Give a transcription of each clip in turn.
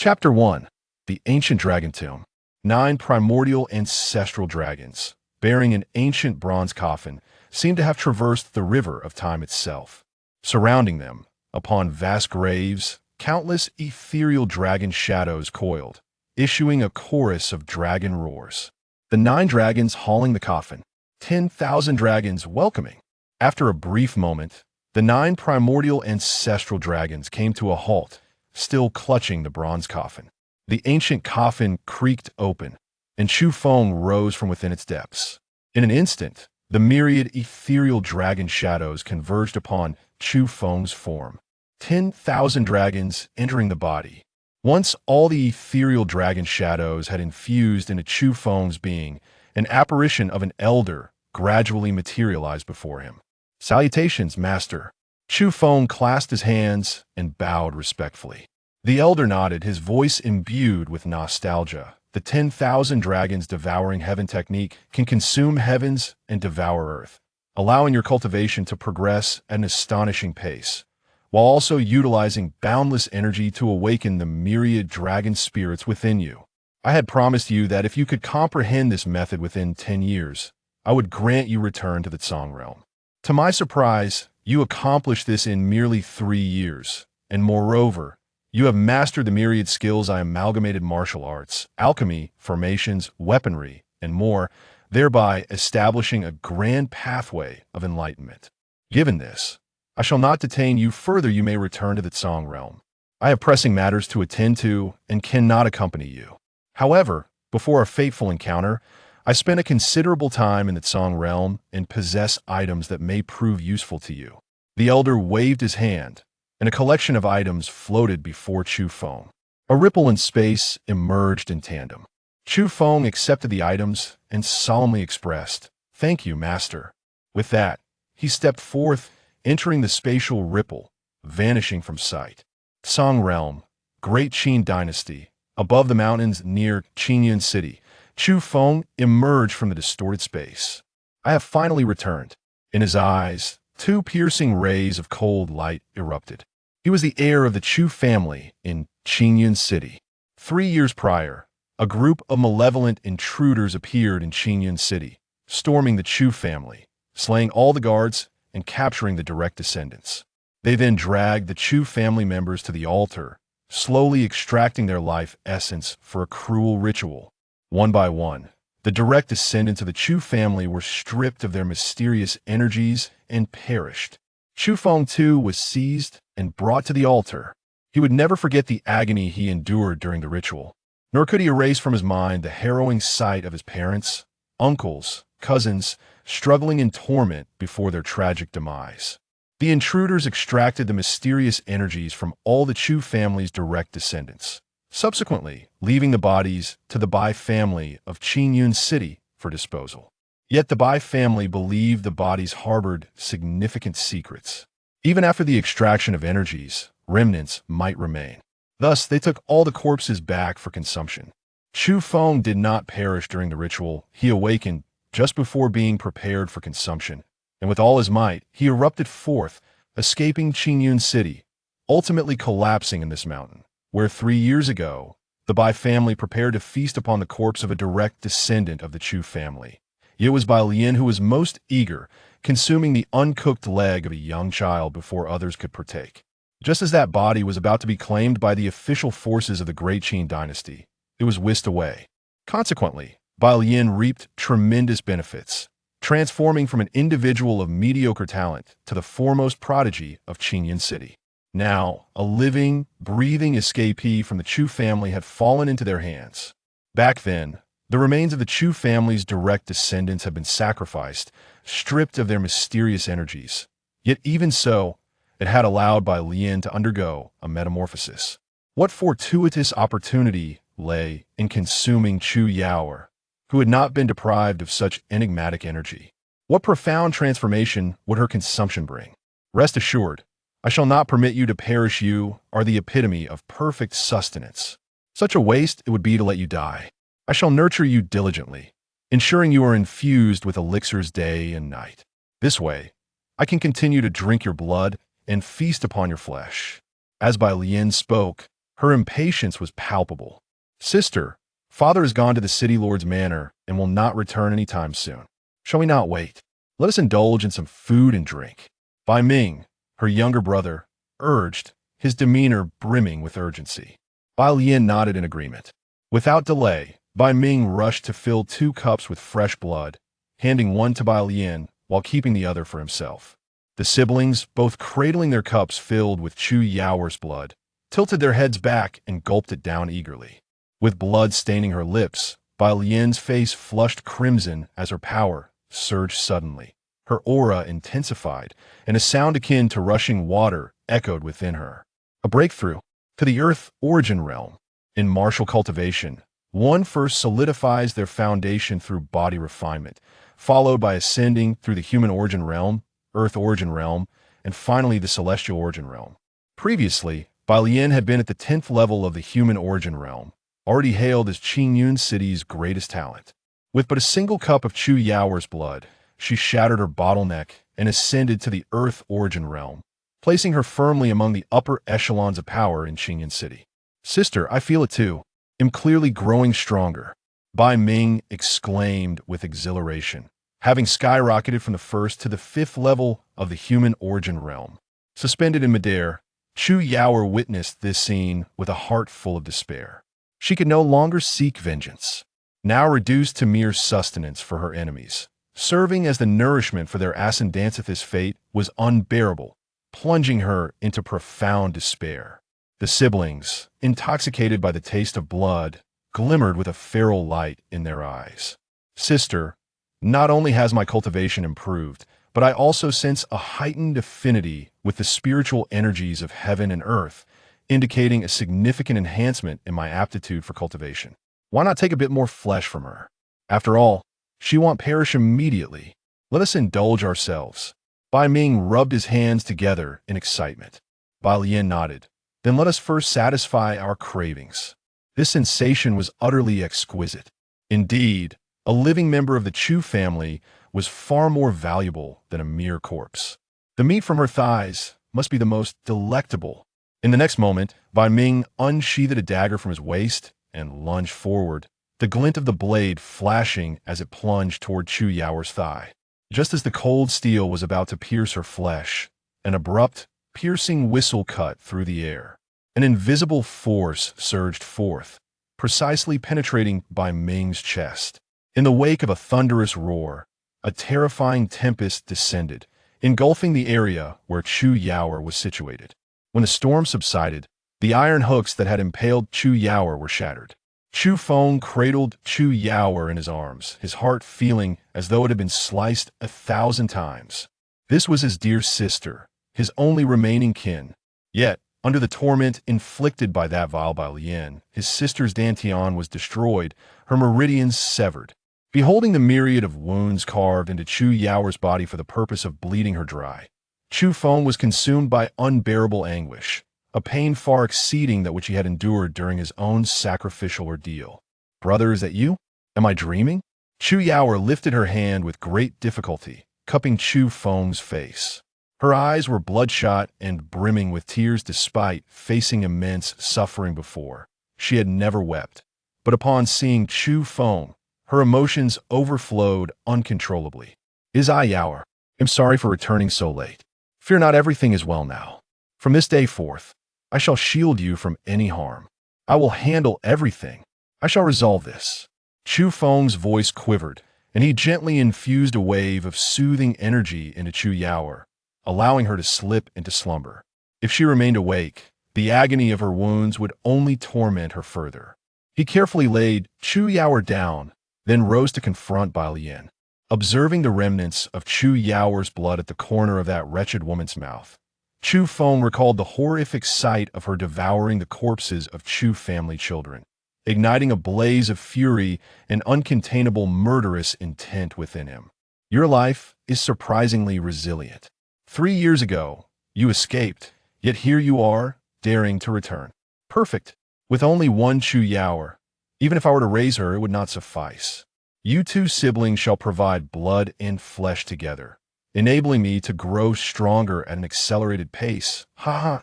Chapter 1. The Ancient Dragon Tomb. 9 primordial ancestral dragons, bearing an ancient bronze coffin, seem to have traversed the river of time itself. Surrounding them, upon vast graves, countless ethereal dragon shadows coiled, issuing a chorus of dragon roars. The 9 dragons hauling the coffin, 10,000 dragons welcoming. After a brief moment, the 9 primordial ancestral dragons came to a halt, still clutching the bronze coffin. The ancient coffin creaked open, and Chufeng rose from within its depths. In an instant, the myriad ethereal dragon shadows converged upon Chufeng's form. 10,000 dragons entering the body. Once all the ethereal dragon shadows had infused into Chufeng's being, an apparition of an elder gradually materialized before him. "Salutations, Master." Chufeng clasped his hands and bowed respectfully. The elder nodded, his voice imbued with nostalgia. The 10,000 dragons devouring heaven technique can consume heavens and devour earth, allowing your cultivation to progress at an astonishing pace, while also utilizing boundless energy to awaken the myriad dragon spirits within you. I had promised you that if you could comprehend this method within 10 years, I would grant you return to the Song realm. To my surprise, you accomplished this in merely 3 years, and moreover, you have mastered the myriad skills I amalgamated martial arts, alchemy, formations, weaponry, and more, thereby establishing a grand pathway of enlightenment. Given this, I shall not detain you further. You may return to the Song realm. I have pressing matters to attend to and cannot accompany you. However, before a fateful encounter, I spent a considerable time in the Song realm and possess items that may prove useful to you. The elder waved his hand, and a collection of items floated before Chufeng. A ripple in space emerged in tandem. Chufeng accepted the items and solemnly expressed, "Thank you, Master." With that, he stepped forth, entering the spatial ripple, vanishing from sight. Song realm, Great Qin Dynasty. Above the mountains near Qingyun City, Chufeng emerged from the distorted space. "I have finally returned." In his eyes, 2 piercing rays of cold light erupted. He was the heir of the Chu family in Qingyun City. 3 years prior, a group of malevolent intruders appeared in Qingyun City, storming the Chu family, slaying all the guards and capturing the direct descendants. They then dragged the Chu family members to the altar, slowly extracting their life essence for a cruel ritual. One by one, the direct descendants of the Chu family were stripped of their mysterious energies and perished. Chufeng too was seized and brought to the altar. He would never forget the agony he endured during the ritual, nor could he erase from his mind the harrowing sight of his parents, uncles, cousins, struggling in torment before their tragic demise. The intruders extracted the mysterious energies from all the Chu family's direct descendants, subsequently leaving the bodies to the Bai family of Qingyun City for disposal. Yet the Bai family believed the bodies harbored significant secrets. Even after the extraction of energies, remnants might remain. Thus, they took all the corpses back for consumption. Chufeng did not perish during the ritual. He awakened just before being prepared for consumption, and with all his might, he erupted forth, escaping Qingyun City, ultimately collapsing in this mountain, where 3 years ago, the Bai family prepared to feast upon the corpse of a direct descendant of the Chu family. It was Bai Lian who was most eager, consuming the uncooked leg of a young child before others could partake. Just as that body was about to be claimed by the official forces of the Great Qin Dynasty, it was whisked away. Consequently, Bai Lian reaped tremendous benefits, transforming from an individual of mediocre talent to the foremost prodigy of Qingyun City. Now, a living, breathing escapee from the Chu family had fallen into their hands. Back then, the remains of the Chu family's direct descendants had been sacrificed, stripped of their mysterious energies. Yet even so, it had allowed Bai Lian to undergo a metamorphosis. What fortuitous opportunity lay in consuming Chu Yaoer, who had not been deprived of such enigmatic energy? What profound transformation would her consumption bring? Rest assured, I shall not permit you to perish. You are the epitome of perfect sustenance. Such a waste it would be to let you die. I shall nurture you diligently, ensuring you are infused with elixirs day and night. This way, I can continue to drink your blood and feast upon your flesh. As Bai Lian spoke, Her impatience was palpable. "Sister, father has gone to the city lord's manor and will not return any time soon. Shall we not wait? Let us indulge in some food and drink." Bai Ming, her younger brother, urged, his demeanor brimming with urgency. Bai Lian nodded in agreement. Without delay, Bai Ming rushed to fill 2 cups with fresh blood, handing one to Bai Lian while keeping the other for himself. The siblings, both cradling their cups filled with Chu Yaoer's blood, tilted their heads back and gulped it down eagerly. With blood staining her lips, Bai Lian's face flushed crimson as her power surged suddenly. Her aura intensified, and a sound akin to rushing water echoed within her. A breakthrough to the Earth origin realm. In martial cultivation, one first solidifies their foundation through body refinement, followed by ascending through the human origin realm, Earth origin realm, and finally the celestial origin realm. Previously, Bai Lian had been at the 10th level of the human origin realm, already hailed as Qingyun City's greatest talent. With but a single cup of Chu Yaoer's blood, she shattered her bottleneck and ascended to the Earth origin realm, placing her firmly among the upper echelons of power in Qingyun City. "Sister, I feel it too. I'm clearly growing stronger," Bai Ming exclaimed with exhilaration, having skyrocketed from the 1st to the 5th level of the human origin realm. Suspended in midair, Chu Yaoer witnessed this scene with a heart full of despair. She could no longer seek vengeance. Now reduced to mere sustenance for her enemies, serving as the nourishment for their Ascendanthith's fate was unbearable, plunging her into profound despair. The siblings, intoxicated by the taste of blood, glimmered with a feral light in their eyes. "Sister, not only has my cultivation improved, but I also sense a heightened affinity with the spiritual energies of heaven and earth, indicating a significant enhancement in my aptitude for cultivation. Why not take a bit more flesh from her? After all, she won't perish immediately. Let us indulge ourselves." Bai Ming rubbed his hands together in excitement. Bai Lian nodded. "Then let us first satisfy our cravings." This sensation was utterly exquisite. Indeed, a living member of the Chu family was far more valuable than a mere corpse. The meat from her thighs must be the most delectable. In the next moment, Bai Ming unsheathed a dagger from his waist and lunged forward, the glint of the blade flashing as it plunged toward Chu Yaoer's thigh. Just as the cold steel was about to pierce her flesh, an abrupt, piercing whistle cut through the air. An invisible force surged forth, precisely penetrating Bai Ming's chest. In the wake of a thunderous roar, a terrifying tempest descended, engulfing the area where Chu Yaoer was situated. When the storm subsided, the iron hooks that had impaled Chu Yaoer were shattered. Chufeng cradled Chu Yaoer in his arms, his heart feeling as though it had been sliced 1,000 times. This was his dear sister, his only remaining kin. Yet, under the torment inflicted by that vile Bai Lian, his sister's dantian was destroyed, her meridians severed. Beholding the myriad of wounds carved into Chu Yaoer's body for the purpose of bleeding her dry, Chufeng was consumed by unbearable anguish, a pain far exceeding that which he had endured during his own sacrificial ordeal. "Brother, is that you? Am I dreaming?" Chu Yaoer lifted her hand with great difficulty, cupping Chufeng's face. Her eyes were bloodshot and brimming with tears despite facing immense suffering before. She had never wept, but upon seeing Chufeng, her emotions overflowed uncontrollably. "Is I Yaoer? I'm sorry for returning so late. Fear not, everything is well now. From this day forth, I shall shield you from any harm. I will handle everything. I shall resolve this." Chufeng's voice quivered, and he gently infused a wave of soothing energy into Chu Yaoer, allowing her to slip into slumber. If she remained awake, the agony of her wounds would only torment her further. He carefully laid Chu Yaoer down, then rose to confront Bai Lian. Observing the remnants of Chu Yaoer's blood at the corner of that wretched woman's mouth, Chufeng recalled the horrific sight of her devouring the corpses of Chu family children, igniting a blaze of fury and uncontainable murderous intent within him. "Your life is surprisingly resilient. 3 years ago, you escaped, yet here you are, daring to return. Perfect. With only one Chu Yaoer. Even if I were to raise her, it would not suffice. You 2 siblings shall provide blood and flesh together, enabling me to grow stronger at an accelerated pace. Ha ha."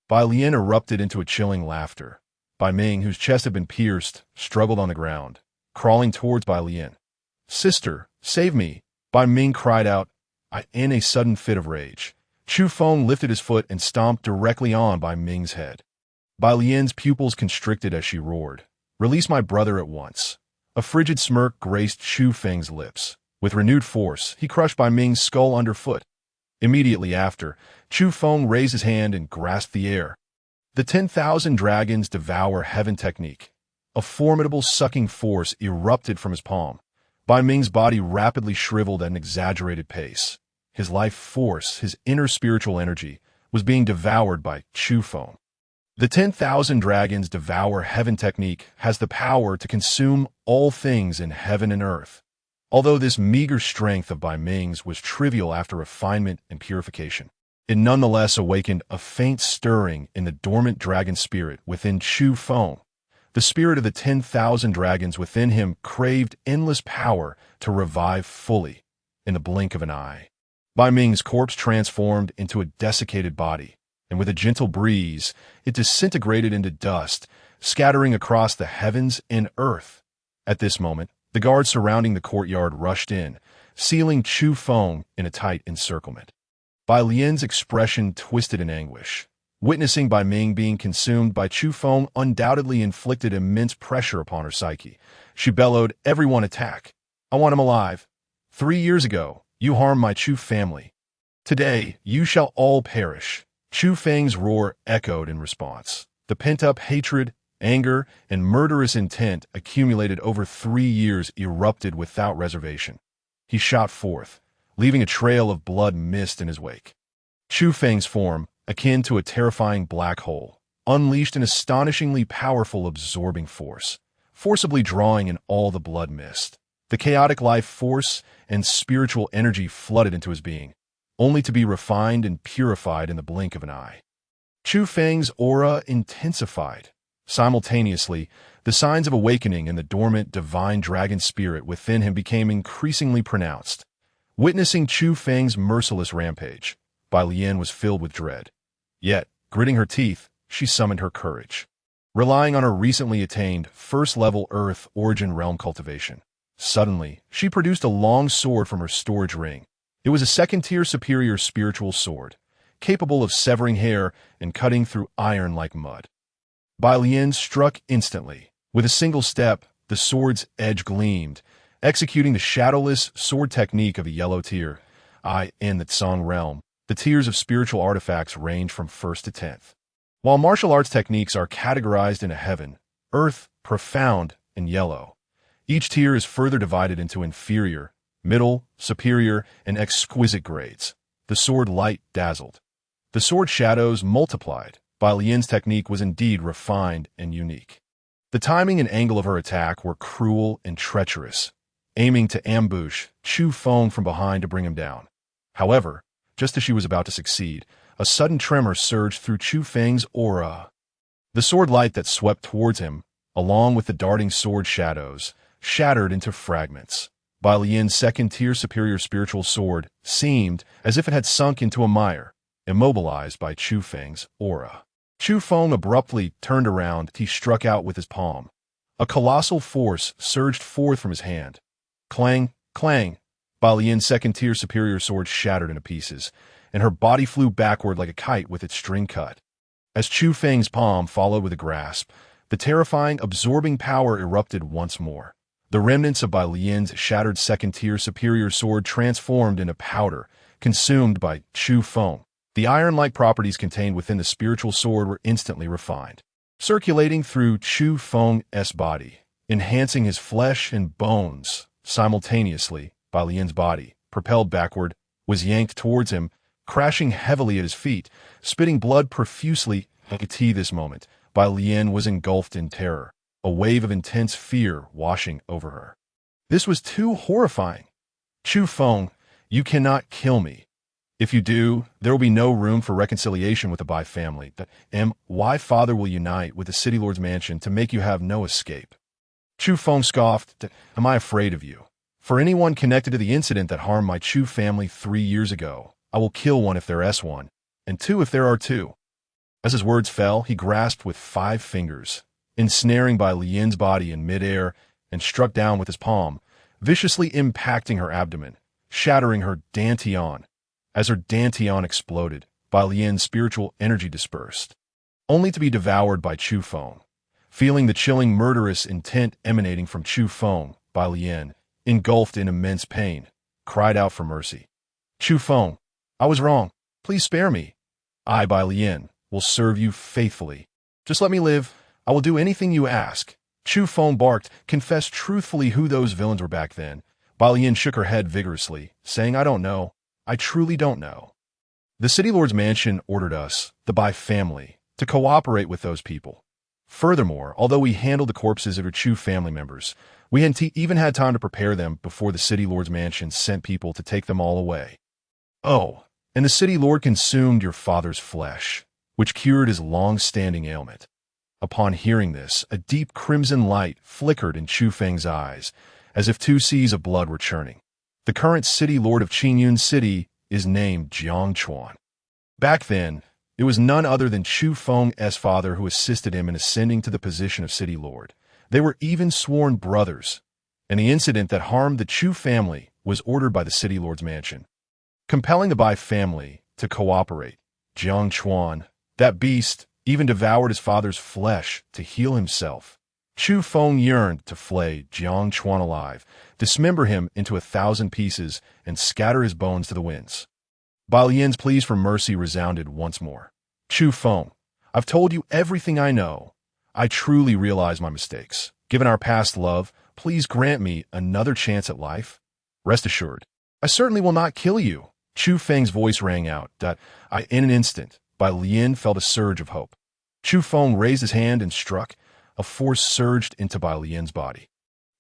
Bai Lian erupted into a chilling laughter, Bai Ming, whose chest had been pierced, struggled on the ground, crawling towards Bai Lian. "Sister, save me!" Bai Ming cried out, in a sudden fit of rage. Chufeng lifted his foot and stomped directly on Bai Ming's head. Bai Lian's pupils constricted as she roared, "Release my brother at once." A frigid smirk graced Chufeng's lips. With renewed force, he crushed Bai Ming's skull underfoot. Immediately after, Chufeng raised his hand and grasped the air. The 10,000 Dragons Devour Heaven technique. A formidable sucking force erupted from his palm. Bai Ming's body rapidly shriveled at an exaggerated pace. His life force, his inner spiritual energy, was being devoured by Chufeng. The 10,000 Dragons Devour Heaven technique has the power to consume all things in heaven and earth. Although this meager strength of Bai Ming's was trivial after refinement and purification, it nonetheless awakened a faint stirring in the dormant dragon spirit within Chufeng. The spirit of the 10,000 dragons within him craved endless power to revive fully in the blink of an eye. Bai Ming's corpse transformed into a desiccated body, and with a gentle breeze, it disintegrated into dust, scattering across the heavens and earth. At this moment, the guards surrounding the courtyard rushed in, sealing Chufeng in a tight encirclement. Bai Lian's expression twisted in anguish. Witnessing Bai Ming being consumed by Chufeng undoubtedly inflicted immense pressure upon her psyche. She bellowed, "Everyone attack! I want him alive! 3 years ago, you harmed my Chu family. Today, you shall all perish." Chufeng's roar echoed in response. The pent-up hatred, anger, and murderous intent accumulated over 3 years erupted without reservation. He shot forth, leaving a trail of blood mist in his wake. Chufeng's form, akin to a terrifying black hole, unleashed an astonishingly powerful absorbing force, forcibly drawing in all the blood mist. The chaotic life force and spiritual energy flooded into his being, only to be refined and purified in the blink of an eye. Chufeng's aura intensified. Simultaneously, the signs of awakening in the dormant divine dragon spirit within him became increasingly pronounced. Witnessing Chufeng's merciless rampage, Bai Lian was filled with dread. Yet, gritting her teeth, she summoned her courage. Relying on her recently attained first-level Earth origin realm cultivation, suddenly, she produced a long sword from her storage ring. It was a second-tier superior spiritual sword, capable of severing hair and cutting through iron like mud. Bai Lian struck instantly. With a single step, the sword's edge gleamed, executing the shadowless sword technique of a yellow tier. In the Tsang realm, the tiers of spiritual artifacts range from 1st to 10th. While martial arts techniques are categorized into heaven, earth, profound, and yellow, each tier is further divided into inferior, middle, superior, and exquisite grades. The sword light dazzled. The sword shadows multiplied. Bai Lian's technique was indeed refined and unique. The timing and angle of her attack were cruel and treacherous, aiming to ambush Chufeng from behind to bring him down. However, just as she was about to succeed, a sudden tremor surged through Chufeng's aura. The sword light that swept towards him, along with the darting sword shadows, shattered into fragments. Bai Lian's second-tier superior spiritual sword seemed as if it had sunk into a mire, immobilized by Chufeng's aura. Chufeng abruptly turned around. He struck out with his palm. A colossal force surged forth from his hand. Clang, clang. Bai Lian's second-tier superior sword shattered into pieces, and her body flew backward like a kite with its string cut. As Chufeng's palm followed with a grasp, the terrifying, absorbing power erupted once more. The remnants of Bai Lian's shattered second-tier superior sword transformed into powder, consumed by Chufeng. The iron-like properties contained within the spiritual sword were instantly refined, circulating through Chufeng's body, enhancing his flesh and bones. Simultaneously, Bai Lian's body, propelled backward, was yanked towards him, crashing heavily at his feet, spitting blood profusely. At this moment, Bai Lian was engulfed in terror, a wave of intense fear washing over her. This was too horrifying. Chufeng, you cannot kill me. If you do, there will be no room for reconciliation with the Bai family. My father will unite with the City Lord's mansion to make you have no escape. Chufeng scoffed, Am I afraid of you? For anyone connected to the incident that harmed my Chu family 3 years ago, I will kill one if there is one, and two if there are two. As his words fell, he grasped with 5 fingers. ensnaring Bai Lian's body in midair and struck down with his palm, viciously impacting her abdomen, shattering her dantian. As her dantian exploded, Bai Lian's spiritual energy dispersed, only to be devoured by Chufeng. Feeling the chilling murderous intent emanating from Chufeng, Bai Lian, engulfed in immense pain, cried out for mercy. Chufeng, I was wrong. Please spare me. I, Bai Lian, will serve you faithfully. Just let me live. I will do anything you ask. Chufeng barked, confessed truthfully who those villains were back then. Bai Lian shook her head vigorously, saying, I don't know. I truly don't know. The City Lord's mansion ordered us, the Bai family, to cooperate with those people. Furthermore, although we handled the corpses of your Chu family members, we hadn't even had time to prepare them before the City Lord's mansion sent people to take them all away. Oh, and the City Lord consumed your father's flesh, which cured his long-standing ailment. Upon hearing this, a deep crimson light flickered in Chufeng's eyes, as if 2 seas of blood were churning. The current City Lord of Qingyun City is named Jiang Chuan. Back then, it was none other than Chufeng's father who assisted him in ascending to the position of City Lord. They were even sworn brothers, and the incident that harmed the Chu family was ordered by the City Lord's mansion. Compelling the Bai family to cooperate, Jiang Chuan, that beast, even devoured his father's flesh to heal himself. Chufeng yearned to flay Jiang Chuan alive, dismember him into 1,000 pieces, and scatter his bones to the winds. Bai Lian's pleas for mercy resounded once more. Chufeng, I've told you everything I know. I truly realize my mistakes. Given our past love, please grant me another chance at life. Rest assured, I certainly will not kill you. Chufeng's voice rang out. In an instant, Bai Lian felt a surge of hope. Chufeng raised his hand and struck. A force surged into Bai Lian's body.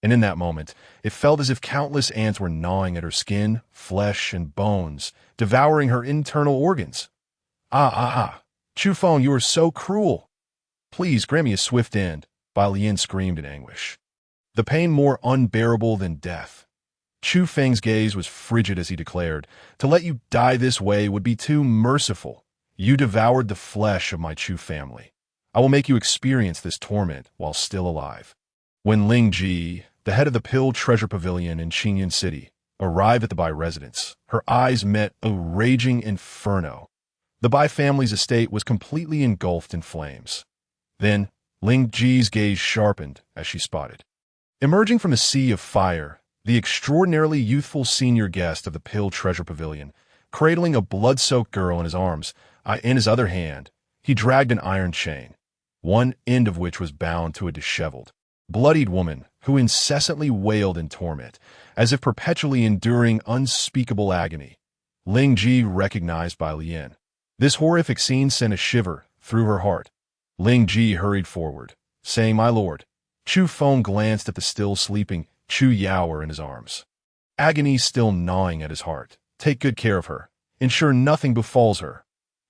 And in that moment, it felt as if countless ants were gnawing at her skin, flesh, and bones, devouring her internal organs. Chufeng, you are so cruel. Please grant me a swift end, Bai Lian screamed in anguish. The pain more unbearable than death. Chufeng's gaze was frigid as he declared, to let you die this way would be too merciful. You devoured the flesh of my Chu family. I will make you experience this torment while still alive. When Ling Ji, the head of the Pill Treasure Pavilion in Qingyun City, arrived at the Bai residence, her eyes met a raging inferno. The Bai family's estate was completely engulfed in flames. Then, Ling Ji's gaze sharpened as she spotted. Emerging from the sea of fire, the extraordinarily youthful senior guest of the Pill Treasure Pavilion, cradling a blood-soaked girl in his arms, in his other hand, he dragged an iron chain, one end of which was bound to a disheveled, bloodied woman who incessantly wailed in torment, as if perpetually enduring unspeakable agony. Ling Ji recognized Bai Lian. This horrific scene sent a shiver through her heart. Ling Ji hurried forward, saying, My lord. Chufeng glanced at the still sleeping Chu Yaoer in his arms. Agony still gnawing at his heart. Take good care of her. Ensure nothing befalls her.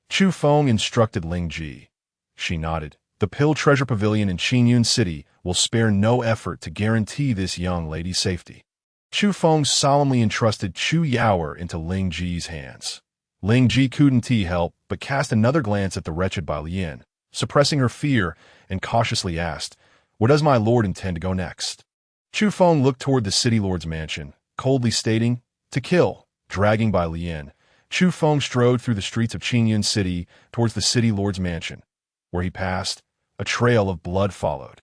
Chufeng instructed Ling Ji. She nodded. The Pill Treasure Pavilion in Qingyun City will spare no effort to guarantee this young lady's safety. Chufeng solemnly entrusted Chu Yaoer into Ling Ji's hands. Ling Ji couldn't help but cast another glance at the wretched Bai Lian, suppressing her fear, and cautiously asked, Where does my lord intend to go next? Chufeng looked toward the City Lord's mansion, coldly stating, To kill. Dragging Bai Lian, Chufeng strode through the streets of Qingyun City towards the City Lord's mansion. Where he passed, a trail of blood followed.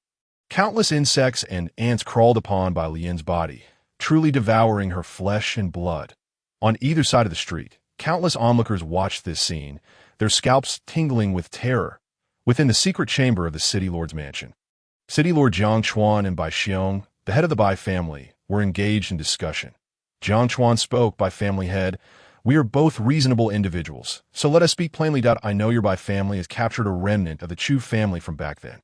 Countless insects and ants crawled upon Bai Lian's body, truly devouring her flesh and blood. On either side of the street, countless onlookers watched this scene, their scalps tingling with terror. Within the secret chamber of the City Lord's mansion, City Lord Jiang Chuan and Bai Xiong, the head of the Bai family, were engaged in discussion. Jiang Chuan spoke, Bai family head, We are both reasonable individuals, so let us speak plainly. I know your Bai family has captured a remnant of the Chu family from back then.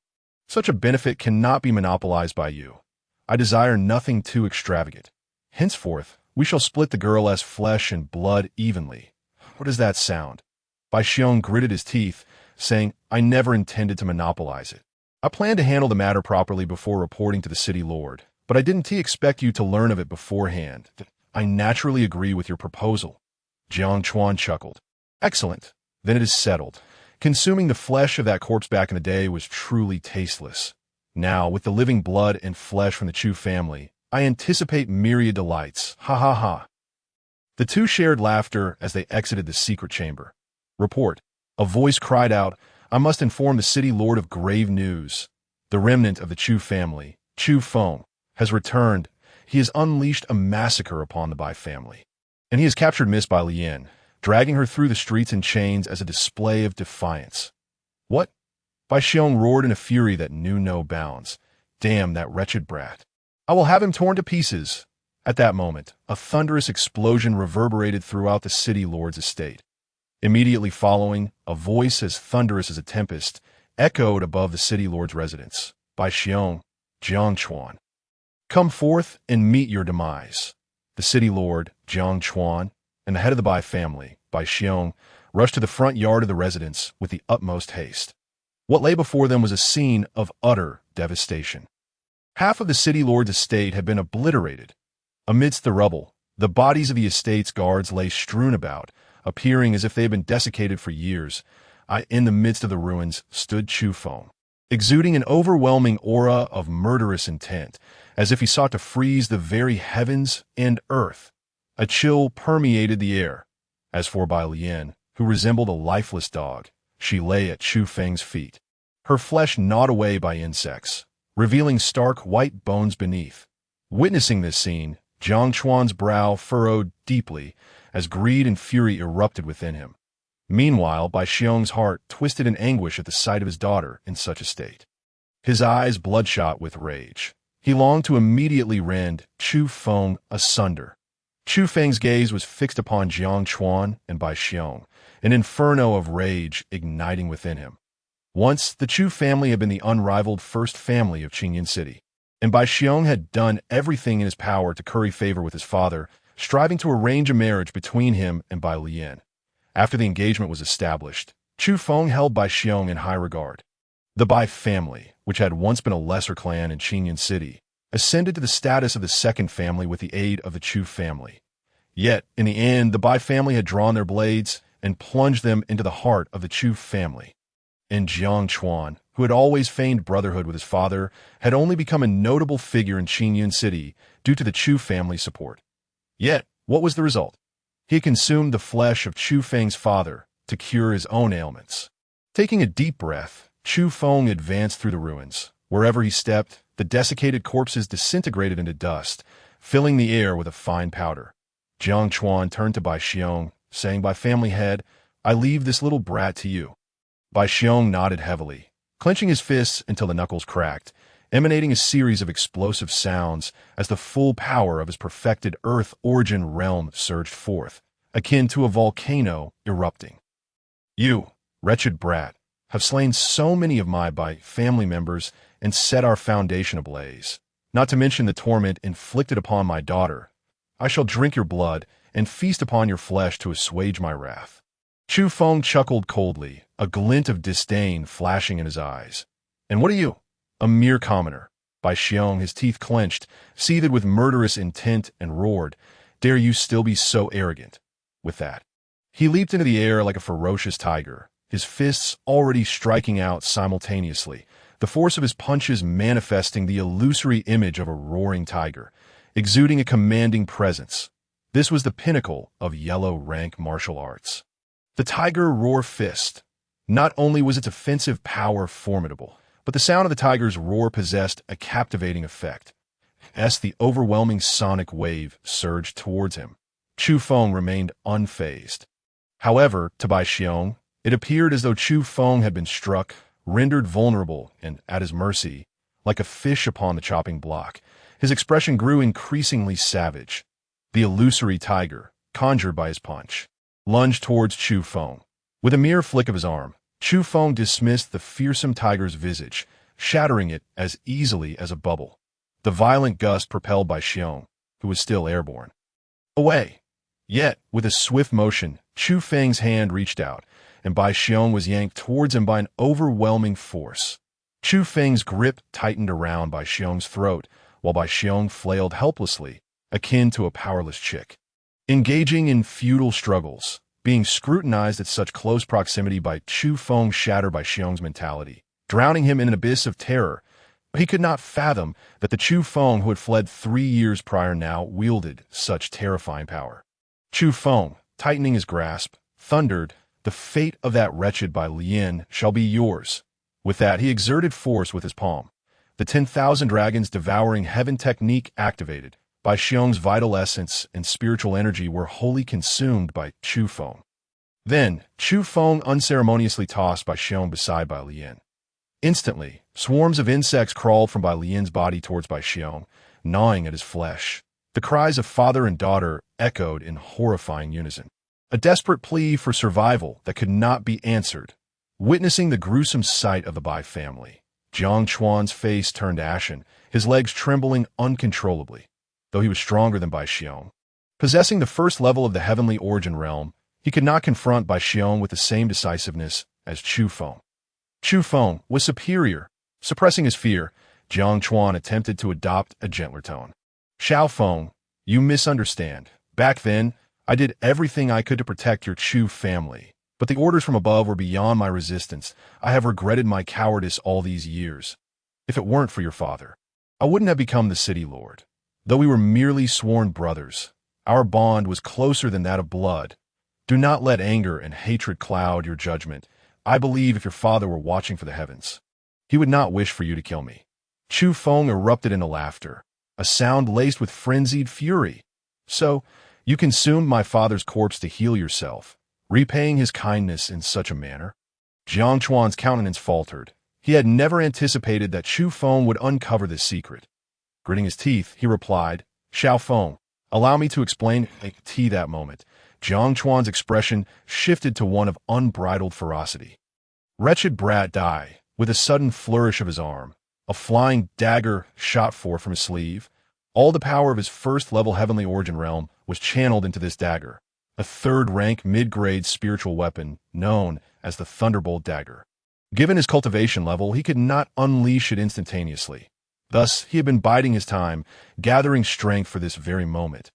Such a benefit cannot be monopolized by you. I desire nothing too extravagant. Henceforth, we shall split the girl's flesh and blood evenly. What does that sound? Bai Xiong gritted his teeth, saying, I never intended to monopolize it. I planned to handle the matter properly before reporting to the City Lord, but I didn't expect you to learn of it beforehand. I naturally agree with your proposal. Jiang Chuan chuckled. Excellent. Then it is settled. Consuming the flesh of that corpse back in the day was truly tasteless. Now, with the living blood and flesh from the Chu family, I anticipate myriad delights. Ha ha ha. The two shared laughter as they exited the secret chamber. Report. A voice cried out, I must inform the city lord of grave news. The remnant of the Chu family, Chufeng, has returned. He has unleashed a massacre upon the Bai family. And he has captured Miss Bai Lian, dragging her through the streets in chains as a display of defiance. What? Bai Xiong roared in a fury that knew no bounds. Damn that wretched brat. I will have him torn to pieces. At that moment, a thunderous explosion reverberated throughout the city lord's estate. Immediately following, a voice as thunderous as a tempest echoed above the city lord's residence. Bai Xiong, Jiang Chuan. Come forth and meet your demise. The city lord, Jiang Chuan, and the head of the Bai family, Bai Xiong, rushed to the front yard of the residence with the utmost haste. What lay before them was a scene of utter devastation. Half of the city lord's estate had been obliterated. Amidst the rubble, the bodies of the estate's guards lay strewn about, appearing as if they had been desiccated for years. In the midst of the ruins stood Chufeng, exuding an overwhelming aura of murderous intent, as if he sought to freeze the very heavens and earth. A chill permeated the air. As for Bai Lian, who resembled a lifeless dog, she lay at Chufeng's feet, her flesh gnawed away by insects, revealing stark white bones beneath. Witnessing this scene, Jiang Chuan's brow furrowed deeply as greed and fury erupted within him. Meanwhile, Bai Xiong's heart twisted in anguish at the sight of his daughter in such a state. His eyes bloodshot with rage. He longed to immediately rend Chufeng asunder. Chufeng's gaze was fixed upon Jiang Chuan and Bai Xiong, an inferno of rage igniting within him. Once, the Chu family had been the unrivaled first family of Qingyan City, and Bai Xiong had done everything in his power to curry favor with his father, striving to arrange a marriage between him and Bai Lian. After the engagement was established, Chufeng held Bai Xiong in high regard. The Bai family, which had once been a lesser clan in Qingyan City, ascended to the status of the second family with the aid of the Chu family. Yet, in the end, the Bai family had drawn their blades and plunged them into the heart of the Chu family. And Jiang Chuan, who had always feigned brotherhood with his father, had only become a notable figure in Qingyan City due to the Chu family's support. Yet, what was the result? He had consumed the flesh of Chufeng's father to cure his own ailments. Taking a deep breath, Chufeng advanced through the ruins. Wherever he stepped, the desiccated corpses disintegrated into dust, filling the air with a fine powder. Jiang Chuan turned to Bai Xiong, saying, By family head, I leave this little brat to you. Bai Xiong nodded heavily, clenching his fists until the knuckles cracked, emanating a series of explosive sounds as the full power of his perfected Earth origin realm surged forth, akin to a volcano erupting. You, wretched brat, have slain so many of my Bai family members and set our foundation ablaze, not to mention the torment inflicted upon my daughter. I shall drink your blood and feast upon your flesh to assuage my wrath. Chufeng chuckled coldly, a glint of disdain flashing in his eyes. And what are you? A mere commoner. Bai Xiong, his teeth clenched, seethed with murderous intent, and roared, Dare you still be so arrogant? With that, he leaped into the air like a ferocious tiger, his fists already striking out simultaneously, the force of his punches manifesting the illusory image of a roaring tiger, exuding a commanding presence. This was the pinnacle of yellow rank martial arts. The tiger roar fist. Not only was its offensive power formidable, but the sound of the tiger's roar possessed a captivating effect. As the overwhelming sonic wave surged towards him, Chufeng remained unfazed. However, to Bai Xiong, it appeared as though Chufeng had been struck, rendered vulnerable, and at his mercy, like a fish upon the chopping block. His expression grew increasingly savage. The illusory tiger, conjured by his punch, lunged towards Chufeng. With a mere flick of his arm, Chufeng dismissed the fearsome tiger's visage, shattering it as easily as a bubble. The violent gust propelled Bai Xiong, who was still airborne, away. Yet, with a swift motion, Chufeng's hand reached out, and Bai Xiong was yanked towards him by an overwhelming force. Chufeng's grip tightened around Bai Xiong's throat, while Bai Xiong flailed helplessly, akin to a powerless chick. Engaging in futile struggles, being scrutinized at such close proximity by Chufeng shattered Bai Xiong's mentality, drowning him in an abyss of terror. He could not fathom that the Chufeng who had fled 3 years prior now wielded such terrifying power. Chufeng, tightening his grasp, thundered, "The fate of that wretched Bai Lian shall be yours." With that, he exerted force with his palm. The 10,000 dragons devouring heaven technique activated. Bai Xiong's vital essence and spiritual energy were wholly consumed by Chufeng. Then, Chufeng unceremoniously tossed Bai Xiong beside Bai Lian. Instantly, swarms of insects crawled from Bai Lian's body towards Bai Xiong, gnawing at his flesh. The cries of father and daughter echoed in horrifying unison. A desperate plea for survival that could not be answered. Witnessing the gruesome sight of the Bai family, Jiang Chuan's face turned ashen, his legs trembling uncontrollably. Though he was stronger than Bai Xiong, possessing the first level of the heavenly origin realm, he could not confront Bai Xiong with the same decisiveness as Chufeng. Chufeng was superior. Suppressing his fear, Jiang Chuan attempted to adopt a gentler tone. "Xiaofeng, you misunderstand. Back then, I did everything I could to protect your Chu family, but the orders from above were beyond my resistance. I have regretted my cowardice all these years. If it weren't for your father, I wouldn't have become the city lord. Though we were merely sworn brothers, our bond was closer than that of blood. Do not let anger and hatred cloud your judgment. I believe if your father were watching for the heavens, he would not wish for you to kill me." Chufeng erupted into laughter, a sound laced with frenzied fury. "So, you consumed my father's corpse to heal yourself, repaying his kindness in such a manner?" Jiang Chuan's countenance faltered. He had never anticipated that Chufeng would uncover this secret. Gritting his teeth, he replied, "Xiaofeng, allow me to explain." That moment, Jiang Chuan's expression shifted to one of unbridled ferocity. "Wretched brat, die!" With a sudden flourish of his arm, a flying dagger shot forth from his sleeve. All the power of his first-level heavenly origin realm was channeled into this dagger, a third-rank mid-grade spiritual weapon known as the Thunderbolt dagger. Given his cultivation level, he could not unleash it instantaneously. Thus, he had been biding his time, gathering strength for this very moment,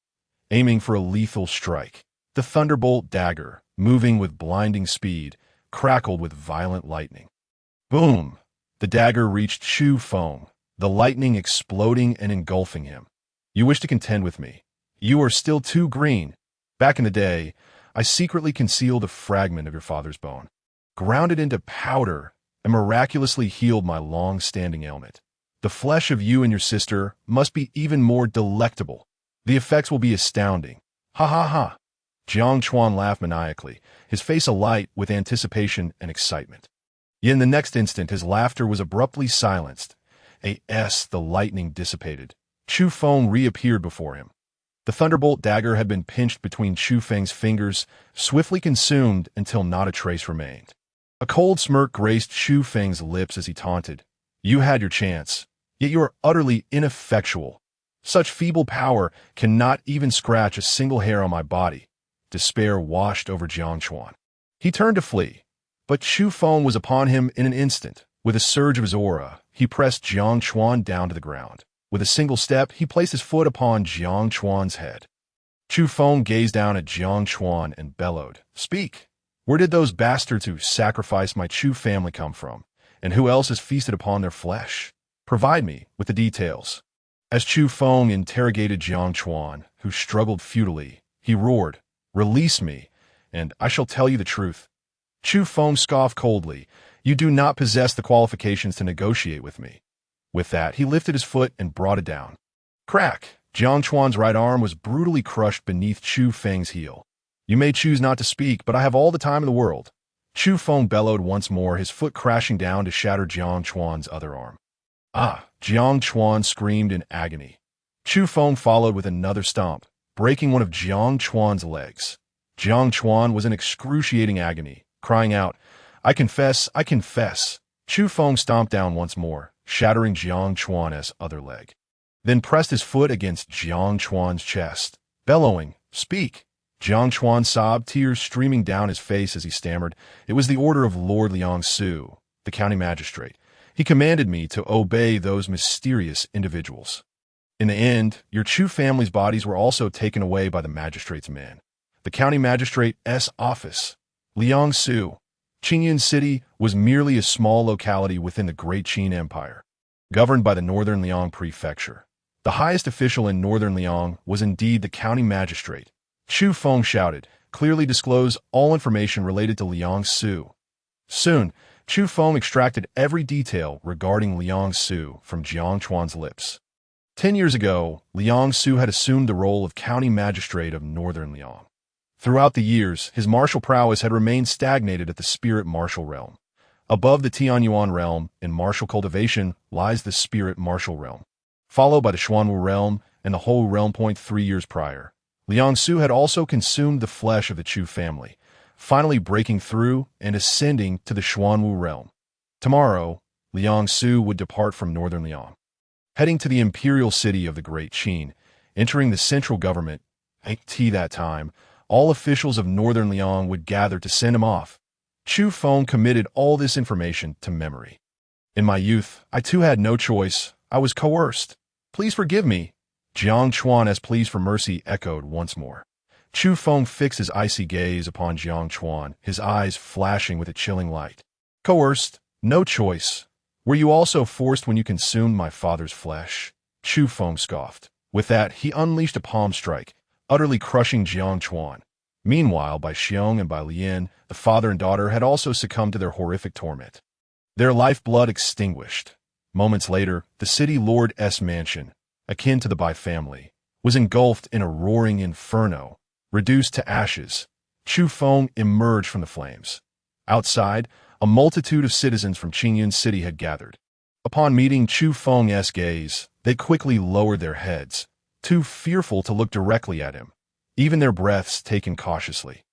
aiming for a lethal strike. The Thunderbolt dagger, moving with blinding speed, crackled with violent lightning. Boom! The dagger reached Chufeng, the lightning exploding and engulfing him. "You wish to contend with me? You are still too green. Back in the day, I secretly concealed a fragment of your father's bone, ground it into powder, and miraculously healed my long-standing ailment. The flesh of you and your sister must be even more delectable. The effects will be astounding. Ha ha ha." Jiang Chuan laughed maniacally, his face alight with anticipation and excitement. Yet in the next instant, his laughter was abruptly silenced. The lightning dissipated. Chufeng reappeared before him. The Thunderbolt dagger had been pinched between Chufeng's fingers, swiftly consumed until not a trace remained. A cold smirk graced Chufeng's lips as he taunted, "You had your chance, yet you are utterly ineffectual. Such feeble power cannot even scratch a single hair on my body." Despair washed over Jiang Chuan. He turned to flee, but Chufeng was upon him in an instant. With a surge of his aura, he pressed Jiang Chuan down to the ground. With a single step, he placed his foot upon Jiang Chuan's head. Chufeng gazed down at Jiang Chuan and bellowed, "Speak! Where did those bastards who sacrificed my Chu family come from? And who else has feasted upon their flesh? Provide me with the details." As Chufeng interrogated Jiang Chuan, who struggled futilely, he roared, "Release me, and I shall tell you the truth." Chufeng scoffed coldly, "You do not possess the qualifications to negotiate with me." With that, he lifted his foot and brought it down. Crack! Jiang Chuan's right arm was brutally crushed beneath Chufeng's heel. "You may choose not to speak, but I have all the time in the world." Chufeng bellowed once more, his foot crashing down to shatter Jiang Chuan's other arm. "Ah!" Jiang Chuan screamed in agony. Chufeng followed with another stomp, breaking one of Jiang Chuan's legs. Jiang Chuan was in excruciating agony, crying out, I confess, I confess." Chufeng stomped down once more, shattering Jiang Chuan's other leg, then pressed his foot against Jiang Chuan's chest, bellowing, "Speak." Jiang Chuan sobbed, tears streaming down his face as he stammered, "It was the order of Lord Liang Su, the county magistrate. He commanded me to obey those mysterious individuals. In the end, your Chu family's bodies were also taken away by the magistrate's men. The county magistrate's office. Liang Su. Qingyun City was merely a small locality within the Great Qin Empire. governed by the Northern Liang Prefecture. The highest official in Northern Liang was indeed the county magistrate. Chufeng shouted, "Clearly disclose all information related to Liang Su." Soon, Chufeng extracted every detail regarding Liang Su from Jiang Chuan's lips. 10 years ago, Liang Su had assumed the role of county magistrate of Northern Liang. Throughout the years, his martial prowess had remained stagnated at the spirit martial realm. Above the Tianyuan realm, in martial cultivation, lies the spirit martial realm, followed by the Xuanwu realm and the whole realm. 3 years prior, Liang Su had also consumed the flesh of the Chu family, finally breaking through and ascending to the Xuanwu realm. Tomorrow, Liang Su would depart from Northern Liang, heading to the imperial city of the Great Qin, entering the central government. At that time, all officials of Northern Liang would gather to send him off. Chufeng committed all this information to memory. "In my youth, I too had no choice. I was coerced. Please forgive me." Jiang Chuan's pleas for mercy echoed once more. Chufeng fixed his icy gaze upon Jiang Chuan, his eyes flashing with a chilling light. "Coerced? No choice. Were you also forced when you consumed my father's flesh?" Chufeng scoffed. With that, he unleashed a palm strike, utterly crushing Jiang Chuan. Meanwhile, Bai Xiong and Bai Lian, the father and daughter, had also succumbed to their horrific torment. Their lifeblood extinguished. Moments later, the city lord's mansion, akin to the Bai family, was engulfed in a roaring inferno. Reduced to ashes, Chufeng emerged from the flames. Outside, a multitude of citizens from Qingyun City had gathered. Upon meeting Chufeng's gaze, they quickly lowered their heads, too fearful to look directly at him, even their breaths taken cautiously.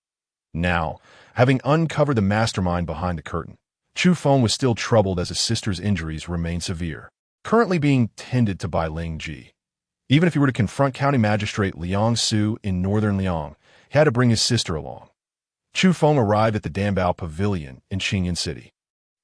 Now, having uncovered the mastermind behind the curtain, Chufeng was still troubled as his sister's injuries remained severe, currently being tended to by Ling Ji. Even if he were to confront County Magistrate Liang Su in Northern Liang, he had to bring his sister along. Chufeng arrived at the Danbao Pavilion in Qingyun City.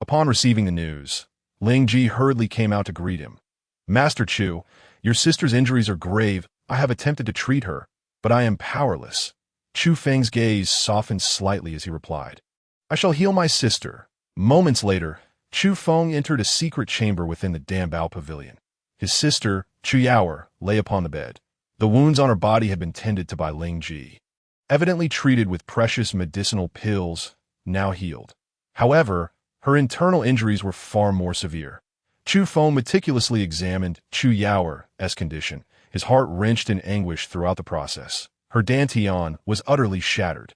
Upon receiving the news, Ling Ji hurriedly came out to greet him. "Master Chu, your sister's injuries are grave. I have attempted to treat her, but I am powerless." Chufeng's gaze softened slightly as he replied, "I shall heal my sister." Moments later, Chufeng entered a secret chamber within the Danbao Pavilion. His sister, Chu Yaoer, lay upon the bed. The wounds on her body had been tended to by Ling Ji, evidently treated with precious medicinal pills, now healed. However, her internal injuries were far more severe. Chufeng meticulously examined Chu Yaoer's condition, his heart wrenched in anguish throughout the process. Her dantian was utterly shattered,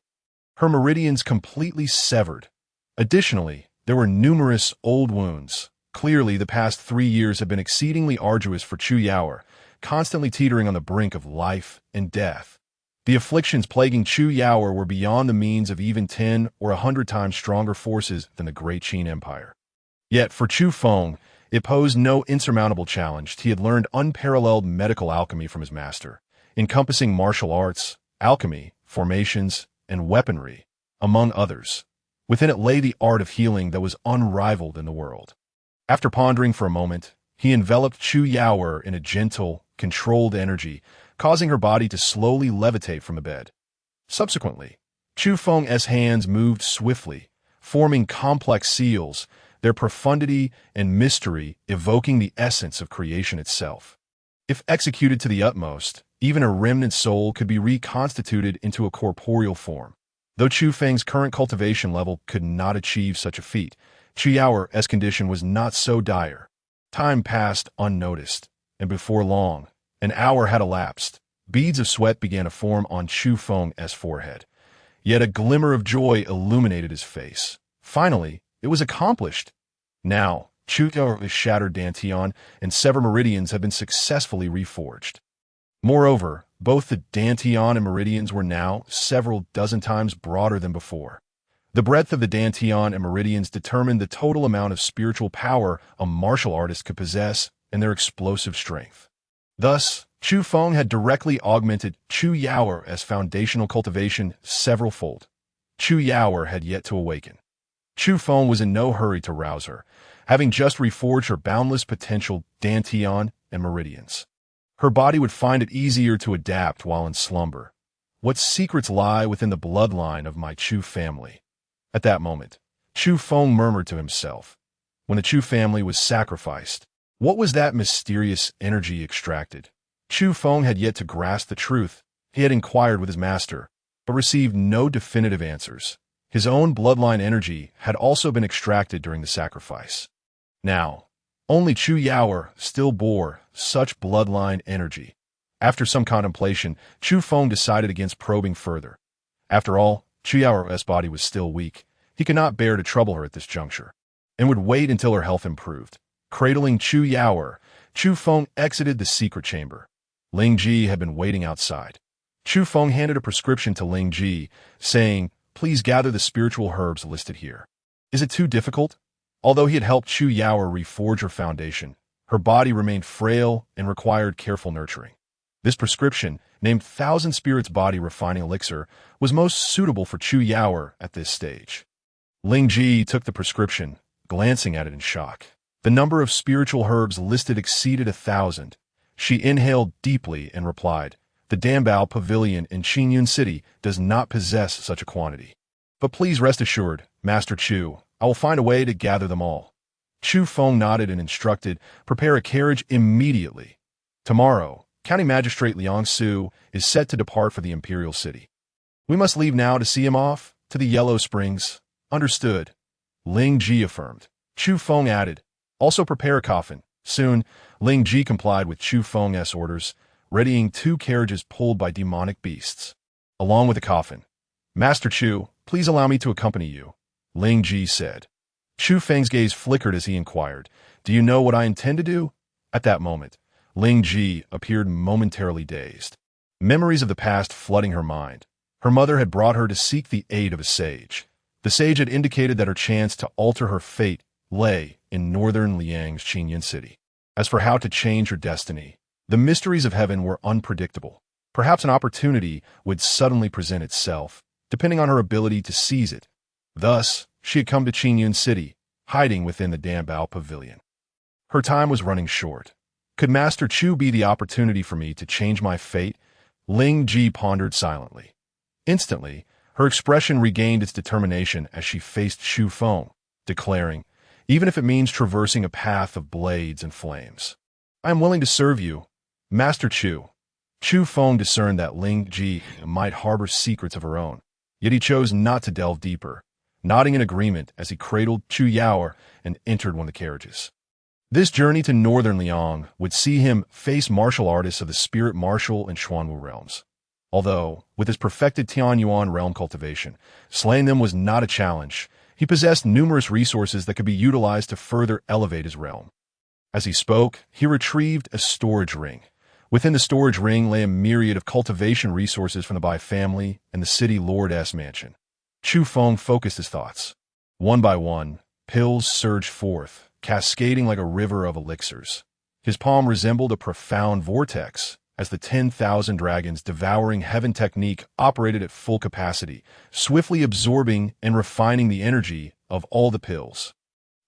her meridians completely severed. Additionally, there were numerous old wounds. Clearly, the past 3 years had been exceedingly arduous for Chu Yaoer, constantly teetering on the brink of life and death. The afflictions plaguing Chu Yaoer were beyond the means of even 10 or 100 times stronger forces than the Great Qin Empire. Yet, for Chufeng, it posed no insurmountable challenge. He had learned unparalleled medical alchemy from his master, encompassing martial arts, alchemy, formations, and weaponry, among others. Within it lay the art of healing that was unrivaled in the world. After pondering for a moment, he enveloped Chu Yaoer in a gentle, controlled energy, causing her body to slowly levitate from the bed. Subsequently, Chufeng's hands moved swiftly, forming complex seals, their profundity and mystery evoking the essence of creation itself. If executed to the utmost, even a remnant soul could be reconstituted into a corporeal form. Though Chufeng's current cultivation level could not achieve such a feat, Chu Yaoer's condition was not so dire. Time passed unnoticed, and before long, an hour had elapsed. Beads of sweat began to form on Chufeng's forehead. Yet a glimmer of joy illuminated his face. Finally, it was accomplished. Now, Chu Yaoer's shattered dantian and severed meridians had been successfully reforged. Moreover, both the dantian and meridians were now several dozen times broader than before. The breadth of the dantian and meridians determined the total amount of spiritual power a martial artist could possess and their explosive strength. Thus, Chufeng had directly augmented Chu Yaoer's foundational cultivation several-fold. Chu Yaoer had yet to awaken. Chufeng was in no hurry to rouse her, having just reforged her boundless potential dantian and meridians. Her body would find it easier to adapt while in slumber. What secrets lie within the bloodline of my Chu family? At that moment, Chufeng murmured to himself. When the Chu family was sacrificed, What was that mysterious energy extracted? Chufeng had yet to grasp the truth. He had inquired with his master, but received no definitive answers. His own bloodline energy had also been extracted during the sacrifice. Now, only Chu Yaoer still bore such bloodline energy. After some contemplation, Chufeng decided against probing further. After all, Chu Yaoer's body was still weak. He could not bear to trouble her at this juncture, and would wait until her health improved. Cradling Chu Yaoer, Chufeng exited the secret chamber. Ling Ji had been waiting outside. Chufeng handed a prescription to Ling Ji, saying, "Please gather the spiritual herbs listed here." Is it too difficult? Although he had helped Chu Yaoer reforge her foundation, her body remained frail and required careful nurturing. This prescription, named Thousand Spirits Body Refining Elixir, was most suitable for Chu Yaoer at this stage. Ling Ji took the prescription, glancing at it in shock. The number of spiritual herbs listed exceeded 1,000. She inhaled deeply and replied, "The Dambao Pavilion in Qingyun City does not possess such a quantity. But please rest assured, Master Chu, I will find a way to gather them all." Chufeng nodded and instructed, "Prepare a carriage immediately. Tomorrow, County Magistrate Liang Su is set to depart for the Imperial City. We must leave now to see him off to the Yellow Springs." "Understood," Ling Ji affirmed. Chufeng added, "Also prepare a coffin." Soon, Ling Ji complied with Chufeng's orders, readying 2 carriages pulled by demonic beasts, along with a coffin. "Master Chu, please allow me to accompany you," Ling Ji said. Chufeng's gaze flickered as he inquired, "Do you know what I intend to do?" At that moment, Ling Ji appeared momentarily dazed, memories of the past flooding her mind. Her mother had brought her to seek the aid of a sage. The sage had indicated that her chance to alter her fate lay in northern Liang's Qingyun City. As for how to change her destiny, the mysteries of heaven were unpredictable. Perhaps an opportunity would suddenly present itself, depending on her ability to seize it. Thus, she had come to Qingyun City, hiding within the Dambao Pavilion. Her time was running short. Could Master Chu be the opportunity for me to change my fate? Ling Ji pondered silently. Instantly, her expression regained its determination as she faced Chufeng, declaring, "Even if it means traversing a path of blades and flames, I am willing to serve you, Master Chu." Chufeng discerned that Ling Ji might harbor secrets of her own, yet he chose not to delve deeper, nodding in agreement as he cradled Chu Yaoer and entered one of the carriages. This journey to northern Liang would see him face martial artists of the spirit martial and Xuanwu realms. Although, with his perfected Tianyuan realm cultivation, slaying them was not a challenge. He possessed numerous resources that could be utilized to further elevate his realm. As he spoke, he retrieved a storage ring. Within the storage ring lay a myriad of cultivation resources from the Bai family and the city lord's mansion. Chufeng focused his thoughts. One by one, pills surged forth, cascading like a river of elixirs. His palm resembled a profound vortex, as the 10,000 dragons devouring heaven technique operated at full capacity, swiftly absorbing and refining the energy of all the pills.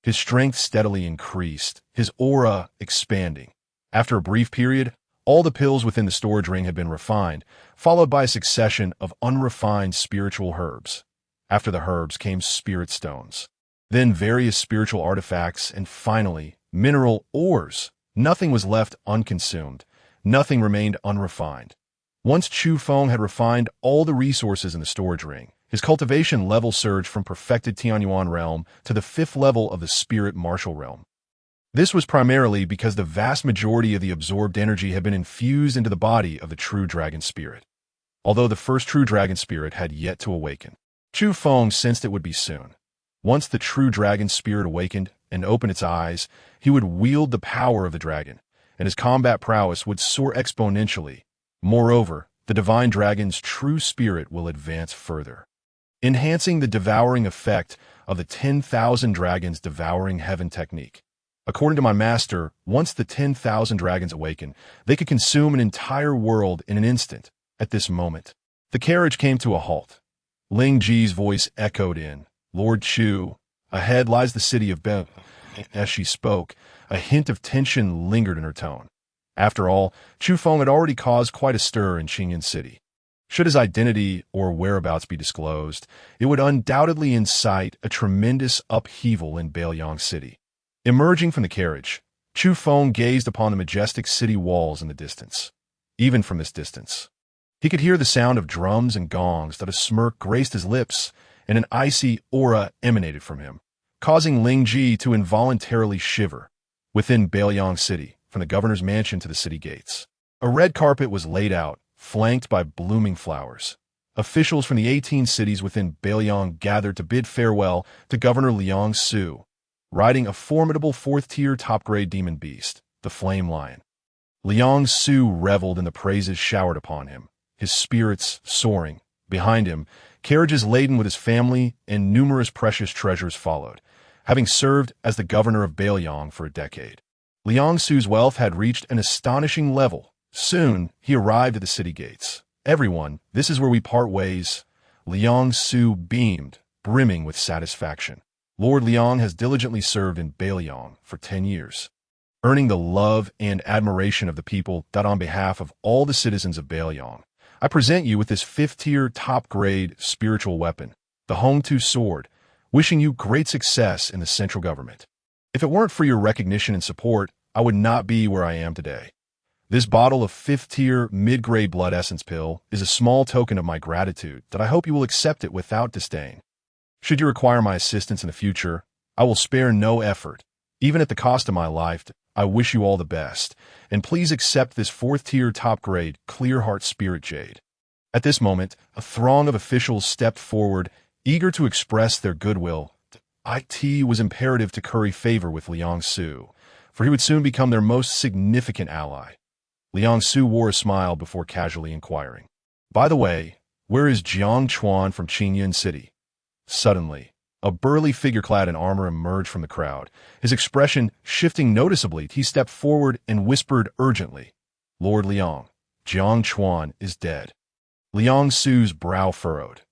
His strength steadily increased, his aura expanding. After a brief period, all the pills within the storage ring had been refined, followed by a succession of unrefined spiritual herbs. After the herbs came spirit stones, then various spiritual artifacts, and finally, mineral ores. Nothing was left unconsumed. Nothing remained unrefined. Once Chufeng had refined all the resources in the storage ring, his cultivation level surged from perfected Tianyuan realm to the 5th level of the spirit martial realm. This was primarily because the vast majority of the absorbed energy had been infused into the body of the true dragon spirit. Although the first true dragon spirit had yet to awaken, Chufeng sensed it would be soon. Once the true dragon spirit awakened and opened its eyes, he would wield the power of the dragon, and his combat prowess would soar exponentially. Moreover, the divine dragon's true spirit will advance further, enhancing the devouring effect of the 10,000 dragons devouring heaven technique. According to my master, once the 10,000 dragons awaken, they could consume an entire world in an instant. At this moment, the carriage came to a halt. Ling Ji's voice echoed in, "Lord Chu, ahead lies the city of Ben." As she spoke, a hint of tension lingered in her tone. After all, Chufeng had already caused quite a stir in Qingyun City. Should his identity or whereabouts be disclosed, it would undoubtedly incite a tremendous upheaval in Bailiang City. Emerging from the carriage, Chufeng gazed upon the majestic city walls in the distance. Even from this distance, he could hear the sound of drums and gongs, that a smirk graced his lips, and an icy aura emanated from him, causing Ling Ji to involuntarily shiver. Within Bailiang City, from the governor's mansion to the city gates, a red carpet was laid out, flanked by blooming flowers. Officials from the 18 cities within Bailiang gathered to bid farewell to Governor Liang Su, riding a formidable fourth-tier top-grade demon beast, the Flame Lion. Liang Su reveled in the praises showered upon him, his spirits soaring. Behind him, carriages laden with his family and numerous precious treasures followed, having served as the governor of Bailiang for a decade. Liang Su's wealth had reached an astonishing level. Soon, he arrived at the city gates. "Everyone, this is where we part ways." Liang Su beamed, brimming with satisfaction. Lord Liang has diligently served in Bailiang for 10 years, earning the love and admiration of the people. That on behalf of all the citizens of Bailiang, I present you with this 5th-tier top-grade spiritual weapon, the Hongtu Sword, wishing you great success in the central government. If it weren't for your recognition and support, I would not be where I am today. This bottle of 5th-tier mid-grade blood essence pill is a small token of my gratitude that I hope you will accept it without disdain. Should you require my assistance in the future, I will spare no effort, even at the cost of my life. I wish you all the best, and please accept this 4th-tier top-grade Clear Heart Spirit Jade. At this moment, a throng of officials stepped forward, eager to express their goodwill. It was imperative to curry favor with Liang Su, for he would soon become their most significant ally. Liang Su wore a smile before casually inquiring, "By the way, where is Jiang Chuan from Qingyun City?" Suddenly, a burly figure clad in armor emerged from the crowd. His expression shifting noticeably, he stepped forward and whispered urgently, "Lord Liang, Jiang Chuan is dead." Liang Su's brow furrowed.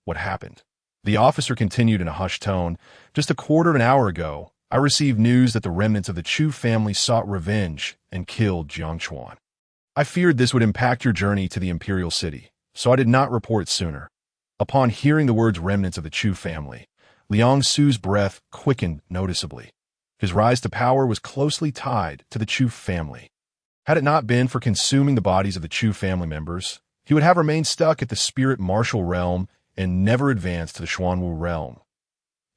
What happened? The officer continued in a hushed tone. "Just a quarter of an hour ago, I received news that the remnants of the Chu family sought revenge and killed Jiang Chuan. I feared this would impact your journey to the imperial city, so I did not report sooner." Upon hearing the words remnants of the Chu family, Liang Su's breath quickened noticeably. His rise to power was closely tied to the Chu family. Had it not been for consuming the bodies of the Chu family members, he would have remained stuck at the spirit martial realm and never advanced to the Xuanwu realm.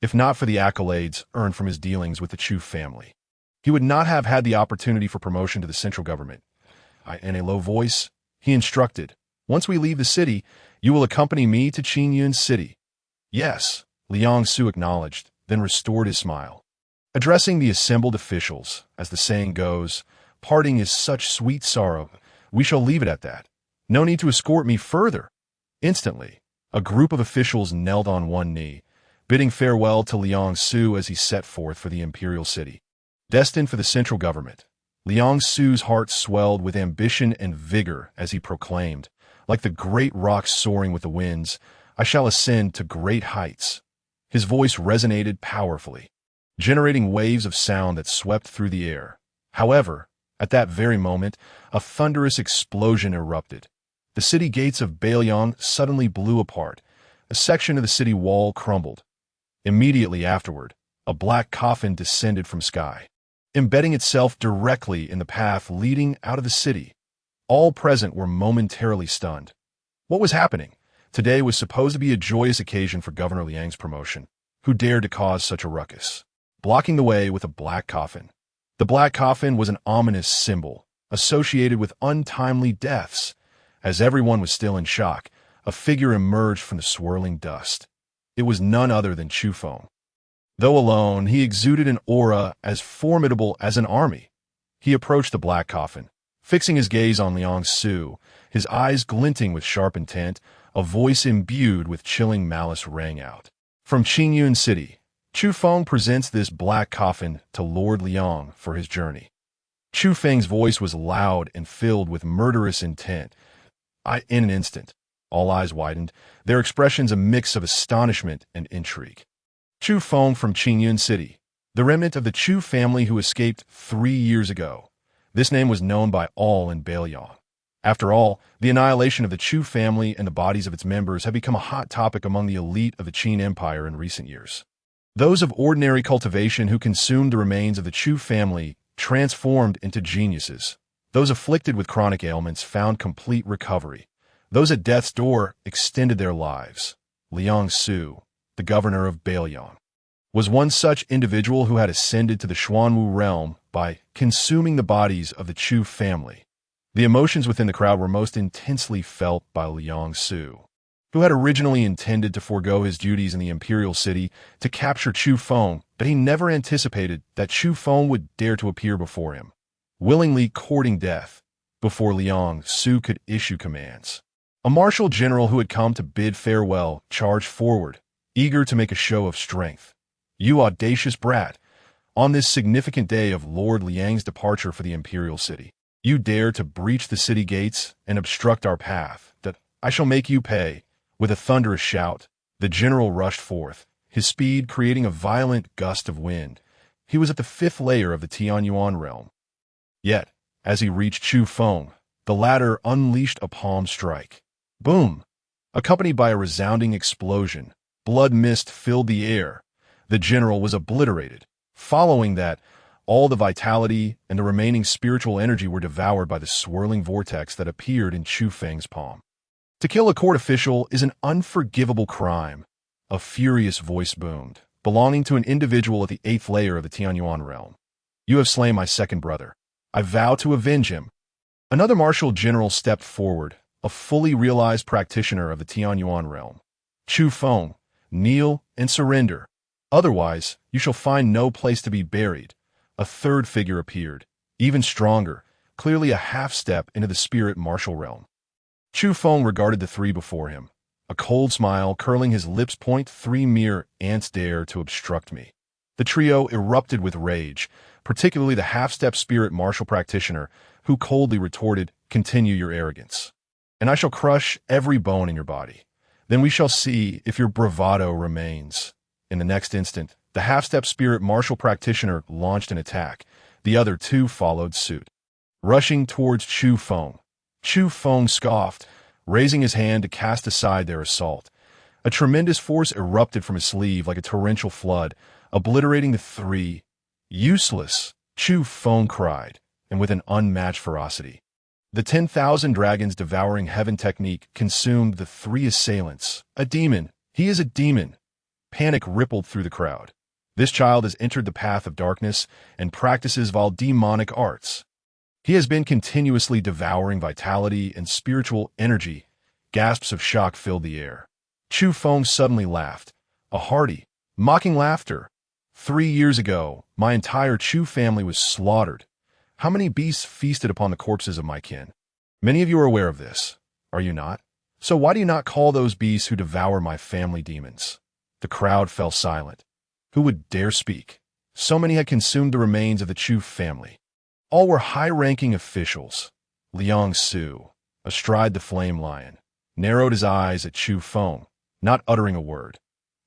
If not for the accolades earned from his dealings with the Chu family, he would not have had the opportunity for promotion to the central government. In a low voice, he instructed, "Once we leave the city, you will accompany me to Qingyun City." "Yes," Liang Su acknowledged, then restored his smile. Addressing the assembled officials, as the saying goes, "Parting is such sweet sorrow, we shall leave it at that. No need to escort me further." Instantly, a group of officials knelt on one knee, bidding farewell to Liang Su as he set forth for the imperial city. Destined for the central government, Liang Su's heart swelled with ambition and vigor as he proclaimed, "Like the great rocks soaring with the winds, I shall ascend to great heights." His voice resonated powerfully, generating waves of sound that swept through the air. However, at that very moment, a thunderous explosion erupted. The city gates of Bailiang suddenly blew apart. A section of the city wall crumbled. Immediately afterward, a black coffin descended from sky, embedding itself directly in the path leading out of the city. All present were momentarily stunned. What was happening? Today was supposed to be a joyous occasion for Governor Liang's promotion. Who dared to cause such a ruckus? Blocking the way with a black coffin. The black coffin was an ominous symbol, associated with untimely deaths. As everyone was still in shock, a figure emerged from the swirling dust. It was none other than Chufeng. Though alone, he exuded an aura as formidable as an army. He approached the black coffin, fixing his gaze on Liang Su, his eyes glinting with sharp intent. A voice imbued with chilling malice rang out. From Qingyun City, Chufeng presents this black coffin to Lord Liang for his journey. Chufeng's voice was loud and filled with murderous intent. In an instant, all eyes widened, their expressions a mix of astonishment and intrigue. Chufeng from Qingyun City, the remnant of the Chu family who escaped 3 years ago. This name was known by all in Bailiang. After all, the annihilation of the Chu family and the bodies of its members have become a hot topic among the elite of the Qin Empire in recent years. Those of ordinary cultivation who consumed the remains of the Chu family transformed into geniuses. Those afflicted with chronic ailments found complete recovery. Those at death's door extended their lives. Liang Su, the governor of Bailiang, was one such individual who had ascended to the Xuanwu realm by consuming the bodies of the Chu family. The emotions within the crowd were most intensely felt by Liang Su, who had originally intended to forego his duties in the imperial city to capture Chufeng, but he never anticipated that Chufeng would dare to appear before him, willingly courting death before Liang Su could issue commands. A martial general who had come to bid farewell charged forward, eager to make a show of strength. "You audacious brat! On this significant day of Lord Liang's departure for the imperial city, you dare to breach the city gates and obstruct our path, that I shall make you pay." With a thunderous shout, the general rushed forth, his speed creating a violent gust of wind. He was at the 5th layer of the Tianyuan realm. Yet, as he reached Chufeng, the latter unleashed a palm strike. Boom! Accompanied by a resounding explosion, blood mist filled the air. The general was obliterated. Following that, all the vitality and the remaining spiritual energy were devoured by the swirling vortex that appeared in Chufeng's palm. "To kill a court official is an unforgivable crime," a furious voice boomed, belonging to an individual at the 8th layer of the Tianyuan realm. "You have slain my second brother. I vow to avenge him." Another martial general stepped forward, a fully realized practitioner of the Tianyuan realm. "Chufeng, kneel and surrender. Otherwise, you shall find no place to be buried." A third figure appeared, even stronger, clearly a half-step into the spirit martial realm. Chufeng regarded the three before him, a cold smile curling his lips. "3 mere ants dare to obstruct me." The trio erupted with rage, particularly the half-step spirit martial practitioner, who coldly retorted, "Continue your arrogance, and I shall crush every bone in your body. Then we shall see if your bravado remains." In the next instant, the half-step spirit martial practitioner launched an attack. The other two followed suit, rushing towards Chufeng. Chufeng scoffed, raising his hand to cast aside their assault. A tremendous force erupted from his sleeve like a torrential flood, obliterating the three. "Useless!" Chufeng cried, and with an unmatched ferocity. The 10,000 dragons devouring heaven technique consumed the three assailants. "A demon! He is a demon!" Panic rippled through the crowd. "This child has entered the path of darkness and practices vile demonic arts. He has been continuously devouring vitality and spiritual energy." Gasps of shock filled the air. Chufeng suddenly laughed, a hearty, mocking laughter. 3 years ago, my entire Chu family was slaughtered. How many beasts feasted upon the corpses of my kin? Many of you are aware of this, are you not? So why do you not call those beasts who devour my family demons? The crowd fell silent. Who would dare speak? So many had consumed the remains of the Chu family. All were high-ranking officials. Liang Su, astride the flame lion, narrowed his eyes at Chufeng, not uttering a word.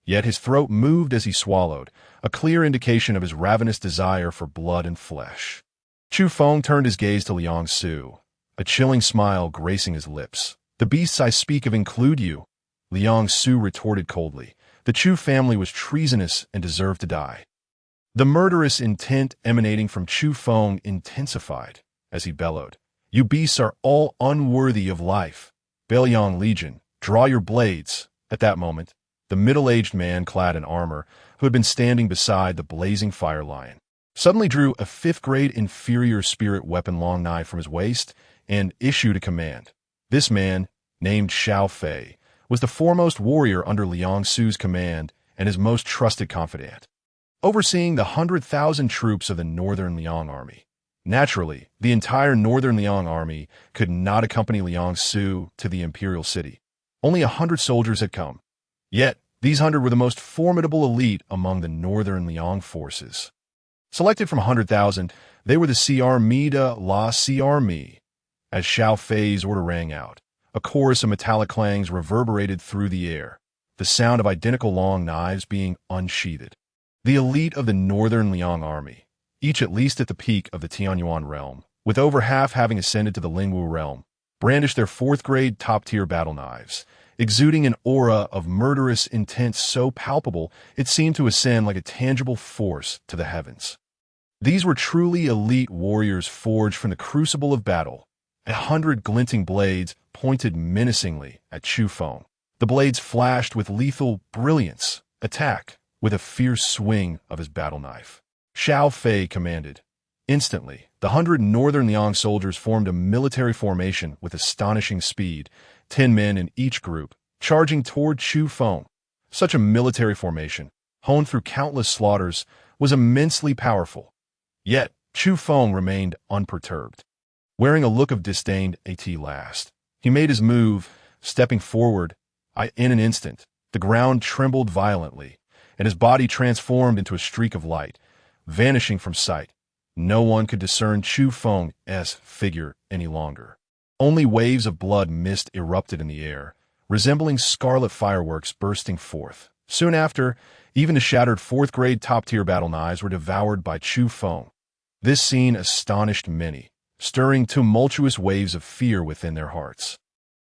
Yet his throat moved as he swallowed, a clear indication of his ravenous desire for blood and flesh. Chufeng turned his gaze to Liang Su, a chilling smile gracing his lips. "The beasts I speak of include you," Liang Su retorted coldly. "The Chu family was treasonous and deserved to die." The murderous intent emanating from Chufeng intensified as he bellowed, "You beasts are all unworthy of life. Bailiang Legion, draw your blades." At that moment, the middle-aged man clad in armor, who had been standing beside the blazing fire lion, suddenly drew a 5th-grade inferior spirit weapon long knife from his waist and issued a command. This man, named Xiao Fei, was the foremost warrior under Liang Su's command and his most trusted confidant, overseeing the 100,000 troops of the Northern Liang Army. Naturally, the entire Northern Liang Army could not accompany Liang Su to the imperial city. Only 100 soldiers had come. Yet, these 100 were the most formidable elite among the Northern Liang forces. Selected from 100,000, they were the CR Mi de la CR Mi. As Xiao Fei's order rang out, a chorus of metallic clangs reverberated through the air, the sound of identical long knives being unsheathed. The elite of the Northern Liang Army, each at least at the peak of the Tianyuan realm, with over half having ascended to the Lingwu realm, brandished their 4th-grade top-tier battle knives, exuding an aura of murderous intent so palpable it seemed to ascend like a tangible force to the heavens. These were truly elite warriors forged from the crucible of battle. 100 glinting blades pointed menacingly at Chufeng. The blades flashed with lethal brilliance. Attack, with a fierce swing of his battle knife. Xiao Fei commanded. Instantly, the 100 northern Liang soldiers formed a military formation with astonishing speed, 10 men in each group, charging toward Chufeng. Such a military formation, honed through countless slaughters, was immensely powerful. Yet, Chufeng remained unperturbed. Wearing a look of disdain at last, he made his move, stepping forward. In an instant, the ground trembled violently, and his body transformed into a streak of light, vanishing from sight. No one could discern Chufeng's figure any longer. Only waves of blood mist erupted in the air, resembling scarlet fireworks bursting forth. Soon after, even the shattered fourth-grade top-tier battle knives were devoured by Chufeng. This scene astonished many, stirring tumultuous waves of fear within their hearts.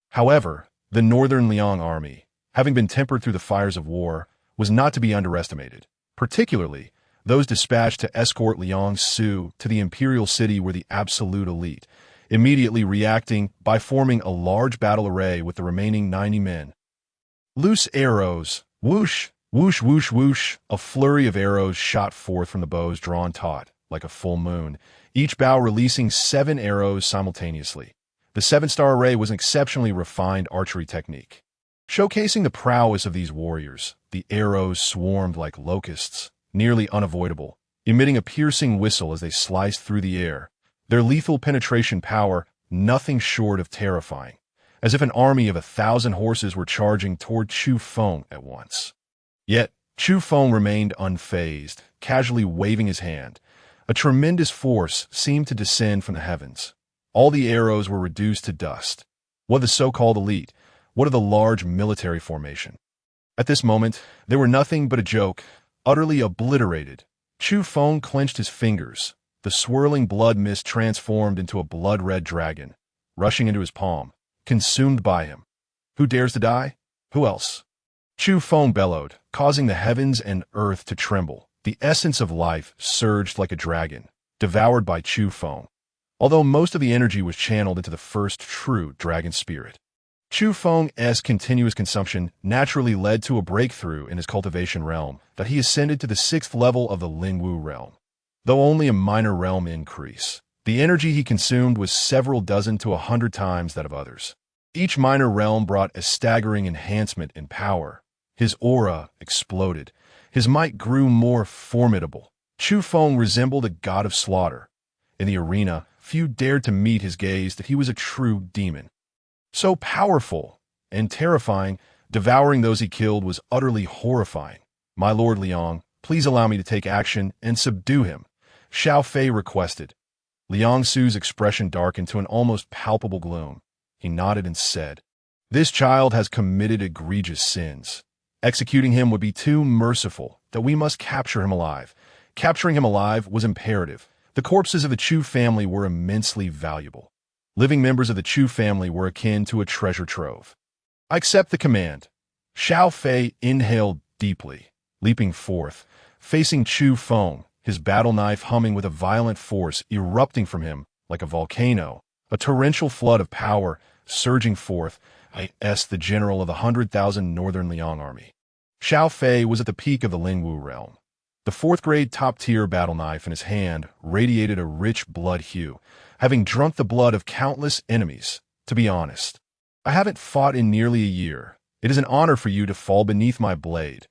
However, the northern Liang army, having been tempered through the fires of war, was not to be underestimated. Particularly, those dispatched to escort Liang Su to the imperial city were the absolute elite, immediately reacting by forming a large battle array with the remaining 90 men. Loose arrows, whoosh, whoosh, whoosh, whoosh. A flurry of arrows shot forth from the bows drawn taut, like a full moon, each bow releasing 7 arrows simultaneously. The 7-star array was an exceptionally refined archery technique. Showcasing the prowess of these warriors, the arrows swarmed like locusts, nearly unavoidable, emitting a piercing whistle as they sliced through the air. Their lethal penetration power, nothing short of terrifying, as if an army of 1,000 horses were charging toward Chufeng at once. Yet, Chufeng remained unfazed, casually waving his hand. A tremendous force seemed to descend from the heavens. All the arrows were reduced to dust. What of the so-called elite? What of the large military formation? At this moment, they were nothing but a joke, utterly obliterated. Chufeng clenched his fingers. The swirling blood mist transformed into a blood-red dragon, rushing into his palm, consumed by him. Who dares to die? Who else? Chufeng bellowed, causing the heavens and earth to tremble. The essence of life surged like a dragon, devoured by Chufeng, although most of the energy was channeled into the first true dragon spirit. Chufeng's continuous consumption naturally led to a breakthrough in his cultivation realm, that he ascended to the 6th level of the Lingwu realm. Though only a minor realm increase, the energy he consumed was several dozen to 100 times that of others. Each minor realm brought a staggering enhancement in power. His aura exploded. His might grew more formidable. Chufeng resembled a god of slaughter. In the arena, few dared to meet his gaze that he was a true demon. So powerful and terrifying, devouring those he killed was utterly horrifying. My lord Liang, please allow me to take action and subdue him, Xiao Fei requested. Liang Su's expression darkened to an almost palpable gloom. He nodded and said, "This child has committed egregious sins. Executing him would be too merciful, that we must capture him alive. Capturing him alive was imperative. The corpses of the Chu family were immensely valuable. Living members of the Chu family were akin to a treasure trove. I accept the command." Xiao Fei inhaled deeply, leaping forth, facing Chufeng, his battle knife humming with a violent force erupting from him like a volcano, a torrential flood of power surging forth. The general of the 100,000 Northern Liang army. Xiao Fei was at the peak of the Lingwu realm. The 4th-grade top-tier battle knife in his hand radiated a rich blood hue, having drunk the blood of countless enemies. To be honest, I haven't fought in nearly a year. It is an honor for you to fall beneath my blade.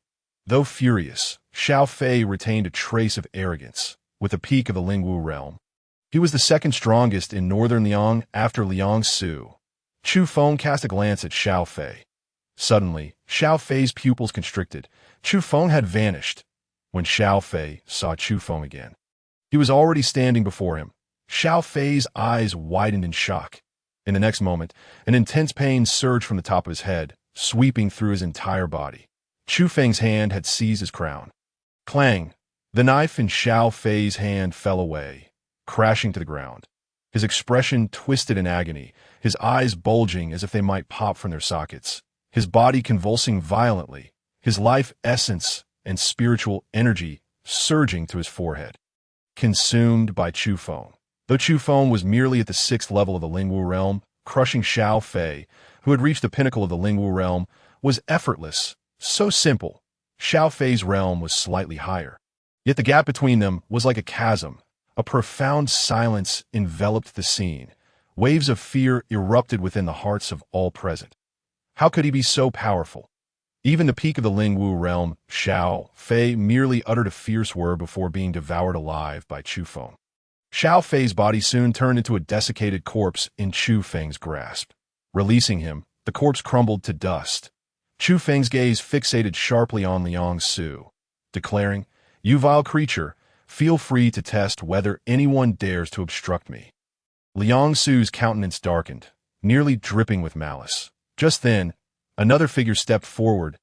Though furious, Xiao Fei retained a trace of arrogance. With the peak of the Lingwu realm, he was the 2nd strongest in Northern Liang after Liang Su. Chufeng cast a glance at Xiao Fei. Suddenly, Xiao Fei's pupils constricted. Chufeng had vanished. When Xiao Fei saw Chufeng again, he was already standing before him. Xiao Fei's eyes widened in shock. In the next moment, an intense pain surged from the top of his head, sweeping through his entire body. Chufeng's hand had seized his crown. Clang! The knife in Xiao Fei's hand fell away, crashing to the ground. His expression twisted in agony, his eyes bulging as if they might pop from their sockets, his body convulsing violently, his life essence and spiritual energy surging to his forehead. consumed by Chufeng. Though Chufeng was merely at the 6th level of the Lingwu realm, crushing Xiao Fei, who had reached the pinnacle of the Lingwu realm, was effortless, so simple. Xiao Fei's realm was slightly higher. Yet the gap between them was like a chasm. A profound silence enveloped the scene. Waves of fear erupted within the hearts of all present. How could he be so powerful? Even the peak of the Lingwu realm, Xiao Fei, merely uttered a fierce word before being devoured alive by Chufeng. Xiao Fei's body soon turned into a desiccated corpse in Chufeng's grasp. Releasing him, the corpse crumbled to dust. Chufeng's gaze fixated sharply on Liang Su, declaring, "You vile creature, feel free to test whether anyone dares to obstruct me." Liang Su's countenance darkened, nearly dripping with malice. Just then, another figure stepped forward,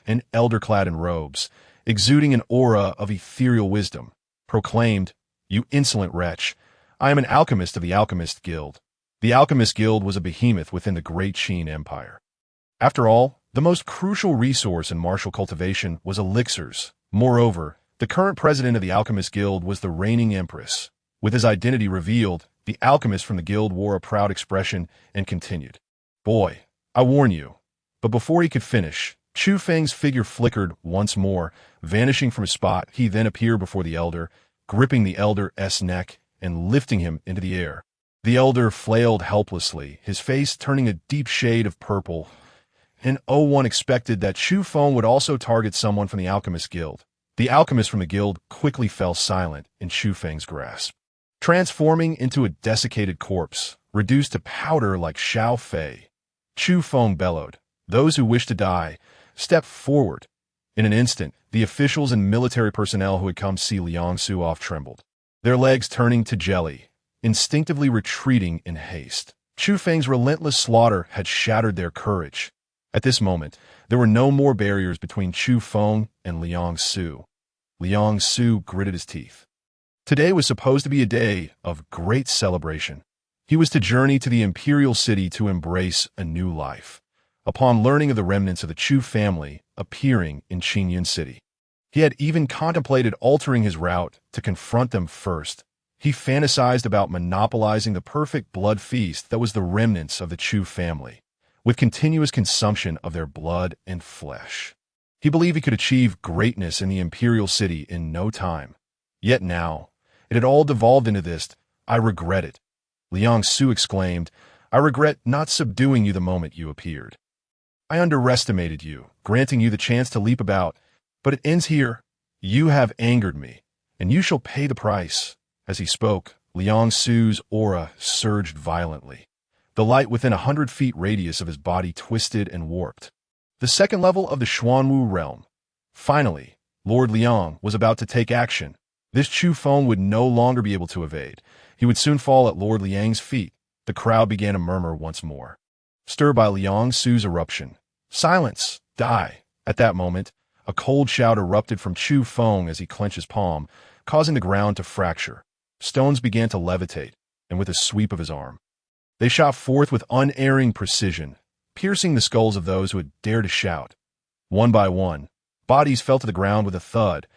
an elder clad in robes, exuding an aura of ethereal wisdom, proclaimed, "You insolent wretch, I am an alchemist of the Alchemist Guild." The Alchemist Guild was a behemoth within the Great Qin Empire. After all, the most crucial resource in martial cultivation was elixirs. Moreover, the current president of the Alchemist Guild was the reigning empress. With his identity revealed, the alchemist from the guild wore a proud expression and continued, "Boy, I warn you." But before he could finish, Chufeng's figure flickered once more, vanishing from his spot. He then appeared before the elder, gripping the elder's neck and lifting him into the air. The elder flailed helplessly, his face turning a deep shade of purple. And one expected that Chufeng would also target someone from the Alchemist Guild. The alchemist from the guild quickly fell silent in Chufeng's grasp, transforming into a desiccated corpse, reduced to powder like Xiao Fei. Chufeng bellowed, "Those who wish to die, step forward." In an instant, the officials and military personnel who had come to see Liang Su off trembled, their legs turning to jelly, instinctively retreating in haste. Chufeng's relentless slaughter had shattered their courage. At this moment, there were no more barriers between Chufeng and Liang Su. Liang Su gritted his teeth. Today was supposed to be a day of great celebration. He was to journey to the imperial city to embrace a new life. Upon learning of the remnants of the Chu family appearing in Qingyun City, he had even contemplated altering his route to confront them first. He fantasized about monopolizing the perfect blood feast that was the remnants of the Chu family, with continuous consumption of their blood and flesh. He believed he could achieve greatness in the imperial city in no time. Yet now, it had all devolved into this. "I regret it." Liang Su exclaimed, "I regret not subduing you the moment you appeared. I underestimated you, granting you the chance to leap about, but it ends here. You have angered me, and you shall pay the price." As he spoke, Liang Su's aura surged violently. The light within 100 feet radius of his body twisted and warped. The 2nd level of the Xuanwu realm. Finally, Lord Liang was about to take action. This Chufeng would no longer be able to evade. He would soon fall at Lord Liang's feet. The crowd began to murmur once more, stirred by Liang Su's eruption. "Silence! Die!" At that moment, a cold shout erupted from Chufeng as he clenched his palm, causing the ground to fracture. Stones began to levitate, and with a sweep of his arm, they shot forth with unerring precision, piercing the skulls of those who had dared to shout. One by one, bodies fell to the ground with a thud.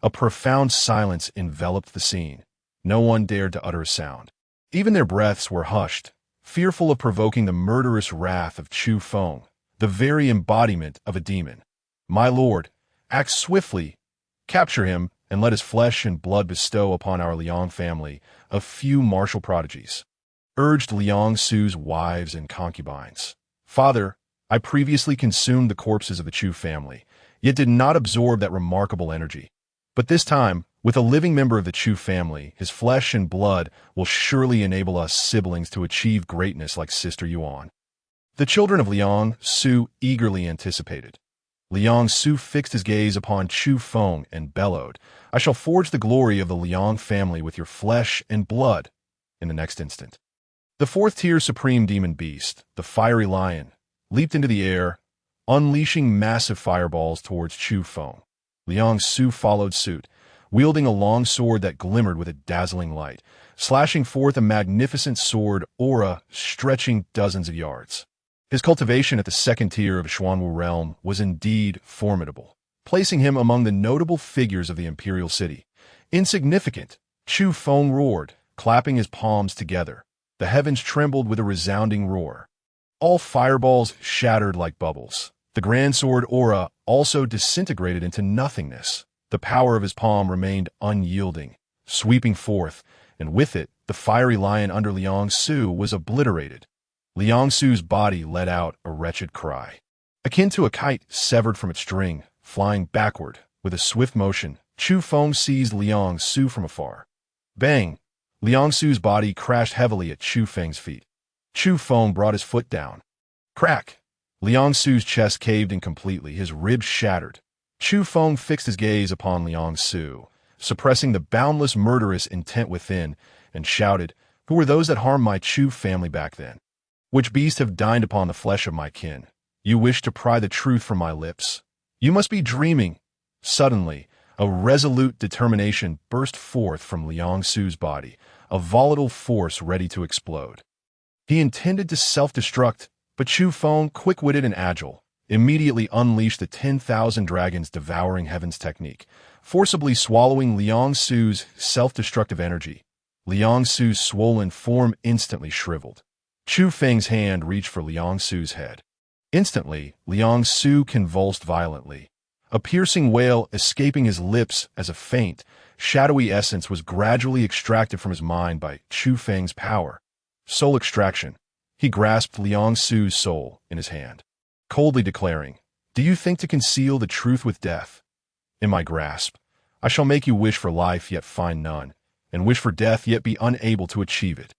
A profound silence enveloped the scene. No one dared to utter a sound. Even their breaths were hushed, fearful of provoking the murderous wrath of Chufeng, the very embodiment of a demon. "My lord, act swiftly. Capture him, and let his flesh and blood bestow upon our Liang family a few martial prodigies," urged Liang Su's wives and concubines. "Father, I previously consumed the corpses of the Chu family, yet did not absorb that remarkable energy. But this time, with a living member of the Chu family, his flesh and blood will surely enable us siblings to achieve greatness like Sister Yuan." The children of Liang Su eagerly anticipated. Liang Su fixed his gaze upon Chufeng and bellowed, "I shall forge the glory of the Liang family with your flesh and blood." In the next instant, the 4th-tier supreme demon beast, the fiery lion, leaped into the air, unleashing massive fireballs towards Chufeng. Liang Su followed suit, wielding a long sword that glimmered with a dazzling light, slashing forth a magnificent sword aura stretching dozens of yards. His cultivation at the 2nd tier of Xuanwu realm was indeed formidable, placing him among the notable figures of the imperial city. Insignificant, Chufeng roared, clapping his palms together. The heavens trembled with a resounding roar. All fireballs shattered like bubbles. The grand sword aura also disintegrated into nothingness. The power of his palm remained unyielding, sweeping forth, and with it, the fiery lion under Elixirs was obliterated. Elixirs' body let out a wretched cry. Akin to a kite severed from its string, flying backward, with a swift motion, Chufeng seized Elixirs from afar. Bang! Elixirs' body crashed heavily at Chufeng's feet. Chufeng brought his foot down. Crack! Elixirs' chest caved in completely, his ribs shattered. Chufeng fixed his gaze upon Elixirs, suppressing the boundless murderous intent within, and shouted, "Who were those that harmed my Chu family back then? Which beasts have dined upon the flesh of my kin? You wish to pry the truth from my lips? You must be dreaming." Suddenly, a resolute determination burst forth from Elixirs' body, a volatile force ready to explode. He intended to self-destruct, but Chufeng, quick-witted and agile, immediately unleashed the 10,000 dragons devouring heaven's technique, forcibly swallowing Elixirs' self-destructive energy. Elixirs' swollen form instantly shriveled. Chufeng's hand reached for Elixirs' head. Instantly, Elixirs convulsed violently. A piercing wail escaping his lips as a faint, shadowy essence was gradually extracted from his mind by Chufeng's power. Soul extraction. He grasped Elixirs' soul in his hand, coldly declaring, "Do you think to conceal the truth with death? In my grasp, I shall make you wish for life yet find none, and wish for death yet be unable to achieve it."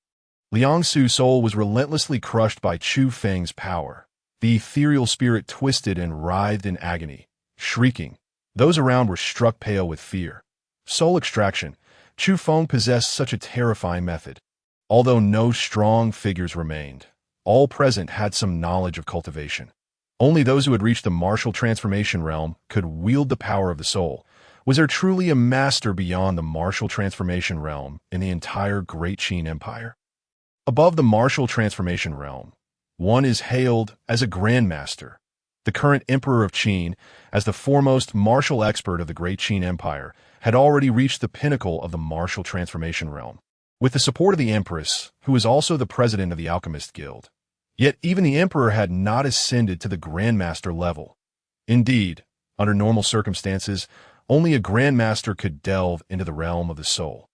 Elixirs' soul was relentlessly crushed by Chufeng's power. The ethereal spirit twisted and writhed in agony, shrieking. Those around were struck pale with fear. Soul extraction. Chufeng possessed such a terrifying method. Although no strong figures remained, all present had some knowledge of cultivation. Only those who had reached the martial transformation realm could wield the power of the soul. Was there truly a master beyond the martial transformation realm in the entire Great Qin Empire? Above the martial transformation realm, one is hailed as a grandmaster. The current emperor of Qin, as the foremost martial expert of the Great Qin Empire, had already reached the pinnacle of the martial transformation realm, with the support of the empress, who was also the president of the Alchemist Guild. Yet even the emperor had not ascended to the grandmaster level. Indeed, under normal circumstances, only a grandmaster could delve into the realm of the soul.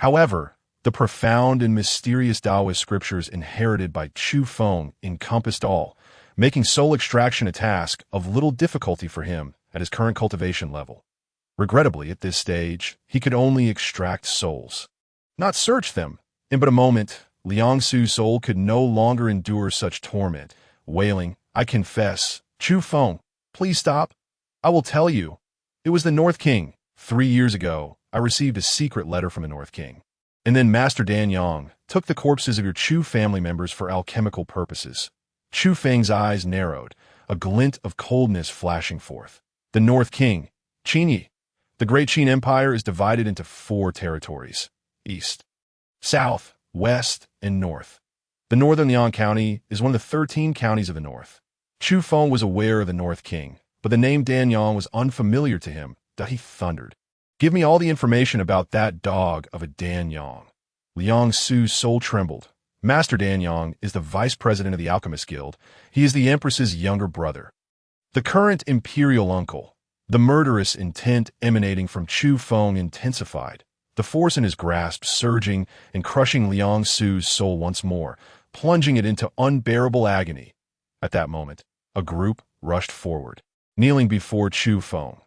However, the profound and mysterious Taoist scriptures inherited by Chufeng encompassed all, making soul extraction a task of little difficulty for him at his current cultivation level. Regrettably, at this stage, he could only extract souls, not search them. In but a moment, Elixirs' soul could no longer endure such torment, wailing, "I confess, Chufeng, please stop. I will tell you. It was the North King. 3 years ago, I received a secret letter from the North King. And then Master Danyang took the corpses of your Chu family members for alchemical purposes." Chufeng's eyes narrowed, a glint of coldness flashing forth. "The North King, Qinyi. The Great Qin Empire is divided into 4 territories: East, South, West, and North. The Northern Liang County is one of the 13 counties of the North." Chufeng was aware of the North King, but the name Danyang was unfamiliar to him, that he thundered, "Give me all the information about that dog of a Danyang." Elixirs' soul trembled. Master Danyang is the vice president of the Alchemist Guild. He is the Empress's younger brother, the current imperial uncle. The murderous intent emanating from Chufeng intensified, the force in his grasp surging and crushing Elixirs' soul once more, plunging it into unbearable agony. At that moment, a group rushed forward, kneeling before Chufeng.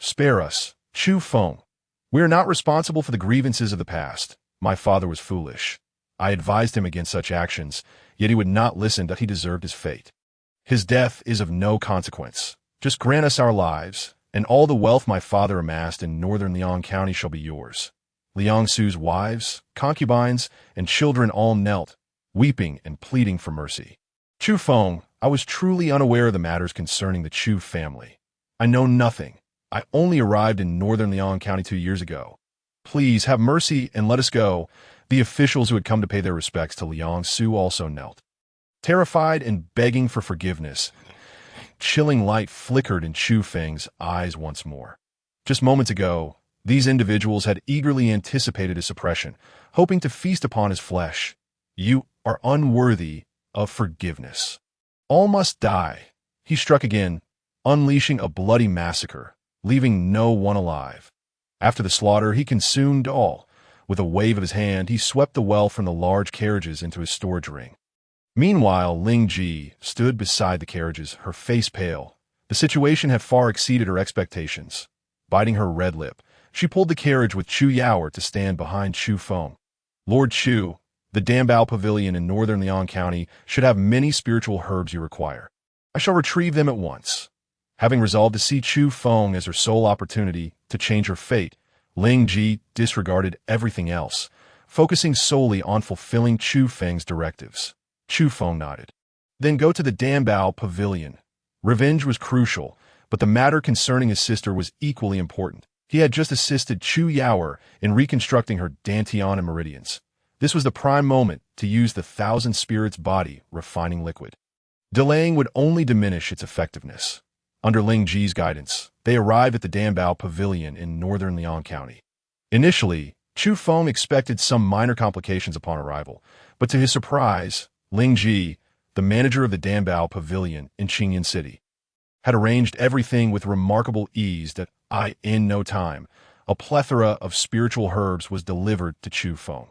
"Spare us, Chufeng. We are not responsible for the grievances of the past. My father was foolish. I advised him against such actions, yet he would not listen that he deserved his fate. His death is of no consequence. Just grant us our lives, and all the wealth my father amassed in northern Liang County shall be yours." Elixirs' wives, concubines, and children all knelt, weeping and pleading for mercy. "Chufeng, I was truly unaware of the matters concerning the Chu family. I know nothing. I only arrived in northern Liang County 2 years ago. Please have mercy and let us go." The officials who had come to pay their respects to Elixirs also knelt, terrified and begging for forgiveness. Chilling light flickered in Chufeng's eyes once more. Just moments ago, These individuals had eagerly anticipated his suppression, hoping to feast upon his flesh. You are unworthy of forgiveness. All must die. He struck again, unleashing a bloody massacre, leaving no one alive. After the slaughter, he consumed all. With a wave of his hand, he swept the wealth from the large carriages into his storage ring. Meanwhile, Ling Ji stood beside the carriages, her face pale. The situation had far exceeded her expectations. Biting her red lip, she pulled the carriage with Chu Yaoer to stand behind Chufeng. Lord Chu, the Dambao Pavilion in northern Liang County should have many spiritual herbs you require. I shall retrieve them at once. Having resolved to see Chufeng as her sole opportunity to change her fate, Ling Ji disregarded everything else, focusing solely on fulfilling Chufeng's directives. Chufeng nodded. Then go to the Dambao Pavilion. Revenge was crucial, but the matter concerning his sister was equally important. He had just assisted Chu Yaoer in reconstructing her dantian and meridians. This was the prime moment to use the thousand spirits body refining liquid. Delaying would only diminish its effectiveness. Under Ling Ji's guidance, they arrived at the Dambao Pavilion in northern Liang County. Initially, Chufeng expected some minor complications upon arrival, but to his surprise, Ling Ji, the manager of the Dambao Pavilion in Qingyan City, had arranged everything with remarkable ease that in no time, a plethora of spiritual herbs was delivered to Chufeng.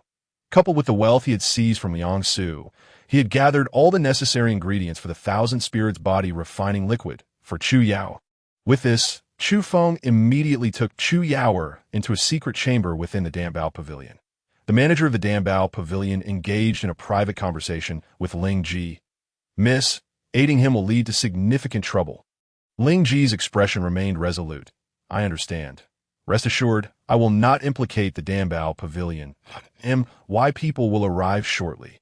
Coupled with the wealth he had seized from Liangsu, he had gathered all the necessary ingredients for the thousand spirits body refining liquid for Chu Yaoer. With this, Chufeng immediately took Chu Yaoer into a secret chamber within the Dambao Pavilion. The manager of the Dambao Pavilion engaged in a private conversation with Ling Ji. Miss, aiding him will lead to significant trouble. Ling Ji's expression remained resolute. I understand. Rest assured, I will not implicate the Dambao Pavilion. Why people will arrive shortly.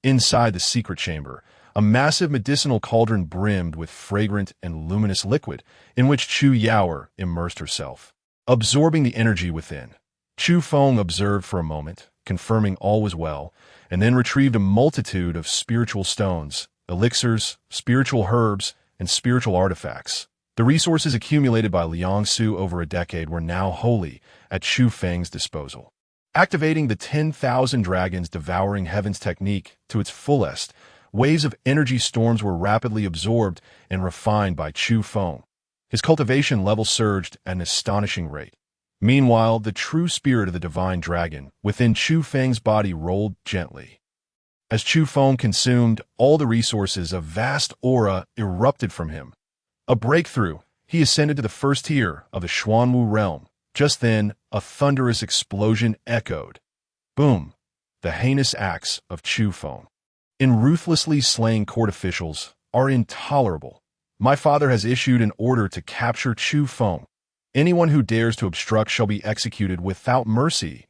Inside the secret chamber, a massive medicinal cauldron brimmed with fragrant and luminous liquid in which Chu Yaoer immersed herself, absorbing the energy within. Chufeng observed for a moment, confirming all was well, and then retrieved a multitude of spiritual stones, elixirs, spiritual herbs, and spiritual artifacts. The resources accumulated by Liangsu over a decade were now wholly at Chufeng's disposal. Activating the 10,000 dragons devouring heaven's technique to its fullest, waves of energy storms were rapidly absorbed and refined by Chufeng. His cultivation level surged at an astonishing rate. Meanwhile, the true spirit of the divine dragon within Chufeng's body rolled gently. As Chufeng consumed all the resources, a vast aura erupted from him. A breakthrough, he ascended to the first tier of the Xuanwu realm. Just then, a thunderous explosion echoed. Boom! The heinous acts of Chufeng in ruthlessly slaying court officials are intolerable. My father has issued an order to capture Chufeng. Anyone who dares to obstruct shall be executed without mercy.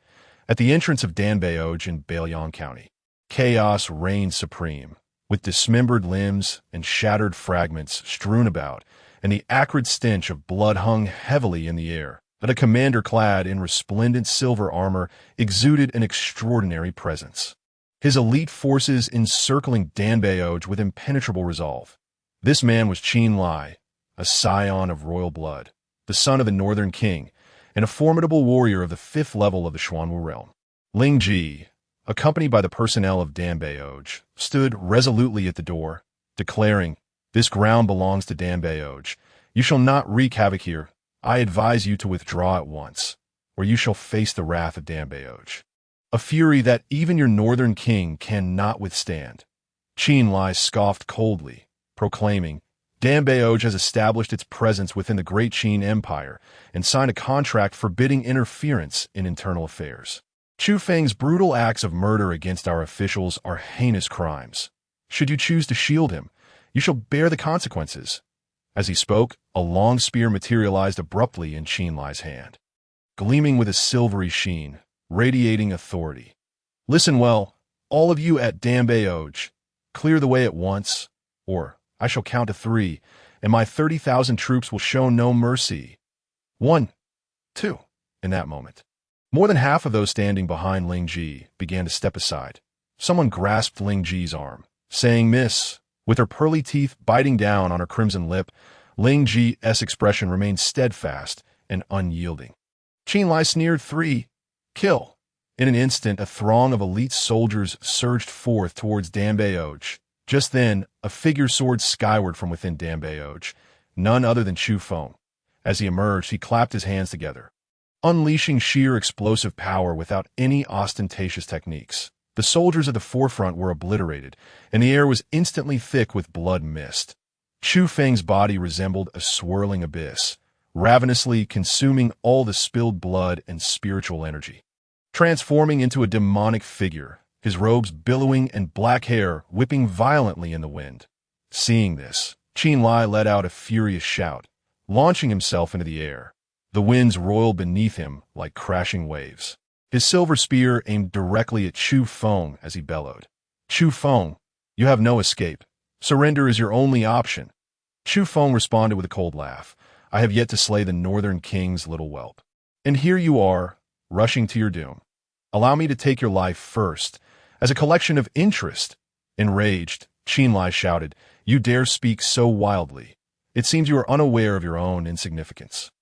At the entrance of Danbaoj in Bailiang County, chaos reigned supreme, with dismembered limbs and shattered fragments strewn about, and the acrid stench of blood hung heavily in the air. But a commander clad in resplendent silver armor exuded an extraordinary presence. His elite forces encircling Danbaoj with impenetrable resolve. This man was Qin Lai, a scion of royal blood, the son of the Northern King, and a formidable warrior of the 5th level of the Xuanwu realm. Ling Ji, accompanied by the personnel of Danbaoj, stood resolutely at the door, declaring, "This ground belongs to Danbaoj. You shall not wreak havoc here. I advise you to withdraw at once, or you shall face the wrath of Danbaoj, a fury that even your Northern King cannot withstand." Qin Lai scoffed coldly, proclaiming, "Danbaoj has established its presence within the Great Qin Empire and signed a contract forbidding interference in internal affairs. Chufeng's brutal acts of murder against our officials are heinous crimes. Should you choose to shield him, you shall bear the consequences." As he spoke, a long spear materialized abruptly in Qin Lai's hand, gleaming with a silvery sheen, radiating authority. "Listen well, all of you at Danbaoj. Clear the way at once, or I shall count to 3, and my 30,000 troops will show no mercy." 1, 2. In that moment, more than half of those standing behind Ling Ji began to step aside. Someone grasped Ling Ji's arm, saying, "Miss." With her pearly teeth biting down on her crimson lip, Ling Ji's expression remained steadfast and unyielding. Qin Lai sneered. 3. Kill. In an instant, a throng of elite soldiers surged forth towards Dambeoj. Just then, a figure soared skyward from within Dambeoj, none other than Chufeng. As he emerged, he clapped his hands together, unleashing sheer explosive power without any ostentatious techniques. The soldiers at the forefront were obliterated, and the air was instantly thick with blood mist. Chufeng's body resembled a swirling abyss, ravenously consuming all the spilled blood and spiritual energy. Transforming into a demonic figure, his robes billowing and black hair whipping violently in the wind. Seeing this, Qin Lai let out a furious shout, launching himself into the air. The winds roiled beneath him like crashing waves. His silver spear aimed directly at Chufeng as he bellowed. Chufeng, you have no escape. Surrender is your only option. Chufeng responded with a cold laugh. I have yet to slay the Northern King's little whelp. And here you are, rushing to your doom. Allow me to take your life first, as a collection of interest. Enraged, Qin Lai shouted, You dare speak so wildly. It seems you are unaware of your own insignificance.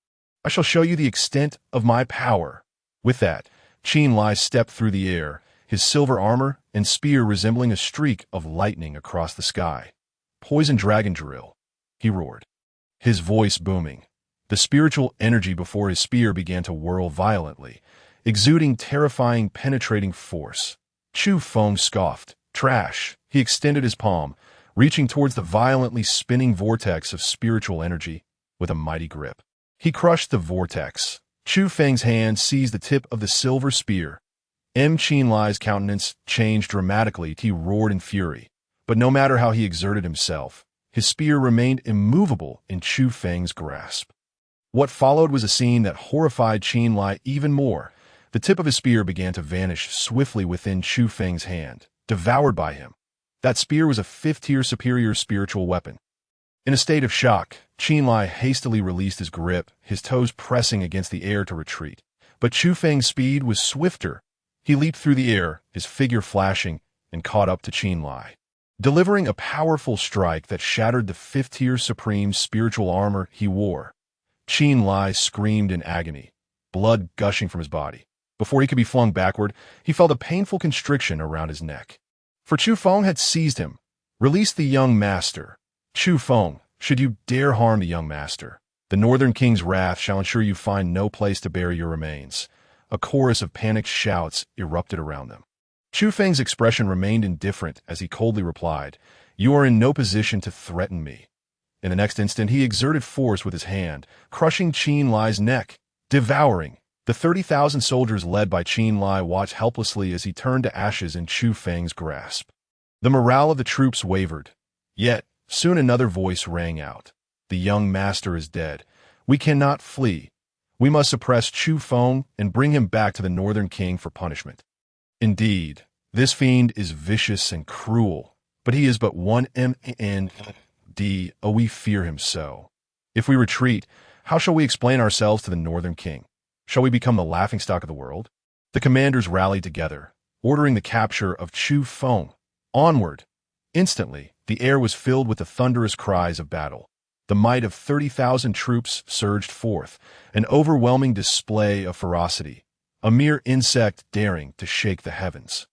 I shall show you the extent of my power. With that, Qin Lai stepped through the air, his silver armor and spear resembling a streak of lightning across the sky. Poison dragon drill, he roared, his voice booming. The spiritual energy before his spear began to whirl violently, exuding terrifying, penetrating force. Chufeng scoffed. Trash. He extended his palm, reaching towards the violently spinning vortex of spiritual energy with a mighty grip. He crushed the vortex. Chufeng's hand seized the tip of the silver spear. Qin Lai's countenance changed dramatically. He roared in fury. But no matter how he exerted himself, his spear remained immovable in Chufeng's grasp. What followed was a scene that horrified Qin Lai even more. The tip of his spear began to vanish swiftly within Chufeng's hand, devoured by him. That spear was a 5th-tier superior spiritual weapon. In a state of shock, Qin Lai hastily released his grip, his toes pressing against the air to retreat. But Chufeng's speed was swifter. He leaped through the air, his figure flashing, and caught up to Qin Lai. Delivering a powerful strike that shattered the 5th-tier supreme spiritual armor he wore. Qin Lai screamed in agony, blood gushing from his body. Before he could be flung backward, he felt a painful constriction around his neck. For Chufeng had seized him. Release the young master. Chufeng, should you dare harm the young master, the Northern King's wrath shall ensure you find no place to bury your remains. A chorus of panicked shouts erupted around them. Chufeng's expression remained indifferent as he coldly replied, You are in no position to threaten me. In the next instant, he exerted force with his hand, crushing Qin Lai's neck. Devouring. The 30,000 soldiers led by Qin Lai watched helplessly as he turned to ashes in Chufeng's grasp. The morale of the troops wavered. Yet, soon another voice rang out. The young master is dead. We cannot flee. We must suppress Chufeng and bring him back to the Northern King for punishment. Indeed, this fiend is vicious and cruel, but he is but one man. We fear him so. If we retreat, how shall we explain ourselves to the Northern King? Shall we become the laughingstock of the world? The commanders rallied together, ordering the capture of Chufeng. Onward! Instantly, the air was filled with the thunderous cries of battle. The might of 30,000 troops surged forth, an overwhelming display of ferocity, a mere insect daring to shake the heavens.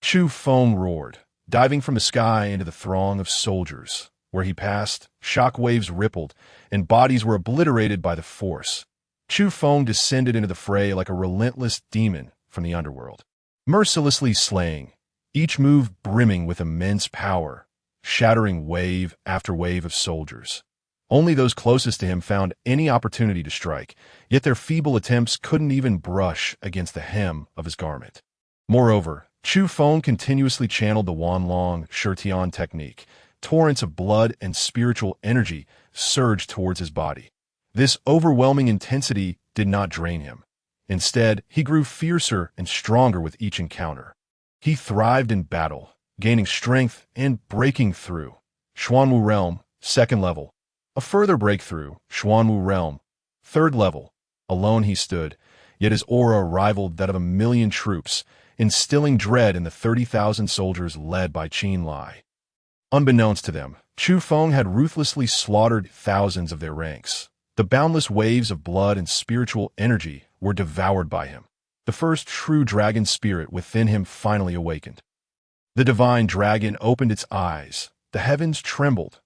Chufeng roared, diving from the sky into the throng of soldiers. Where he passed, shock waves rippled, and bodies were obliterated by the force. Chufeng descended into the fray like a relentless demon from the underworld, mercilessly slaying, each move brimming with immense power, shattering wave after wave of soldiers. Only those closest to him found any opportunity to strike, yet their feeble attempts couldn't even brush against the hem of his garment. Moreover, Chufeng continuously channeled the Wanlong Shirtian technique. Torrents of blood and spiritual energy surged towards his body. This overwhelming intensity did not drain him. Instead, he grew fiercer and stronger with each encounter. He thrived in battle, gaining strength and breaking through. Xuanwu Realm, 2nd level. A further breakthrough, Xuanwu Realm, 3rd level. Alone he stood, yet his aura rivaled that of 1,000,000 troops, instilling dread in the 30,000 soldiers led by Qin Lai. Unbeknownst to them, Chufeng had ruthlessly slaughtered thousands of their ranks. The boundless waves of blood and spiritual energy were devoured by him. The first true dragon spirit within him finally awakened. The divine dragon opened its eyes. The heavens trembled.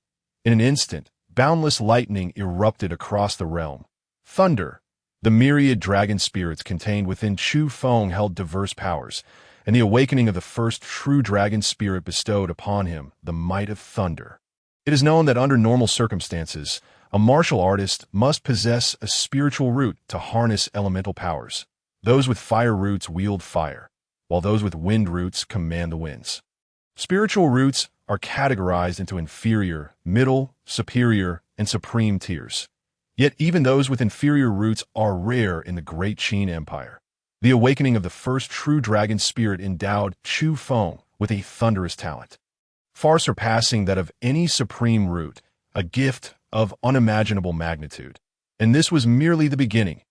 In an instant, boundless lightning erupted across the realm. Thunder. The myriad dragon spirits contained within Chufeng held diverse powers, and the awakening of the first true dragon spirit bestowed upon him the might of thunder. It is known that under normal circumstances, a martial artist must possess a spiritual root to harness elemental powers. Those with fire roots wield fire, while those with wind roots command the winds. Spiritual roots are categorized into inferior, middle, superior, and supreme tiers. Yet even those with inferior roots are rare in the Great Qin Empire. The awakening of the first true dragon spirit endowed Chufeng with a thunderous talent, far surpassing that of any supreme root, a gift of unimaginable magnitude. And this was merely the beginning.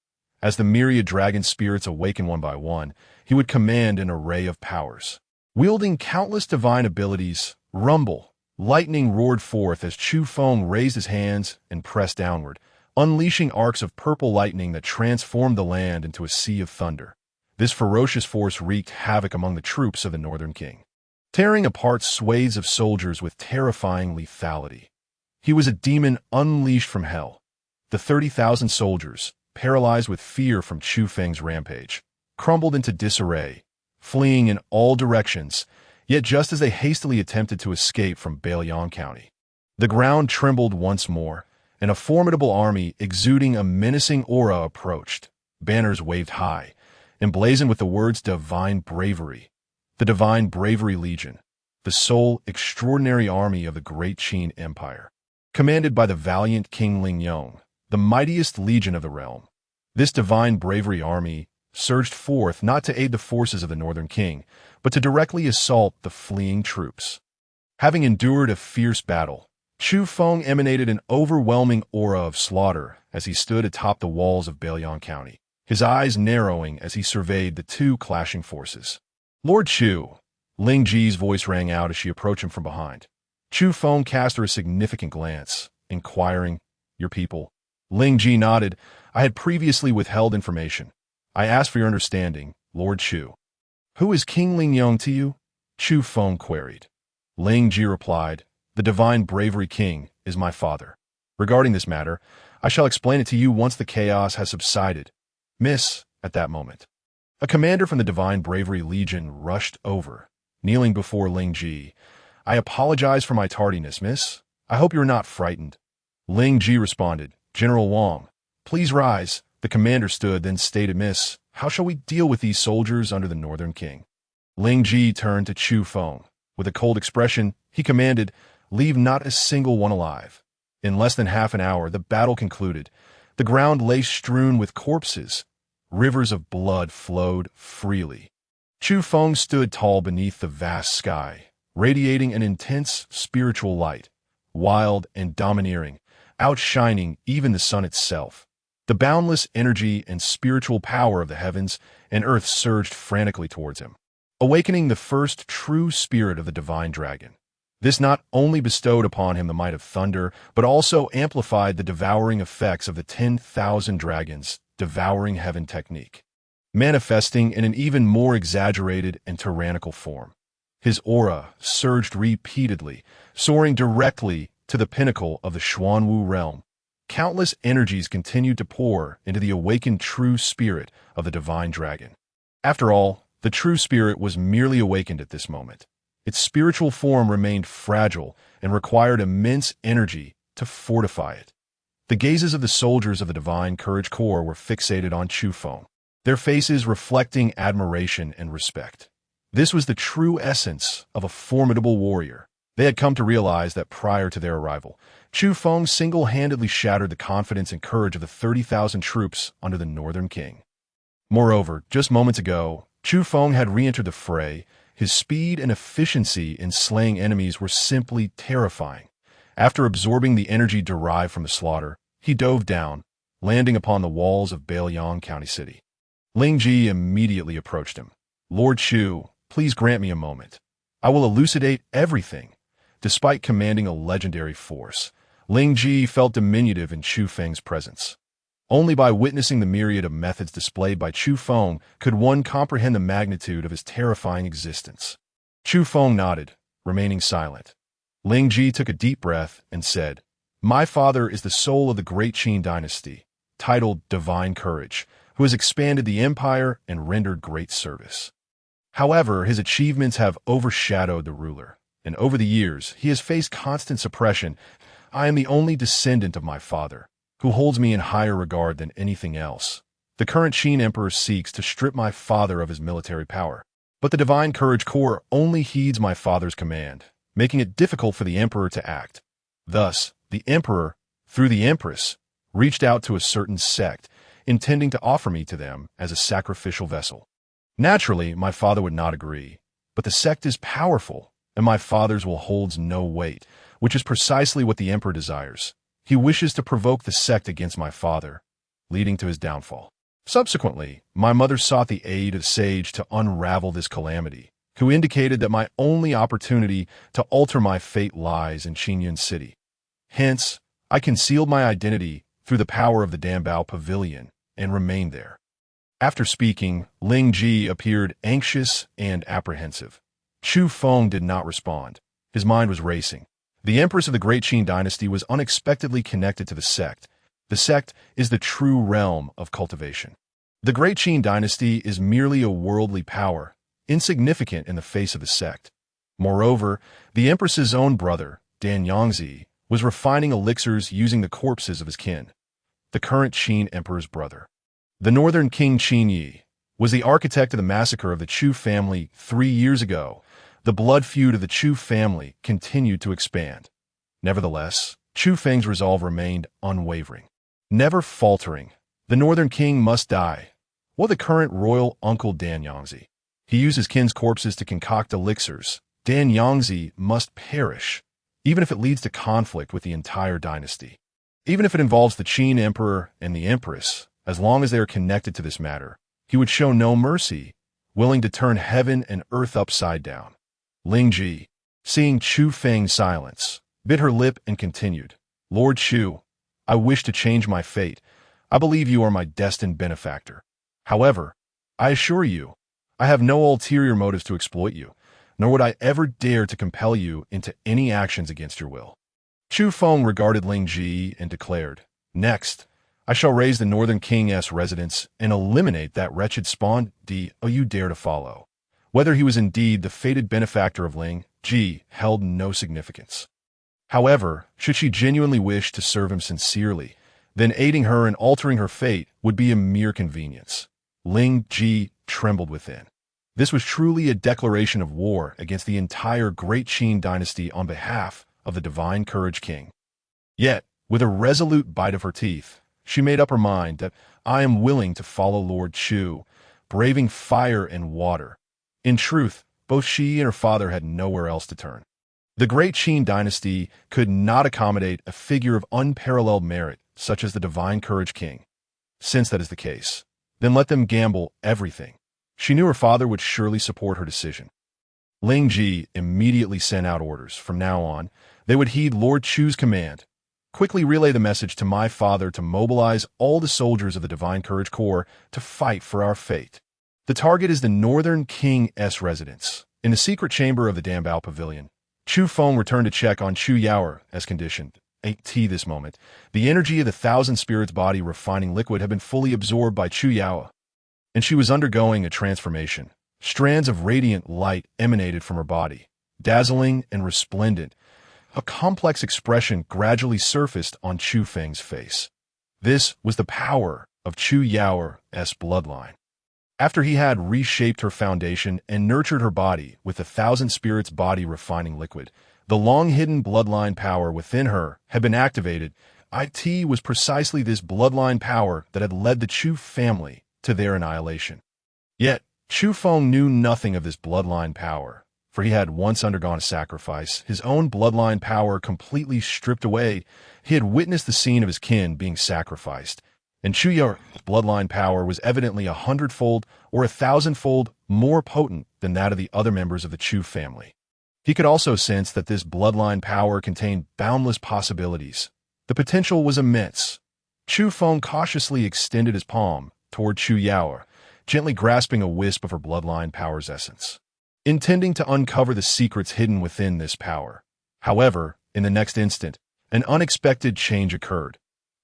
As the myriad dragon spirits awakened one by one, he would command an array of powers. Wielding countless divine abilities, lightning roared forth as Chufeng raised his hands and pressed downward, unleashing arcs of purple lightning that transformed the land into a sea of thunder. This ferocious force wreaked havoc among the troops of the Northern King, tearing apart swathes of soldiers with terrifying lethality. He was a demon unleashed from hell. The 30,000 soldiers, paralyzed with fear from Chufeng's rampage, crumbled into disarray, fleeing in all directions, yet just as they hastily attempted to escape from Bailiang County, the ground trembled once more, and a formidable army exuding a menacing aura approached. Banners waved high, emblazoned with the words Divine Bravery. The Divine Bravery Legion, the sole extraordinary army of the Great Qin Empire, commanded by the valiant King Lingyong, the mightiest legion of the realm. This Divine Bravery army surged forth not to aid the forces of the Northern King, but to directly assault the fleeing troops. Having endured a fierce battle, Chufeng emanated an overwhelming aura of slaughter as he stood atop the walls of Bailiang County, his eyes narrowing as he surveyed the two clashing forces. "Lord Chu," Ling Ji's voice rang out as she approached him from behind. Chufeng cast her a significant glance, inquiring, "Your people?" Ling Ji nodded. "I had previously withheld information. I asked for your understanding, Lord Chu." "Who is King Lingyong to you?" Chufeng queried. Ling Ji replied, "The Divine Bravery King is my father. Regarding this matter, I shall explain it to you once the chaos has subsided." "Miss," at that moment, a commander from the Divine Bravery Legion rushed over, kneeling before Ling Ji. "I apologize for my tardiness, miss. I hope you're not frightened." Ling Ji responded, "General Wang, please rise." The commander stood, then stated, "Miss, how shall we deal with these soldiers under the Northern King?" Ling Ji turned to Chufeng. With a cold expression, he commanded, "Leave not a single one alive." In less than half an hour, the battle concluded. The ground lay strewn with corpses. Rivers of blood flowed freely. Chufeng stood tall beneath the vast sky, radiating an intense spiritual light, wild and domineering, outshining even the sun itself. The boundless energy and spiritual power of the heavens and earth surged frantically towards him, awakening the first true spirit of the divine dragon. This not only bestowed upon him the might of thunder, but also amplified the devouring effects of the 10,000 dragons' devouring heaven technique, manifesting in an even more exaggerated and tyrannical form. His aura surged repeatedly, soaring directly to the pinnacle of the Xuanwu realm. Countless energies continued to pour into the awakened true spirit of the divine dragon. After all, the true spirit was merely awakened at this moment. Its spiritual form remained fragile and required immense energy to fortify it. The gazes of the soldiers of the Divine Courage Corps were fixated on Chufeng, their faces reflecting admiration and respect. This was the true essence of a formidable warrior. They had come to realize that prior to their arrival, Chufeng single-handedly shattered the confidence and courage of the 30,000 troops under the Northern King. Moreover, just moments ago, Chufeng had re-entered the fray. His speed and efficiency in slaying enemies were simply terrifying. After absorbing the energy derived from the slaughter, he dove down, landing upon the walls of Bailiang County City. Ling Ji immediately approached him. "Lord Chu, please grant me a moment. I will elucidate everything." Despite commanding a legendary force, Ling Ji felt diminutive in Chufeng's presence. Only by witnessing the myriad of methods displayed by Chufeng could one comprehend the magnitude of his terrifying existence. Chufeng nodded, remaining silent. Lingji took a deep breath and said, "My father is the soul of the great Qin dynasty, titled Divine Courage, who has expanded the empire and rendered great service. However, his achievements have overshadowed the ruler, and over the years, he has faced constant suppression. I am the only descendant of my father, who holds me in higher regard than anything else. The current Qin emperor seeks to strip my father of his military power, but the Divine Courage Corps only heeds my father's command, making it difficult for the emperor to act. Thus, the emperor, through the empress, reached out to a certain sect, intending to offer me to them as a sacrificial vessel. Naturally, my father would not agree, but the sect is powerful, and my father's will holds no weight, which is precisely what the emperor desires. He wishes to provoke the sect against my father, leading to his downfall. Subsequently, my mother sought the aid of sage to unravel this calamity, who indicated that my only opportunity to alter my fate lies in Qingyun City. Hence, I concealed my identity through the power of the Dambao Pavilion and remained there." After speaking, Ling Ji appeared anxious and apprehensive. Chufeng did not respond. His mind was racing. The empress of the Great Qin dynasty was unexpectedly connected to the sect. The sect is the true realm of cultivation. The Great Qin dynasty is merely a worldly power, insignificant in the face of the sect. Moreover, the empress's own brother, Dan Yangzi, was refining elixirs using the corpses of his kin. The current Qin emperor's brother, the northern king Qin Yi, was the architect of the massacre of the Chu family 3 years ago. The blood feud of the Chu family continued to expand. Nevertheless, Chufeng's resolve remained unwavering. Never faltering, the northern king must die. While the current royal uncle Dan Yangzi, he used his kin's corpses to concoct elixirs. Dan Yangzi must perish, even if it leads to conflict with the entire dynasty. Even if it involves the Qin emperor and the empress, as long as they are connected to this matter, he would show no mercy, willing to turn heaven and earth upside down. Ling Ji, seeing Chufeng's silence, bit her lip and continued, "Lord Chu, I wish to change my fate. I believe you are my destined benefactor. However, I assure you, I have no ulterior motives to exploit you, nor would I ever dare to compel you into any actions against your will." Chufeng regarded Ling Ji and declared, "Next, I shall raise the Northern King's residence and eliminate that wretched spawn you dare to follow." Whether he was indeed the fated benefactor of Ling Ji held no significance. However, should she genuinely wish to serve him sincerely, then aiding her in altering her fate would be a mere convenience. Ling Ji trembled within. This was truly a declaration of war against the entire Great Qin dynasty on behalf of the Divine Courage King. Yet, with a resolute bite of her teeth, she made up her mind that "I am willing to follow Lord Chu, braving fire and water." In truth, both she and her father had nowhere else to turn. The Great Qin dynasty could not accommodate a figure of unparalleled merit such as the Divine Courage King. Since that is the case, then let them gamble everything. She knew her father would surely support her decision. Ling Ji immediately sent out orders. From now on, they would heed Lord Chu's command. "Quickly relay the message to my father to mobilize all the soldiers of the Divine Courage Corps to fight for our fate. The target is the Northern King's residence, in the secret chamber of the Dambao Pavilion." Chufeng returned to check on Chu Yao as conditioned. At this moment, the energy of the Thousand Spirits body refining liquid had been fully absorbed by Chu Yao, and she was undergoing a transformation. Strands of radiant light emanated from her body, dazzling and resplendent. A complex expression gradually surfaced on Chufeng's face. This was the power of Chu Yao's bloodline. After he had reshaped her foundation and nurtured her body with the Thousand Spirits body refining liquid, the long-hidden bloodline power within her had been activated. It was precisely this bloodline power that had led the Chu family to their annihilation. Yet, Chufeng knew nothing of this bloodline power, for he had once undergone a sacrifice, his own bloodline power completely stripped away. He had witnessed the scene of his kin being sacrificed, and Chu Yao's bloodline power was evidently 100-fold or 1,000-fold more potent than that of the other members of the Chu family. He could also sense that this bloodline power contained boundless possibilities. The potential was immense. Chufeng cautiously extended his palm toward Chu Yao, gently grasping a wisp of her bloodline power's essence, intending to uncover the secrets hidden within this power. However, in the next instant, an unexpected change occurred.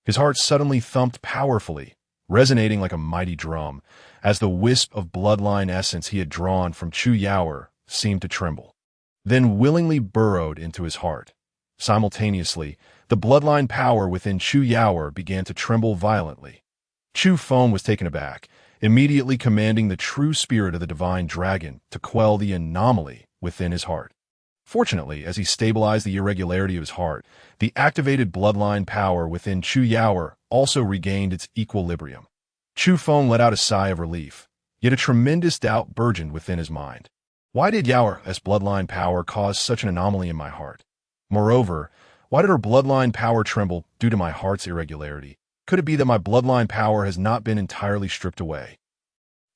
His heart suddenly thumped powerfully, resonating like a mighty drum, as the wisp of bloodline essence he had drawn from Chu Yao seemed to tremble, then willingly burrowed into his heart. Simultaneously, the bloodline power within Chu Yao began to tremble violently. Chufeng was taken aback, immediately commanding the true spirit of the divine dragon to quell the anomaly within his heart. Fortunately, as he stabilized the irregularity of his heart, the activated bloodline power within Chu Yao also regained its equilibrium. Chufeng let out a sigh of relief, yet a tremendous doubt burgeoned within his mind. Why did Yao's bloodline power cause such an anomaly in my heart? Moreover, why did her bloodline power tremble due to my heart's irregularity? Could it be that my bloodline power has not been entirely stripped away?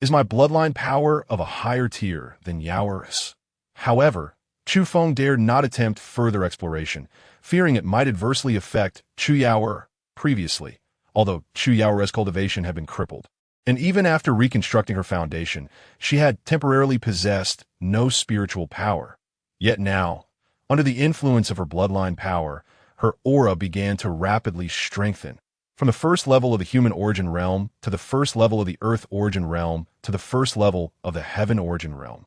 Is my bloodline power of a higher tier than Yao's? However, Chufeng dared not attempt further exploration, fearing it might adversely affect Chu Yao previously, although Chu Yao's cultivation had been crippled. And even after reconstructing her foundation, she had temporarily possessed no spiritual power. Yet now, under the influence of her bloodline power, her aura began to rapidly strengthen. From the first level of the human origin realm to the first level of the earth origin realm to the first level of the heaven origin realm.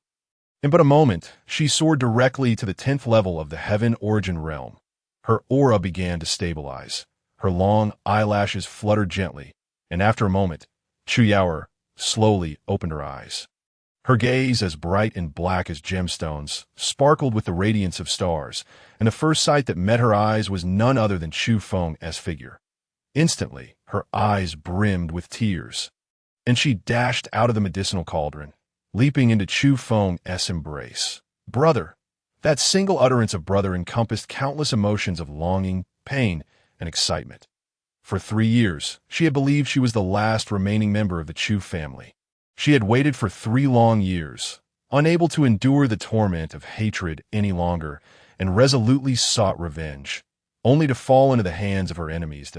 In but a moment, she soared directly to the 10th level of the heaven origin realm. Her aura began to stabilize. Her long eyelashes fluttered gently, and after a moment, Chu Yao slowly opened her eyes. Her gaze, as bright and black as gemstones, sparkled with the radiance of stars, and the first sight that met her eyes was none other than Chufeng's figure. Instantly, her eyes brimmed with tears, and she dashed out of the medicinal cauldron, leaping into Chufeng's embrace. Brother! That single utterance of brother encompassed countless emotions of longing, pain, and excitement. For 3 years, she had believed she was the last remaining member of the Chu family. She had waited for 3 long years, unable to endure the torment of hatred any longer, and resolutely sought revenge, only to fall into the hands of her enemies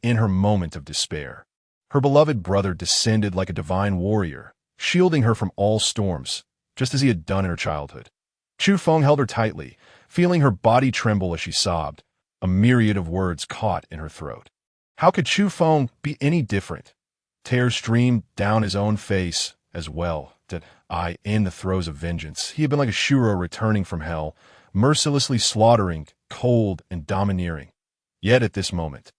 in her moment of despair. Her beloved brother descended like a divine warrior, shielding her from all storms, just as he had done in her childhood. Chufeng held her tightly, feeling her body tremble as she sobbed, a myriad of words caught in her throat. How could Chufeng be any different? Tears streamed down his own face as well. In the throes of vengeance, he had been like a Shuro returning from hell, mercilessly slaughtering, cold and domineering. Yet at this moment,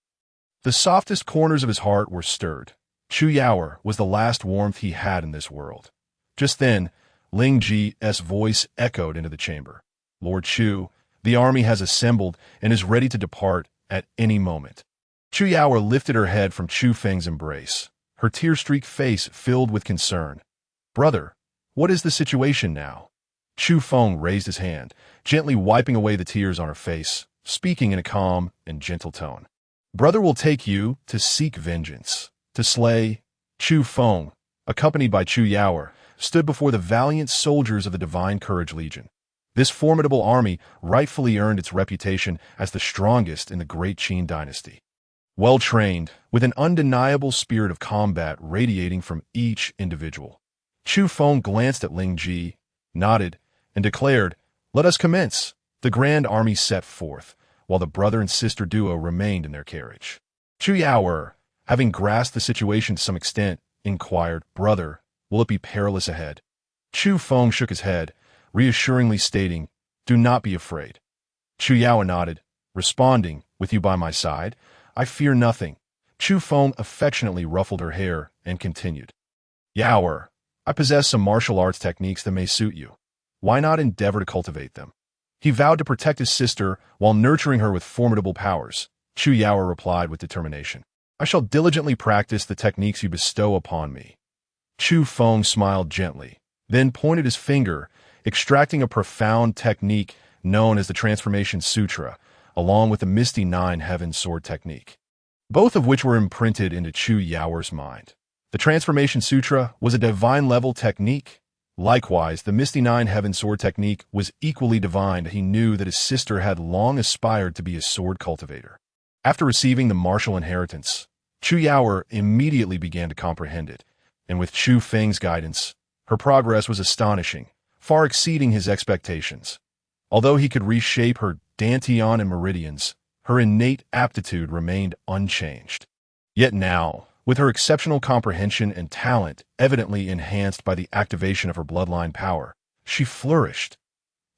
the softest corners of his heart were stirred. Chu Yao was the last warmth he had in this world. Just then, Ling Ji's voice echoed into the chamber. Lord Chu, the army has assembled and is ready to depart at any moment. Chu Yao lifted her head from Chufeng's embrace, her tear-streaked face filled with concern. Brother, what is the situation now? Chufeng raised his hand, gently wiping away the tears on her face, speaking in a calm and gentle tone. Brother will take you to seek vengeance, to slay. Chufeng, accompanied by Chu Yao, stood before the valiant soldiers of the Divine Courage Legion. This formidable army rightfully earned its reputation as the strongest in the Great Qin dynasty. Well-trained, with an undeniable spirit of combat radiating from each individual. Chufeng glanced at Ling Ji, nodded, and declared, "Let us commence." The grand army set forth, while the brother and sister duo remained in their carriage. Chu Yao, having grasped the situation to some extent, inquired, Brother, will it be perilous ahead? Chufeng shook his head, reassuringly stating, Do not be afraid. Chu Yao nodded, responding, With you by my side, I fear nothing. Chufeng affectionately ruffled her hair and continued, Yao, I possess some martial arts techniques that may suit you. Why not endeavor to cultivate them? He vowed to protect his sister while nurturing her with formidable powers. Chu Yao replied with determination, I shall diligently practice the techniques you bestow upon me. Chufeng smiled gently, then pointed his finger, extracting a profound technique known as the Transformation Sutra, along with the Misty Nine Heaven Sword technique, both of which were imprinted into Chu Yao's mind. The Transformation Sutra was a divine-level technique. Likewise, the Misty Nine Heaven Sword technique was equally divine. He knew that his sister had long aspired to be a sword cultivator. After receiving the martial inheritance, Chu Yaoer immediately began to comprehend it, and with Chu Feng's guidance, her progress was astonishing, far exceeding his expectations. Although he could reshape her dantian and meridians, her innate aptitude remained unchanged. Yet now, with her exceptional comprehension and talent evidently enhanced by the activation of her bloodline power, she flourished.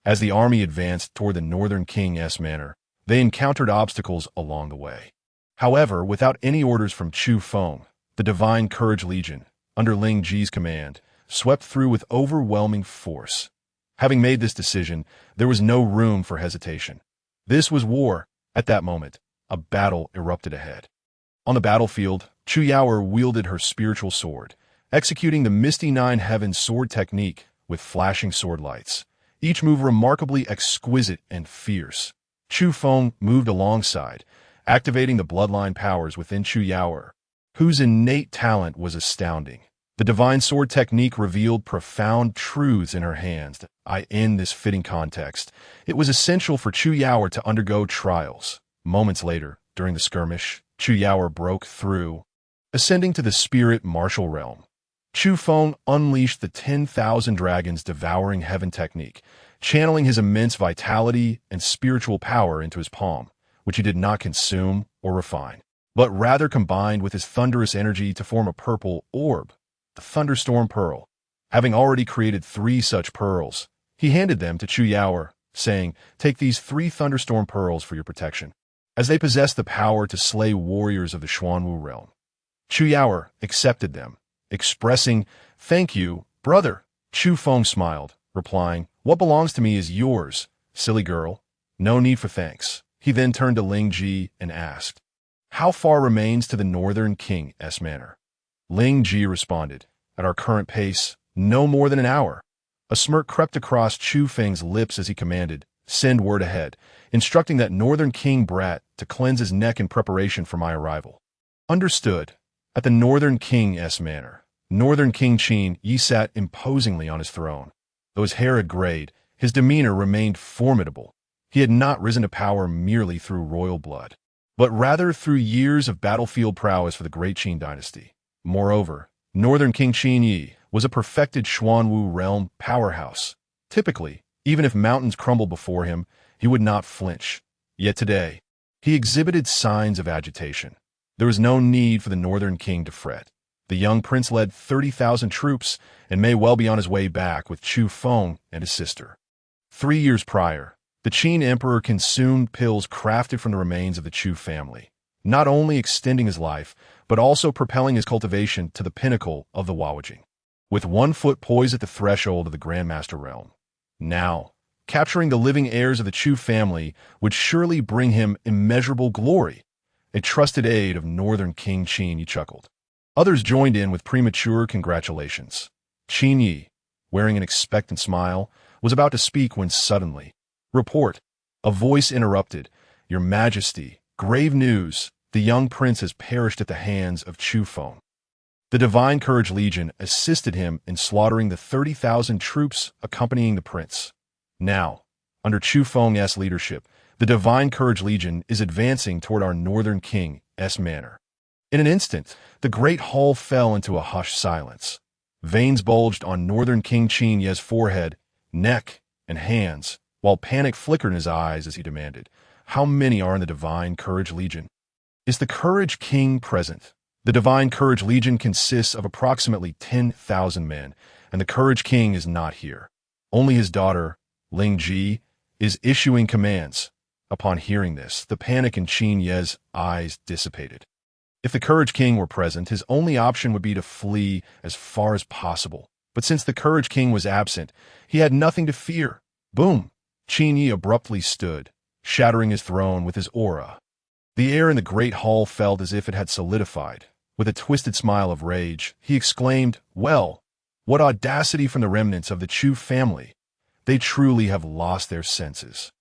As the army advanced toward the Northern King's manor, they encountered obstacles along the way. However, without any orders from Chufeng, the Divine Courage Legion, under Ling Ji's command, swept through with overwhelming force. Having made this decision, there was no room for hesitation. This was war. At that moment, a battle erupted ahead. On the battlefield, Chu Yaoer wielded her spiritual sword, executing the Misty Nine Heavens sword technique with flashing sword lights, each move remarkably exquisite and fierce. Chufeng moved alongside, activating the bloodline powers within Chu Yaoer, whose innate talent was astounding. The divine sword technique revealed profound truths in her hands. In this fitting context, it was essential for Chu Yaoer to undergo trials. Moments later, during the skirmish, Chu Yaoer broke through, ascending to the spirit martial realm. Chufeng unleashed the 10,000 dragons devouring heaven technique, channeling his immense vitality and spiritual power into his palm, which he did not consume or refine, but rather combined with his thunderous energy to form a purple orb, the Thunderstorm Pearl. Having already created 3 such pearls, he handed them to Chu Yaoer, saying, "Take these 3 Thunderstorm Pearls for your protection, as they possess the power to slay warriors of the Xuanwu realm." Chu Yaoer accepted them, expressing, "Thank you, brother." Chufeng smiled, replying, "What belongs to me is yours, silly girl. No need for thanks." He then turned to Ling Ji and asked, "How far remains to the Northern King's manor?" Ling Ji responded, "At our current pace, no more than an hour." A smirk crept across Chufeng's lips as he commanded, "Send word ahead, instructing that Northern King brat to cleanse his neck in preparation for my arrival." Understood. At the Northern King's manor, Northern King Qin Yi sat imposingly on his throne. Though his hair had grayed, his demeanor remained formidable. He had not risen to power merely through royal blood, but rather through years of battlefield prowess for the great Qin dynasty. Moreover, Northern King Qin Yi was a perfected Xuanwu realm powerhouse. Typically, even if mountains crumbled before him, he would not flinch. Yet today, he exhibited signs of agitation. There was no need for the Northern King to fret. The young prince led 30,000 troops and may well be on his way back with Chufeng and his sister. 3 years prior, the Qin emperor consumed pills crafted from the remains of the Chu family, not only extending his life, but also propelling his cultivation to the pinnacle of the Wawajing. With 1 foot poised at the threshold of the Grandmaster realm. Now, capturing the living heirs of the Chu family would surely bring him immeasurable glory. A trusted aide of Northern King Qin Yi chuckled. Others joined in with premature congratulations. Qin Yi, wearing an expectant smile, was about to speak when suddenly, "Report!" A voice interrupted. "Your Majesty, grave news. The young prince has perished at the hands of Chufeng." The Divine Courage Legion assisted him in slaughtering the 30,000 troops accompanying the prince. Now, under Chufeng's leadership, the Divine Courage Legion is advancing toward our Northern King's manor. In an instant, the great hall fell into a hushed silence. Veins bulged on Northern King Qin Yi's forehead, neck, and hands, while panic flickered in his eyes as he demanded, "How many are in the Divine Courage Legion?" "Is the Courage King present?" The Divine Courage Legion consists of approximately 10,000 men, and the Courage King is not here. Only his daughter, Ling Ji, is issuing commands. Upon hearing this, the panic in Qin Yi's eyes dissipated. If the Courage King were present, his only option would be to flee as far as possible. But since the Courage King was absent, he had nothing to fear. Boom! Qin Yi abruptly stood, shattering his throne with his aura. The air in the great hall felt as if it had solidified. With a twisted smile of rage, he exclaimed, "Well, what audacity from the remnants of the Chu family! They truly have lost their senses.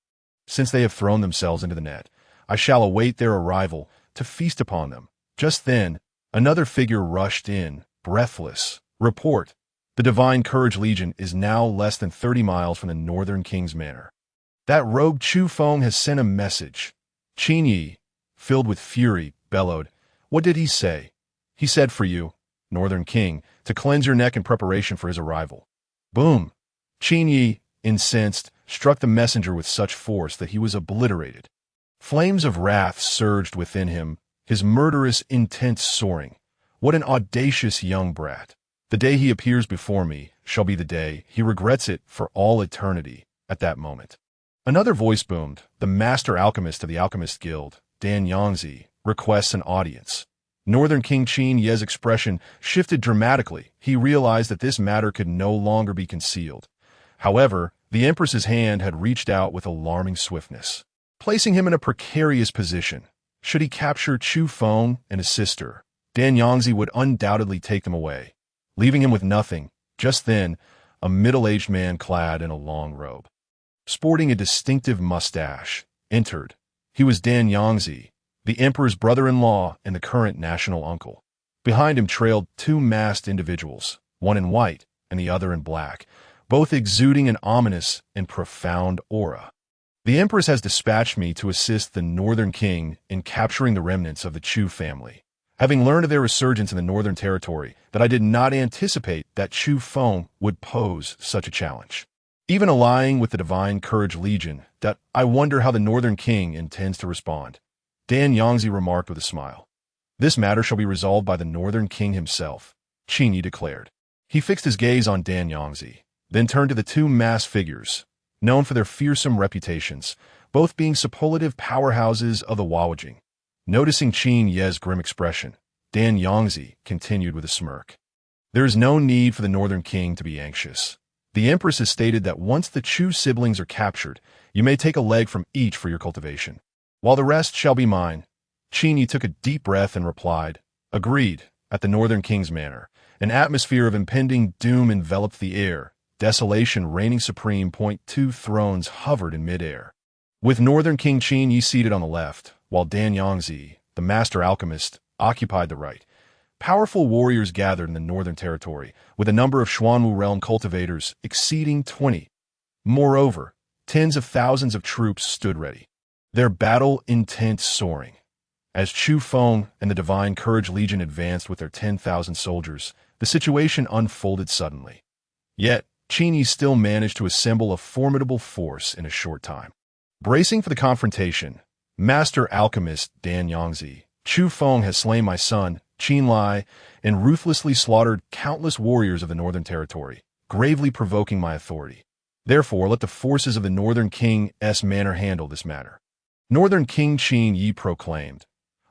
Since they have thrown themselves into the net, I shall await their arrival to feast upon them." Just then, another figure rushed in, breathless. "Report! The Divine Courage Legion is now less than 30 miles from the Northern King's manor. That rogue Chufeng has sent a message." Qin Yi, filled with fury, bellowed, What did he say? He said for you, Northern King, to cleanse your neck in preparation for his arrival. Boom! Qin Yi, incensed, struck the messenger with such force that he was obliterated. Flames of wrath surged within him, his murderous intent soaring. What an audacious young brat! The day he appears before me shall be the day he regrets it for all eternity at that moment. Another voice boomed. The master alchemist of the Alchemist Guild, Dan Yangzi, requests an audience. Northern King Qin Ye's expression shifted dramatically. He realized that this matter could no longer be concealed. However, the Empress's hand had reached out with alarming swiftness, placing him in a precarious position. Should he capture Chufeng and his sister, Dan Yangzi would undoubtedly take them away, leaving him with nothing. Just then, a middle-aged man clad in a long robe, sporting a distinctive mustache, entered. He was Dan Yangzi, the emperor's brother-in-law and the current national uncle. Behind him trailed two masked individuals, one in white and the other in black, both exuding an ominous and profound aura. The Empress has dispatched me to assist the Northern King in capturing the remnants of the Chu family. Having learned of their resurgence in the Northern Territory, that I did not anticipate that Chufeng would pose such a challenge. Even allying with the Divine Courage Legion, that I wonder how the Northern King intends to respond. Dan Yangzi remarked with a smile. This matter shall be resolved by the Northern King himself, Qin Yi declared. He fixed his gaze on Dan Yangzi, then turned to the two masked figures, known for their fearsome reputations, both being superlative powerhouses of the Wawajing. Noticing Qin Ye's grim expression, Dan Yangzi continued with a smirk. There is no need for the Northern King to be anxious. The Empress has stated that once the Chu siblings are captured, you may take a leg from each for your cultivation, while the rest shall be mine. Qin Yi took a deep breath and replied, Agreed. At the Northern King's manor, an atmosphere of impending doom enveloped the air. Desolation reigning supreme. Two thrones hovered in midair, with Northern King Qin Yi seated on the left, while Dan Yangzi, the master alchemist, occupied the right. Powerful warriors gathered in the Northern Territory, with a number of Xuanwu realm cultivators exceeding 20. Moreover, tens of thousands of troops stood ready, their battle intent soaring. As Chufeng and the Divine Courage Legion advanced with their 10,000 soldiers, the situation unfolded suddenly. Yet, Qin Yi still managed to assemble a formidable force in a short time. Bracing for the confrontation, Master Alchemist Dan Yangzi, Chufeng has slain my son, Qin Lai, and ruthlessly slaughtered countless warriors of the Northern Territory, gravely provoking my authority. Therefore, let the forces of the Northern King's manor handle this matter. Northern King Qin Yi proclaimed.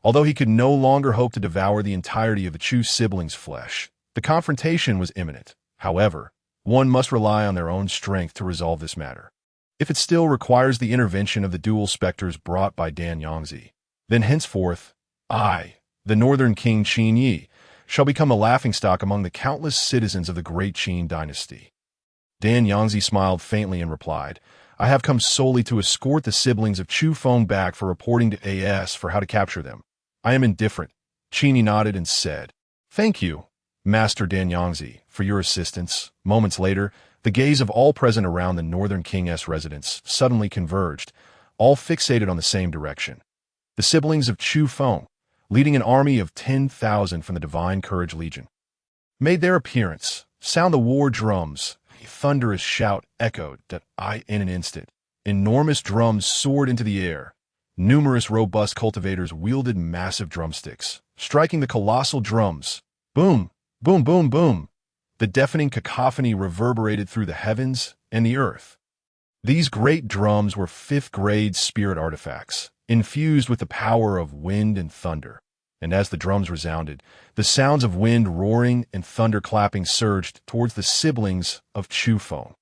Although he could no longer hope to devour the entirety of the Chu siblings' flesh, the confrontation was imminent. However, one must rely on their own strength to resolve this matter. If it still requires the intervention of the dual specters brought by Dan Yangzi, then henceforth, I, the Northern King Qin Yi, shall become a laughingstock among the countless citizens of the great Qin dynasty. Dan Yangzi smiled faintly and replied, I have come solely to escort the siblings of Chufeng back for reporting to AS for how to capture them. I am indifferent. Qin Yi nodded and said, Thank you, Master Dan Yangzi, for your assistance. Moments later, the gaze of all present around the Northern King's residence suddenly converged, all fixated on the same direction. The siblings of Chufeng, leading an army of 10,000 from the Divine Courage Legion, made their appearance. Sound the war drums. A thunderous shout echoed that in an instant. Enormous drums soared into the air. Numerous robust cultivators wielded massive drumsticks, striking the colossal drums. Boom, boom, boom, boom. The deafening cacophony reverberated through the heavens and the earth. These great drums were fifth-grade spirit artifacts, infused with the power of wind and thunder. And as the drums resounded, the sounds of wind roaring and thunder clapping surged towards the siblings of Chufeng.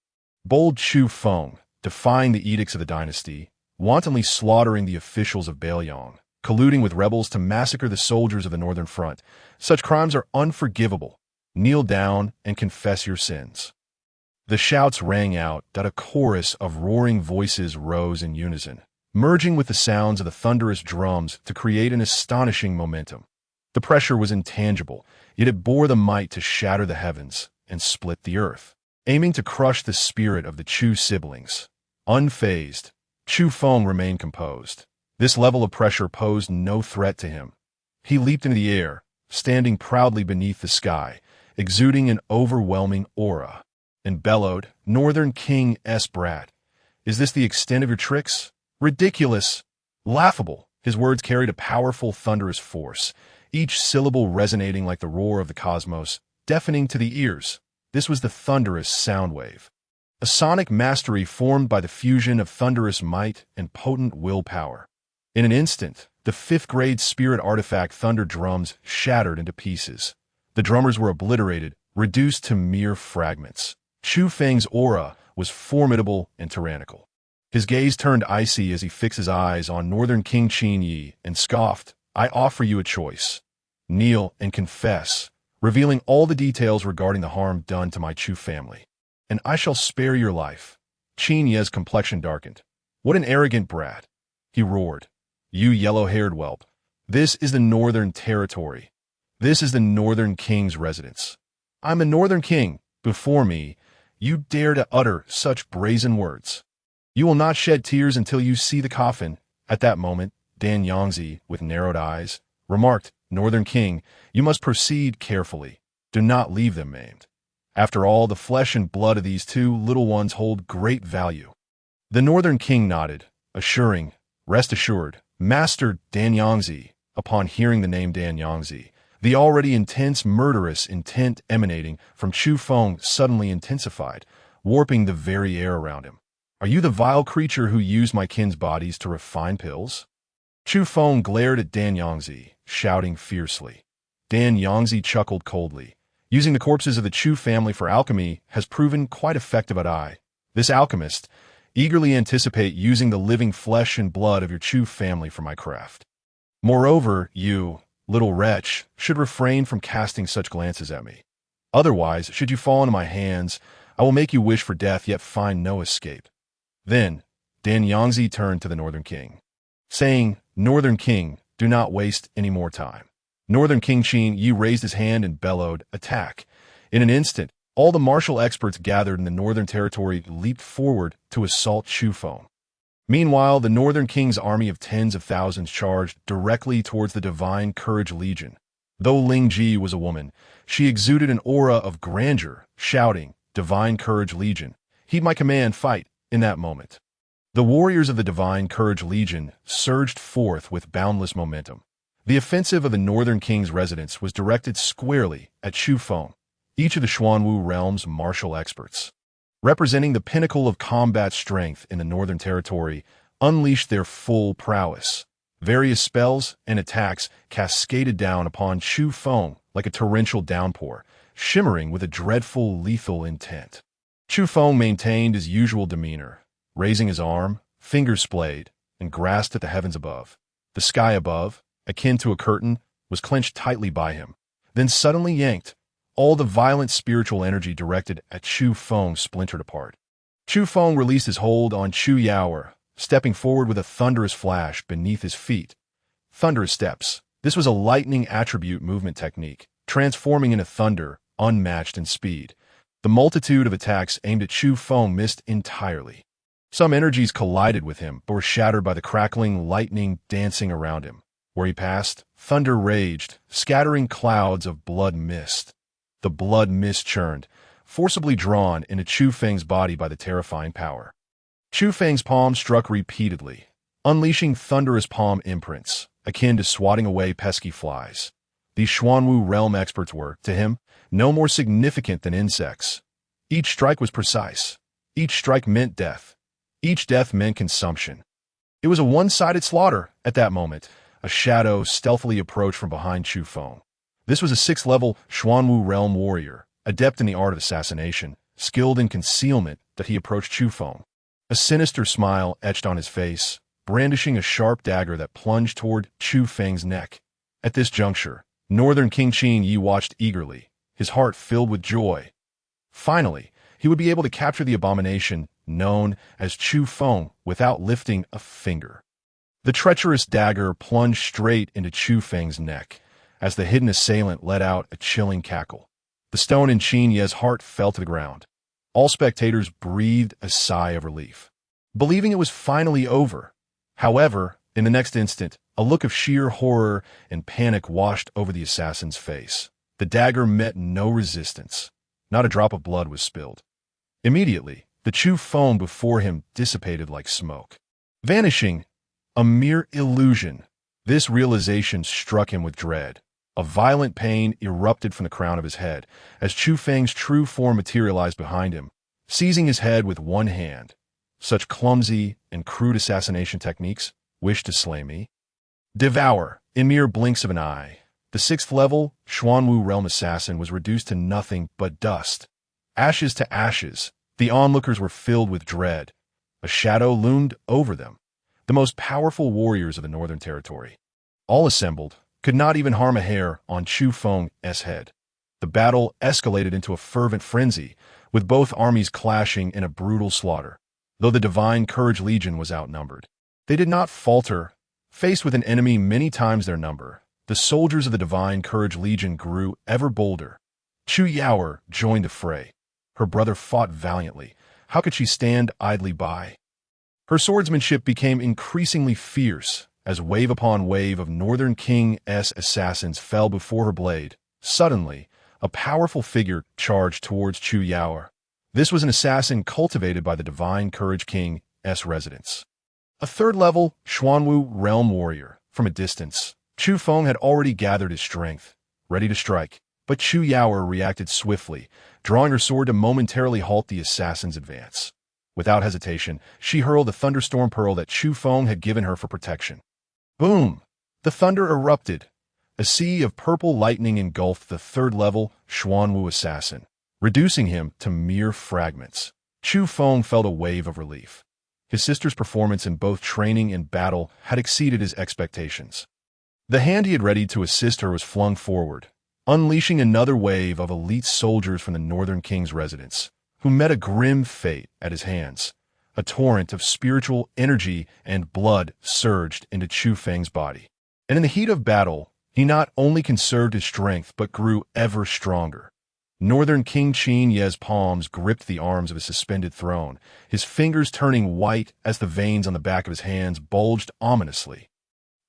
Bold Chufeng, defying the edicts of the dynasty, wantonly slaughtering the officials of Bailiang, colluding with rebels to massacre the soldiers of the Northern Front. Such crimes are unforgivable. Kneel down and confess your sins. The shouts rang out that a chorus of roaring voices rose in unison, merging with the sounds of the thunderous drums to create an astonishing momentum. The pressure was intangible, yet it bore the might to shatter the heavens and split the earth, aiming to crush the spirit of the Chu siblings. Unfazed, Chufeng remained composed. This level of pressure posed no threat to him. He leaped into the air, standing proudly beneath the sky, exuding an overwhelming aura, and bellowed, "Northern King S. Brat, is this the extent of your tricks? Ridiculous! Laughable!" His words carried a powerful, thunderous force, each syllable resonating like the roar of the cosmos, deafening to the ears. This was the thunderous sound wave, a sonic mastery formed by the fusion of thunderous might and potent willpower. In an instant, the fifth-grade spirit artifact thunder drums shattered into pieces. The drummers were obliterated, reduced to mere fragments. Chufeng's aura was formidable and tyrannical. His gaze turned icy as he fixed his eyes on Northern King Qin Yi and scoffed, "I offer you a choice. Kneel and confess, revealing all the details regarding the harm done to my Chu family, and I shall spare your life." Qin Yi's complexion darkened. "What an arrogant brat," he roared. "You yellow-haired whelp. This is the Northern Territory. This is the Northern King's residence. I'm a Northern King. Before me, you dare to utter such brazen words. You will not shed tears until you see the coffin." At that moment, Dan Yangzi, with narrowed eyes, remarked, "Northern King, you must proceed carefully. Do not leave them maimed. After all, the flesh and blood of these two little ones hold great value." The Northern King nodded, assuring, "Rest assured, Master Dan Yangzi." Upon hearing the name Dan Yangzi, the already intense murderous intent emanating from Chufeng suddenly intensified, warping the very air around him. "Are you the vile creature who used my kin's bodies to refine pills?" Chufeng glared at Dan Yangzi, shouting fiercely. Dan Yangzi chuckled coldly. "Using the corpses of the Chu family for alchemy has proven quite effective at I, this alchemist, eagerly anticipate using the living flesh and blood of your Chu family for my craft. Moreover, you, little wretch, should refrain from casting such glances at me. Otherwise, should you fall into my hands, I will make you wish for death yet find no escape." Then, Dan Yangzi turned to the Northern King, saying, "Northern King, do not waste any more time." Northern King Qin Yi raised his hand and bellowed, "Attack." In an instant, all the martial experts gathered in the Northern Territory leaped forward to assault Chufeng. Meanwhile, the Northern King's army of tens of thousands charged directly towards the Divine Courage Legion. Though Ling Ji was a woman, she exuded an aura of grandeur, shouting, "Divine Courage Legion, heed my command, fight." In that moment, the warriors of the Divine Courage Legion surged forth with boundless momentum. The offensive of the Northern King's residence was directed squarely at Chufeng, each of the Xuanwu realm's martial experts, representing the pinnacle of combat strength in the Northern Territory, unleashed their full prowess. Various spells and attacks cascaded down upon Chufeng like a torrential downpour, shimmering with a dreadful, lethal intent. Chufeng maintained his usual demeanor, raising his arm, fingers splayed, and grasped at the heavens above. The sky above, akin to a curtain, was clenched tightly by him, then suddenly yanked. All the violent spiritual energy directed at Chufeng splintered apart. Chufeng released his hold on Chu Yaoer, stepping forward with a thunderous flash beneath his feet. Thunderous steps. This was a lightning attribute movement technique, transforming into thunder, unmatched in speed. The multitude of attacks aimed at Chufeng missed entirely. Some energies collided with him, but were shattered by the crackling lightning dancing around him. Where he passed, thunder raged, scattering clouds of blood mist. The blood mist churned, forcibly drawn into Chufeng's body by the terrifying power. Chufeng's palm struck repeatedly, unleashing thunderous palm imprints, akin to swatting away pesky flies. These Xuanwu realm experts were, to him, no more significant than insects. Each strike was precise. Each strike meant death. Each death meant consumption. It was a one-sided slaughter. At that moment, a shadow stealthily approached from behind Chufeng. This was a 6th-level Xuanwu realm warrior, adept in the art of assassination, skilled in concealment, that he approached Chufeng. A sinister smile etched on his face, brandishing a sharp dagger that plunged toward Chufeng's neck. At this juncture, Northern King Qin Yi watched eagerly, his heart filled with joy. Finally, he would be able to capture the abomination known as Chufeng without lifting a finger. The treacherous dagger plunged straight into Chufeng's neck, as the hidden assailant let out a chilling cackle. The stone in Qin Yi's heart fell to the ground. All spectators breathed a sigh of relief, believing it was finally over. However, In the next instant, a look of sheer horror and panic washed over the assassin's face. The dagger met no resistance. Not a drop of blood was spilled. Immediately, the Chufeng before him dissipated like smoke. Vanishing, a mere illusion. This realization struck him with dread. A violent pain erupted from the crown of his head as Chufeng's true form materialized behind him, seizing his head with one hand. Such clumsy and crude assassination techniques wish to slay me. Devour, in mere blinks of an eye. The 6th level Xuanwu realm assassin was reduced to nothing but dust. Ashes to ashes, the onlookers were filled with dread. A shadow loomed over them. The most powerful warriors of the Northern Territory, all assembled, could not even harm a hair on Chufeng's head. The battle escalated into a fervent frenzy, with both armies clashing in a brutal slaughter. Though the Divine Courage Legion was outnumbered, they did not falter. Faced with an enemy many times their number, the soldiers of the Divine Courage Legion grew ever bolder. Chu Yaoer joined the fray. Her brother fought valiantly. How could she stand idly by? Her swordsmanship became increasingly fierce as wave upon wave of Northern King's assassins fell before her blade. Suddenly, a powerful figure charged towards Chu Yaoer. This was an assassin cultivated by the Divine Courage King's residence. A 3rd level Xuanwu realm warrior. From a distance, Chufeng had already gathered his strength, ready to strike. But Chu Yaoer reacted swiftly, drawing her sword to momentarily halt the assassin's advance. Without hesitation, she hurled the thunderstorm pearl that Chufeng had given her for protection. Boom! The thunder erupted. A sea of purple lightning engulfed the 3rd level Xuanwu assassin, reducing him to mere fragments. Chufeng felt a wave of relief. His sister's performance in both training and battle had exceeded his expectations. The hand he had readied to assist her was flung forward, unleashing another wave of elite soldiers from the Northern King's residence, who met a grim fate at his hands. A torrent of spiritual energy and blood surged into Chufeng's body. And in the heat of battle, he not only conserved his strength but grew ever stronger. Northern King Qin Ye's palms gripped the arms of his suspended throne, his fingers turning white as the veins on the back of his hands bulged ominously.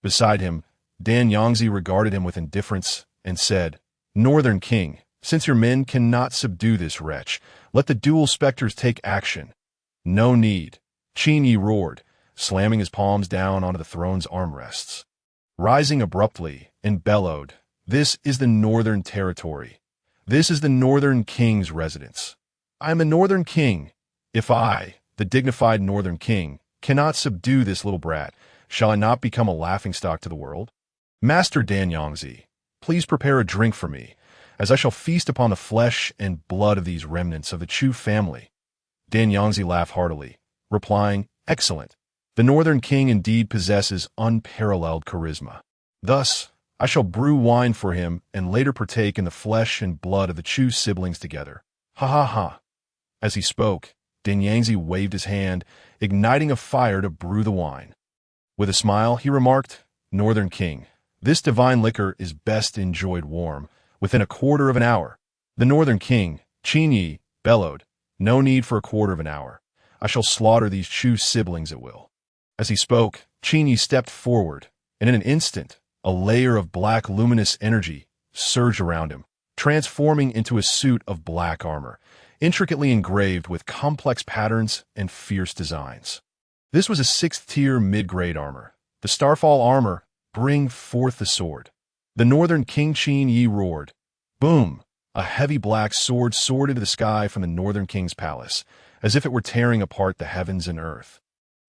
Beside him, Dan Yangzi regarded him with indifference and said, "Northern King, since your men cannot subdue this wretch, let the dual specters take action." "No need," Qin Yi roared, slamming his palms down onto the throne's armrests. Rising abruptly and bellowed, "This is the Northern Territory. This is the Northern King's residence. I am a Northern King. If I, the dignified Northern King, cannot subdue this little brat, shall I not become a laughingstock to the world? Master Dan Yangzi, please prepare a drink for me, as I shall feast upon the flesh and blood of these remnants of the Chu family." Dan Yangzi laughed heartily, replying, "Excellent. The Northern King indeed possesses unparalleled charisma. Thus, I shall brew wine for him and later partake in the flesh and blood of the Chu siblings together. Ha ha ha." As he spoke, Dan Yangzi waved his hand, igniting a fire to brew the wine. With a smile, he remarked, "Northern King, this divine liquor is best enjoyed warm, within a quarter of an hour." The Northern King, Qin Yi, bellowed, "No need for a quarter of an hour. I shall slaughter these Chu siblings at will." As he spoke, Qin Yi stepped forward, and in an instant, a layer of black luminous energy surged around him, transforming into a suit of black armor, intricately engraved with complex patterns and fierce designs. This was a 6th-tier mid-grade armor. The Starfall armor, "Bring forth the sword." The Northern King Qin Yi roared. Boom! A heavy black sword soared into the sky from the Northern King's palace, as if it were tearing apart the heavens and earth.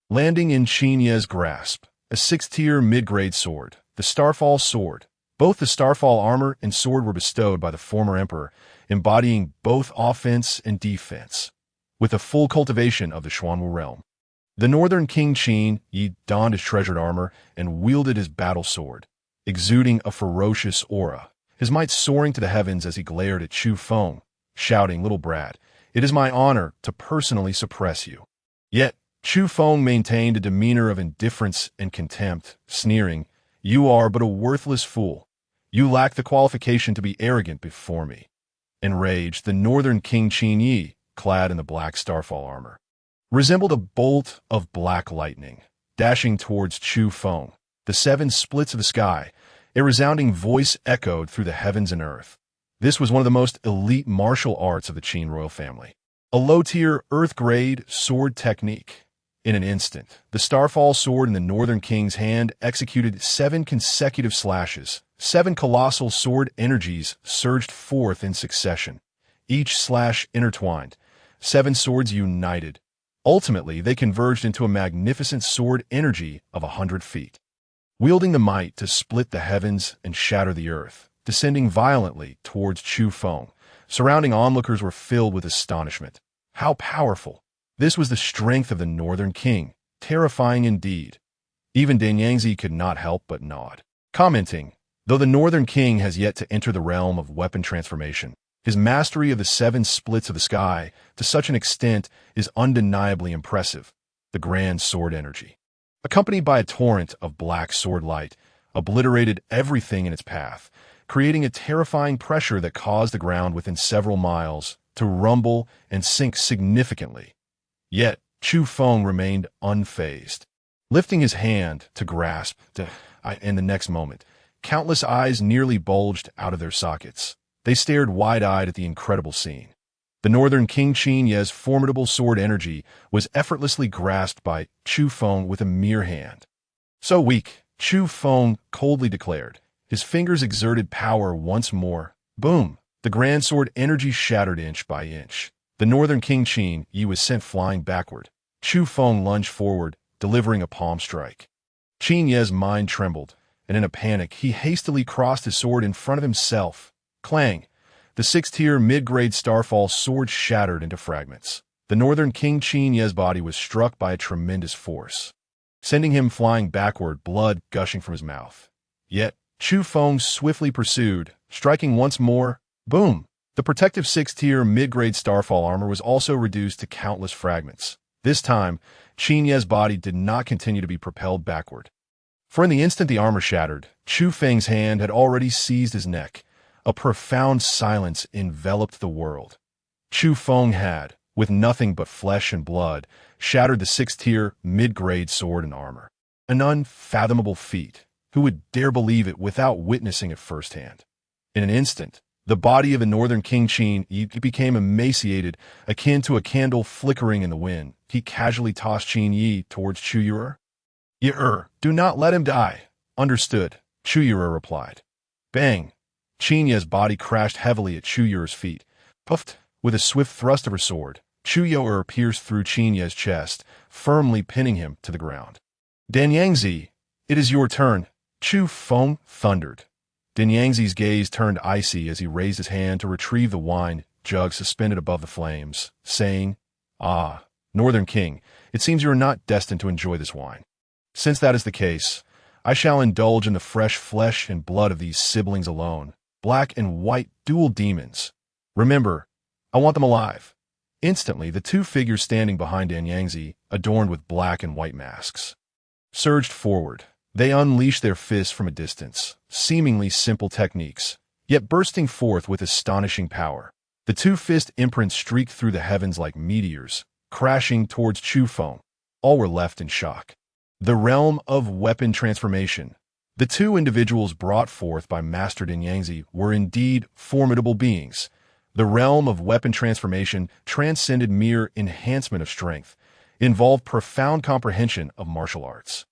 Landing in Qin Ye's grasp, a 6th-tier mid-grade sword, the Starfall sword. Both the Starfall armor and sword were bestowed by the former emperor, embodying both offense and defense, with the full cultivation of the Xuanwu realm. The Northern King Qin Yi donned his treasured armor and wielded his battle sword, exuding a ferocious aura, his might soaring to the heavens as he glared at Chufeng, shouting, "Little brat, it is my honor to personally suppress you." Yet, Chufeng maintained a demeanor of indifference and contempt, sneering, "You are but a worthless fool. You lack the qualification to be arrogant before me." Enraged, the Northern King Qin Yi, clad in the black Starfall armor, resembled a bolt of black lightning. dashing towards Chufeng. The seven splits of the sky. A resounding voice echoed through the heavens and earth. This was one of the most elite martial arts of the Qin royal family. A low-tier, earth-grade sword technique. In an instant, the Starfall sword in the Northern King's hand executed 7 consecutive slashes. 7 colossal sword energies surged forth in succession. Each slash intertwined. 7 swords united. Ultimately, they converged into a magnificent sword energy of 100 feet. Wielding the might to split the heavens and shatter the earth, descending violently towards Chufeng, surrounding onlookers were filled with astonishment. How powerful! This was the strength of the Northern King, terrifying indeed. Even Danyangzi could not help but nod, commenting, though the Northern King has yet to enter the realm of weapon transformation, his mastery of the 7 splits of the sky to such an extent is undeniably impressive. The grand sword energy, accompanied by a torrent of black sword light, obliterated everything in its path, creating a terrifying pressure that caused the ground within several miles to rumble and sink significantly. Yet, Chufeng remained unfazed. Lifting his hand to grasp, in the next moment, countless eyes nearly bulged out of their sockets. They stared wide-eyed at the incredible scene. The Northern King Qin Ye's formidable sword energy was effortlessly grasped by Chufeng with a mere hand. So weak, Chufeng coldly declared. His fingers exerted power once more. Boom! The grand sword energy shattered inch by inch. The Northern King Qin Yi was sent flying backward. Chufeng lunged forward, delivering a palm strike. Qin Ye's mind trembled, and in a panic, he hastily crossed his sword in front of himself. Clang! The 6th-tier mid-grade Starfall sword shattered into fragments. The Northern King Qin Ye's body was struck by a tremendous force, sending him flying backward, blood gushing from his mouth. Yet, Chufeng swiftly pursued, striking once more. Boom! The protective 6th-tier mid-grade Starfall armor was also reduced to countless fragments. This time, Qin Ye's body did not continue to be propelled backward. For in the instant the armor shattered, Chufeng's hand had already seized his neck. A profound silence enveloped the world. Chufeng had, with nothing but flesh and blood, shattered the 6th-tier mid-grade sword and armor. An unfathomable feat. Who would dare believe it without witnessing it firsthand? In an instant, the body of the Northern King Qin Yi became emaciated, akin to a candle flickering in the wind. He casually tossed Qin Yi towards Chu Yue. Do not let him die. Understood, Chu Yue replied. Bang! Qin Ye's body crashed heavily at Chu Yue's feet. Puffed! With a swift thrust of her sword, Chu Yue pierced through Qin Ye's chest, firmly pinning him to the ground. Danyangzi, it is your turn, Chufeng thundered. Danyangzi's gaze turned icy as he raised his hand to retrieve the wine jug suspended above the flames, saying, Ah, Northern King, it seems you are not destined to enjoy this wine. Since that is the case, I shall indulge in the fresh flesh and blood of these siblings alone, black and white dual demons. Remember, I want them alive. Instantly, the 2 figures standing behind Danyangzi, adorned with black and white masks, surged forward. They unleashed their fists from a distance, seemingly simple techniques, yet bursting forth with astonishing power. The 2 fist imprints streaked through the heavens like meteors, crashing towards Chufeng. All were left in shock. The realm of weapon transformation. The 2 individuals brought forth by Master Danyangzi were indeed formidable beings. The realm of weapon transformation transcended mere enhancement of strength. It involved profound comprehension of martial arts.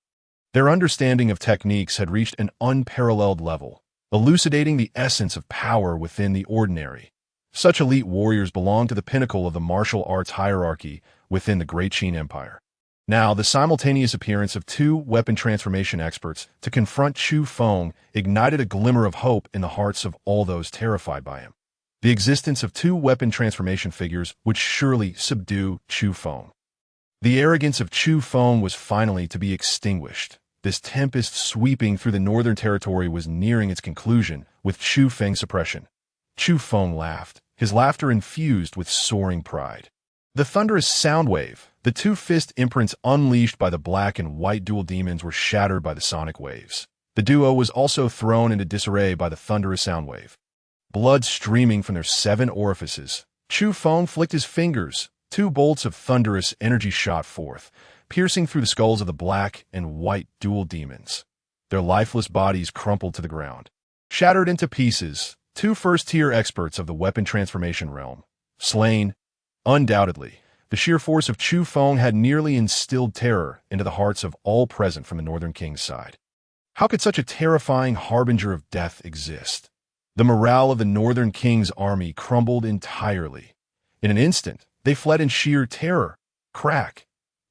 Their understanding of techniques had reached an unparalleled level, elucidating the essence of power within the ordinary. Such elite warriors belong to the pinnacle of the martial arts hierarchy within the Great Qin Empire. Now, the simultaneous appearance of 2 weapon transformation experts to confront Chufeng ignited a glimmer of hope in the hearts of all those terrified by him. The existence of 2 weapon transformation figures would surely subdue Chufeng. The arrogance of Chufeng was finally to be extinguished. This tempest sweeping through the northern territory was nearing its conclusion with Chufeng's suppression. Chufeng laughed, his laughter infused with soaring pride. The thunderous sound wave, the 2 fist imprints unleashed by the black and white dual demons were shattered by the sonic waves. The duo was also thrown into disarray by the thunderous sound wave. Blood streaming from their 7 orifices, Chufeng flicked his fingers. 2 bolts of thunderous energy shot forth, piercing through the skulls of the black and white dual demons. Their lifeless bodies crumpled to the ground. Shattered into pieces, two first-tier experts of the weapon transformation realm. Slain. Undoubtedly, the sheer force of Chufeng had nearly instilled terror into the hearts of all present from the Northern King's side. How could such a terrifying harbinger of death exist? The morale of the Northern King's army crumbled entirely. In an instant, they fled in sheer terror. Crack.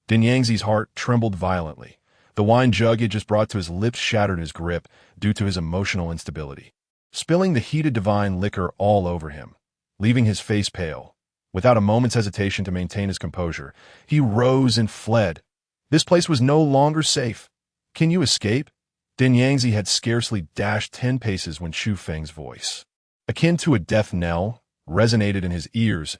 Din Yangzi's heart trembled violently. The wine jug he had just brought to his lips shattered in his grip due to his emotional instability, spilling the heated divine liquor all over him, leaving his face pale. Without a moment's hesitation to maintain his composure, he rose and fled. This place was no longer safe. Can you escape? Din Yangzi had scarcely dashed 10 paces when Chufeng's voice, akin to a death knell, resonated in his ears.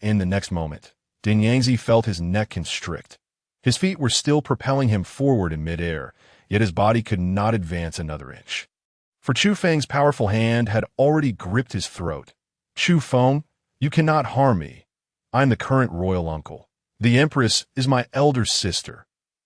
In the next moment, Din Yangzi felt his neck constrict. His feet were still propelling him forward in midair, yet his body could not advance another inch. For Chufeng's powerful hand had already gripped his throat. Chufeng, you cannot harm me. I am the current royal uncle. The Empress is my elder sister.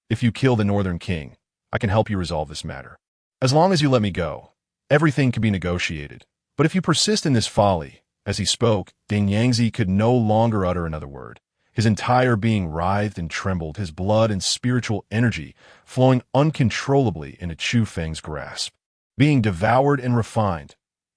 If you kill the Northern King, I can help you resolve this matter. As long as you let me go, everything can be negotiated. But if you persist in this folly, as he spoke, Din Yangzi could no longer utter another word. His entire being writhed and trembled, his blood and spiritual energy flowing uncontrollably into Chufeng's grasp. Being devoured and refined.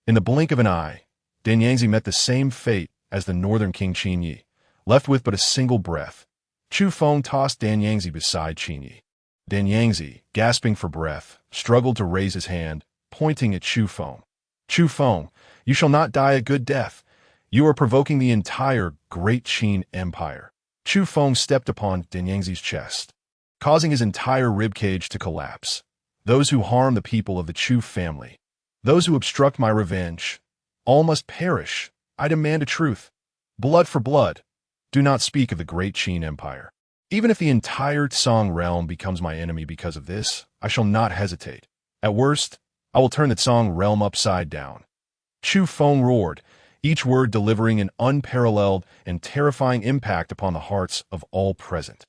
In the blink of an eye, Din Yangzi met the same fate as the Northern King Qin Yi, left with but a single breath. Chufeng tossed Din Yangzi beside Qin Yi. Din Yangzi, gasping for breath, struggled to raise his hand, pointing at Chufeng. Chufeng, you shall not die a good death. You are provoking the entire Great Qin Empire. Chufeng stepped upon Din Yangzi's chest, causing his entire ribcage to collapse. Those who harm the people of the Chu family, those who obstruct my revenge, all must perish. I demand a truth. Blood for blood. Do not speak of the Great Qin Empire. Even if the entire Tsang realm becomes my enemy because of this, I shall not hesitate. At worst, I will turn the Tsang realm upside down. Chufeng roared, each word delivering an unparalleled and terrifying impact upon the hearts of all present.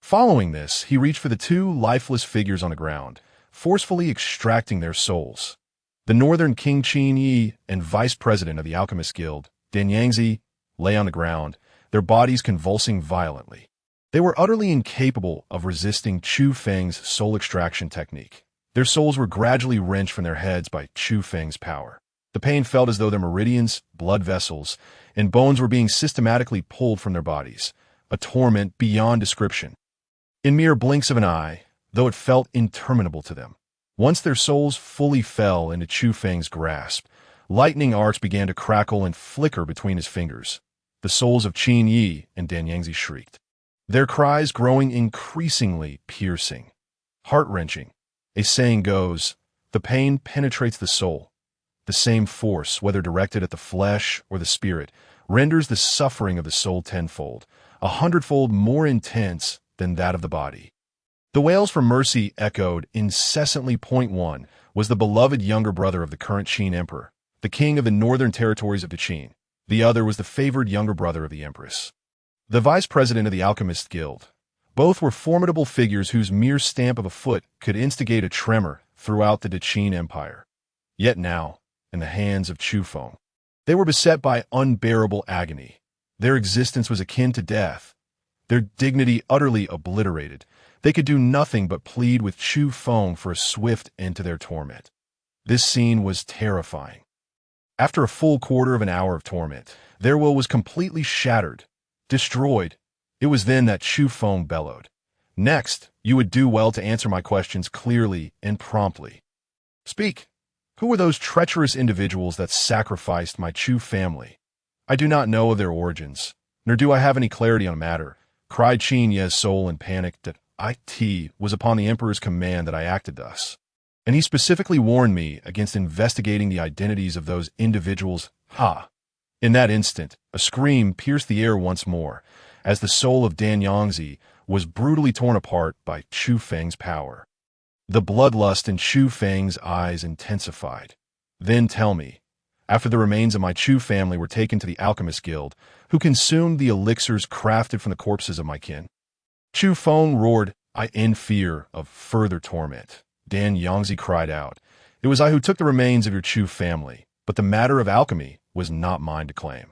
Following this, he reached for the two lifeless figures on the ground, forcefully extracting their souls. The Northern King Qin Yi and Vice President of the Alchemist Guild, Din Yangzi, lay on the ground, their bodies convulsing violently. They were utterly incapable of resisting Chufeng's soul extraction technique. Their souls were gradually wrenched from their heads by Chufeng's power. The pain felt as though their meridians, blood vessels, and bones were being systematically pulled from their bodies, a torment beyond description. In mere blinks of an eye, though it felt interminable to them, once their souls fully fell into Chufeng's grasp, lightning arcs began to crackle and flicker between his fingers. The souls of Qin Yi and Din Yangzi shrieked, their cries growing increasingly piercing, heart-wrenching. A saying goes, the pain penetrates the soul. The same force, whether directed at the flesh or the spirit, renders the suffering of the soul tenfold, 100-fold more intense than that of the body. The wails for mercy echoed incessantly. Point one was the beloved younger brother of the current Qin emperor, the king of the northern territories of the Qin. The other was the favored younger brother of the empress, the vice president of the Alchemist Guild. Both were formidable figures whose mere stamp of a foot could instigate a tremor throughout the Qin Empire. Yet now, in the hands of Chufeng, they were beset by unbearable agony. Their existence was akin to death, their dignity utterly obliterated. They could do nothing but plead with Chufeng for a swift end to their torment. This scene was terrifying. After a full quarter of an hour of torment, their will was completely shattered, destroyed. It was then that Chufeng bellowed, next, you would do well to answer my questions clearly and promptly. Speak. Who were those treacherous individuals that sacrificed my Chu family? I do not know of their origins, nor do I have any clarity on the matter, cried Qin Ye's soul in panic. That it was upon the emperor's command that I acted thus, and he specifically warned me against investigating the identities of those individuals. Ha! In that instant, a scream pierced the air once more, as the soul of Din Yangzi was brutally torn apart by Chufeng's power. The bloodlust in Chufeng's eyes intensified. Then tell me, after the remains of my Chu family were taken to the Alchemist Guild, who consumed the elixirs crafted from the corpses of my kin? Chufeng roared, "I in fear of further torment." Dan Yangzi cried out, "It was I who took the remains of your Chu family, but the matter of alchemy was not mine to claim.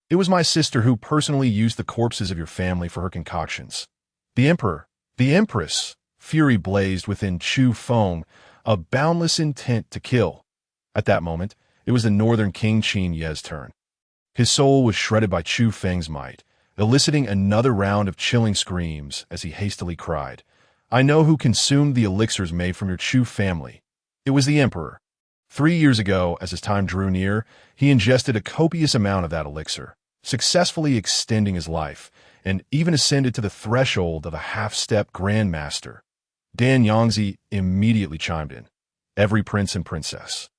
It was my sister who personally used the corpses of your family for her concoctions." The Emperor, the Empress, fury blazed within Chufeng, a boundless intent to kill. At that moment, it was the Northern King Qin Ye's turn. His soul was shredded by Chufeng's might, eliciting another round of chilling screams as he hastily cried, "I know who consumed the elixirs made from your Chu family. It was the Emperor. 3 years ago, as his time drew near, he ingested a copious amount of that elixir, successfully extending his life, and even ascended to the threshold of a half-step grandmaster." Dan Yangzi immediately chimed in. "Every prince and princess,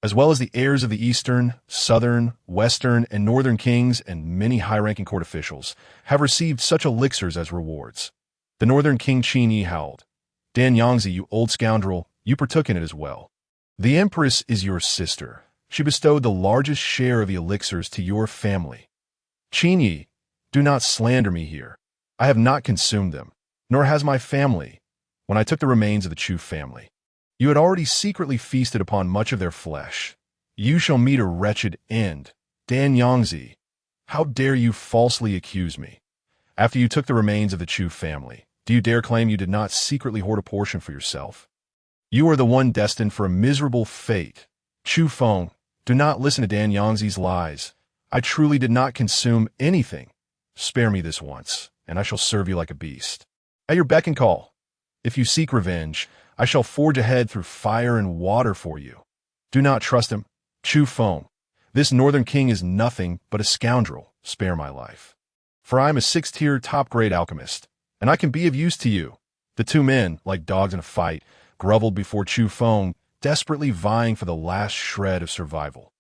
as well as the heirs of the Eastern, Southern, Western, and Northern kings and many high-ranking court officials, have received such elixirs as rewards." The Northern King Qin Yi howled, "Dan Yangzi, you old scoundrel, you partook in it as well. The Empress is your sister. She bestowed the largest share of the elixirs to your family. Qin Yi, do not slander me here. I have not consumed them, nor has my family. When I took the remains of the Chu family, you had already secretly feasted upon much of their flesh. You shall meet a wretched end. Dan Yangzi, how dare you falsely accuse me? After you took the remains of the Chu family, do you dare claim you did not secretly hoard a portion for yourself? You are the one destined for a miserable fate. Chufeng, do not listen to Dan Yangzi's lies. I truly did not consume anything. Spare me this once, and I shall serve you like a beast. At your beck and call. If you seek revenge, I shall forge ahead through fire and water for you. Do not trust him. Chufeng, this Northern King is nothing but a scoundrel. Spare my life. For I am a 6th-tier top-grade alchemist, and I can be of use to you." The two men, like dogs in a fight, groveled before Chufeng, desperately vying for the last shred of survival.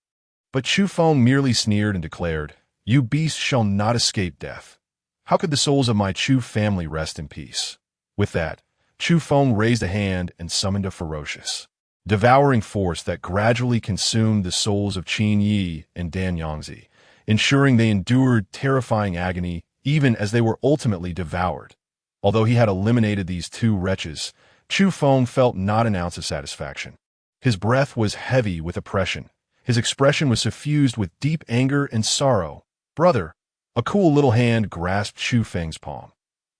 But Chufeng merely sneered and declared, "You beasts shall not escape death. How could the souls of my Chu family rest in peace?" With that, Chufeng raised a hand and summoned a ferocious, devouring force that gradually consumed the souls of Qin Yi and Dan Yangzi, ensuring they endured terrifying agony even as they were ultimately devoured. Although he had eliminated these two wretches, Chufeng felt not an ounce of satisfaction. His breath was heavy with oppression. His expression was suffused with deep anger and sorrow. "Brother," a cool little hand grasped Chufeng's palm.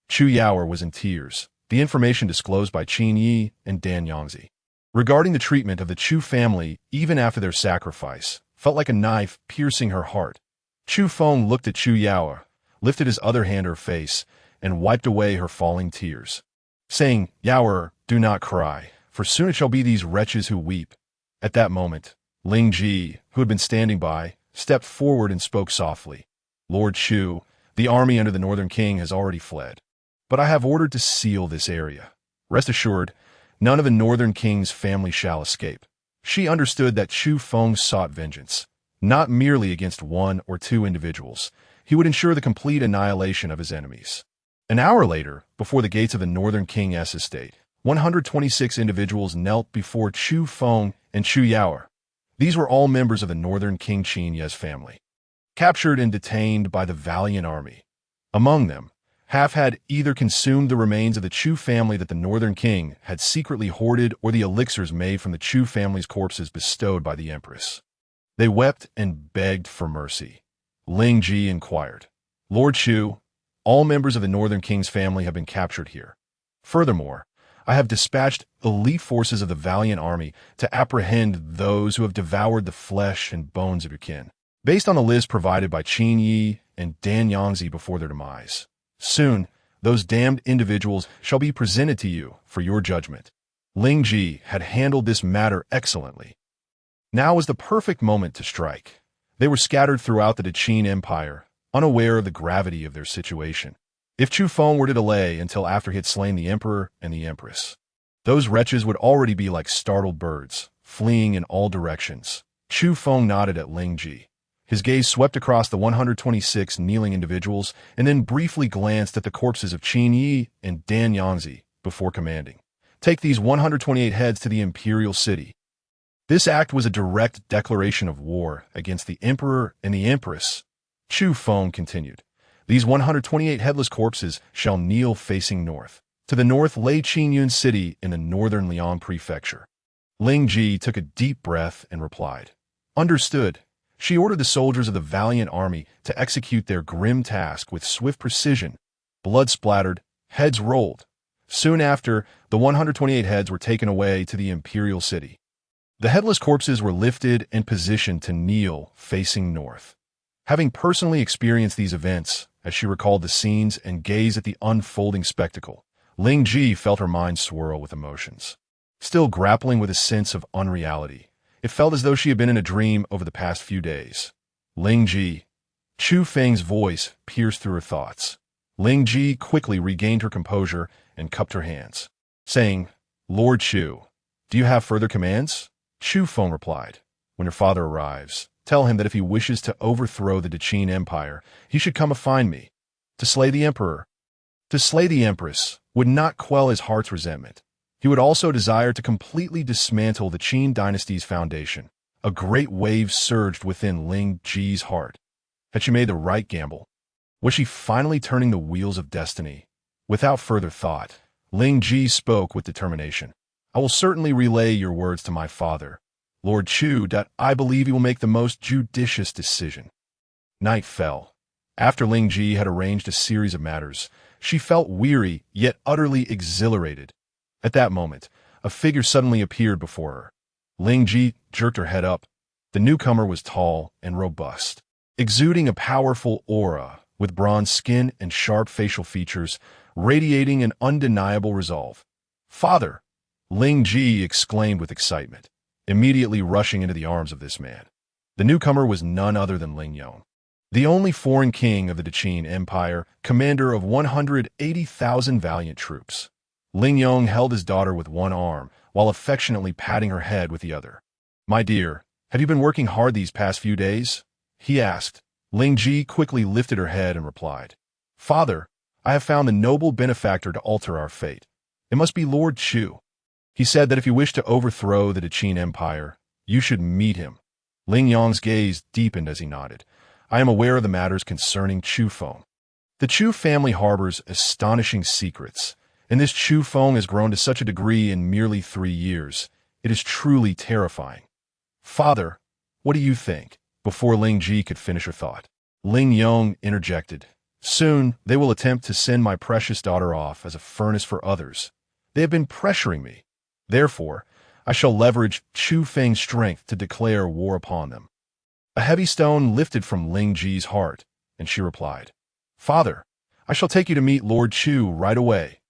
Chu Yaoer was in tears, the information disclosed by Qin Yi and Dan Yangzi regarding the treatment of the Chu family even after their sacrifice felt like a knife piercing her heart. Chufeng looked at Chu Yaoer, lifted his other hand to her face, and wiped away her falling tears, saying, "Yaoer, do not cry, for soon it shall be these wretches who weep." At that moment, Ling Ji, who had been standing by, stepped forward and spoke softly. "Lord Chu, the army under the Northern King has already fled, but I have ordered to seal this area. Rest assured, none of the Northern King's family shall escape." She understood that Chufeng sought vengeance, not merely against 1 or 2 individuals. He would ensure the complete annihilation of his enemies. An hour later, before the gates of the Northern King's estate, 126 individuals knelt before Chufeng and Chu Yaoer. These were all members of the Northern King Qin Ye's family, captured and detained by the valiant army. Among them, half had either consumed the remains of the Chu family that the Northern King had secretly hoarded or the elixirs made from the Chu family's corpses bestowed by the Empress. They wept and begged for mercy. Ling Ji inquired, "Lord Chu, all members of the Northern King's family have been captured here. Furthermore, I have dispatched elite forces of the valiant army to apprehend those who have devoured the flesh and bones of your kin, based on the list provided by Qin Yi and Dan Yangzi before their demise. Soon, those damned individuals shall be presented to you for your judgment." Ling Ji had handled this matter excellently. Now was the perfect moment to strike. They were scattered throughout the Qin Empire, unaware of the gravity of their situation. If Chufeng were to delay until after he had slain the Emperor and the Empress, those wretches would already be like startled birds, fleeing in all directions. Chufeng nodded at Ling Ji. His gaze swept across the 126 kneeling individuals and then briefly glanced at the corpses of Qin Yi and Dan Yangzi before commanding, "Take these 128 heads to the imperial city." This act was a direct declaration of war against the Emperor and the Empress. Chufeng continued, These 128 headless corpses shall kneel facing north. To the north lay Qinyun City in the northern Liang Prefecture. Ling Ji took a deep breath and replied, "Understood." She ordered the soldiers of the valiant army to execute their grim task with swift precision. Blood splattered, heads rolled. Soon after, the 128 heads were taken away to the imperial city. The headless corpses were lifted and positioned to kneel facing north. Having personally experienced these events, as she recalled the scenes and gazed at the unfolding spectacle, Ling Ji felt her mind swirl with emotions. Still grappling with a sense of unreality, it felt as though she had been in a dream over the past few days. Ling Ji. Chufeng's voice pierced through her thoughts. Ling Ji quickly regained her composure and cupped her hands, saying, "Lord Chu, do you have further commands?" Chufeng replied, "When your father arrives, tell him that if he wishes to overthrow the Qin Empire, he should come and find me. To slay the emperor, to slay the empress, would not quell his heart's resentment. He would also desire to completely dismantle the Qin dynasty's foundation." A great wave surged within Ling Ji's heart. Had she made the right gamble? Was she finally turning the wheels of destiny? Without further thought, Ling Ji spoke with determination. "I will certainly relay your words to my father, Lord Chu, that I believe he will make the most judicious decision." Night fell. After Ling Ji had arranged a series of matters, she felt weary yet utterly exhilarated. At that moment, a figure suddenly appeared before her. Ling Ji jerked her head up. The newcomer was tall and robust, exuding a powerful aura, with bronze skin and sharp facial features, radiating an undeniable resolve. "Father!" Ling Ji exclaimed with excitement, immediately rushing into the arms of this man. The newcomer was none other than Ling Yong, the only foreign king of the Qin Empire, commander of 180,000 valiant troops. Ling Yong held his daughter with one arm, while affectionately patting her head with the other. "My dear, have you been working hard these past few days?" he asked. Ling Ji quickly lifted her head and replied, "Father, I have found the noble benefactor to alter our fate. It must be Lord Chu. He said that if you wish to overthrow the Qin Empire, you should meet him." Ling Yong's gaze deepened as he nodded. "I am aware of the matters concerning Chufeng. The Chu family harbors astonishing secrets, and this Chufeng has grown to such a degree in merely 3 years. It is truly terrifying. Father, what do you think?" Before Ling Ji could finish her thought, Ling Yong interjected, "Soon they will attempt to send my precious daughter off as a furnace for others. They have been pressuring me. Therefore, I shall leverage Chufeng's strength to declare war upon them." A heavy stone lifted from Ling Ji's heart, and she replied, "Father, I shall take you to meet Lord Chu right away."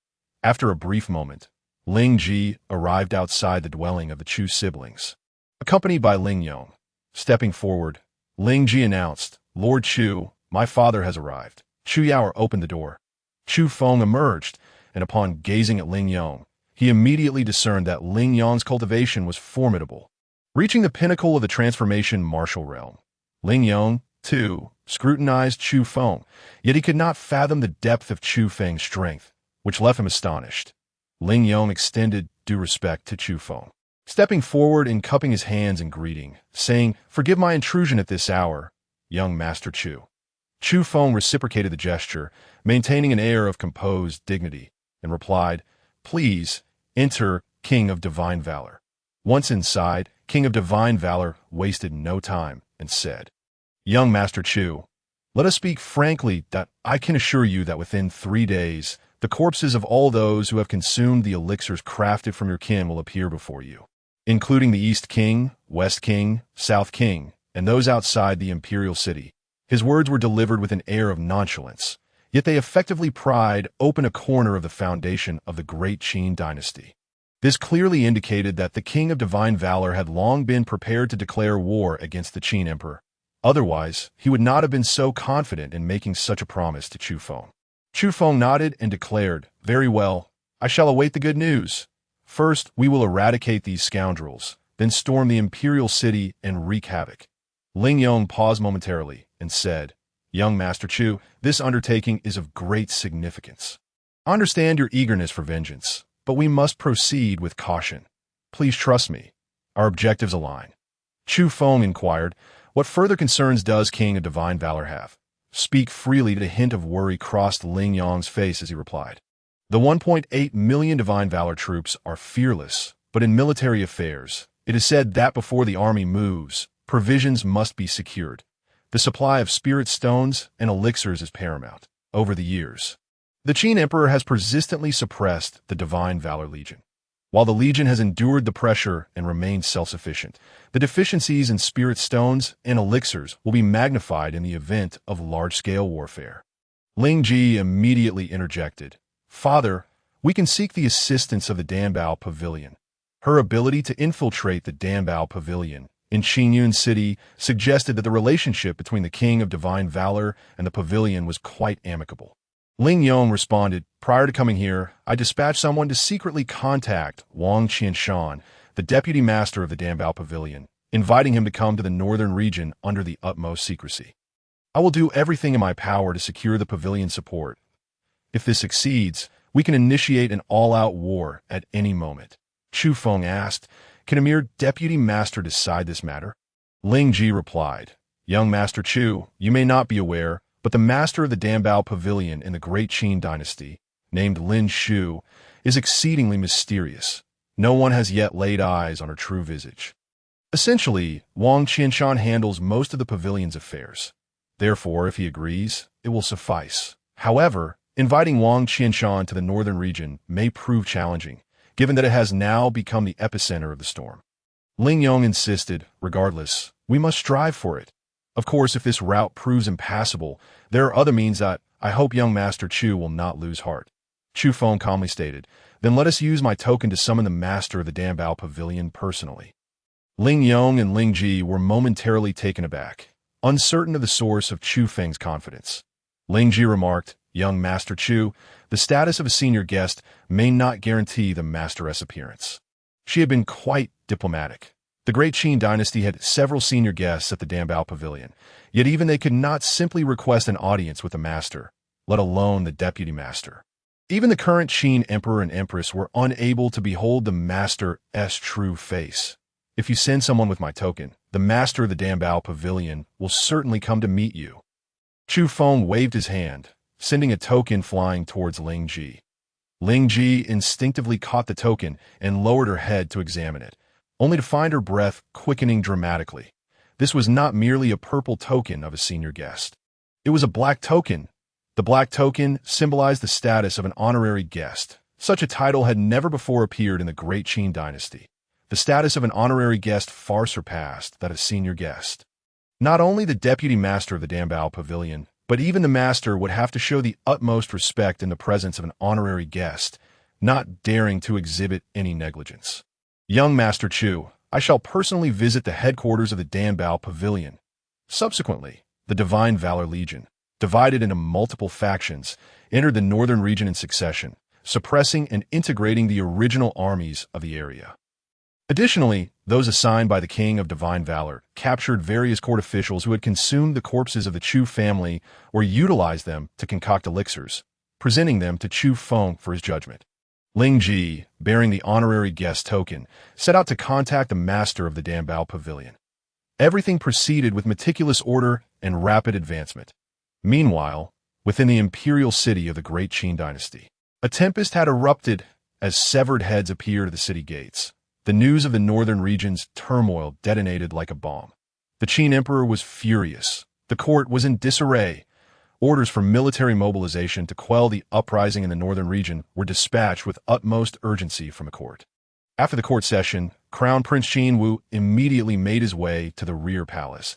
After a brief moment, Ling Ji arrived outside the dwelling of the Chu siblings, accompanied by Ling Yong. Stepping forward, Ling Ji announced, "Lord Chu, my father has arrived." Chu Yao opened the door. Chufeng emerged, and upon gazing at Ling Yong, he immediately discerned that Ling Yong's cultivation was formidable, reaching the pinnacle of the transformation martial realm. Ling Yong, too, scrutinized Chufeng, yet he could not fathom the depth of Chufeng's strength, which left him astonished. Ling Yong extended due respect to Chufeng, stepping forward and cupping his hands in greeting, saying, "Forgive my intrusion at this hour, young Master Chu." Chufeng reciprocated the gesture, maintaining an air of composed dignity, and replied, "Please, enter, King of Divine Valor." Once inside, King of Divine Valor wasted no time and said, "Young Master Chu, let us speak frankly that I can assure you that within 3 days, the corpses of all those who have consumed the elixirs crafted from your kin will appear before you, including the East King, West King, South King, and those outside the imperial city." His words were delivered with an air of nonchalance, yet they effectively pried open a corner of the foundation of the great Qin dynasty. This clearly indicated that the King of Divine Valor had long been prepared to declare war against the Qin Emperor. Otherwise, he would not have been so confident in making such a promise to Chufeng. Chufeng nodded and declared, "Very well, I shall await the good news. First, we will eradicate these scoundrels, then storm the imperial city and wreak havoc." Ling Yong paused momentarily and said, "Young Master Chu, this undertaking is of great significance. I understand your eagerness for vengeance, but we must proceed with caution. Please trust me. Our objectives align." Chufeng inquired, "What further concerns does King of Divine Valor have?" Speak freely. A hint of worry crossed Ling Yong's face as he replied. The 1.8 million divine valor troops are fearless, but in military affairs, it is said that before the army moves, provisions must be secured. The supply of spirit stones and elixirs is paramount. Over the years, the Qin Emperor has persistently suppressed the Divine Valor Legion. While the Legion has endured the pressure and remained self-sufficient, the deficiencies in spirit stones and elixirs will be magnified in the event of large-scale warfare. Ling Ji immediately interjected. Father, we can seek the assistance of the Danbao Pavilion. Her ability to infiltrate the Danbao Pavilion in Qinyun City suggested that the relationship between the King of Divine Valor and the Pavilion was quite amicable. Ling Yong responded, prior to coming here, I dispatched someone to secretly contact Wang Qianshan, the deputy master of the Danbao Pavilion, inviting him to come to the northern region under the utmost secrecy. I will do everything in my power to secure the pavilion's support. If this succeeds, we can initiate an all-out war at any moment. Chufeng asked, can a mere deputy master decide this matter? Ling Ji replied, young Master Chu, you may not be aware, but the master of the Danbao Pavilion in the Great Qin dynasty, named Lin Shu, is exceedingly mysterious. No one has yet laid eyes on her true visage. Essentially, Wang Qianshan handles most of the pavilion's affairs. Therefore, if he agrees, it will suffice. However, inviting Wang Qianshan to the northern region may prove challenging, given that it has now become the epicenter of the storm. Ling Yong insisted, regardless, we must strive for it. Of course, if this route proves impassable, there are other means that I hope young Master Chu will not lose heart. Chufeng calmly stated, then let us use my token to summon the master of the Danbao Pavilion personally. Ling Yong and Ling Ji were momentarily taken aback, uncertain of the source of Chufeng's confidence. Ling Ji remarked, young Master Chu, the status of a senior guest may not guarantee the masteress appearance. She had been quite diplomatic. The Great Qin dynasty had several senior guests at the Danbao Pavilion, yet even they could not simply request an audience with the master, let alone the deputy master. Even the current Qin emperor and empress were unable to behold the master's true face. If you send someone with my token, the master of the Danbao Pavilion will certainly come to meet you. Chufeng waved his hand, sending a token flying towards Ling Ji. Ling Ji instinctively caught the token and lowered her head to examine it, only to find her breath quickening dramatically. This was not merely a purple token of a senior guest. It was a black token. The black token symbolized the status of an honorary guest. Such a title had never before appeared in the Great Qin dynasty. The status of an honorary guest far surpassed that of senior guest. Not only the deputy master of the Danbao Pavilion, but even the master would have to show the utmost respect in the presence of an honorary guest, not daring to exhibit any negligence. Young Master Chu, I shall personally visit the headquarters of the Danbao Pavilion. Subsequently, the Divine Valor Legion, divided into multiple factions, entered the northern region in succession, suppressing and integrating the original armies of the area. Additionally, those assigned by the King of Divine Valor captured various court officials who had consumed the corpses of the Chu family or utilized them to concoct elixirs, presenting them to Chufeng for his judgment. Ling Ji, bearing the honorary guest token, set out to contact the master of the Danbao Pavilion. Everything proceeded with meticulous order and rapid advancement. Meanwhile, within the imperial city of the Great Qin dynasty, a tempest had erupted as severed heads appeared at the city gates. The news of the northern region's turmoil detonated like a bomb. The Qin emperor was furious. The court was in disarray. Orders for military mobilization to quell the uprising in the northern region were dispatched with utmost urgency from the court. After the court session, Crown Prince Qin Wu immediately made his way to the rear palace.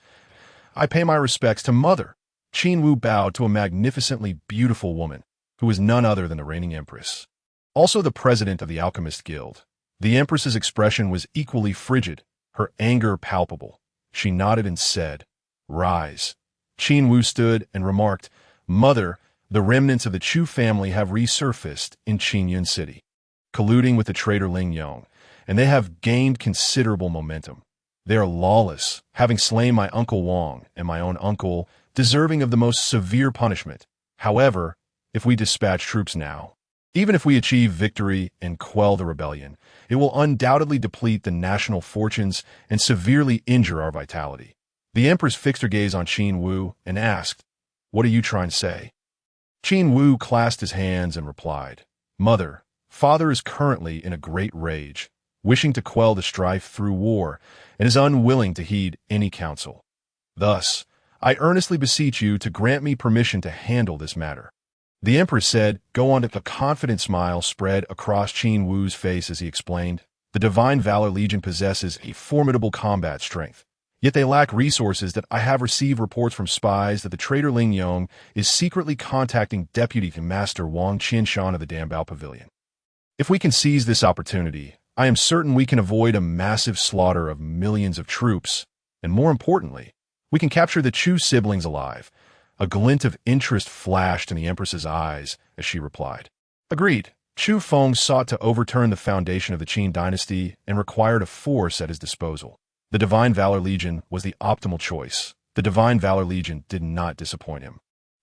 I pay my respects to Mother. Qin Wu bowed to a magnificently beautiful woman, who was none other than the reigning empress. Also the president of the Alchemist Guild. The empress's expression was equally frigid, her anger palpable. She nodded and said, rise. Qin Wu stood and remarked, Mother, the remnants of the Chu family have resurfaced in Qinyun City, colluding with the traitor Ling Yong, and they have gained considerable momentum. They are lawless, having slain my uncle Wang and my own uncle, deserving of the most severe punishment. However, if we dispatch troops now, even if we achieve victory and quell the rebellion, it will undoubtedly deplete the national fortunes and severely injure our vitality. The empress fixed her gaze on Qin Wu and asked, What are you trying to say? Qin Wu clasped his hands and replied, Mother, Father is currently in a great rage, wishing to quell the strife through war, and is unwilling to heed any counsel. Thus, I earnestly beseech you to grant me permission to handle this matter. The Empress said, go on. A confident smile spread across Qin Wu's face as he explained, the Divine Valor Legion possesses a formidable combat strength. Yet they lack resources. That I have received reports from spies that the traitor Ling Yong is secretly contacting Deputy Master Wang Qinshan of the Dambao Pavilion. If we can seize this opportunity, I am certain we can avoid a massive slaughter of millions of troops, and more importantly, we can capture the Chu siblings alive. A glint of interest flashed in the Empress's eyes as she replied. Agreed. Chufeng sought to overturn the foundation of the Qin dynasty and required a force at his disposal. The Divine Valor Legion was the optimal choice. The Divine Valor Legion did not disappoint him.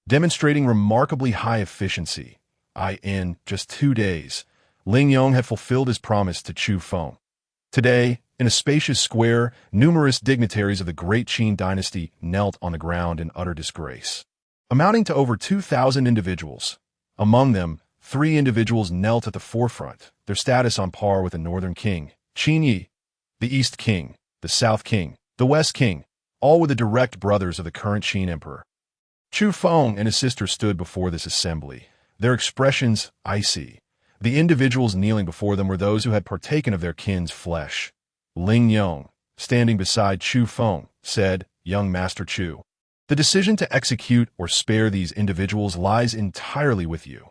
Demonstrating remarkably high efficiency, in just 2 days, Ling Yong had fulfilled his promise to Chufeng. Today, in a spacious square, numerous dignitaries of the great Qin dynasty knelt on the ground in utter disgrace, amounting to over 2,000 individuals. Among them, 3 individuals knelt at the forefront, their status on par with the Northern King, Qin Yi, the East King, the South King, the West King, all were the direct brothers of the current Qin Emperor. Chufeng and his sister stood before this assembly, their expressions icy. The individuals kneeling before them were those who had partaken of their kin's flesh. Ling Yong, standing beside Chufeng, said, Young Master Chu, the decision to execute or spare these individuals lies entirely with you.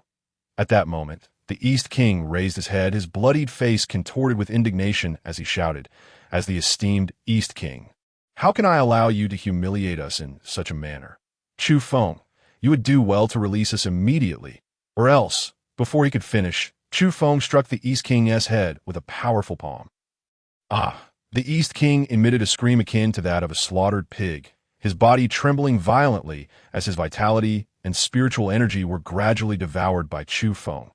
At that moment, the East King raised his head, his bloodied face contorted with indignation as he shouted, as the esteemed East King, how can I allow you to humiliate us in such a manner? Chufeng, you would do well to release us immediately, or else, before he could finish, Chufeng struck the East King's head with a powerful palm. The East King emitted a scream akin to that of a slaughtered pig, his body trembling violently as his vitality and spiritual energy were gradually devoured by Chufeng.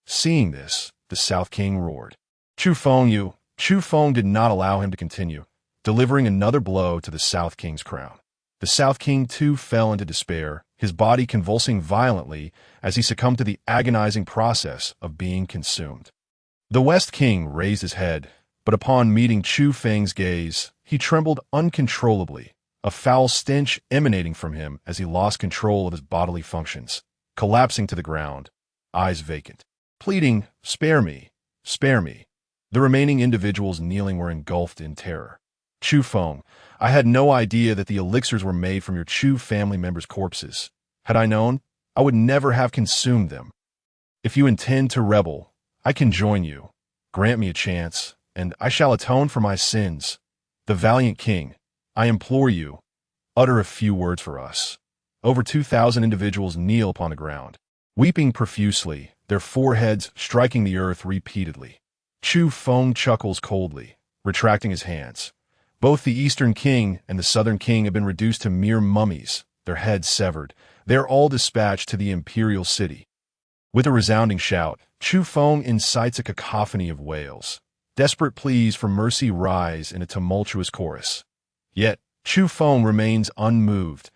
Seeing this, the South King roared, Chufeng did not allow him to continue, delivering another blow to the South King's crown. The South King too fell into despair, his body convulsing violently as he succumbed to the agonizing process of being consumed. The West King raised his head, but upon meeting Chufeng's gaze, he trembled uncontrollably, a foul stench emanating from him as he lost control of his bodily functions, collapsing to the ground, eyes vacant, pleading, spare me, spare me. The remaining individuals kneeling were engulfed in terror. Chufeng, I had no idea that the elixirs were made from your Chu family members' corpses. Had I known, I would never have consumed them. If you intend to rebel, I can join you. Grant me a chance, and I shall atone for my sins. The valiant king, I implore you, utter a few words for us. Over 2,000 individuals kneel upon the ground, weeping profusely, their foreheads striking the earth repeatedly. Chufeng chuckles coldly, retracting his hands. Both the Eastern King and the Southern King have been reduced to mere mummies, their heads severed. They are all dispatched to the imperial city. With a resounding shout, Chufeng incites a cacophony of wails. Desperate pleas for mercy rise in a tumultuous chorus. Yet, Chufeng remains unmoved,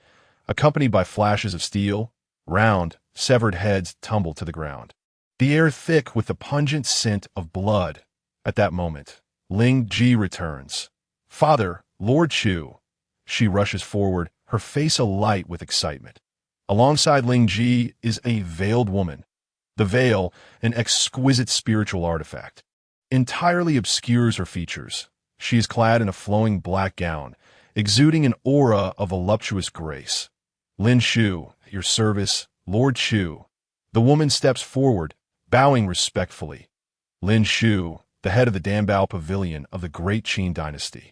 accompanied by flashes of steel. Round, severed heads tumble to the ground, the air thick with the pungent scent of blood. At that moment, Ling Ji returns. Father, Lord Chu. She rushes forward, her face alight with excitement. Alongside Ling Ji is a veiled woman. The veil, an exquisite spiritual artifact, entirely obscures her features. She is clad in a flowing black gown, exuding an aura of voluptuous grace. Lin Shu, at your service, Lord Chu. The woman steps forward, bowing respectfully. Lin Shu, the head of the Dambao Pavilion of the Great Qin Dynasty.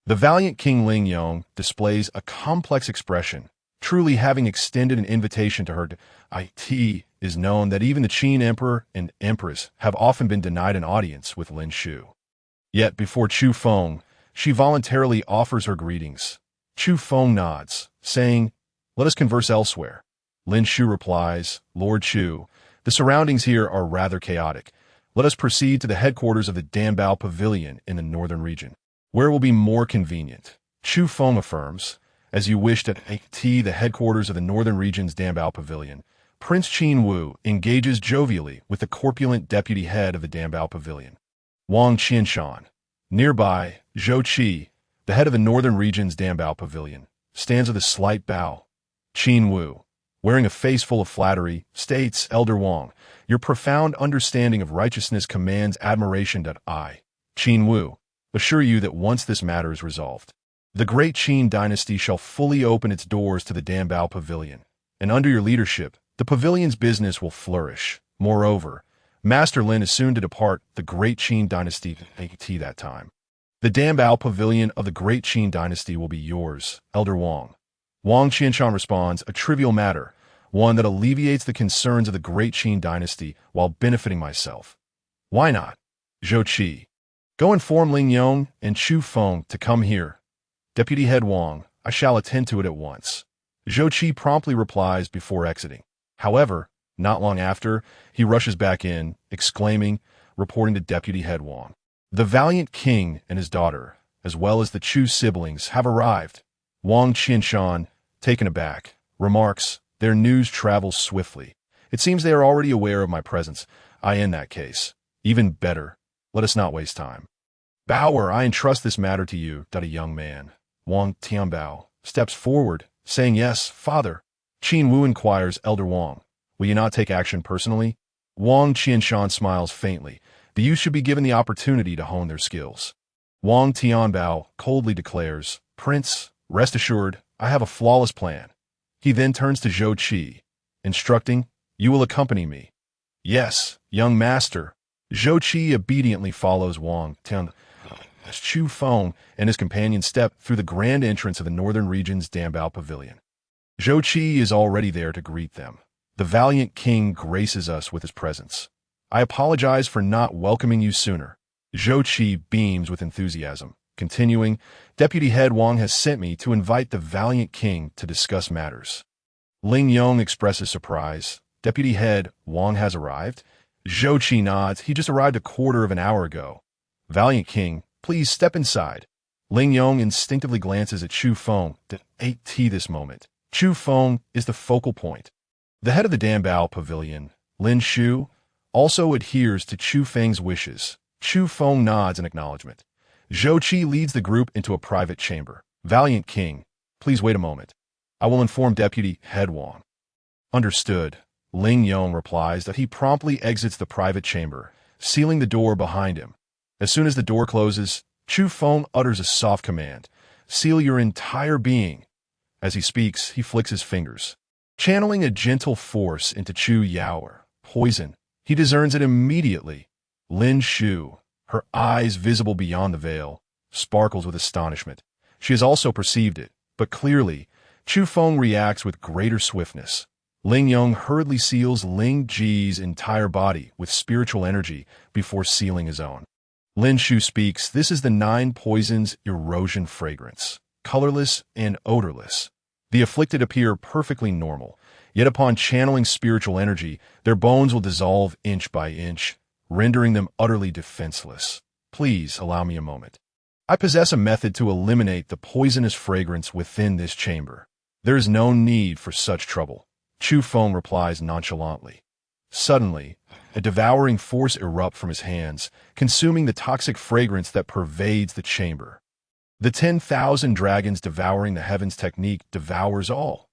The valiant King Ling Yong displays a complex expression, truly having extended an invitation to her. It is known that even the Qin Emperor and Empress have often been denied an audience with Lin Shu. Yet before Chufeng, she voluntarily offers her greetings. Chufeng nods, saying, let us converse elsewhere. Lin Shu replies, Lord Chu, the surroundings here are rather chaotic. Let us proceed to the headquarters of the Dambao Pavilion in the northern region, where it will be more convenient. Chufeng affirms, As you wished at the headquarters of the Northern Region's Dambao Pavilion, Prince Qin Wu engages jovially with the corpulent deputy head of the Dambao Pavilion, Wang Qianshan. Nearby, Zhou Qi, the head of the Northern Region's Dambao Pavilion, stands with a slight bow. Qin Wu, wearing a face full of flattery, states, Elder Wang, your profound understanding of righteousness commands admiration. I, Qin Wu, assure you that once this matter is resolved, the great Qin dynasty shall fully open its doors to the Dambao Pavilion, and under your leadership, the pavilion's business will flourish. Moreover, Master Lin is soon to depart the great Qin dynasty that time. The Dambao Pavilion of the great Qin dynasty will be yours, Elder Wang. Wang Qianshan responds, a trivial matter, one that alleviates the concerns of the great Qin dynasty while benefiting myself. Why not? Zhou Qi. Go inform Ling Yong and Chufeng to come here. Deputy Head Wang, I shall attend to it at once. Zhou Qi promptly replies before exiting. However, not long after, he rushes back in, exclaiming, reporting to Deputy Head Wang. The valiant king and his daughter, as well as the Chu siblings, have arrived. Wang Qianshan, taken aback, remarks, their news travels swiftly. It seems they are already aware of my presence. In that case. Even better. Let us not waste time. Bower, I entrust this matter to you, a young man. Wang Tianbao steps forward, saying, yes, father. Qin Wu inquires, Elder Wang, will you not take action personally? Wang Qianshan smiles faintly. The youth should be given the opportunity to hone their skills. Wang Tianbao coldly declares, Prince, rest assured, I have a flawless plan. He then turns to Zhou Qi, instructing, you will accompany me. Yes, young master. Zhou Qi obediently follows Wang Tian. As Chufeng and his companions step through the grand entrance of the Northern Region's Dambao Pavilion. Zhou Qi is already there to greet them. The valiant king graces us with his presence. I apologize for not welcoming you sooner. Zhou Qi beams with enthusiasm. Continuing, Deputy Head Wang has sent me to invite the valiant king to discuss matters. Ling Yong expresses surprise. Deputy Head Wang has arrived? Zhou Qi nods. He just arrived a quarter of an hour ago. Valiant king, please step inside. Ling Yong instinctively glances at Chufeng. This moment. Chufeng is the focal point. The head of the Dambao Pavilion, Lin Shu, also adheres to Chufeng's wishes. Chufeng nods in acknowledgement. Zhou Qi leads the group into a private chamber. Valiant king, please wait a moment. I will inform Deputy Head Wang. Understood. Ling Yong replies that he promptly exits the private chamber, sealing the door behind him. As soon as the door closes, Chufeng utters a soft command. Seal your entire being. As he speaks, he flicks his fingers, channeling a gentle force into Chu Yaoer. Poison. He discerns it immediately. Lin Shu, her eyes visible beyond the veil, sparkles with astonishment. She has also perceived it, but clearly, Chufeng reacts with greater swiftness. Ling Yong hurriedly seals Ling Ji's entire body with spiritual energy before sealing his own. Lin Shu speaks, this is the 9 poisons erosion fragrance, colorless and odorless. The afflicted appear perfectly normal, yet upon channeling spiritual energy, their bones will dissolve inch by inch, rendering them utterly defenseless. Please allow me a moment. I possess a method to eliminate the poisonous fragrance within this chamber. There is no need for such trouble. Chufeng replies nonchalantly. Suddenly, a devouring force erupts from his hands, consuming the toxic fragrance that pervades the chamber. The 10,000 dragons devouring the heavens technique devours all,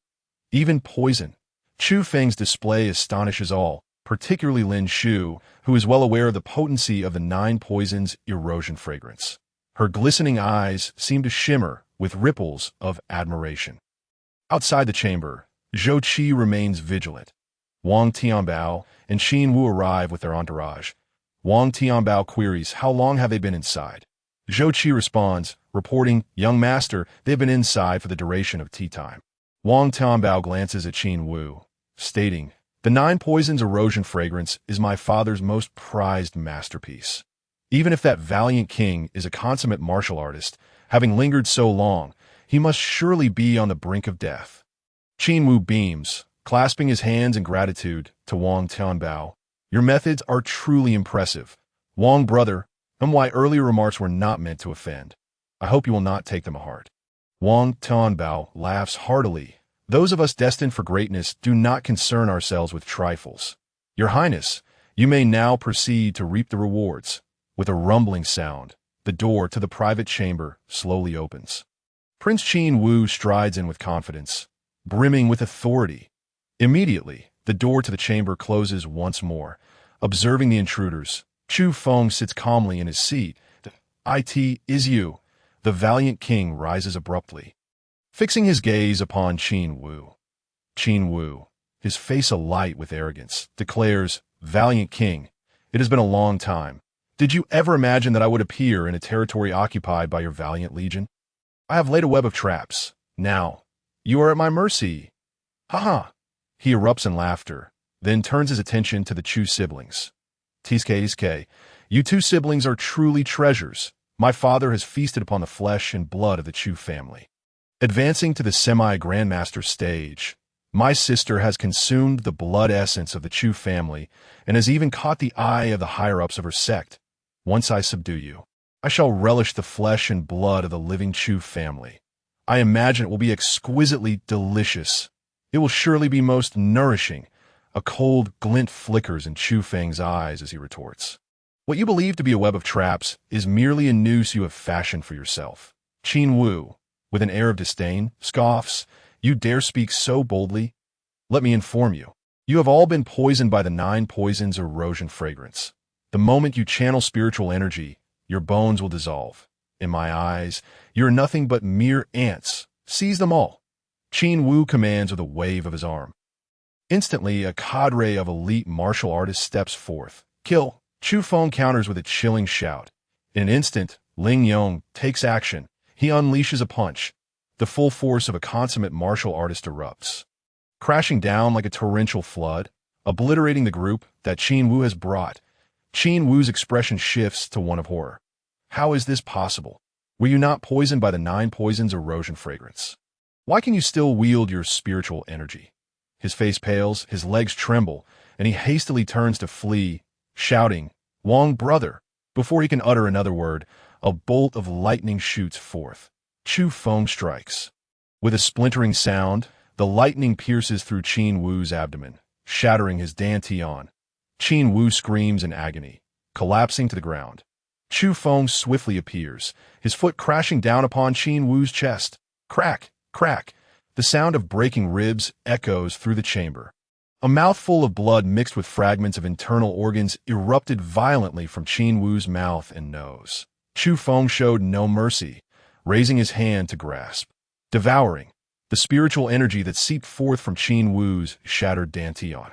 even poison. Chufeng's display astonishes all, particularly Lin Shu, who is well aware of the potency of the 9 poisons erosion fragrance. Her glistening eyes seem to shimmer with ripples of admiration. Outside the chamber, Zhou Qi remains vigilant. Wang Tianbao and Qin Wu arrive with their entourage. Wang Tianbao queries, how long have they been inside? Zhou Qi responds, reporting, young master, they have been inside for the duration of tea time. Wang Tianbao glances at Qin Wu, stating, the 9 poisons erosion fragrance is my father's most prized masterpiece. Even if that valiant king is a consummate martial artist, having lingered so long, he must surely be on the brink of death. Qin Wu beams, clasping his hands in gratitude to Wang Tianbao. Your methods are truly impressive. Wang brother, and why earlier remarks were not meant to offend. I hope you will not take them to heart. Wang Tianbao laughs heartily. Those of us destined for greatness do not concern ourselves with trifles. Your Highness, you may now proceed to reap the rewards. With a rumbling sound, the door to the private chamber slowly opens. Prince Qin Wu strides in with confidence, brimming with authority. Immediately, the door to the chamber closes once more. Observing the intruders, Chufeng sits calmly in his seat. "It is you." The valiant king rises abruptly, fixing his gaze upon Qin Wu. Qin Wu, his face alight with arrogance, declares, "Valiant king, it has been a long time. Did you ever imagine that I would appear in a territory occupied by your valiant legion? I have laid a web of traps. Now, you are at my mercy." "Ha ha!" He erupts in laughter, then turns his attention to the Chu siblings. "Tiske, you two siblings are truly treasures. My father has feasted upon the flesh and blood of the Chu family." Advancing to the semi-grandmaster stage, "My sister has consumed the blood essence of the Chu family and has even caught the eye of the higher-ups of her sect. Once I subdue you, I shall relish the flesh and blood of the living Chu family. I imagine it will be exquisitely delicious. It will surely be most nourishing." A cold glint flickers in Chufeng's eyes as he retorts, "What you believe to be a web of traps is merely a noose you have fashioned for yourself." Qin Wu, with an air of disdain, scoffs, "You dare speak so boldly? Let me inform you. You have all been poisoned by the 9 poisons erosion fragrance. The moment you channel spiritual energy, your bones will dissolve. In my eyes, you are nothing but mere ants. Seize them all." Qin Wu commands with a wave of his arm. Instantly, a cadre of elite martial artists steps forth. "Kill!" Chufeng counters with a chilling shout. In an instant, Ling Yong takes action. He unleashes a punch. The full force of a consummate martial artist erupts, crashing down like a torrential flood, obliterating the group that Qin Wu has brought. Qin Wu's expression shifts to one of horror. "How is this possible? Were you not poisoned by the 9 poisons erosion fragrance? Why can you still wield your spiritual energy?" His face pales, his legs tremble, and he hastily turns to flee, shouting, "Wang, brother!" Before he can utter another word, a bolt of lightning shoots forth. Chufeng strikes. With a splintering sound, the lightning pierces through Qin Wu's abdomen, shattering his dantian. Qin Wu screams in agony, collapsing to the ground. Chufeng swiftly appears, his foot crashing down upon Qin Wu's chest. Crack, crack. The sound of breaking ribs echoes through the chamber. A mouthful of blood mixed with fragments of internal organs erupted violently from Qin Wu's mouth and nose. Chufeng showed no mercy, raising his hand to grasp. Devouring, the spiritual energy that seeped forth from Qin Wu's shattered dantian,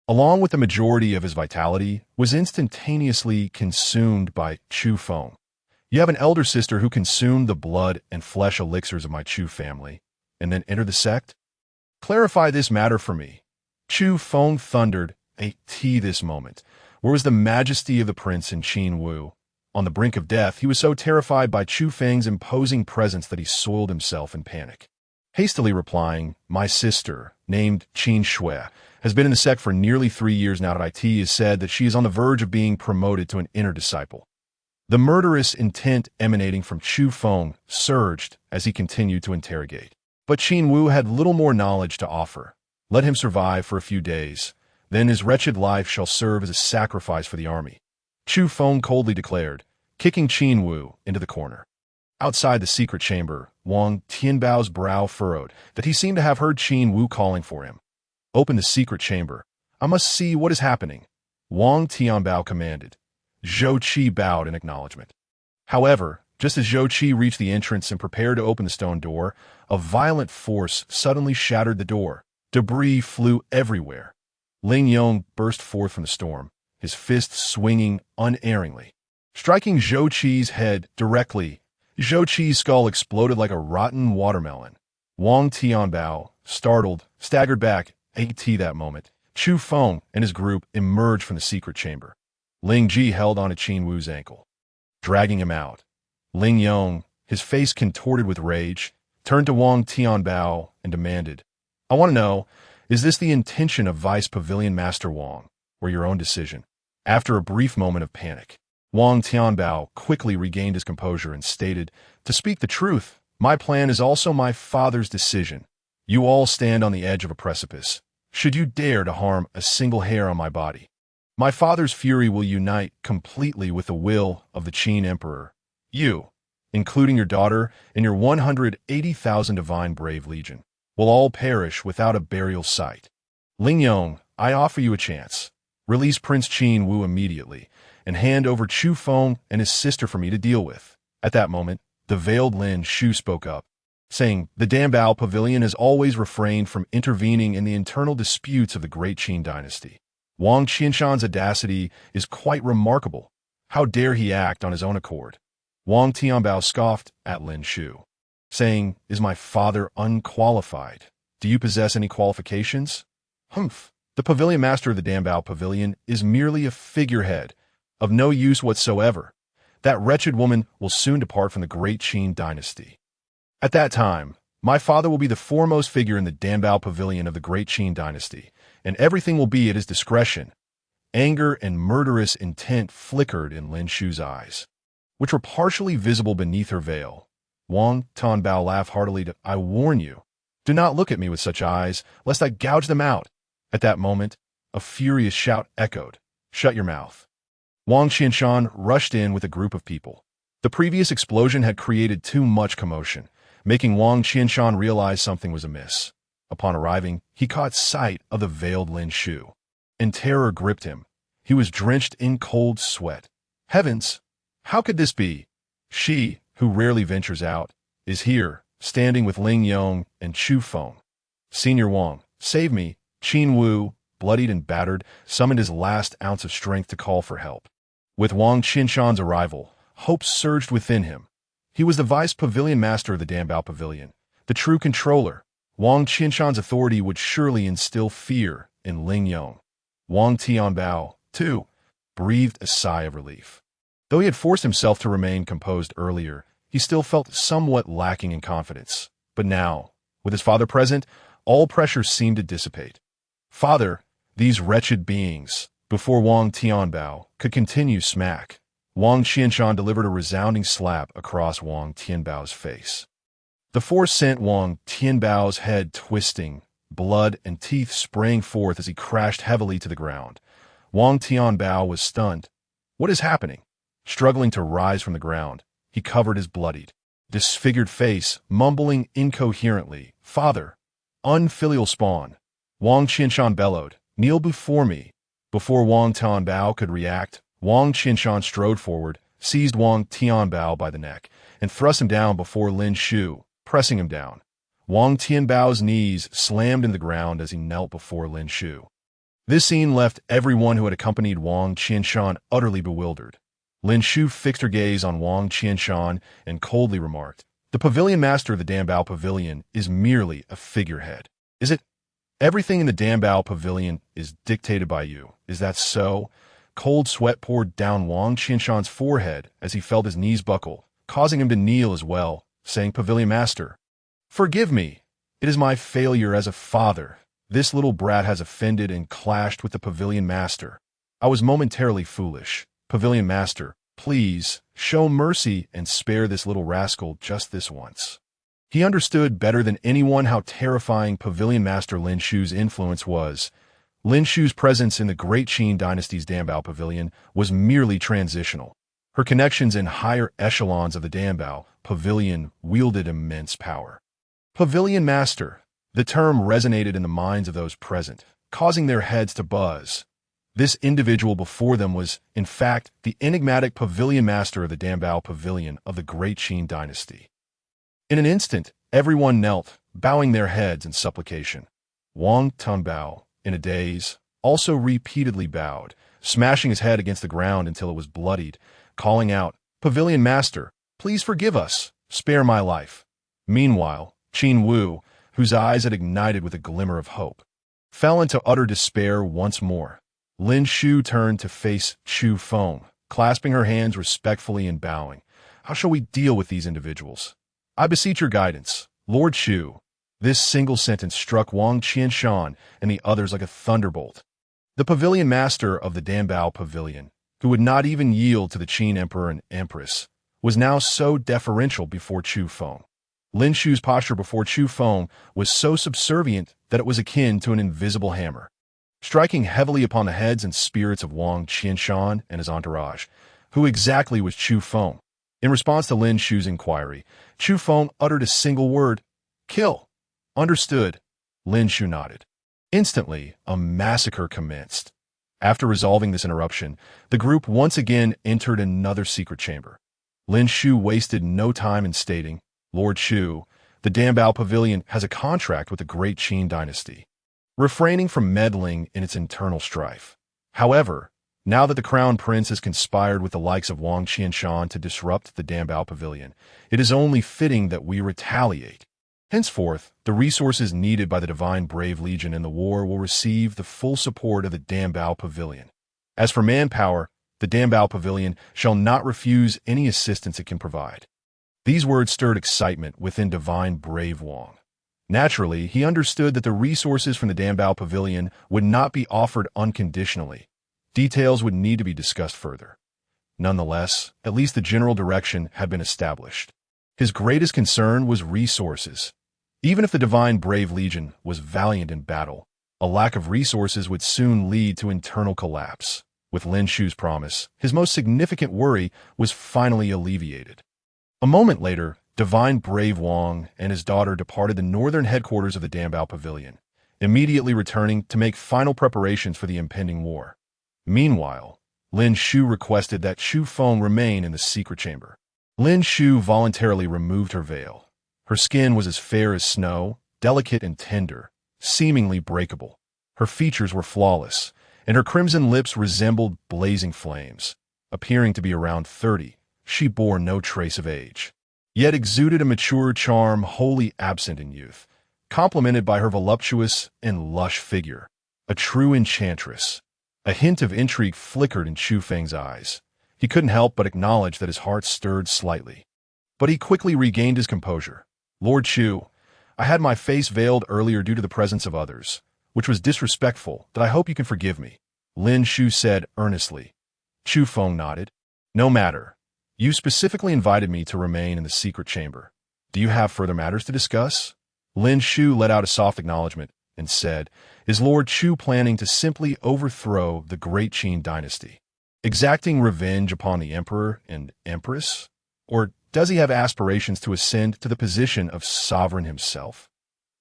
along with the majority of his vitality, was instantaneously consumed by Chufeng. "You have an elder sister who consumed the blood and flesh elixirs of my Chu family, and then entered the sect? Clarify this matter for me." Chufeng thundered, this moment. Where was the majesty of the prince in Qin Wu? On the brink of death, he was so terrified by Chufeng's imposing presence that he soiled himself in panic. Hastily replying, "My sister, named Qin Shui, has been in the sect for nearly 3 years now. It is said that she is on the verge of being promoted to an inner disciple." The murderous intent emanating from Chufeng surged as he continued to interrogate. But Qin Wu had little more knowledge to offer. Let him survive for a few days, then his wretched life shall serve as a sacrifice for the army, Chufeng coldly declared, kicking Qin Wu into the corner. Outside the secret chamber, Wang Tianbao's brow furrowed, that he seemed to have heard Qin Wu calling for him. "Open the secret chamber. I must see what is happening," Wang Tianbao commanded. Zhou Qi bowed in acknowledgement. However, just as Zhou Qi reached the entrance and prepared to open the stone door, a violent force suddenly shattered the door. Debris flew everywhere. Ling Yong burst forth from the storm, his fists swinging unerringly, striking Zhou Qi's head directly. Zhou Qi's skull exploded like a rotten watermelon. Wang Tianbao, startled, staggered back. That moment, Chufeng and his group emerged from the secret chamber. Ling Ji held onto Qin Wu's ankle, dragging him out. Ling Yong, his face contorted with rage, turned to Wang Tianbao and demanded, "I want to know, is this the intention of Vice Pavilion Master Wang, or your own decision?" After a brief moment of panic, Wang Tianbao quickly regained his composure and stated, "To speak the truth, My plan is also my father's decision. You all stand on the edge of a precipice. Should you dare to harm a single hair on my body, my father's fury will unite completely with the will of the Qin Emperor. You, including your daughter and your 180,000 divine brave legion, will all perish without a burial site. Ling Yong, I offer you a chance. Release Prince Qin Wu immediately, and hand over Chufeng and his sister for me to deal with. At that moment, the veiled Lin Shu spoke up, saying, the Dambao Pavilion has always refrained from intervening in the internal disputes of the great Qin dynasty. Wang Qianshan's audacity is quite remarkable. How dare he act on his own accord? Wang Tianbao scoffed at Lin Shu, saying, is my father unqualified? Do you possess any qualifications? Humph. The pavilion master of the Dambao Pavilion is merely a figurehead, of no use whatsoever. That wretched woman will soon depart from the great Qin dynasty. At that time, my father will be the foremost figure in the Dambao Pavilion of the great Qin dynasty, and everything will be at his discretion. Anger and murderous intent flickered in Lin Shu's eyes, which were partially visible beneath her veil. Wang Tianbao laughed heartily. I warn you, do not look at me with such eyes, lest I gouge them out. At that moment, a furious shout echoed. Shut your mouth. Wang Qianshan rushed in with a group of people. The previous explosion had created too much commotion, making Wang Qianshan realize something was amiss. Upon arriving, he caught sight of the veiled Lin Shu, and terror gripped him. He was drenched in cold sweat. Heavens! How could this be? She, who rarely ventures out, is here, standing with Ling Yong and Chufeng. Senior Wang, save me. Qin Wu, bloodied and battered, summoned his last ounce of strength to call for help. With Wang Qianshan's arrival, hope surged within him. He was the vice pavilion master of the Dambao Pavilion, the true controller. Wang Qianshan's authority would surely instill fear in Ling Yong. Wang Tianbao, too, breathed a sigh of relief. Though he had forced himself to remain composed earlier, he still felt somewhat lacking in confidence. But now, with his father present, all pressure seemed to dissipate. Father, these wretched beings, before Wang Tianbao could continue smack, Wang Qianshan delivered a resounding slap across Wang Tianbao's face. The force sent Wang Tianbao's head twisting, blood and teeth sprang forth as he crashed heavily to the ground. Wang Tianbao was stunned. What is happening? Struggling to rise from the ground, he covered his bloodied, disfigured face, mumbling incoherently, Father, unfilial spawn. Wang Qianshan bellowed, kneel before me. Before Wang Tianbao could react, Wang Qianshan strode forward, seized Wang Tianbao by the neck, and thrust him down before Lin Shu, pressing him down. Wang Tianbao's knees slammed in the ground as he knelt before Lin Shu. This scene left everyone who had accompanied Wang Qianshan utterly bewildered. Lin Shu fixed her gaze on Wang Qianshan and coldly remarked, the pavilion master of the Dambao Pavilion is merely a figurehead. Is it? Everything in the Dambao Pavilion is dictated by you. Is that so? Cold sweat poured down Wang Qianshan's forehead as he felt his knees buckle, causing him to kneel as well, saying, Pavilion Master, forgive me. It is my failure as a father. This little brat has offended and clashed with the Pavilion Master. I was momentarily foolish. Pavilion Master, please, show mercy and spare this little rascal just this once. He understood better than anyone how terrifying Pavilion Master Lin Shu's influence was. Lin Shu's presence in the great Qin dynasty's Dambao Pavilion was merely transitional. Her connections in higher echelons of the Dambao Pavilion wielded immense power. Pavilion Master. The term resonated in the minds of those present, causing their heads to buzz. This individual before them was, in fact, the enigmatic Pavilion Master of the Dambao Pavilion of the great Qin dynasty. In an instant, everyone knelt, bowing their heads in supplication. Wang Tianbao, in a daze, also repeatedly bowed, smashing his head against the ground until it was bloodied, calling out, Pavilion Master, please forgive us, spare my life. Meanwhile, Qin Wu, whose eyes had ignited with a glimmer of hope, fell into utter despair once more. Lin Shu turned to face Chufeng, clasping her hands respectfully and bowing. How shall we deal with these individuals? I beseech your guidance, Lord Shu. This single sentence struck Wang Qianshan and the others like a thunderbolt. The pavilion master of the Dambao Pavilion, who would not even yield to the Qin Emperor and Empress, was now so deferential before Chufeng. Lin Shu's posture before Chufeng was so subservient that it was akin to an invisible hammer, striking heavily upon the heads and spirits of Wang Qianshan and his entourage. Who exactly was Chufeng? In response to Lin Shu's inquiry, Chufeng uttered a single word: "Kill." "Understood." Lin Shu nodded. Instantly, a massacre commenced. After resolving this interruption, the group once again entered another secret chamber. Lin Shu wasted no time in stating, "Lord Shu, the Dambao Pavilion has a contract with the Great Qin dynasty, refraining from meddling in its internal strife. However, now that the Crown Prince has conspired with the likes of Wang Qianshan to disrupt the Dambao Pavilion, it is only fitting that we retaliate. Henceforth, the resources needed by the Divine Brave Legion in the war will receive the full support of the Dambao Pavilion. As for manpower, the Dambao Pavilion shall not refuse any assistance it can provide." These words stirred excitement within Divine Brave Wang. Naturally, he understood that the resources from the Dambao Pavilion would not be offered unconditionally. Details would need to be discussed further. Nonetheless, at least the general direction had been established. His greatest concern was resources. Even if the Divine Brave Legion was valiant in battle, a lack of resources would soon lead to internal collapse. With Lin Shu's promise, his most significant worry was finally alleviated. A moment later, Divine Brave Wang and his daughter departed the northern headquarters of the Dambao Pavilion, immediately returning to make final preparations for the impending war. Meanwhile, Lin Shu requested that Chufeng remain in the secret chamber. Lin Shu voluntarily removed her veil. Her skin was as fair as snow, delicate and tender, seemingly breakable. Her features were flawless, and her crimson lips resembled blazing flames. Appearing to be around 30, she bore no trace of age, yet exuded a mature charm wholly absent in youth, complemented by her voluptuous and lush figure. A true enchantress. A hint of intrigue flickered in Chufeng's eyes. He couldn't help but acknowledge that his heart stirred slightly. But he quickly regained his composure. "Lord Chu, I had my face veiled earlier due to the presence of others, which was disrespectful, that I hope you can forgive me," Lin Shu said earnestly. Chufeng nodded. "No matter. You specifically invited me to remain in the secret chamber. Do you have further matters to discuss?" Lin Shu let out a soft acknowledgement and said, "Is Lord Chu planning to simply overthrow the Great Qin dynasty, exacting revenge upon the emperor and empress? Or does he have aspirations to ascend to the position of sovereign himself?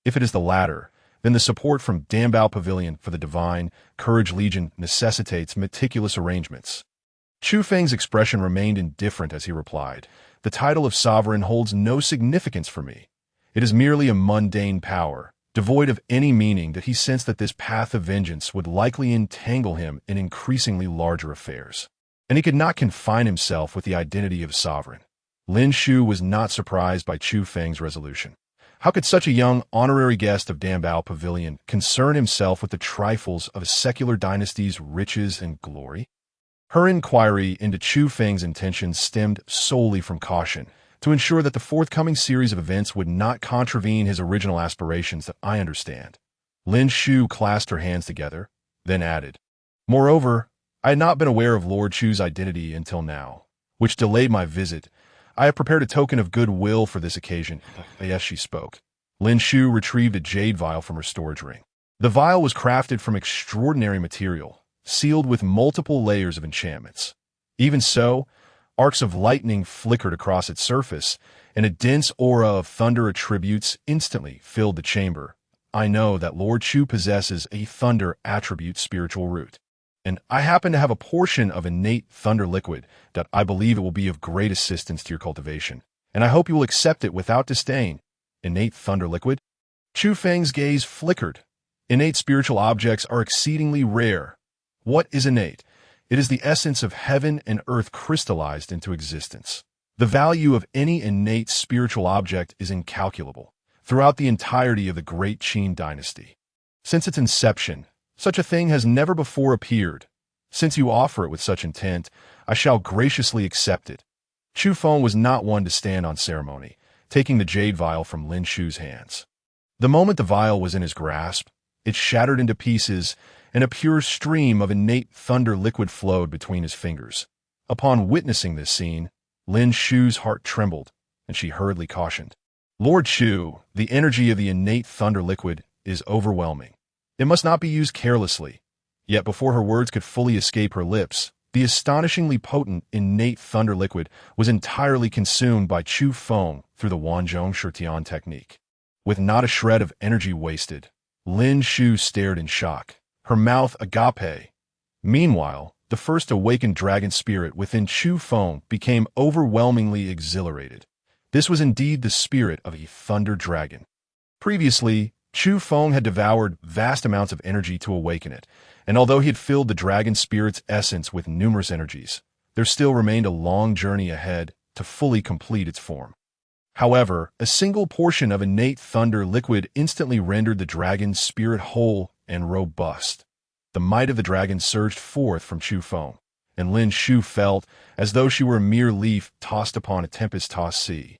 If it is the latter, then the support from Dambao Pavilion for the Divine Courage Legion necessitates meticulous arrangements." Chufeng's expression remained indifferent as he replied, "The title of sovereign holds no significance for me. It is merely a mundane power, devoid of any meaning that he sensed that this path of vengeance would likely entangle him in increasingly larger affairs. And he could not confine himself with the identity of sovereign." Lin Shu was not surprised by Chufeng's resolution. How could such a young honorary guest of Dambao Pavilion concern himself with the trifles of a secular dynasty's riches and glory? Her inquiry into Chufeng's intentions stemmed solely from caution, to ensure that the forthcoming series of events would not contravene his original aspirations that I understand. Lin Shu clasped her hands together, then added, "Moreover, I had not been aware of Lord Chu's identity until now, which delayed my visit. I have prepared a token of goodwill for this occasion." Yes, she spoke. Lin Shu retrieved a jade vial from her storage ring. The vial was crafted from extraordinary material, sealed with multiple layers of enchantments. Even so, arcs of lightning flickered across its surface, and a dense aura of thunder attributes instantly filled the chamber. "I know that Lord Chu possesses a thunder attribute spiritual root, and I happen to have a portion of innate thunder liquid that I believe it will be of great assistance to your cultivation, and I hope you will accept it without disdain." Innate thunder liquid? Chufeng's gaze flickered. Innate spiritual objects are exceedingly rare. What is innate? It is the essence of heaven and earth crystallized into existence. The value of any innate spiritual object is incalculable throughout the entirety of the Great Qin dynasty. Since its inception, such a thing has never before appeared. Since you offer it with such intent, I shall graciously accept it." Chufeng was not one to stand on ceremony, taking the jade vial from Lin Shu's hands. The moment the vial was in his grasp, it shattered into pieces, and a pure stream of innate thunder liquid flowed between his fingers. Upon witnessing this scene, Lin Shu's heart trembled, and she hurriedly cautioned, Lord Chu, the energy of the innate thunder liquid is overwhelming. It must not be used carelessly. Yet before her words could fully escape her lips, the astonishingly potent innate thunder liquid was entirely consumed by Chufeng through the Wanzhong Shirtian technique. With not a shred of energy wasted, Lin Shu stared in shock, her mouth agape. Meanwhile, the first awakened dragon spirit within Chufeng became overwhelmingly exhilarated. This was indeed the spirit of a thunder dragon. Previously, Chufeng had devoured vast amounts of energy to awaken it, and although he had filled the dragon spirit's essence with numerous energies, there still remained a long journey ahead to fully complete its form. However, a single portion of innate thunder liquid instantly rendered the dragon's spirit whole and robust. The might of the dragon surged forth from Chufeng, and Lin Shu felt as though she were a mere leaf tossed upon a tempest-tossed sea.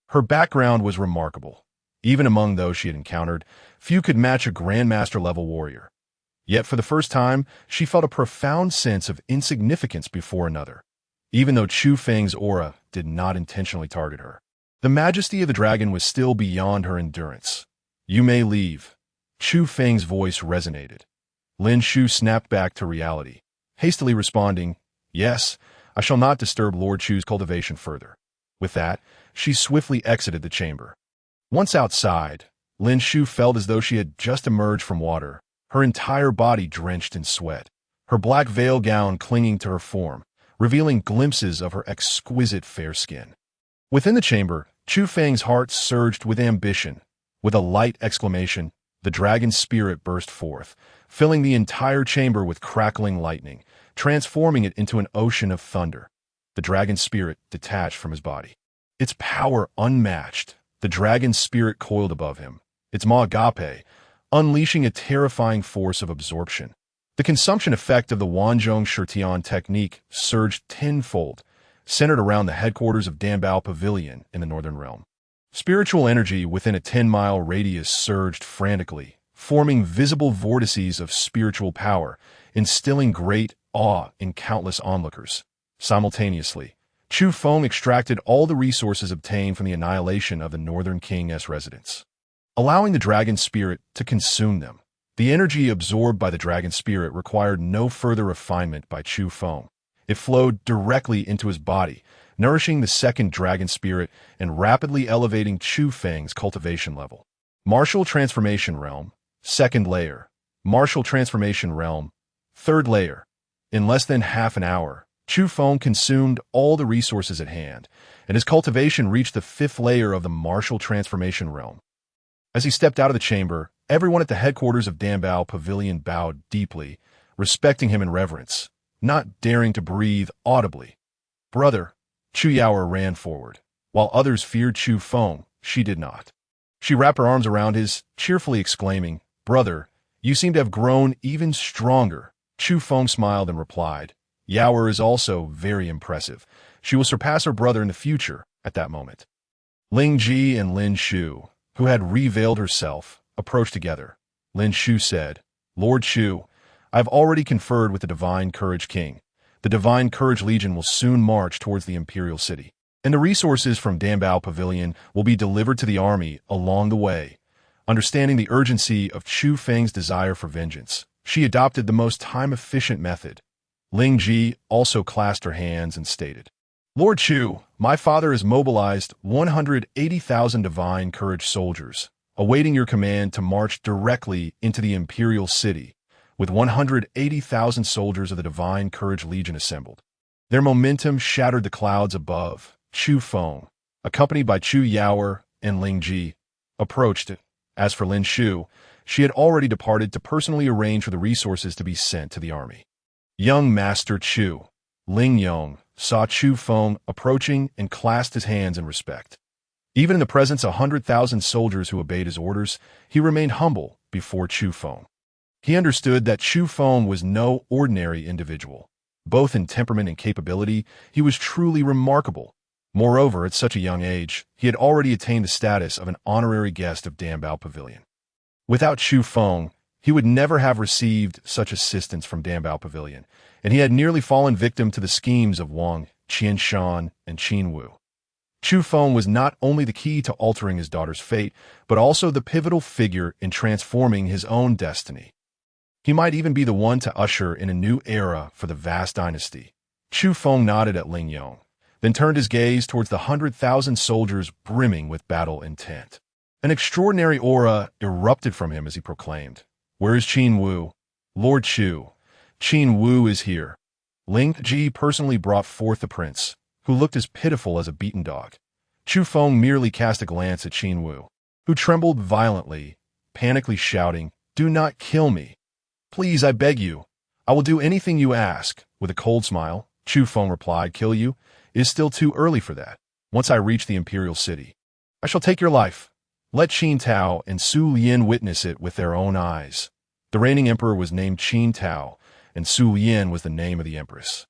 Her background was remarkable. Even among those she had encountered, few could match a grandmaster-level warrior. Yet for the first time, she felt a profound sense of insignificance before another, even though Chufeng's aura did not intentionally target her. The majesty of the dragon was still beyond her endurance. "You may leave." Chufeng's voice resonated. Lin Shu snapped back to reality, hastily responding, "Yes, I shall not disturb Lord Chu's cultivation further." With that, she swiftly exited the chamber. Once outside, Lin Shu felt as though she had just emerged from water, her entire body drenched in sweat, her black veil gown clinging to her form, revealing glimpses of her exquisite fair skin. Within the chamber, Chufeng's heart surged with ambition. With a light exclamation, the dragon's spirit burst forth, filling the entire chamber with crackling lightning, transforming it into an ocean of thunder. The dragon's spirit detached from his body. Its power unmatched, the dragon's spirit coiled above him, its maw agape, unleashing a terrifying force of absorption. The consumption effect of the Wanzhong Shirtian technique surged tenfold, centered around the headquarters of Danbao Pavilion in the Northern Realm. Spiritual energy within a 10-mile radius surged frantically, forming visible vortices of spiritual power, instilling great awe in countless onlookers. Simultaneously, Chufeng extracted all the resources obtained from the annihilation of the Northern King's residence, allowing the dragon spirit to consume them. The energy absorbed by the dragon spirit required no further refinement by Chufeng. It flowed directly into his body, nourishing the second dragon spirit and rapidly elevating Chufeng's cultivation level. Martial Transformation Realm, second layer. Martial Transformation Realm, third layer. In less than half an hour, Chufeng consumed all the resources at hand, and his cultivation reached the fifth layer of the Martial Transformation Realm. As he stepped out of the chamber, everyone at the headquarters of Danbao Pavilion bowed deeply, respecting him in reverence, not daring to breathe audibly. "Brother," Chu Yaoer ran forward. While others feared Chufeng, she did not. She wrapped her arms around his, cheerfully exclaiming, "Brother, you seem to have grown even stronger." Chufeng smiled and replied, "Yaoer is also very impressive. She will surpass her brother in the future." At that moment, Ling Ji and Lin Shu, who had revealed herself, approached together. Lin Shu said, "Lord Chu, I have already conferred with the Divine Courage King. The Divine Courage Legion will soon march towards the Imperial City, and the resources from Danbao Pavilion will be delivered to the army along the way." Understanding the urgency of Chufeng's desire for vengeance, she adopted the most time-efficient method. Ling Ji also clasped her hands and stated, "Lord Chu, my father has mobilized 180,000 Divine Courage soldiers, awaiting your command to march directly into the Imperial City, with 180,000 soldiers of the Divine Courage Legion assembled." Their momentum shattered the clouds above. Chufeng, accompanied by Chu Yaoer and Ling Ji, approached it. As for Lin Shu, she had already departed to personally arrange for the resources to be sent to the army. Young Master Chu, Ling Yong, saw Chufeng approaching and clasped his hands in respect. Even in the presence of 100,000 soldiers who obeyed his orders, he remained humble before Chufeng. He understood that Chufeng was no ordinary individual. Both in temperament and capability, he was truly remarkable. Moreover, at such a young age, he had already attained the status of an honorary guest of Danbao Pavilion. Without Chufeng, he would never have received such assistance from Danbao Pavilion, and he had nearly fallen victim to the schemes of Wang, Qianshan, and Qinwu. Chufeng was not only the key to altering his daughter's fate, but also the pivotal figure in transforming his own destiny. He might even be the one to usher in a new era for the vast dynasty. Chufeng nodded at Ling Yong, then turned his gaze towards the 100,000 soldiers brimming with battle intent. An extraordinary aura erupted from him as he proclaimed, "Where is Qin Wu? Lord Chu, Qin Wu is here." Ling Ji personally brought forth the prince, who looked as pitiful as a beaten dog. Chufeng merely cast a glance at Qin Wu, who trembled violently, panically shouting, "Do not kill me. Please, I beg you. I will do anything you ask." With a cold smile, Chufeng replied, "Kill you? It is still too early for that. Once I reach the imperial city, I shall take your life. Let Qin Tao and Su Lian witness it with their own eyes." The reigning emperor was named Qin Tao, and Su Lian was the name of the empress.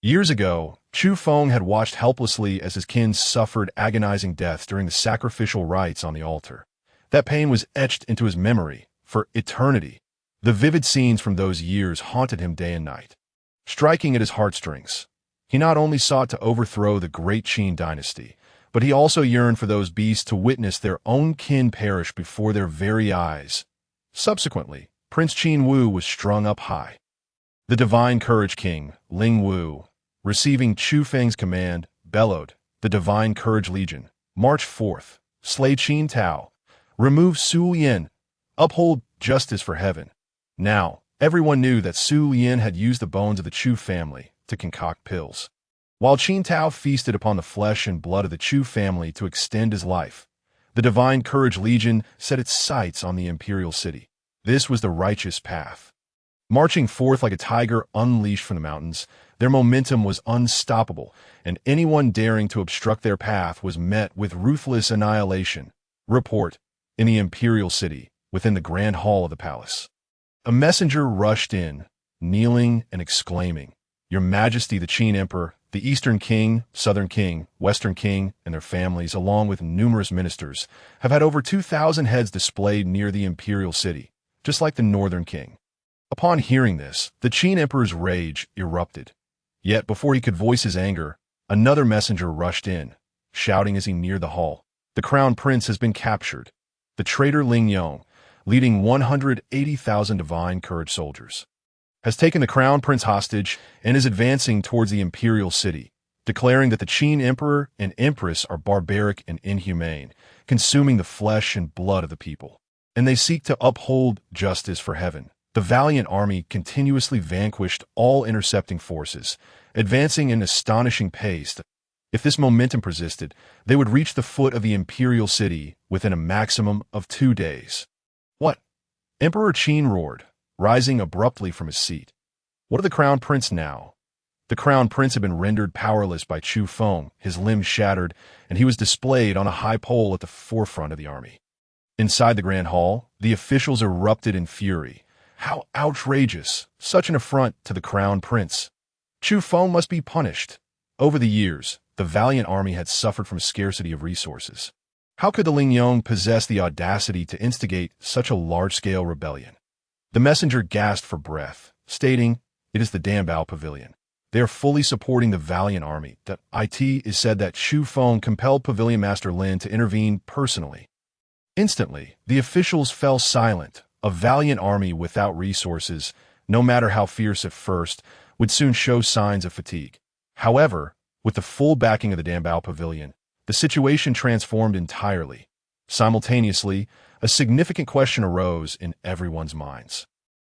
Years ago, Chufeng had watched helplessly as his kin suffered agonizing deaths during the sacrificial rites on the altar. That pain was etched into his memory for eternity. The vivid scenes from those years haunted him day and night, striking at his heartstrings. He not only sought to overthrow the great Qin dynasty, but he also yearned for those beasts to witness their own kin perish before their very eyes. Subsequently, Prince Qin Wu was strung up high. The divine courage king, Ling Wu, receiving Chufeng's command, bellowed, "The divine courage legion, march forth, slay Qin Tao, remove Su Lian, uphold justice for heaven." Now, everyone knew that Su Lian had used the bones of the Chu family to concoct pills, while Qin Tao feasted upon the flesh and blood of the Chu family to extend his life. The divine courage legion set its sights on the imperial city. This was the righteous path. Marching forth like a tiger unleashed from the mountains, their momentum was unstoppable, and anyone daring to obstruct their path was met with ruthless annihilation. Report: in the imperial city, within the grand hall of the palace, a messenger rushed in, kneeling and exclaiming, "Your Majesty the Qin Emperor, the Eastern King, Southern King, Western King, and their families, along with numerous ministers, have had over 2,000 heads displayed near the imperial city, just like the Northern King." Upon hearing this, the Qin Emperor's rage erupted. Yet before he could voice his anger, another messenger rushed in, shouting as he neared the hall, "The crown prince has been captured. The traitor Ling Yong, leading 180,000 divine courage soldiers, has taken the crown prince hostage and is advancing towards the imperial city, declaring that the Qin Emperor and Empress are barbaric and inhumane, consuming the flesh and blood of the people, and they seek to uphold justice for heaven." The valiant army continuously vanquished all intercepting forces, advancing in astonishing pace. If this momentum persisted, they would reach the foot of the imperial city within a maximum of 2 days. "What?" Emperor Qin roared, rising abruptly from his seat. "What of the crown prince now?" The crown prince had been rendered powerless by Chufeng, his limbs shattered, and he was displayed on a high pole at the forefront of the army. Inside the grand hall, the officials erupted in fury. How outrageous! Such an affront to the crown prince. Chufeng must be punished. Over the years, the valiant army had suffered from scarcity of resources. How could the Ling Yong possess the audacity to instigate such a large-scale rebellion? The messenger gasped for breath, stating, "It is the Dambao Pavilion. They are fully supporting the valiant army." The IT is said that Chufeng compelled Pavilion Master Lin to intervene personally. Instantly, the officials fell silent. A valiant army without resources, no matter how fierce at first, would soon show signs of fatigue. However, with the full backing of the Dambao Pavilion, the situation transformed entirely. Simultaneously, a significant question arose in everyone's minds.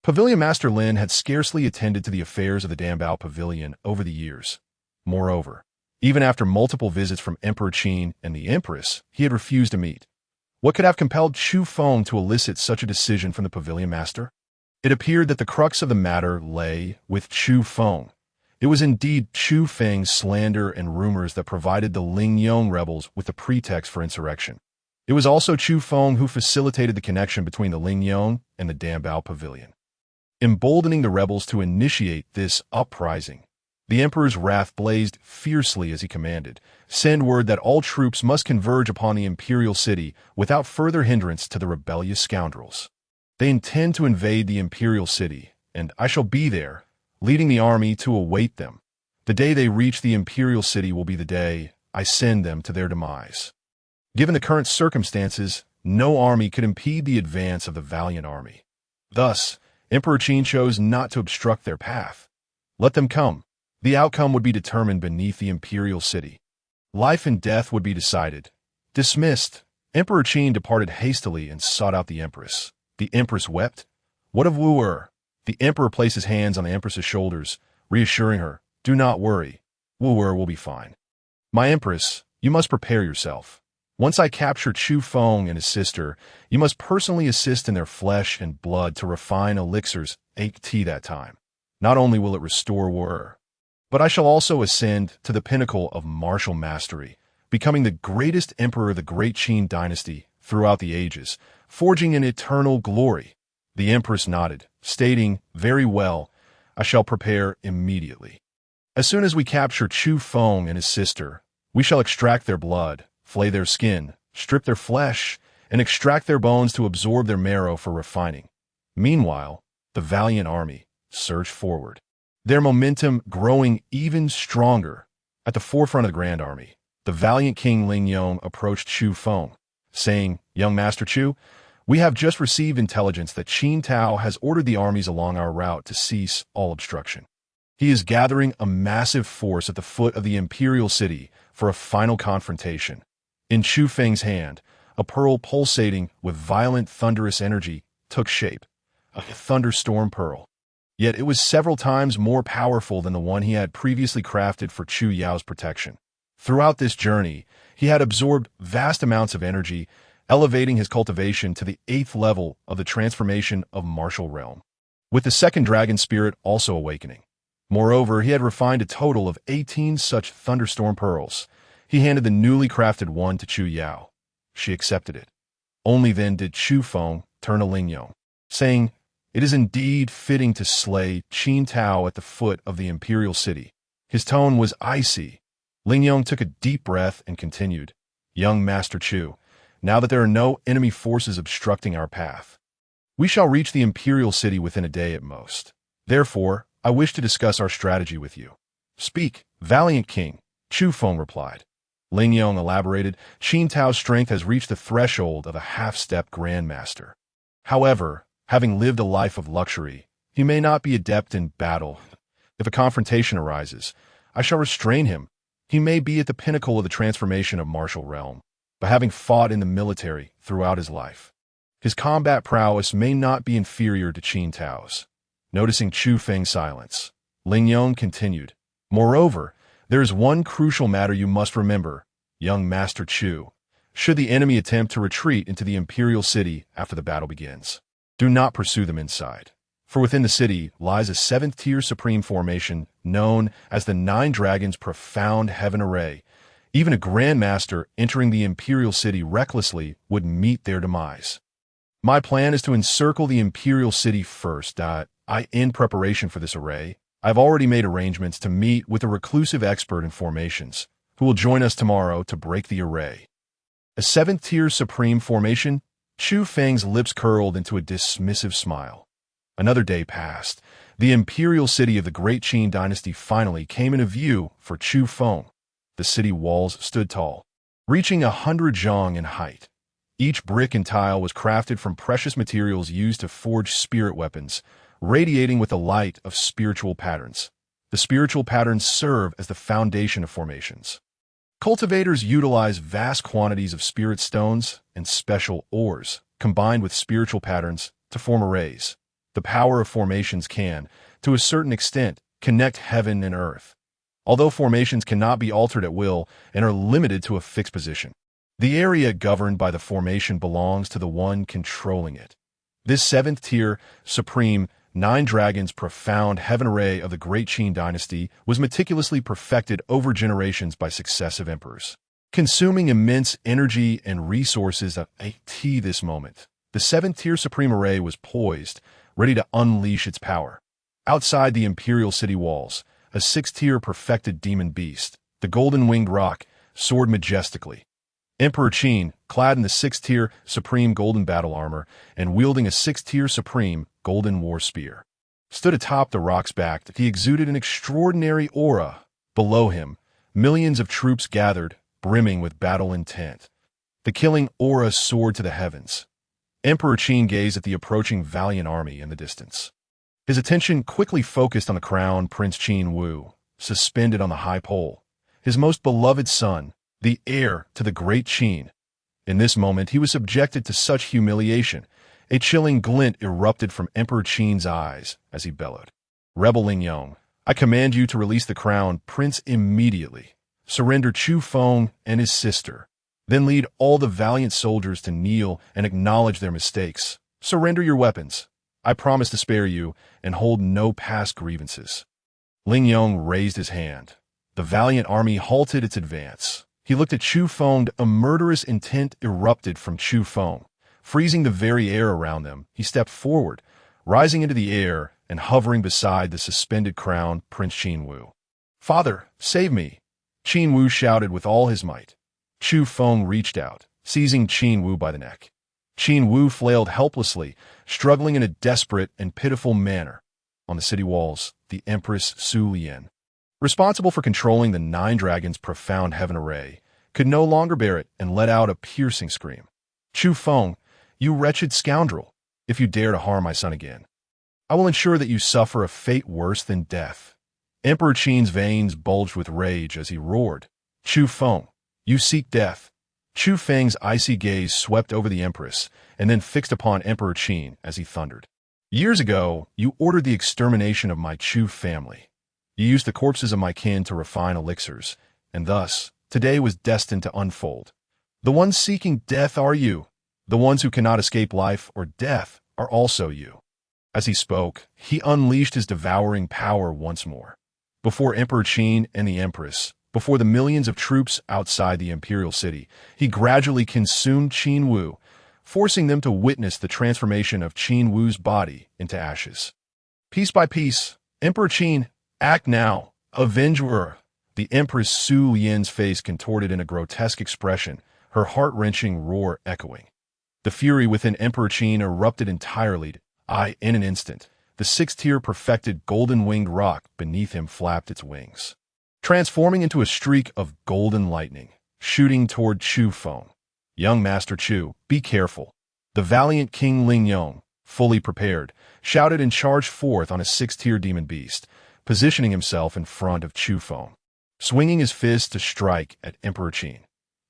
Pavilion Master Lin had scarcely attended to the affairs of the Dambao Pavilion over the years. Moreover, even after multiple visits from Emperor Qin and the Empress, he had refused to meet. What could have compelled Chufeng to elicit such a decision from the Pavilion Master? It appeared that the crux of the matter lay with Chufeng. It was indeed Chufeng's slander and rumors that provided the Ling Yong rebels with the pretext for insurrection. It was also Chufeng who facilitated the connection between the Ling Yong and the Dambao Pavilion, emboldening the rebels to initiate this uprising. The emperor's wrath blazed fiercely as he commanded, "Send word that all troops must converge upon the imperial city without further hindrance to the rebellious scoundrels. They intend to invade the imperial city, and I shall be there, leading the army to await them. The day they reach the imperial city will be the day I send them to their demise. Given the current circumstances, no army could impede the advance of the valiant army. Thus, Emperor Qin chose not to obstruct their path. Let them come. The outcome would be determined beneath the imperial city. Life and death would be decided. Dismissed, Emperor Qin departed hastily and sought out the empress. The empress wept. What of Wu-Er? The emperor placed his hands on the empress's shoulders, reassuring her, do not worry. Wu-Er will be fine. My empress, you must prepare yourself. Once I capture Chufeng and his sister, you must personally assist in their flesh and blood to refine Elixirs 8T that time. Not only will it restore Wu-Er, but I shall also ascend to the pinnacle of martial mastery, becoming the greatest emperor of the great Qin dynasty throughout the ages, forging an eternal glory. The empress nodded, stating, very well, I shall prepare immediately. As soon as we capture Chufeng and his sister, we shall extract their blood, flay their skin, strip their flesh, and extract their bones to absorb their marrow for refining. Meanwhile, the valiant army surged forward, their momentum growing even stronger. At the forefront of the Grand Army, the valiant King Lingyong approached Chufeng, saying, Young Master Chu, we have just received intelligence that Qin Tao has ordered the armies along our route to cease all obstruction. He is gathering a massive force at the foot of the imperial city for a final confrontation. In Chufeng's hand, a pearl pulsating with violent thunderous energy took shape, a thunderstorm pearl. Yet it was several times more powerful than the one he had previously crafted for Chu Yao's protection. Throughout this journey, he had absorbed vast amounts of energy, elevating his cultivation to the 8th level of the transformation of martial realm, with the second dragon spirit also awakening. Moreover, he had refined a total of 18 such thunderstorm pearls. He handed the newly crafted one to Chu Yao. She accepted it. Only then did Chufeng turn to Lingyong, saying, It is indeed fitting to slay Qin Tao at the foot of the imperial city. His tone was icy. Lingyong took a deep breath and continued, Young Master Chu, now that there are no enemy forces obstructing our path, we shall reach the imperial city within a day at most. Therefore, I wish to discuss our strategy with you. Speak, valiant king, Chufeng replied. Lingyong elaborated, Qin Tao's strength has reached the threshold of a half-step grandmaster. However, having lived a life of luxury, he may not be adept in battle. If a confrontation arises, I shall restrain him. He may be at the pinnacle of the transformation of martial realm, but having fought in the military throughout his life, his combat prowess may not be inferior to Qin Tao's. Noticing Chufeng's silence, Lingyong continued, Moreover, there is one crucial matter you must remember, young Master Chu. Should the enemy attempt to retreat into the imperial city after the battle begins, do not pursue them inside. For within the city lies a 7th-tier supreme formation known as the 9 Dragons' Profound Heaven Array. Even a grandmaster entering the imperial city recklessly would meet their demise. My plan is to encircle the imperial city first. In preparation for this array, I've already made arrangements to meet with a reclusive expert in formations, who will join us tomorrow to break the array. A 7th-tier supreme formation? Chufeng's lips curled into a dismissive smile. Another day passed. The imperial city of the great Qin dynasty finally came into view for Chufeng. The city walls stood tall, reaching 100 zhang in height. Each brick and tile was crafted from precious materials used to forge spirit weapons, radiating with the light of spiritual patterns. The spiritual patterns serve as the foundation of formations. Cultivators utilize vast quantities of spirit stones and special ores, combined with spiritual patterns, to form arrays. The power of formations can, to a certain extent, connect heaven and earth, although formations cannot be altered at will and are limited to a fixed position. The area governed by the formation belongs to the one controlling it. This 7th-tier, supreme, 9 Dragons' Profound Heaven Array of the great Qin dynasty was meticulously perfected over generations by successive emperors, consuming immense energy and resources at this moment. The 7th-tier supreme array was poised, ready to unleash its power. Outside the imperial city walls, a 6th-tier perfected demon beast, the golden-winged roc, soared majestically. Emperor Qin, clad in the 6th-tier supreme golden battle armor and wielding a 6th-tier supreme golden war spear, stood atop the roc's back. He exuded an extraordinary aura. Below him, millions of troops gathered, brimming with battle intent. The killing aura soared to the heavens. Emperor Qin gazed at the approaching valiant army in the distance. His attention quickly focused on the crown Prince Qin Wu, suspended on the high pole, his most beloved son, the heir to the great Qin. In this moment, he was subjected to such humiliation. A chilling glint erupted from Emperor Qin's eyes as he bellowed. "Rebel Lingyong, I command you to release the crown prince immediately. Surrender Chufeng and his sister. Then lead all the valiant soldiers to kneel and acknowledge their mistakes. Surrender your weapons. I promise to spare you and hold no past grievances." Lingyong raised his hand. The valiant army halted its advance. He looked at Chufeng. A murderous intent erupted from Chufeng. Freezing the very air around them, he stepped forward, rising into the air and hovering beside the suspended crown Prince Qin Wu. "Father, save me!" Qin Wu shouted with all his might. Chufeng reached out, seizing Qin Wu by the neck. Qin Wu flailed helplessly, struggling in a desperate and pitiful manner. On the city walls, the Empress Su Lian, responsible for controlling the 9 dragons' profound heaven array, could no longer bear it and let out a piercing scream. "Chufeng, you wretched scoundrel! If you dare to harm my son again, I will ensure that you suffer a fate worse than death." Emperor Qin's veins bulged with rage as he roared. "Chufeng, you seek death." Chufeng's icy gaze swept over the Empress and then fixed upon Emperor Qin as he thundered. "Years ago, you ordered the extermination of my Chu family. You used the corpses of my kin to refine elixirs, and thus, today was destined to unfold. The ones seeking death are you. The ones who cannot escape life or death are also you." As he spoke, he unleashed his devouring power once more. Before Emperor Qin and the Empress, before the millions of troops outside the imperial city, he gradually consumed Qin Wu, forcing them to witness the transformation of Qin Wu's body into ashes. Piece by piece, "Emperor Qin, act now! Avenger!" The Empress Su Lian's face contorted in a grotesque expression, her heart-wrenching roar echoing. The fury within Emperor Qin erupted entirely. In an instant, the 6-tier perfected golden-winged rock beneath him flapped its wings, transforming into a streak of golden lightning, shooting toward Chufeng. "Young Master Chu, be careful." The valiant King Lingyong, fully prepared, shouted and charged forth on a 6-tier demon beast, positioning himself in front of Chufeng, swinging his fist to strike at Emperor Qin.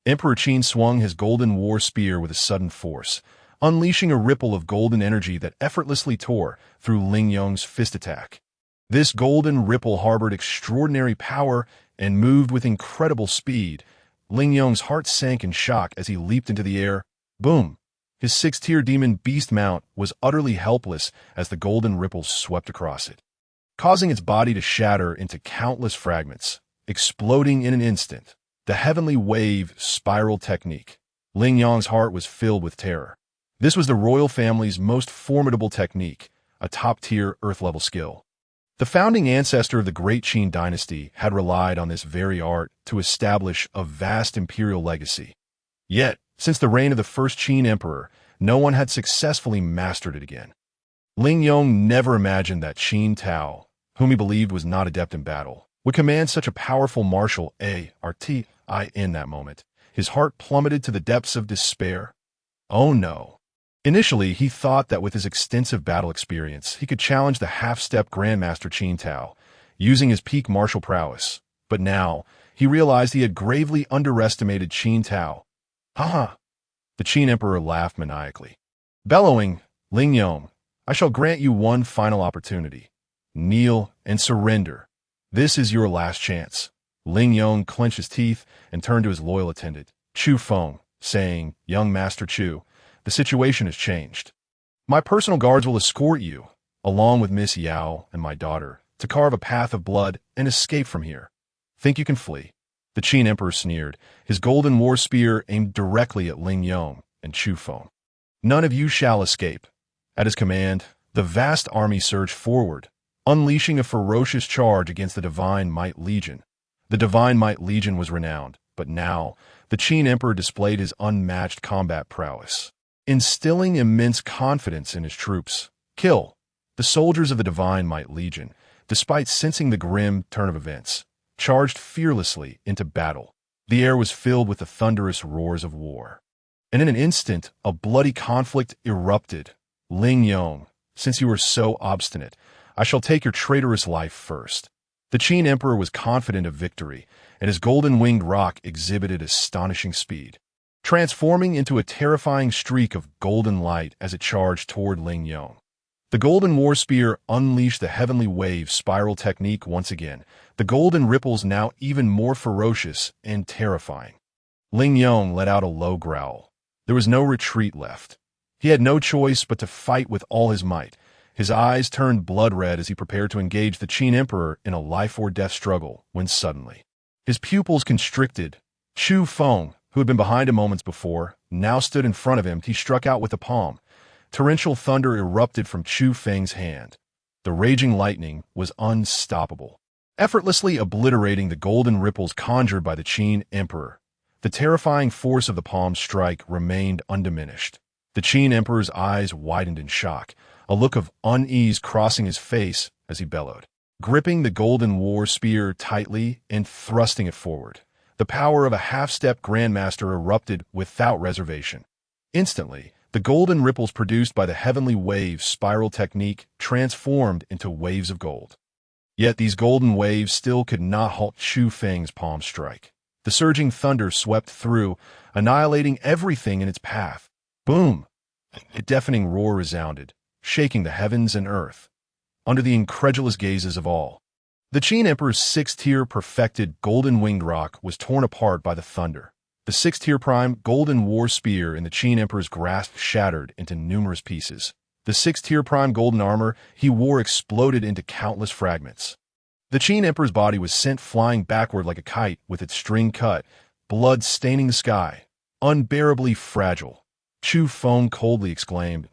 Emperor Qin swung his golden war spear with a sudden force, unleashing a ripple of golden energy that effortlessly tore through Lingyong's fist attack. This golden ripple harbored extraordinary power and moved with incredible speed. Lingyong's heart sank in shock as he leaped into the air. Boom! His 6-tier demon beast mount was utterly helpless as the golden ripples swept across it, causing its body to shatter into countless fragments, exploding in an instant. The heavenly wave spiral technique. Lingyong's heart was filled with terror. This was the royal family's most formidable technique, a top-tier Earth-level skill. The founding ancestor of the Great Qin dynasty had relied on this very art to establish a vast imperial legacy. Yet, since the reign of the first Qin emperor, no one had successfully mastered it again. Lingyong never imagined that Qin Tao, whom he believed was not adept in battle, would command such a powerful martial art. In that moment, his heart plummeted to the depths of despair. Oh no. Initially, he thought that with his extensive battle experience, he could challenge the half-step Grandmaster Qin Tao, using his peak martial prowess. But now, he realized he had gravely underestimated Qin Tao. Haha! The Qin Emperor laughed maniacally. Bellowing, "Lingyong, I shall grant you one final opportunity. Kneel and surrender. This is your last chance." Lingyong clenched his teeth and turned to his loyal attendant, Chufeng, saying, "Young Master Chu, the situation has changed. My personal guards will escort you, along with Miss Yao and my daughter, to carve a path of blood and escape from here. Think you can flee?" The Qin Emperor sneered, his golden war spear aimed directly at Lingyong and Chufeng. "None of you shall escape." At his command, the vast army surged forward, unleashing a ferocious charge against the Divine Might Legion. The Divine Might Legion was renowned, but now, the Qin Emperor displayed his unmatched combat prowess, instilling immense confidence in his troops. Kill! The soldiers of the Divine Might Legion, despite sensing the grim turn of events, charged fearlessly into battle. The air was filled with the thunderous roars of war. And in an instant, a bloody conflict erupted. Ling Yong, since you are so obstinate, I shall take your traitorous life first. The Qin Emperor was confident of victory, and his golden-winged rock exhibited astonishing speed, transforming into a terrifying streak of golden light as it charged toward Ling Yong. The golden war spear unleashed the heavenly wave spiral technique once again, the golden ripples now even more ferocious and terrifying. Ling Yong let out a low growl. There was no retreat left. He had no choice but to fight with all his might. His eyes turned blood-red as he prepared to engage the Qin Emperor in a life-or-death struggle, when suddenly his pupils constricted. Chufeng, who had been behind him moments before, now stood in front of him. He struck out with the palm. Torrential thunder erupted from Chufeng's hand. The raging lightning was unstoppable, effortlessly obliterating the golden ripples conjured by the Qin Emperor. The terrifying force of the palm strike remained undiminished. The Qin Emperor's eyes widened in shock, a look of unease crossing his face as he bellowed, gripping the golden war spear tightly and thrusting it forward. The power of a half-step grandmaster erupted without reservation. Instantly, the golden ripples produced by the heavenly wave spiral technique transformed into waves of gold. Yet these golden waves still could not halt Chufeng's palm strike. The surging thunder swept through, annihilating everything in its path. Boom! A deafening roar resounded, shaking the heavens and earth. Under the incredulous gazes of all, the Qin Emperor's sixth-tier perfected golden-winged rock was torn apart by the thunder. The sixth-tier prime golden war spear in the Qin Emperor's grasp shattered into numerous pieces. The sixth-tier prime golden armor he wore exploded into countless fragments. The Qin Emperor's body was sent flying backward like a kite with its string cut, blood staining the sky. Unbearably fragile, Chufeng coldly exclaimed.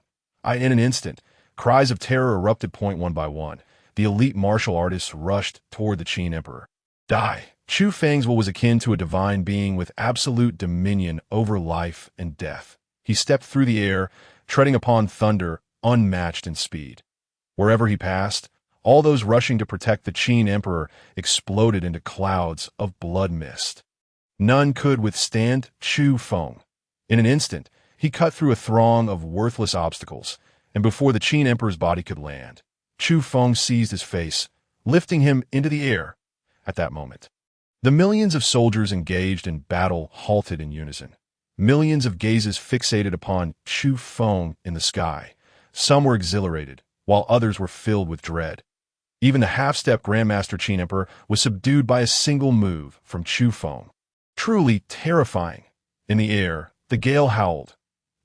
In an instant, cries of terror erupted one by one. The elite martial artists rushed toward the Qin Emperor. Die! Chufeng's will was akin to a divine being with absolute dominion over life and death. He stepped through the air, treading upon thunder, unmatched in speed. Wherever he passed, all those rushing to protect the Qin Emperor exploded into clouds of blood mist. None could withstand Chufeng. In an instant, he cut through a throng of worthless obstacles, and before the Qin Emperor's body could land, Chufeng seized his face, lifting him into the air. At that moment, the millions of soldiers engaged in battle halted in unison. Millions of gazes fixated upon Chufeng in the sky. Some were exhilarated, while others were filled with dread. Even the half-step Grandmaster Qin Emperor was subdued by a single move from Chufeng. Truly terrifying. In the air, the gale howled.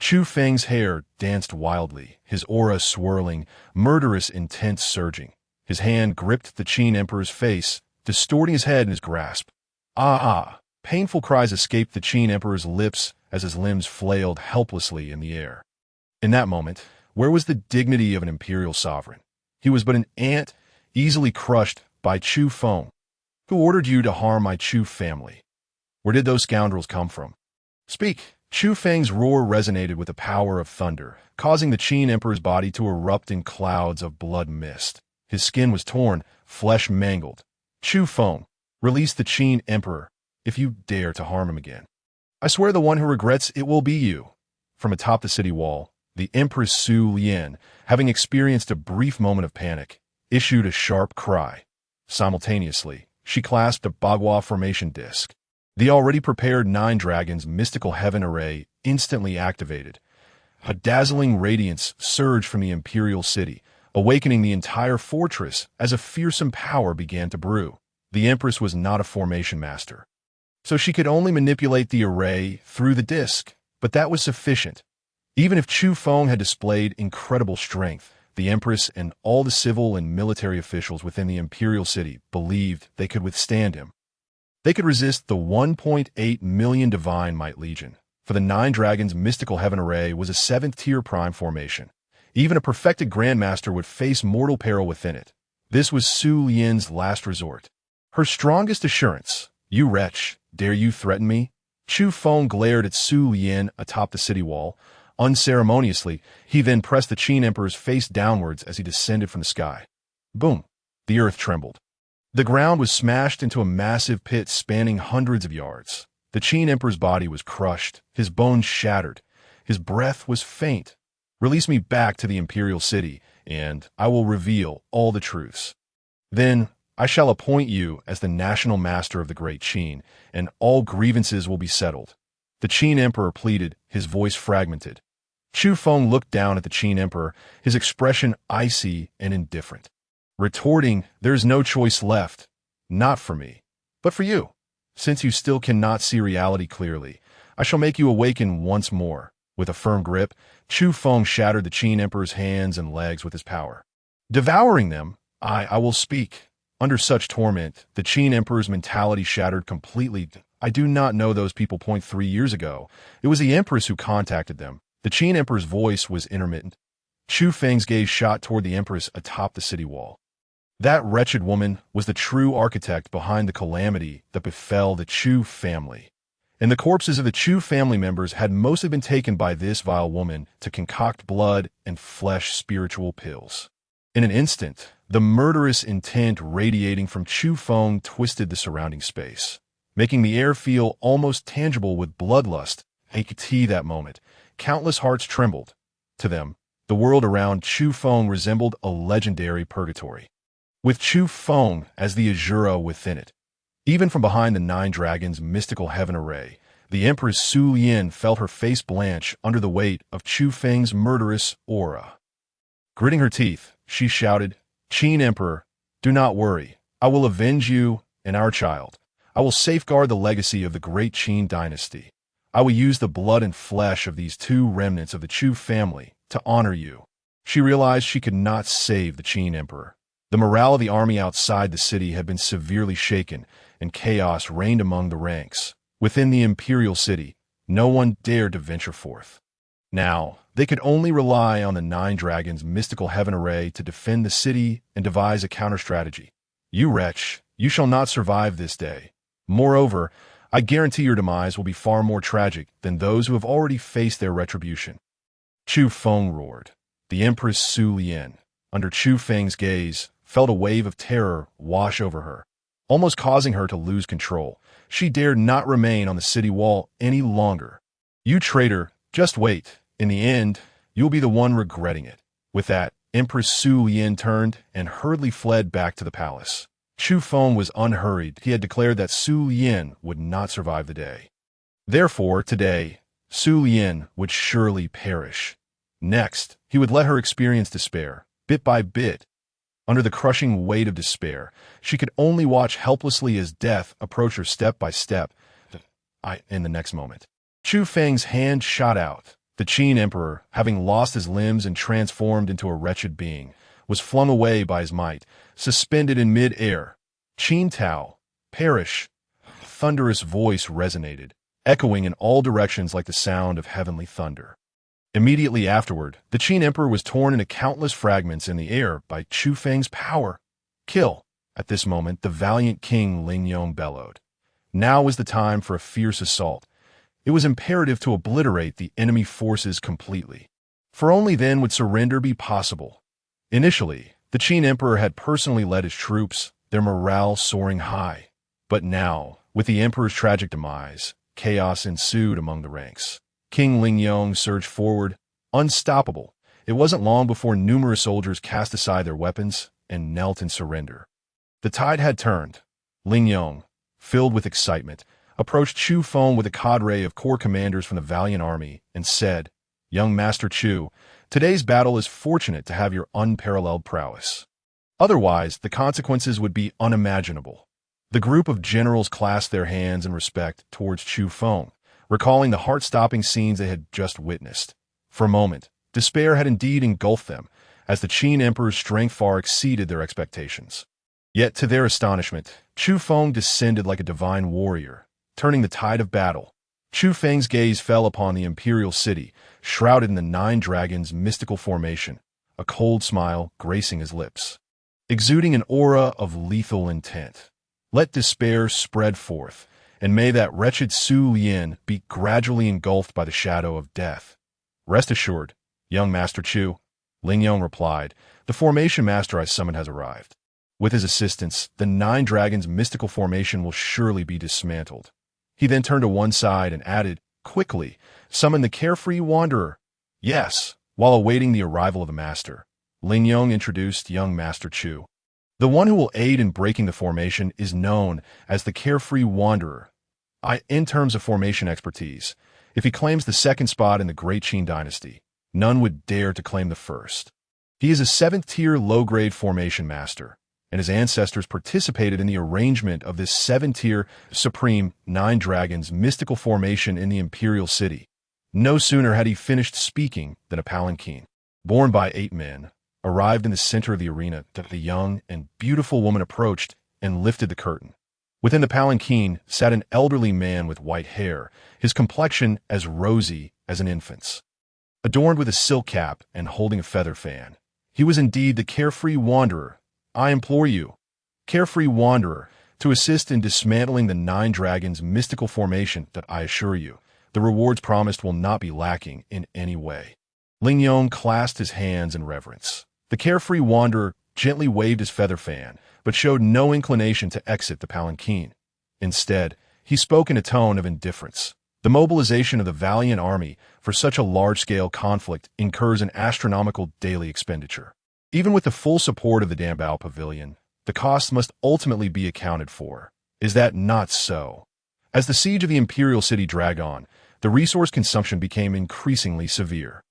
Chufeng's hair danced wildly, his aura swirling, murderous intent surging. His hand gripped the Qin Emperor's face, distorting his head in his grasp. Ah! Painful cries escaped the Qin Emperor's lips as his limbs flailed helplessly in the air. In that moment, where was the dignity of an imperial sovereign? He was but an ant, easily crushed by Chufeng. Who ordered you to harm my Chu family? Where did those scoundrels come from? Speak! Chufeng's roar resonated with the power of thunder, causing the Qin Emperor's body to erupt in clouds of blood mist. His skin was torn, flesh mangled. Chufeng, release the Qin Emperor, if you dare to harm him again. I swear the one who regrets it will be you. From atop the city wall, the Empress Su Lian, having experienced a brief moment of panic, issued a sharp cry. Simultaneously, she clasped a Bagua formation disc. The already prepared 9 Dragons mystical heaven array instantly activated. A dazzling radiance surged from the imperial city, awakening the entire fortress as a fearsome power began to brew. The Empress was not a formation master, so she could only manipulate the array through the disc, but that was sufficient. Even if Chufeng had displayed incredible strength, the Empress and all the civil and military officials within the imperial city believed they could withstand him. They could resist the 1.8 million Divine Might Legion, for the 9 Dragons mystical heaven array was a 7th-tier prime formation. Even a perfected Grandmaster would face mortal peril within it. This was Su Lian's last resort. Her strongest assurance. You wretch, dare you threaten me? Chufeng glared at Su Lian atop the city wall. Unceremoniously, he then pressed the Qin Emperor's face downwards as he descended from the sky. Boom! The earth trembled. The ground was smashed into a massive pit spanning hundreds of yards. The Qin Emperor's body was crushed, his bones shattered, his breath was faint. Release me back to the imperial city, and I will reveal all the truths. Then I shall appoint you as the national master of the great Qin, and all grievances will be settled. The Qin Emperor pleaded, his voice fragmented. Chufeng looked down at the Qin Emperor, his expression icy and indifferent. Retorting, there is no choice left. Not for me, but for you. Since you still cannot see reality clearly, I shall make you awaken once more. With a firm grip, Chufeng shattered the Qin Emperor's hands and legs with his power. Devouring them, I will speak. Under such torment, the Qin Emperor's mentality shattered completely. I do not know those people 3 years ago. It was the Empress who contacted them. The Qin Emperor's voice was intermittent. Chufeng's gaze shot toward the Empress atop the city wall. That wretched woman was the true architect behind the calamity that befell the Chu family. And the corpses of the Chu family members had mostly been taken by this vile woman to concoct blood and flesh spiritual pills. In an instant, the murderous intent radiating from Chufeng twisted the surrounding space, making the air feel almost tangible with bloodlust. I could see that moment. Countless hearts trembled. To them, the world around Chufeng resembled a legendary purgatory, with Chufeng as the Azura within it. Even from behind the 9 dragons' mystical heaven array, the Empress Su Yin felt her face blanch under the weight of Chufeng's murderous aura. Gritting her teeth, she shouted, Qin Emperor, do not worry. I will avenge you and our child. I will safeguard the legacy of the great Qin dynasty. I will use the blood and flesh of these 2 remnants of the Chu family to honor you. She realized she could not save the Qin Emperor. The morale of the army outside the city had been severely shaken, and chaos reigned among the ranks. Within the imperial city, no one dared to venture forth. Now, they could only rely on the 9 dragons' mystical heaven array to defend the city and devise a counter-strategy. You wretch, you shall not survive this day. Moreover, I guarantee your demise will be far more tragic than those who have already faced their retribution. Chufeng roared. The Empress Su Yin, under Chufeng's gaze, felt a wave of terror wash over her, almost causing her to lose control. She dared not remain on the city wall any longer. You traitor, just wait. In the end, you'll be the one regretting it. With that, Empress Su Yin turned and hurriedly fled back to the palace. Chufeng was unhurried. He had declared that Su Yin would not survive the day. Therefore, today, Su Yin would surely perish. Next, he would let her experience despair, bit by bit. Under the crushing weight of despair, she could only watch helplessly as death approached her step by step. In the next moment, Chufeng's hand shot out. The Qin Emperor, having lost his limbs and transformed into a wretched being, was flung away by his might, suspended in mid-air. Qin Tao, perish! A thunderous voice resonated, echoing in all directions like the sound of heavenly thunder. Immediately afterward, the Qin Emperor was torn into countless fragments in the air by Chufeng's power. Kill! At this moment, the valiant King Lingyong bellowed. Now was the time for a fierce assault. It was imperative to obliterate the enemy forces completely, for only then would surrender be possible. Initially, the Qin Emperor had personally led his troops, their morale soaring high. But now, with the Emperor's tragic demise, chaos ensued among the ranks. King Lingyong surged forward, unstoppable. It wasn't long before numerous soldiers cast aside their weapons and knelt in surrender. The tide had turned. Lingyong, filled with excitement, approached Chufeng with a cadre of corps commanders from the valiant army and said, Young Master Chu, today's battle is fortunate to have your unparalleled prowess. Otherwise, the consequences would be unimaginable. The group of generals clasped their hands in respect towards Chufeng, recalling the heart-stopping scenes they had just witnessed. For a moment, despair had indeed engulfed them, as the Qin Emperor's strength far exceeded their expectations. Yet, to their astonishment, Chufeng descended like a divine warrior, turning the tide of battle. Chufeng's gaze fell upon the imperial city, shrouded in the 9 dragons' mystical formation, a cold smile gracing his lips, exuding an aura of lethal intent. Let despair spread forth, and may that wretched Su Yin be gradually engulfed by the shadow of death. Rest assured, young Master Chu, Lingyong replied, the formation master I summoned has arrived. With his assistance, the 9 dragons' mystical formation will surely be dismantled. He then turned to one side and added, quickly, "Summon the carefree wanderer." Yes, while awaiting the arrival of the master, Ling Yong introduced young Master Chu. The one who will aid in breaking the formation is known as the carefree wanderer. In terms of formation expertise, if he claims the second spot in the Great Qin dynasty, none would dare to claim the first. He is a 7th-tier low-grade formation master, and his ancestors participated in the arrangement of this 7th-tier supreme 9 dragons mystical formation in the imperial city. No sooner had he finished speaking than a palanquin, borne by 8 men, arrived in the center of the arena that the young and beautiful woman approached and lifted the curtain. Within the palanquin sat an elderly man with white hair, his complexion as rosy as an infant's. Adorned with a silk cap and holding a feather fan, he was indeed the carefree wanderer. I implore you, carefree wanderer, to assist in dismantling the 9 dragons mystical formation that I assure you, the rewards promised will not be lacking in any way. Ling Yong clasped his hands in reverence. The carefree wanderer gently waved his feather fan, but showed no inclination to exit the palanquin. Instead, he spoke in a tone of indifference. The mobilization of the valiant army for such a large-scale conflict incurs an astronomical daily expenditure. Even with the full support of the Dambao Pavilion, the costs must ultimately be accounted for. Is that not so? As the siege of the imperial city dragged on, the resource consumption became increasingly severe.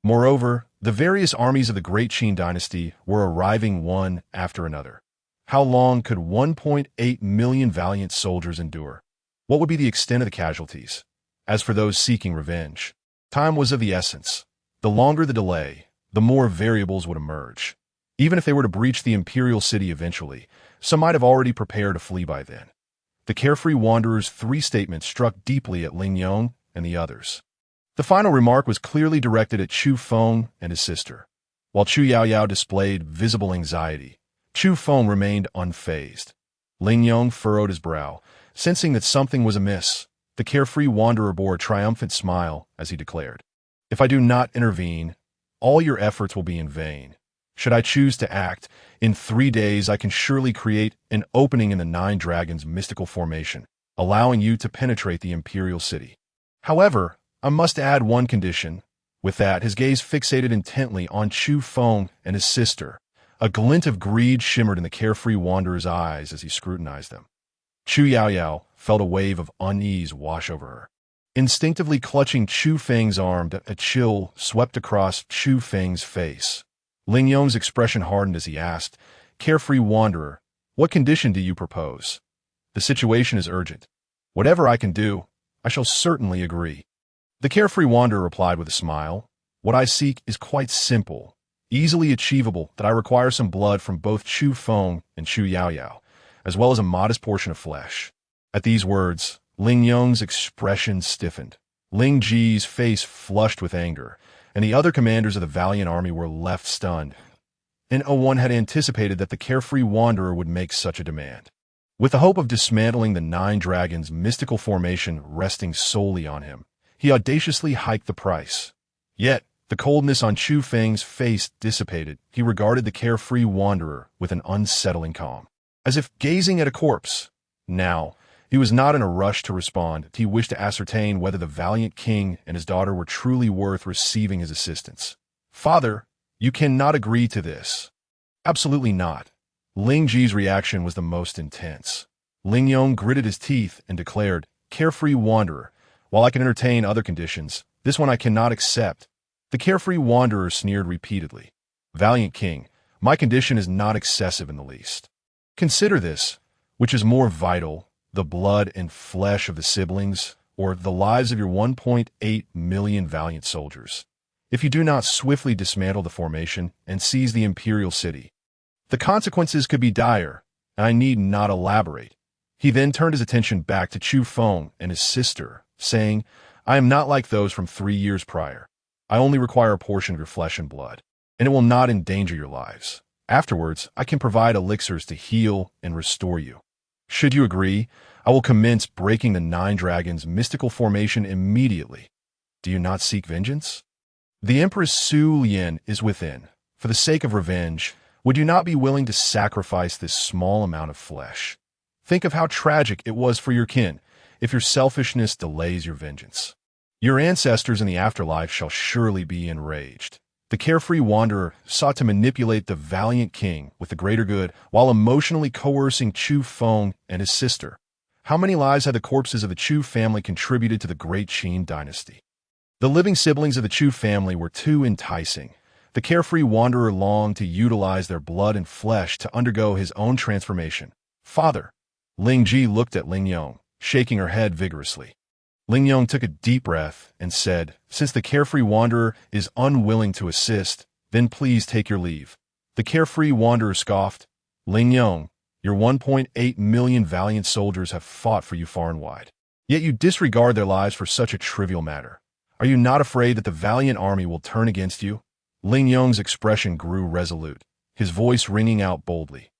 Moreover, the various armies of the Great Qin dynasty were arriving one after another. How long could 1.8 million valiant soldiers endure? What would be the extent of the casualties? As for those seeking revenge, time was of the essence. The longer the delay, the more variables would emerge. Even if they were to breach the imperial city eventually, some might have already prepared to flee by then. The carefree wanderer's 3 statements struck deeply at Ling Yong and the others. The final remark was clearly directed at Chufeng and his sister. While Chu Yaoyao displayed visible anxiety, Chufeng remained unfazed. Ling Yong furrowed his brow, sensing that something was amiss. The carefree wanderer bore a triumphant smile as he declared, "If I do not intervene, all your efforts will be in vain. Should I choose to act, in 3 days I can surely create an opening in the 9 dragons mystical formation, allowing you to penetrate the imperial city. However, I must add one condition." With that, his gaze fixated intently on Chufeng and his sister. A glint of greed shimmered in the carefree wanderer's eyes as he scrutinized them. Chu Yaoyao felt a wave of unease wash over her. Instinctively clutching Chufeng's arm, a chill swept across Chufeng's face. Ling Yong's expression hardened as he asked, "Carefree wanderer, what condition do you propose? The situation is urgent. Whatever I can do, I shall certainly agree." The carefree wanderer replied with a smile, "What I seek is quite simple, easily achievable, that I require some blood from both Chufeng and Chu Yaoyao, as well as a modest portion of flesh." At these words, Ling Yong's expression stiffened. Ling Ji's face flushed with anger, and the other commanders of the valiant army were left stunned. And no one had anticipated that the carefree wanderer would make such a demand. With the hope of dismantling the 9 dragons' mystical formation resting solely on him, he audaciously hiked the price. Yet, the coldness on Chufeng's face dissipated. He regarded the carefree wanderer with an unsettling calm, as if gazing at a corpse. Now, he was not in a rush to respond. He wished to ascertain whether the valiant king and his daughter were truly worth receiving his assistance. "Father, you cannot agree to this." "Absolutely not." Ling Ji's reaction was the most intense. Ling Yong gritted his teeth and declared, "Carefree wanderer, while I can entertain other conditions, this one I cannot accept." The carefree wanderer sneered repeatedly. "Valiant king, my condition is not excessive in the least. Consider this, which is more vital, the blood and flesh of the siblings, or the lives of your 1.8 million valiant soldiers. If you do not swiftly dismantle the formation and seize the imperial city, the consequences could be dire, and I need not elaborate." He then turned his attention back to Chufeng and his sister, saying, "I am not like those from 3 years prior. I only require a portion of your flesh and blood, and it will not endanger your lives. Afterwards, I can provide elixirs to heal and restore you. Should you agree, I will commence breaking the 9 dragons' mystical formation immediately. Do you not seek vengeance? The Empress Su Lian is within. For the sake of revenge, would you not be willing to sacrifice this small amount of flesh? Think of how tragic it was for your kin, if your selfishness delays your vengeance. Your ancestors in the afterlife shall surely be enraged. The carefree wanderer sought to manipulate the valiant king with the greater good while emotionally coercing Chufeng and his sister. How many lives had the corpses of the Chu family contributed to the great Qin dynasty? The living siblings of the Chu family were too enticing. The carefree wanderer longed to utilize their blood and flesh to undergo his own transformation. Father. Ling Ji looked at Ling Yong, shaking her head vigorously. Ling Yong took a deep breath and said, "Since the carefree wanderer is unwilling to assist, then please take your leave." The carefree wanderer scoffed, "Ling Yong, your 1.8 million valiant soldiers have fought for you far and wide. Yet you disregard their lives for such a trivial matter. Are you not afraid that the valiant army will turn against you?" Ling Yong's expression grew resolute, his voice ringing out boldly.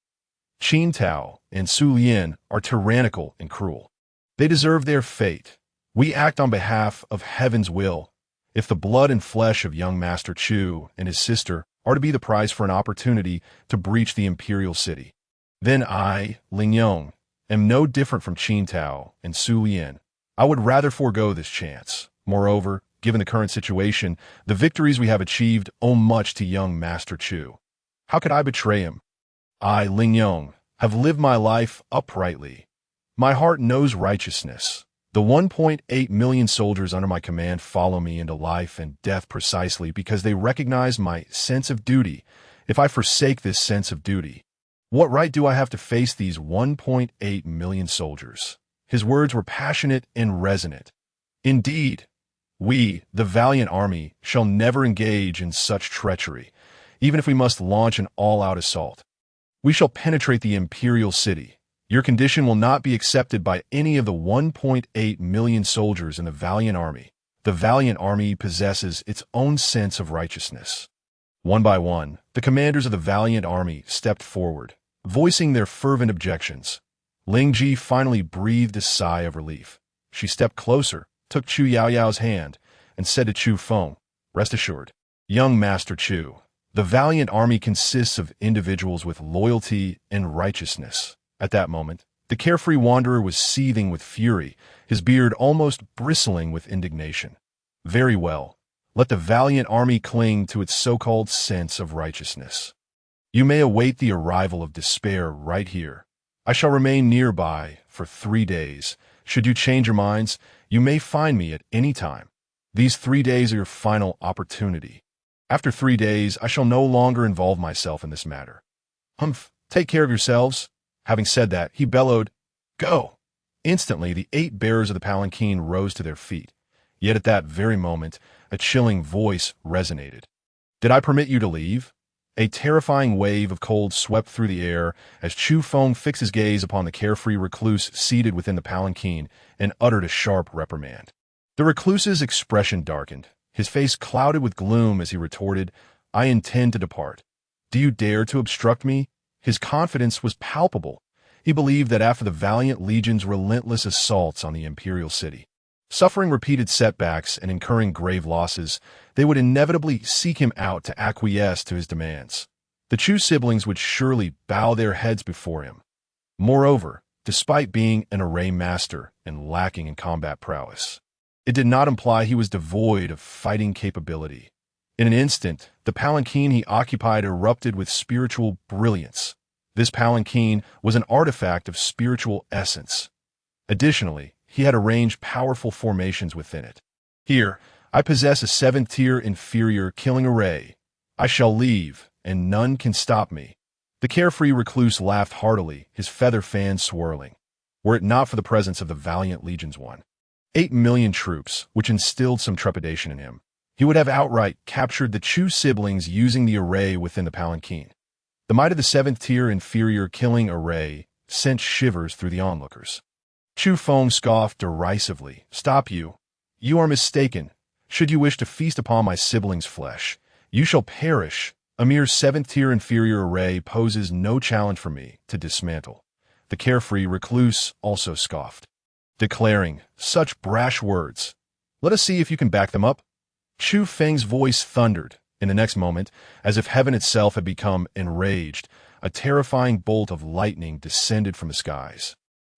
"Qin Tao and Su Lian are tyrannical and cruel. They deserve their fate. We act on behalf of heaven's will. If the blood and flesh of young Master Chu and his sister are to be the price for an opportunity to breach the imperial city, then I, Ling Yong, am no different from Qin Tao and Su Lian. I would rather forego this chance. Moreover, given the current situation, the victories we have achieved owe much to young Master Chu. How could I betray him? I, Ling Yong, have lived my life uprightly. My heart knows righteousness. The 1.8 million soldiers under my command follow me into life and death precisely because they recognize my sense of duty. If I forsake this sense of duty, what right do I have to face these 1.8 million soldiers?" His words were passionate and resonant. "Indeed, we, the valiant army, shall never engage in such treachery, even if we must launch an all-out assault. We shall penetrate the imperial city. Your condition will not be accepted by any of the 1.8 million soldiers in the valiant army. The valiant army possesses its own sense of righteousness." One by one, the commanders of the valiant army stepped forward, voicing their fervent objections. Ling Ji finally breathed a sigh of relief. She stepped closer, took Chu Yaoyao's hand, and said to Chufeng, "Rest assured, young Master Chu, the valiant army consists of individuals with loyalty and righteousness." At that moment, the carefree wanderer was seething with fury, his beard almost bristling with indignation. "Very well. Let the valiant army cling to its so-called sense of righteousness. You may await the arrival of despair right here. I shall remain nearby for 3 days. Should you change your minds, you may find me at any time. These 3 days are your final opportunity. After 3 days, I shall no longer involve myself in this matter. Humph, take care of yourselves." Having said that, he bellowed, "Go!" Instantly, the 8 bearers of the palanquin rose to their feet. Yet at that very moment, a chilling voice resonated. "Did I permit you to leave?" A terrifying wave of cold swept through the air as Chufeng fixed his gaze upon the carefree recluse seated within the palanquin and uttered a sharp reprimand. The recluse's expression darkened, his face clouded with gloom as he retorted, "I intend to depart. Do you dare to obstruct me?" His confidence was palpable. He believed that after the valiant legion's relentless assaults on the imperial city, suffering repeated setbacks and incurring grave losses, they would inevitably seek him out to acquiesce to his demands. The Chu siblings would surely bow their heads before him. Moreover, despite being an array master and lacking in combat prowess, it did not imply he was devoid of fighting capability. In an instant, the palanquin he occupied erupted with spiritual brilliance. This palanquin was an artifact of spiritual essence. Additionally, he had arranged powerful formations within it. "Here, I possess a 7th-tier inferior killing array. I shall leave, and none can stop me." The carefree recluse laughed heartily, his feather fan swirling. Were it not for the presence of the valiant legion's 1.8 million troops, which instilled some trepidation in him, he would have outright captured the Chu siblings using the array within the palanquin. The might of the 7th-tier inferior killing array sent shivers through the onlookers. Chufeng scoffed derisively. "Stop you. You are mistaken. Should you wish to feast upon my siblings' flesh, you shall perish. A mere 7th-tier inferior array poses no challenge for me to dismantle." The carefree recluse also scoffed, declaring, "Such brash words. Let us see if you can back them up." Chufeng's voice thundered. In the next moment, as if heaven itself had become enraged, a terrifying bolt of lightning descended from the skies.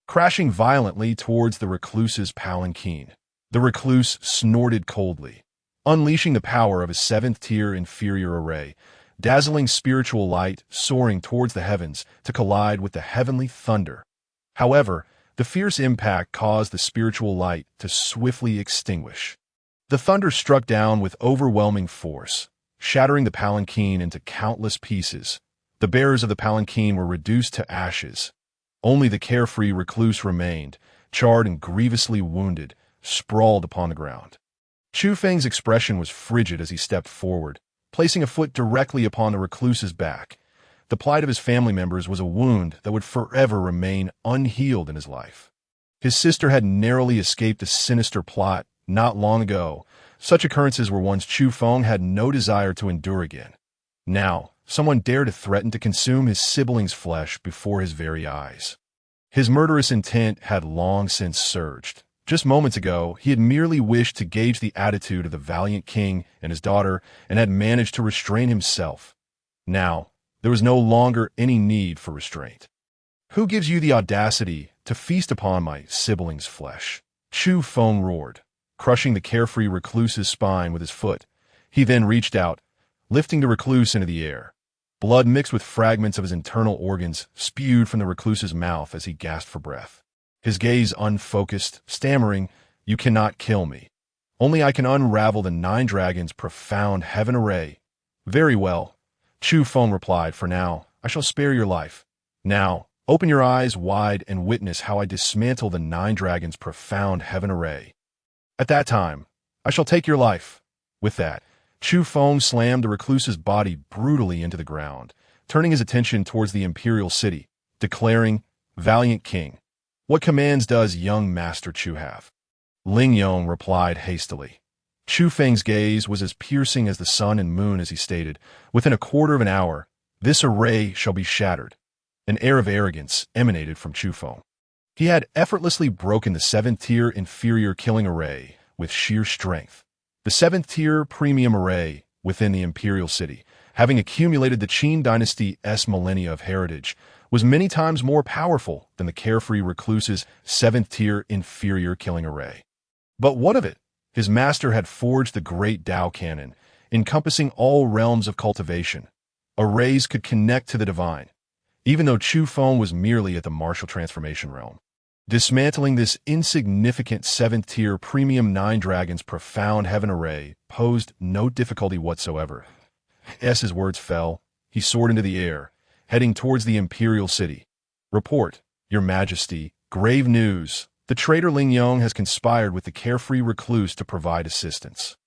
crashing violently towards the recluse's palanquin. The recluse snorted coldly, unleashing the power of his seventh-tier inferior array, dazzling spiritual light soaring towards the heavens to collide with the heavenly thunder. However, the fierce impact caused the spiritual light to swiftly extinguish. The thunder struck down with overwhelming force, shattering the palanquin into countless pieces. The bearers of the palanquin were reduced to ashes. Only the carefree recluse remained, charred and grievously wounded, sprawled upon the ground. Chufeng's expression was frigid as he stepped forward, placing a foot directly upon the recluse's back. The plight of his family members was a wound that would forever remain unhealed in his life. His sister had narrowly escaped a sinister plot not long ago. Such occurrences were ones Chufeng had no desire to endure again. Now, someone dared to threaten to consume his sibling's flesh before his very eyes. His murderous intent had long since surged. Just moments ago, he had merely wished to gauge the attitude of the valiant king and his daughter and had managed to restrain himself. Now, there was no longer any need for restraint. "Who gives you the audacity to feast upon my sibling's flesh?" Chufeng roared, crushing the carefree recluse's spine with his foot. He then reached out, lifting the recluse into the air. Blood mixed with fragments of his internal organs spewed from the recluse's mouth as he gasped for breath. His gaze unfocused, stammering, "You cannot kill me. Only I can unravel the 9 dragons' profound heaven array." "Very well," Chufeng replied. "For now, I shall spare your life. Now, open your eyes wide and witness how I dismantle the 9 dragons' profound heaven array. At that time, I shall take your life." With that, Chufeng slammed the recluse's body brutally into the ground, turning his attention towards the imperial city, declaring, "Valiant king, what commands does young Master Chu have?" Ling Yong replied hastily. Chufeng's gaze was as piercing as the sun and moon as he stated, "Within a quarter of an hour, this array shall be shattered." An air of arrogance emanated from Chufeng. He had effortlessly broken the 7th-tier inferior killing array with sheer strength. The 7th-tier premium array within the imperial city, having accumulated the Qin dynasty's millennia of heritage, was many times more powerful than the carefree recluse's 7th-tier inferior killing array. But what of it? His master had forged the great Tao canon, encompassing all realms of cultivation. Arrays could connect to the divine, even though Chufeng was merely at the martial transformation realm. Dismantling this insignificant 7th-tier premium 9 dragons profound heaven array posed no difficulty whatsoever. As his words fell, he soared into the air, heading towards the imperial city. "Report, Your Majesty, grave news. The traitor Ling Yong has conspired with the carefree recluse to provide assistance."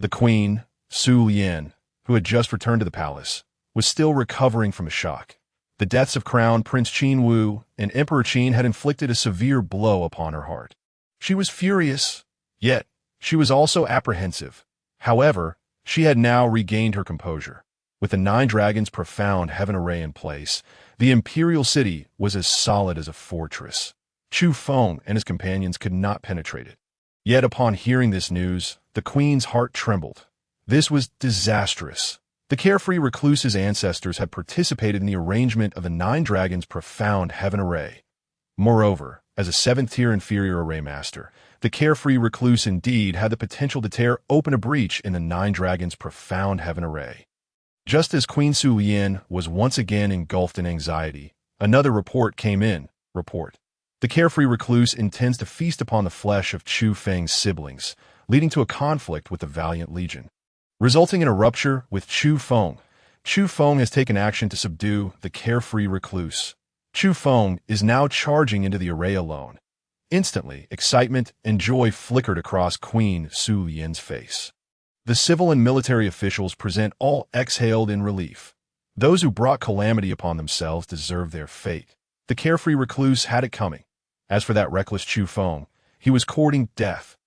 The queen, Su Lian, who had just returned to the palace, was still recovering from a shock. The deaths of Crown Prince Qin Wu and Emperor Qin had inflicted a severe blow upon her heart. She was furious, yet she was also apprehensive. However, she had now regained her composure. With the 9 dragons' profound heaven array in place, the imperial city was as solid as a fortress. Chufeng and his companions could not penetrate it. Yet upon hearing this news, the queen's heart trembled. This was disastrous. The carefree recluse's ancestors had participated in the arrangement of the 9 dragons' profound heaven array. Moreover, as a 7th-tier inferior array master, the carefree recluse indeed had the potential to tear open a breach in the 9 dragons' profound heaven array. Just as Queen Su Lian was once again engulfed in anxiety, another report came in. Report. The carefree recluse intends to feast upon the flesh of Chufeng's siblings, leading to a conflict with the valiant legion, resulting in a rupture with Chufeng. Chufeng has taken action to subdue the carefree recluse. Chufeng is now charging into the array alone. Instantly, excitement and joy flickered across Queen Su Lian's face. The civil and military officials present all exhaled in relief. Those who brought calamity upon themselves deserve their fate. The carefree recluse had it coming. As for that reckless Chufeng, he was courting death.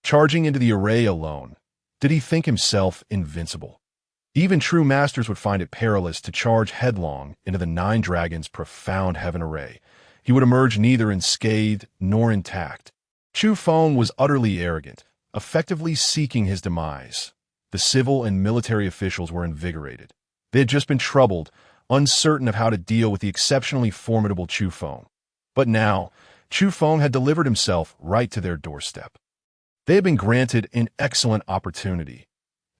Charging into the array alone, did he think himself invincible? Even true masters would find it perilous to charge headlong into the 9 dragons' profound heaven array. He would emerge neither unscathed nor intact. Chufeng was utterly arrogant, effectively seeking his demise. The civil and military officials were invigorated. They had just been troubled, uncertain of how to deal with the exceptionally formidable Chufeng. But now, Chufeng had delivered himself right to their doorstep. They had been granted an excellent opportunity.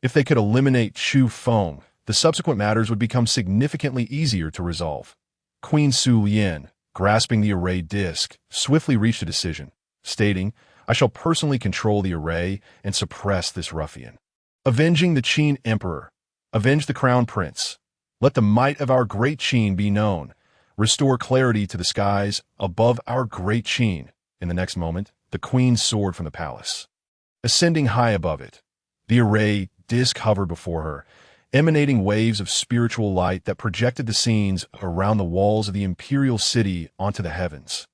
If they could eliminate Chufeng, the subsequent matters would become significantly easier to resolve. Queen Su Lian, grasping the array disc, swiftly reached a decision, stating, "I shall personally control the array and suppress this ruffian. Avenging the Qin Emperor, avenge the Crown Prince. Let the might of our great Qin be known. Restore clarity to the skies above our great Qin." In the next moment, the queen soared from the palace. Ascending high above it, the array disc hovered before her, emanating waves of spiritual light that projected the scenes around the walls of the imperial city onto the heavens.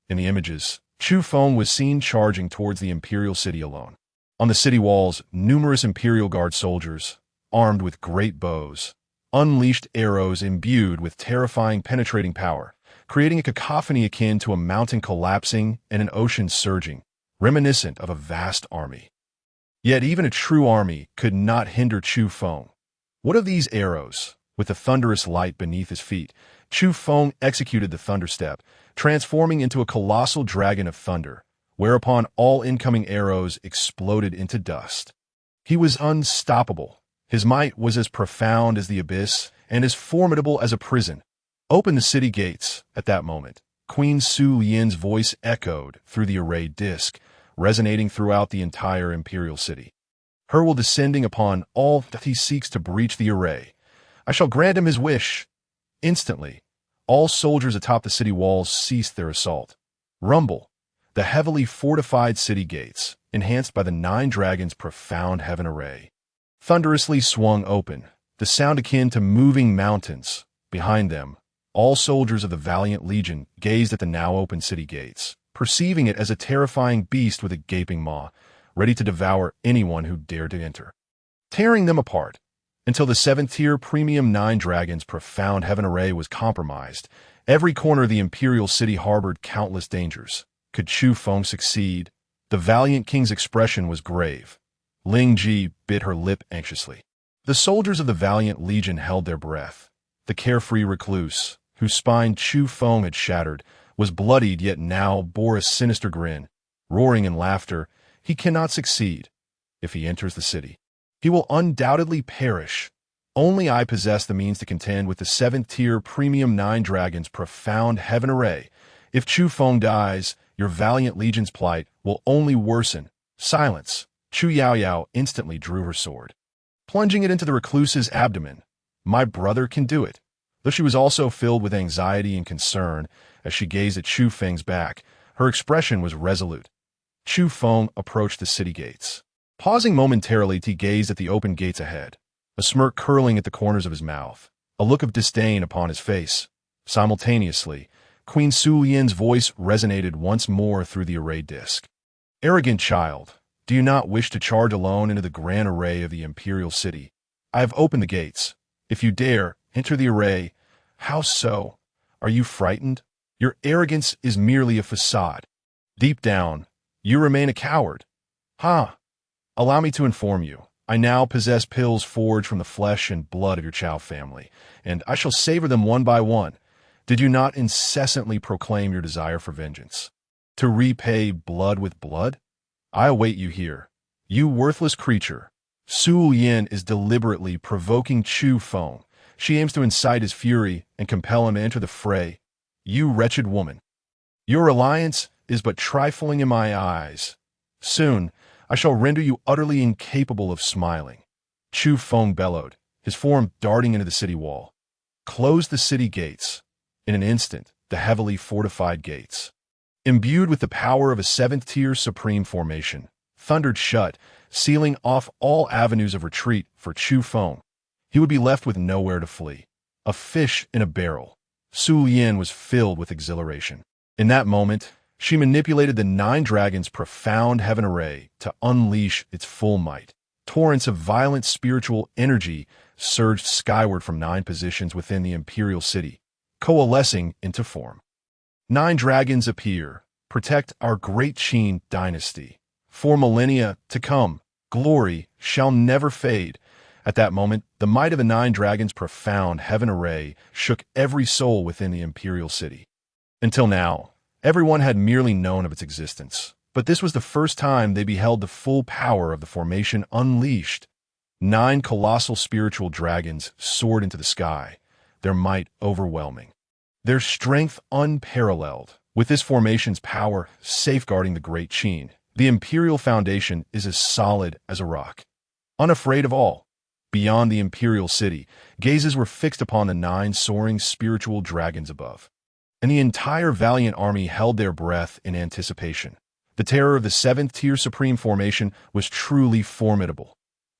In the images, Chufeng was seen charging towards the imperial city alone. On the city walls, numerous imperial guard soldiers, armed with great bows, unleashed arrows imbued with terrifying penetrating power, creating a cacophony akin to a mountain collapsing and an ocean surging, reminiscent of a vast army. Yet even a true army could not hinder Chufeng. What of these arrows? With the thunderous light beneath his feet, Chufeng executed the thunder step, transforming into a colossal dragon of thunder, whereupon all incoming arrows exploded into dust. He was unstoppable. His might was as profound as the abyss and as formidable as a prison. Open the city gates. At that moment, Queen Su Lian's voice echoed through the array disc, resonating throughout the entire imperial city. Her will descending upon all that he seeks to breach the array. I shall grant him his wish. Instantly, all soldiers atop the city walls ceased their assault. Rumble. The heavily fortified city gates, enhanced by the 9 dragons' profound heaven array, thunderously swung open, the sound akin to moving mountains. Behind them, all soldiers of the valiant legion gazed at the now open city gates, perceiving it as a terrifying beast with a gaping maw, ready to devour anyone who dared to enter. Tearing them apart, until the 7th-tier premium 9 dragons' profound heaven array was compromised, every corner of the imperial city harbored countless dangers. Could Chufeng succeed? The valiant king's expression was grave. Ling Ji bit her lip anxiously. The soldiers of the valiant legion held their breath. The carefree recluse, whose spine Chufeng had shattered, was bloodied yet now bore a sinister grin. Roaring in laughter, he cannot succeed. If he enters the city, he will undoubtedly perish. Only I possess the means to contend with the 7th-tier premium 9 dragons' profound heaven array. If Chufeng dies, your valiant legion's plight will only worsen. Silence. Chu Yaoyao instantly drew her sword, plunging it into the recluse's abdomen. My brother can do it. Though she was also filled with anxiety and concern as she gazed at Chufeng's back, her expression was resolute. Chufeng approached the city gates. Pausing momentarily, he gazed at the open gates ahead, a smirk curling at the corners of his mouth, a look of disdain upon his face. Simultaneously, Queen Su Lian's voice resonated once more through the array disc. Arrogant child, do you not wish to charge alone into the grand array of the imperial city? I have opened the gates. If you dare, enter the array. How so? Are you frightened? Your arrogance is merely a facade. Deep down, you remain a coward. Ha! Allow me to inform you. I now possess pills forged from the flesh and blood of your Chao family, and I shall savor them one by one. Did you not incessantly proclaim your desire for vengeance? To repay blood with blood? I await you here. You worthless creature. Su Yin is deliberately provoking Chufeng. She aims to incite his fury and compel him to enter the fray. You wretched woman. Your alliance is but trifling in my eyes. Soon, I shall render you utterly incapable of smiling. Chufeng bellowed, his form darting into the city wall. Close the city gates. In an instant, the heavily fortified gates, imbued with the power of a 7th-tier supreme formation, thundered shut, sealing off all avenues of retreat for Chufeng. He would be left with nowhere to flee. A fish in a barrel. Su Yin was filled with exhilaration. In that moment, she manipulated the 9 dragons' profound heaven array to unleash its full might. Torrents of violent spiritual energy surged skyward from 9 positions within the imperial city, coalescing into form. 9 dragons appear. Protect our great Qin dynasty. For millennia to come, glory shall never fade. At that moment, the might of the 9 dragons' profound heaven array shook every soul within the imperial city. Until now, Everyone had merely known of its existence, but this was the first time they beheld the full power of the formation unleashed. 9 colossal spiritual dragons soared into the sky, their might overwhelming, their strength unparalleled. With this formation's power safeguarding the Great Qin, the imperial foundation is as solid as a rock. Unafraid of all, beyond the imperial city, gazes were fixed upon the 9 soaring spiritual dragons above, and the entire valiant army held their breath in anticipation. The terror of the 7th-tier supreme formation was truly formidable.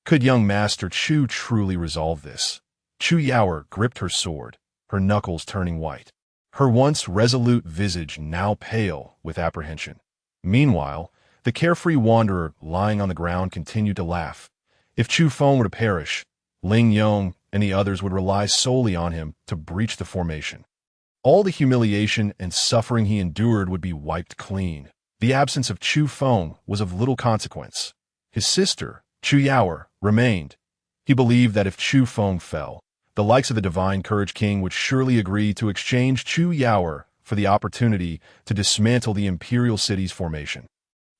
Could young Master Chu truly resolve this? Chu Yaoer gripped her sword, her knuckles turning white, her once resolute visage now pale with apprehension. Meanwhile, the carefree wanderer lying on the ground continued to laugh. If Chufeng were to perish, Ling Yong and the others would rely solely on him to breach the formation. All the humiliation and suffering he endured would be wiped clean. The absence of Chufeng was of little consequence. His sister, Chu Yaoer, remained. He believed that if Chufeng fell, the likes of the Divine Courage King would surely agree to exchange Chu Yaoer for the opportunity to dismantle the Imperial City's formation.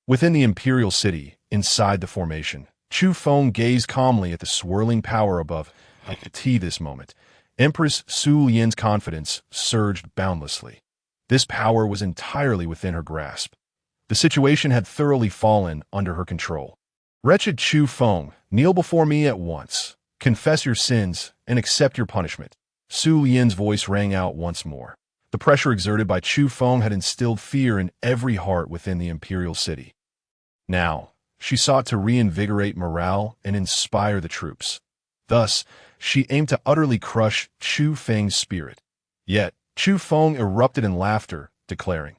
Within the Imperial City, inside the formation, Chufeng gazed calmly at the swirling power above. I could see this moment. Empress Su Yin's confidence surged boundlessly. This power was entirely within her grasp. The situation had thoroughly fallen under her control. Wretched Chufeng, kneel before me at once. Confess your sins and accept your punishment. Su Yin's voice rang out once more. The pressure exerted by Chufeng had instilled fear in every heart within the Imperial City. Now, she sought to reinvigorate morale and inspire the troops. Thus, she aimed to utterly crush Chufeng's spirit. Yet, Chufeng erupted in laughter, declaring,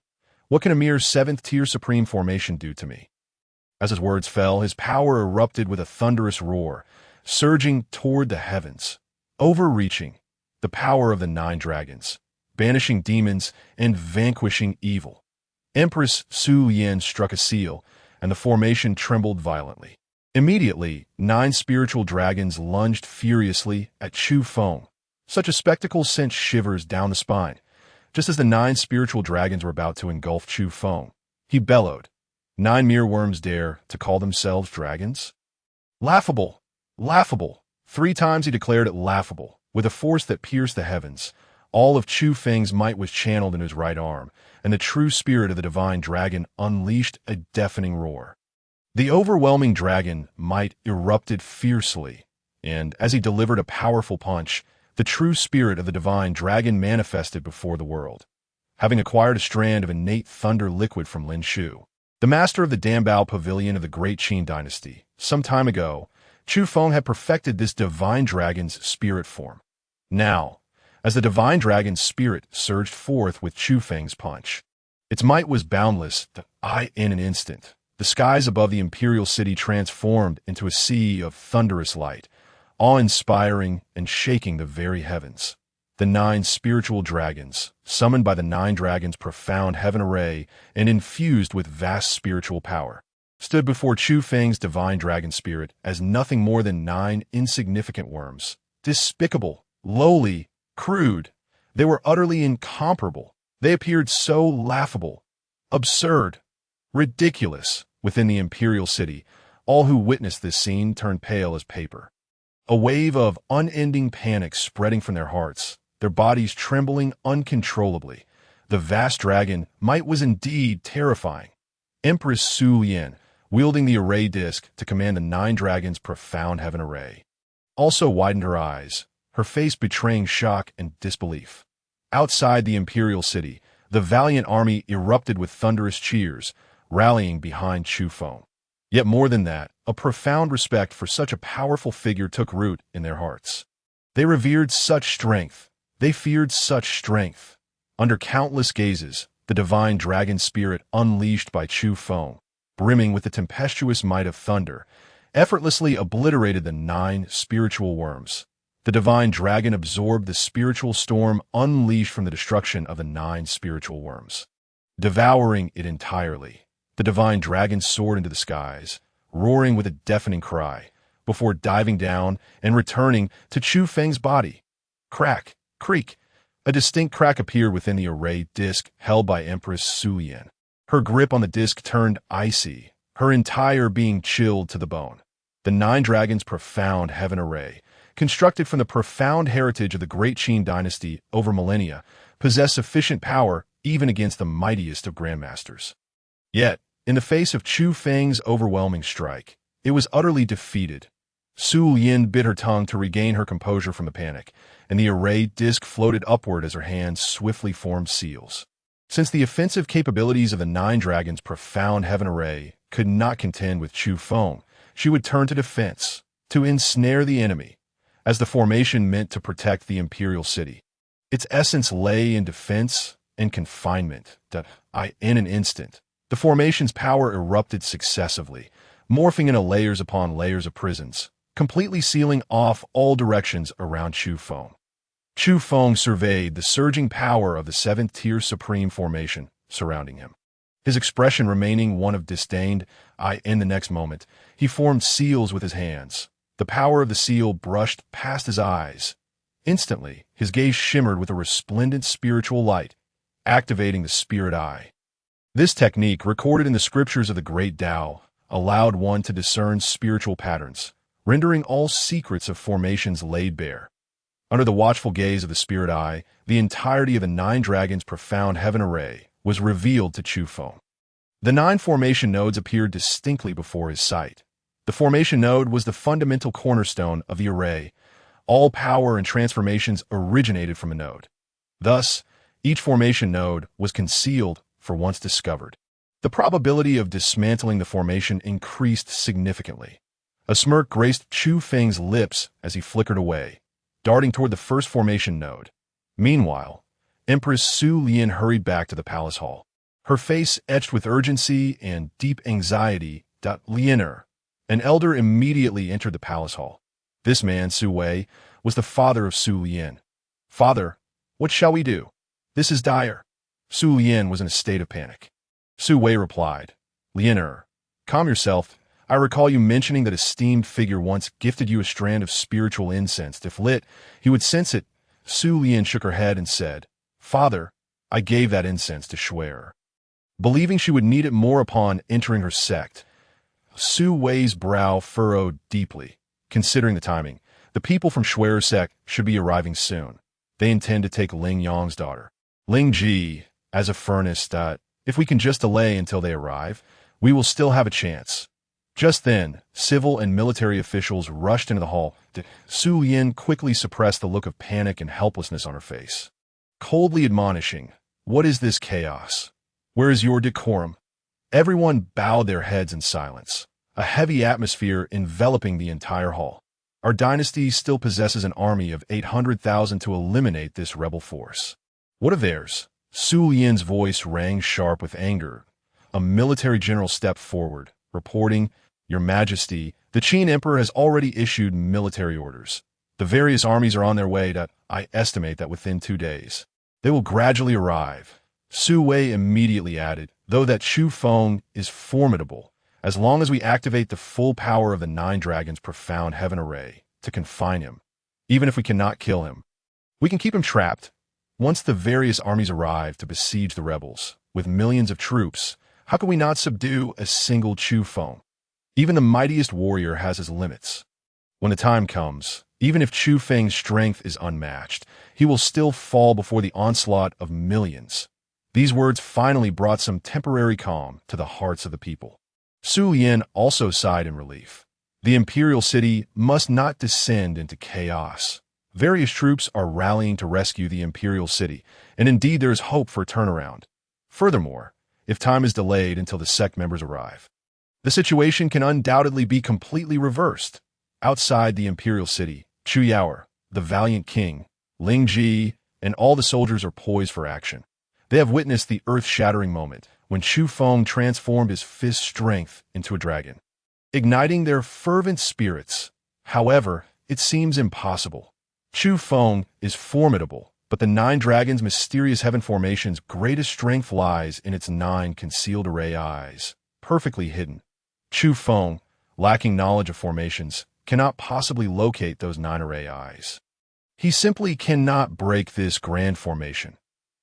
"What can a mere 7th-tier supreme formation do to me?" As his words fell, his power erupted with a thunderous roar, surging toward the heavens, overreaching the power of the 9 dragons, banishing demons and vanquishing evil. Empress Su Yin struck a seal, and the formation trembled violently. Immediately, 9 spiritual dragons lunged furiously at Chufeng. Such a spectacle sent shivers down the spine. Just as the 9 spiritual dragons were about to engulf Chufeng, he bellowed, "9 mealworms dare to call themselves dragons? Laughable! Laughable!" 3 times he declared it laughable, with a force that pierced the heavens. All of Chufeng's might was channeled in his right arm, and the true spirit of the divine dragon unleashed a deafening roar. The overwhelming dragon might erupted fiercely, and as he delivered a powerful punch, the true spirit of the divine dragon manifested before the world. Having acquired a strand of innate thunder liquid from Lin Shu, the master of the Dambao Pavilion of the Great Qin dynasty, some time ago, Chufeng had perfected this divine dragon's spirit form. Now, as the divine dragon's spirit surged forth with Chufeng's punch, its might was boundless. In an instant, the skies above the Imperial City transformed into a sea of thunderous light, awe-inspiring and shaking the very heavens. The 9 spiritual dragons, summoned by the 9 dragons' profound heaven array and infused with vast spiritual power, stood before Chufeng's divine dragon spirit as nothing more than 9 insignificant worms. Despicable, lowly, crude. They were utterly incomparable. They appeared so laughable, absurd, ridiculous. Within the Imperial City, all who witnessed this scene turned pale as paper. A wave of unending panic spreading from their hearts, their bodies trembling uncontrollably. The vast dragon might was indeed terrifying. Empress Su Yin, wielding the array disc to command the 9 dragons' profound heaven array, also widened her eyes, her face betraying shock and disbelief. Outside the Imperial City, the valiant army erupted with thunderous cheers, rallying behind Chufeng. Yet more than that, a profound respect for such a powerful figure took root in their hearts. They revered such strength. They feared such strength. Under countless gazes, the divine dragon spirit unleashed by Chufeng, brimming with the tempestuous might of thunder, effortlessly obliterated the 9 spiritual worms. The divine dragon absorbed the spiritual storm unleashed from the destruction of the 9 spiritual worms, devouring it entirely. The divine dragon soared into the skies, roaring with a deafening cry, before diving down and returning to Chufeng's body. Crack, creak, A distinct crack appeared within the array disc held by Empress Su Yin. Her grip on the disc turned icy, her entire being chilled to the bone. The 9 dragons' profound heaven array, constructed from the profound heritage of the Great Qin dynasty over millennia, possessed sufficient power even against the mightiest of grandmasters. Yet, in the face of Chufeng's overwhelming strike, it was utterly defeated. Su Yin bit her tongue to regain her composure from the panic, and the array disc floated upward as her hands swiftly formed seals. Since the offensive capabilities of the 9 dragons' profound heaven array could not contend with Chufeng, she would turn to defense, to ensnare the enemy, as the formation meant to protect the imperial city. Its essence lay in defense and confinement. In an instant, the formation's power erupted successively, morphing into layers upon layers of prisons, completely sealing off all directions around Chufeng. Chufeng surveyed the surging power of the 7th-tier supreme formation surrounding him. His expression remaining one of disdain. In the next moment, he formed seals with his hands. The power of the seal brushed past his eyes. Instantly, his gaze shimmered with a resplendent spiritual light, activating the spirit eye. This technique, recorded in the scriptures of the Great Tao, allowed one to discern spiritual patterns, rendering all secrets of formations laid bare. Under the watchful gaze of the spirit eye, the entirety of the 9 dragons' profound heaven array was revealed to Chufeng. The 9 formation nodes appeared distinctly before his sight. The formation node was the fundamental cornerstone of the array. All power and transformations originated from a node. Thus, each formation node was concealed for once discovered. The probability of dismantling the formation increased significantly. A smirk graced Chufeng's lips as he flickered away, darting toward the first formation node. Meanwhile, Empress Su Yin hurried back to the palace hall, her face etched with urgency and deep anxiety. Lianer, an elder, immediately entered the palace hall. This man, Su Wei, was the father of Su Yin. "Father, what shall we do? This is dire." Su Yin was in a state of panic. Su Wei replied, "Lianer, calm yourself. I recall you mentioning that a esteemed figure once gifted you a strand of spiritual incense. If lit, he would sense it." Su Yin shook her head and said, "Father, I gave that incense to Schwer, believing she would need it more upon entering her sect." Su Wei's brow furrowed deeply. Considering the timing, the people from Schwer's sect should be arriving soon. They intend to take Ling Yang's daughter, Ling Ji, as a furnace. If we can just delay until they arrive, we will still have a chance. Just then, civil and military officials rushed into the hall. Su Yin quickly suppressed the look of panic and helplessness on her face, coldly admonishing, "What is this chaos? Where is your decorum?" Everyone bowed their heads in silence, a heavy atmosphere enveloping the entire hall. "Our dynasty still possesses an army of 800,000 to eliminate this rebel force." "What of theirs?" Su Yin's voice rang sharp with anger. A military general stepped forward, reporting, "Your Majesty, the Qin Emperor has already issued military orders. The various armies are on their way. I estimate that within 2 days, they will gradually arrive." Su Wei immediately added, "Though that Chufeng is formidable, as long as we activate the full power of the 9 dragons' profound heaven array to confine him, even if we cannot kill him, we can keep him trapped. Once the various armies arrive to besiege the rebels, with millions of troops, how can we not subdue a single Chufeng? Even the mightiest warrior has his limits. When the time comes, even if Chufeng's strength is unmatched, he will still fall before the onslaught of millions." These words finally brought some temporary calm to the hearts of the people. Su Yin also sighed in relief. The imperial city must not descend into chaos. Various troops are rallying to rescue the imperial city, and indeed there is hope for a turnaround. Furthermore, if time is delayed until the sect members arrive, the situation can undoubtedly be completely reversed. Outside the imperial city, Chu Yaoer, the valiant king, Ling Ji, and all the soldiers are poised for action. They have witnessed the earth-shattering moment when Chufeng transformed his fist strength into a dragon, igniting their fervent spirits. However, it seems impossible. Chufeng is formidable, but the 9 dragons' mysterious heaven formation's greatest strength lies in its 9 concealed array eyes, perfectly hidden. Chufeng, lacking knowledge of formations, cannot possibly locate those 9 array eyes. He simply cannot break this grand formation.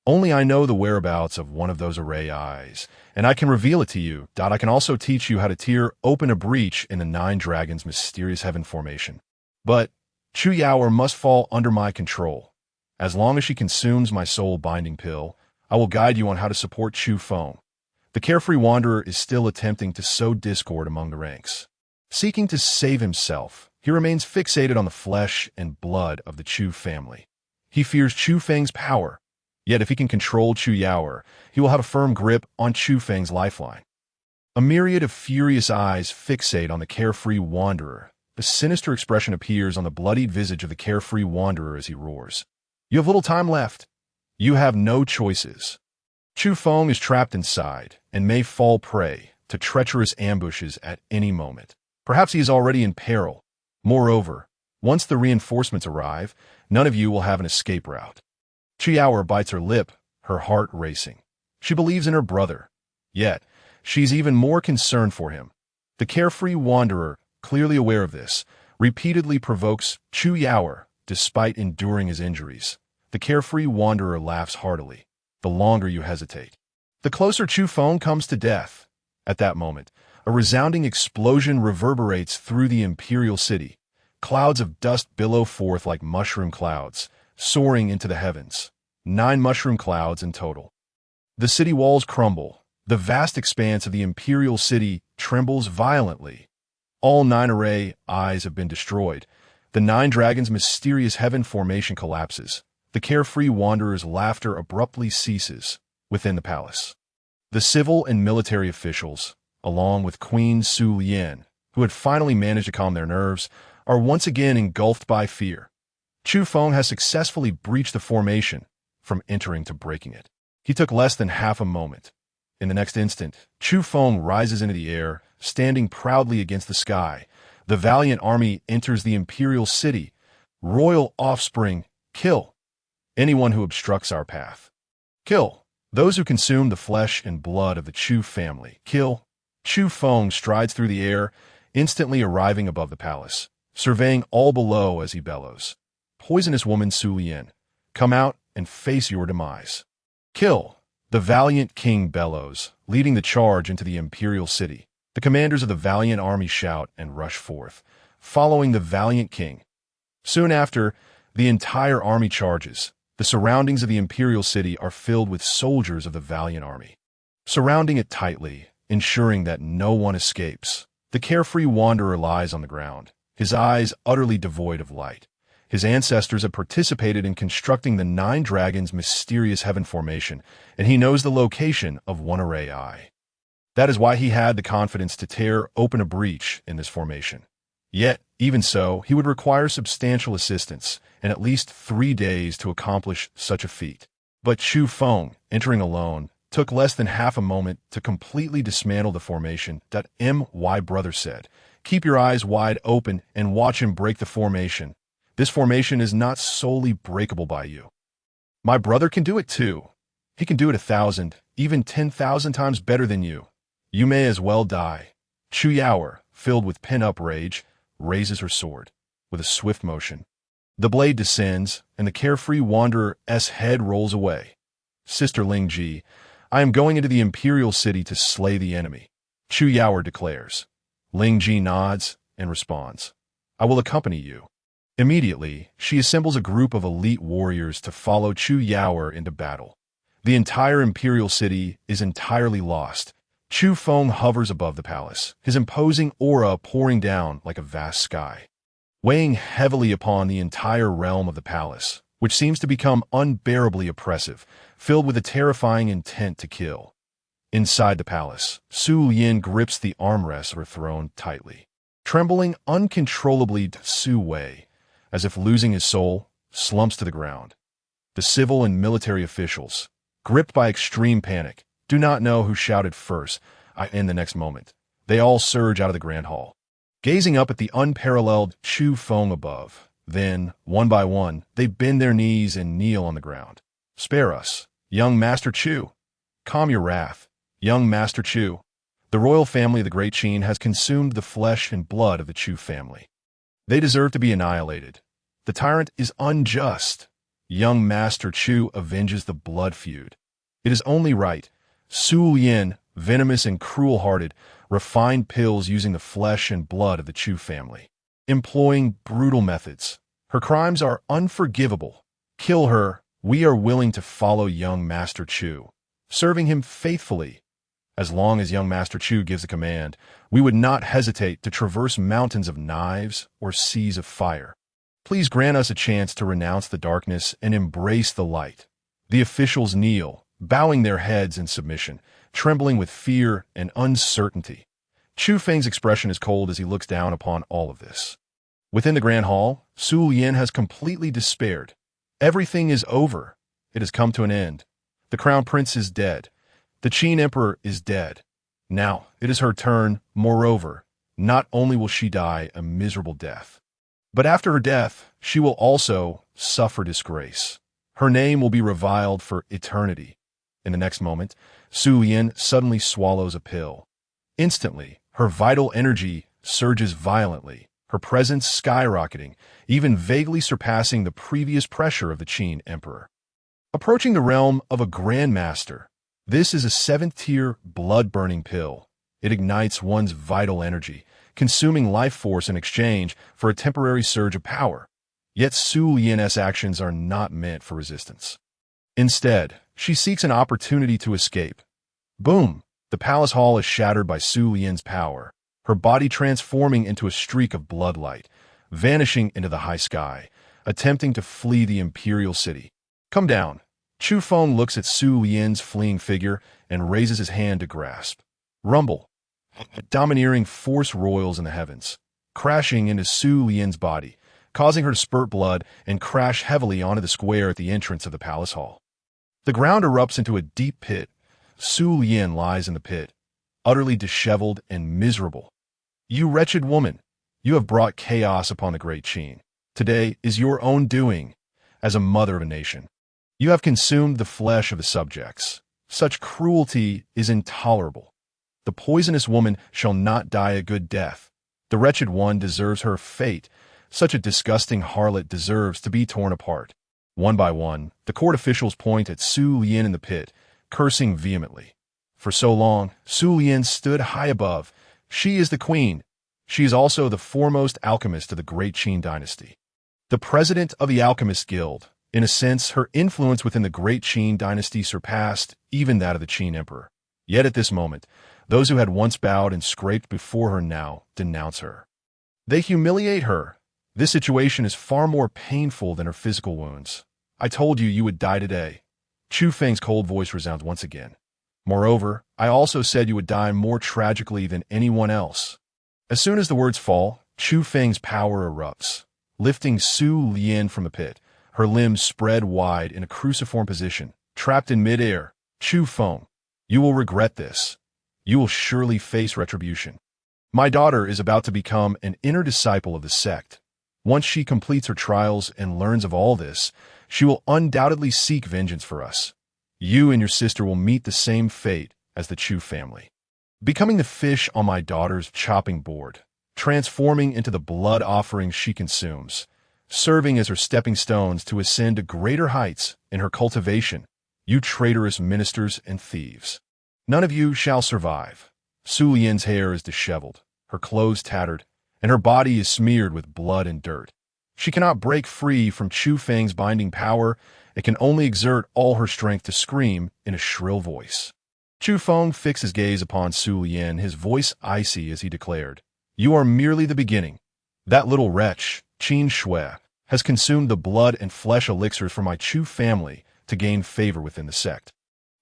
Only I know the whereabouts of one of those array eyes, and I can reveal it to you. I can also teach you how to tear open a breach in the 9 dragons' mysterious heaven formation. But Chu Yaoer must fall under my control. As long as she consumes my soul-binding pill, I will guide you on how to support Chufeng. The carefree wanderer is still attempting to sow discord among the ranks. Seeking to save himself, he remains fixated on the flesh and blood of the Chu family. He fears Chufeng's power. Yet if he can control Chu Yaoer, he will have a firm grip on Chufeng's lifeline. A myriad of furious eyes fixate on the carefree wanderer. A sinister expression appears on the bloodied visage of the carefree wanderer as he roars. You have little time left. You have no choices. Chufeng is trapped inside and may fall prey to treacherous ambushes at any moment. Perhaps he is already in peril. Moreover, once the reinforcements arrive, none of you will have an escape route. Chu Yaoer bites her lip, her heart racing. She believes in her brother. Yet, she's even more concerned for him. The carefree wanderer, clearly aware of this, repeatedly provokes Chu Yaoer despite enduring his injuries. The carefree wanderer laughs heartily. The longer you hesitate, the closer Chufeng comes to death. At that moment, a resounding explosion reverberates through the imperial city. Clouds of dust billow forth like mushroom clouds, soaring into the heavens. 9 mushroom clouds in total. The city walls crumble. The vast expanse of the imperial city trembles violently. All 9 array eyes have been destroyed. The 9 dragons' mysterious heaven formation collapses. The carefree wanderer's laughter abruptly ceases within the palace. The civil and military officials, along with Queen Su Lian, who had finally managed to calm their nerves, are once again engulfed by fear. Chufeng has successfully breached the formation, from entering to breaking it. He took less than half a moment. In the next instant, Chufeng rises into the air, standing proudly against the sky. The valiant army enters the imperial city. Royal offspring, kill anyone who obstructs our path. Kill those who consume the flesh and blood of the Chu family. Kill. Chufeng strides through the air, instantly arriving above the palace, surveying all below as he bellows. Poisonous woman Su Lian, come out and face your demise. Kill. The valiant king bellows, leading the charge into the imperial city. The commanders of the valiant army shout and rush forth, following the valiant king. Soon after, the entire army charges. The surroundings of the imperial city are filled with soldiers of the valiant army, surrounding it tightly, ensuring that no one escapes. The carefree wanderer lies on the ground, his eyes utterly devoid of light. His ancestors have participated in constructing the 9 dragons' mysterious heaven formation, and he knows the location of one array eye. That is why he had the confidence to tear open a breach in this formation. Yet, even so, he would require substantial assistance and at least 3 days to accomplish such a feat. But Chufeng, entering alone, took less than half a moment to completely dismantle the formation. My brother said, keep your eyes wide open and watch him break the formation. This formation is not solely breakable by you. My brother can do it too. He can do it 1,000, even 10,000 times better than you. You may as well die. Chu Yaoer, filled with pent-up rage, raises her sword. With a swift motion, the blade descends, and the carefree wanderer's head rolls away. Sister Ling Ji, I am going into the imperial city to slay the enemy, Chu Yaoer declares. Ling Ji nods and responds, I will accompany you. Immediately, she assembles a group of elite warriors to follow Chu Yaoer into battle. The entire imperial city is entirely lost. Chufeng hovers above the palace, his imposing aura pouring down like a vast sky, weighing heavily upon the entire realm of the palace, which seems to become unbearably oppressive, filled with a terrifying intent to kill. Inside the palace, Su Lian grips the armrests of her throne tightly. Trembling uncontrollably, Su Wei, as if losing his soul, slumps to the ground. The civil and military officials, gripped by extreme panic, do not know who shouted first. In the next moment, they all surge out of the grand hall, gazing up at the unparalleled Chufeng above. Then, one by one, they bend their knees and kneel on the ground. Spare us, young Master Chu. Calm your wrath, young Master Chu. The royal family of the Great Qin has consumed the flesh and blood of the Chu family. They deserve to be annihilated. The tyrant is unjust. Young Master Chu avenges the blood feud. It is only right. Su Yin, venomous and cruel-hearted, refined pills using the flesh and blood of the Chu family. Employing brutal methods. Her crimes are unforgivable. Kill her. We are willing to follow young Master Chu, serving him faithfully. As long as young Master Chu gives a command, we would not hesitate to traverse mountains of knives or seas of fire. Please grant us a chance to renounce the darkness and embrace the light. The officials kneel, bowing their heads in submission, trembling with fear and uncertainty. Chufeng's expression is cold as he looks down upon all of this. Within the grand hall, Su Yin has completely despaired. Everything is over. It has come to an end. The crown prince is dead. The Qin emperor is dead. Now it is her turn. Moreover, not only will she die a miserable death, but after her death, she will also suffer disgrace. Her name will be reviled for eternity. In the next moment, Su Yin suddenly swallows a pill. Instantly, her vital energy surges violently, her presence skyrocketing, even vaguely surpassing the previous pressure of the Qin emperor. Approaching the realm of a grandmaster, this is a 7th-tier blood-burning pill. It ignites one's vital energy, consuming life force in exchange for a temporary surge of power. Yet Su Yin's actions are not meant for resistance. Instead, she seeks an opportunity to escape. Boom! The palace hall is shattered by Su Yin's power, her body transforming into a streak of bloodlight, vanishing into the high sky, attempting to flee the imperial city. Come down. Chufeng looks at Su Yin's fleeing figure and raises his hand to grasp. Rumble. A domineering force roils in the heavens, crashing into Su Yin's body, causing her to spurt blood and crash heavily onto the square at the entrance of the palace hall. The ground erupts into a deep pit. Su Yin lies in the pit, utterly disheveled and miserable. You wretched woman, you have brought chaos upon the great Qin. Today is your own doing, as a mother of a nation. You have consumed the flesh of the subjects. Such cruelty is intolerable. The poisonous woman shall not die a good death. The wretched one deserves her fate. Such a disgusting harlot deserves to be torn apart. One by one, the court officials point at Su Yin in the pit, cursing vehemently. For so long, Su Yin stood high above. She is the queen. She is also the foremost alchemist of the great Qin dynasty. The president of the Alchemist Guild. In a sense, her influence within the great Qin dynasty surpassed even that of the Qin emperor. Yet at this moment, those who had once bowed and scraped before her now denounce her. They humiliate her. This situation is far more painful than her physical wounds. I told you would die today. Chufeng's cold voice resounds once again. Moreover, I also said you would die more tragically than anyone else. As soon as the words fall, Chufeng's power erupts, lifting Su Yin from the pit. Her limbs spread wide in a cruciform position, trapped in midair. Chufeng, you will regret this. You will surely face retribution. My daughter is about to become an inner disciple of the sect. Once she completes her trials and learns of all this, she will undoubtedly seek vengeance for us. You and your sister will meet the same fate as the Chu family, becoming the fish on my daughter's chopping board, transforming into the blood offerings she consumes, serving as her stepping stones to ascend to greater heights in her cultivation, you traitorous ministers and thieves. None of you shall survive. Su Yin's hair is disheveled, her clothes tattered, and her body is smeared with blood and dirt. She cannot break free from Chufeng's binding power and can only exert all her strength to scream in a shrill voice. Chufeng fixed his gaze upon Su Yin, his voice icy as he declared, You are merely the beginning. That little wretch, Qin Shui, has consumed the blood and flesh elixirs for my Chu family to gain favor within the sect.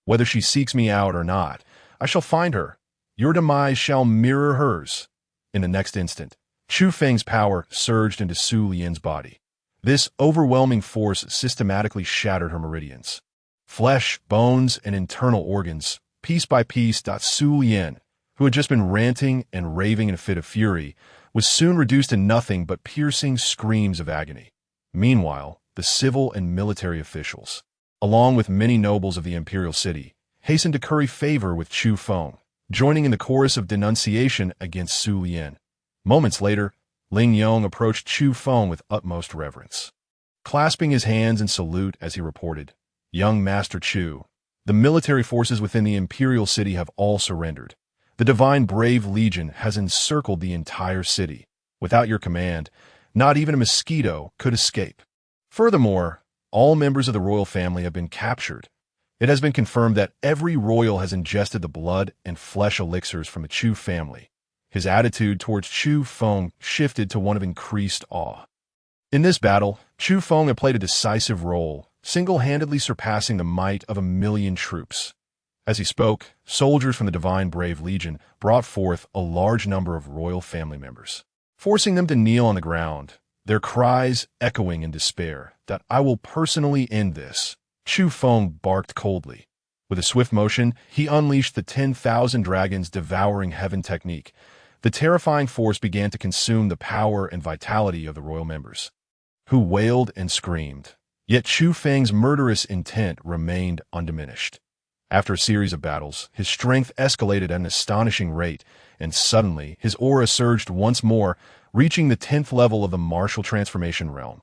Whether she seeks me out or not, I shall find her. Your demise shall mirror hers. In the next instant, Chufeng's power surged into Su Yin's body. This overwhelming force systematically shattered her meridians. Flesh, bones, and internal organs, piece by piece. Su Yin, who had just been ranting and raving in a fit of fury, was soon reduced to nothing but piercing screams of agony. Meanwhile, the civil and military officials, along with many nobles of the imperial city, hastened to curry favor with Chufeng, joining in the chorus of denunciation against Su Yin. Moments later, Ling Yong approached Chufeng with utmost reverence. clasping his hands in salute as he reported, "Young Master Chu, the military forces within the imperial city have all surrendered. The divine brave legion has encircled the entire city. Without your command, not even a mosquito could escape. Furthermore, all members of the royal family have been captured. It has been confirmed that every royal has ingested the blood and flesh elixirs from the Chu family." His attitude towards Chufeng shifted to one of increased awe. In this battle, Chufeng had played a decisive role, single-handedly surpassing the might of 1,000,000 troops. As he spoke, soldiers from the Divine Brave Legion brought forth a large number of royal family members, forcing them to kneel on the ground, their cries echoing in despair that "I will personally end this." Chufeng barked coldly. With a swift motion, he unleashed the 10,000 dragons devouring heaven technique. The terrifying force began to consume the power and vitality of the royal members, who wailed and screamed. Yet Chufeng's murderous intent remained undiminished. After a series of battles, his strength escalated at an astonishing rate, and suddenly his aura surged once more, reaching the 10th level of the martial transformation realm.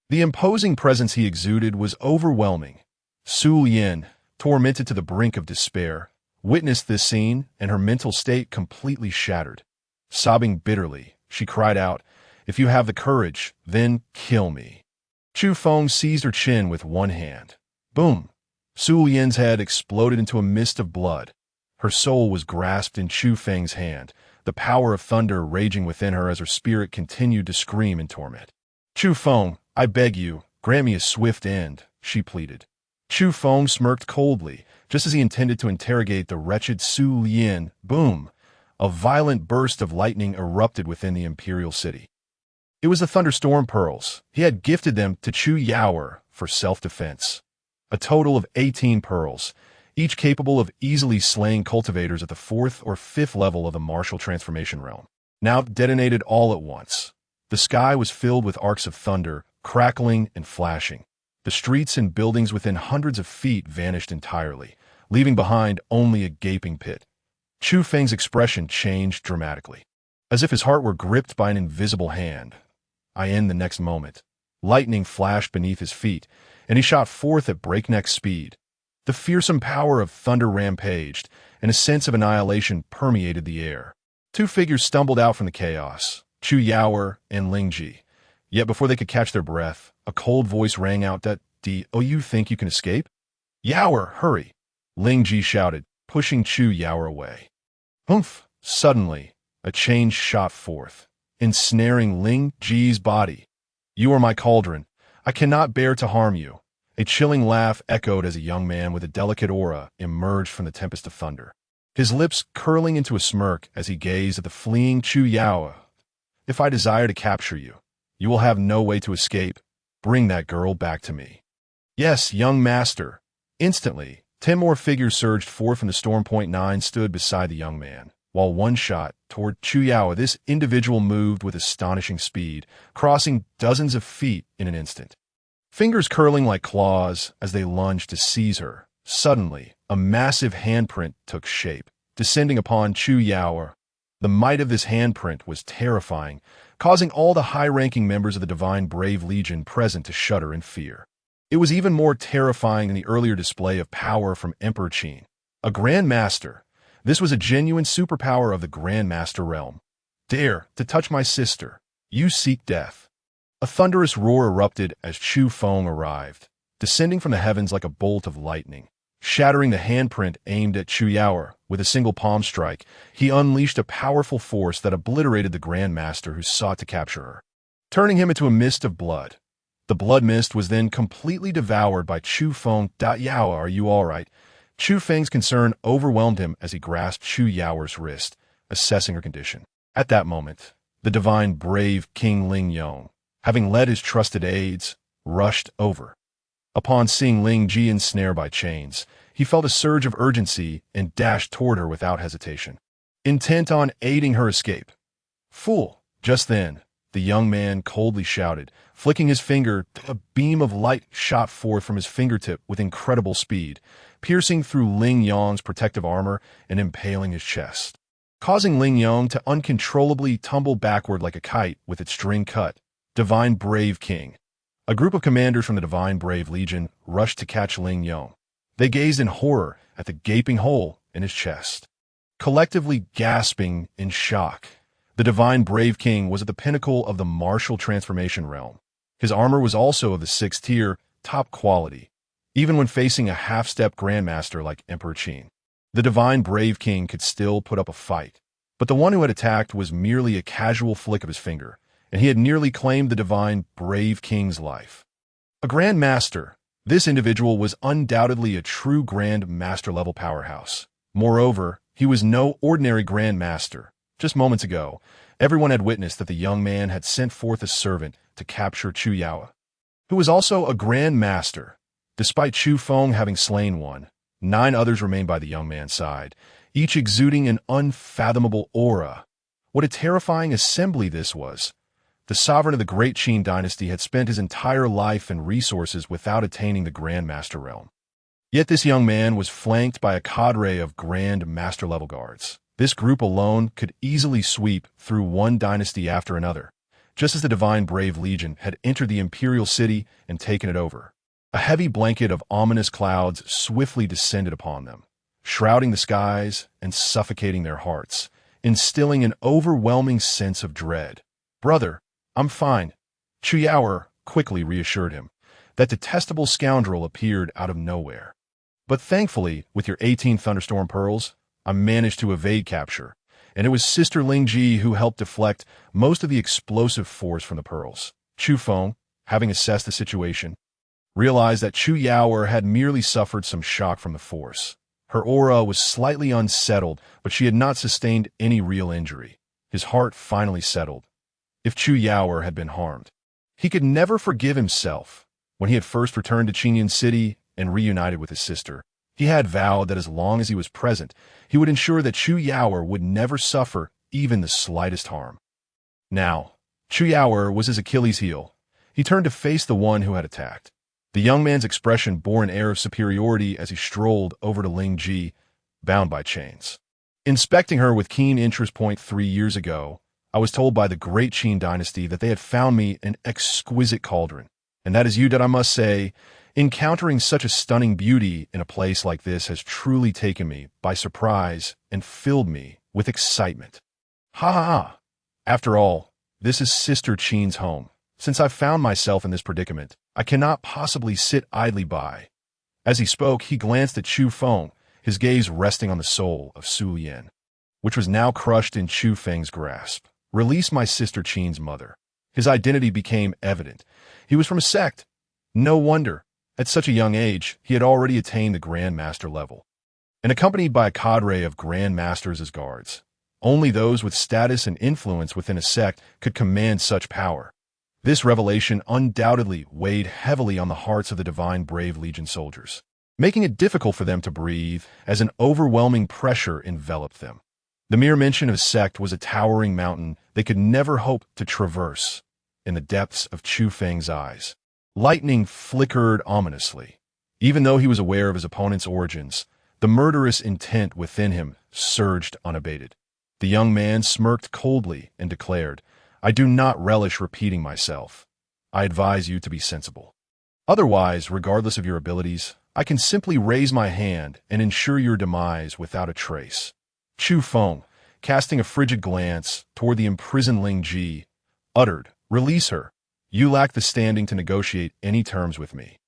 The imposing presence he exuded was overwhelming. Su Yin, tormented to the brink of despair, witnessed this scene, and her mental state completely shattered. Sobbing bitterly, she cried out, "If you have the courage, then kill me." Chufeng seized her chin with one hand. Boom! Su Yin's head exploded into a mist of blood. Her soul was grasped in Chufeng's hand, the power of thunder raging within her as her spirit continued to scream in torment. "Chufeng, I beg you, grant me a swift end," she pleaded. Chufeng smirked coldly, just as he intended to interrogate the wretched Su Yin. Boom! A violent burst of lightning erupted within the imperial city. It was the thunderstorm pearls. He had gifted them to Chu Yaoer for self-defense. A total of 18 pearls, each capable of easily slaying cultivators at the 4th or 5th level of the martial transformation realm, now detonated all at once. The sky was filled with arcs of thunder, crackling and flashing. The streets and buildings within hundreds of feet vanished entirely, leaving behind only a gaping pit. Chufeng's expression changed dramatically, as if his heart were gripped by an invisible hand. In the next moment, lightning flashed beneath his feet, and he shot forth at breakneck speed. The fearsome power of thunder rampaged, and a sense of annihilation permeated the air. Two figures stumbled out from the chaos, Chu Yaoer and Lingji. Yet before they could catch their breath, a cold voice rang out that, "Oh, you think you can escape? Yaoer, hurry!" Lingji shouted, pushing Chu Yaoer away. Humph! Suddenly, a change shot forth, ensnaring Lingji's body. "You are my cauldron. I cannot bear to harm you." A chilling laugh echoed as a young man with a delicate aura emerged from the tempest of thunder, his lips curling into a smirk as he gazed at the fleeing Chu Yaoer. "If I desire to capture you, you will have no way to escape. Bring that girl back to me." "Yes, young master." Instantly, 10 more figures surged forth from the storm. 9 stood beside the young man, while one shot toward Chu Yaoer. This individual moved with astonishing speed, crossing dozens of feet in an instant, fingers curling like claws as they lunged to seize her. Suddenly, a massive handprint took shape, descending upon Chu Yaoer. The might of this handprint was terrifying, causing all the high-ranking members of the Divine Brave Legion present to shudder in fear. It was even more terrifying than the earlier display of power from Emperor Qin, a Grand Master. This was a genuine superpower of the Grand Master realm. "Dare to touch my sister, you seek death." A thunderous roar erupted as Chufeng arrived, descending from the heavens like a bolt of lightning. Shattering the handprint aimed at Chu Yaoer with a single palm strike, he unleashed a powerful force that obliterated the Grand Master who sought to capture her, turning him into a mist of blood. The blood mist was then completely devoured by Chufeng. "Yaoer, are you all right?" Chufeng's concern overwhelmed him as he grasped Chu Yaoer's wrist, assessing her condition. At that moment, the divine brave King Ling Yong, having led his trusted aides, rushed over. Upon seeing Lingji ensnared by chains, he felt a surge of urgency and dashed toward her without hesitation, intent on aiding her escape. "Fool!" Just then, the young man coldly shouted, flicking his finger. A beam of light shot forth from his fingertip with incredible speed, piercing through Ling Yong's protective armor and impaling his chest, causing Ling Yong to uncontrollably tumble backward like a kite with its string cut. Divine Brave King, A group of commanders from the Divine Brave Legion rushed to catch Ling Yong. They gazed in horror at the gaping hole in his chest. Collectively gasping in shock, the Divine Brave King was at the pinnacle of the martial transformation realm. His armor was also of the 6th tier, top quality, even when facing a half-step grandmaster like Emperor Qin. The Divine Brave King could still put up a fight, but the one who had attacked was merely a casual flick of his finger, and he had nearly claimed the Divine Brave King's life. A Grand Master, this individual was undoubtedly a true Grand Master-level powerhouse. Moreover, he was no ordinary Grand Master. Just moments ago, everyone had witnessed that the young man had sent forth a servant to capture Chu Yao, who was also a Grand Master. Despite Chufeng having slain one, 9 others remained by the young man's side, each exuding an unfathomable aura. What a terrifying assembly this was! The sovereign of the Great Qin dynasty had spent his entire life and resources without attaining the Grand Master realm. Yet this young man was flanked by a cadre of Grand Master-level guards. This group alone could easily sweep through one dynasty after another, just as the Divine Brave Legion had entered the Imperial City and taken it over. A heavy blanket of ominous clouds swiftly descended upon them, shrouding the skies and suffocating their hearts, instilling an overwhelming sense of dread. "Brother, I'm fine," Chu Yao quickly reassured him. That detestable scoundrel appeared out of nowhere. "But thankfully, with your 18 thunderstorm pearls, I managed to evade capture, and it was Sister Lingji who helped deflect most of the explosive force from the pearls." Chufeng, having assessed the situation, realized that Chu Yao had merely suffered some shock from the force. Her aura was slightly unsettled, but she had not sustained any real injury. His heart finally settled. If Chu Yao had been harmed, he could never forgive himself. When he had first returned to Qinyan City and reunited with his sister, he had vowed that as long as he was present, he would ensure that Chu Yao would never suffer even the slightest harm. Now, Chu Yao was his Achilles heel. He turned to face the one who had attacked. The young man's expression bore an air of superiority as he strolled over to Ling Ji, bound by chains. Inspecting her with keen interest 3 years ago, I was told by the Great Qin dynasty that they had found me an exquisite cauldron. And that is you that I must say, encountering such a stunning beauty in a place like this has truly taken me by surprise and filled me with excitement. Ha ha ha! After all, this is Sister Qin's home. Since I've found myself in this predicament, I cannot possibly sit idly by. As he spoke, he glanced at Chufeng, his gaze resting on the soul of Su Yan, which was now crushed in Chufeng's grasp. "Release my Sister Qin's mother." His identity became evident. He was from a sect. No wonder. At such a young age, he had already attained the Grand Master level, and accompanied by a cadre of Grand Masters as guards. Only those with status and influence within a sect could command such power. This revelation undoubtedly weighed heavily on the hearts of the Divine Brave Legion soldiers, making it difficult for them to breathe as an overwhelming pressure enveloped them. The mere mention of sect was a towering mountain they could never hope to traverse. In the depths of Chufeng's eyes, lightning flickered ominously. Even though he was aware of his opponent's origins, the murderous intent within him surged unabated. The young man smirked coldly and declared, "I do not relish repeating myself. I advise you to be sensible. Otherwise, regardless of your abilities, I can simply raise my hand and ensure your demise without a trace." Chufeng, casting a frigid glance toward the imprisoned Ling Ji, uttered, "Release her. You lack the standing to negotiate any terms with me.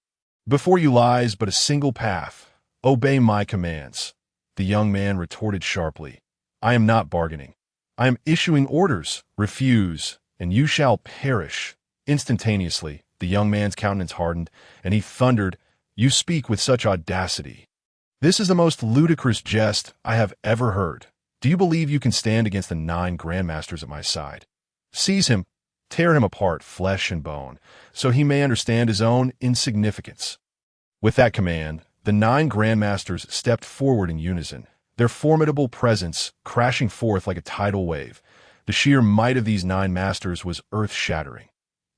Before you lies but a single path. Obey my commands." The young man retorted sharply, "I am not bargaining. I am issuing orders. Refuse, and you shall perish." Instantaneously, the young man's countenance hardened, and he thundered, "You speak with such audacity. This is the most ludicrous jest I have ever heard. Do you believe you can stand against the 9 grandmasters at my side? Seize him, tear him apart, flesh and bone, so he may understand his own insignificance." With that command, the 9 grandmasters stepped forward in unison, their formidable presence crashing forth like a tidal wave. The sheer might of these 9 masters was earth-shattering,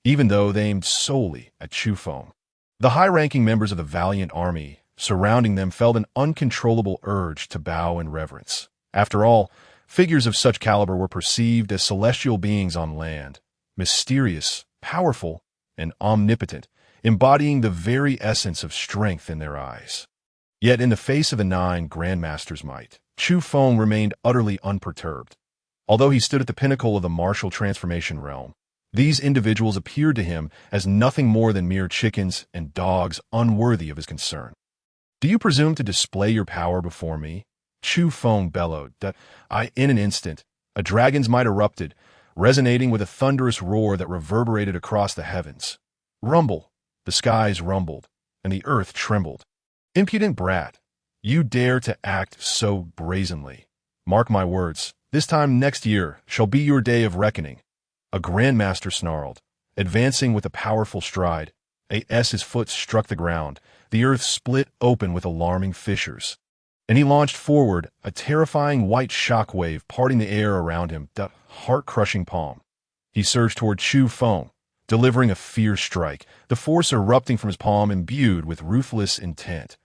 even though they aimed solely at Chufeng. The high-ranking members of the valiant army surrounding them felt an uncontrollable urge to bow in reverence. After all, figures of such caliber were perceived as celestial beings on land, mysterious, powerful, and omnipotent, embodying the very essence of strength in their eyes. Yet in the face of the 9 Grandmasters' might, Chufeng remained utterly unperturbed. Although he stood at the pinnacle of the martial transformation realm, these individuals appeared to him as nothing more than mere chickens and dogs unworthy of his concern. "Do you presume to display your power before me?" Chufeng bellowed. In an instant, a dragon's might erupted, resonating with a thunderous roar that reverberated across the heavens. Rumble! The skies rumbled, and the earth trembled. "Impudent brat! You dare to act so brazenly. Mark my words, this time next year shall be your day of reckoning." A Grandmaster snarled, advancing with a powerful stride. As his foot struck the ground, the earth split open with alarming fissures, and he launched forward, a terrifying white shockwave parting the air around him, the heart-crushing palm. He surged toward Chufeng, delivering a fierce strike, the force erupting from his palm imbued with ruthless intent.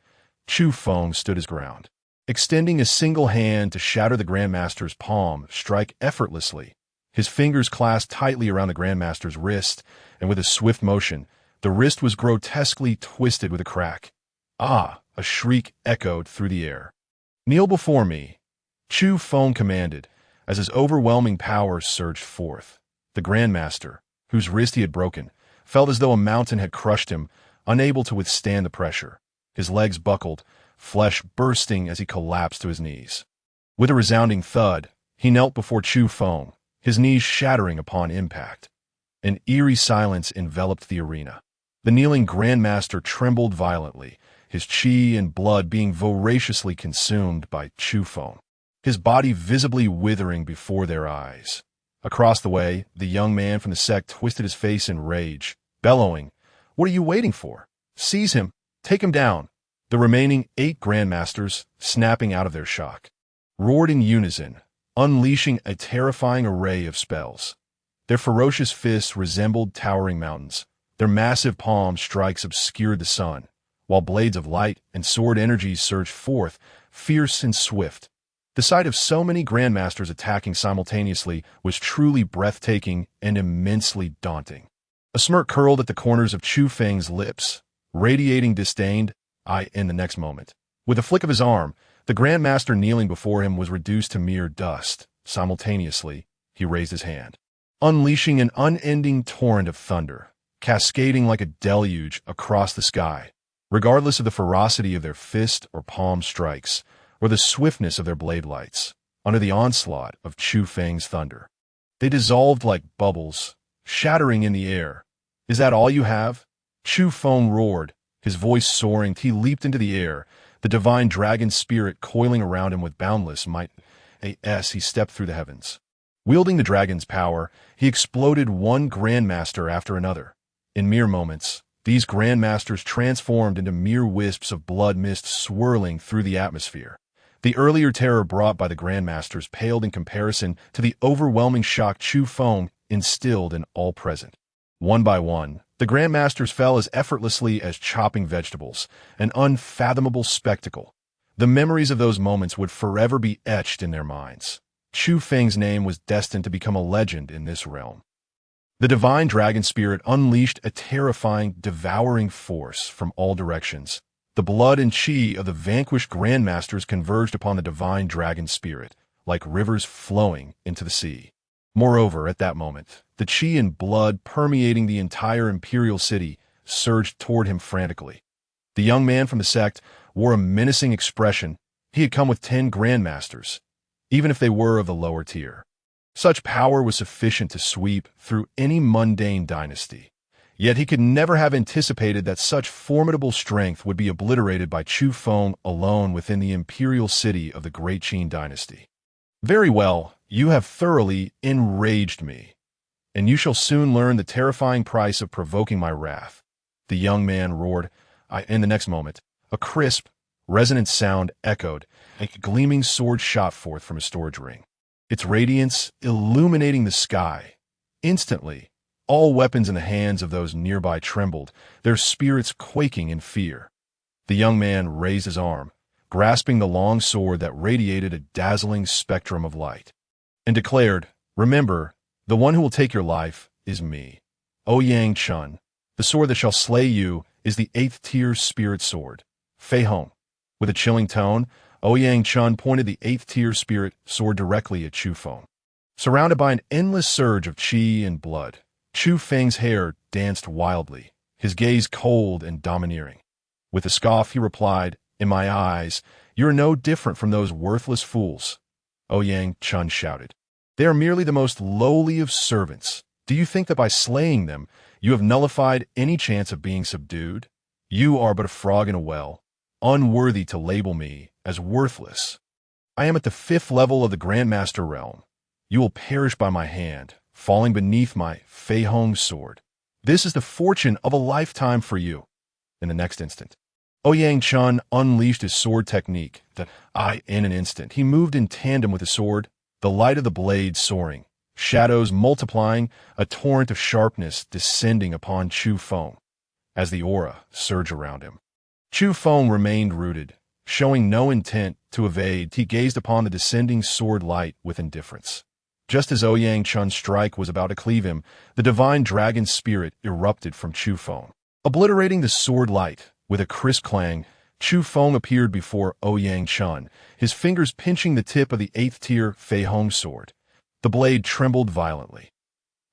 Chufeng stood his ground, extending a single hand to shatter the Grandmaster's palm, strike effortlessly. His fingers clasped tightly around the Grandmaster's wrist, and with a swift motion, the wrist was grotesquely twisted with a crack. "Ah!" A shriek echoed through the air. "Kneel before me," Chufeng commanded, as his overwhelming power surged forth. The Grandmaster, whose wrist he had broken, felt as though a mountain had crushed him, unable to withstand the pressure. His legs buckled, flesh bursting as he collapsed to his knees. With a resounding thud, he knelt before Chufeng, his knees shattering upon impact. An eerie silence enveloped the arena. The kneeling Grandmaster trembled violently, his chi and blood being voraciously consumed by Chufeng, his body visibly withering before their eyes. Across the way, the young man from the sect twisted his face in rage, bellowing, "What are you waiting for? Seize him! Take him down!" The remaining 8 Grandmasters, snapping out of their shock, roared in unison, unleashing a terrifying array of spells. Their ferocious fists resembled towering mountains. Their massive palm strikes obscured the sun, while blades of light and sword energies surged forth, fierce and swift. The sight of so many Grandmasters attacking simultaneously was truly breathtaking and immensely daunting. A smirk curled at the corners of Chufeng's lips, radiating disdain. In the next moment, with a flick of his arm, the Grandmaster kneeling before him was reduced to mere dust. Simultaneously, he raised his hand, unleashing an unending torrent of thunder, cascading like a deluge across the sky. Regardless of the ferocity of their fist or palm strikes, or the swiftness of their blade lights, under the onslaught of Chufeng's thunder, they dissolved like bubbles, shattering in the air. "Is that all you have?" Chufeng roared, his voice soaring. He leaped into the air, the divine dragon spirit coiling around him with boundless might. As he stepped through the heavens, wielding the dragon's power, he exploded one Grandmaster after another. In mere moments, these Grandmasters transformed into mere wisps of blood mist swirling through the atmosphere. The earlier terror brought by the Grandmasters paled in comparison to the overwhelming shock Chufeng instilled in all present. One by one, the Grandmasters fell as effortlessly as chopping vegetables, an unfathomable spectacle. The memories of those moments would forever be etched in their minds. Chufeng's name was destined to become a legend in this realm. The divine dragon spirit unleashed a terrifying, devouring force from all directions. The blood and chi of the vanquished Grandmasters converged upon the divine dragon spirit, like rivers flowing into the sea. Moreover, at that moment, the chi and blood permeating the entire imperial city surged toward him frantically. The young man from the sect wore a menacing expression. He had come with 10 Grandmasters, even if they were of the lower tier. Such power was sufficient to sweep through any mundane dynasty. Yet he could never have anticipated that such formidable strength would be obliterated by Chufeng alone within the imperial city of the Great Qin dynasty. "Very well, you have thoroughly enraged me, and you shall soon learn the terrifying price of provoking my wrath," the young man roared. In the next moment, a crisp, resonant sound echoed, and a gleaming sword shot forth from his storage ring, its radiance illuminating the sky. Instantly, all weapons in the hands of those nearby trembled, their spirits quaking in fear. The young man raised his arm, grasping the long sword that radiated a dazzling spectrum of light, and declared, "Remember, the one who will take your life is me, Ouyang Chun, The sword that shall slay you is the 8th-tier spirit sword, Fei Hong. With a chilling tone, Ouyang Chun pointed the 8th-tier spirit sword directly at Chufeng. Surrounded by an endless surge of qi and blood, Chufeng's hair danced wildly, his gaze cold and domineering. With a scoff, he replied, "In my eyes, you are no different from those worthless fools," Ouyang Chun shouted. "They are merely the most lowly of servants. Do you think that by slaying them, you have nullified any chance of being subdued? You are but a frog in a well, unworthy to label me as worthless. I am at the 5th level of the Grandmaster realm. You will perish by my hand, falling beneath my Fei Hong sword. This is the fortune of a lifetime for you." In the next instant, Ouyang Chun unleashed his sword technique in an instant. He moved in tandem with the sword, the light of the blade soaring, shadows multiplying, a torrent of sharpness descending upon Chufeng as the aura surged around him. Chufeng remained rooted, showing no intent to evade. He gazed upon the descending sword light with indifference. Just as Ouyang Chun's strike was about to cleave him, the divine dragon spirit erupted from Chufeng. Obliterating the sword light, with a crisp clang, Chufeng appeared before Ouyang Chun, his fingers pinching the tip of the 8th-tier Fei Hong sword. The blade trembled violently.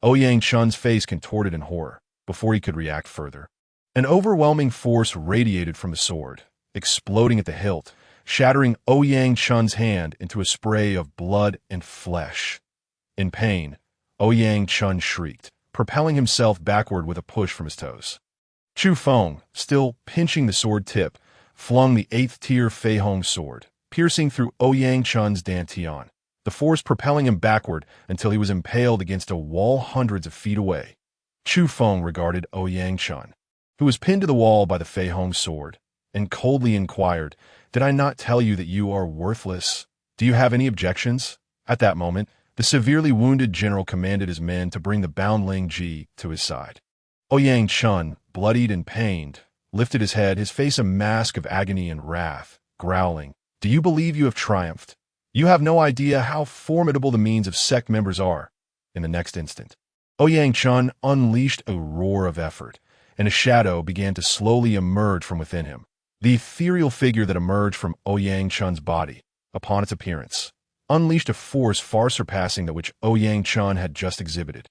Ouyang Chun's face contorted in horror before he could react further. An overwhelming force radiated from the sword, exploding at the hilt, shattering Ouyang Chun's hand into a spray of blood and flesh. In pain, Ouyang Chun shrieked, propelling himself backward with a push from his toes. Chufeng, still pinching the sword tip, flung the 8th-tier Fei Hong sword, piercing through Ouyang Chun's dantian, the force propelling him backward until he was impaled against a wall hundreds of feet away. Chufeng regarded Ouyang Chun, who was pinned to the wall by the Fei Hong sword, and coldly inquired, "Did I not tell you that you are worthless? Do you have any objections?" At that moment, the severely wounded general commanded his men to bring the boundling Ji to his side. Ouyang Chun, bloodied and pained, lifted his head, his face a mask of agony and wrath, growling, "Do you believe you have triumphed? You have no idea how formidable the means of sect members are." In the next instant, Ouyang Chun unleashed a roar of effort, and a shadow began to slowly emerge from within him. The ethereal figure that emerged from Ouyang Chun's body, upon its appearance, unleashed a force far surpassing that which Ouyang Chun had just exhibited.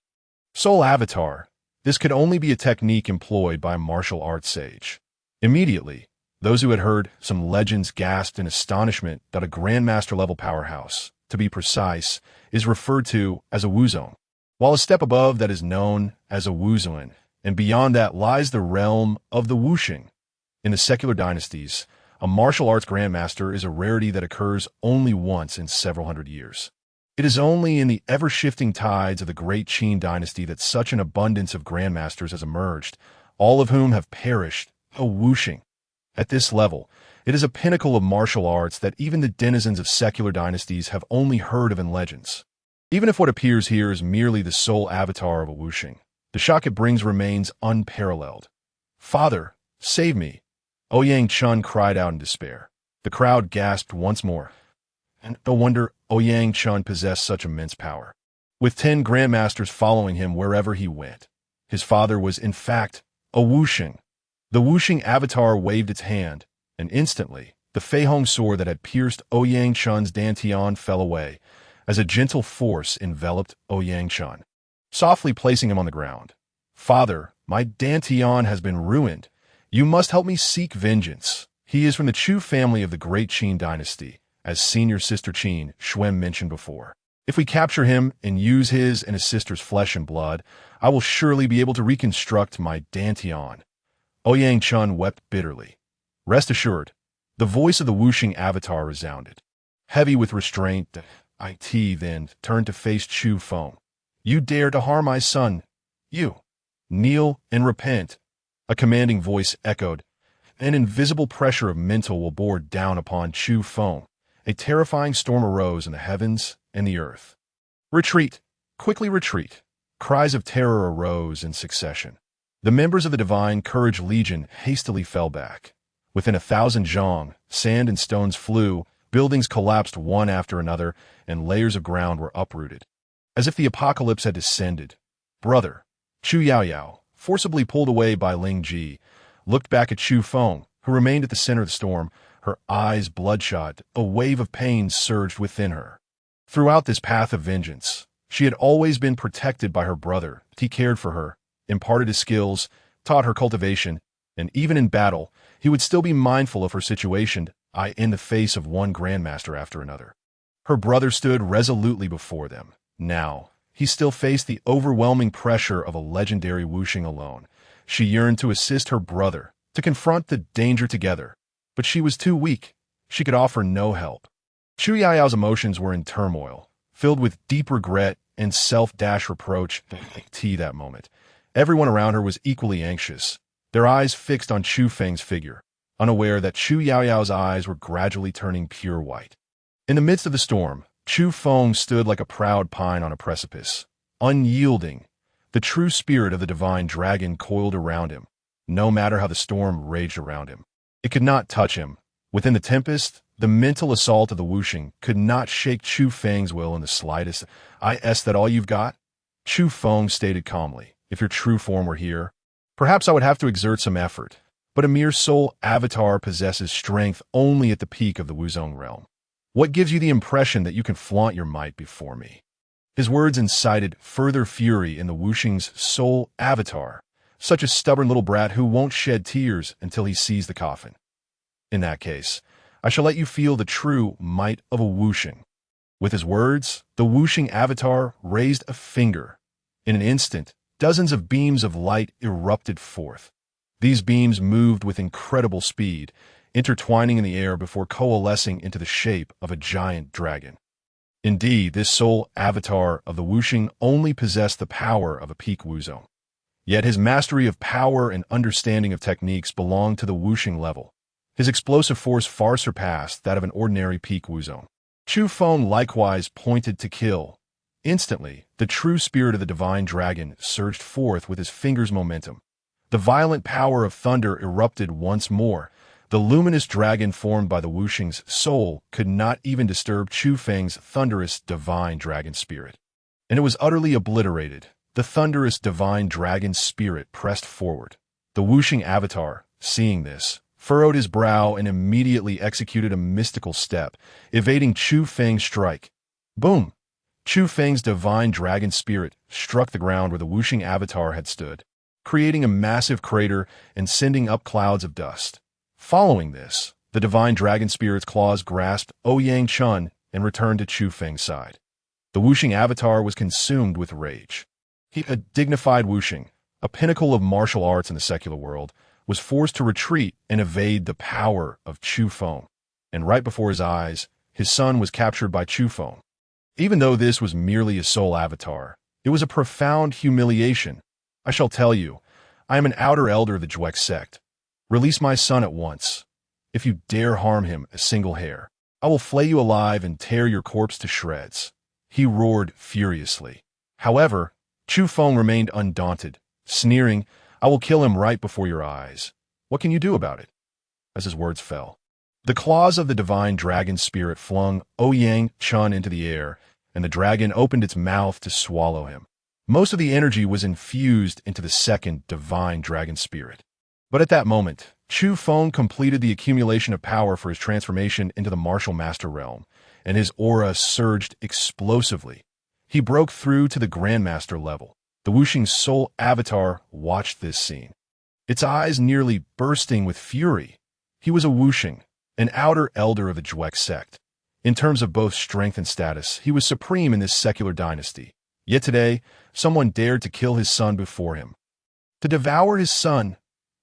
Soul Avatar. This could only be a technique employed by a martial arts sage. Immediately, those who had heard some legends gasped in astonishment that a Grandmaster-level powerhouse, to be precise, is referred to as a wuzong, while a step above that is known as a wuzuan, and beyond that lies the realm of the wuxing. In the secular dynasties, a martial arts grandmaster is a rarity that occurs only once in several hundred years. It is only in the ever-shifting tides of the great Qin dynasty that such an abundance of grandmasters has emerged, all of whom have perished, a wuxing. At this level, it is a pinnacle of martial arts that even the denizens of secular dynasties have only heard of in legends. Even if what appears here is merely the sole avatar of a wuxing, the shock it brings remains unparalleled. "Father, save me!" Ouyang Chun cried out in despair. The crowd gasped once more. And no wonder Ouyang Chun possessed such immense power, with 10 grandmasters following him wherever he went. His father was, in fact, a wuxing. The wuxing avatar waved its hand, and instantly, the Fei Hong sword that had pierced Ouyang Chun's dantian fell away, as a gentle force enveloped Ouyang Chun, softly placing him on the ground. "Father, my dantian has been ruined. You must help me seek vengeance. He is from the Chu family of the great Qin dynasty, as senior sister Qin, Xuan mentioned before. If we capture him and use his and his sister's flesh and blood, I will surely be able to reconstruct my dantian." Ouyang Chun wept bitterly. Rest assured, the voice of the wuxing avatar resounded. Heavy with restraint, it then turned to face Chufeng. "You dare to harm my son? You! Kneel and repent." A commanding voice echoed. An invisible pressure of mental will bore down upon Chufeng. A terrifying storm arose in the heavens and the earth. "Retreat! Quickly retreat!" Cries of terror arose in succession. The members of the Divine Courage Legion hastily fell back. Within 1,000 zhang, sand and stones flew, buildings collapsed one after another, and layers of ground were uprooted. As if the apocalypse had descended. "Brother, Chu Yaoyao, forcibly pulled away by Ling Ji, looked back at Chufeng, who remained at the center of the storm, her eyes bloodshot. A wave of pain surged within her. Throughout this path of vengeance, she had always been protected by her brother. He cared for her, imparted his skills, taught her cultivation, and even in battle, he would still be mindful of her situation, in the face of one grandmaster after another. Her brother stood resolutely before them. Now, he still faced the overwhelming pressure of a legendary wuxing alone. She yearned to assist her brother, to confront the danger together. But she was too weak. She could offer no help. Chu Yaoyao's emotions were in turmoil, filled with deep regret and self-reproach. That moment, everyone around her was equally anxious, their eyes fixed on Chufeng's figure, unaware that Chu Yaoyao's eyes were gradually turning pure white. In the midst of the storm, Chufeng stood like a proud pine on a precipice, unyielding. The true spirit of the divine dragon coiled around him, no matter how the storm raged around him. It could not touch him. Within the tempest, the mental assault of the wuxing could not shake Chufeng's will in the slightest. Is that all you've got? Chufeng stated calmly. If your true form were here, perhaps I would have to exert some effort. But a mere soul avatar possesses strength only at the peak of the Wuzong realm. What gives you the impression that you can flaunt your might before me? His words incited further fury in the wuxing's soul avatar, such a stubborn little brat who won't shed tears until he sees the coffin. In that case, I shall let you feel the true might of a wuxing. With his words, the wuxing avatar raised a finger. In an instant, dozens of beams of light erupted forth. These beams moved with incredible speed, intertwining in the air before coalescing into the shape of a giant dragon. Indeed, this soul avatar of the wuxing only possessed the power of a peak wuzong. Yet his mastery of power and understanding of techniques belonged to the wuxing level. His explosive force far surpassed that of an ordinary peak wuzong. Chufeng likewise pointed to kill. Instantly, the true spirit of the divine dragon surged forth with his finger's momentum. The violent power of thunder erupted once more. The luminous dragon formed by the wuxing's soul could not even disturb Chufeng's thunderous divine dragon spirit. And it was utterly obliterated. The thunderous divine dragon spirit pressed forward. The wuxing avatar, seeing this, furrowed his brow and immediately executed a mystical step, evading Chufeng's strike. Boom! Chufeng's divine dragon spirit struck the ground where the wuxing avatar had stood, creating a massive crater and sending up clouds of dust. Following this, the divine dragon spirit's claws grasped Ouyang Chun and returned to Chufeng's side. The wuxing avatar was consumed with rage. A dignified wuxing, a pinnacle of martial arts in the secular world, was forced to retreat and evade the power of Chufeng. And right before his eyes, his son was captured by Chufeng. Even though this was merely a soul avatar, it was a profound humiliation. I shall tell you, I am an outer elder of the Zhuek sect. Release my son at once. If you dare harm him a single hair, I will flay you alive and tear your corpse to shreds. He roared furiously. However, Chufeng remained undaunted, sneering, I will kill him right before your eyes. What can you do about it? As his words fell, the claws of the divine dragon spirit flung Ouyang Chun into the air, and the dragon opened its mouth to swallow him. Most of the energy was infused into the second divine dragon spirit. But at that moment, Chufeng completed the accumulation of power for his transformation into the martial master realm, and his aura surged explosively. He broke through to the grandmaster level. The wuxing's soul avatar watched this scene, its eyes nearly bursting with fury. He was a wuxing, an outer elder of the Zhuek sect. In terms of both strength and status, he was supreme in this secular dynasty. Yet today, someone dared to kill his son before him. To devour his son.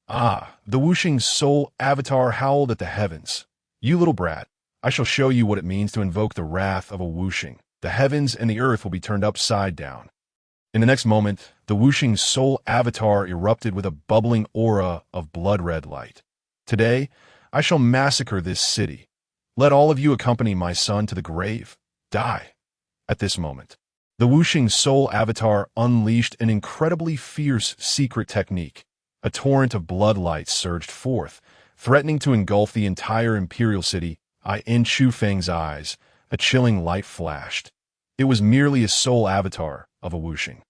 The wuxing's soul avatar howled at the heavens. You little brat, I shall show you what it means to invoke the wrath of a wuxing. The heavens and the earth will be turned upside down. In the next moment, the wuxing's soul avatar erupted with a bubbling aura of blood-red light. Today, I shall massacre this city. Let all of you accompany my son to the grave. Die. At this moment, the wuxing's soul avatar unleashed an incredibly fierce secret technique. A torrent of blood light surged forth, threatening to engulf the entire imperial city. In Chufeng's eyes, a chilling light flashed. It was merely a soul avatar of a wuxing.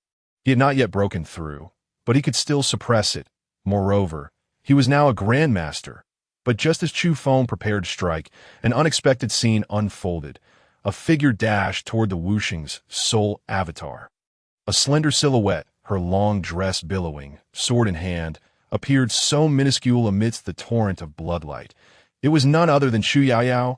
He had not yet broken through. but he could still suppress it. Moreover, he was now a grandmaster. But just as Chufeng prepared to strike, an unexpected scene unfolded. A figure dashed toward the Wuxing's sole avatar. A slender silhouette, her long dress billowing, sword in hand, appeared so minuscule amidst the torrent of bloodlight. It was none other than Chu Yaoyao.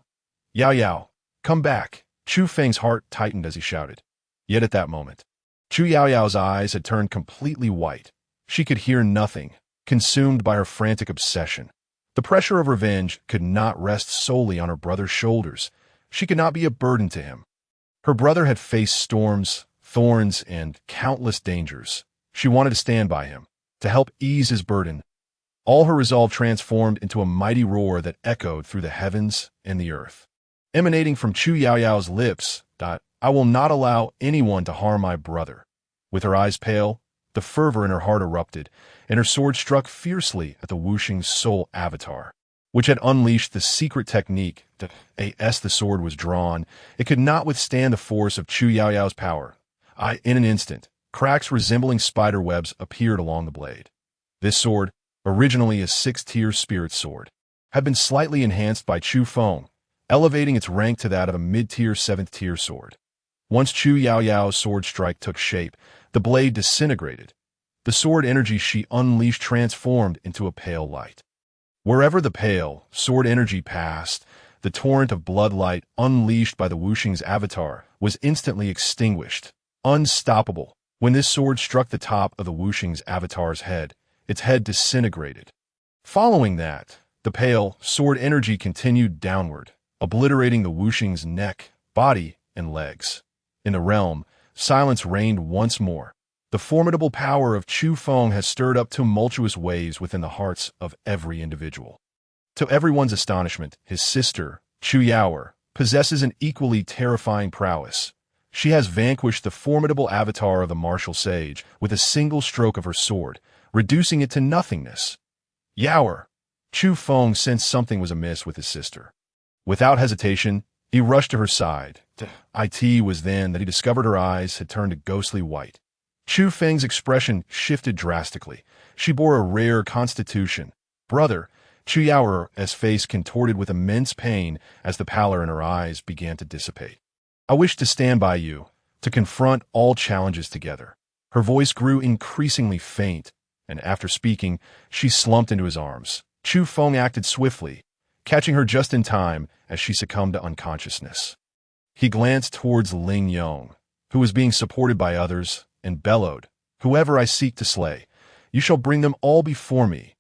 Yaoyao, come back! Chufeng's heart tightened as he shouted. Yet at that moment, Chu Yaoyao's eyes had turned completely white. She could hear nothing, consumed by her frantic obsession. The pressure of revenge could not rest solely on her brother's shoulders. She could not be a burden to him. Her brother had faced storms, thorns, and countless dangers. She wanted to stand by him, to help ease his burden. All her resolve transformed into a mighty roar that echoed through the heavens and the earth. Emanating from Chu Yaoyao's lips, I will not allow anyone to harm my brother. With her eyes pale, the fervor in her heart erupted, and her sword struck fiercely at the Wuxing's sole avatar, which had unleashed the secret technique. As the sword was drawn, it could not withstand the force of Chu Yaoyao's power. In an instant, cracks resembling spider webs appeared along the blade. This sword, originally a 6-tier spirit sword, had been slightly enhanced by Chufeng, elevating its rank to that of a mid-tier 7th-tier sword. Once Chu Yaoyao's sword strike took shape, the blade disintegrated. The sword energy she unleashed transformed into a pale light. Wherever the pale, sword energy passed, the torrent of bloodlight unleashed by the Wuxing's avatar was instantly extinguished. Unstoppable. When this sword struck the top of the Wuxing's avatar's head, its head disintegrated. Following that, the pale, sword energy continued downward, obliterating the Wuxing's neck, body, and legs. In the realm, silence reigned once more. The formidable power of Chufeng has stirred up tumultuous waves within the hearts of every individual. To everyone's astonishment, his sister, Chu Yaoer, possesses an equally terrifying prowess. She has vanquished the formidable avatar of the martial sage with a single stroke of her sword, reducing it to nothingness. Yaoer! Chufeng sensed something was amiss with his sister. Without hesitation, he rushed to her side. It was then that he discovered her eyes had turned a ghostly white. Chufeng's expression shifted drastically. She bore a rare constitution. Brother, Chu Yaoer's face contorted with immense pain as the pallor in her eyes began to dissipate. I wish to stand by you, to confront all challenges together. Her voice grew increasingly faint, and after speaking, she slumped into his arms. Chufeng acted swiftly, catching her just in time as she succumbed to unconsciousness. He glanced towards Ling Yong, who was being supported by others, and bellowed, "Whoever I seek to slay, you shall bring them all before me."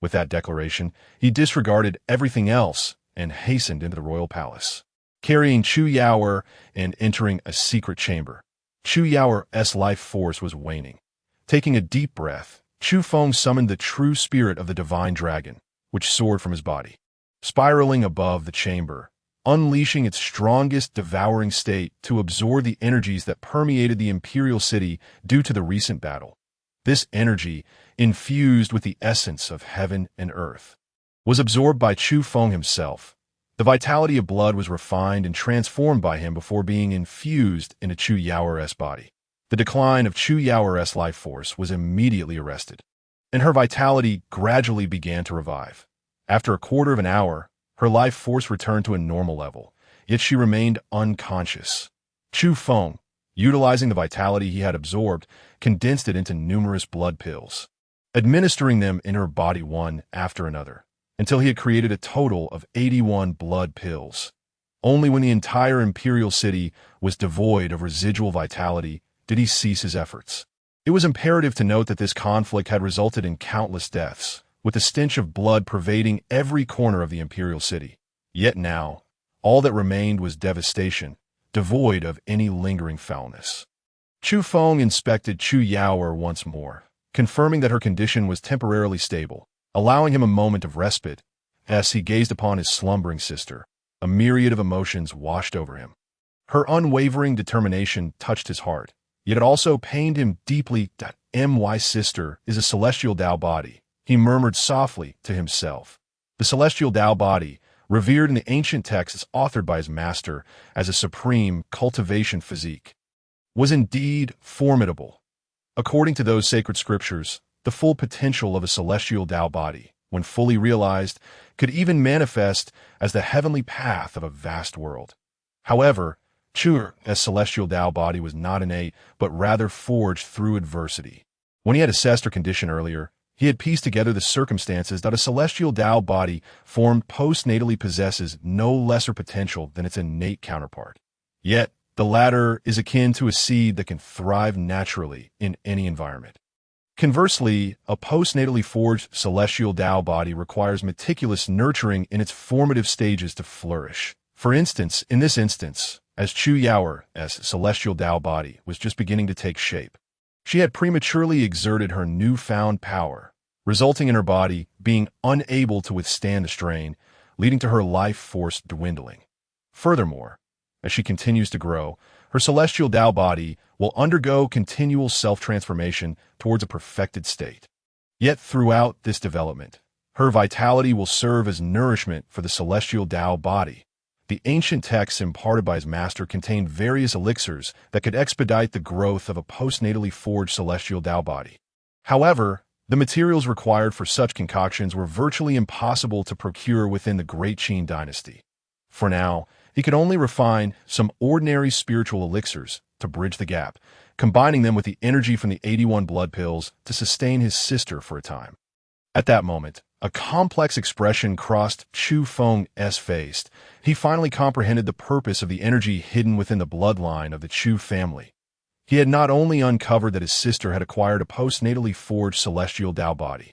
With that declaration, he disregarded everything else and hastened into the royal palace, carrying Chu Yaoer and entering a secret chamber. Chu Yaoer's life force was waning. Taking a deep breath, Chufeng summoned the true spirit of the divine dragon, which soared from his body, spiraling above the chamber, unleashing its strongest devouring state to absorb the energies that permeated the imperial city due to the recent battle. This energy, infused with the essence of heaven and earth, was absorbed by Chufeng himself. The vitality of blood was refined and transformed by him before being infused into Chu Yaoer's body. The decline of Chu Yaoer's life force was immediately arrested, and her vitality gradually began to revive. After a quarter of an hour, her life force returned to a normal level, yet she remained unconscious. Chufeng, utilizing the vitality he had absorbed, condensed it into numerous blood pills, administering them in her body one after another, until he had created a total of 81 blood pills. Only when the entire imperial city was devoid of residual vitality did he cease his efforts. It was imperative to note that this conflict had resulted in countless deaths, with the stench of blood pervading every corner of the imperial city. Yet now, all that remained was devastation, devoid of any lingering foulness. Chufeng inspected Chu Yaoer once more, confirming that her condition was temporarily stable, allowing him a moment of respite. As he gazed upon his slumbering sister, a myriad of emotions washed over him. Her unwavering determination touched his heart, yet it also pained him deeply. My sister is a celestial Tao body, he murmured softly to himself. The celestial Tao body, revered in the ancient texts authored by his master as a supreme cultivation physique, was indeed formidable. According to those sacred scriptures, the full potential of a celestial Tao body, when fully realized, could even manifest as the heavenly path of a vast world. However, Chu's celestial Tao body was not innate, but rather forged through adversity. When he had assessed her condition earlier, he had pieced together the circumstances that a celestial Tao body formed postnatally possesses no lesser potential than its innate counterpart. Yet, the latter is akin to a seed that can thrive naturally in any environment. Conversely, a postnatally forged celestial Tao body requires meticulous nurturing in its formative stages to flourish. For instance, in this instance, as Chu Yao's celestial Tao body was just beginning to take shape, she had prematurely exerted her newfound power, resulting in her body being unable to withstand the strain, leading to her life force dwindling. Furthermore, as she continues to grow, her celestial Tao body will undergo continual self-transformation towards a perfected state. Yet throughout this development, her vitality will serve as nourishment for the celestial Tao body. The ancient texts imparted by his master contained various elixirs that could expedite the growth of a postnatally forged celestial Tao body. However, the materials required for such concoctions were virtually impossible to procure within the Great Qin dynasty. For now, he could only refine some ordinary spiritual elixirs to bridge the gap, combining them with the energy from the 81 blood pills to sustain his sister for a time. At that moment, a complex expression crossed Chufeng's face. He finally comprehended the purpose of the energy hidden within the bloodline of the Chu family. He had not only uncovered that his sister had acquired a postnatally forged celestial Tao body,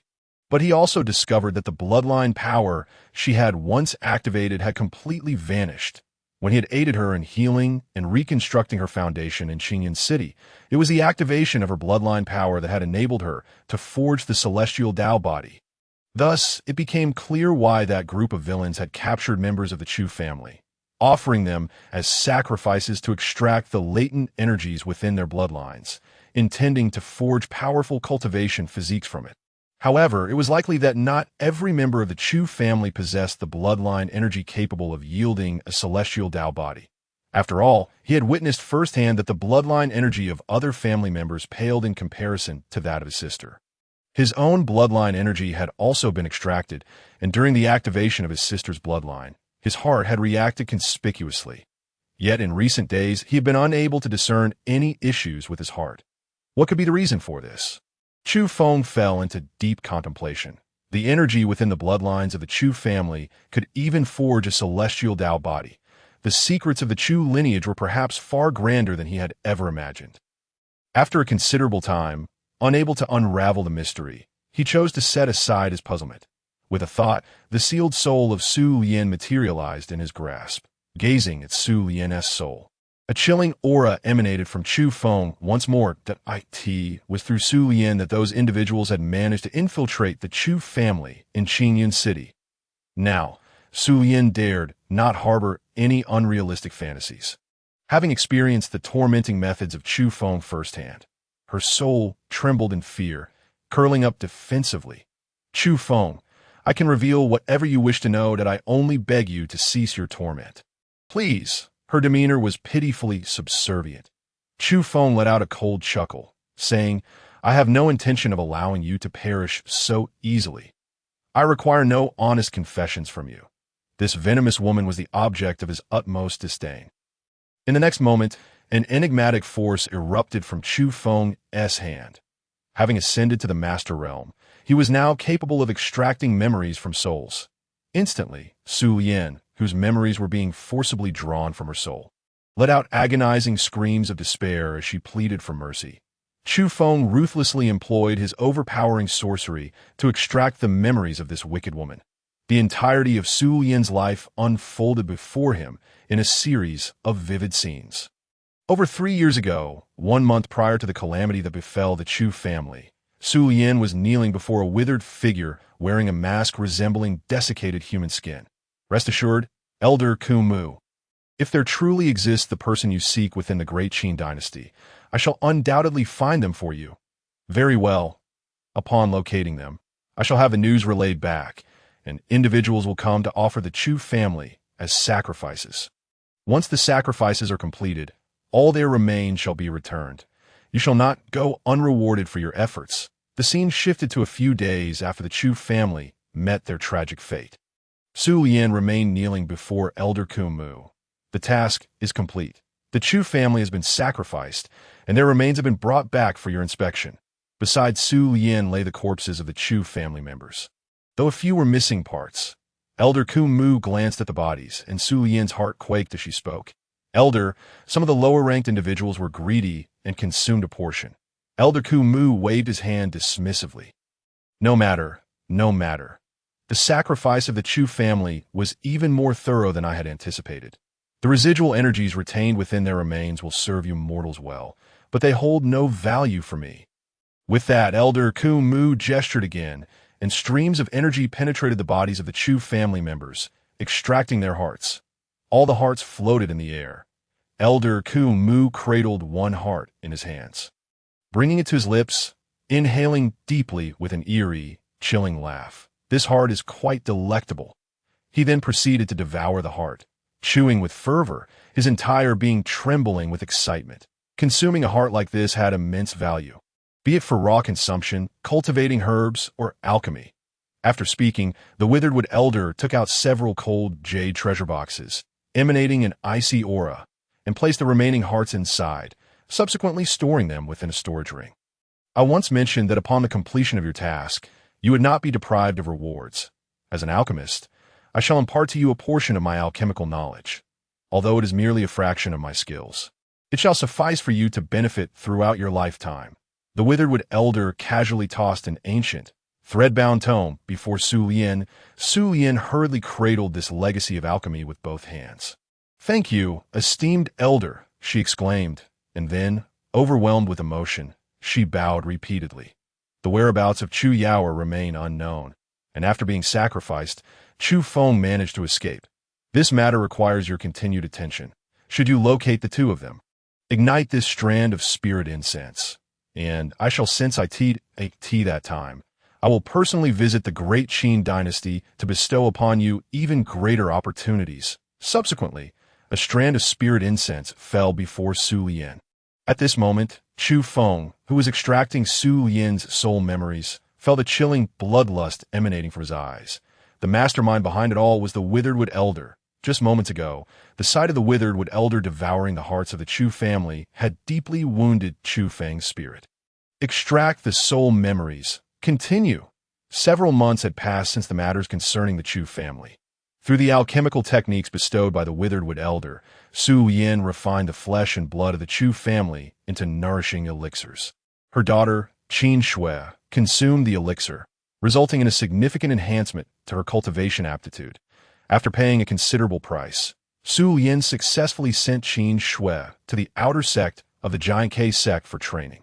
but he also discovered that the bloodline power she had once activated had completely vanished. When he had aided her in healing and reconstructing her foundation in Qingyun City, it was the activation of her bloodline power that had enabled her to forge the celestial Tao body. Thus, it became clear why that group of villains had captured members of the Chu family, offering them as sacrifices to extract the latent energies within their bloodlines, intending to forge powerful cultivation physiques from it. However, it was likely that not every member of the Chu family possessed the bloodline energy capable of yielding a celestial Tao body. After all, he had witnessed firsthand that the bloodline energy of other family members paled in comparison to that of his sister. His own bloodline energy had also been extracted, and during the activation of his sister's bloodline, his heart had reacted conspicuously. Yet in recent days, he had been unable to discern any issues with his heart. What could be the reason for this? Chufeng fell into deep contemplation. The energy within the bloodlines of the Chu family could even forge a celestial Tao body. The secrets of the Chu lineage were perhaps far grander than he had ever imagined. After a considerable time, unable to unravel the mystery, he chose to set aside his puzzlement. With a thought, the sealed soul of Su Lian materialized in his grasp. Gazing at Su Lian's soul, a chilling aura emanated from Chufeng. Once more, that it was through Su Lian that those individuals had managed to infiltrate the Chu family in Qingyun City. Now, Su Lian dared not harbor any unrealistic fantasies. Having experienced the tormenting methods of Chufeng firsthand, her soul trembled in fear, curling up defensively. Chufeng, I can reveal whatever you wish to know, that I only beg you to cease your torment. Please. Her demeanor was pitifully subservient. Chufeng let out a cold chuckle, saying, I have no intention of allowing you to perish so easily. I require no honest confessions from you. This venomous woman was the object of his utmost disdain. In the next moment, an enigmatic force erupted from Chufeng's hand. Having ascended to the master realm, he was now capable of extracting memories from souls. Instantly, Su Lian, whose memories were being forcibly drawn from her soul, let out agonizing screams of despair as she pleaded for mercy. Chufeng ruthlessly employed his overpowering sorcery to extract the memories of this wicked woman. The entirety of Su Lian's life unfolded before him in a series of vivid scenes. Over 3 years ago, 1 month prior to the calamity that befell the Chu family, Su Lian was kneeling before a withered figure wearing a mask resembling desiccated human skin. Rest assured, Elder Kumu, if there truly exists the person you seek within the Great Qin dynasty, I shall undoubtedly find them for you. Very well. Upon locating them, I shall have the news relayed back, and individuals will come to offer the Chu family as sacrifices. Once the sacrifices are completed, all their remains shall be returned. You shall not go unrewarded for your efforts. The scene shifted to a few days after the Chu family met their tragic fate. Su Lian remained kneeling before Elder Kumu. The task is complete. The Chu family has been sacrificed, and their remains have been brought back for your inspection. Beside Su Lian lay the corpses of the Chu family members. Though a few were missing parts, Elder Kumu glanced at the bodies, and Su Lian's heart quaked as she spoke. Elder, some of the lower-ranked individuals were greedy and consumed a portion. Elder Kumu waved his hand dismissively. No matter. The sacrifice of the Chu family was even more thorough than I had anticipated. The residual energies retained within their remains will serve you mortals well, but they hold no value for me. With that, Elder Kumu gestured again, and streams of energy penetrated the bodies of the Chu family members, extracting their hearts. All the hearts floated in the air. Elder Kumu cradled one heart in his hands, bringing it to his lips, inhaling deeply with an eerie, chilling laugh. This heart is quite delectable. He then proceeded to devour the heart, chewing with fervor, his entire being trembling with excitement. Consuming a heart like this had immense value, be it for raw consumption, cultivating herbs, or alchemy. After speaking, the Witheredwood Elder took out several cold jade treasure boxes, emanating an icy aura, and placed the remaining hearts inside, subsequently storing them within a storage ring. I once mentioned that upon the completion of your task, you would not be deprived of rewards. As an alchemist, I shall impart to you a portion of my alchemical knowledge, although it is merely a fraction of my skills. It shall suffice for you to benefit throughout your lifetime. The Witheredwood Elder casually tossed an ancient, thread-bound tome before Su Lian. Su Lian hurriedly cradled this legacy of alchemy with both hands. "Thank you, esteemed Elder," she exclaimed, and then, overwhelmed with emotion, she bowed repeatedly. The whereabouts of Chu Yaoer remain unknown, and after being sacrificed, Chufeng managed to escape. This matter requires your continued attention. Should you locate the two of them, ignite this strand of spirit incense, and I shall sense that time. I will personally visit the great Qin dynasty to bestow upon you even greater opportunities. Subsequently, a strand of spirit incense fell before Su Lian. At this moment, Chufeng, who was extracting Su Lian's soul memories, felt a chilling bloodlust emanating from his eyes. The mastermind behind it all was the Witheredwood Elder. Just moments ago, the sight of the Witheredwood Elder devouring the hearts of the Chu family had deeply wounded Chufeng's spirit. Extract the soul memories. Continue. Several months had passed since the matters concerning the Chu family. Through the alchemical techniques bestowed by the Witheredwood Elder, Su Lian refined the flesh and blood of the Chu family into nourishing elixirs. Her daughter, Qin Shui, consumed the elixir, resulting in a significant enhancement to her cultivation aptitude. After paying a considerable price, Su Lian successfully sent Qin Shui to the outer sect of the Giant K sect for training.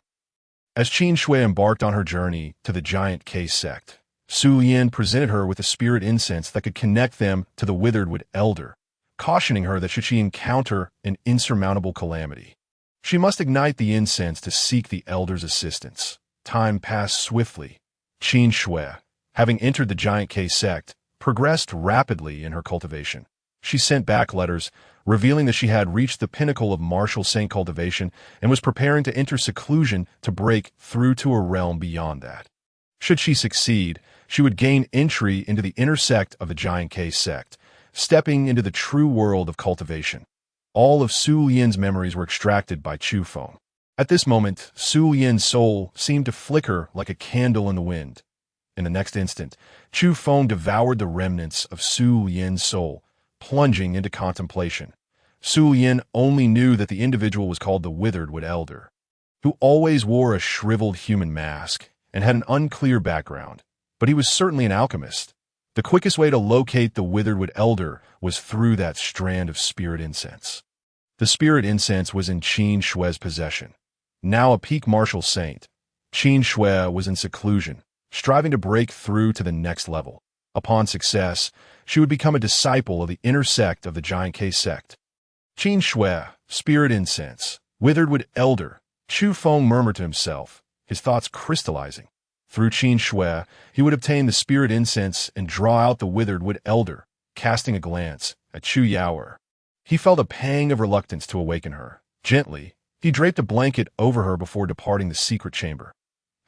As Qin Shui embarked on her journey to the Giant K sect, Su Lian presented her with a spirit incense that could connect them to the Witheredwood Elder, cautioning her that should she encounter an insurmountable calamity, she must ignite the incense to seek the Elder's assistance. Time passed swiftly. Qin Shui, having entered the Giant K sect, progressed rapidly in her cultivation. She sent back letters, revealing that she had reached the pinnacle of martial saint cultivation and was preparing to enter seclusion to break through to a realm beyond that. Should she succeed, she would gain entry into the inner sect of the Giant K sect, stepping into the true world of cultivation. All of Su Lian's memories were extracted by Chufeng. At this moment, Su Lian's soul seemed to flicker like a candle in the wind. In the next instant, Chufeng devoured the remnants of Su Lian's soul, plunging into contemplation. Su Lian only knew that the individual was called the Witheredwood Elder, who always wore a shriveled human mask and had an unclear background, but he was certainly an alchemist. The quickest way to locate the Witheredwood Elder was through that strand of spirit incense. The spirit incense was in Qin Shui's possession. Now a peak martial saint, Qin Shui was in seclusion, striving to break through to the next level. Upon success, she would become a disciple of the inner sect of the Giant K sect. Qin Shui, spirit incense, Witheredwood Elder, Chufeng murmured to himself, his thoughts crystallizing. Through Qin Shui, he would obtain the spirit incense and draw out the Witheredwood Elder, casting a glance at Chu Yaoer. He felt a pang of reluctance to awaken her. Gently, he draped a blanket over her before departing the secret chamber.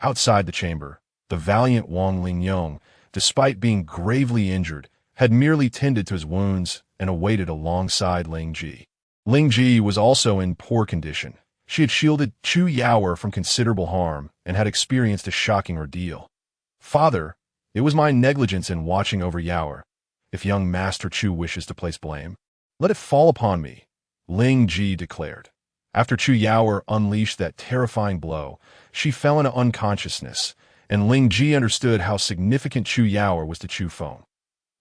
Outside the chamber, the valiant Wang Lingyong, despite being gravely injured, had merely tended to his wounds and awaited alongside Ling Ji. Ling Ji was also in poor condition. She had shielded Chu Yaoer from considerable harm and had experienced a shocking ordeal. "Father, it was my negligence in watching over Yaoer. If young Master Chu wishes to place blame, let it fall upon me," Ling Ji declared. After Chu Yaoer unleashed that terrifying blow, she fell into unconsciousness, and Ling Ji understood how significant Chu Yaoer was to Chufeng.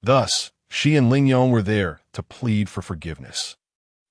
Thus, she and Ling Yong were there to plead for forgiveness.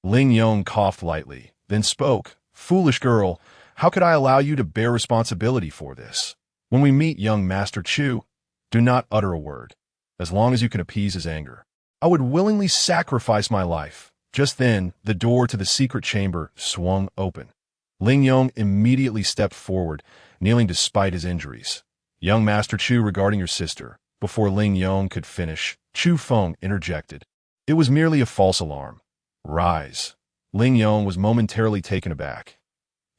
Ling Yong coughed lightly, then spoke. "Foolish girl, how could I allow you to bear responsibility for this? When we meet young Master Chu, do not utter a word, as long as you can appease his anger. I would willingly sacrifice my life." Just then, the door to the secret chamber swung open. Ling Yong immediately stepped forward, kneeling despite his injuries. "Young Master Chu, regarding your sister." Before Ling Yong could finish, Chufeng interjected. "It was merely a false alarm. Rise." Ling Yong was momentarily taken aback.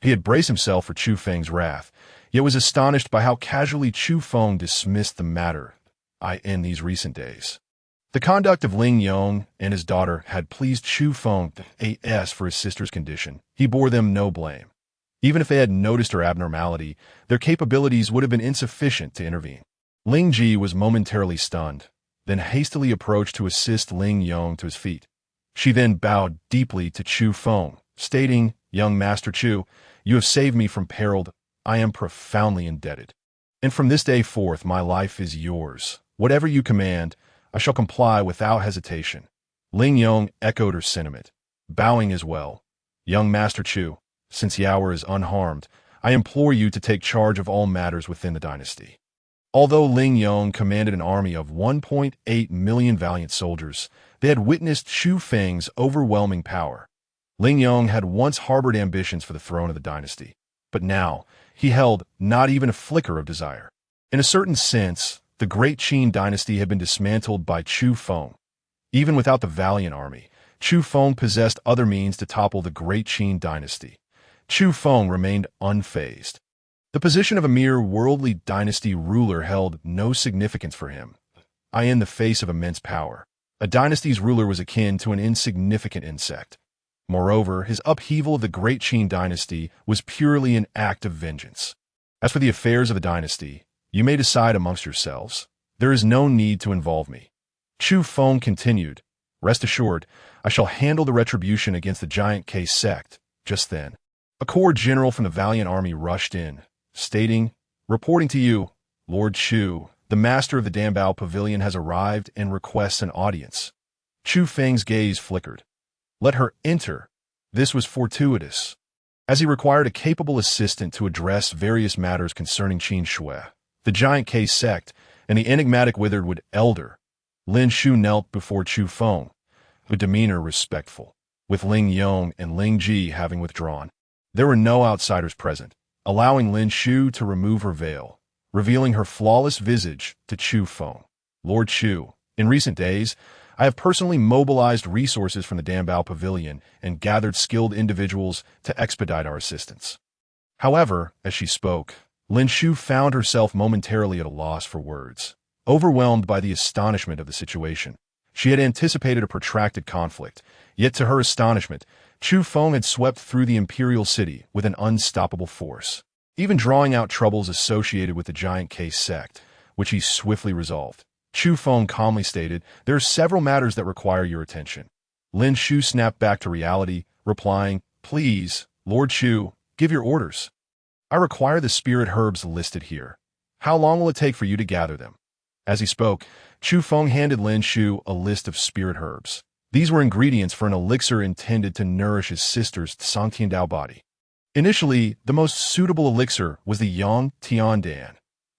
He had braced himself for Chufeng's wrath, yet was astonished by how casually Chufeng dismissed the matter in these recent days. The conduct of Ling Yong and his daughter had pleased Chufeng as for his sister's condition. He bore them no blame. Even if they had noticed her abnormality, their capabilities would have been insufficient to intervene. Ling Ji was momentarily stunned, then hastily approached to assist Ling Yong to his feet. She then bowed deeply to Chufeng, stating, "Young Master Chu, you have saved me from peril. I am profoundly indebted. And from this day forth, my life is yours. Whatever you command, I shall comply without hesitation." Ling Yong echoed her sentiment, bowing as well. "Young Master Chu, since Yaoer is unharmed, I implore you to take charge of all matters within the dynasty." Although Ling Yong commanded an army of 1.8 million valiant soldiers, they had witnessed Chufeng's overwhelming power. Ling Yong had once harbored ambitions for the throne of the dynasty, but now he held not even a flicker of desire. In a certain sense, the great Qin dynasty had been dismantled by Chufeng. Even without the valiant army, Chufeng possessed other means to topple the great Qin dynasty. Chufeng remained unfazed. The position of a mere worldly dynasty ruler held no significance for him. In the face of immense power, a dynasty's ruler was akin to an insignificant insect. Moreover, his upheaval of the great Qin dynasty was purely an act of vengeance. As for the affairs of the dynasty, you may decide amongst yourselves. There is no need to involve me. Chufeng continued. "Rest assured, I shall handle the retribution against the giant K sect." Just then, a corps general from the valiant army rushed in, stating, "Reporting to you, Lord Chu, the master of the Dambao Pavilion has arrived and requests an audience." Chufeng's gaze flickered. Let her enter. This was fortuitous, as he required a capable assistant to address various matters concerning Qin Shui, the giant K sect, and the enigmatic withered elder. Lin Shu knelt before Chufeng, with demeanor respectful, with Ling Yong and Ling Ji having withdrawn. There were no outsiders present, allowing Lin Shu to remove her veil, revealing her flawless visage to Chufeng. "Lord Chu, in recent days, I have personally mobilized resources from the Dambao Pavilion and gathered skilled individuals to expedite our assistance." However, as she spoke, Lin Shu found herself momentarily at a loss for words. Overwhelmed by the astonishment of the situation, she had anticipated a protracted conflict, yet to her astonishment, Chufeng had swept through the imperial city with an unstoppable force, even drawing out troubles associated with the giant K sect, which he swiftly resolved. Chufeng calmly stated, "There are several matters that require your attention." Lin Shu snapped back to reality, replying, "Please, Lord Chu, give your orders. I require the spirit herbs listed here. How long will it take for you to gather them?" As he spoke, Chufeng handed Lin Shu a list of spirit herbs. These were ingredients for an elixir intended to nourish his sister's Sangtiandao body. Initially, the most suitable elixir was the Yang Tian Dan.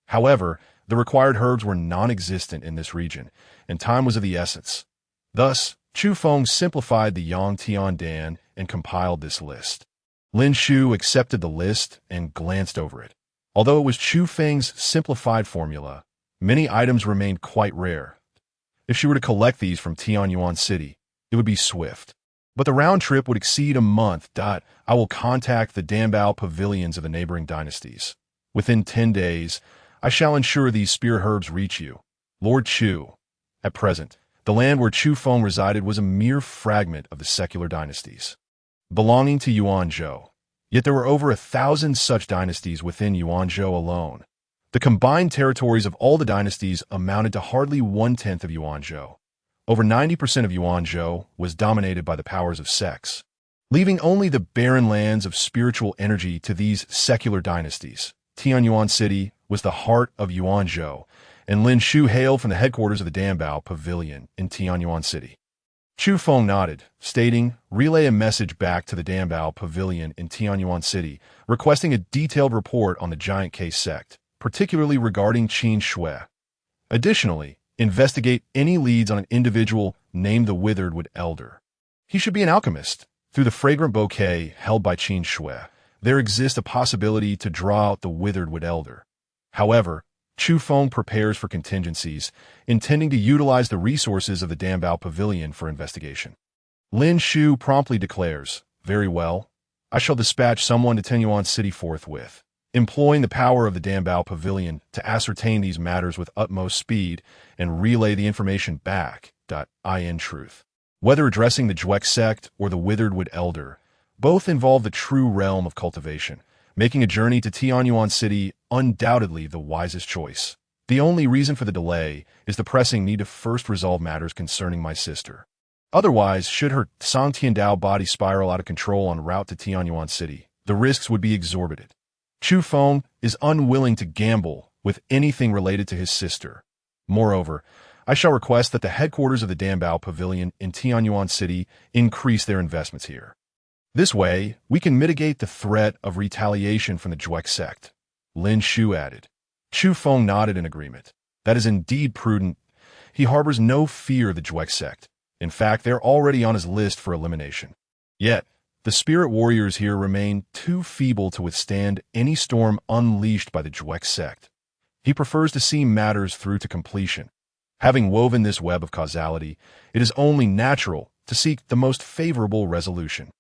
However, the required herbs were non-existent in this region, and time was of the essence. Thus, Chufeng simplified the Yang Tian Dan and compiled this list. Lin Shu accepted the list and glanced over it. Although it was Chufeng's simplified formula, many items remained quite rare. If she were to collect these from Tianyuan City, it would be swift. But the round trip would exceed a month. I will contact the Dambao pavilions of the neighboring dynasties. Within 10 days, I shall ensure these spear herbs reach you, Lord Chu. At present, the land where Chufeng resided was a mere fragment of the secular dynasties, belonging to Yuanzhou. Yet there were over 1,000 such dynasties within Yuanzhou alone. The combined territories of all the dynasties amounted to hardly one-tenth of Yuanzhou. Over 90% of Yuanzhou was dominated by the powers of sects, leaving only the barren lands of spiritual energy to these secular dynasties. Tianyuan City was the heart of Yuanzhou, and Lin Shu hailed from the headquarters of the Danbao Pavilion in Tianyuan City. Chufeng nodded, stating, "Relay a message back to the Danbao Pavilion in Tianyuan City, requesting a detailed report on the Giant K sect, particularly regarding Qin Shui. Additionally, investigate any leads on an individual named the Withered Wood Elder. He should be an alchemist. Through the fragrant bouquet held by Qin Shui, there exists a possibility to draw out the Withered Wood Elder. However, Chufeng prepares for contingencies, intending to utilize the resources of the Danbao Pavilion for investigation." Lin Shu promptly declares, "Very well. I shall dispatch someone to Tianyuan City forthwith, employing the power of the Danbao Pavilion to ascertain these matters with utmost speed and relay the information back. In truth, whether addressing the Juek sect or the Withered Wood Elder, both involve the true realm of cultivation, making a journey to Tianyuan City undoubtedly the wisest choice. The only reason for the delay is the pressing need to first resolve matters concerning my sister. Otherwise, should her Sangtiandao body spiral out of control en route to Tianyuan City, the risks would be exorbitant. Chufeng is unwilling to gamble with anything related to his sister. Moreover, I shall request that the headquarters of the Danbao Pavilion in Tianyuan City increase their investments here. This way, we can mitigate the threat of retaliation from the Juek sect," Lin Shu added. Chufeng nodded in agreement. That is indeed prudent. He harbors no fear of the Juek sect. In fact, they're already on his list for elimination. Yet, the spirit warriors here remain too feeble to withstand any storm unleashed by the Juek sect. He prefers to see matters through to completion. Having woven this web of causality, it is only natural to seek the most favorable resolution.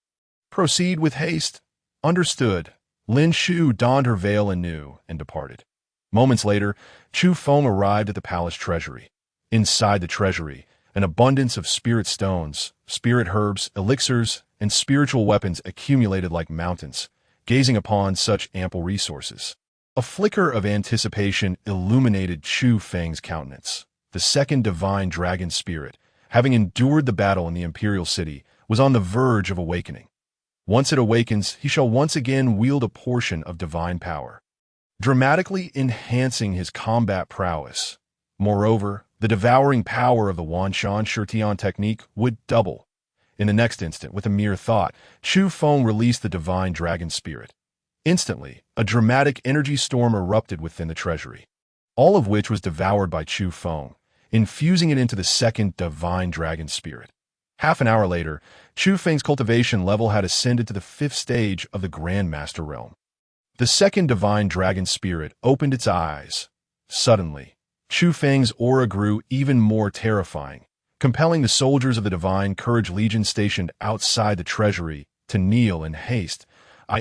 "Proceed with haste." "Understood." Lin Shu donned her veil anew and departed. Moments later, Chufeng arrived at the palace treasury. Inside the treasury, an abundance of spirit stones, spirit herbs, elixirs, and spiritual weapons accumulated like mountains, gazing upon such ample resources. A flicker of anticipation illuminated Chufeng's countenance. The second divine dragon spirit, having endured the battle in the imperial city, was on the verge of awakening. Once it awakens, he shall once again wield a portion of divine power, dramatically enhancing his combat prowess. Moreover, the devouring power of the Wanshan Shurtian technique would double. In the next instant, with a mere thought, Chufeng released the divine dragon spirit. Instantly, a dramatic energy storm erupted within the treasury, all of which was devoured by Chufeng, infusing it into the second divine dragon spirit. Half an hour later, Chufeng's cultivation level had ascended to the 5th stage of the Grandmaster realm. The second divine dragon spirit opened its eyes. Suddenly, Chufeng's aura grew even more terrifying, compelling the soldiers of the Divine Courage Legion stationed outside the treasury to kneel in haste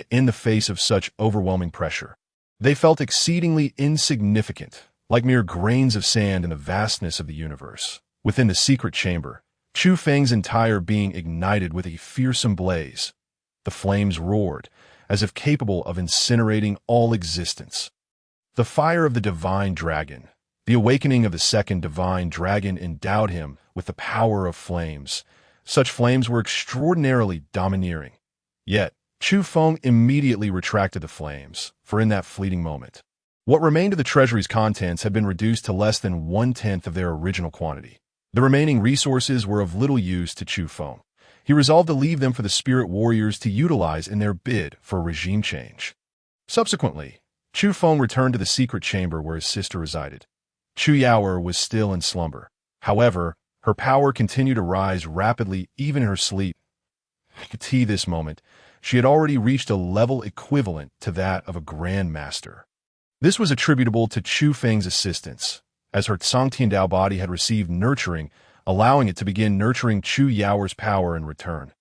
in the face of such overwhelming pressure. They felt exceedingly insignificant, like mere grains of sand in the vastness of the universe. Within the secret chamber, Chufeng's entire being ignited with a fearsome blaze. The flames roared, as if capable of incinerating all existence. The fire of the divine dragon, the awakening of the second divine dragon, endowed him with the power of flames. Such flames were extraordinarily domineering. Yet, Chufeng immediately retracted the flames, for in that fleeting moment, what remained of the treasury's contents had been reduced to less than 1/10 of their original quantity. The remaining resources were of little use to Chufeng. He resolved to leave them for the spirit warriors to utilize in their bid for a regime change. Subsequently, Chufeng returned to the secret chamber where his sister resided. Chu Yaoer was still in slumber. However, her power continued to rise rapidly even in her sleep. At this moment, she had already reached a level equivalent to that of a grandmaster. This was attributable to Chufeng's assistance, as her Sangtiandao body had received nurturing, allowing it to begin nurturing Chu Yaoer's power in return.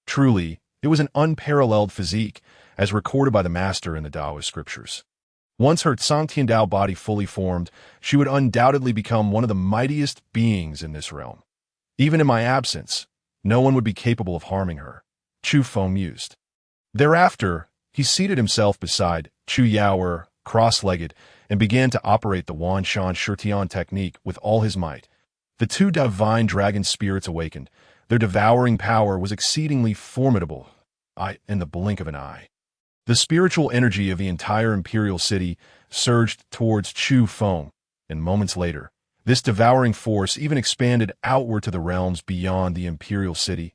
Truly, it was an unparalleled physique, as recorded by the master in the Taoist scriptures. Once her Tiandao body fully formed, she would undoubtedly become one of the mightiest beings in this realm. Even in my absence, no one would be capable of harming her, Chufeng mused. Thereafter, he seated himself beside Chu Yaoer, cross-legged, and began to operate the Wan Shan Shurtian technique with all his might. The two divine dragon spirits awakened. Their devouring power was exceedingly formidable, in the blink of an eye. The spiritual energy of the entire imperial city surged towards Chufeng, and moments later, this devouring force even expanded outward to the realms beyond the imperial city,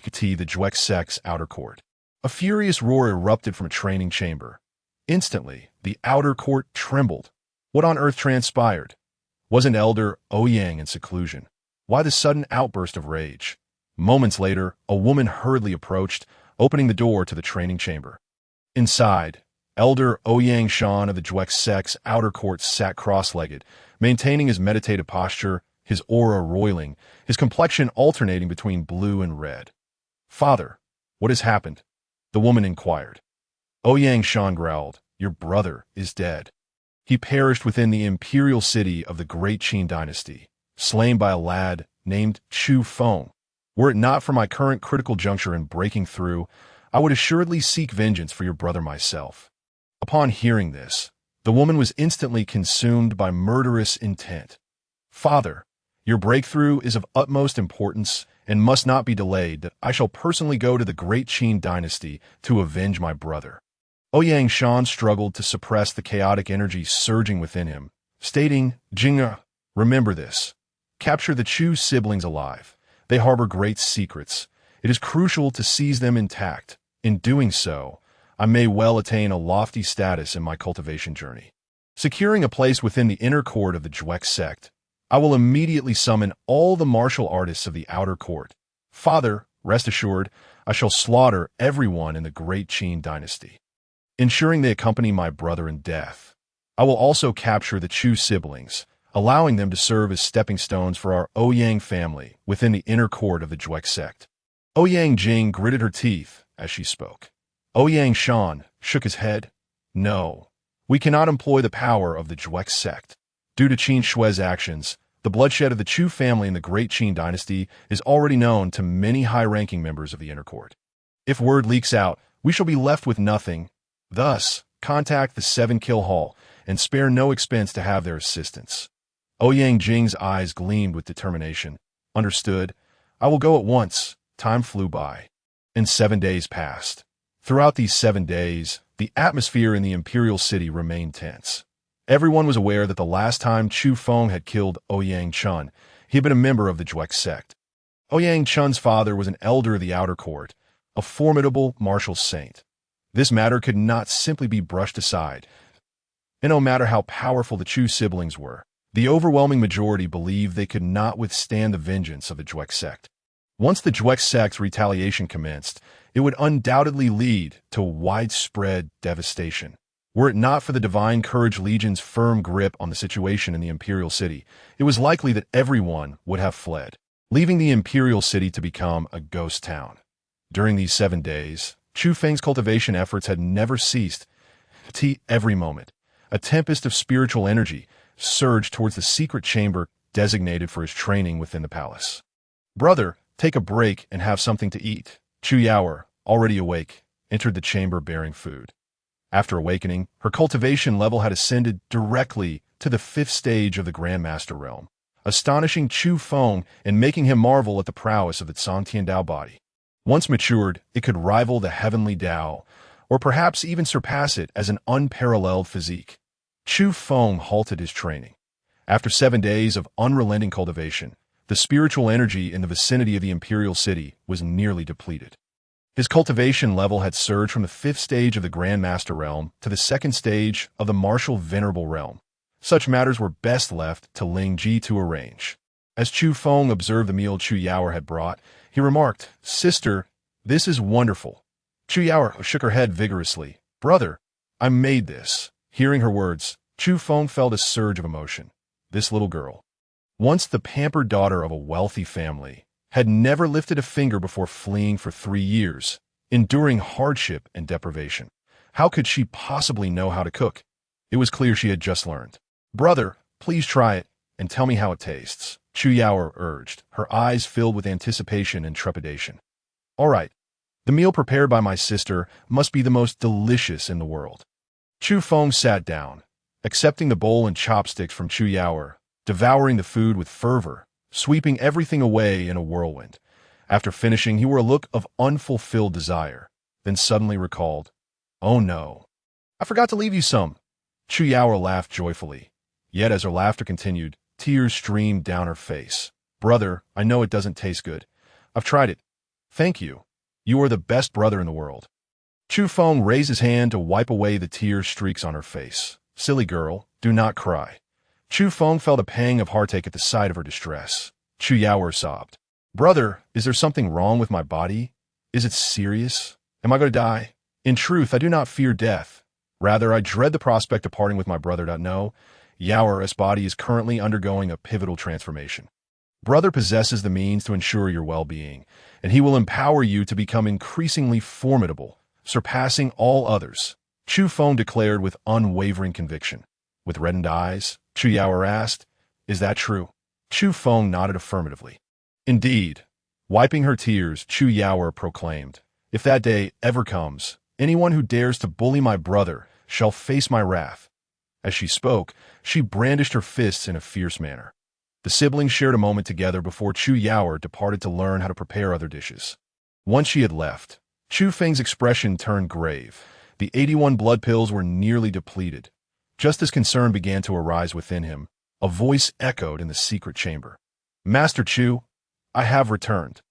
the Juexec's outer court. A furious roar erupted from a training chamber. Instantly, the outer court trembled. What on earth transpired? Wasn't Elder Ouyang in seclusion? Why the sudden outburst of rage? Moments later, a woman hurriedly approached, opening the door to the training chamber. Inside, Elder Ouyang Shan of the Juexec's outer court sat cross-legged, maintaining his meditative posture, his aura roiling, his complexion alternating between blue and red. "Father, what has happened?" the woman inquired. Ouyang Shan growled, "Your brother is dead. He perished within the imperial city of the Great Qin dynasty, slain by a lad named Chufeng. Were it not for my current critical juncture in breaking through, I would assuredly seek vengeance for your brother myself." Upon hearing this, the woman was instantly consumed by murderous intent. "Father, your breakthrough is of utmost importance and must not be delayed. I shall personally go to the Great Qin dynasty to avenge my brother." Ouyang Shan struggled to suppress the chaotic energy surging within him, stating, "Jinga, remember this. Capture the Chu siblings alive. They harbor great secrets. It is crucial to seize them intact. In doing so, I may well attain a lofty status in my cultivation journey. Securing a place within the inner court of the Juex sect, I will immediately summon all the martial artists of the outer court. Father, rest assured, I shall slaughter everyone in the Great Qin dynasty, ensuring they accompany my brother in death. I will also capture the Chu siblings, allowing them to serve as stepping stones for our Ouyang family within the inner court of the Juex sect." Ouyang Jing gritted her teeth as she spoke. Ouyang Shan shook his head. "No, we cannot employ the power of the Juex sect. Due to Qin Shui's actions, the bloodshed of the Chu family in the Great Qin dynasty is already known to many high-ranking members of the inner court. If word leaks out, we shall be left with nothing. Thus, contact the 7-Kill Hall and spare no expense to have their assistance." Ouyang Jing's eyes gleamed with determination. "Understood. I will go at once." Time flew by, and 7 days passed. Throughout these 7 days, the atmosphere in the imperial city remained tense. Everyone was aware that the last time Chufeng had killed Ouyang Chun, he had been a member of the Juex sect. Ouyang Chun's father was an elder of the outer court, a formidable martial saint. This matter could not simply be brushed aside. And no matter how powerful the Chu siblings were, the overwhelming majority believed they could not withstand the vengeance of the Juex sect. Once the Juex sect's retaliation commenced, it would undoubtedly lead to widespread devastation. Were it not for the Divine Courage Legion's firm grip on the situation in the Imperial City, it was likely that everyone would have fled, leaving the Imperial City to become a ghost town. During these 7 days, Chufeng's cultivation efforts had never ceased. Every moment, a tempest of spiritual energy surged towards the secret chamber designated for his training within the palace. "Brother, take a break and have something to eat." Chu Yaoer, already awake, entered the chamber bearing food. After awakening, her cultivation level had ascended directly to the 5th stage of the Grandmaster realm, astonishing Chufeng and making him marvel at the prowess of its Tiandao body. Once matured, it could rival the heavenly Tao, or perhaps even surpass it as an unparalleled physique. Chufeng halted his training. After 7 days of unrelenting cultivation, the spiritual energy in the vicinity of the Imperial City was nearly depleted. His cultivation level had surged from the 5th stage of the Grandmaster realm to the 2nd stage of the Martial Venerable realm. Such matters were best left to Ling Ji to arrange. As Chufeng observed the meal Chu Yaoer had brought, he remarked, "Sister, this is wonderful." Chu Yaoer shook her head vigorously. "Brother, I made this." Hearing her words, Chufeng felt a surge of emotion. This little girl, once the pampered daughter of a wealthy family, had never lifted a finger before fleeing for 3 years, enduring hardship and deprivation. How could she possibly know how to cook? It was clear she had just learned. "Brother, please try it, and tell me how it tastes," Chu Yao urged, her eyes filled with anticipation and trepidation. "All right. The meal prepared by my sister must be the most delicious in the world." Chufeng sat down, accepting the bowl and chopsticks from Chu Yao, devouring the food with fervor, sweeping everything away in a whirlwind. After finishing, he wore a look of unfulfilled desire, then suddenly recalled, "Oh no, I forgot to leave you some." Chu Yao laughed joyfully. Yet as her laughter continued, tears streamed down her face. "Brother, I know it doesn't taste good. I've tried it. Thank you. You are the best brother in the world." Chufeng raised his hand to wipe away the tear streaks on her face. "Silly girl, do not cry." Chufeng felt a pang of heartache at the sight of her distress. Chu Yao sobbed. "Brother, is there something wrong with my body? Is it serious? Am I going to die? In truth, I do not fear death. Rather, I dread the prospect of parting with my brother. No, Yao's body is currently undergoing a pivotal transformation. Brother possesses the means to ensure your well-being, and he will empower you to become increasingly formidable, surpassing all others," Chufeng declared with unwavering conviction. With reddened eyes, Chu Yao asked, "Is that true?" Chufeng nodded affirmatively. "Indeed." Wiping her tears, Chu Yao proclaimed, "If that day ever comes, anyone who dares to bully my brother shall face my wrath." As she spoke, she brandished her fists in a fierce manner. The siblings shared a moment together before Chu Yao departed to learn how to prepare other dishes. Once she had left, Chufeng's expression turned grave. The 81 blood pills were nearly depleted. Just as concern began to arise within him, a voice echoed in the secret chamber. "Master Chu, I have returned."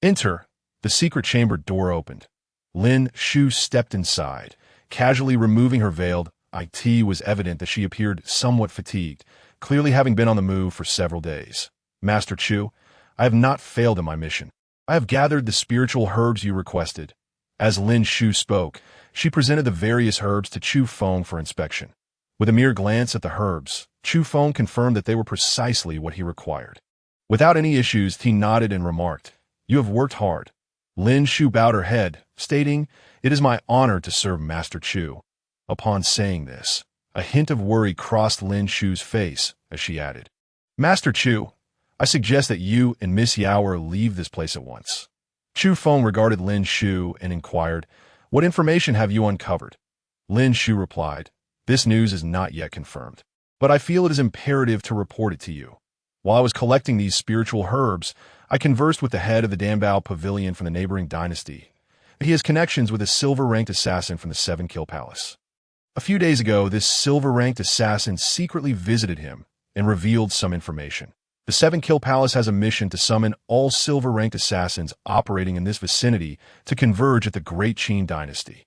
"Enter." The secret chamber door opened. Lin Shu stepped inside. Casually removing her veil, it was evident that she appeared somewhat fatigued, clearly having been on the move for several days. "Master Chu, I have not failed in my mission. I have gathered the spiritual herbs you requested." As Lin Shu spoke, she presented the various herbs to Chufeng for inspection. With a mere glance at the herbs, Chufeng confirmed that they were precisely what he required. Without any issues, he nodded and remarked, "You have worked hard." Lin Shu bowed her head, stating, "It is my honor to serve Master Chu." Upon saying this, a hint of worry crossed Lin Shu's face as she added, "Master Chu, I suggest that you and Miss Yao leave this place at once." Chufeng regarded Lin Shu and inquired, "What information have you uncovered?" Lin Shu replied, "This news is not yet confirmed, but I feel it is imperative to report it to you. While I was collecting these spiritual herbs, I conversed with the head of the Danbao Pavilion from the neighboring dynasty. He has connections with a silver-ranked assassin from the Seven Kill Palace. A few days ago, this silver-ranked assassin secretly visited him and revealed some information. The Seven Kill Palace has a mission to summon all silver-ranked assassins operating in this vicinity to converge at the Great Qin dynasty."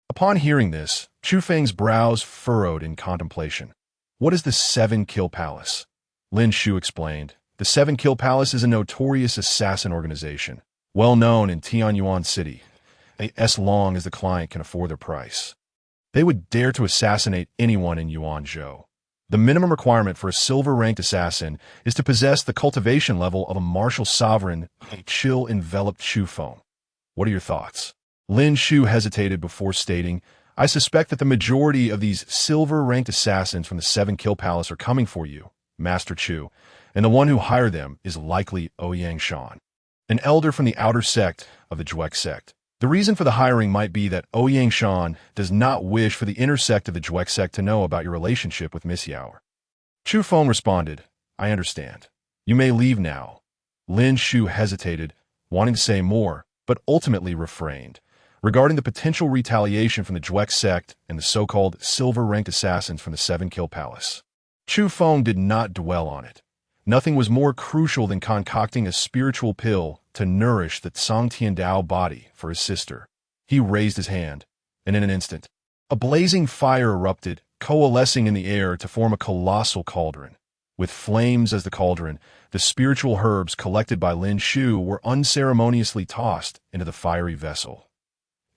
Upon hearing this, Chufeng's brows furrowed in contemplation. "What is the Seven Kill Palace?" Lin Shu explained. "The Seven Kill Palace is a notorious assassin organization, well known in Tianyuan City, as long as the client can afford their price. They would dare to assassinate anyone in Yuanzhou. The minimum requirement for a silver-ranked assassin is to possess the cultivation level of a martial sovereign." A chill enveloped Chufeng. "What are your thoughts?" Lin Shu hesitated before stating, "I suspect that the majority of these silver-ranked assassins from the Seven Kill Palace are coming for you, Master Chu, and the one who hired them is likely Ouyang Shan, an elder from the outer sect of the Zhuek sect. The reason for the hiring might be that Ouyang Shan does not wish for the inner sect of the Zhuek sect to know about your relationship with Miss Yao." Chufeng responded, "I understand. You may leave now." Lin Shu hesitated, wanting to say more, but ultimately refrained. Regarding the potential retaliation from the Zhuek sect and the so-called silver-ranked assassins from the Seven Kill Palace, Chufeng did not dwell on it. Nothing was more crucial than concocting a spiritual pill to nourish the Tsang Tiandao body for his sister. He raised his hand, and in an instant, a blazing fire erupted, coalescing in the air to form a colossal cauldron. With flames as the cauldron, the spiritual herbs collected by Lin Shu were unceremoniously tossed into the fiery vessel.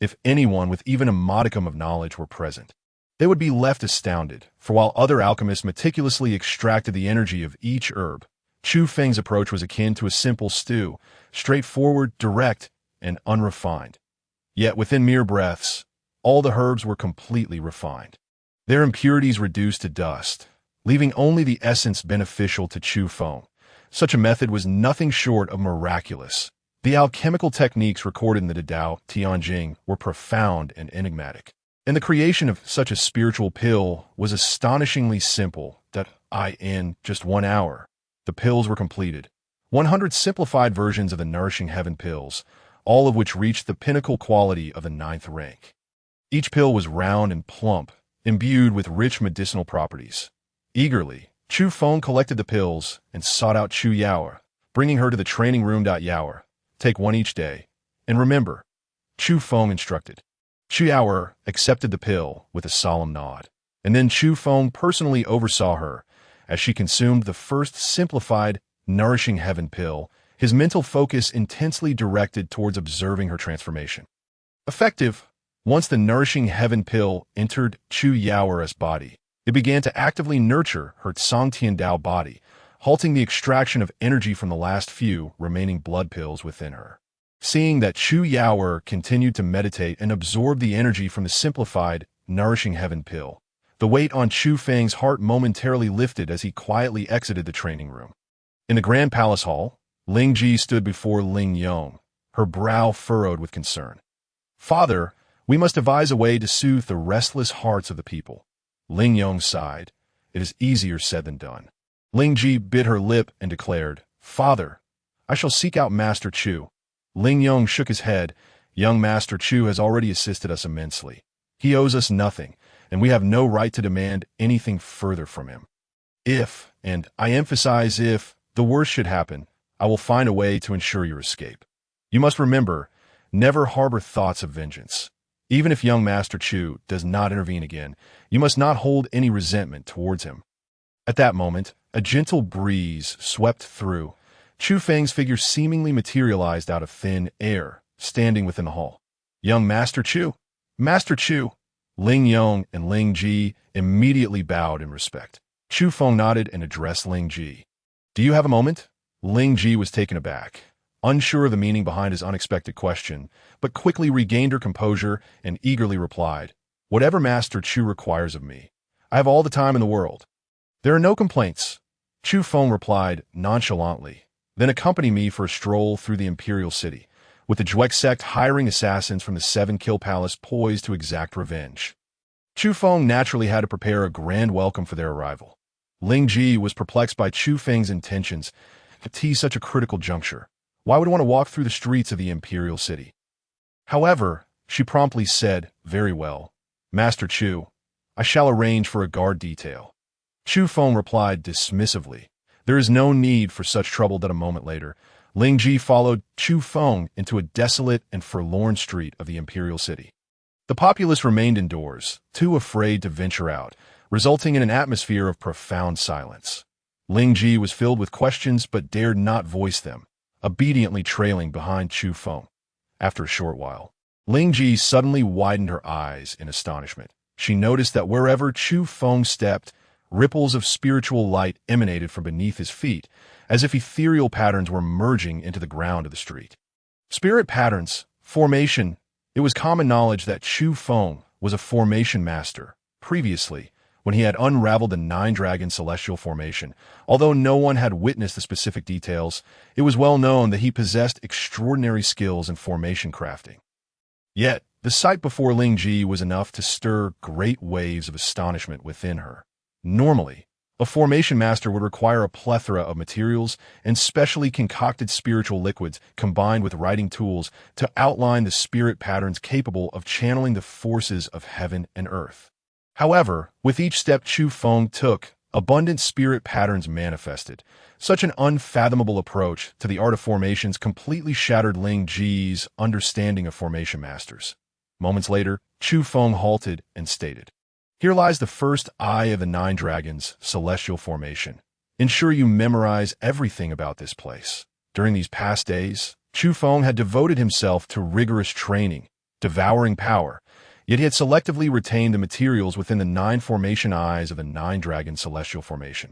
If anyone with even a modicum of knowledge were present, they would be left astounded, for while other alchemists meticulously extracted the energy of each herb, Chufeng's approach was akin to a simple stew, straightforward, direct, and unrefined. Yet within mere breaths, all the herbs were completely refined. their impurities reduced to dust, leaving only the essence beneficial to Chufeng. Such a method was nothing short of miraculous. The alchemical techniques recorded in the Dao Tianjing were profound and enigmatic, and the creation of such a spiritual pill was astonishingly simple that in just 1 hour, the pills were completed. 100 simplified versions of the Nourishing Heaven pills, all of which reached the pinnacle quality of the 9th rank. Each pill was round and plump, imbued with rich medicinal properties. Eagerly, Chufeng collected the pills and sought out Chu Yaoer, bringing her to the training room. Yaoer, take one each day. And remember, Chufeng instructed. Chu Yaoer accepted the pill with a solemn nod, and then Chufeng personally oversaw her as she consumed the first simplified Nourishing Heaven pill, his mental focus intensely directed towards observing her transformation. Effective, once the Nourishing Heaven pill entered Chu Yaoer's body, it began to actively nurture her Tsangtian Dao body, halting the extraction of energy from the last few remaining blood pills within her. Seeing that Chu Yaoer continued to meditate and absorb the energy from the simplified Nourishing Heaven pill, the weight on Chufeng's heart momentarily lifted as he quietly exited the training room. In the Grand Palace Hall, Ling Ji stood before Ling Yong, her brow furrowed with concern. "Father, we must devise a way to soothe the restless hearts of the people." Ling Yong sighed. "It is easier said than done." Ling Ji bit her lip and declared, "Father, I shall seek out Master Chu." Ling Yong shook his head. "Young Master Chu has already assisted us immensely. He owes us nothing, and we have no right to demand anything further from him. If, and I emphasize if, the worst should happen, I will find a way to ensure your escape. You must remember, never harbor thoughts of vengeance. Even if young Master Chu does not intervene again, you must not hold any resentment towards him." At that moment, a gentle breeze swept through. Chufeng's figure seemingly materialized out of thin air, standing within the hall. "Young Master Chu! Master Chu!" Ling Yong and Ling Ji immediately bowed in respect. Chufeng nodded and addressed Ling Ji. "Do you have a moment?" Ling Ji was taken aback, unsure of the meaning behind his unexpected question, but quickly regained her composure and eagerly replied, "Whatever Master Chu requires of me, I have all the time in the world." "There are no complaints," Chufeng replied nonchalantly. "Then accompany me for a stroll through the imperial city, with the Juek sect hiring assassins from the 7-Kill Palace poised to exact revenge." Chufeng naturally had to prepare a grand welcome for their arrival. Ling Ji was perplexed by Chufeng's intentions at such a critical juncture. Why would he want to walk through the streets of the imperial city? However, she promptly said, "Very well, Master Chu, I shall arrange for a guard detail." Chufeng replied dismissively, "There is no need for such trouble." That a moment later, Ling Ji followed Chufeng into a desolate and forlorn street of the imperial city. The populace remained indoors, too afraid to venture out, resulting in an atmosphere of profound silence. Ling Ji was filled with questions but dared not voice them, obediently trailing behind Chufeng. After a short while, Ling Ji suddenly widened her eyes in astonishment. She noticed that wherever Chufeng stepped, ripples of spiritual light emanated from beneath his feet, as if ethereal patterns were merging into the ground of the street. Spirit patterns, formation. It was common knowledge that Chufeng was a formation master. Previously, when he had unraveled the 9-dragon celestial formation, although no one had witnessed the specific details, it was well known that he possessed extraordinary skills in formation crafting. Yet, the sight before Ling Ji was enough to stir great waves of astonishment within her. Normally, a formation master would require a plethora of materials and specially concocted spiritual liquids combined with writing tools to outline the spirit patterns capable of channeling the forces of heaven and earth. However, with each step Chufeng took, abundant spirit patterns manifested. Such an unfathomable approach to the art of formations completely shattered Ling Ji's understanding of formation masters. Moments later, Chufeng halted and stated, "Here lies the first eye of the 9 dragons, celestial formation. Ensure you memorize everything about this place." During these past days, Chufeng had devoted himself to rigorous training, devouring power, yet he had selectively retained the materials within the 9 formation eyes of the 9-dragon celestial formation.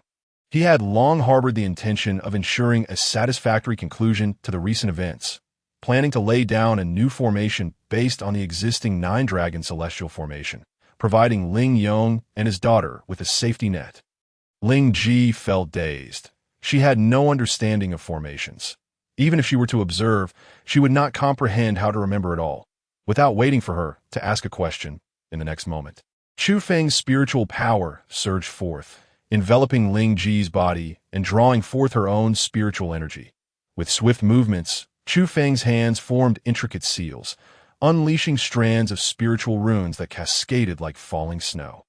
He had long harbored the intention of ensuring a satisfactory conclusion to the recent events, planning to lay down a new formation based on the existing 9-dragon celestial formation, providing Ling Yong and his daughter with a safety net. Ling Ji felt dazed. She had no understanding of formations. Even if she were to observe, she would not comprehend how to remember it all, without waiting for her to ask a question in the next moment. Chufeng's spiritual power surged forth, enveloping Ling Ji's body and drawing forth her own spiritual energy. With swift movements, Chufeng's hands formed intricate seals, unleashing strands of spiritual runes that cascaded like falling snow.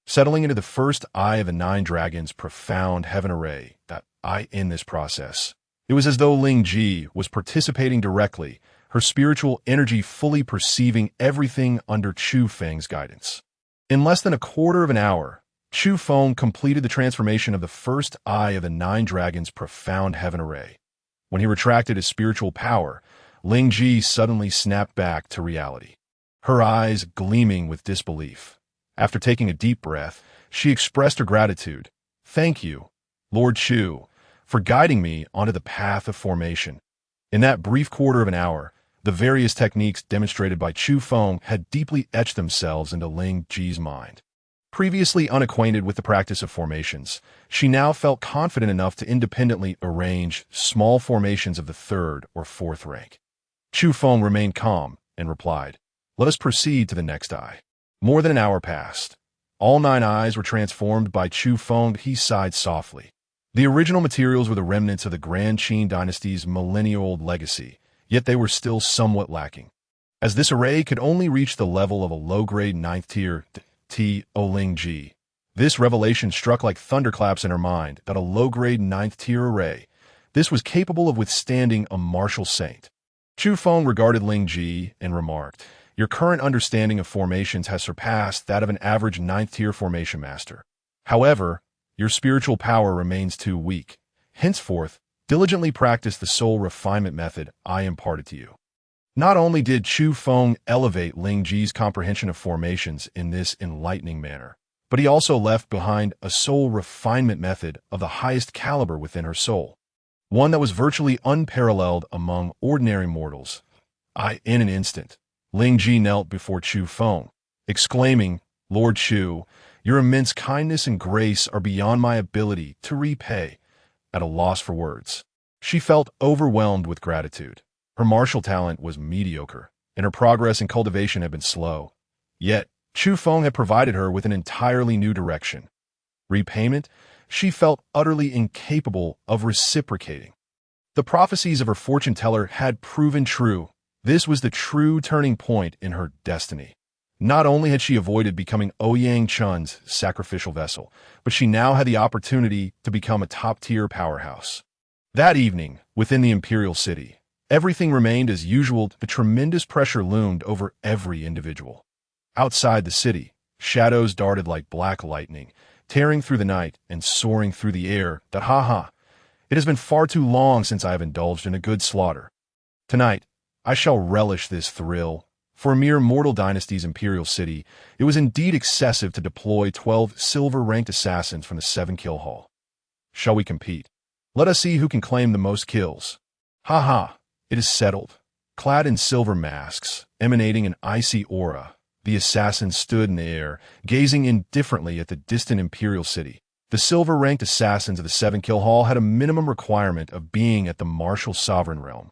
Settling into the first eye of the 9 dragons' profound heaven array, in this process, it was as though Ling Ji was participating directly, her spiritual energy fully perceiving everything under Chufeng's guidance. In less than a quarter of an hour, Chufeng completed the transformation of the first eye of the 9 dragons' profound heaven array. When he retracted his spiritual power, Ling Ji suddenly snapped back to reality, her eyes gleaming with disbelief. After taking a deep breath, she expressed her gratitude. "Thank you, Lord Chu, for guiding me onto the path of formation." In that brief quarter of an hour, the various techniques demonstrated by Chufeng had deeply etched themselves into Ling Ji's mind. Previously unacquainted with the practice of formations, she now felt confident enough to independently arrange small formations of the 3rd or 4th rank. Chufeng remained calm and replied, "Let us proceed to the next eye." More than an hour passed. All 9 eyes were transformed by Chufeng. He sighed softly. The original materials were the remnants of the Grand Qin dynasty's millennia-old legacy, yet they were still somewhat lacking. As this array could only reach the level of a low-grade 9th tier Ling Ji, this revelation struck like thunderclaps in her mind that a low-grade 9th tier array, this was capable of withstanding a martial saint. Chufeng regarded Ling Ji and remarked, "Your current understanding of formations has surpassed that of an average 9th tier formation master. However, your spiritual power remains too weak. Henceforth, diligently practice the soul refinement method I imparted to you." Not only did Chufeng elevate Ling Ji's comprehension of formations in this enlightening manner, but he also left behind a soul refinement method of the highest caliber within her soul, one that was virtually unparalleled among ordinary mortals. In an instant, Ling Ji knelt before Chufeng, exclaiming, "Lord Chu, your immense kindness and grace are beyond my ability to repay." At a loss for words, she felt overwhelmed with gratitude. Her martial talent was mediocre, and her progress and cultivation had been slow. Yet, Chufeng had provided her with an entirely new direction. Repayment? She felt utterly incapable of reciprocating. The prophecies of her fortune teller had proven true. This was the true turning point in her destiny. Not only had she avoided becoming Ouyang Chun's sacrificial vessel, but she now had the opportunity to become a top-tier powerhouse. That evening, within the imperial city, everything remained as usual, but tremendous pressure loomed over every individual. Outside the city, shadows darted like black lightning, tearing through the night and soaring through the air. It has been far too long since I have indulged in a good slaughter. Tonight, I shall relish this thrill. For a mere mortal dynasty's imperial city, it was indeed excessive to deploy 12 silver-ranked assassins from the 7-kill hall. Shall we compete? Let us see who can claim the most kills. It is settled. Clad in silver masks, emanating an icy aura, the assassins stood in the air, gazing indifferently at the distant imperial city. The silver-ranked assassins of the 7-kill hall had a minimum requirement of being at the martial sovereign realm.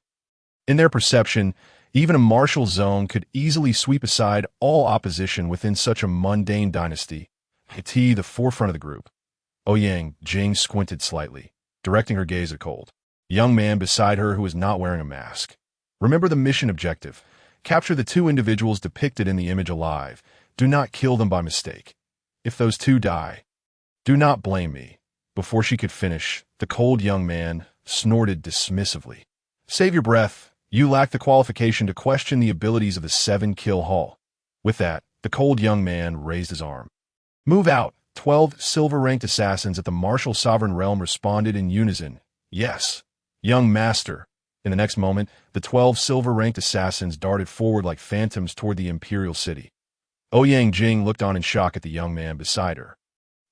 In their perception, even a martial zone could easily sweep aside all opposition within such a mundane dynasty. The forefront of the group. Ouyang Jing squinted slightly, directing her gaze at Cold, a young man beside her who was not wearing a mask. Remember the mission objective. Capture the 2 individuals depicted in the image alive. Do not kill them by mistake. If those 2 die, do not blame me. Before she could finish, the cold young man snorted dismissively. Save your breath. You lack the qualification to question the abilities of the 7-kill hall. With that, the cold young man raised his arm. Move out. 12 silver-ranked assassins at the martial sovereign realm responded in unison. Yes, young master. In the next moment, the 12 silver-ranked assassins darted forward like phantoms toward the imperial city. Ouyang Jing looked on in shock at the young man beside her.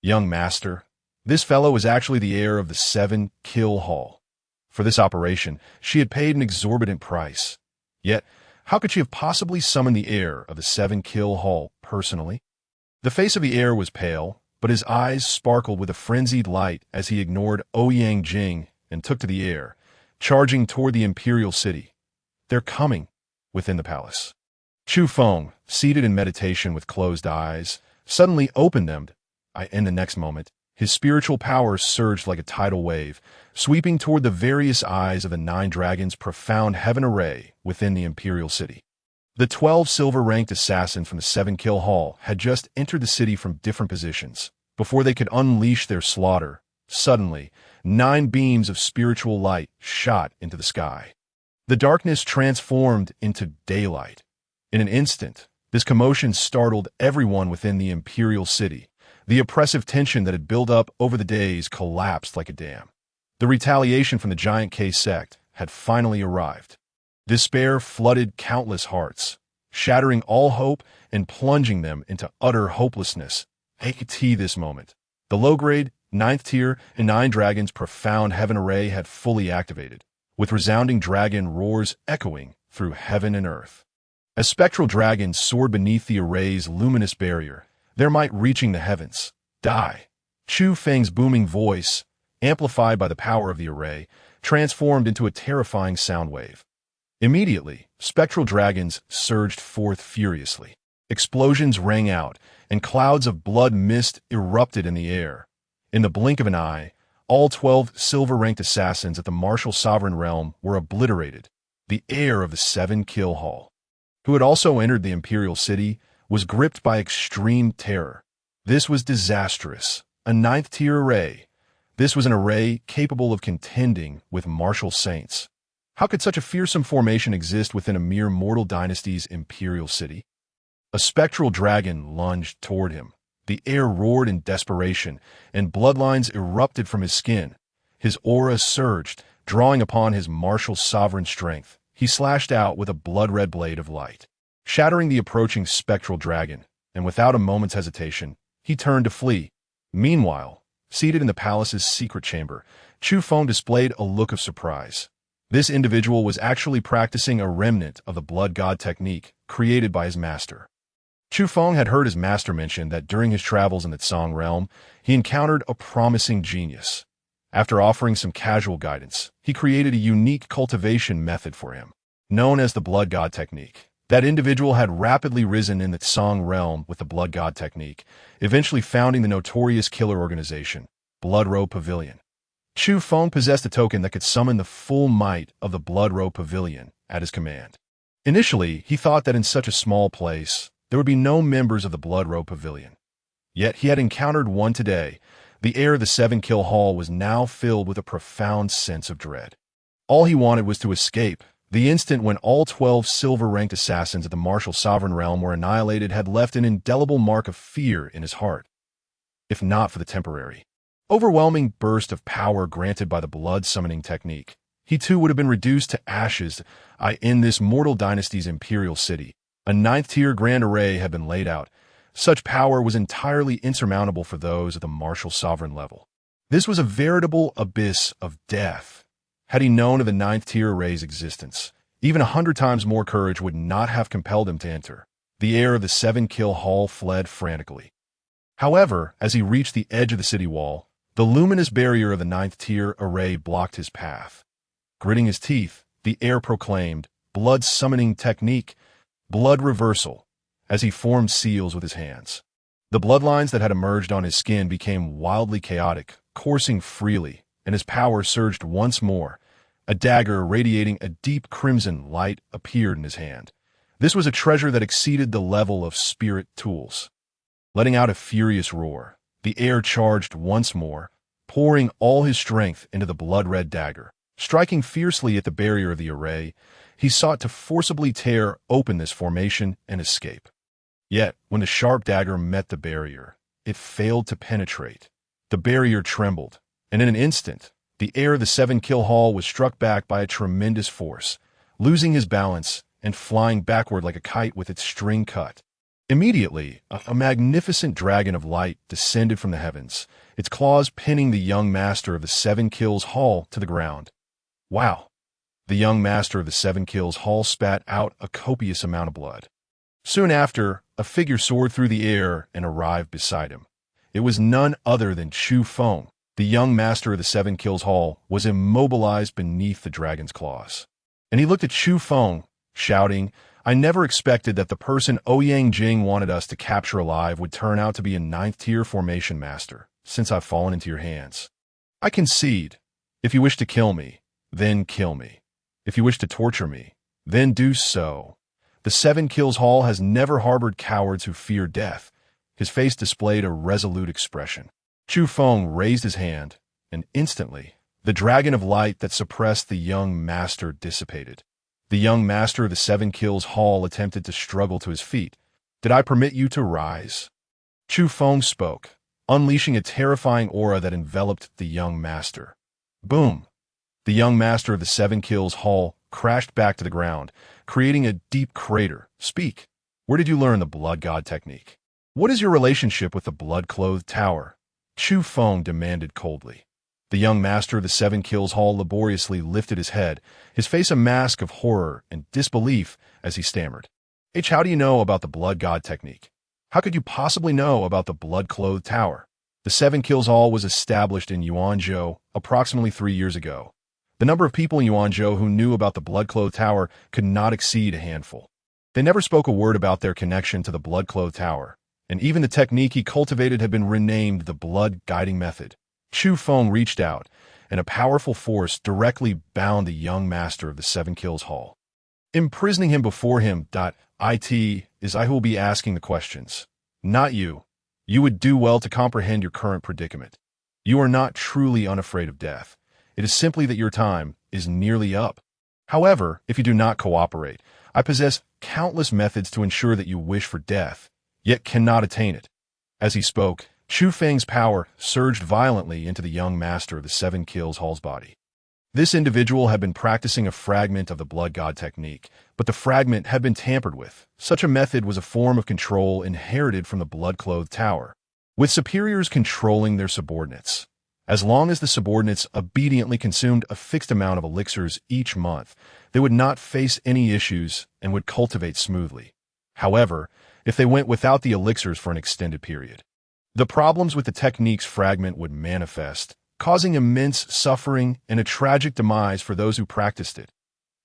Young master? This fellow was actually the heir of the 7-kill hall. For this operation, she had paid an exorbitant price. Yet, how could she have possibly summoned the heir of the 7-kill hall personally? The face of the heir was pale, but his eyes sparkled with a frenzied light as he ignored Ouyang Jing and took to the air, charging toward the imperial city. "They're coming," within the palace. Chufeng, seated in meditation with closed eyes, suddenly opened them. In the next moment, his spiritual power surged like a tidal wave, sweeping toward the various eyes of the 9 dragons' profound heaven array within the imperial city. The 12 silver-ranked assassins from the 7-kill hall had just entered the city from different positions. Before they could unleash their slaughter, suddenly, 9 beams of spiritual light shot into the sky. The darkness transformed into daylight. In an instant, this commotion startled everyone within the imperial city. The oppressive tension that had built up over the days collapsed like a dam. The retaliation from the Giant K sect had finally arrived. Despair flooded countless hearts, shattering all hope and plunging them into utter hopelessness. At this moment, the low-grade, 9th tier, and 9 dragons' profound heaven array had fully activated, with resounding dragon roars echoing through heaven and earth. As spectral dragons soared beneath the array's luminous barrier, their might reaching the heavens. Die! Chufeng's booming voice, amplified by the power of the array, transformed into a terrifying sound wave. Immediately, spectral dragons surged forth furiously. Explosions rang out, and clouds of blood mist erupted in the air. In the blink of an eye, all 12 silver-ranked assassins at the martial sovereign realm were obliterated. The heir of the 7-kill hall, who had also entered the imperial city, was gripped by extreme terror. This was disastrous. A 9th-tier array. This was an array capable of contending with martial saints. How could such a fearsome formation exist within a mere mortal dynasty's imperial city? A spectral dragon lunged toward him. The air roared in desperation, and bloodlines erupted from his skin. His aura surged, drawing upon his martial sovereign strength. He slashed out with a blood-red blade of light, shattering the approaching spectral dragon, and without a moment's hesitation, he turned to flee. Meanwhile, seated in the palace's secret chamber, Chufeng displayed a look of surprise. This individual was actually practicing a remnant of the blood god technique created by his master. Chufeng had heard his master mention that during his travels in the Tsang realm, he encountered a promising genius. After offering some casual guidance, he created a unique cultivation method for him, known as the blood god technique. That individual had rapidly risen in the Tsang realm with the blood god technique, eventually founding the notorious killer organization, Blood Row Pavilion. Chufeng possessed a token that could summon the full might of the Blood Row Pavilion at his command. Initially, he thought that in such a small place, there would be no members of the Blood Row Pavilion. Yet he had encountered one today. The air of the 7-kill hall was now filled with a profound sense of dread. All he wanted was to escape. The instant when all 12 silver-ranked assassins of the martial sovereign realm were annihilated had left an indelible mark of fear in his heart, if not for the temporary, overwhelming burst of power granted by the blood-summoning technique. He too would have been reduced to ashes. In this mortal dynasty's imperial city, a 9th-tier grand array had been laid out. Such power was entirely insurmountable for those at the martial sovereign level. This was a veritable abyss of death. Had he known of the 9th-tier array's existence, even 100 times more courage would not have compelled him to enter. The heir of the 7-kill hall fled frantically. However, as he reached the edge of the city wall, the luminous barrier of the 9th-tier array blocked his path. Gritting his teeth, the heir proclaimed, "Blood-summoning technique, blood reversal," as he formed seals with his hands. The bloodlines that had emerged on his skin became wildly chaotic, coursing freely, and his power surged once more. A dagger radiating a deep crimson light appeared in his hand. This was a treasure that exceeded the level of spirit tools. Letting out a furious roar, the heir charged once more, pouring all his strength into the blood-red dagger. Striking fiercely at the barrier of the array, he sought to forcibly tear open this formation and escape. Yet, when the sharp dagger met the barrier, it failed to penetrate. The barrier trembled, and in an instant, the heir of the 7-kill hall was struck back by a tremendous force, losing his balance and flying backward like a kite with its string cut. Immediately, a magnificent dragon of light descended from the heavens, its claws pinning the young master of the 7-kills hall to the ground. Wow! The young master of the 7-kills hall spat out a copious amount of blood. Soon after, a figure soared through the air and arrived beside him. It was none other than Chufeng. The young master of the Seven Kills Hall was immobilized beneath the dragon's claws. And he looked at Chufeng, shouting, "I never expected that the person Ouyang Jing wanted us to capture alive would turn out to be a 9th-tier formation master, since I've fallen into your hands. I concede. If you wish to kill me, then kill me. If you wish to torture me, then do so." The Seven Kills Hall has never harbored cowards who fear death. His face displayed a resolute expression. Chufeng raised his hand, and instantly, the dragon of light that suppressed the young master dissipated. The young master of the Seven Kills Hall attempted to struggle to his feet. "Did I permit you to rise?" Chufeng spoke, unleashing a terrifying aura that enveloped the young master. Boom! The young master of the Seven Kills Hall crashed back to the ground, creating a deep crater. "Speak. Where did you learn the blood god technique? What is your relationship with the blood-clothed tower?" Chufeng demanded coldly. The young master of the Seven Kills Hall laboriously lifted his head, his face a mask of horror and disbelief as he stammered. "How do you know about the blood god technique? How could you possibly know about the blood-clothed tower?" The Seven Kills Hall was established in Yuanzhou approximately 3 years ago. The number of people in Yuanzhou who knew about the blood-clothed tower could not exceed a handful. They never spoke a word about their connection to the blood-clothed tower, and even the technique he cultivated had been renamed the blood-guiding method. Chufeng reached out, and a powerful force directly bound the young master of the Seven Kills Hall. Imprisoning him before him. It is I who will be asking the questions, not you. You would do well to comprehend your current predicament. You are not truly unafraid of death. It is simply that your time is nearly up. However, if you do not cooperate, I possess countless methods to ensure that you wish for death, yet cannot attain it. As he spoke, Chufeng's power surged violently into the young master of the Seven Kills Hall's body. This individual had been practicing a fragment of the blood god technique, but the fragment had been tampered with. Such a method was a form of control inherited from the blood-clothed tower, with superiors controlling their subordinates. As long as the subordinates obediently consumed a fixed amount of elixirs each month, they would not face any issues and would cultivate smoothly. However, if they went without the elixirs for an extended period, the problems with the technique's fragment would manifest, causing immense suffering and a tragic demise for those who practiced it.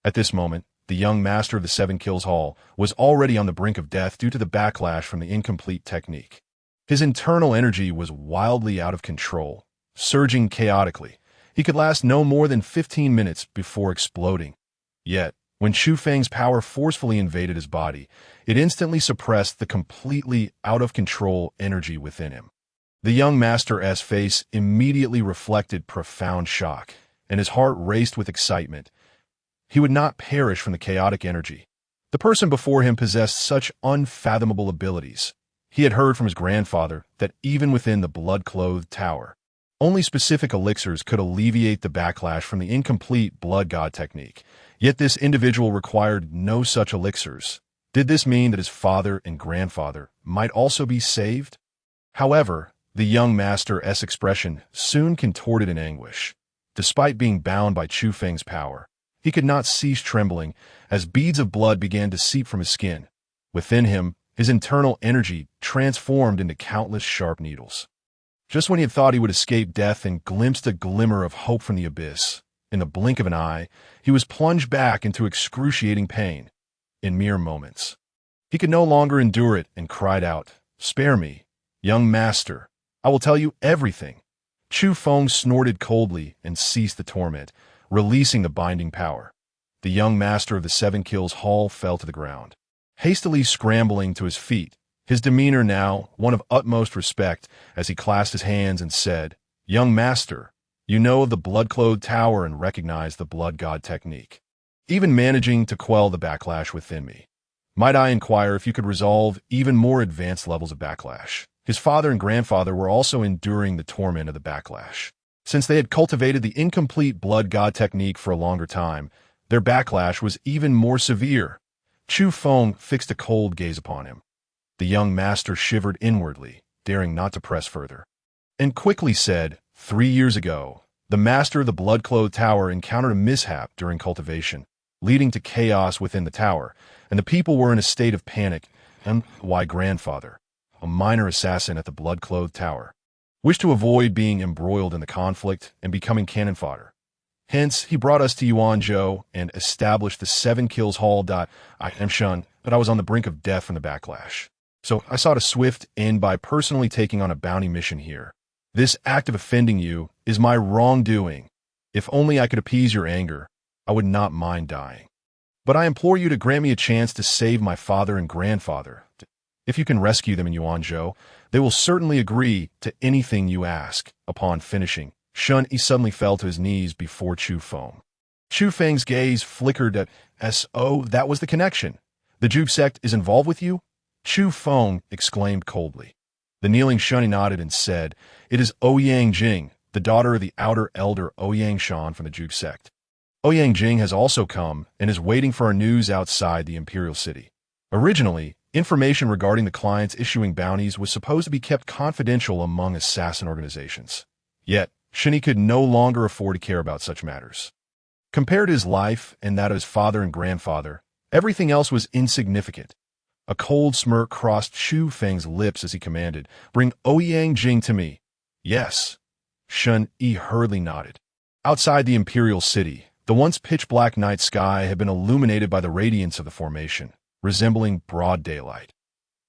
At this moment, the young master of the Seven Kills Hall was already on the brink of death due to the backlash from the incomplete technique. His internal energy was wildly out of control, surging chaotically. He could last no more than 15 minutes before exploding. Yet, when Chufeng's power forcefully invaded his body, it instantly suppressed the completely out-of-control energy within him. The young master's face immediately reflected profound shock, and his heart raced with excitement. He would not perish from the chaotic energy. The person before him possessed such unfathomable abilities. He had heard from his grandfather that even within the blood-clothed tower, only specific elixirs could alleviate the backlash from the incomplete blood god technique. Yet this individual required no such elixirs. Did this mean that his father and grandfather might also be saved? However, the young master's expression soon contorted in anguish. Despite being bound by Chufeng's power, he could not cease trembling as beads of blood began to seep from his skin. Within him, his internal energy transformed into countless sharp needles. Just when he had thought he would escape death and glimpsed a glimmer of hope from the abyss, in the blink of an eye, he was plunged back into excruciating pain. In mere moments, he could no longer endure it and cried out, "Spare me, young master. I will tell you everything." Chufeng snorted coldly and ceased the torment, releasing the binding power. The young master of the Seven Kills Hall fell to the ground, hastily scrambling to his feet, his demeanor now one of utmost respect as he clasped his hands and said, "Young master, you know of the blood-clothed tower and recognize the blood god technique, even managing to quell the backlash within me. Might I inquire if you could resolve even more advanced levels of backlash?" His father and grandfather were also enduring the torment of the backlash. Since they had cultivated the incomplete blood god technique for a longer time, their backlash was even more severe. Chufeng fixed a cold gaze upon him. The young master shivered inwardly, daring not to press further, and quickly said, 3 years ago, the master of the blood-clothed tower encountered a mishap during cultivation, leading to chaos within the tower, and the people were in a state of panic and why grandfather, a minor assassin at the blood-clothed tower, wished to avoid being embroiled in the conflict and becoming cannon fodder. Hence, he brought us to Yuanzhou and established the 7 Kills Hall. I am shunned, but I was on the brink of death from the backlash. So I sought a swift end by personally taking on a bounty mission here. This act of offending you is my wrongdoing. If only I could appease your anger, I would not mind dying. But I implore you to grant me a chance to save my father and grandfather. If you can rescue them in Yuanzhou, they will certainly agree to anything you ask. Upon finishing, Shun Yi suddenly fell to his knees before Chufeng. Chufeng's gaze flickered at S.O. That was the connection. The Juke sect is involved with you? Chufeng exclaimed coldly. The kneeling Shun Yi nodded and said, It is Ouyang Jing, the daughter of the outer elder Ouyang Shan from the Juke sect. Ouyang Jing has also come and is waiting for our news outside the Imperial City. Originally, information regarding the clients issuing bounties was supposed to be kept confidential among assassin organizations. Yet, Shun Yi could no longer afford to care about such matters. Compared to his life and that of his father and grandfather, everything else was insignificant. A cold smirk crossed Chufeng's lips as he commanded, Bring Ouyang Jing to me. Yes. Shun Yi hurriedly nodded. Outside the Imperial City, the once pitch-black night sky had been illuminated by the radiance of the formation, resembling broad daylight.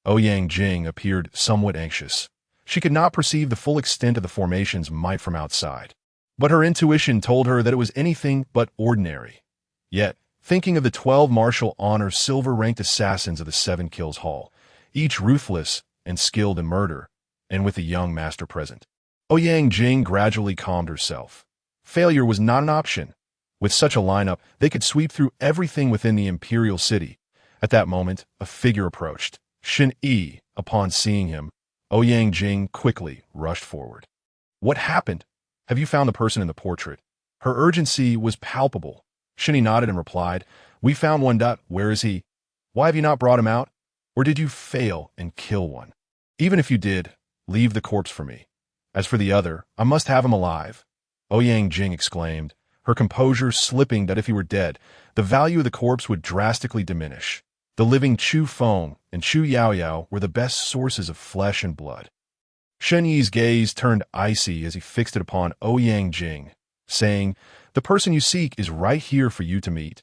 Ouyang Jing appeared somewhat anxious. She could not perceive the full extent of the formation's might from outside, but her intuition told her that it was anything but ordinary. Yet, thinking of the 12 martial honor silver-ranked assassins of the 7 Kills Hall, each ruthless and skilled in murder, and with a young master present, Ouyang Jing gradually calmed herself. Failure was not an option. With such a lineup, they could sweep through everything within the Imperial City. At that moment, a figure approached. Shun Yi, upon seeing him, Ouyang Jing quickly rushed forward. What happened? Have you found the person in the portrait? Her urgency was palpable. Shun Yi nodded and replied, We found one. Where is he? Why have you not brought him out? Or did you fail and kill one? Even if you did, leave the corpse for me. As for the other, I must have him alive. Ouyang Jing exclaimed, her composure slipping that if he were dead, the value of the corpse would drastically diminish. The living Chufeng and Chu Yaoyao were the best sources of flesh and blood. Shun Yi's gaze turned icy as he fixed it upon Ouyang Jing, saying, The person you seek is right here for you to meet.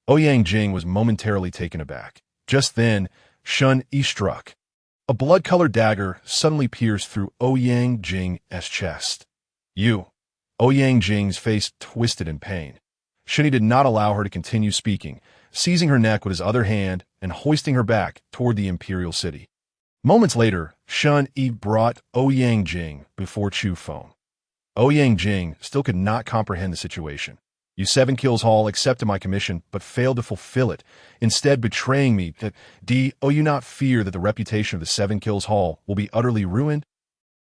Ouyang Jing was momentarily taken aback. Just then, Shun Yi struck. A blood-colored dagger suddenly pierced through Ouyang Jing's chest. You. Ouyang Jing's face twisted in pain. Shun Yi did not allow her to continue speaking, seizing her neck with his other hand and hoisting her back toward the Imperial City. Moments later, Shun Yi brought Ouyang Jing before Chufeng. Ouyang Jing still could not comprehend the situation. You 7 Kills Hall accepted my commission, but failed to fulfill it, instead betraying me. Do you not fear that the reputation of the 7 Kills Hall will be utterly ruined?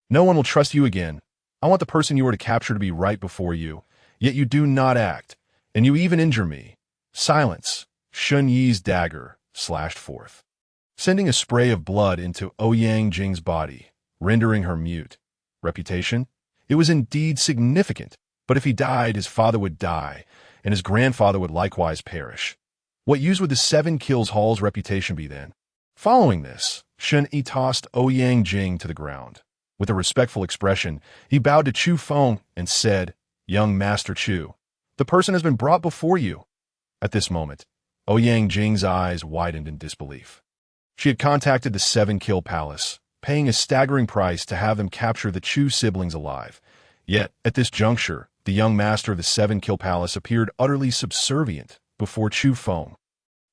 No one will trust you again. I want the person you were to capture to be right before you, yet you do not act, and you even injure me. Silence. Shun Yi's dagger slashed forth, sending a spray of blood into Ouyang Jing's body, rendering her mute. Reputation? It was indeed significant, but if he died, his father would die, and his grandfather would likewise perish. What use would the 7 Kills Hall's reputation be then? Following this, Shun Yi tossed Ouyang Jing to the ground. With a respectful expression, he bowed to Chufeng and said, Young Master Chu, the person has been brought before you. At this moment, Ouyang Jing's eyes widened in disbelief. She had contacted the 7 Kill Palace, paying a staggering price to have them capture the Chu siblings alive. Yet, at this juncture, the young master of the 7 Kill Palace appeared utterly subservient before Chufeng.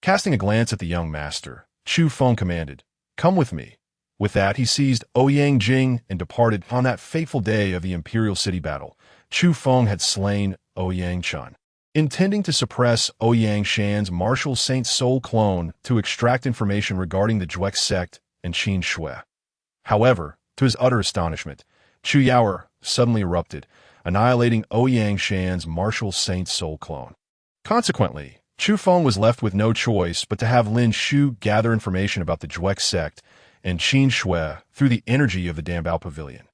Casting a glance at the young master, Chufeng commanded, Come with me. With that, he seized Ouyang Jing and departed. On that fateful day of the Imperial City battle, Chufeng had slain Ouyang Chun, intending to suppress Ouyang Shan's martial Saint Soul clone to extract information regarding the Juke sect and Qin Shui. However, to his utter astonishment, Chu Yaoer suddenly erupted, annihilating Ouyang Shan's martial Saint Soul clone. Consequently, Chufeng was left with no choice but to have Lin Shu gather information about the Juke sect and Qin Shui through the energy of the Dambao Pavilion.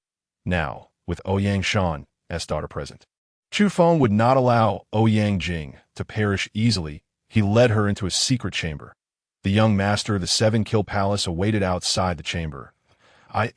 Now, with Ouyang Shan's daughter present, Chufeng would not allow Ouyang Jing to perish easily. He led her into a secret chamber. The young master of the seven-kill palace awaited outside the chamber,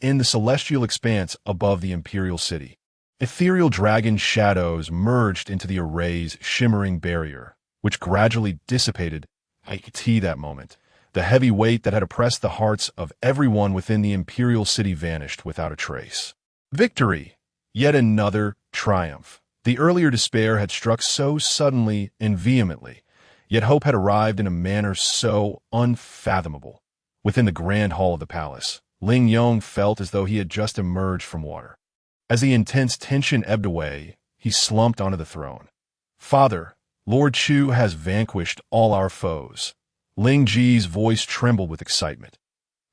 in the celestial expanse above the imperial city. Ethereal dragon shadows merged into the array's shimmering barrier, which gradually dissipated. I could see that moment. The heavy weight that had oppressed the hearts of everyone within the imperial city vanished without a trace. Victory! Yet another triumph. The earlier despair had struck so suddenly and vehemently, yet hope had arrived in a manner so unfathomable. Within the grand hall of the palace, Ling Yong felt as though he had just emerged from water. As the intense tension ebbed away, he slumped onto the throne. "Father, Lord Chu has vanquished all our foes." Ling Ji's voice trembled with excitement.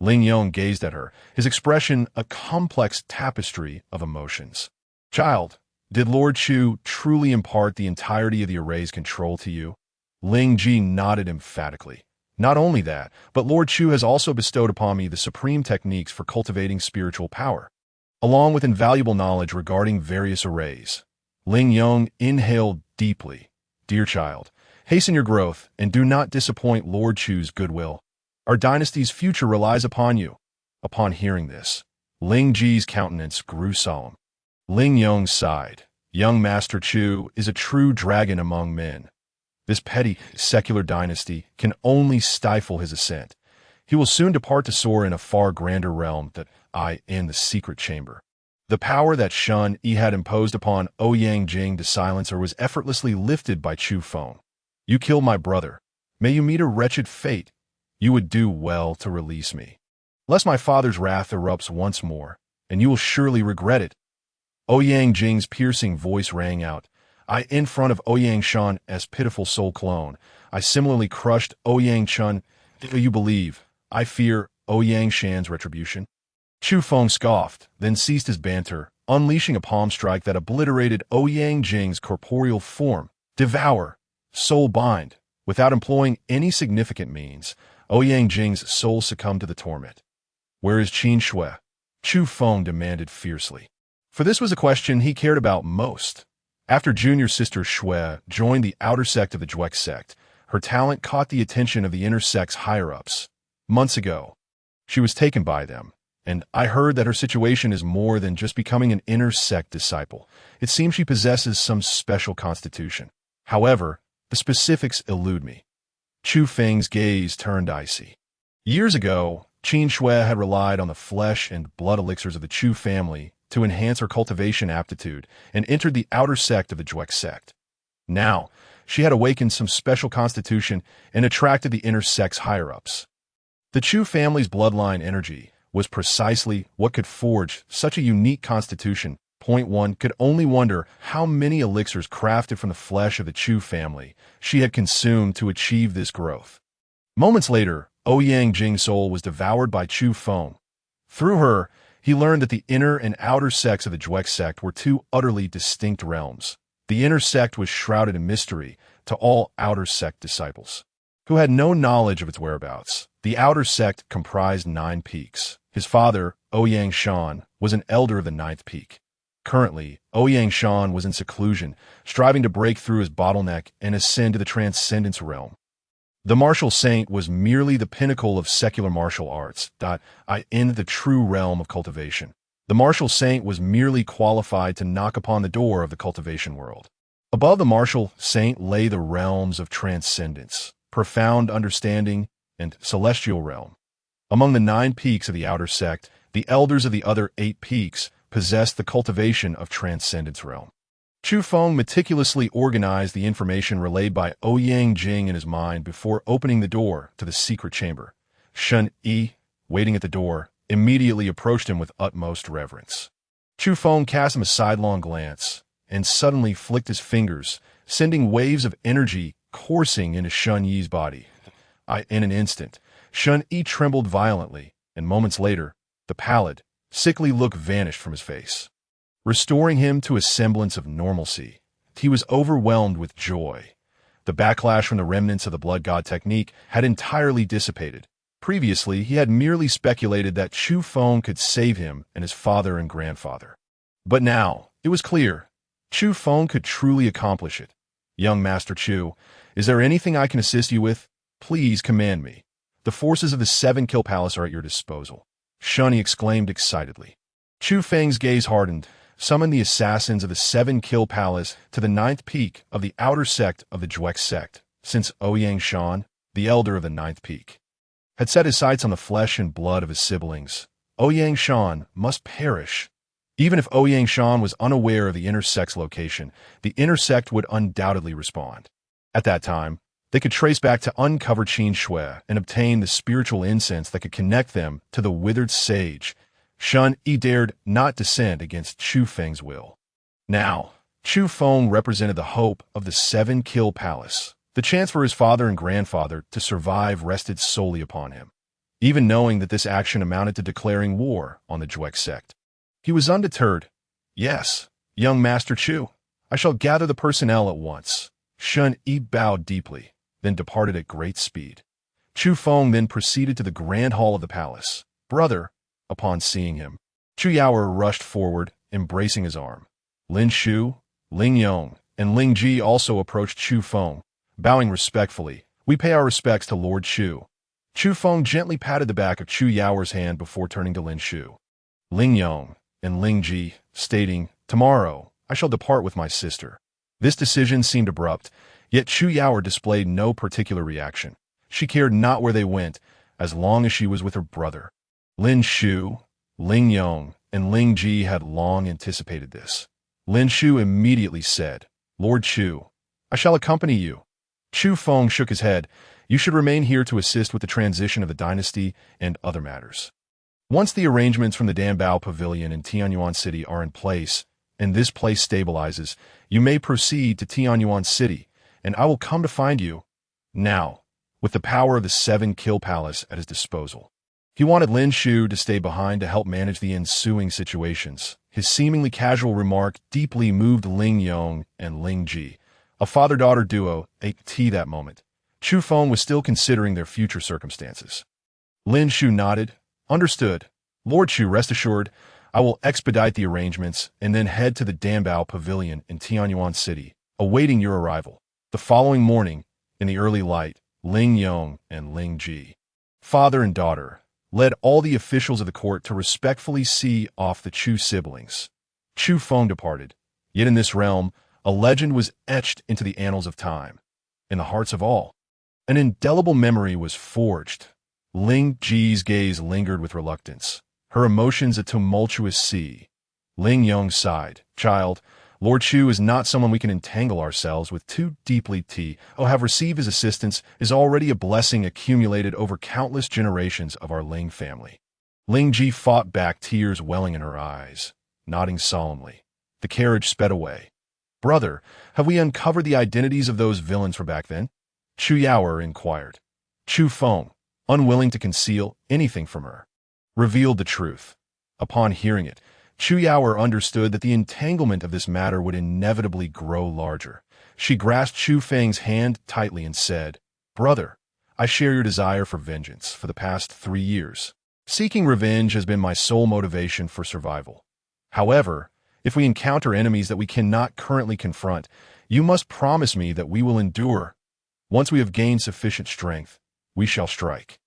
Ling Yong gazed at her, his expression a complex tapestry of emotions. "Child, did Lord Chu truly impart the entirety of the array's control to you?" Ling Ji nodded emphatically. "Not only that, but Lord Chu has also bestowed upon me the supreme techniques for cultivating spiritual power, along with invaluable knowledge regarding various arrays." Ling Yong inhaled deeply. "Dear child, hasten your growth and do not disappoint Lord Chu's goodwill. Our dynasty's future relies upon you." Upon hearing this, Ling Ji's countenance grew solemn. Ling Yong sighed. "Young Master Chu is a true dragon among men. This petty, secular dynasty can only stifle his ascent. He will soon depart to soar in a far grander realm that in the secret chamber." The power that Shun Yi had imposed upon Ouyang Jing to silence her was effortlessly lifted by Chufeng. "You killed my brother. May you meet a wretched fate. You would do well to release me, lest my father's wrath erupts once more, and you will surely regret it." Ouyang Jing's piercing voice rang out. In front of Ouyang Shan's pitiful soul clone, I similarly crushed Ouyang Chun. Do you believe I fear Ouyang Shan's retribution? Chufeng scoffed, then ceased his banter, unleashing a palm strike that obliterated Ouyang Jing's corporeal form. "Devour! Soul bind!" Without employing any significant means, Ouyang Jing's soul succumbed to the torment. "Where is Qin Shui?" Chufeng demanded fiercely. For this was a question he cared about most. After junior sister Shui joined the outer sect of the Juek sect, her talent caught the attention of the inner sect's higher-ups. Months ago, she was taken by them, and I heard that her situation is more than just becoming an inner sect disciple. It seems she possesses some special constitution. However, the specifics elude me. Chufeng's gaze turned icy. Years ago, Qin Shui had relied on the flesh and blood elixirs of the Chu family to enhance her cultivation aptitude and entered the outer sect of the Juek sect. Now, she had awakened some special constitution and attracted the inner sect's higher-ups. The Chu family's bloodline energy was precisely what could forge such a unique constitution. One could only wonder how many elixirs crafted from the flesh of the Chu family she had consumed to achieve this growth. Moments later, Ouyang Jing's soul was devoured by Chufeng. Through her, he learned that the inner and outer sects of the Juek sect were two utterly distinct realms. The inner sect was shrouded in mystery to all outer sect disciples, who had no knowledge of its whereabouts. The outer sect comprised 9 peaks. His father, Ouyang Shan, was an elder of the 9th peak. Currently, Ouyang Shan was in seclusion, striving to break through his bottleneck and ascend to the transcendence realm. The martial saint was merely the pinnacle of secular martial arts, in the true realm of cultivation. The martial saint was merely qualified to knock upon the door of the cultivation world. Above the martial saint lay the realms of transcendence, profound understanding, and celestial realm. Among the 9 peaks of the outer sect, the elders of the other 8 peaks possessed the cultivation of transcendence realm. Chufeng meticulously organized the information relayed by Ouyang Jing in his mind before opening the door to the secret chamber. Shun Yi, waiting at the door, immediately approached him with utmost reverence. Chufeng cast him a sidelong glance and suddenly flicked his fingers, sending waves of energy coursing into Shun Yi's body. In an instant, Shun Yi trembled violently, and moments later, the pallid, sickly look vanished from his face, restoring him to a semblance of normalcy. He was overwhelmed with joy. The backlash from the remnants of the blood god technique had entirely dissipated. Previously, he had merely speculated that Chufeng could save him and his father and grandfather. But now, it was clear, Chufeng could truly accomplish it. "Young Master Chu, is there anything I can assist you with? Please command me." The forces of the Seven-Kill Palace are at your disposal, Shun exclaimed excitedly. Chufeng's gaze hardened, summoned the assassins of the Seven-Kill Palace to the 9th peak of the outer sect of the Juex sect, since Ouyang Shan, the elder of the 9th peak, had set his sights on the flesh and blood of his siblings. Ouyang Shan must perish. Even if Ouyang Shan was unaware of the inner sect's location, the inner sect would undoubtedly respond. At that time, they could trace back to uncovered Qin Shui and obtain the spiritual incense that could connect them to the withered sage. Shun dared not dissent against Chufeng's will. Now, Chufeng represented the hope of the Seven-Kill Palace. The chance for his father and grandfather to survive rested solely upon him, even knowing that this action amounted to declaring war on the Juex sect. He was undeterred. Yes, young Master Chu, I shall gather the personnel at once. Shun bowed deeply, then departed at great speed. Chufeng then proceeded to the grand hall of the palace. Brother, upon seeing him, Chu Yaoer rushed forward, embracing his arm. Lin Shu, Ling Yong, and Ling Ji also approached Chufeng, bowing respectfully. We pay our respects to Lord Chu. Chufeng gently patted the back of Chu Yaoer's hand before turning to Lin Shu, Ling Yong, and Ling Ji, stating, Tomorrow, I shall depart with my sister. This decision seemed abrupt, yet Chu Yaoer displayed no particular reaction. She cared not where they went, as long as she was with her brother. Lin Shu, Ling Yong, and Ling Ji had long anticipated this. Lin Shu immediately said, Lord Chu, I shall accompany you. Chufeng shook his head. You should remain here to assist with the transition of the dynasty and other matters. Once the arrangements from the Danbao Pavilion in Tianyuan City are in place, and this place stabilizes, you may proceed to Tianyuan City, and I will come to find you. Now, with the power of the Seven-Kill Palace at his disposal. He wanted Lin Shu to stay behind to help manage the ensuing situations. His seemingly casual remark deeply moved Ling Yong and Ling Ji, a father-daughter duo, at that moment. Chufeng was still considering their future circumstances. Lin Shu nodded. Understood. Lord Chu, rest assured, I will expedite the arrangements and then head to the Danbao Pavilion in Tianyuan City, awaiting your arrival. The following morning, in the early light, Ling Yong and Ling Ji, father and daughter, led all the officials of the court to respectfully see off the Chu siblings. Chufeng departed. Yet in this realm, a legend was etched into the annals of time. In the hearts of all, an indelible memory was forged. Ling Ji's gaze lingered with reluctance, her emotions a tumultuous sea. Ling Yong sighed. Child, Lord Chu is not someone we can entangle ourselves with too deeply. Have received his assistance is already a blessing accumulated over countless generations of our Ling family. Ling Ji fought back, tears welling in her eyes, nodding solemnly. The carriage sped away. Brother, have we uncovered the identities of those villains from back then? Chu Yaoer inquired. Chufeng, unwilling to conceal anything from her, revealed the truth. Upon hearing it, Chu Yaoer understood that the entanglement of this matter would inevitably grow larger. She grasped Chufeng's hand tightly and said, Brother, I share your desire for vengeance. For the past 3 years, seeking revenge has been my sole motivation for survival. However, if we encounter enemies that we cannot currently confront, you must promise me that we will endure. Once we have gained sufficient strength, we shall strike.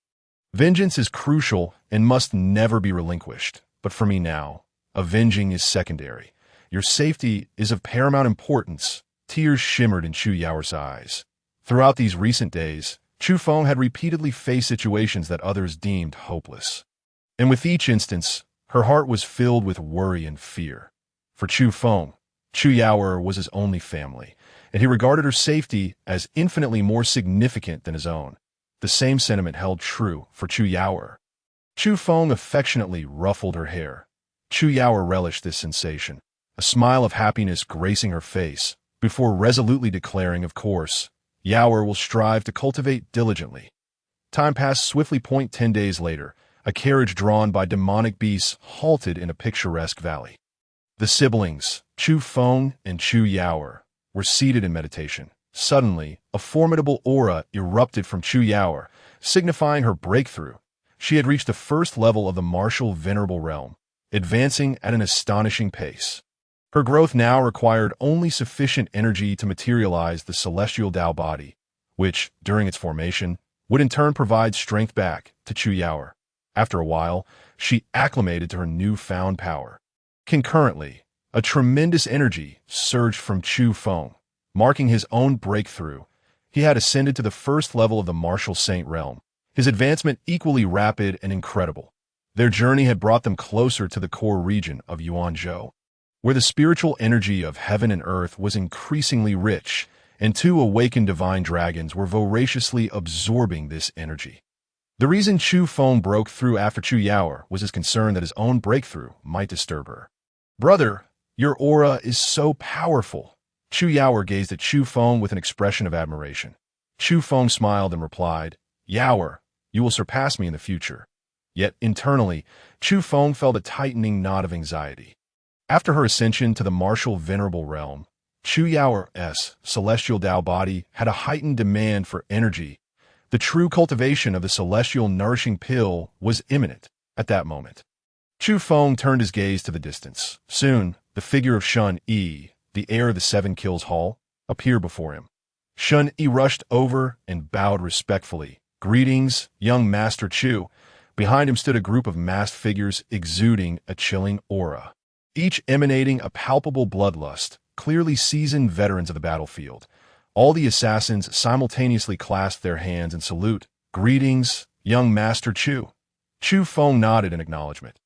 Vengeance is crucial and must never be relinquished. But for me now, avenging is secondary. Your safety is of paramount importance. Tears shimmered in Chu Yaoer's eyes. Throughout these recent days, Chufeng had repeatedly faced situations that others deemed hopeless. And with each instance, her heart was filled with worry and fear. For Chufeng, Chu Yaoer was his only family, and he regarded her safety as infinitely more significant than his own. The same sentiment held true for Chu Yaoer. Chufeng affectionately ruffled her hair. Chu Yaoer relished this sensation, a smile of happiness gracing her face, before resolutely declaring, of course, Yaoer will strive to cultivate diligently. Time passed swiftly. 10 days later, a carriage drawn by demonic beasts halted in a picturesque valley. The siblings, Chufeng and Chu Yaoer, were seated in meditation. Suddenly, a formidable aura erupted from Chu Yaoer, signifying her breakthrough. She had reached the first level of the martial venerable realm, advancing at an astonishing pace. Her growth now required only sufficient energy to materialize the celestial Tao body, which, during its formation, would in turn provide strength back to Chu Yaoer. After a while, she acclimated to her newfound power. Concurrently, a tremendous energy surged from Chufeng, marking his own breakthrough. He had ascended to the first level of the martial saint realm, his advancement equally rapid and incredible. Their journey had brought them closer to the core region of Yuanzhou, where the spiritual energy of heaven and earth was increasingly rich, and two awakened divine dragons were voraciously absorbing this energy. The reason Chufeng broke through after Chu Yaoer was his concern that his own breakthrough might disturb her. "Brother, your aura is so powerful." Chu Yaoer gazed at Chufeng with an expression of admiration. Chufeng smiled and replied, "Yaoer, you will surpass me in the future." Yet internally, Chufeng felt a tightening knot of anxiety. After her ascension to the martial venerable realm, Chu Yaoer's celestial Tao body had a heightened demand for energy. The true cultivation of the celestial nourishing pill was imminent at that moment. Chufeng turned his gaze to the distance. Soon, the figure of Shun Yi, the heir of the Seven Kills Hall, appeared before him. Shun Yi rushed over and bowed respectfully. "Greetings, young Master Chu." Behind him stood a group of masked figures exuding a chilling aura, each emanating a palpable bloodlust, clearly seasoned veterans of the battlefield. All the assassins simultaneously clasped their hands in salute. "Greetings, young Master Chu." Chufeng nodded in acknowledgement.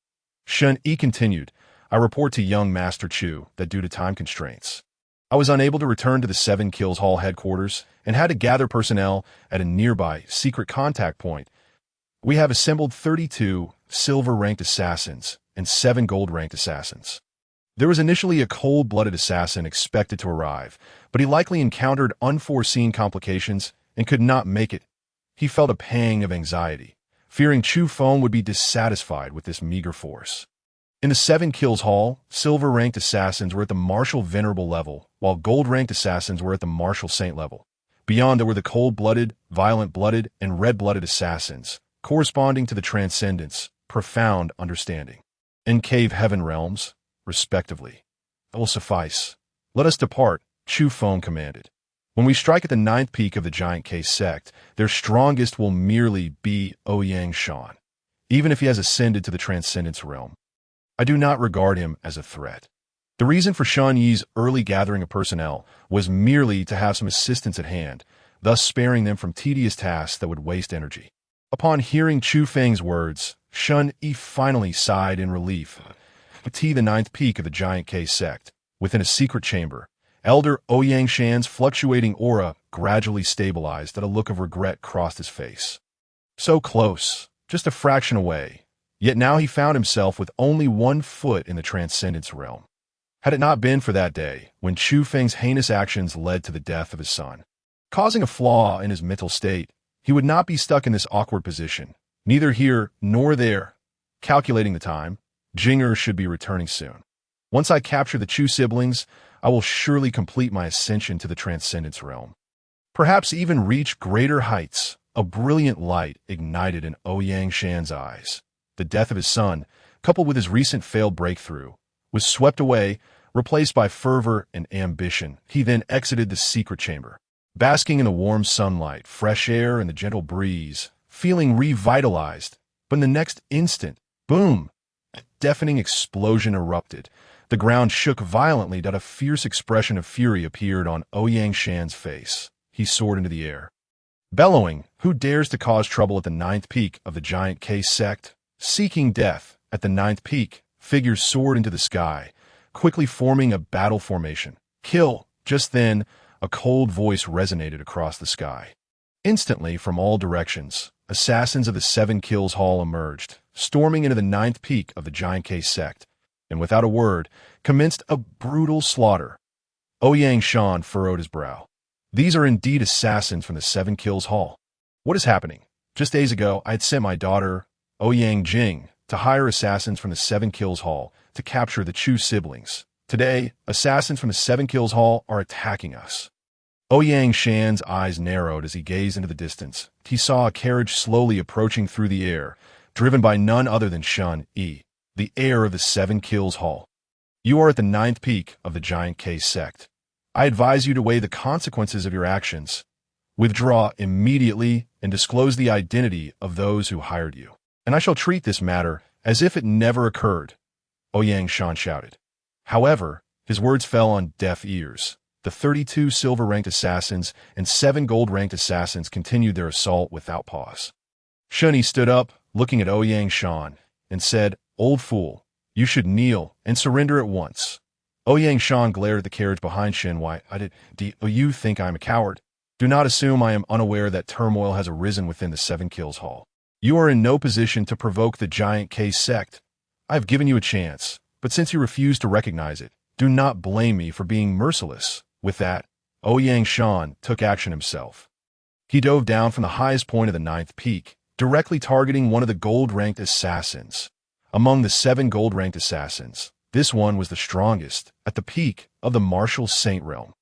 Shun Yi continued, "I report to young Master Chu that due to time constraints, I was unable to return to the Seven Kills Hall headquarters and had to gather personnel at a nearby secret contact point. We have assembled 32 silver-ranked assassins and 7 gold-ranked assassins. There was initially a cold-blooded assassin expected to arrive, but he likely encountered unforeseen complications and could not make it. He felt a pang of anxiety, fearing Chufeng would be dissatisfied with this meager force. In the Seven Kills Hall, silver-ranked assassins were at the martial venerable level, while gold-ranked assassins were at the martial saint level. Beyond there were the cold-blooded, violent-blooded, and red-blooded assassins, corresponding to the transcendence, profound understanding, and cave heaven realms, respectively. "That will suffice. Let us depart," Chufeng commanded. "When we strike at the 9th peak of the Giant K sect, their strongest will merely be Ouyang Shan, even if he has ascended to the Transcendence realm. I do not regard him as a threat." The reason for Shun Yi's early gathering of personnel was merely to have some assistance at hand, thus sparing them from tedious tasks that would waste energy. Upon hearing Chufeng's words, Shun Yi finally sighed in relief. The 9th peak of the Giant K sect, within a secret chamber, Elder Ouyang Shan's fluctuating aura gradually stabilized, and a look of regret crossed his face. So close, just a fraction away, yet now he found himself with only 1 foot in the Transcendence realm. Had it not been for that day, when Chufeng's heinous actions led to the death of his son, causing a flaw in his mental state, he would not be stuck in this awkward position, neither here nor there. Calculating the time, Jinger should be returning soon. Once I capture the Chu siblings, I will surely complete my ascension to the Transcendence realm. Perhaps even reach greater heights. A brilliant light ignited in Ouyang Shan's eyes. The death of his son, coupled with his recent failed breakthrough, was swept away, replaced by fervor and ambition. He then exited the secret chamber, basking in the warm sunlight, fresh air, and the gentle breeze, feeling revitalized. But in the next instant, boom! A deafening explosion erupted. The ground shook violently, that a fierce expression of fury appeared on Ouyang Shan's face. He soared into the air, bellowing, "Who dares to cause trouble at the 9th peak of the Giant K sect?" Seeking death at the 9th peak, figures soared into the sky, quickly forming a battle formation. "Kill!" Just then, a cold voice resonated across the sky. Instantly, from all directions, assassins of the Seven Kills Hall emerged, storming into the 9th peak of the Giant K sect, and without a word, commenced a brutal slaughter. Ouyang Shan furrowed his brow. These are indeed assassins from the Seven Kills Hall. What is happening? Just days ago, I had sent my daughter, Ouyang Jing, to hire assassins from the Seven Kills Hall to capture the Chu siblings. Today, assassins from the Seven Kills Hall are attacking us. Ouyang Shan's eyes narrowed as he gazed into the distance. He saw a carriage slowly approaching through the air, driven by none other than Shun Yi, the heir of the Seven Kills Hall. "You are at the 9th peak of the Giant K sect. I advise you to weigh the consequences of your actions. Withdraw immediately and disclose the identity of those who hired you. And I shall treat this matter as if it never occurred, Ouyang Shan shouted. However, his words fell on deaf ears. The 32 silver-ranked assassins and 7 gold-ranked assassins continued their assault without pause. Shunyi stood up, looking at Ouyang Shan, and said, "Old fool, you should kneel and surrender at once." Ouyang Shan glared at the carriage behind Shenwei. Do you think I am a coward? Do not assume I am unaware that turmoil has arisen within the 7 Kills Hall. You are in no position to provoke the Giant K sect. I have given you a chance, but since you refuse to recognize it, do not blame me for being merciless. With that, Ouyang Shan took action himself. He dove down from the highest point of the 9th peak, directly targeting one of the gold-ranked assassins. Among the 7 gold-ranked assassins, this one was the strongest, at the peak of the Martial Saint realm.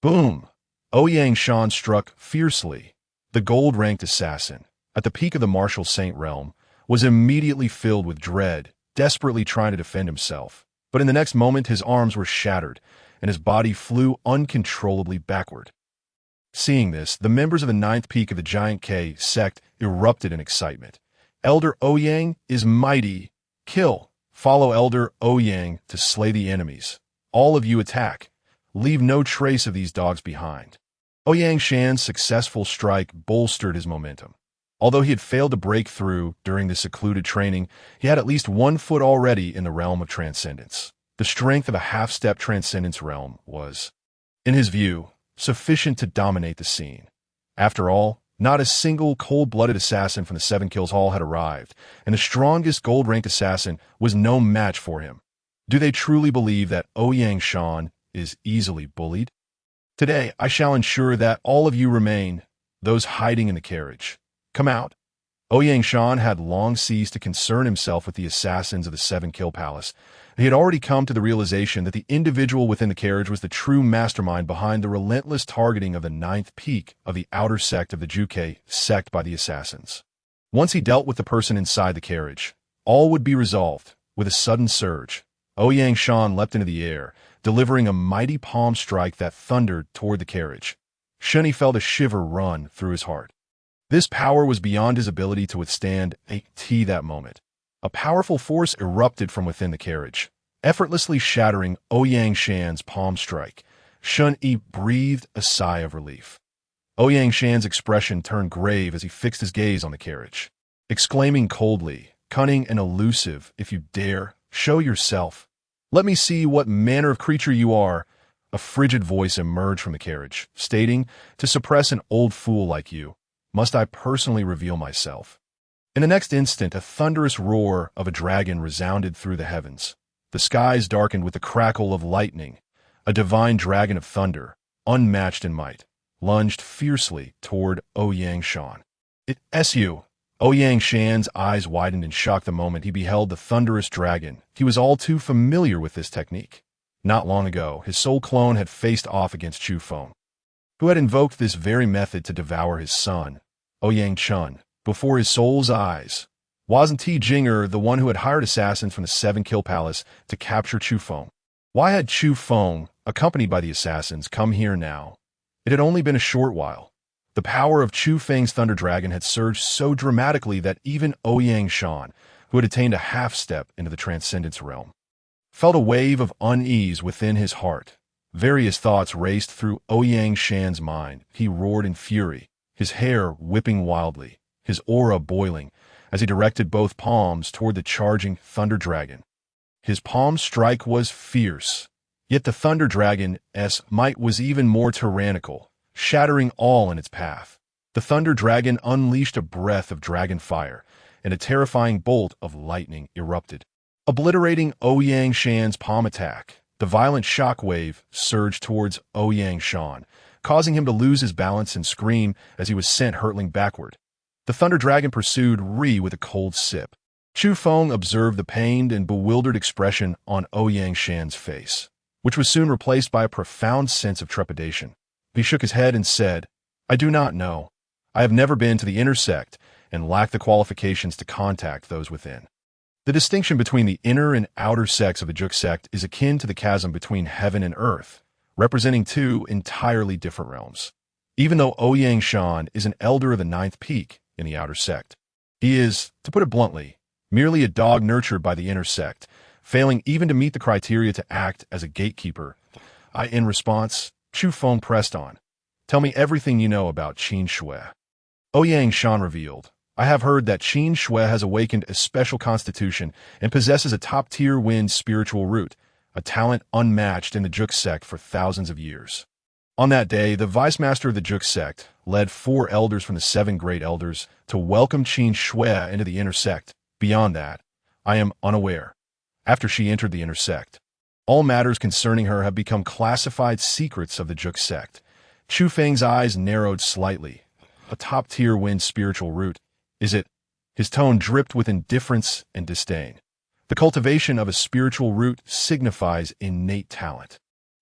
Boom! Ouyang Shan struck fiercely. The gold-ranked assassin, at the peak of the Martial Saint realm, was immediately filled with dread, desperately trying to defend himself. But in the next moment his arms were shattered, and his body flew uncontrollably backward. Seeing this, the members of the 9th peak of the Giant K sect erupted in excitement. Elder Ouyang is mighty. Kill. Follow Elder Ouyang to slay the enemies. All of you attack. Leave no trace of these dogs behind. Ouyang Shan's successful strike bolstered his momentum. Although he had failed to break through during this secluded training, he had at least 1 foot already in the realm of transcendence. The strength of a half-step transcendence realm was, in his view, sufficient to dominate the scene. After all, not a single cold-blooded assassin from the 7 Kills Hall had arrived, and the strongest gold-ranked assassin was no match for him. Do they truly believe that Ouyang Shan is easily bullied? Today, I shall ensure that all of you remain, those hiding in the carriage. Come out. Ouyang Shan had long ceased to concern himself with the assassins of the 7 Kill Palace. He had already come to the realization that the individual within the carriage was the true mastermind behind the relentless targeting of the 9th peak of the outer sect of the Juke sect by the assassins. Once he dealt with the person inside the carriage, all would be resolved. With a sudden surge, Ouyang Shan leapt into the air, delivering a mighty palm strike that thundered toward the carriage. Shunyi felt a shiver run through his heart. This power was beyond his ability to withstand that moment. A powerful force erupted from within the carriage, effortlessly shattering Ouyang Shan's palm strike. Shunyi breathed a sigh of relief. Ouyang Shan's expression turned grave as he fixed his gaze on the carriage, exclaiming coldly, "Cunning and elusive, if you dare, show yourself. Let me see what manner of creature you are." A frigid voice emerged from the carriage, stating, "To suppress an old fool like you, must I personally reveal myself?" In the next instant, a thunderous roar of a dragon resounded through the heavens. The skies darkened with the crackle of lightning. A divine dragon of thunder, unmatched in might, lunged fiercely toward Ouyang Shan. Ouyang Shan's eyes widened in shock the moment he beheld the thunderous dragon. He was all too familiar with this technique. Not long ago, his soul clone had faced off against Chufeng, who had invoked this very method to devour his son, Ouyang Chun, before his soul's eyes. Wasn't T. Jinger the one who had hired assassins from the 7 Kill Palace to capture Chufeng? Why had Chufeng, accompanied by the assassins, come here now? It had only been a short while. The power of Chufeng's Thunder Dragon had surged so dramatically that even Ouyang Shan, who had attained a half-step into the Transcendence realm, felt a wave of unease within his heart. Various thoughts raced through Ouyang Shan's mind. He roared in fury, his hair whipping wildly, his aura boiling, as he directed both palms toward the charging Thunder Dragon. His palm strike was fierce, yet the Thunder Dragon's might was even more tyrannical, shattering all in its path. The Thunder Dragon unleashed a breath of dragon fire, and a terrifying bolt of lightning erupted, obliterating Ouyang Shan's palm attack. The violent shockwave surged towards Ouyang Shan, causing him to lose his balance and scream as he was sent hurtling backward. The Thunder Dragon pursued Ri with a cold sip. Chufeng observed the pained and bewildered expression on Ouyang Shan's face, which was soon replaced by a profound sense of trepidation. He shook his head and said, "I do not know. I have never been to the inner sect and lack the qualifications to contact those within." The distinction between the inner and outer sects of the Juk sect is akin to the chasm between heaven and earth, representing 2 entirely different realms. Even though Ouyang Shan is an elder of the ninth peak in the outer sect, he is, to put it bluntly, merely a dog nurtured by the inner sect, failing even to meet the criteria to act as a gatekeeper. In response, Chufeng pressed on. Tell me everything you know about Qin Shui. Ouyang Shan revealed. I have heard that Qin Shui has awakened a special constitution and possesses a top-tier wind spiritual root, a talent unmatched in the Juk sect for thousands of years. On that day, the vice master of the Juk sect led 4 elders from the 7 great elders to welcome Qin Shui into the inner sect. Beyond that, I am unaware. After she entered the inner sect, all matters concerning her have become classified secrets of the Juk sect. Chufeng's eyes narrowed slightly. A top-tier wind spiritual root, is it? His tone dripped with indifference and disdain. The cultivation of a spiritual root signifies innate talent,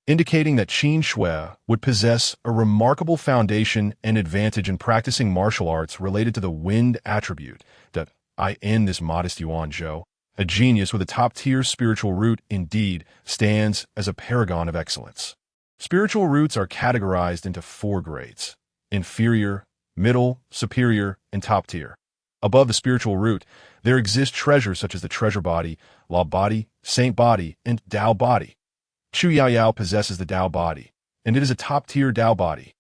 indicating that Qin Shui would possess a remarkable foundation and advantage in practicing martial arts related to the wind attribute. That I end this modest Yuan Zhou, a genius with a top-tier spiritual root, indeed stands as a paragon of excellence. Spiritual roots are categorized into 4 grades: inferior, middle, superior, and top tier. Above the spiritual root, there exist treasures such as the treasure body, law body, saint body, and Tao body. Chu Yaoyao possesses the Tao body, and it is a top-tier Tao body.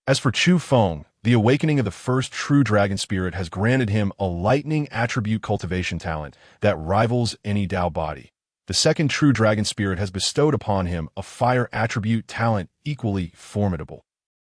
As for Chufeng, the awakening of the first true dragon spirit has granted him a lightning attribute cultivation talent that rivals any Tao body. The second true dragon spirit has bestowed upon him a fire attribute talent equally formidable.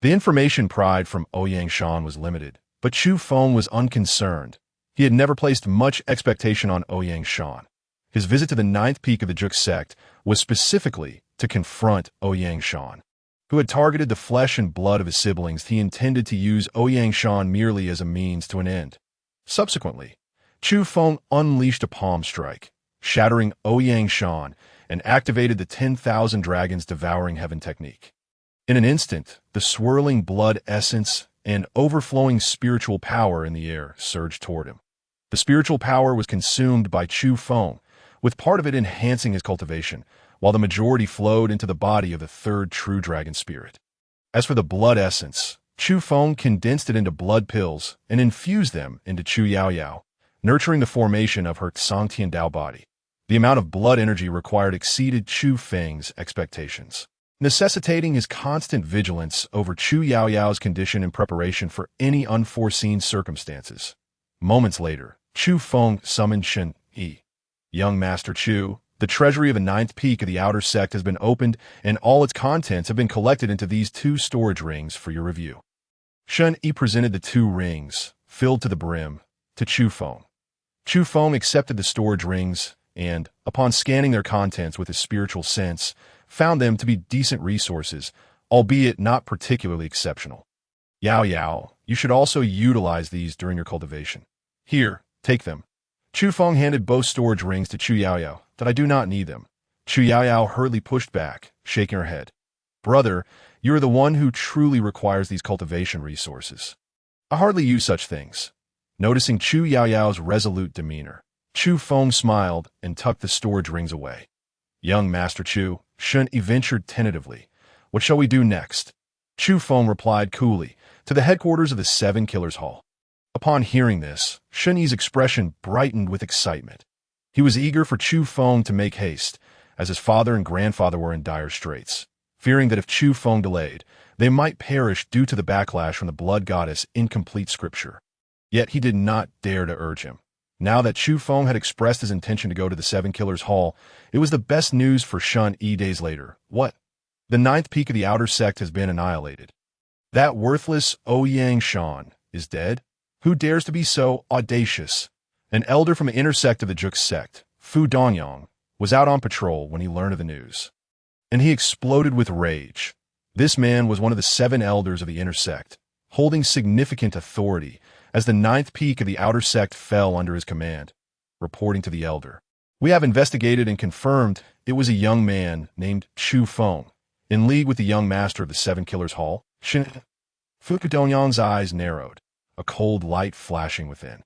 The information pried from Ouyang Shan was limited, but Chufeng was unconcerned. He had never placed much expectation on Ouyang Shan. His visit to the 9th peak of the Juk sect was specifically to confront Ouyang Shan, who had targeted the flesh and blood of his siblings. He intended to use Ouyang Shan merely as a means to an end. Subsequently, Chufeng unleashed a palm strike, shattering Ouyang Shan, and activated the 10,000 Dragons Devouring Heaven technique. In an instant, the swirling blood essence and overflowing spiritual power in the air surged toward him. The spiritual power was consumed by Chufeng, with part of it enhancing his cultivation, while the majority flowed into the body of the 3rd true dragon spirit. As for the blood essence, Chufeng condensed it into blood pills and infused them into Chu Yaoyao, nurturing the formation of her Xangtian Dao body. The amount of blood energy required exceeded Chufeng's expectations, necessitating his constant vigilance over Chu Yaoyao's condition in preparation for any unforeseen circumstances. Moments later, Chufeng summoned Shen Yi. Young Master Chu, the treasury of the 9th peak of the outer sect has been opened, and all its contents have been collected into these 2 storage rings for your review. Shen Yi presented the 2 rings, filled to the brim, to Chufeng. Chufeng accepted the storage rings and, upon scanning their contents with his spiritual sense, found them to be decent resources, albeit not particularly exceptional. Yao Yao, you should also utilize these during your cultivation. Here, take them. Chufeng handed both storage rings to Chu Yaoyao. That I do not need them. Chu Yaoyao hurriedly pushed back, shaking her head. Brother, you are the one who truly requires these cultivation resources. I hardly use such things. Noticing Chu Yaoyao's resolute demeanor, Chufeng smiled and tucked the storage rings away. Young Master Chu, Shen Yi ventured tentatively. What shall we do next? Chufeng replied coolly, to the headquarters of the 7 Killers Hall. Upon hearing this, Shen Yi's expression brightened with excitement. He was eager for Chufeng to make haste, as his father and grandfather were in dire straits, fearing that if Chufeng delayed, they might perish due to the backlash from the blood goddess' incomplete scripture. Yet he did not dare to urge him. Now that Chufeng had expressed his intention to go to the 7 Killers Hall, it was the best news for Shen Yi days later. What? The 9th peak of the outer sect has been annihilated. That worthless Ouyang Shan is dead? Who dares to be so audacious? An elder from the inner sect of the Juk sect, Fu Dongyang, was out on patrol when he learned of the news. And he exploded with rage. This man was one of the 7 elders of the inner sect, holding significant authority, as the 9th peak of the outer sect fell under his command. Reporting to the elder, we have investigated and confirmed it was a young man named Chufeng, in league with the young master of the 7 Killers Hall. Fu Dongyang's eyes narrowed, a cold light flashing within.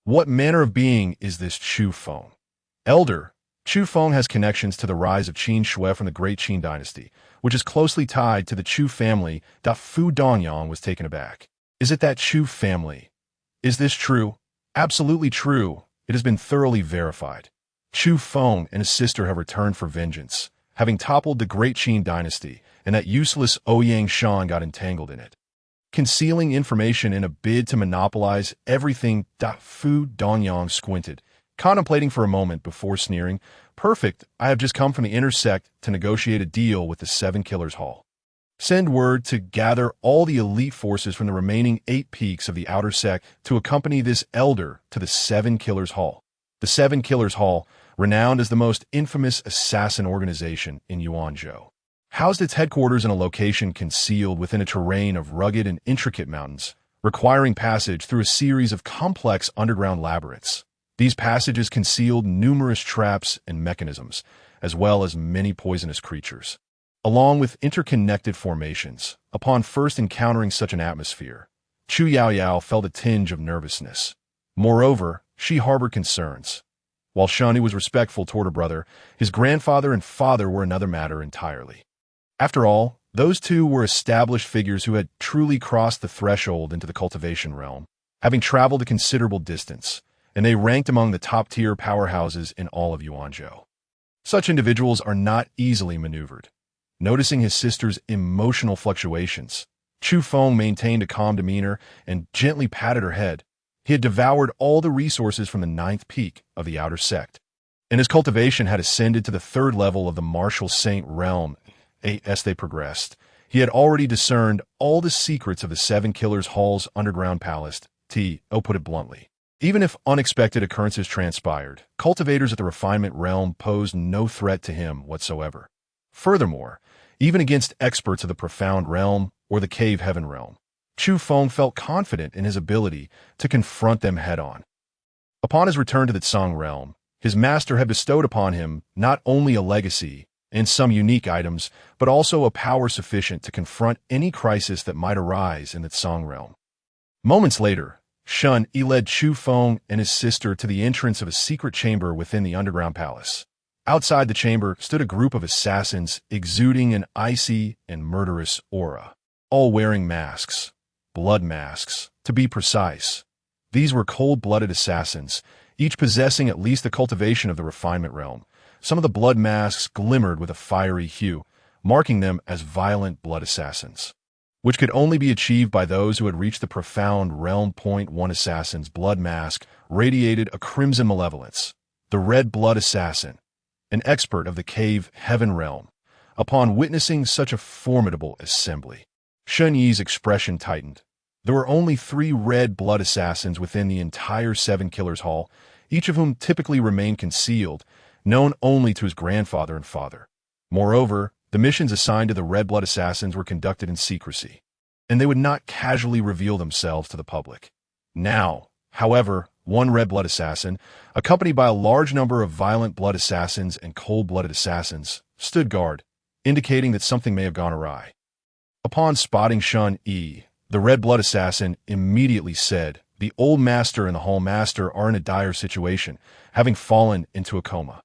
What manner of being is this Chufeng? Elder, Chufeng has connections to the rise of Qin Shui from the Great Qin dynasty, which is closely tied to the Chu family. Fu Dongyang was taken aback. Is it that Chu family? Is this true? Absolutely true. It has been thoroughly verified. Chufeng and his sister have returned for vengeance, having toppled the Great Qin dynasty, and that useless Ouyang Shan got entangled in it. Concealing information in a bid to monopolize everything. Fu Dongyang squinted, contemplating for a moment before sneering, "Perfect, I have just come from the inner sect to negotiate a deal with the Seven Killers Hall. Send word to gather all the elite forces from the remaining 8 peaks of the outer sect to accompany this elder to the Seven Killers Hall. The Seven Killers Hall, renowned as the most infamous assassin organization in Yuanzhou, housed its headquarters in a location concealed within a terrain of rugged and intricate mountains, requiring passage through a series of complex underground labyrinths. These passages concealed numerous traps and mechanisms, as well as many poisonous creatures. Along with interconnected formations, upon first encountering such an atmosphere, Chu Yaoyao felt a tinge of nervousness. Moreover, she harbored concerns. While Shani was respectful toward her brother, his grandfather and father were another matter entirely. After all, those two were established figures who had truly crossed the threshold into the cultivation realm, having traveled a considerable distance, and they ranked among the top-tier powerhouses in all of Yuanzhou. Such individuals are not easily maneuvered. Noticing his sister's emotional fluctuations, Chufeng maintained a calm demeanor and gently patted her head. He had devoured all the resources from the 9th peak of the outer sect, and his cultivation had ascended to the 3rd level of the martial saint realm. As they progressed, he had already discerned all the secrets of the Seven Killers Hall's underground palace. Put it bluntly. Even if unexpected occurrences transpired, cultivators at the refinement realm posed no threat to him whatsoever. Furthermore, even against experts of the profound realm or the cave heaven realm, Chufeng felt confident in his ability to confront them head-on. Upon his return to the Tsang realm, his master had bestowed upon him not only a legacy and some unique items, but also a power sufficient to confront any crisis that might arise in the Tsang realm. Moments later, Shun Yi led Chufeng and his sister to the entrance of a secret chamber within the underground palace. Outside the chamber stood a group of assassins exuding an icy and murderous aura, all wearing masks. Blood masks, to be precise. These were cold-blooded assassins, each possessing at least the cultivation of the refinement realm. Some of the blood masks glimmered with a fiery hue, marking them as violent blood assassins, which could only be achieved by those who had reached the profound realm. One assassin's blood mask radiated a crimson malevolence. The red blood assassin, an expert of the cave heaven realm. Upon witnessing such a formidable assembly, Shun Yi's expression tightened. There were only 3 red blood assassins within the entire Seven Killers Hall, each of whom typically remained concealed, known only to his grandfather and father. Moreover, the missions assigned to the red blood assassins were conducted in secrecy, and they would not casually reveal themselves to the public. Now, however, one red blood assassin, accompanied by a large number of violent blood assassins and cold-blooded assassins, stood guard, indicating that something may have gone awry. Upon spotting Shun Yi, the red blood assassin immediately said, "The old master and the hall master are in a dire situation, having fallen into a coma.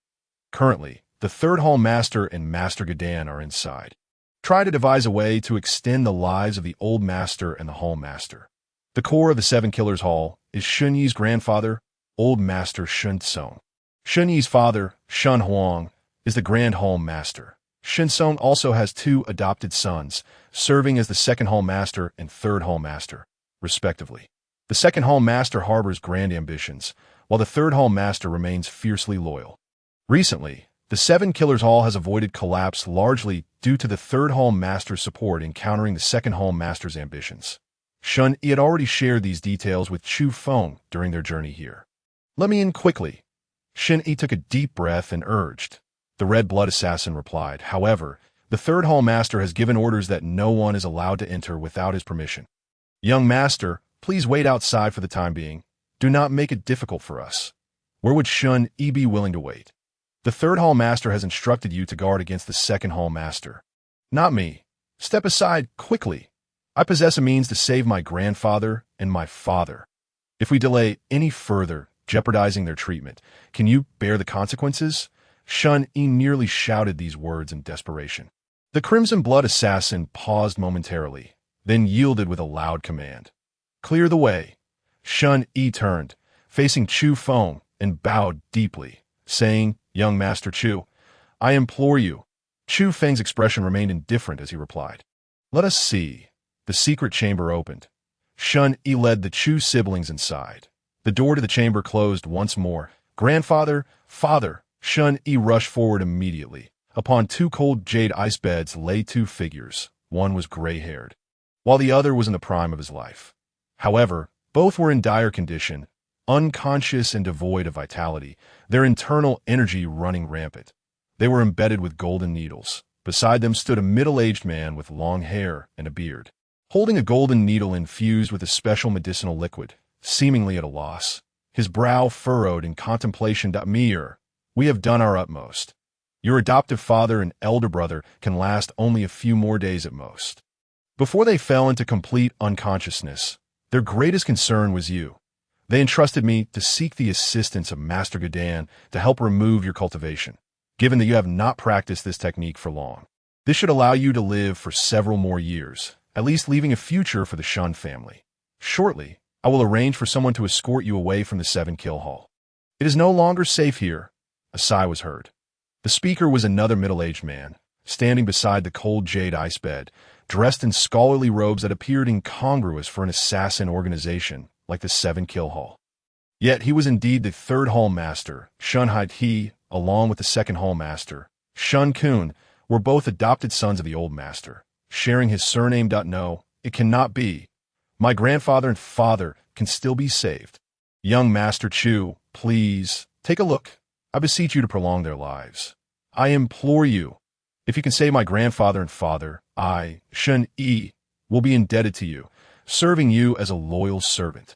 Currently, the 3rd hall master and Master Gadan are inside. Try to devise a way to extend the lives of the old master and the hall master." The core of the Seven Killers Hall is Shun Yi's grandfather, Old Master Shun Tsong. Shun Yi's father, Shun Huang, is the Grand Hall Master. Shun Tsong also has 2 adopted sons, serving as the 2nd Hall Master and 3rd Hall Master, respectively. The 2nd Hall Master harbors grand ambitions, while the 3rd Hall Master remains fiercely loyal. Recently, the Seven Killers Hall has avoided collapse largely due to the 3rd Hall Master's support in countering the 2nd Hall Master's ambitions. Shun Yi had already shared these details with Chufeng during their journey here. "Let me in quickly." Shun Yi took a deep breath and urged. The red blood assassin replied, "However, the 3rd Hall Master has given orders that no one is allowed to enter without his permission. Young Master, please wait outside for the time being. Do not make it difficult for us." Where would Shun Yi be willing to wait? "The 3rd Hall Master has instructed you to guard against the 2nd Hall Master." "Not me. Step aside quickly. I possess a means to save my grandfather and my father. If we delay any further, jeopardizing their treatment, can you bear the consequences?" Shun Yi nearly shouted these words in desperation. The crimson blood assassin paused momentarily, then yielded with a loud command. Clear the way. Shun Yi turned, facing Chufeng, and bowed deeply, saying, Young Master Chu, I implore you. Chufeng's expression remained indifferent as he replied. Let us see. The secret chamber opened. Shun Yi led the Chu siblings inside. The door to the chamber closed once more. Grandfather, father, Shun Yi rushed forward immediately. Upon two cold jade ice beds lay two figures. One was gray-haired, while the other was in the prime of his life. However, both were in dire condition, unconscious and devoid of vitality, their internal energy running rampant. They were embedded with golden needles. Beside them stood a middle-aged man with long hair and a beard, holding a golden needle infused with a special medicinal liquid, seemingly at a loss. His brow furrowed in contemplation. Mir, we have done our utmost. Your adoptive father and elder brother can last only a few more days at most. Before they fell into complete unconsciousness, their greatest concern was you. They entrusted me to seek the assistance of Master Gadan to help remove your cultivation, given that you have not practiced this technique for long. This should allow you to live for several more years, at least leaving a future for the Shun family. Shortly, I will arrange for someone to escort you away from the 7-kill hall. It is no longer safe here. A sigh was heard. The speaker was another middle-aged man, standing beside the cold jade ice bed, dressed in scholarly robes that appeared incongruous for an assassin organization like the 7-kill hall. Yet he was indeed the third hall master. Shun Hai. He, along with the second hall master, Shun Kun, were both adopted sons of the old master, sharing his surname. No, it cannot be. My grandfather and father can still be saved. Young Master Chu, please, take a look. I beseech you to prolong their lives. I implore you. If you can save my grandfather and father, I, Shun Yi, will be indebted to you, serving you as a loyal servant.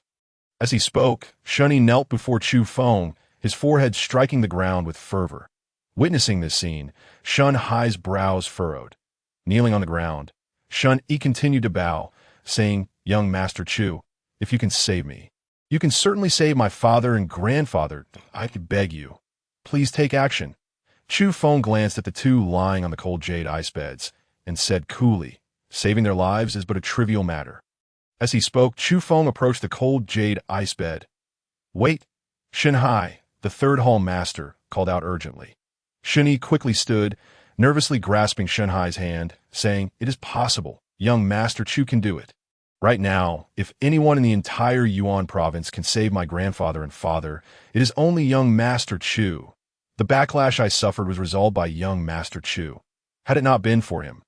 As he spoke, Shun Yi knelt before Chufeng, his forehead striking the ground with fervor. Witnessing this scene, Shun Hai's brows furrowed. Kneeling on the ground, Shun Yi continued to bow, saying, Young Master Chu, if you can save me, you can certainly save my father and grandfather. I beg you. Please take action. Chufeng glanced at the two lying on the cold jade ice beds and said coolly, saving their lives is but a trivial matter. As he spoke, Chufeng approached the cold jade ice bed. Wait! Shun Hai, the third hall master, called out urgently. Shun Yi quickly stood, nervously grasping Shun Hai's hand, saying, It is possible. Young Master Chu can do it. Right now, if anyone in the entire Yuan province can save my grandfather and father, it is only young Master Chu. The backlash I suffered was resolved by young Master Chu. Had it not been for him,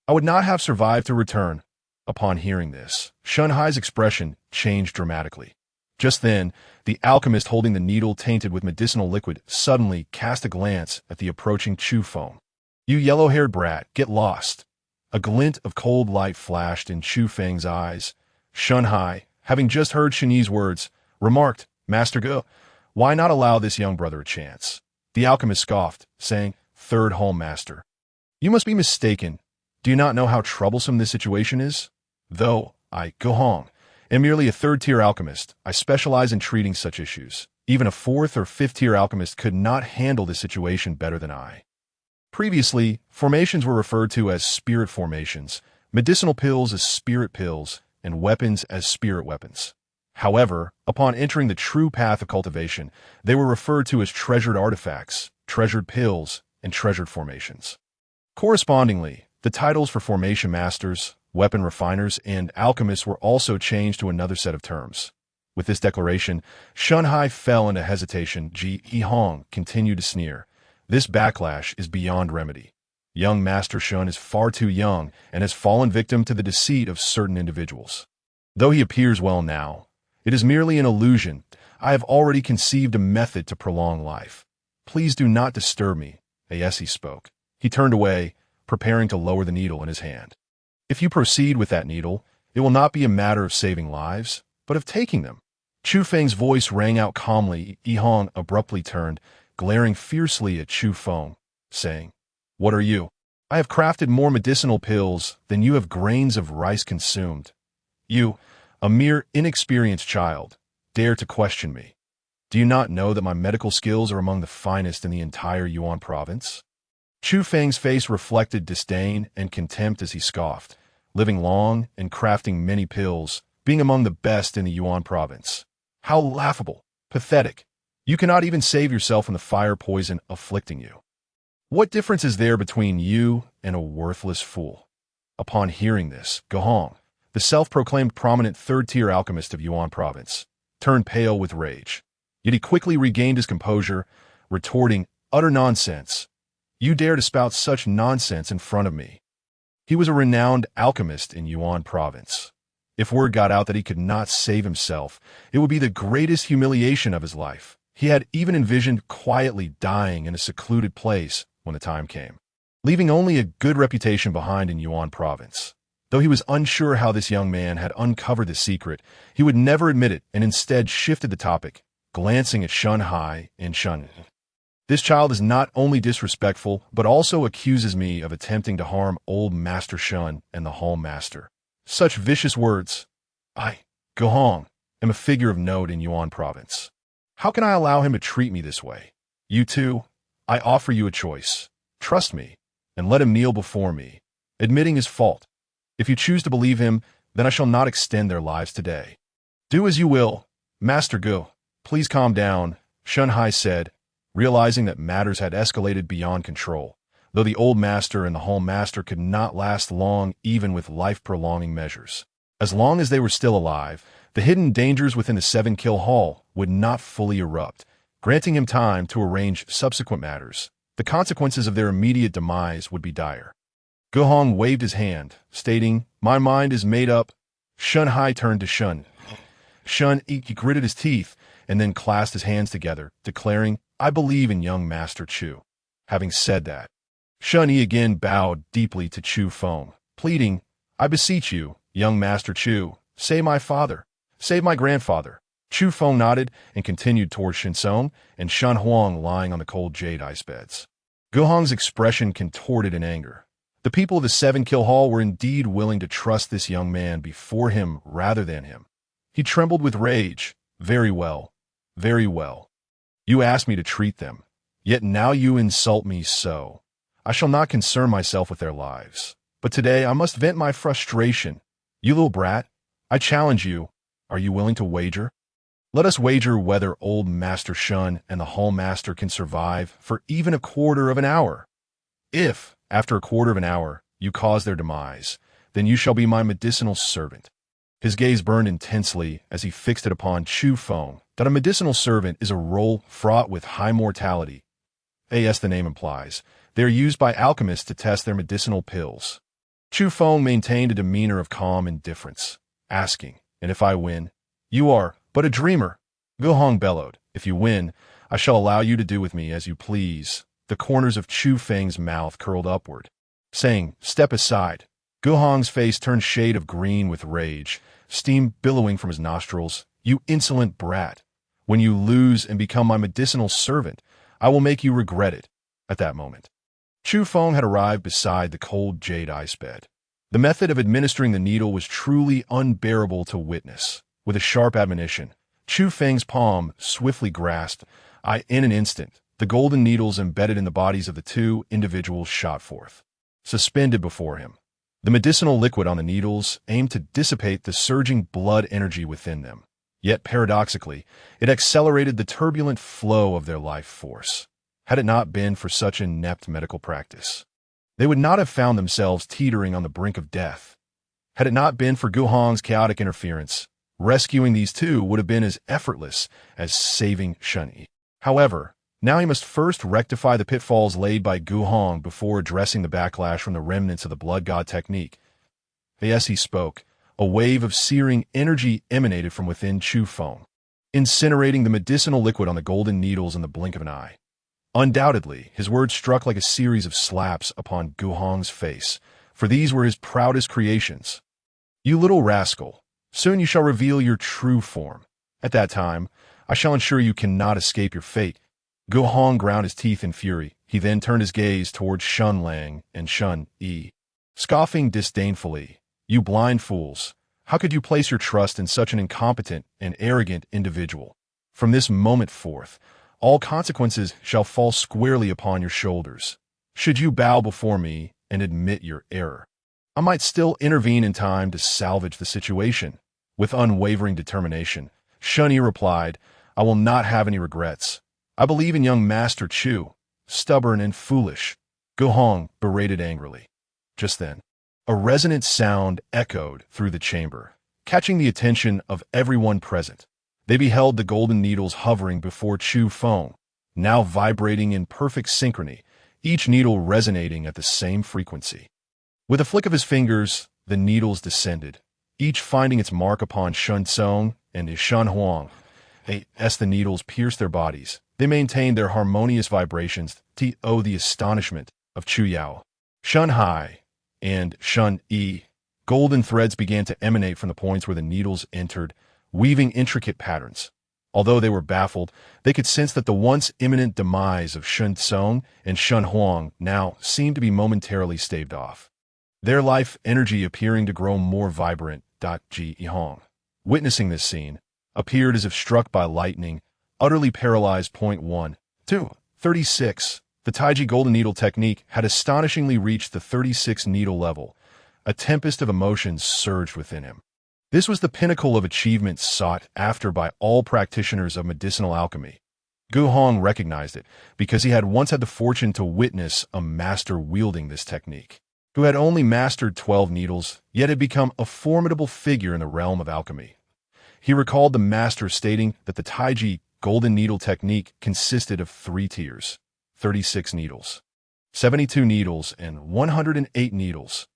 I would not have survived to return. Upon hearing this, Shun Hai's expression changed dramatically. Just then, the alchemist holding the needle tainted with medicinal liquid suddenly cast a glance at the approaching Chufeng. You yellow-haired brat, get lost. A glint of cold light flashed in Chufeng's eyes. Shun Hai, having just heard Shun Yi's words, remarked, Master Ge, why not allow this young brother a chance? The alchemist scoffed, saying, Third hall master, you must be mistaken. Do you not know how troublesome this situation is? Though I, Gohong, am merely a third-tier alchemist, I specialize in treating such issues. Even a fourth or fifth-tier alchemist could not handle this situation better than I. Previously, formations were referred to as spirit formations, medicinal pills as spirit pills, and weapons as spirit weapons. However, upon entering the true path of cultivation, they were referred to as treasured artifacts, treasured pills, and treasured formations. Correspondingly, the titles for formation masters, weapon refiners, and alchemists were also changed to another set of terms. With this declaration, Shun Hai fell into hesitation. Yi Hong continued to sneer. This backlash is beyond remedy. Young Master Shun is far too young and has fallen victim to the deceit of certain individuals. Though he appears well now, it is merely an illusion. I have already conceived a method to prolong life. Please do not disturb me. Yes, he spoke. He turned away, preparing to lower the needle in his hand. If you proceed with that needle, it will not be a matter of saving lives, but of taking them. Chufeng's voice rang out calmly. Yi Hong abruptly turned, glaring fiercely at Chufeng, saying, What are you? I have crafted more medicinal pills than you have grains of rice consumed. You, a mere inexperienced child, dare to question me. Do you not know that my medical skills are among the finest in the entire Yuan province? Chufeng's face reflected disdain and contempt as he scoffed, living long and crafting many pills, being among the best in the Yuan province. How laughable, pathetic. You cannot even save yourself from the fire poison afflicting you. What difference is there between you and a worthless fool? Upon hearing this, Guhong, the self-proclaimed prominent third-tier alchemist of Yuan province, turned pale with rage. Yet he quickly regained his composure, retorting, "Utter nonsense. You dare to spout such nonsense in front of me." He was a renowned alchemist in Yuan province. If word got out that he could not save himself, it would be the greatest humiliation of his life. He had even envisioned quietly dying in a secluded place when the time came, leaving only a good reputation behind in Yuan province. Though he was unsure how this young man had uncovered the secret, he would never admit it and instead shifted the topic, glancing at Shun Hai and Shun. This child is not only disrespectful, but also accuses me of attempting to harm old Master Shun and the Hall Master. Such vicious words. I, Guhong, am a figure of note in Yuan province. How can I allow him to treat me this way? You two, I offer you a choice. Trust me, and let him kneel before me, admitting his fault. If you choose to believe him, then I shall not extend their lives today. Do as you will, Master Gu. Please calm down, Shun Hai said, realizing that matters had escalated beyond control, though the old master and the Hall Master could not last long even with life-prolonging measures. As long as they were still alive, the hidden dangers within the Seven-Kill Hall would not fully erupt, granting him time to arrange subsequent matters. The consequences of their immediate demise would be dire. Guhong waved his hand, stating, "My mind is made up." Shun Hai turned to Shun. He gritted his teeth and then clasped his hands together, declaring, "I believe in young Master Chu." Having said that, Shun Yi again bowed deeply to Chufeng, pleading, "I beseech you, young Master Chu, save my father, save my grandfather." Chufeng nodded and continued toward Shinsong and Shun Huang lying on the cold jade ice beds. Guhong's expression contorted in anger. The people of the Seven-Kill Hall were indeed willing to trust this young man before him rather than him. He trembled with rage. "Very well, very well. You asked me to treat them, yet now you insult me so. I shall not concern myself with their lives. But today I must vent my frustration. You little brat, I challenge you. Are you willing to wager? Let us wager whether old Master Shun and the Hall Master can survive for even a quarter of an hour. If, after a quarter of an hour, you cause their demise, then you shall be my medicinal servant." His gaze burned intensely as he fixed it upon Chufeng. That a medicinal servant is a role fraught with high mortality. As the name implies, they are used by alchemists to test their medicinal pills. Chufeng maintained a demeanor of calm indifference, asking, "And if I win?" "You are but a dreamer," Guhong bellowed. "If you win, I shall allow you to do with me as you please." The corners of Chufeng's mouth curled upward, saying, "Step aside." Guhong's face turned shade of green with rage, steam billowing from his nostrils. "You insolent brat. When you lose and become my medicinal servant, I will make you regret it." At that moment, Chufeng had arrived beside the cold jade ice bed. The method of administering the needle was truly unbearable to witness. With a sharp admonition, Chufeng's palm swiftly grasped. In an instant, the golden needles embedded in the bodies of the two individuals shot forth. Suspended before him, the medicinal liquid on the needles aimed to dissipate the surging blood energy within them. Yet, paradoxically, it accelerated the turbulent flow of their life force. Had it not been for such inept medical practice, they would not have found themselves teetering on the brink of death. Had it not been for Guhong's chaotic interference, rescuing these two would have been as effortless as saving Shun Yi. However, now he must first rectify the pitfalls laid by Guhong before addressing the backlash from the remnants of the Blood God technique. As he spoke, a wave of searing energy emanated from within Chufeng, incinerating the medicinal liquid on the golden needles in the blink of an eye. Undoubtedly, his words struck like a series of slaps upon Guhong's face, for these were his proudest creations. "You little rascal, soon you shall reveal your true form. At that time, I shall ensure you cannot escape your fate." Guhong ground his teeth in fury. He then turned his gaze towards Shun Lang and Shun Yi, scoffing disdainfully. "You blind fools, how could you place your trust in such an incompetent and arrogant individual? From this moment forth, all consequences shall fall squarely upon your shoulders. Should you bow before me and admit your error, I might still intervene in time to salvage the situation. With unwavering determination, Shun Yi replied, I will not have any regrets. I believe in young Master Chu, stubborn and foolish. Gu Hong berated angrily. Just then, a resonant sound echoed through the chamber, catching the attention of everyone present. They beheld the golden needles hovering before Chufeng, now vibrating in perfect synchrony, each needle resonating at the same frequency. With a flick of his fingers, the needles descended, each finding its mark upon Shun Tsung and Shan Huang. As the needles pierced their bodies, they maintained their harmonious vibrations to the astonishment of Chu Yao. Shun Hai and Shun Yi. Golden threads began to emanate from the points where the needles entered, weaving intricate patterns. Although they were baffled, they could sense that the once imminent demise of Shun Tsung and Shun Huang now seemed to be momentarily staved off, their life energy appearing to grow more vibrant. Ji Yihong, witnessing this scene, appeared as if struck by lightning, utterly paralyzed. 1, 2, 36. The Taiji Golden Needle technique had astonishingly reached the 36 needle level. A tempest of emotions surged within him. This was the pinnacle of achievement sought after by all practitioners of medicinal alchemy. Gu Hong recognized it because he had once had the fortune to witness a master wielding this technique, who had only mastered 12 needles, yet had become a formidable figure in the realm of alchemy. He recalled the master stating that the Taiji Golden Needle technique consisted of 3 tiers, 36 needles, 72 needles, and 108 needles.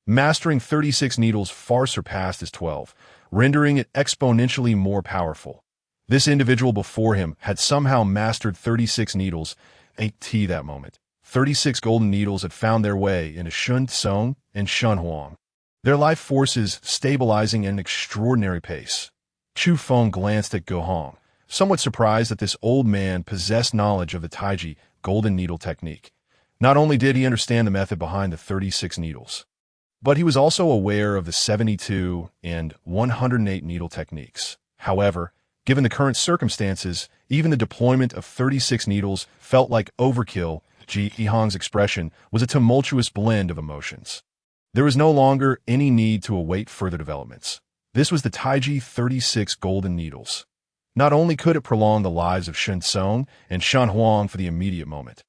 Mastering 36 needles far surpassed his 12, rendering it exponentially more powerful. This individual before him had somehow mastered 36 needles. That moment, 36 golden needles had found their way into Shun Tsung and Shun Huang, their life forces stabilizing at an extraordinary pace. Chufeng glanced at Gu Hong, somewhat surprised that this old man possessed knowledge of the Taiji Golden Needle technique. Not only did he understand the method behind the 36 needles, but he was also aware of the 72 and 108 needle techniques. However, given the current circumstances, even the deployment of 36 needles felt like overkill. Ji Yihong's expression was a tumultuous blend of emotions. There was no longer any need to await further developments. This was the Taiji 36 golden needles. Not only could it prolong the lives of Shun Tsung and Shan Huang for the immediate moment,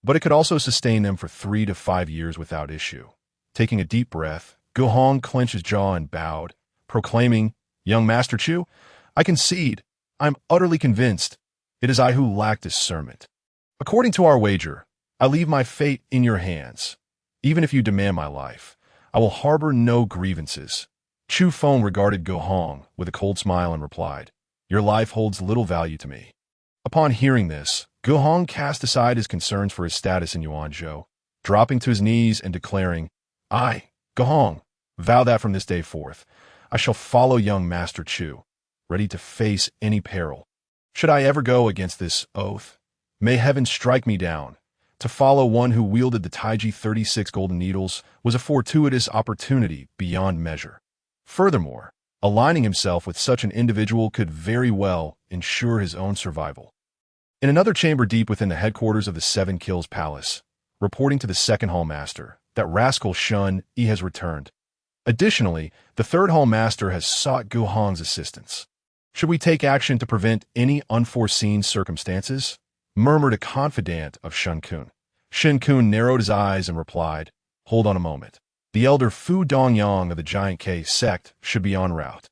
but it could also sustain them for 3 to 5 years without issue. Taking a deep breath, Gu Hong clenched his jaw and bowed, proclaiming, Young Master Chu, I concede. I'm utterly convinced. It is I who lack discernment. According to our wager, I leave my fate in your hands. Even if you demand my life, I will harbor no grievances. Chufeng regarded Gu Hong with a cold smile and replied, Your life holds little value to me. Upon hearing this, Gu Hong cast aside his concerns for his status in Yuanzhou, dropping to his knees and declaring, I, Gu Hong, vow that from this day forth, I shall follow young Master Chu, ready to face any peril. Should I ever go against this oath, may heaven strike me down. To follow one who wielded the Taiji 36 golden needles was a fortuitous opportunity beyond measure. Furthermore, aligning himself with such an individual could very well ensure his own survival. In another chamber deep within the headquarters of the Seven Kills Palace, reporting to the second hall master that rascal Shun Yi has returned. Additionally, the third hall master has sought Gu Hong's assistance. Should we take action to prevent any unforeseen circumstances? Murmured a confidant of Shen Kun. Shen Kun narrowed his eyes and replied, Hold on a moment. The elder Fu Dongyang of the Giant K sect should be en route.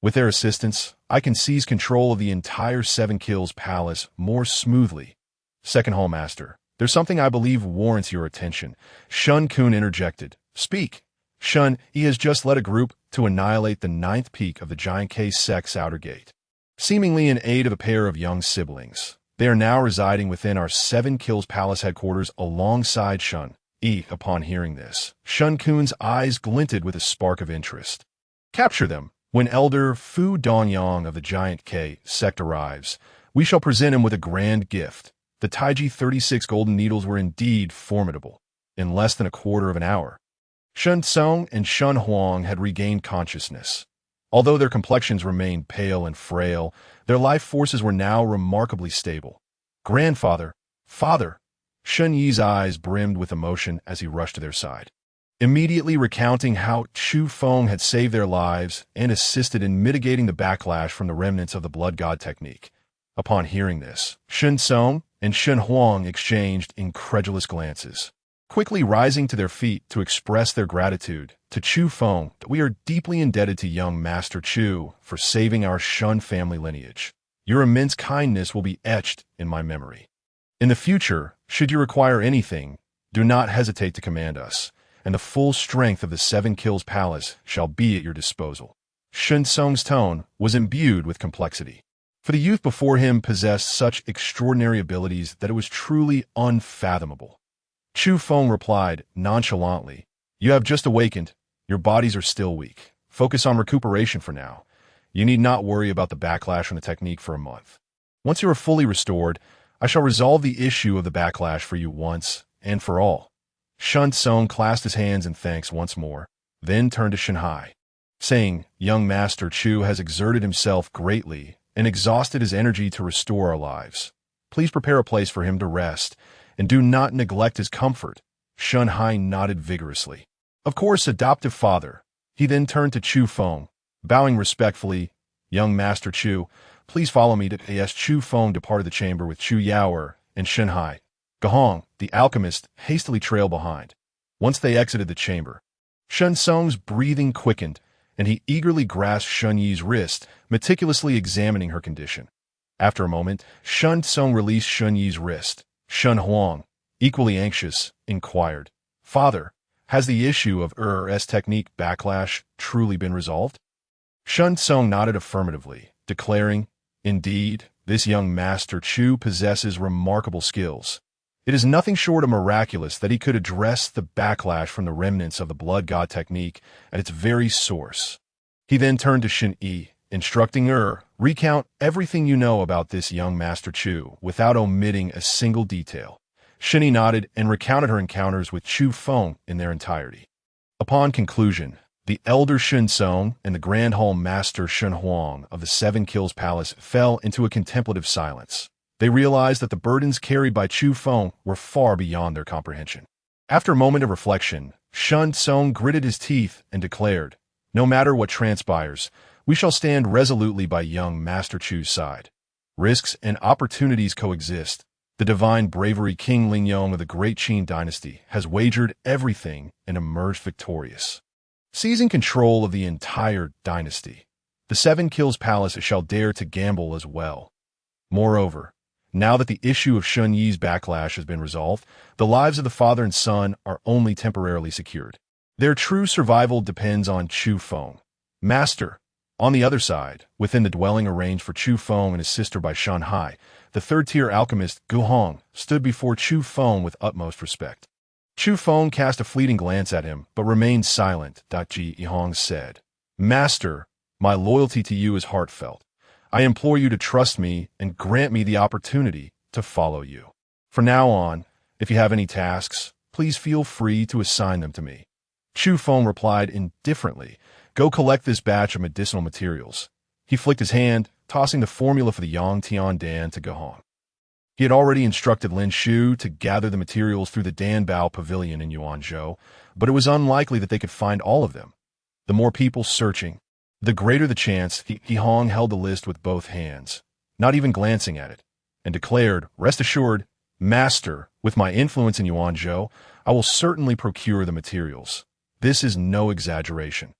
With their assistance, I can seize control of the entire Seven Kills Palace more smoothly. Second Hall Master, there's something I believe warrants your attention. Shen Kun interjected. Speak. Shun Yi has just led a group to annihilate the 9th peak of the Giant K sect's outer gate, seemingly in aid of a pair of young siblings. They are now residing within our Seven Kills Palace headquarters alongside Shun Yi. Upon hearing this, Shen Kun's eyes glinted with a spark of interest. Capture them. When Elder Fu Dongyang of the Giant K sect arrives, we shall present him with a grand gift. The Taiji 36 golden needles were indeed formidable. In less than a quarter of an hour, Shun Tsung and Shun Huang had regained consciousness. Although their complexions remained pale and frail, their life forces were now remarkably stable. "Grandfather! Father!" Shun Yi's eyes brimmed with emotion as he rushed to their side, immediately recounting how Chufeng had saved their lives and assisted in mitigating the backlash from the remnants of the blood god technique. Upon hearing this, Shun Song and Shun Huang exchanged incredulous glances, quickly rising to their feet to express their gratitude to Chufeng. "We are deeply indebted to young Master Chu for saving our Shun family lineage. Your immense kindness will be etched in my memory. In the future, should you require anything, do not hesitate to command us, and the full strength of the Seven Kills Palace shall be at your disposal." Shun Song's tone was imbued with complexity, for the youth before him possessed such extraordinary abilities that it was truly unfathomable. Chufeng replied nonchalantly, "You have just awakened. Your bodies are still weak. Focus on recuperation for now. You need not worry about the backlash from the technique for a month. Once you are fully restored, I shall resolve the issue of the backlash for you once and for all." Shun Song clasped his hands in thanks once more, then turned to Shanhai, saying, "Young Master Chu has exerted himself greatly and exhausted his energy to restore our lives. Please prepare a place for him to rest, and do not neglect his comfort." Shanhai nodded vigorously. "Of course, adoptive father." He then turned to Chufeng, bowing respectfully, "Young Master Chu, please follow me to..." As Chufeng departed the chamber with Chu Yaoer and Shanhai, Gahong, the alchemist, hastily trailed behind. Once they exited the chamber, Shun Song's breathing quickened, and he eagerly grasped Shun Yi's wrist, meticulously examining her condition. After a moment, Shun Song released Shun Yi's wrist. Shun Huang, equally anxious, inquired, "Father, has the issue of Er's technique backlash truly been resolved?" Shun Song nodded affirmatively, declaring, "Indeed, this young Master Chu possesses remarkable skills. It is nothing short of miraculous that he could address the backlash from the remnants of the blood god technique at its very source." He then turned to Shin Yi, instructing recount everything you know about this young Master Chu without omitting a single detail. Shin Yi nodded and recounted her encounters with Chufeng in their entirety. Upon conclusion, the elder Shun Song and the Grand Hall Master Shun Huang of the Seven Kills Palace fell into a contemplative silence. They realized that the burdens carried by Chufeng were far beyond their comprehension. After a moment of reflection, Shun Song gritted his teeth and declared, "No matter what transpires, we shall stand resolutely by young Master Chu's side. Risks and opportunities coexist. The divine bravery King Lingyong of the Great Qin dynasty has wagered everything and emerged victorious, seizing control of the entire dynasty. The Seven Kills Palace shall dare to gamble as well. Moreover, now that the issue of Shun Yi's backlash has been resolved, the lives of the father and son are only temporarily secured. Their true survival depends on Chufeng. Master." On the other side, within the dwelling arranged for Chufeng and his sister by Shanhai, the third-tier alchemist Guhong stood before Chufeng with utmost respect. Chufeng cast a fleeting glance at him, but remained silent. Guhong said, "Master, my loyalty to you is heartfelt. I implore you to trust me and grant me the opportunity to follow you. From now on, if you have any tasks, please feel free to assign them to me." Chufeng replied indifferently, "Go collect this batch of medicinal materials." He flicked his hand, tossing the formula for the Yang Tian Dan to Guhong. He had already instructed Lin Shu to gather the materials through the Dan Bao Pavilion in Yuanzhou, but it was unlikely that they could find all of them. The more people searching, the greater the chance. Guhong held the list with both hands, not even glancing at it, and declared, "Rest assured, Master, with my influence in Yuanzhou, I will certainly procure the materials. This is no exaggeration.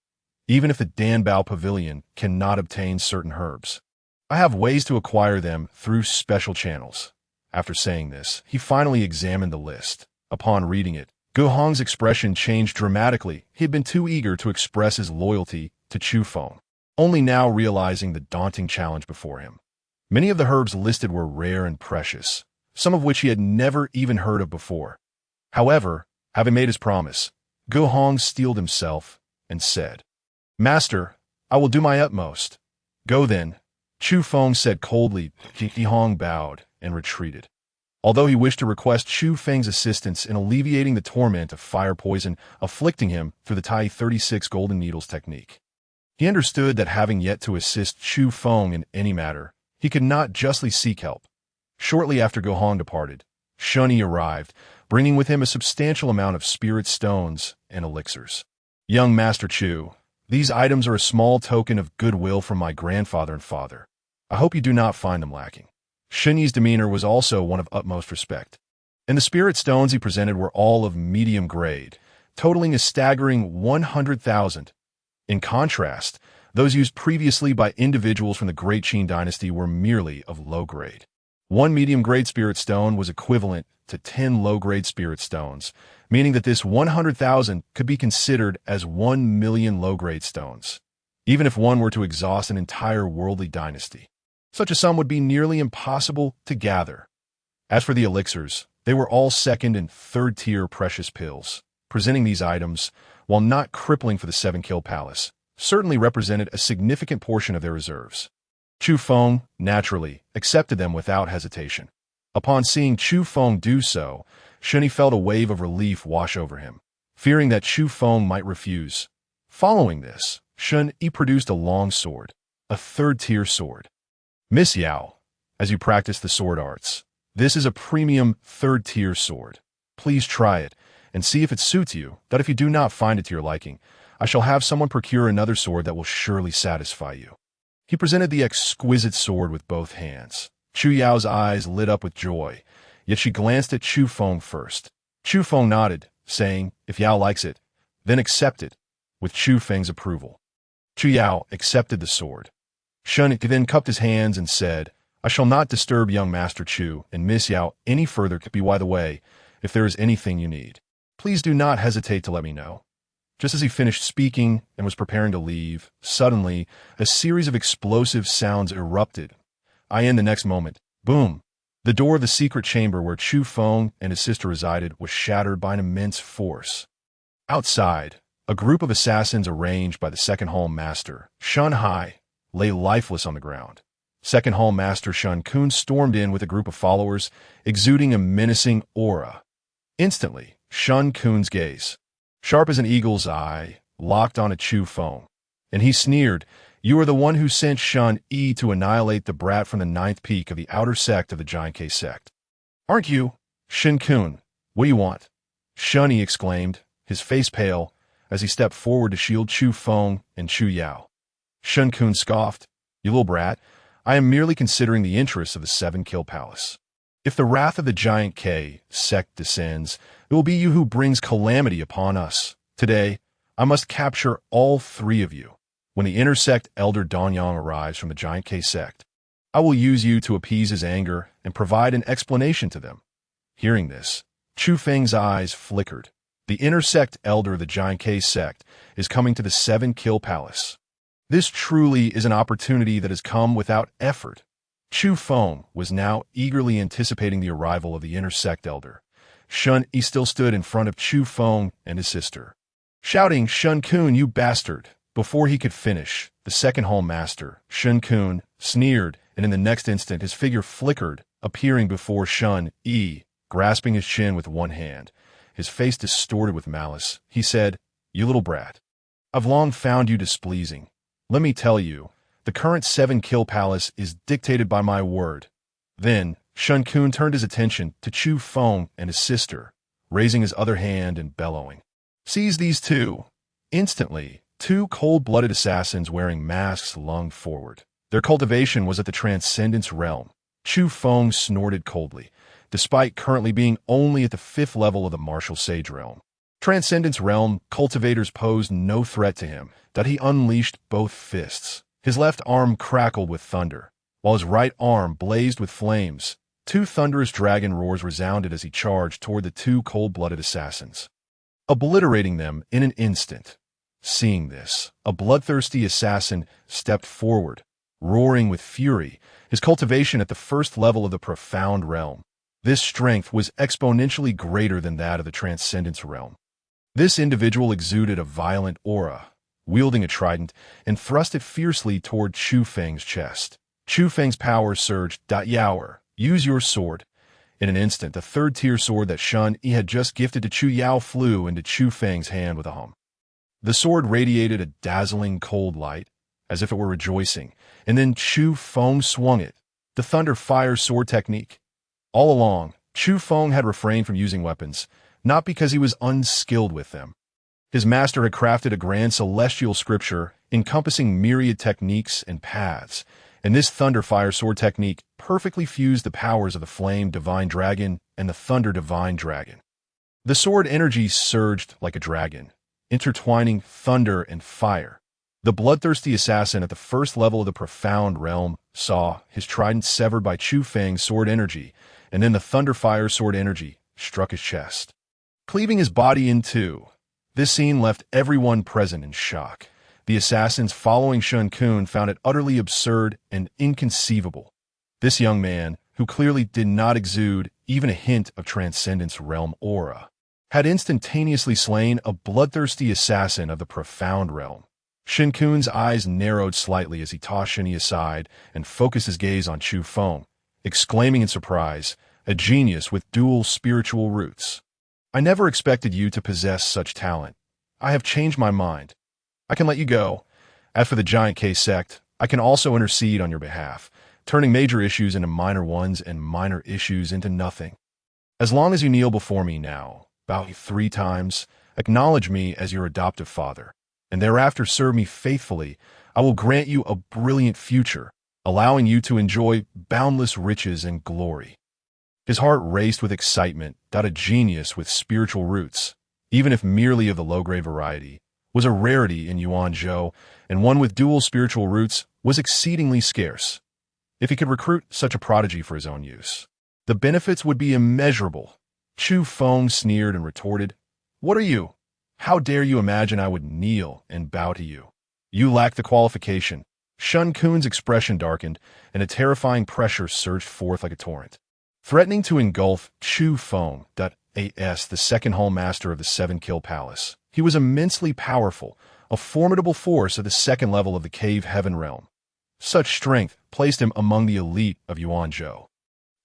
Even if the Dan Bao Pavilion cannot obtain certain herbs, I have ways to acquire them through special channels." After saying this, he finally examined the list. Upon reading it, Guhong's expression changed dramatically. He had been too eager to express his loyalty to Chufeng, only now realizing the daunting challenge before him. Many of the herbs listed were rare and precious, some of which he had never even heard of before. However, having made his promise, Guhong steeled himself and said, "Master, I will do my utmost." "Go then," Chufeng said coldly. Guhong bowed and retreated. Although he wished to request Chufeng's assistance in alleviating the torment of fire poison afflicting him through the Tai 36 Golden Needles technique, He understood that having yet to assist Chufeng in any matter, he could not justly seek help. Shortly after Gohong departed, Shunyi arrived, bringing with him a substantial amount of spirit stones and elixirs. Young Master Chu, these items are a small token of goodwill from my grandfather and father. I hope you do not find them lacking. Shunyi's demeanor was also one of utmost respect, and the spirit stones he presented were all of medium grade, totaling a staggering 100,000. In contrast, those used previously by individuals from the Great Qin dynasty were merely of low grade. One medium-grade spirit stone was equivalent to 10 low-grade spirit stones, meaning that this 100,000 could be considered as 1 million low-grade stones, even if one were to exhaust an entire worldly dynasty. Such a sum would be nearly impossible to gather. As for the elixirs, they were all second and third-tier precious pills. Presenting these items, while not crippling for the Seven-Kill Palace, certainly represented a significant portion of their reserves. Chufeng, naturally, accepted them without hesitation. Upon seeing Chufeng do so, Shunyi felt a wave of relief wash over him, fearing that Chufeng might refuse. Following this, Shunyi produced a long sword, a third-tier sword. Miss Yao, as you practice the sword arts, this is a premium third-tier sword. Please try it, and see if it suits you, that if you do not find it to your liking, I shall have someone procure another sword that will surely satisfy you. He presented the exquisite sword with both hands. Chu Yao's eyes lit up with joy, yet she glanced at Chufeng first. Chufeng nodded, saying, if Yao likes it, then accept it, with Chufeng's approval. Chu Yao accepted the sword. Shunyi then cupped his hands and said, I shall not disturb young Master Chu and Miss Yao any further. By the way, if there is anything you need, please do not hesitate to let me know. Just as he finished speaking and was preparing to leave, suddenly, a series of explosive sounds erupted. In the next moment, boom! The door of the secret chamber where Chufeng and his sister resided was shattered by an immense force. Outside, a group of assassins arranged by the Second Hall Master, Shun Hai, lay lifeless on the ground. Second Hall Master Shun Kun stormed in with a group of followers, exuding a menacing aura. Instantly, Shun Kun's gaze, sharp as an eagle's eye, locked on a Chufeng, and he sneered, you are the one who sent Shun-Yi to annihilate the brat from the ninth peak of the outer sect of the Giant K sect. Aren't you? Shin Kun, what do you want? Shun-Yi exclaimed, his face pale, as he stepped forward to shield Chufeng and Chu Yao. Shun Kun scoffed, you little brat, I am merely considering the interests of the Seven-Kill Palace. If the wrath of the Giant K sect descends, it will be you who brings calamity upon us. Today, I must capture all three of you. When the intersect elder Danyang arrives from the Giant K sect, I will use you to appease his anger and provide an explanation to them. Hearing this, Chufeng's eyes flickered. The intersect elder of the Giant K sect is coming to the Seven-Kill Palace. This truly is an opportunity that has come without effort. Chufeng was now eagerly anticipating the arrival of the intersect elder. Shun-Yi still stood in front of Chufeng and his sister, shouting, Shun Kun, you bastard! Before he could finish, the Second Hall Master, Shun Kun, sneered, and in the next instant his figure flickered, appearing before Shun-Yi, grasping his chin with one hand, his face distorted with malice. He said, you little brat, I've long found you displeasing. Let me tell you, the current Seven-Kill Palace is dictated by my word. Then, Shun Kun turned his attention to Chufeng and his sister, raising his other hand and bellowing, seize these two! Instantly, two cold-blooded assassins wearing masks lunged forward. Their cultivation was at the Transcendence Realm. Chufeng snorted coldly, despite currently being only at the 5th level of the Martial Sage Realm. Transcendence Realm cultivators posed no threat to him, that he unleashed both fists. His left arm crackled with thunder, while his right arm blazed with flames. Two thunderous dragon roars resounded as he charged toward the two cold-blooded assassins, obliterating them in an instant. Seeing this, a bloodthirsty assassin stepped forward, roaring with fury, his cultivation at the 1st level of the Profound Realm. This strength was exponentially greater than that of the Transcendence Realm. This individual exuded a violent aura, wielding a trident, and thrust it fiercely toward Chufeng's chest. Chufeng's power surged. Yaoer, use your sword. In an instant, the 3rd-tier sword that Shun-Yi had just gifted to Chu Yao flew into Chufeng's hand with a hum. The sword radiated a dazzling cold light, as if it were rejoicing, and then Chufeng swung it, the thunder fire sword technique. All along, Chufeng had refrained from using weapons, not because he was unskilled with them. His master had crafted a grand celestial scripture encompassing myriad techniques and paths, and this thunder fire sword technique perfectly fused the powers of the flame divine dragon and the thunder divine dragon. The sword energy surged like a dragon, intertwining thunder and fire. The bloodthirsty assassin at the first level of the profound realm saw his trident severed by Chufeng's sword energy, and then the thunder fire sword energy struck his chest, cleaving his body in two. This scene left everyone present in shock. The assassins following Sun Kun found it utterly absurd and inconceivable. This young man, who clearly did not exude even a hint of Transcendence realm aura, had instantaneously slain a bloodthirsty assassin of the profound realm. Sun Kun's eyes narrowed slightly as he tossed Shinny aside and focused his gaze on Chufeng, exclaiming in surprise, "A genius with dual spiritual roots. I never expected you to possess such talent. I have changed my mind. I can let you go. As for the Giant K sect, I can also intercede on your behalf, turning major issues into minor ones and minor issues into nothing. As long as you kneel before me now, bow 3 times, acknowledge me as your adoptive father, and thereafter serve me faithfully, I will grant you a brilliant future, allowing you to enjoy boundless riches and glory." His heart raced with excitement that a genius with spiritual roots, even if merely of the low-grade variety, was a rarity in Yuanzhou, and one with dual spiritual roots was exceedingly scarce. If he could recruit such a prodigy for his own use, the benefits would be immeasurable. Chufeng sneered and retorted, "What are you? How dare you imagine I would kneel and bow to you? You lack the qualification." Sun Kun's expression darkened, and a terrifying pressure surged forth like a torrent, threatening to engulf Chufeng, the second hall master of the 7-Kill Palace. He was immensely powerful, a formidable force at the second level of the Cave Heaven realm. Such strength placed him among the elite of Yuanzhou.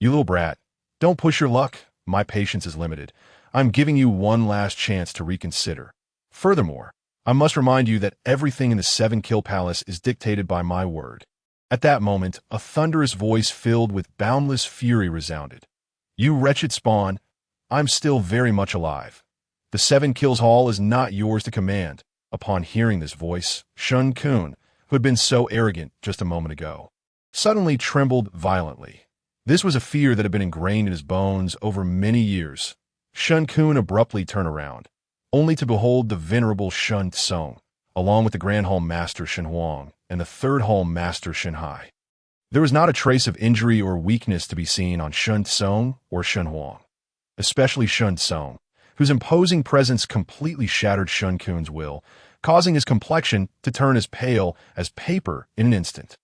"You little brat, don't push your luck. My patience is limited. I'm giving you one last chance to reconsider. Furthermore, I must remind you that everything in the 7-Kill Palace is dictated by my word." At that moment, a thunderous voice filled with boundless fury resounded. "You wretched spawn, I'm still very much alive. The 7 Kills Hall is not yours to command." Upon hearing this voice, Sun Kun, who had been so arrogant just a moment ago, suddenly trembled violently. This was a fear that had been ingrained in his bones over many years. Sun Kun abruptly turned around, only to behold the venerable Sun Tsung, along with the Grand Hall Master Shen Huang and the Third Hall Master Shen Hai. There was not a trace of injury or weakness to be seen on Sun Tsung or Shen Huang, especially Sun Tsung, whose imposing presence completely shattered Sun Kun's will, causing his complexion to turn as pale as paper in an instant.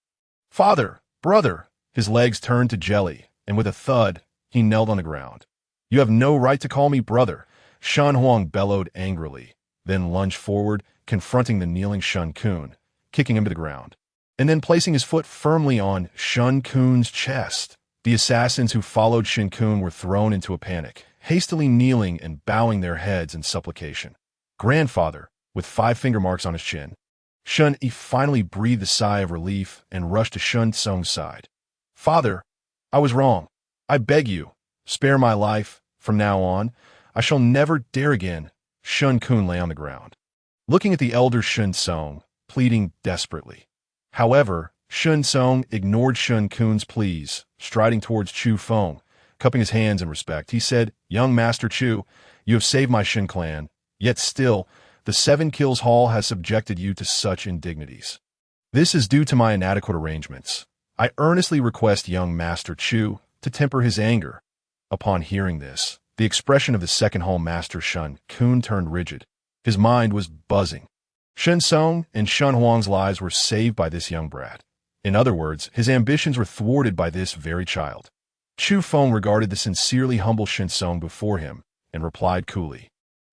"Father! Brother!" His legs turned to jelly, and with a thud, he knelt on the ground. "You have no right to call me brother," Shen Huang bellowed angrily, then lunged forward, confronting the kneeling Sun Kun, kicking him to the ground, and then placing his foot firmly on Sun Kun's chest. The assassins who followed Sun Kun were thrown into a panic, hastily kneeling and bowing their heads in supplication. "Grandfather," with 5 finger marks on his chin, Shun Yi finally breathed a sigh of relief and rushed to Sun Tsung's side. "Father, I was wrong. I beg you, spare my life. From now on, I shall never dare again." Sun Kun lay on the ground, looking at the elder Sun Tsung, pleading desperately. However, Sun Tsung ignored Sun Kun's pleas, striding towards Chufeng. Cupping his hands in respect, he said, "Young Master Chu, you have saved my Shin clan, yet still, the 7 Kills Hall has subjected you to such indignities. This is due to my inadequate arrangements. I earnestly request young Master Chu to temper his anger." Upon hearing this, the expression of the second Hall Master Sun Kun turned rigid. His mind was buzzing. Shen Tsung and Shen Huang's lives were saved by this young brat. In other words, his ambitions were thwarted by this very child. Chufeng regarded the sincerely humble Shen Tsung before him and replied coolly,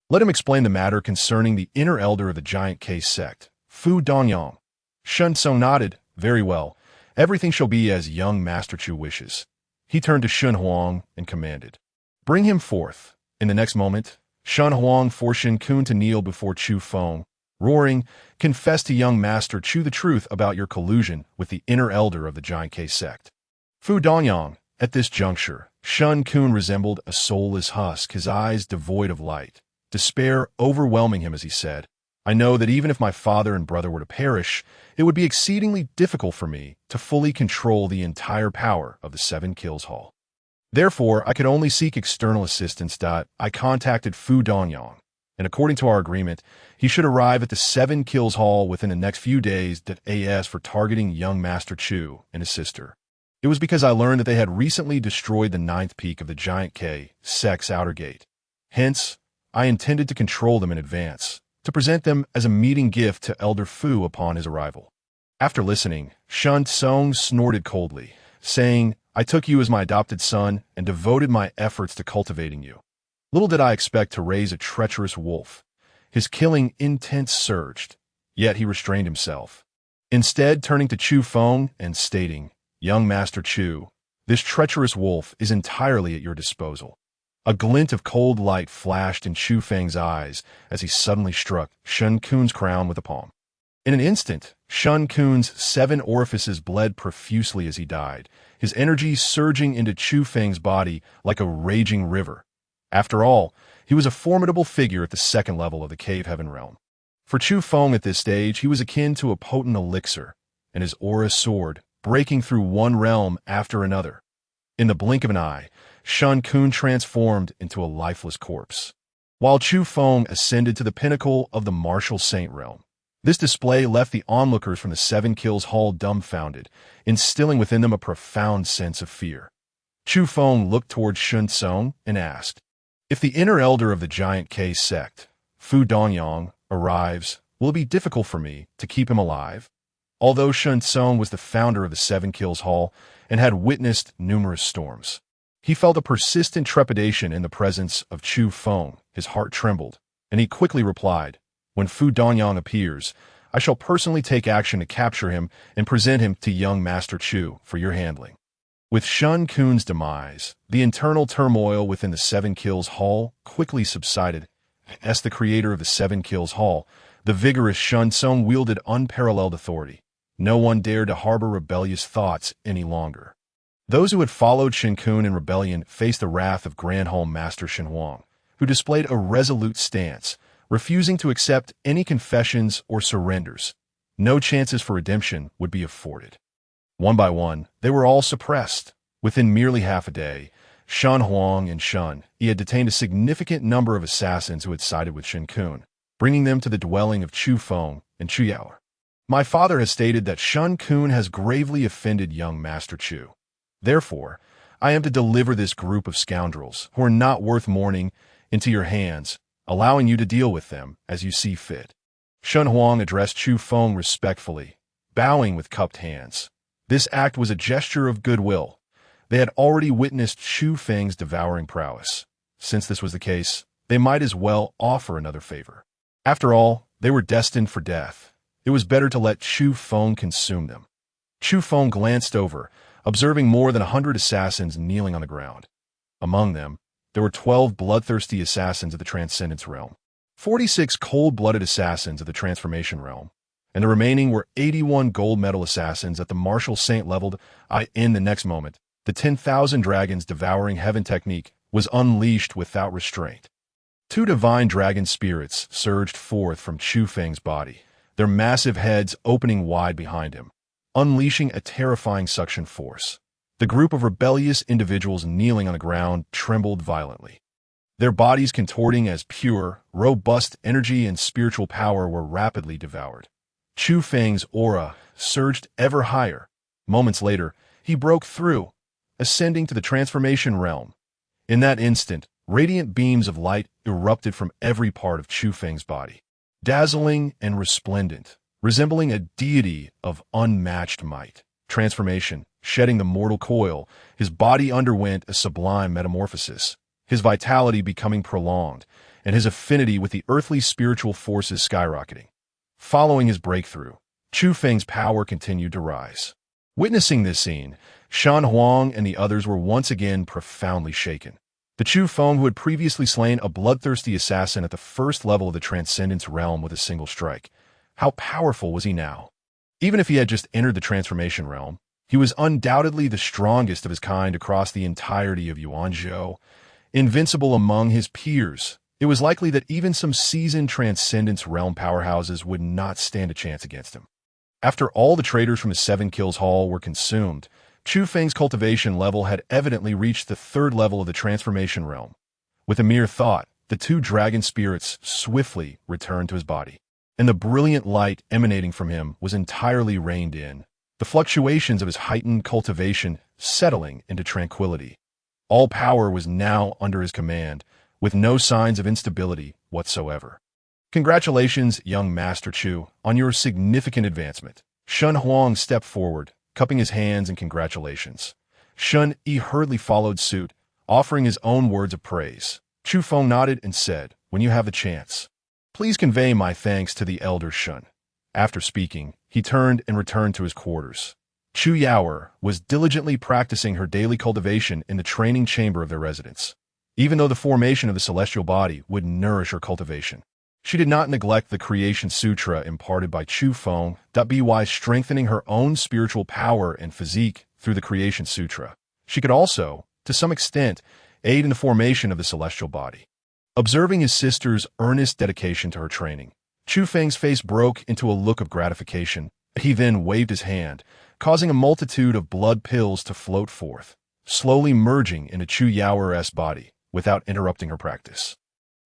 "Let him explain the matter concerning the inner elder of the Giant K sect, Fu Dongyang." Shen Tsung nodded. "Very well. Everything shall be as young Master Chu wishes." He turned to Shen Huang and commanded, "Bring him forth." In the next moment, Shen Huang forced Shen Kun to kneel before Chufeng, Roaring, confess to young Master Chu the truth about your collusion with the inner elder of the Giant K sect. Fu Danyang. At this juncture, Shun Kun resembled a soulless husk, his eyes devoid of light. Despair overwhelming him as he said, I know that even if my father and brother were to perish, it would be exceedingly difficult for me to fully control the entire power of the Seven Kills Hall. Therefore, I could only seek external assistance. I contacted Fu Danyang, and according to our agreement, he should arrive at the Seven Kills Hall within the next few days. As for targeting young Master Chu and his sister, it was because I learned that they had recently destroyed the 9th peak of the Giant K sect's outer gate. Hence, I intended to control them in advance, to present them as a meeting gift to Elder Fu upon his arrival. After listening, Shun Tsung snorted coldly, saying, I took you as my adopted son and devoted my efforts to cultivating you. Little did I expect to raise a treacherous wolf. His killing intent surged, yet he restrained himself. Instead, turning to Chufeng and stating, Young Master Chu, this treacherous wolf is entirely at your disposal. A glint of cold light flashed in Chufeng's eyes as he suddenly struck Shun Kun's crown with a palm. In an instant, Shun Kun's 7 orifices bled profusely as he died, his energy surging into Chufeng's body like a raging river. After all, he was a formidable figure at the 2nd level of the Cave Heaven realm. For Chufeng at this stage, he was akin to a potent elixir, and his aura soared, breaking through one realm after another. In the blink of an eye, Shun Kun transformed into a lifeless corpse, while Chufeng ascended to the pinnacle of the martial saint realm. This display left the onlookers from the Seven Kills Hall dumbfounded, instilling within them a profound sense of fear. Chufeng looked towards Shun Tsung and asked, If the inner elder of the Giant K sect, Fu Danyang, arrives, will it be difficult for me to keep him alive? Although Shun Tsung was the founder of the Seven Kills Hall and had witnessed numerous storms, he felt a persistent trepidation in the presence of Chufeng. His heart trembled, and he quickly replied, When Fu Danyang appears, I shall personally take action to capture him and present him to young Master Chu for your handling. With Shun Kun's demise, the internal turmoil within the Seven Kills Hall quickly subsided. As the creator of the Seven Kills Hall, the vigorous Shun Tsung wielded unparalleled authority. No one dared to harbor rebellious thoughts any longer. Those who had followed Shin Kun in rebellion faced the wrath of Grand Hall Master Shin Huang, who displayed a resolute stance, refusing to accept any confessions or surrenders. No chances for redemption would be afforded. One by one, they were all suppressed. Within merely half a day, Shan Huang and Shun Yi had detained a significant number of assassins who had sided with Shin Kun, bringing them to the dwelling of Chufeng and Chu Yao. My father has stated that Shun Kun has gravely offended young Master Chu. Therefore, I am to deliver this group of scoundrels, who are not worth mourning, into your hands, allowing you to deal with them as you see fit. Shun Huang addressed Chufeng respectfully, bowing with cupped hands. This act was a gesture of goodwill. They had already witnessed Chufeng's devouring prowess. Since this was the case, they might as well offer another favor. After all, they were destined for death. It was better to let Chufeng consume them. Chufeng glanced over, observing more than 100 assassins kneeling on the ground. Among them, there were 12 bloodthirsty assassins of the Transcendence realm, 46 cold-blooded assassins of the Transformation realm, and the remaining were 81 gold medal assassins at the martial saint leveled. In the next moment, the 10,000 dragons devouring heaven technique was unleashed without restraint. 2 divine dragon spirits surged forth from Chufeng's body, their massive heads opening wide behind him, unleashing a terrifying suction force. The group of rebellious individuals kneeling on the ground trembled violently, their bodies contorting as pure, robust energy and spiritual power were rapidly devoured. Chufeng's aura surged ever higher. Moments later, he broke through, ascending to the transformation realm. In that instant, radiant beams of light erupted from every part of Chufeng's body, dazzling and resplendent, resembling a deity of unmatched might. Transformation, shedding the mortal coil, his body underwent a sublime metamorphosis, his vitality becoming prolonged, and his affinity with the earthly spiritual forces skyrocketing. Following his breakthrough, Chufeng's power continued to rise. Witnessing this scene, Shan Huang and the others were once again profoundly shaken. The Chufeng who had previously slain a bloodthirsty assassin at the first level of the Transcendence realm with a single strike. How powerful was he now? Even if he had just entered the Transformation realm, he was undoubtedly the strongest of his kind across the entirety of Yuanzhou. Invincible among his peers, it was likely that even some seasoned Transcendence realm powerhouses would not stand a chance against him. After all the traders from his 7 Kills Hall were consumed, Chufeng's cultivation level had evidently reached the 3rd level of the Transformation realm. With a mere thought, the 2 dragon spirits swiftly returned to his body, and the brilliant light emanating from him was entirely reined in, the fluctuations of his heightened cultivation settling into tranquility. All power was now under his command, with no signs of instability whatsoever. Congratulations, young Master Chu, on your significant advancement. Shen Huang stepped forward, cupping his hands in congratulations. Shen Yi hurriedly followed suit, offering his own words of praise. Chufeng nodded and said, "When you have the chance, please convey my thanks to the elder Shen." After speaking, he turned and returned to his quarters. Chu Yaoer was diligently practicing her daily cultivation in the training chamber of their residence. Even though the formation of the celestial body would nourish her cultivation, she did not neglect the creation sutra imparted by Chufeng, by strengthening her own spiritual power and physique through the creation sutra. She could also, to some extent, aid in the formation of the celestial body. Observing his sister's earnest dedication to her training, Chufeng's face broke into a look of gratification. He then waved his hand, causing a multitude of blood pills to float forth, slowly merging into Chu Yaoer's body without interrupting her practice.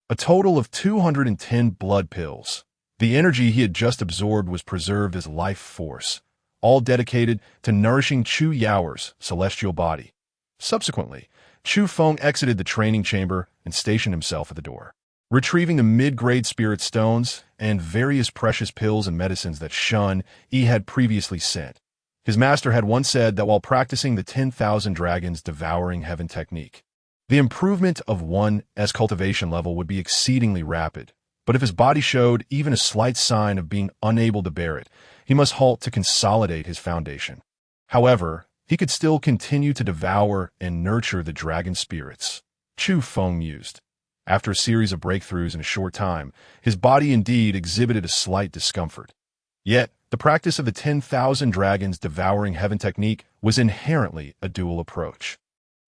A total of 210 blood pills. The energy he had just absorbed was preserved as life force, all dedicated to nourishing Chu Yaoer's celestial body. Subsequently, Chufeng exited the training chamber and stationed himself at the door, retrieving the mid-grade spirit stones and various precious pills and medicines that Shen Yi had previously sent. His master had once said that while practicing the 10,000 dragons devouring heaven technique, the improvement of one's cultivation level would be exceedingly rapid, but if his body showed even a slight sign of being unable to bear it, he must halt to consolidate his foundation. However, he could still continue to devour and nurture the dragon spirits. Chufeng mused. After a series of breakthroughs in a short time, his body indeed exhibited a slight discomfort. Yet, the practice of the 10,000 dragons devouring heaven technique was inherently a dual approach.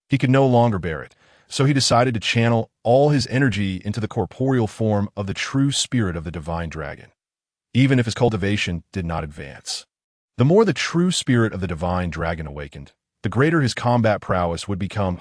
He could no longer bear it, so he decided to channel all his energy into the corporeal form of the true spirit of the divine dragon, even if his cultivation did not advance. The more the true spirit of the divine dragon awakened, the greater his combat prowess would become.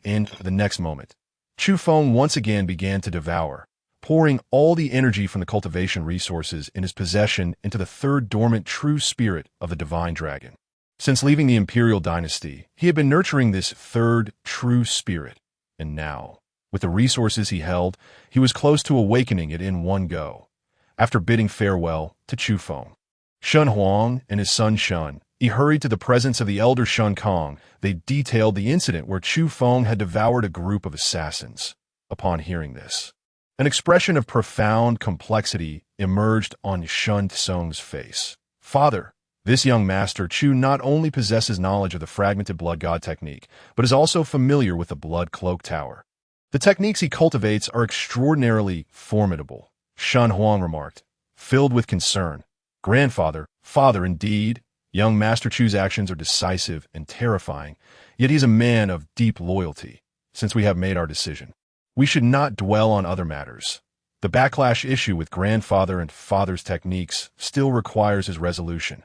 In the next moment, Chufeng once again began to devour, pouring all the energy from the cultivation resources in his possession into the 3rd dormant true spirit of the divine dragon. Since leaving the imperial dynasty, he had been nurturing this 3rd true spirit, and now, with the resources he held, he was close to awakening it in one go. After bidding farewell to Chufeng, Shen Huang and his son Shen Yi hurried to the presence of the elder Shen Kong. They detailed the incident where Chufeng had devoured a group of assassins. Upon hearing this, an expression of profound complexity emerged on Shen Tsung's face. "Father, this young master Chu not only possesses knowledge of the fragmented blood god technique, but is also familiar with the blood cloak tower. The techniques he cultivates are extraordinarily formidable," Shen Huang remarked, filled with concern. "Grandfather, father indeed. Young Master Chu's actions are decisive and terrifying, yet he is a man of deep loyalty. Since we have made our decision, we should not dwell on other matters. The backlash issue with grandfather and father's techniques still requires his resolution.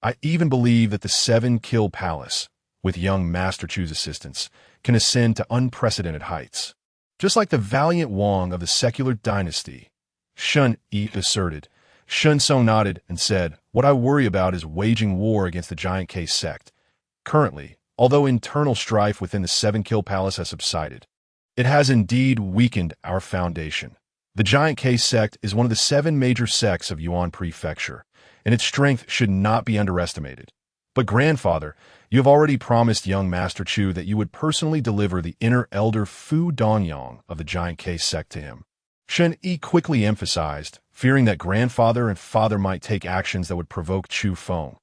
I even believe that the 7-kill palace, with young Master Chu's assistance, can ascend to unprecedented heights. Just like the valiant Wang of the secular dynasty," Shen Yi asserted. Shen Tsung nodded and said, "What I worry about is waging war against the Giant K sect. Currently, although internal strife within the 7-kill palace has subsided, it has indeed weakened our foundation. The Giant K sect is one of the 7 major sects of Yuan Prefecture, and its strength should not be underestimated. But grandfather, you have already promised young Master Chu that you would personally deliver the inner elder Fu Dongyang of the Giant K sect to him." Shen Yi quickly emphasized, fearing that grandfather and father might take actions that would provoke Chufeng.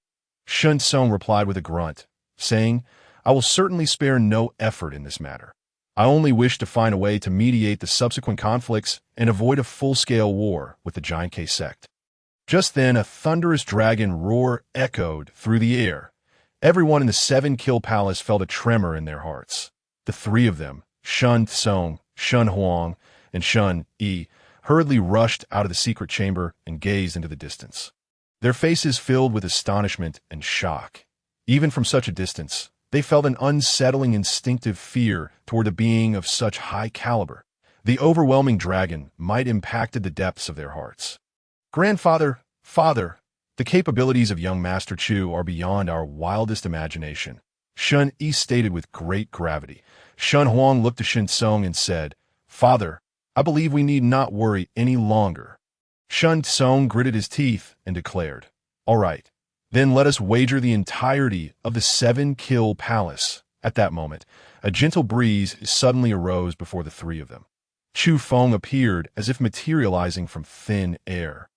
Shen Tsung replied with a grunt, saying, "I will certainly spare no effort in this matter. I only wish to find a way to mediate the subsequent conflicts and avoid a full-scale war with the Giant K sect. Just then, a thunderous dragon roar echoed through the air. Everyone in the Seven-Kill Palace felt a tremor in their hearts. The three of them, Shun Tsung, Shun Huang, and Shun Yi, hurriedly rushed out of the secret chamber and gazed into the distance. Their faces filled with astonishment and shock. Even from such a distance, they felt an unsettling instinctive fear toward a being of such high caliber. The overwhelming dragon might impacted the depths of their hearts. Grandfather, father, the capabilities of young Master Chu are beyond our wildest imagination, Shun Yi stated with great gravity. Shun Huang looked to Shin Tsung and said, Father, I believe we need not worry any longer. Shun Tsung gritted his teeth and declared, All right, then let us wager the entirety of the Seven-Kill Palace. At that moment, a gentle breeze suddenly arose before the three of them. Chufeng appeared as if materializing from thin air.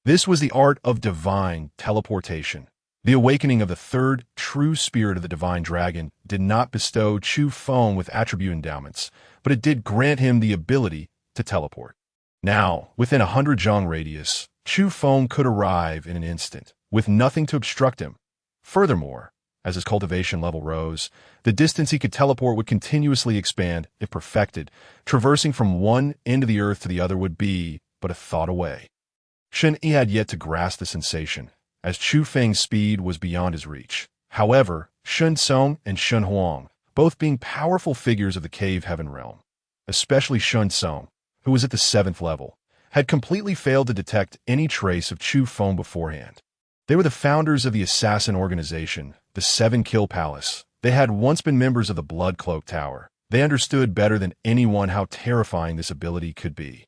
This was the art of divine teleportation. The awakening of the third true spirit of the divine dragon did not bestow Chufeng with attribute endowments, but it did grant him the ability to teleport. Now, within 100 zhang radius, Chufeng could arrive in an instant, with nothing to obstruct him. Furthermore, as his cultivation level rose, the distance he could teleport would continuously expand if perfected. Traversing from one end of the earth to the other would be but a thought away. Shen Yi had yet to grasp the sensation, as Chufeng's speed was beyond his reach. However, Shun Tsung and Shun Huang, both being powerful figures of the Cave Heaven realm, especially Shun Tsung, who was at the 7th level, had completely failed to detect any trace of Chufeng beforehand. They were the founders of the assassin organization, the Seven-Kill Palace. They had once been members of the Blood Cloak Tower. They understood better than anyone how terrifying this ability could be.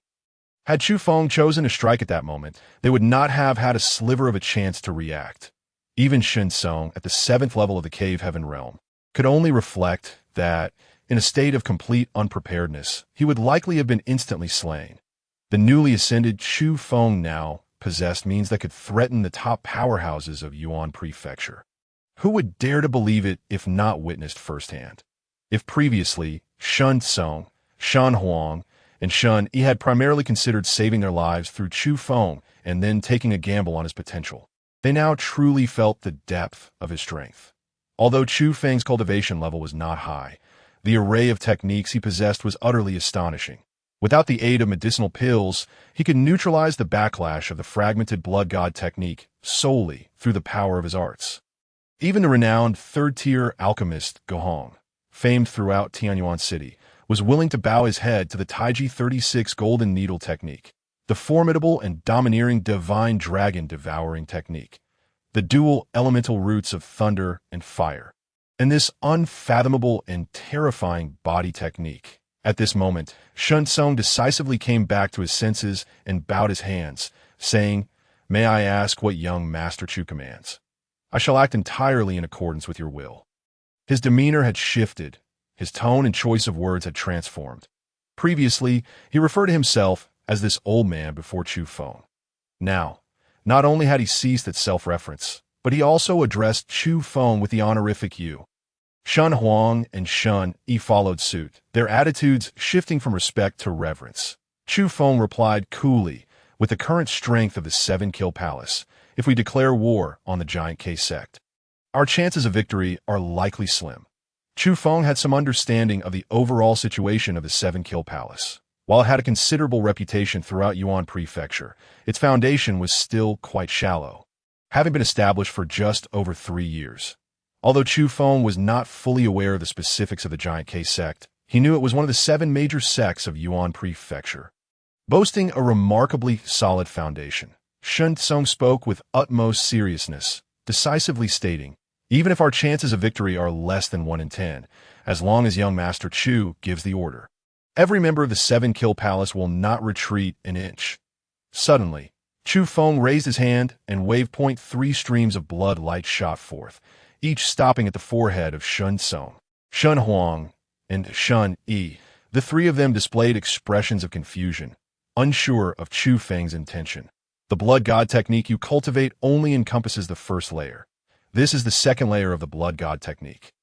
Had Chufeng chosen to strike at that moment, they would not have had a sliver of a chance to react. Even Shin Tsung, at the 7th level of the Cave Heaven realm, could only reflect that, in a state of complete unpreparedness, he would likely have been instantly slain. The newly ascended Chufeng now possessed means that could threaten the top powerhouses of Yuan Prefecture. Who would dare to believe it if not witnessed firsthand? If previously, Shun Tsung, Shun Huang, and Shun Yi had primarily considered saving their lives through Chufeng and then taking a gamble on his potential, they now truly felt the depth of his strength. Although Chufeng's cultivation level was not high, the array of techniques he possessed was utterly astonishing. Without the aid of medicinal pills, he could neutralize the backlash of the fragmented blood god technique solely through the power of his arts. Even the renowned third-tier alchemist Gohong, famed throughout Tianyuan City, was willing to bow his head to the Taiji 36 Golden Needle technique, the formidable and domineering divine dragon devouring technique, the dual elemental roots of thunder and fire, and this unfathomable and terrifying body technique. At this moment, Shun Tsung decisively came back to his senses and bowed his hands, saying, May I ask what young Master Chu commands? I shall act entirely in accordance with your will. His demeanor had shifted. His tone and choice of words had transformed. Previously, he referred to himself as this old man before Chufeng. Now, not only had he ceased at self-reference, but he also addressed Chufeng with the honorific you. Shun Huang and Shun Yi followed suit, their attitudes shifting from respect to reverence. Chufeng replied coolly, with the current strength of the Seven-Kill Palace, if we declare war on the Giant K sect, our chances of victory are likely slim. Chufeng had some understanding of the overall situation of the Seven-Kill Palace. While it had a considerable reputation throughout Yuan Prefecture, its foundation was still quite shallow, having been established for just over 3 years. Although Chufeng was not fully aware of the specifics of the Giant K sect, he knew it was one of the 7 major sects of Yuan Prefecture, boasting a remarkably solid foundation. Shun Tsung spoke with utmost seriousness, decisively stating, Even if our chances of victory are less than 1 in 10, as long as young Master Chu gives the order, every member of the Seven-Kill Palace will not retreat an inch. Suddenly, Chufeng raised his hand and waved. 3 streams of blood light shot forth, each stopping at the forehead of Shun Tsung, Shun Huang, and Shun Yi. The 3 of them displayed expressions of confusion, unsure of Chufeng's intention. The blood god technique you cultivate only encompasses the first layer. This is the second layer of the blood god technique.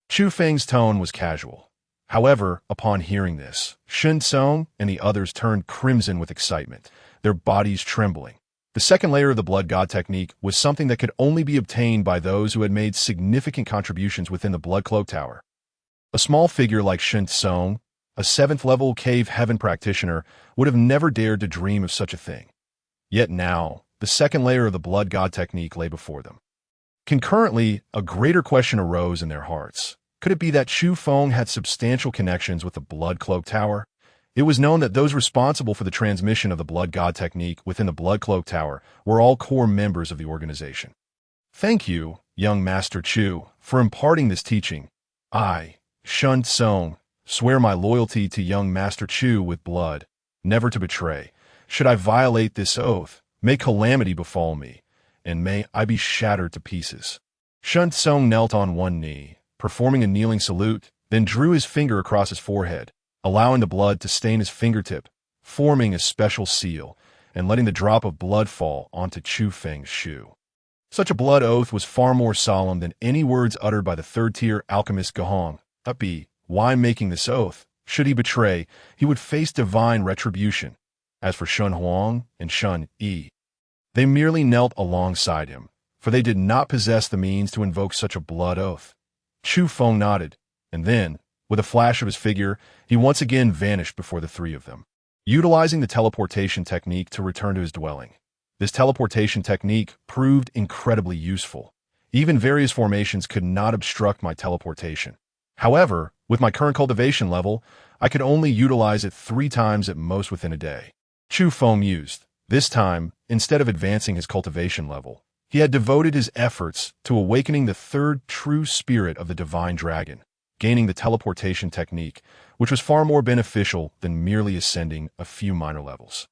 Chufeng's tone was casual. However, upon hearing this, Sun Tsung and the others turned crimson with excitement, their bodies trembling. The second layer of the blood god technique was something that could only be obtained by those who had made significant contributions within the Blood Cloak Tower. A small figure like Sun Tsung, a 7th-level cave heaven practitioner, would have never dared to dream of such a thing. Yet now, the second layer of the blood god technique lay before them. Concurrently, a greater question arose in their hearts. Could it be that Chufeng had substantial connections with the Blood Cloak Tower? It was known that those responsible for the transmission of the blood god technique within the Blood Cloak Tower were all core members of the organization. Thank you, young Master Chu, for imparting this teaching. I, Sun Tsung, swear my loyalty to young Master Chu with blood, never to betray. Should I violate this oath, may calamity befall me, and may I be shattered to pieces. Sun Tsung knelt on one knee, performing a kneeling salute, then drew his finger across his forehead, allowing the blood to stain his fingertip, forming a special seal, and letting the drop of blood fall onto Chufeng's shoe. Such a blood oath was far more solemn than any words uttered by the third-tier alchemist Gahong. Why making this oath? Should he betray, he would face divine retribution. As for Shun Huang and Shun Yi, they merely knelt alongside him, for they did not possess the means to invoke such a blood oath. Chufeng nodded, and then, with a flash of his figure, he once again vanished before the three of them, utilizing the teleportation technique to return to his dwelling. This teleportation technique proved incredibly useful. Even various formations could not obstruct my teleportation. However, with my current cultivation level, I could only utilize it 3 times at most within a day. Chufeng mused. This time, instead of advancing his cultivation level, he had devoted his efforts to awakening the third true spirit of the divine dragon, gaining the teleportation technique, which was far more beneficial than merely ascending a few minor levels.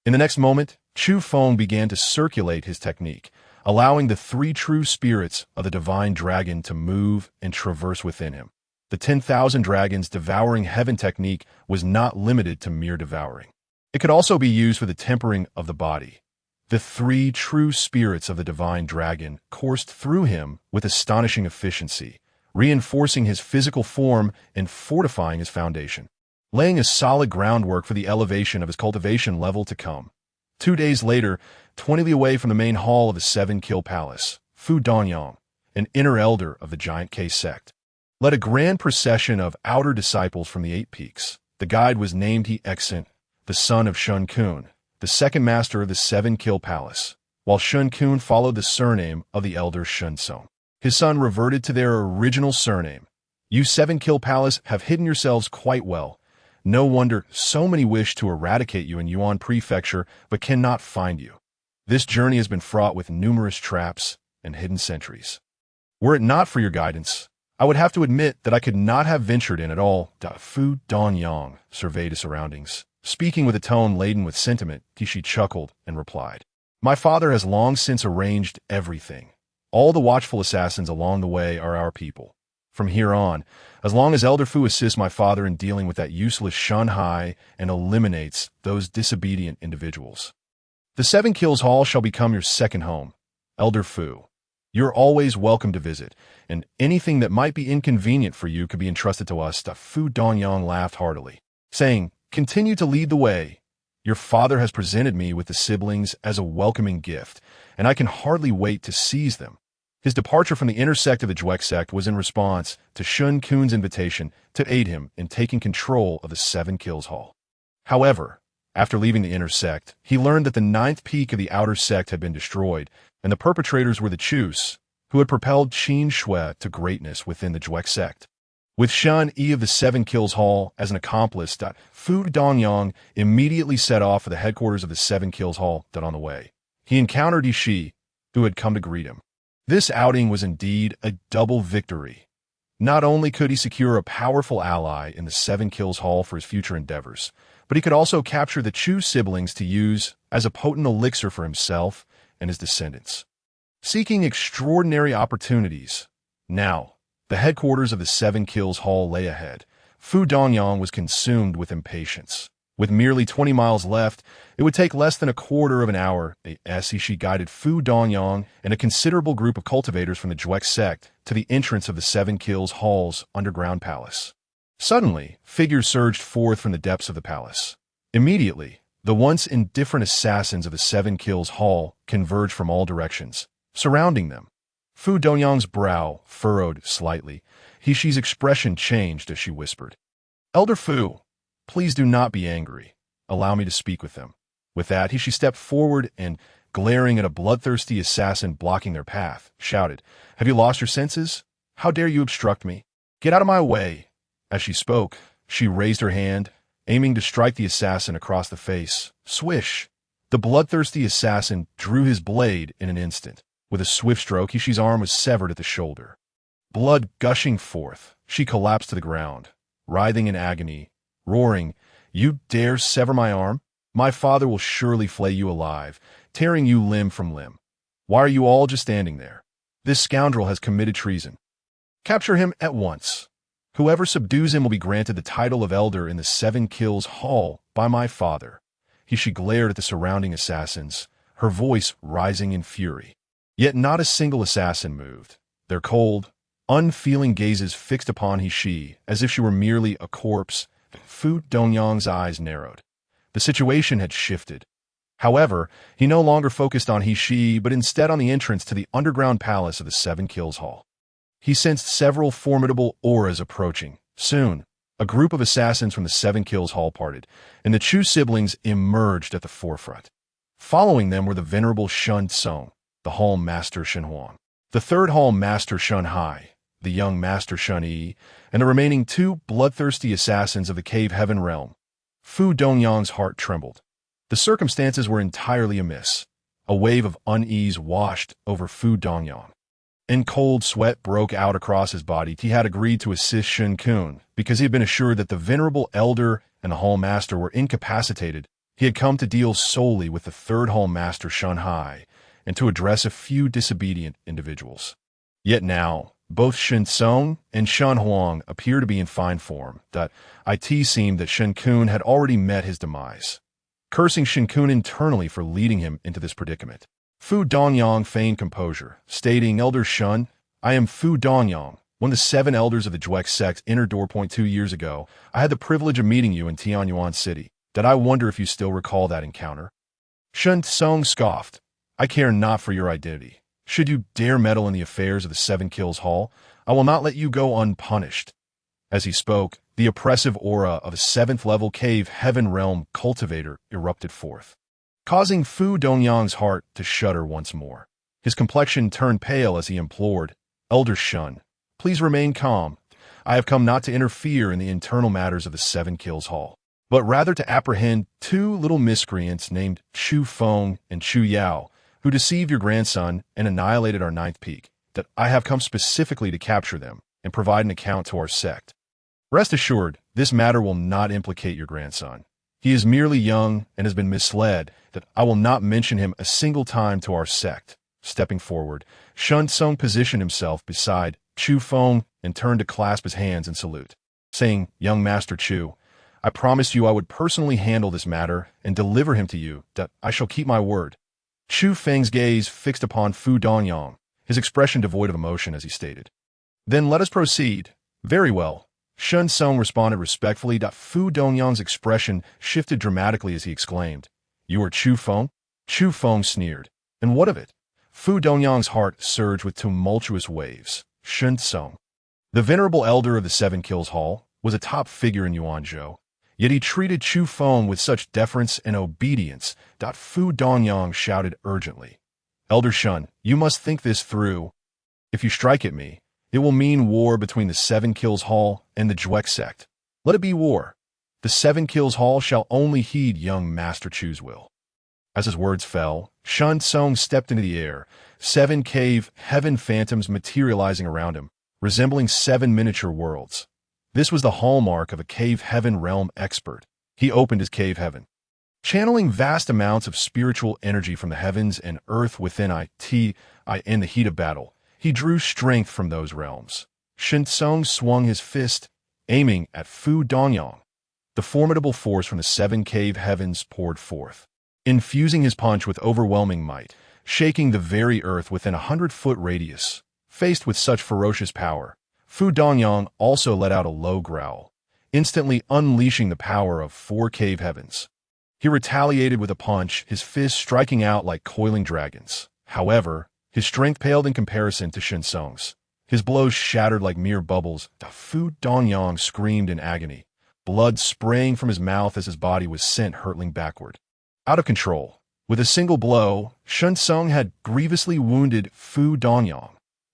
In the next moment, Chufeng began to circulate his technique, allowing the 3 true spirits of the divine dragon to move and traverse within him. The 10,000 dragons devouring heaven technique was not limited to mere devouring. It could also be used for the tempering of the body. The 3 true spirits of the divine dragon coursed through him with astonishing efficiency, reinforcing his physical form and fortifying his foundation, laying a solid groundwork for the elevation of his cultivation level to come. 2 days later, 20 li away from the main hall of the 7-Kill Palace, Fu Danyang, an inner elder of the Giant K sect, led a grand procession of outer disciples from the 8 peaks. The guide was named He Exent, the son of Shun Kun, the second master of the 7-Kill Palace, while Shun Kun followed the surname of the elder Shun Tsung. His son reverted to their original surname. You 7-Kill Palace have hidden yourselves quite well. No wonder so many wish to eradicate you in Yuan Prefecture but cannot find you. This journey has been fraught with numerous traps and hidden sentries. Were it not for your guidance, I would have to admit that I could not have ventured in at all. Fu Danyang surveyed his surroundings. Speaking with a tone laden with sentiment, Tishi chuckled and replied, My father has long since arranged everything. All the watchful assassins along the way are our people. From here on, as long as Elder Fu assists my father in dealing with that useless Shun Hai and eliminates those disobedient individuals. The 7 Kills Hall shall become your second home. Elder Fu, you're always welcome to visit, and anything that might be inconvenient for you could be entrusted to us. Fu Danyang laughed heartily, saying, Continue to lead the way. Your father has presented me with the siblings as a welcoming gift, and I can hardly wait to seize them. His departure from the inner sect of the Jwek sect was in response to Shun Kun's invitation to aid him in taking control of the 7 Kills Hall. However, after leaving the inner sect, he learned that the 9th peak of the outer sect had been destroyed, and the perpetrators were the Chus, who had propelled Qin Shui to greatness within the Jwek sect. With Shun Yi of the 7 Kills Hall as an accomplice, Fu Danyang immediately set off for the headquarters of the 7 Kills Hall. On the way, he encountered Yi, who had come to greet him. This outing was indeed a double victory. Not only could he secure a powerful ally in the 7 Kills Hall for his future endeavors, but he could also capture the Chu siblings to use as a potent elixir for himself and his descendants. Seeking extraordinary opportunities, now, the headquarters of the 7 Kills Hall lay ahead. Fu Danyang was consumed with impatience. With merely 20 miles left, it would take less than a quarter of an hour. She guided Fu Danyang and a considerable group of cultivators from the Jwek sect to the entrance of the 7 Kills Hall's underground palace. Suddenly, figures surged forth from the depths of the palace. Immediately, the once indifferent assassins of the Seven Kills Hall converged from all directions, surrounding them. Fu Dongyang's brow furrowed slightly. Hishi's expression changed as she whispered, "Elder Fu, please do not be angry. Allow me to speak with them." With that, Hishi stepped forward and, glaring at a bloodthirsty assassin blocking their path, shouted, "Have you lost your senses? How dare you obstruct me? Get out of my way!" As she spoke, she raised her hand, aiming to strike the assassin across the face. Swish! The bloodthirsty assassin drew his blade in an instant. With a swift stroke, Hishi's arm was severed at the shoulder. Blood gushing forth, she collapsed to the ground, writhing in agony, roaring, "You dare sever my arm? My father will surely flay you alive, tearing you limb from limb. Why are you all just standing there? This scoundrel has committed treason. Capture him at once. Whoever subdues him will be granted the title of elder in the Seven Kills Hall by my father." Hishi glared at the surrounding assassins, her voice rising in fury. Yet not a single assassin moved, their cold, unfeeling gazes fixed upon Hishi as if she were merely a corpse. Fu Dongyang's eyes narrowed. The situation had shifted. However, he no longer focused on Hishi, but instead on the entrance to the underground palace of the Seven Kills Hall. He sensed several formidable auras approaching. Soon, a group of assassins from the Seven Kills Hall parted, and the Chu siblings emerged at the forefront. Following them were the venerable Shun Tsung, the Hall Master Shen Huang, the third Hall Master Shun Hai, the young Master Shun Yi, and the remaining two bloodthirsty assassins of the Cave Heaven realm. Fu Dongyang's heart trembled. The circumstances were entirely amiss. A wave of unease washed over Fu Dongyang, and cold sweat broke out across his body. He had agreed to assist Shen Kun because he had been assured that the venerable elder and the Hall Master were incapacitated. He had come to deal solely with the third Hall Master Shun Hai and to address a few disobedient individuals. Yet now, both Shen Tsung and Shun Huang appear to be in fine form. It seemed that Shen Kun had already met his demise, cursing Shen Kun internally for leading him into this predicament. Fu Dongyang feigned composure, stating, "Elder Shun, I am Fu Dongyang. When the 7 elders of the Juek sect entered Door Point 2 years ago, I had the privilege of meeting you in Tianyuan City. I wonder if you still recall that encounter." Shen Tsung scoffed, "I care not for your identity. Should you dare meddle in the affairs of the Seven Kills Hall, I will not let you go unpunished." As he spoke, the oppressive aura of a 7th-level Cave Heaven Realm cultivator erupted forth, causing Fu Dongyang's heart to shudder once more. His complexion turned pale as he implored, "Elder Shun, please remain calm. I have come not to interfere in the internal matters of the Seven Kills Hall, but rather to apprehend 2 little miscreants named Chufeng and Chu Yao, who deceived your grandson and annihilated our 9th peak. I have come specifically to capture them and provide an account to our sect. Rest assured, this matter will not implicate your grandson. He is merely young and has been misled. I will not mention him a single time to our sect." Stepping forward, Shun Tsung positioned himself beside Chu Feng and turned to clasp his hands in salute, saying, "Young Master Chu, I promised you I would personally handle this matter and deliver him to you. I shall keep my word." Chu Feng's gaze fixed upon Fu Dongyang, his expression devoid of emotion as he stated, "Then let us proceed." "Very well." Shun Tsung responded respectfully. Fu Dongyang's expression shifted dramatically as he exclaimed, "You are Chu Feng?" Chu Feng sneered, "And what of it?" Fu Dongyang's heart surged with tumultuous waves. Shun Tsung, the venerable elder of the Seven Kills Hall, was a top figure in Yuanzhou, yet he treated Chu Feng with such deference and obedience. Fu Dongyang shouted urgently, "Elder Shun, you must think this through. If you strike at me, it will mean war between the Seven Kills Hall and the Juek sect. Let it be war. The Seven Kills Hall shall only heed young Master Chu's will." As his words fell, Shun Tsung stepped into the air, 7 cave heaven phantoms materializing around him, resembling 7 miniature worlds. This was the hallmark of a Cave Heaven realm expert. He opened his Cave Heaven, channeling vast amounts of spiritual energy from the heavens and earth within in the heat of battle. He drew strength from those realms. Shen Tsung swung his fist, aiming at Fu Dongyang. The formidable force from the 7 cave heavens poured forth, infusing his punch with overwhelming might, shaking the very earth within a 100-foot radius. Faced with such ferocious power, Fu Dongyang also let out a low growl. instantly unleashing the power of 4 cave heavens. He retaliated with a punch, his fists striking out like coiling dragons. However, his strength paled in comparison to Shen Song's. His blows shattered like mere bubbles. Fu Dongyang screamed in agony, blood spraying from his mouth as his body was sent hurtling backward. Out of control. With a single blow, Shen Song had grievously wounded Fu Dongyang.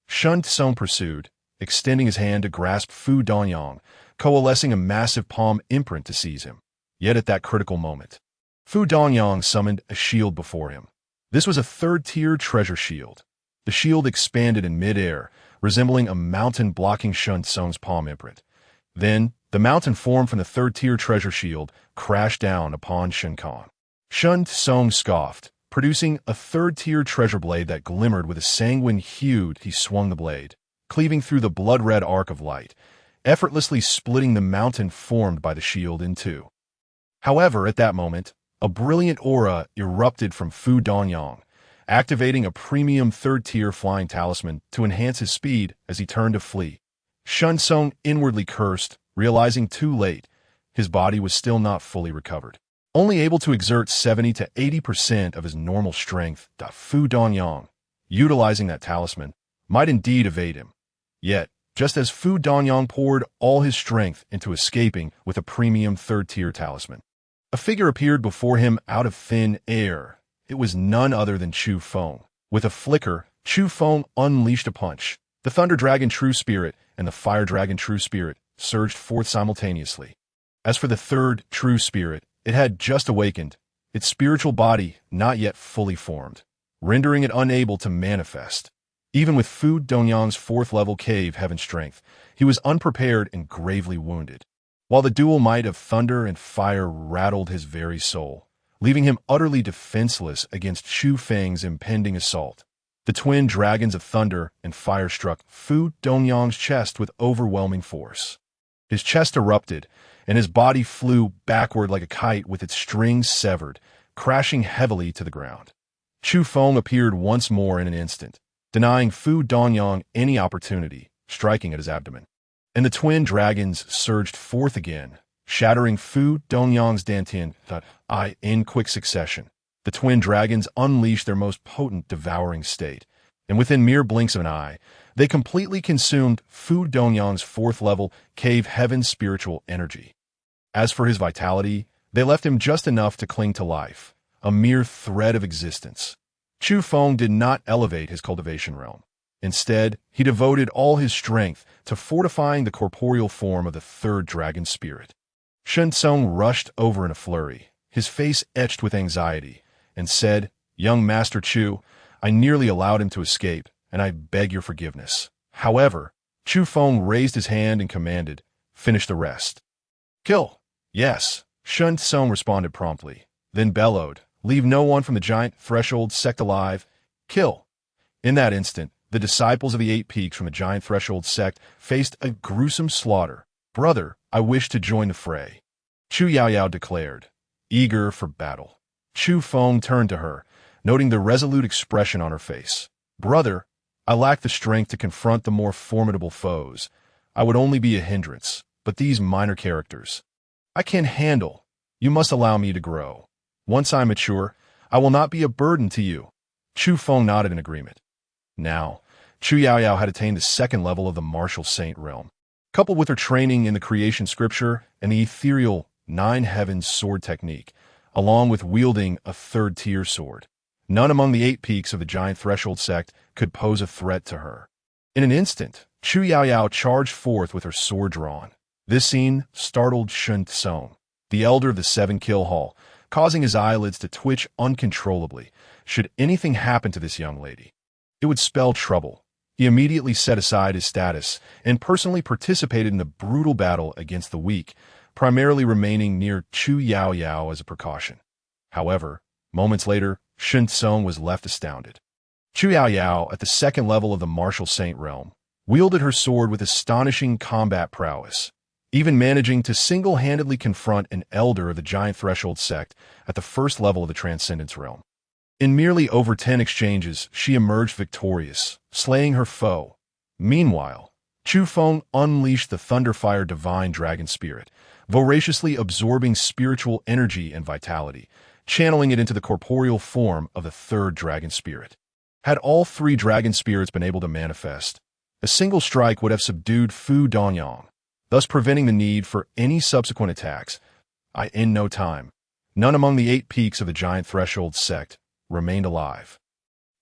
Shen Song pursued, extending his hand to grasp Fu Dongyang, coalescing a massive palm imprint to seize him. Yet at that critical moment, Fu Dongyang summoned a shield before him. This was a third-tier treasure shield. The shield expanded in mid-air, resembling a mountain blocking Shen Song's palm imprint. Then, the mountain formed from the third-tier treasure shield crashed down upon Shen Kong. Shen Song scoffed, producing a third-tier treasure blade that glimmered with a sanguine hue. He swung the blade, cleaving through the blood-red arc of light, effortlessly splitting the mountain formed by the shield in two. However, at that moment, a brilliant aura erupted from Fu Dongyang, activating a premium third-tier flying talisman to enhance his speed as he turned to flee. Shen Song inwardly cursed, realizing too late his body was still not fully recovered. Only able to exert 70 to 80% of his normal strength, Fu Dongyang, utilizing that talisman, might indeed evade him. Yet, just as Fu Dongyang poured all his strength into escaping with a premium third-tier talisman, a figure appeared before him out of thin air. It was none other than Chufeng. With a flicker, Chufeng unleashed a punch. The Thunder Dragon True Spirit and the Fire Dragon True Spirit surged forth simultaneously. As for the third True Spirit, it had just awakened, its spiritual body not yet fully formed, rendering it unable to manifest. Even with Fu Dongyang's 4th-level cave heaven strength, he was unprepared and gravely wounded, while the dual might of thunder and fire rattled his very soul, leaving him utterly defenseless against Chufeng's impending assault. The twin dragons of thunder and fire struck Fu Dongyang's chest with overwhelming force. His chest erupted, and his body flew backward like a kite with its strings severed, crashing heavily to the ground. Chufeng appeared once more in an instant, denying Fu Dongyang any opportunity, striking at his abdomen. And the twin dragons surged forth again, shattering Fu Dongyang's dantian in quick succession. The twin dragons unleashed their most potent devouring state, and within mere blinks of an eye, they completely consumed Fu Dongyang's 4th-level cave heaven spiritual energy. As for his vitality, they left him just enough to cling to life, a mere thread of existence. Chufeng did not elevate his cultivation realm. Instead, he devoted all his strength to fortifying the corporeal form of the third dragon spirit. Shen Song rushed over in a flurry, his face etched with anxiety, and said, "Young Master Chu, I nearly allowed him to escape, and I beg your forgiveness." However, Chufeng raised his hand and commanded, "Finish the rest." "Kill." "Yes," Shen Song responded promptly, then bellowed, "Leave no one from the giant threshold sect alive. Kill." In that instant, the disciples of the 8 Peaks from the giant threshold sect faced a gruesome slaughter. "Brother, I wish to join the fray," Chu Yaoyao declared, eager for battle. Chufeng turned to her, noting the resolute expression on her face. "Brother, I lack the strength to confront the more formidable foes. I would only be a hindrance, but these minor characters, I can handle. You must allow me to grow. Once I mature, I will not be a burden to you." Chufeng nodded in agreement. Now, Chu Yaoyao had attained the 2nd level of the martial saint realm. Coupled with her training in the creation scripture and the ethereal 9 heavens sword technique, along with wielding a 3rd-tier sword, none among the 8 Peaks of the giant threshold sect could pose a threat to her. In an instant, Chu Yaoyao charged forth with her sword drawn. This scene startled Shen Song, the elder of the 7-kill hall, causing his eyelids to twitch uncontrollably. Should anything happen to this young lady, it would spell trouble. He immediately set aside his status and personally participated in the brutal battle against the weak, primarily remaining near Chu Yaoyao as a precaution. However, moments later, Shen Song was left astounded. Chu Yaoyao, at the 2nd level of the martial saint realm, wielded her sword with astonishing combat prowess, even managing to single-handedly confront an elder of the giant threshold sect at the 1st level of the transcendence realm. In merely over 10 exchanges, she emerged victorious, slaying her foe. Meanwhile, Chufeng unleashed the thunderfire divine dragon spirit, voraciously absorbing spiritual energy and vitality, channeling it into the corporeal form of the third dragon spirit. Had all three dragon spirits been able to manifest, a single strike would have subdued Fu Danyang, thus preventing the need for any subsequent attacks. In no time, none among the 8 peaks of the Giant Threshold sect remained alive.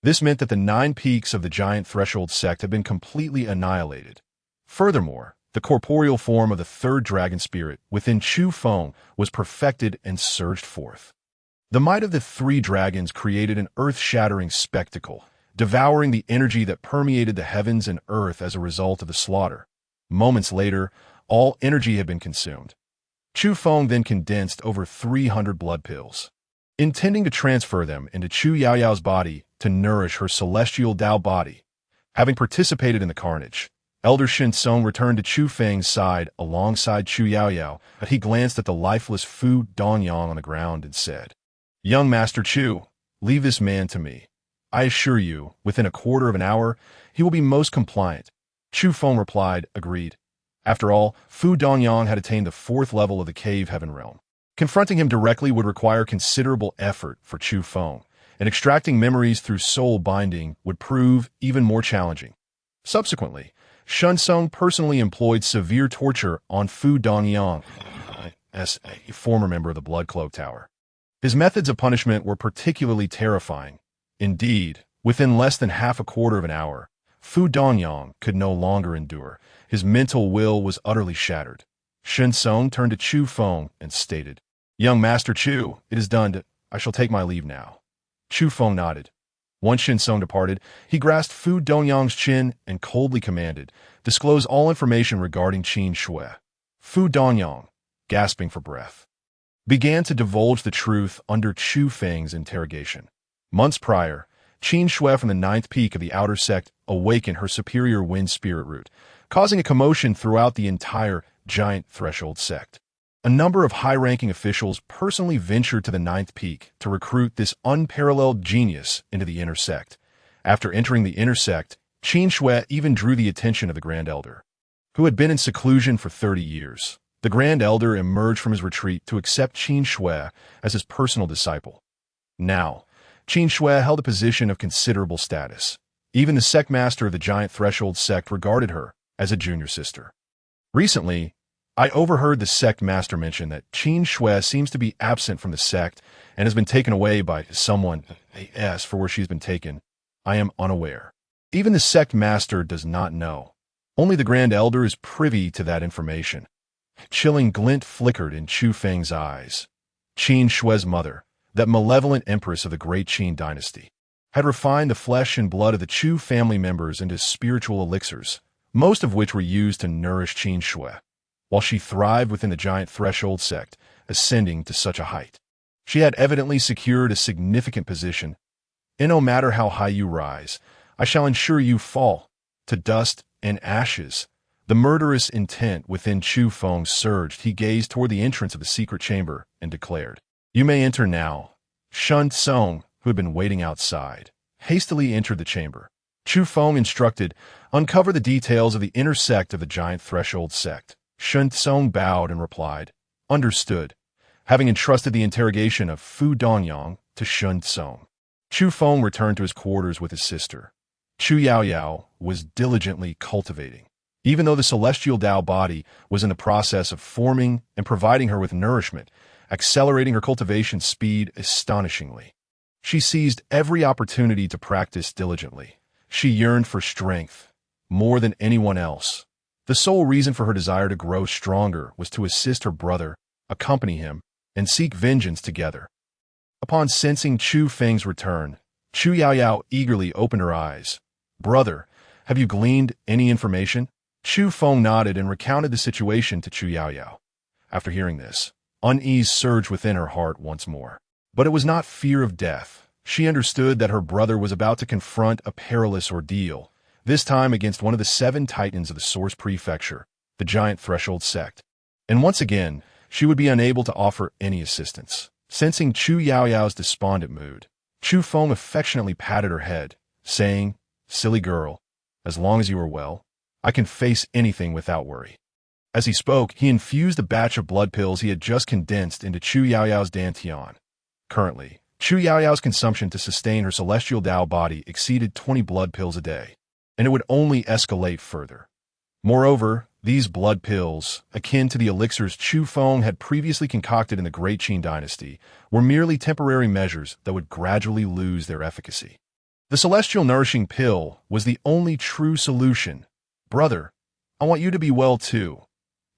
This meant that the 9 peaks of the Giant Threshold sect had been completely annihilated. Furthermore, the corporeal form of the third dragon spirit within Chufeng was perfected and surged forth. The might of the 3 dragons created an earth-shattering spectacle, devouring the energy that permeated the heavens and earth as a result of the slaughter. Moments later, all energy had been consumed. Chufeng then condensed over 300 blood pills, intending to transfer them into Chu Yaoyao's body to nourish her celestial Dao body. Having participated in the carnage, Elder Shinsong returned to Chufeng's side alongside Chu Yaoyao, but he glanced at the lifeless Fu Danyang on the ground and said, "Young Master Chu, leave this man to me. I assure you, within a quarter of an hour, he will be most compliant." Chufeng replied, "Agreed." After all, Fu Danyang had attained the 4th level of the Cave Heaven Realm. Confronting him directly would require considerable effort for Chufeng, and extracting memories through soul binding would prove even more challenging. Subsequently, Shinsong personally employed severe torture on Fu Danyang, as a former member of the Blood Cloak Tower. His methods of punishment were particularly terrifying. Indeed, within less than half a quarter of an hour, Fu Danyang could no longer endure. His mental will was utterly shattered. Shinsong turned to Chufeng and stated, "Young Master Chu, it is done. I shall take my leave now." Chufeng nodded. Once Shinsong departed, he grasped Fu Danyang's chin and coldly commanded, "Disclose all information regarding Qin Shui." Fu Danyang, gasping for breath, began to divulge the truth under Chufeng's interrogation. Months prior, Qin Shui from the 9th peak of the outer sect awakened her superior wind spirit root, causing a commotion throughout the entire Giant Threshold sect. A number of high-ranking officials personally ventured to the 9th peak to recruit this unparalleled genius into the inner sect. After entering the inner sect, Qin Shui even drew the attention of the Grand Elder, who had been in seclusion for 30 years. The Grand Elder emerged from his retreat to accept Qin Shui as his personal disciple. Now, Qin Shui held a position of considerable status. Even the sect master of the Giant Threshold sect regarded her as a junior sister. Recently, I overheard the sect master mention that Qin Shui seems to be absent from the sect and has been taken away by someone. As for where she's been taken, I am unaware. Even the sect master does not know. Only the Grand Elder is privy to that information. Chilling glint flickered in Chufeng's eyes. Qin Shui's mother, that malevolent empress of the great Qin dynasty, had refined the flesh and blood of the Chu family members into spiritual elixirs, most of which were used to nourish Qin Shui, while she thrived within the Giant Threshold sect, ascending to such a height. She had evidently secured a significant position. And no matter how high you rise, I shall ensure you fall to dust and ashes. The murderous intent within Chufeng surged. He gazed toward the entrance of the secret chamber and declared, "You may enter now." Shinsong, who had been waiting outside, hastily entered the chamber. Chufeng instructed, "Uncover the details of the inner sect of the Giant Threshold sect." Shinsong bowed and replied, "Understood," having entrusted the interrogation of Fu Danyang to Shinsong. Chufeng returned to his quarters with his sister. Chu Yaoyao was diligently cultivating, even though the celestial Dao body was in the process of forming and providing her with nourishment, accelerating her cultivation speed astonishingly. She seized every opportunity to practice diligently. She yearned for strength more than anyone else. The sole reason for her desire to grow stronger was to assist her brother, accompany him, and seek vengeance together. Upon sensing Chufeng's return, Chu Yaoyao eagerly opened her eyes. "Brother, have you gleaned any information?" Chufeng nodded and recounted the situation to Chu Yaoyao. After hearing this, unease surged within her heart once more. But it was not fear of death. She understood that her brother was about to confront a perilous ordeal, this time against one of the 7 titans of the Source Prefecture, the Giant Threshold sect. And once again, she would be unable to offer any assistance. Sensing Chu Yaoyao's despondent mood, Chufeng affectionately patted her head, saying, "Silly girl, as long as you are well, I can face anything without worry." As he spoke, he infused a batch of blood pills he had just condensed into Chu Yaoyao's dantian. Currently, Chu Yaoyao's consumption to sustain her celestial Dao body exceeded 20 blood pills a day, and it would only escalate further. Moreover, these blood pills, akin to the elixirs Chufeng had previously concocted in the Great Qin dynasty, were merely temporary measures that would gradually lose their efficacy. The celestial nourishing pill was the only true solution. "Brother, I want you to be well too,"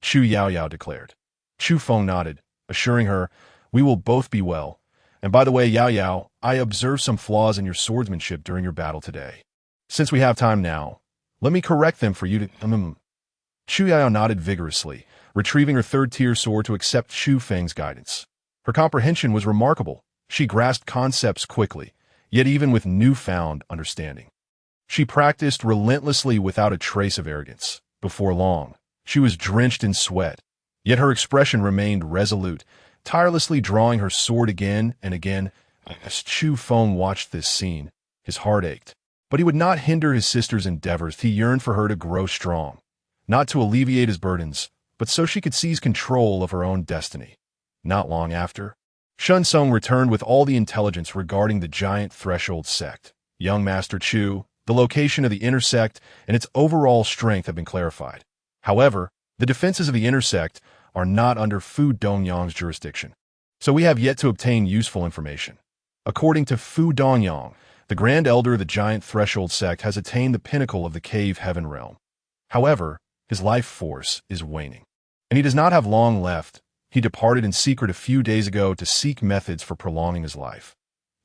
Chu Yaoyao declared. Chufeng nodded, assuring her, "We will both be well. And by the way, Yaoyao, I observed some flaws in your swordsmanship during your battle today. Since we have time now, let me correct them for you to..." Chu Yaoyao nodded vigorously, retrieving her third-tier sword to accept Chufeng's guidance. Her comprehension was remarkable. She grasped concepts quickly, yet even with newfound understanding. She practiced relentlessly without a trace of arrogance. Before long, she was drenched in sweat, yet her expression remained resolute, tirelessly drawing her sword again and again. As Chufeng watched this scene, his heart ached. But he would not hinder his sister's endeavors. He yearned for her to grow strong, not to alleviate his burdens, but so she could seize control of her own destiny. Not long after, Sun Song returned with all the intelligence regarding the giant threshold sect. Young Master Chu, the location of the inner sect, and its overall strength have been clarified. However, the defenses of the inner sect are not under Fu Dongyang's jurisdiction, so we have yet to obtain useful information. According to Fu Dongyang, the Grand Elder of the giant threshold sect has attained the pinnacle of the cave heaven realm. However, his life force is waning, and he does not have long left. He departed in secret a few days ago to seek methods for prolonging his life.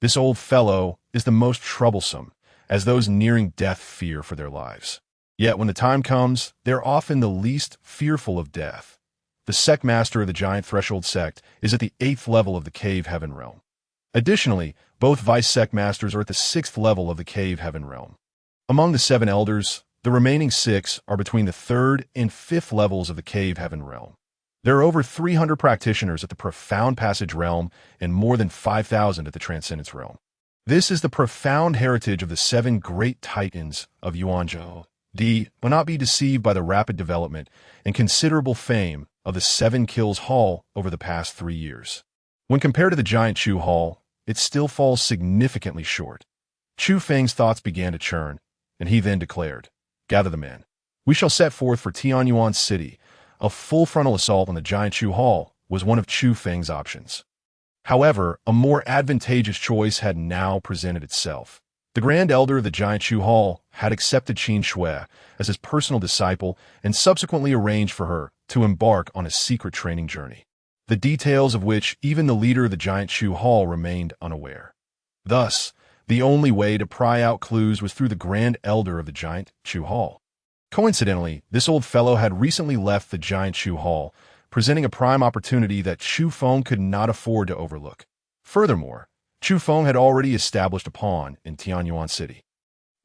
This old fellow is the most troublesome, as those nearing death fear for their lives. Yet when the time comes, they are often the least fearful of death. The sect master of the giant threshold sect is at the 8th level of the cave heaven realm. Additionally, both vice sect masters are at the 6th level of the cave heaven realm. Among the 7 elders, the remaining 6 are between the 3rd and 5th levels of the cave heaven realm. There are over 300 practitioners at the profound passage realm and more than 5,000 at the transcendence realm. This is the profound heritage of the 7 great titans of Yuanzhou. Will not be deceived by the rapid development and considerable fame of the 7 Kills Hall over the past 3 years. When compared to the giant Chu Hall, it still falls significantly short. Chufeng's thoughts began to churn, and he then declared, "Gather the men. We shall set forth for Tianyuan City." A full frontal assault on the giant Chu Hall was one of Chufeng's options. However, a more advantageous choice had now presented itself. The Grand Elder of the giant Chu Hall had accepted Qin Shui as his personal disciple and subsequently arranged for her to embark on a secret training journey, the details of which even the leader of the giant Chu Hall remained unaware. Thus, the only way to pry out clues was through the Grand Elder of the giant Chu Hall. Coincidentally, this old fellow had recently left the giant Chu Hall, presenting a prime opportunity that Chufeng could not afford to overlook. Furthermore, Chufeng had already established a pawn in Tianyuan City.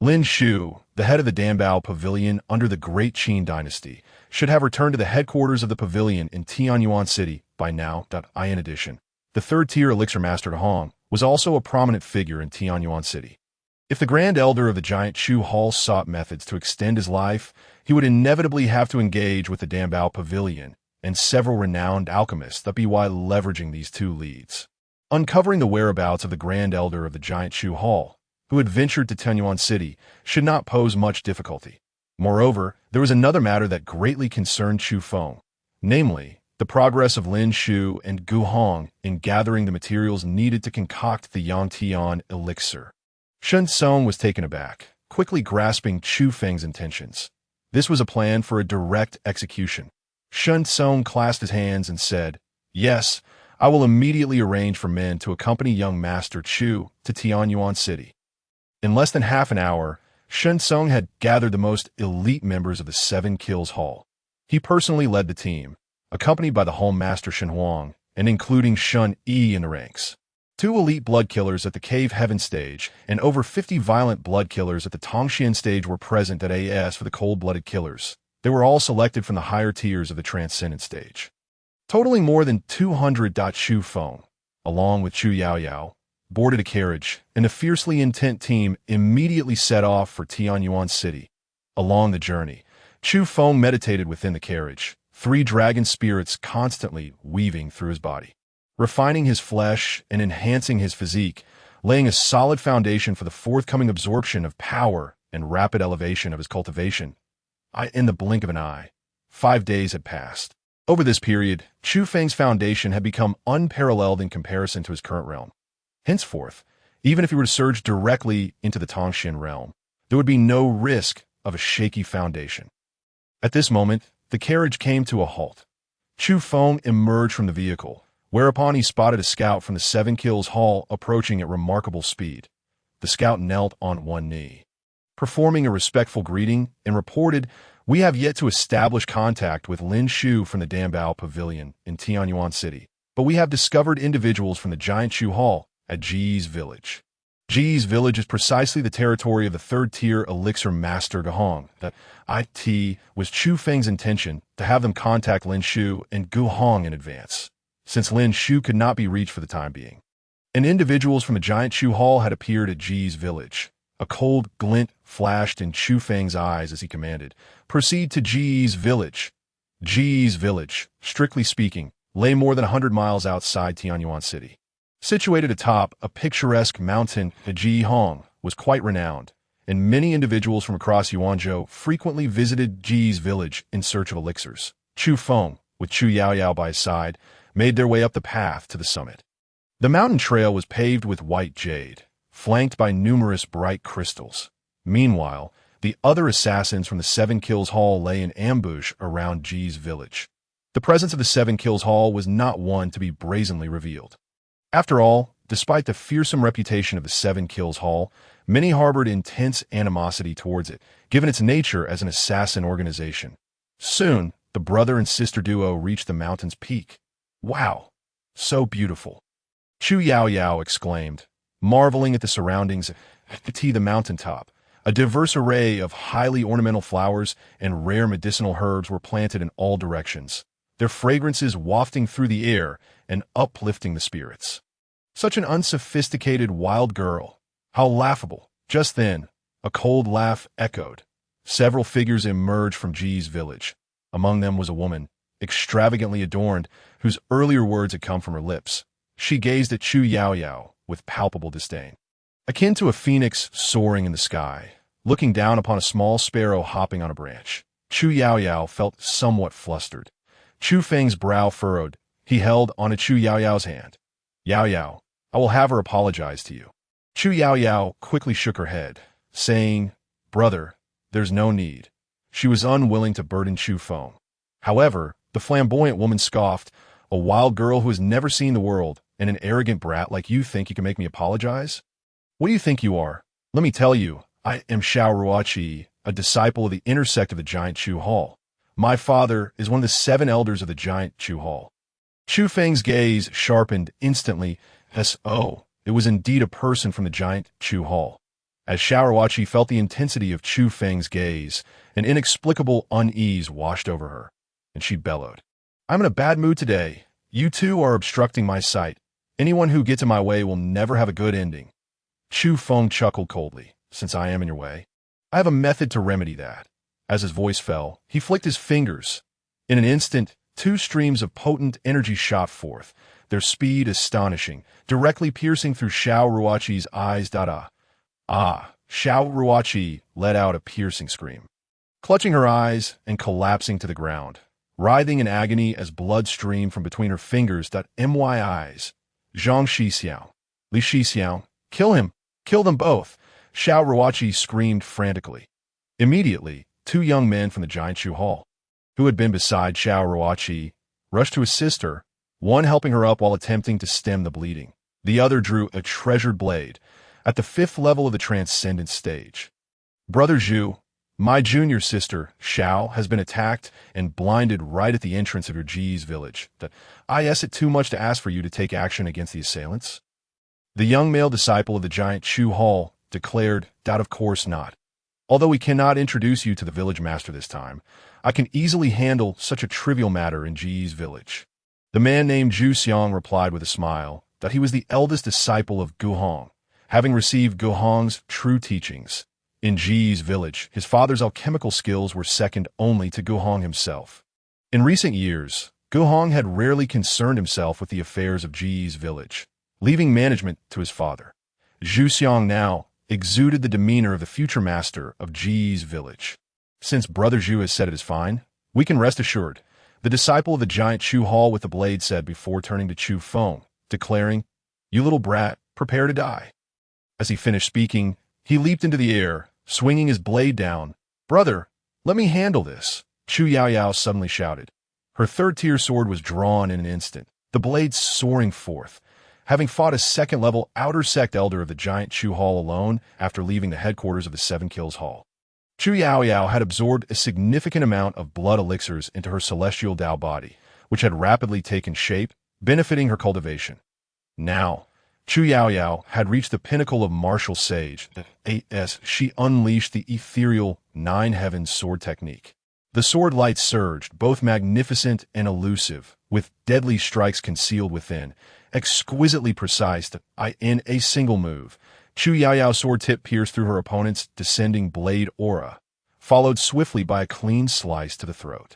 Lin Shu, the head of the Danbao Pavilion under the Great Qin dynasty, should have returned to the headquarters of the pavilion in Tianyuan City by now. In addition, the third-tier elixir master Hong was also a prominent figure in Tianyuan City. If the Grand Elder of the giant Chu Hall sought methods to extend his life, he would inevitably have to engage with the Danbao Pavilion and several renowned alchemists, by leveraging these 2 leads. Uncovering the whereabouts of the Grand Elder of the giant Chu Hall, who had ventured to Tianyuan City, should not pose much difficulty. Moreover, there was another matter that greatly concerned Chufeng, namely, the progress of Lin Shu and Gu Hong in gathering the materials needed to concoct the Yangtian elixir. Sun Song was taken aback, quickly grasping Chufeng's intentions. This was a plan for a direct execution. Sun Song clasped his hands and said, "Yes, I will immediately arrange for men to accompany young Master Chu to Tianyuan City." In less than half an hour, Sun Song had gathered the most elite members of the 7 Kills Hall. He personally led the team, accompanied by the Home Master Shen Huang, and including Shun Yi in the ranks. 2 elite blood killers at the Cave Heaven stage and over 50 violent blood killers at the Tongxian stage were present at AS for the cold-blooded killers. They were all selected from the higher tiers of the Transcendent stage. Totaling more than 200. Chufeng, along with Chu Yaoyao, boarded a carriage, and a fiercely intent team immediately set off for Tianyuan City. Along the journey, Chufeng meditated within the carriage, 3 dragon spirits constantly weaving through his body, refining his flesh and enhancing his physique, laying a solid foundation for the forthcoming absorption of power and rapid elevation of his cultivation. In the blink of an eye, 5 days had passed. Over this period, Chufeng's foundation had become unparalleled in comparison to his current realm. Henceforth, even if he were to surge directly into the Tongxin realm, there would be no risk of a shaky foundation. At this moment, the carriage came to a halt. Chufeng emerged from the vehicle, whereupon he spotted a scout from the 7 Kills Hall approaching at remarkable speed. The scout knelt on one knee, performing a respectful greeting, and reported, "We have yet to establish contact with Lin Shu from the Dambao Pavilion in Tianyuan City, but we have discovered individuals from the Giant Chu Hall at Ji's village." Ji's village is precisely the territory of the 3rd-tier Elixir Master Guhong. That it was Chufeng's intention to have them contact Lin Shu and Guhong in advance, since Lin Shu could not be reached for the time being. And individuals from the Giant Chu Hall had appeared at Ji's village. A cold glint flashed in Chufeng's eyes as he commanded, "Proceed to Ji's village." Ji's village, strictly speaking, lay more than 100 miles outside Tianyuan City. Situated atop a picturesque mountain, Jihong was quite renowned, and many individuals from across Yuanzhou frequently visited Ji's village in search of elixirs. Chufeng, with Chu Yaoyao by his side, made their way up the path to the summit. The mountain trail was paved with white jade, flanked by numerous bright crystals. Meanwhile, the other assassins from the 7 Kills Hall lay in ambush around Ji's village. The presence of the 7 Kills Hall was not one to be brazenly revealed. After all, despite the fearsome reputation of the 7 Kills Hall, many harbored intense animosity towards it, given its nature as an assassin organization. Soon, the brother and sister duo reached the mountain's peak. "Wow, so beautiful," Chu Yaoyao exclaimed, marveling at the surroundings to the mountaintop. A diverse array of highly ornamental flowers and rare medicinal herbs were planted in all directions, their fragrances wafting through the air and uplifting the spirits. Such an unsophisticated wild girl. How laughable. Just then, a cold laugh echoed. Several figures emerged from Ji's village. Among them was a woman, extravagantly adorned, whose earlier words had come from her lips. She gazed at Chu Yaoyao with palpable disdain. Akin to a phoenix soaring in the sky, looking down upon a small sparrow hopping on a branch, Chu Yaoyao felt somewhat flustered. Chufeng's brow furrowed. He held onto Chu Yaoyao's hand. "Yaoyao, I will have her apologize to you." Chu Yaoyao quickly shook her head, saying, "Brother, there's no need." She was unwilling to burden Chufeng. However, the flamboyant woman scoffed, "A wild girl who has never seen the world, and an arrogant brat like you think you can make me apologize? What do you think you are? Let me tell you, I am Xiao Ruoqi, a disciple of the inner sect of the Giant Chu Hall. My father is one of the 7 elders of the Giant Chu Hall." Chufeng's gaze sharpened instantly. It was indeed a person from the Giant Chu Hall. As Xiao Ruoqi felt the intensity of Chufeng's gaze, an inexplicable unease washed over her, and she bellowed, "I'm in a bad mood today. You two are obstructing my sight. Anyone who gets in my way will never have a good ending." Chufeng chuckled coldly. "Since I am in your way, I have a method to remedy that." As his voice fell, he flicked his fingers. In an instant, 2 streams of potent energy shot forth, their speed astonishing, directly piercing through Xiao Ruoqi's eyes. Xiao Ruoqi let out a piercing scream, clutching her eyes and collapsing to the ground, writhing in agony as blood streamed from between her fingers. My eyes. Zhang Shixiao, Li Shixiao, kill him! Kill them both! Xiao Ruoqi screamed frantically. Immediately, 2 young men from the Giant Chu Hall, who had been beside Xiao Ruoqi, rushed to assist her, one helping her up while attempting to stem the bleeding. The other drew a treasured blade at the 5th level of the transcendent stage. "Brother Zhu, my junior sister, Xiao, has been attacked and blinded right at the entrance of your Ji's village. Is it too much to ask for you to take action against the assailants?" The young male disciple of the Giant Chu Hall declared, "Of course not. Although we cannot introduce you to the village master this time, I can easily handle such a trivial matter in Ji's village." The man named Zhu Xiang replied with a smile that he was the eldest disciple of Guhong, having received Guhong's true teachings. In Ji's village, his father's alchemical skills were second only to Guhong himself. In recent years, Guhong had rarely concerned himself with the affairs of Ji's village, leaving management to his father. Zhu Xiang now exuded the demeanor of the future master of Ji's village. Since Brother Zhu has said it is fine, we can rest assured, the disciple of the giant Chu Hall with the blade said before turning to Chufeng, declaring, "You little brat, prepare to die." As he finished speaking, he leaped into the air, swinging his blade down. "Brother, let me handle this," Chu Yaoyao suddenly shouted. Her third-tier sword was drawn in an instant, the blade soaring forth. Having fought a second-level outer sect elder of the giant Chu Hall alone after leaving the headquarters of the Seven Kills Hall, Chu Yaoyao had absorbed a significant amount of blood elixirs into her celestial Dao body, which had rapidly taken shape, benefiting her cultivation. Now, Chu Yaoyao had reached the pinnacle of martial sage, as she unleashed the ethereal Nine Heavens sword technique. The sword light surged, both magnificent and elusive, with deadly strikes concealed within, exquisitely precise in a single move. Chu Yaoyao's sword tip pierced through her opponent's descending blade aura, followed swiftly by a clean slice to the throat.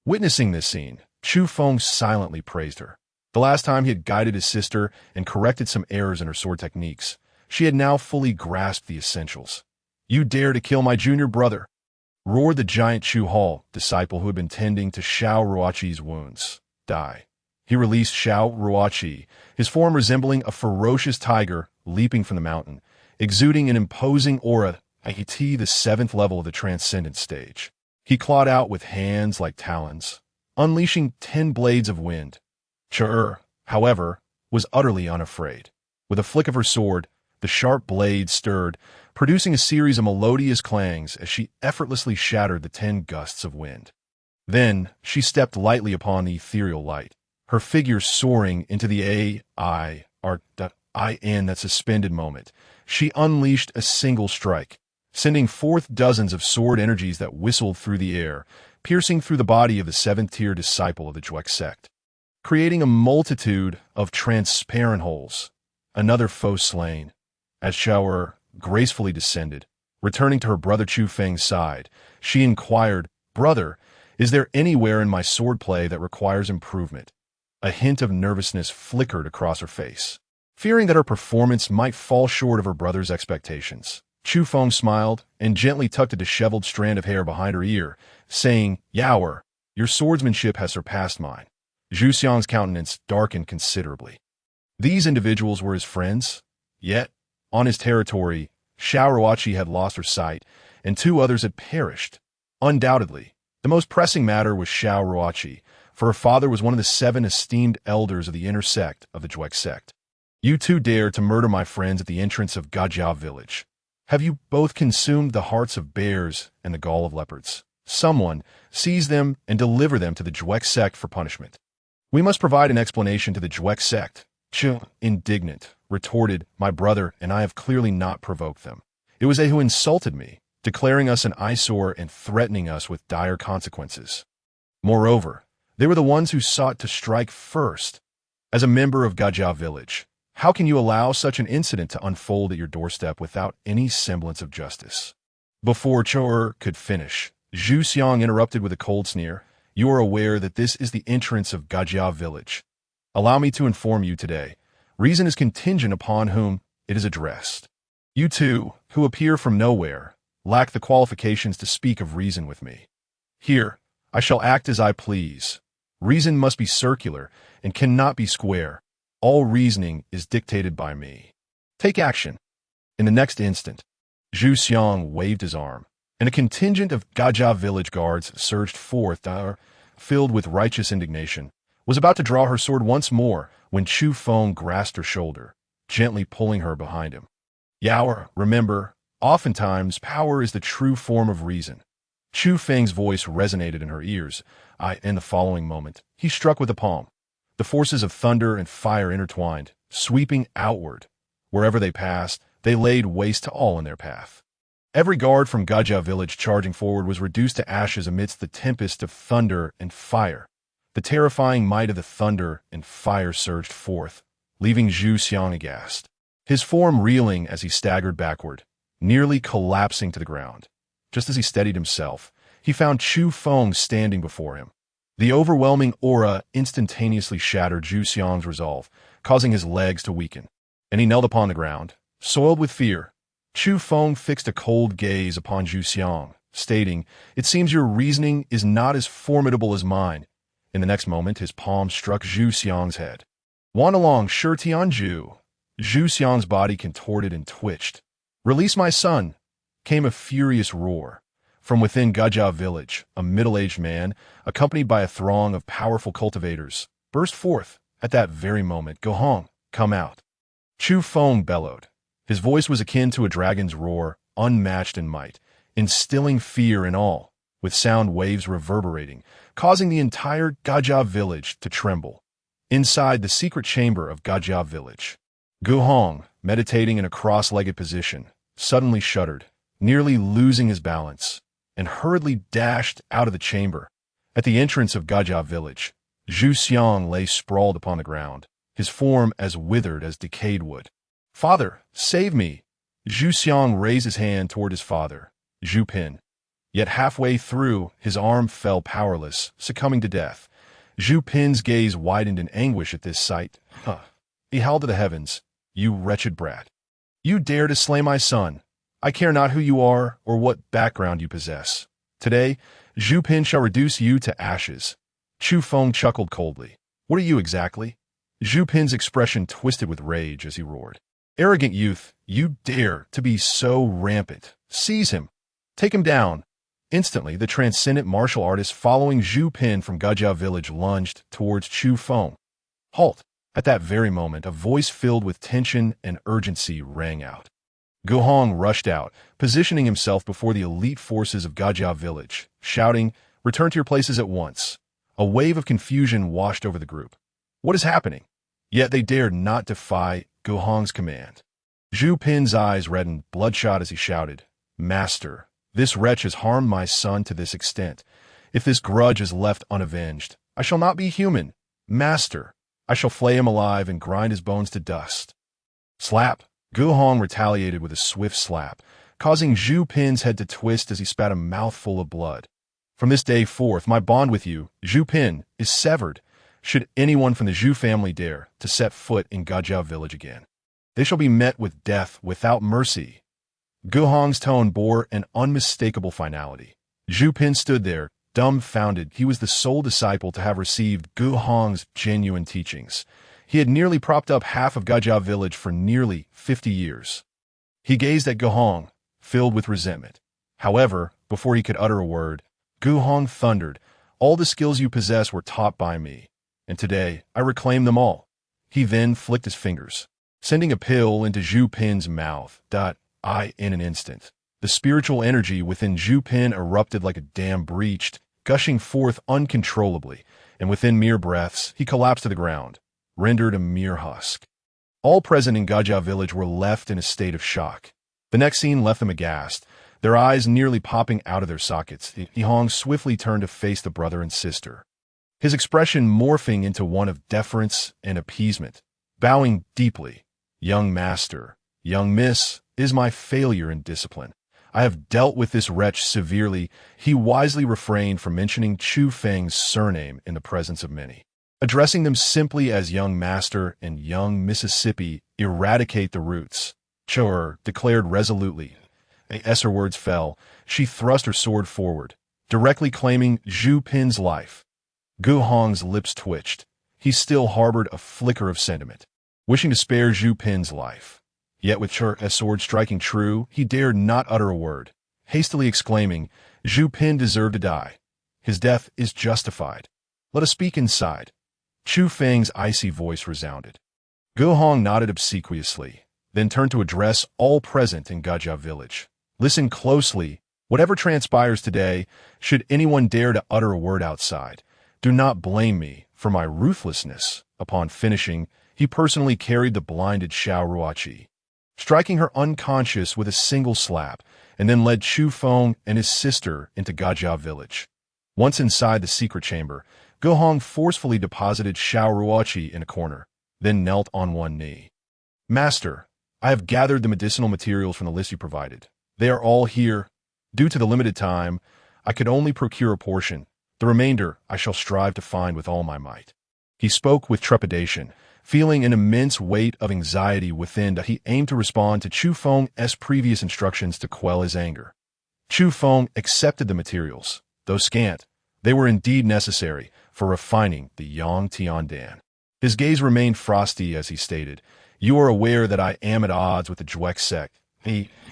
Witnessing this scene, Chufeng silently praised her. The last time he had guided his sister and corrected some errors in her sword techniques, she had now fully grasped the essentials. "You dare to kill my junior brother!" roared the giant Chu Hall disciple who had been tending to Xiao Ruoqi's wounds. "Die." He released Xiao Ruoqi, his form resembling a ferocious tiger leaping from the mountain, exuding an imposing aura, the seventh level of the transcendent stage. He clawed out with hands like talons, unleashing 10 blades of wind. Ch'er, however, was utterly unafraid. With a flick of her sword, the sharp blade stirred, producing a series of melodious clangs as she effortlessly shattered the 10 gusts of wind. Then she stepped lightly upon the ethereal light, her figure soaring into the that suspended moment. She unleashed a single strike, sending forth dozens of sword energies that whistled through the air, piercing through the body of the seventh-tier disciple of the Juek sect, creating a multitude of transparent holes. Another foe slain. As Xiao gracefully descended, returning to her brother Chufeng's side, she inquired, "Brother, is there anywhere in my swordplay that requires improvement?" A hint of nervousness flickered across her face. Fearing that her performance might fall short of her brother's expectations, Chufeng smiled and gently tucked a disheveled strand of hair behind her ear, saying, "Yaoer, your swordsmanship has surpassed mine." Zhu Xiang's countenance darkened considerably. These individuals were his friends, yet, on his territory, Xiao Ruoqi had lost her sight, and 2 others had perished. Undoubtedly, the most pressing matter was Xiao Ruoqi, for her father was one of the 7 esteemed elders of the inner sect of the Juek sect. "You 2 dare to murder my friends at the entrance of Gajia village. Have you both consumed the hearts of bears and the gall of leopards? Someone seize them and deliver them to the Juek sect for punishment." "We must provide an explanation to the Juek sect," Chu, indignant, retorted, "My brother and I have clearly not provoked them. It was they who insulted me, declaring us an eyesore and threatening us with dire consequences. Moreover, they were the ones who sought to strike first. As a member of Gajia village, how can you allow such an incident to unfold at your doorstep without any semblance of justice?" Before Ch'er could finish, Zhu Xiang interrupted with a cold sneer, "You are aware that this is the entrance of Gajia village. Allow me to inform you today, reason is contingent upon whom it is addressed. You 2, who appear from nowhere, lack the qualifications to speak of reason with me. Here, I shall act as I please. Reason must be circular and cannot be square. All reasoning is dictated by me. Take action." In the next instant, Zhu Xiang waved his arm, and a contingent of Gajia village guards surged forth, filled with righteous indignation, was about to draw her sword once more when Chufeng grasped her shoulder, gently pulling her behind him. "Yaoer, remember, oftentimes power is the true form of reason." Chufeng's voice resonated in her ears. In the following moment, he struck with a palm. The forces of thunder and fire intertwined, sweeping outward. Wherever they passed, they laid waste to all in their path. Every guard from Gajia village charging forward was reduced to ashes amidst the tempest of thunder and fire. The terrifying might of the thunder and fire surged forth, leaving Zhu Xiang aghast, his form reeling as he staggered backward. nearly collapsing to the ground. Just as he steadied himself, he found Chufeng standing before him. The overwhelming aura instantaneously shattered Zhu Xiang's resolve, causing his legs to weaken, and he knelt upon the ground, soiled with fear. Chufeng fixed a cold gaze upon Zhu Xiang, stating, "It seems your reasoning is not as formidable as mine." In the next moment, his palm struck Zhu Xiang's head. "Want along, Shi Tianju." Zhu Xiang's body contorted and twitched. "Release my son!" came a furious roar. From within Gajia village, a middle-aged man, accompanied by a throng of powerful cultivators, burst forth. At that very moment, "Gohong, come out!" Chufeng bellowed. His voice was akin to a dragon's roar, unmatched in might, instilling fear in all, with sound waves reverberating, causing the entire Gajia village to tremble. Inside the secret chamber of Gajia village, Gohong, meditating in a cross-legged position, suddenly shuddered, nearly losing his balance, and hurriedly dashed out of the chamber. At the entrance of Gajia village, Zhu Xiang lay sprawled upon the ground, his form as withered as decayed wood. "Father, save me!" Zhu Xiang raised his hand toward his father, Zhu Pin. Yet halfway through, his arm fell powerless, succumbing to death. Zhu Pin's gaze widened in anguish at this sight. He howled to the heavens, "You wretched brat! You dare to slay my son! I care not who you are or what background you possess. Today, Zhu Pin shall reduce you to ashes." Chufeng chuckled coldly. "What are you exactly?" Zhu Pin's expression twisted with rage as he roared. "Arrogant youth, you dare to be so rampant. Seize him. Take him down." Instantly, the transcendent martial artist following Zhu Pin from Gajia village lunged towards Chufeng. "Halt!" At that very moment, a voice filled with tension and urgency rang out. Gohong rushed out, positioning himself before the elite forces of Gajia village, shouting, "Return to your places at once." A wave of confusion washed over the group. What is happening? Yet they dared not defy Gohong's command. Zhu Pin's eyes reddened, bloodshot as he shouted, "Master, this wretch has harmed my son to this extent. If this grudge is left unavenged, I shall not be human. Master, I shall flay him alive and grind his bones to dust." Slap! Gohong retaliated with a swift slap, causing Zhu Pin's head to twist as he spat a mouthful of blood. "From this day forth, my bond with you, Zhu Pin, is severed. Should anyone from the Zhu family dare to set foot in Gajia village again, they shall be met with death without mercy." Gohong's tone bore an unmistakable finality. Zhu Pin stood there, dumbfounded. He was the sole disciple to have received Gohong's genuine teachings. He had nearly propped up half of Gajia village for nearly 50 years. He gazed at Gohong, filled with resentment. However, before he could utter a word, Gohong thundered, "All the skills you possess were taught by me, and today I reclaim them all." He then flicked his fingers, sending a pill into Zhu Pin's mouth. In an instant, the spiritual energy within Zhu Pin erupted like a dam breached, gushing forth uncontrollably, and within mere breaths, he collapsed to the ground, rendered a mere husk. All present in Gajia village were left in a state of shock. The next scene left them aghast, their eyes nearly popping out of their sockets. Gohong swiftly turned to face the brother and sister, his expression morphing into one of deference and appeasement. Bowing deeply, "Young master, young miss, is my failure in discipline. I have dealt with this wretch severely." He wisely refrained from mentioning Chufeng's surname in the presence of many. Addressing them simply as young master and young Mississippi, "Eradicate the roots," Chur declared resolutely. As her words fell, she thrust her sword forward, directly claiming Zhu Pin's life. Gohong's lips twitched. He still harbored a flicker of sentiment, wishing to spare Zhu Pin's life. Yet with Chur's sword striking true, he dared not utter a word, hastily exclaiming, "Zhu Pin deserved to die. His death is justified. Let us speak inside." Chufeng's icy voice resounded. Gohong nodded obsequiously, then turned to address all present in Gajia village. "Listen closely. Whatever transpires today, should anyone dare to utter a word outside, do not blame me for my ruthlessness." Upon finishing, he personally carried the blinded Xiao Ruoqi, striking her unconscious with a single slap, and then led Chufeng and his sister into Gajia village. Once inside the secret chamber, Gohong forcefully deposited Xiao Ruoqi in a corner, then knelt on one knee. "Master, I have gathered the medicinal materials from the list you provided. They are all here. Due to the limited time, I could only procure a portion. The remainder I shall strive to find with all my might." He spoke with trepidation, feeling an immense weight of anxiety within that he aimed to respond to Chufeng's previous instructions to quell his anger. Chufeng accepted the materials. Though scant, they were indeed necessary for refining the Yang Tiandan. His gaze remained frosty as he stated, "You are aware that I am at odds with the Juek sect."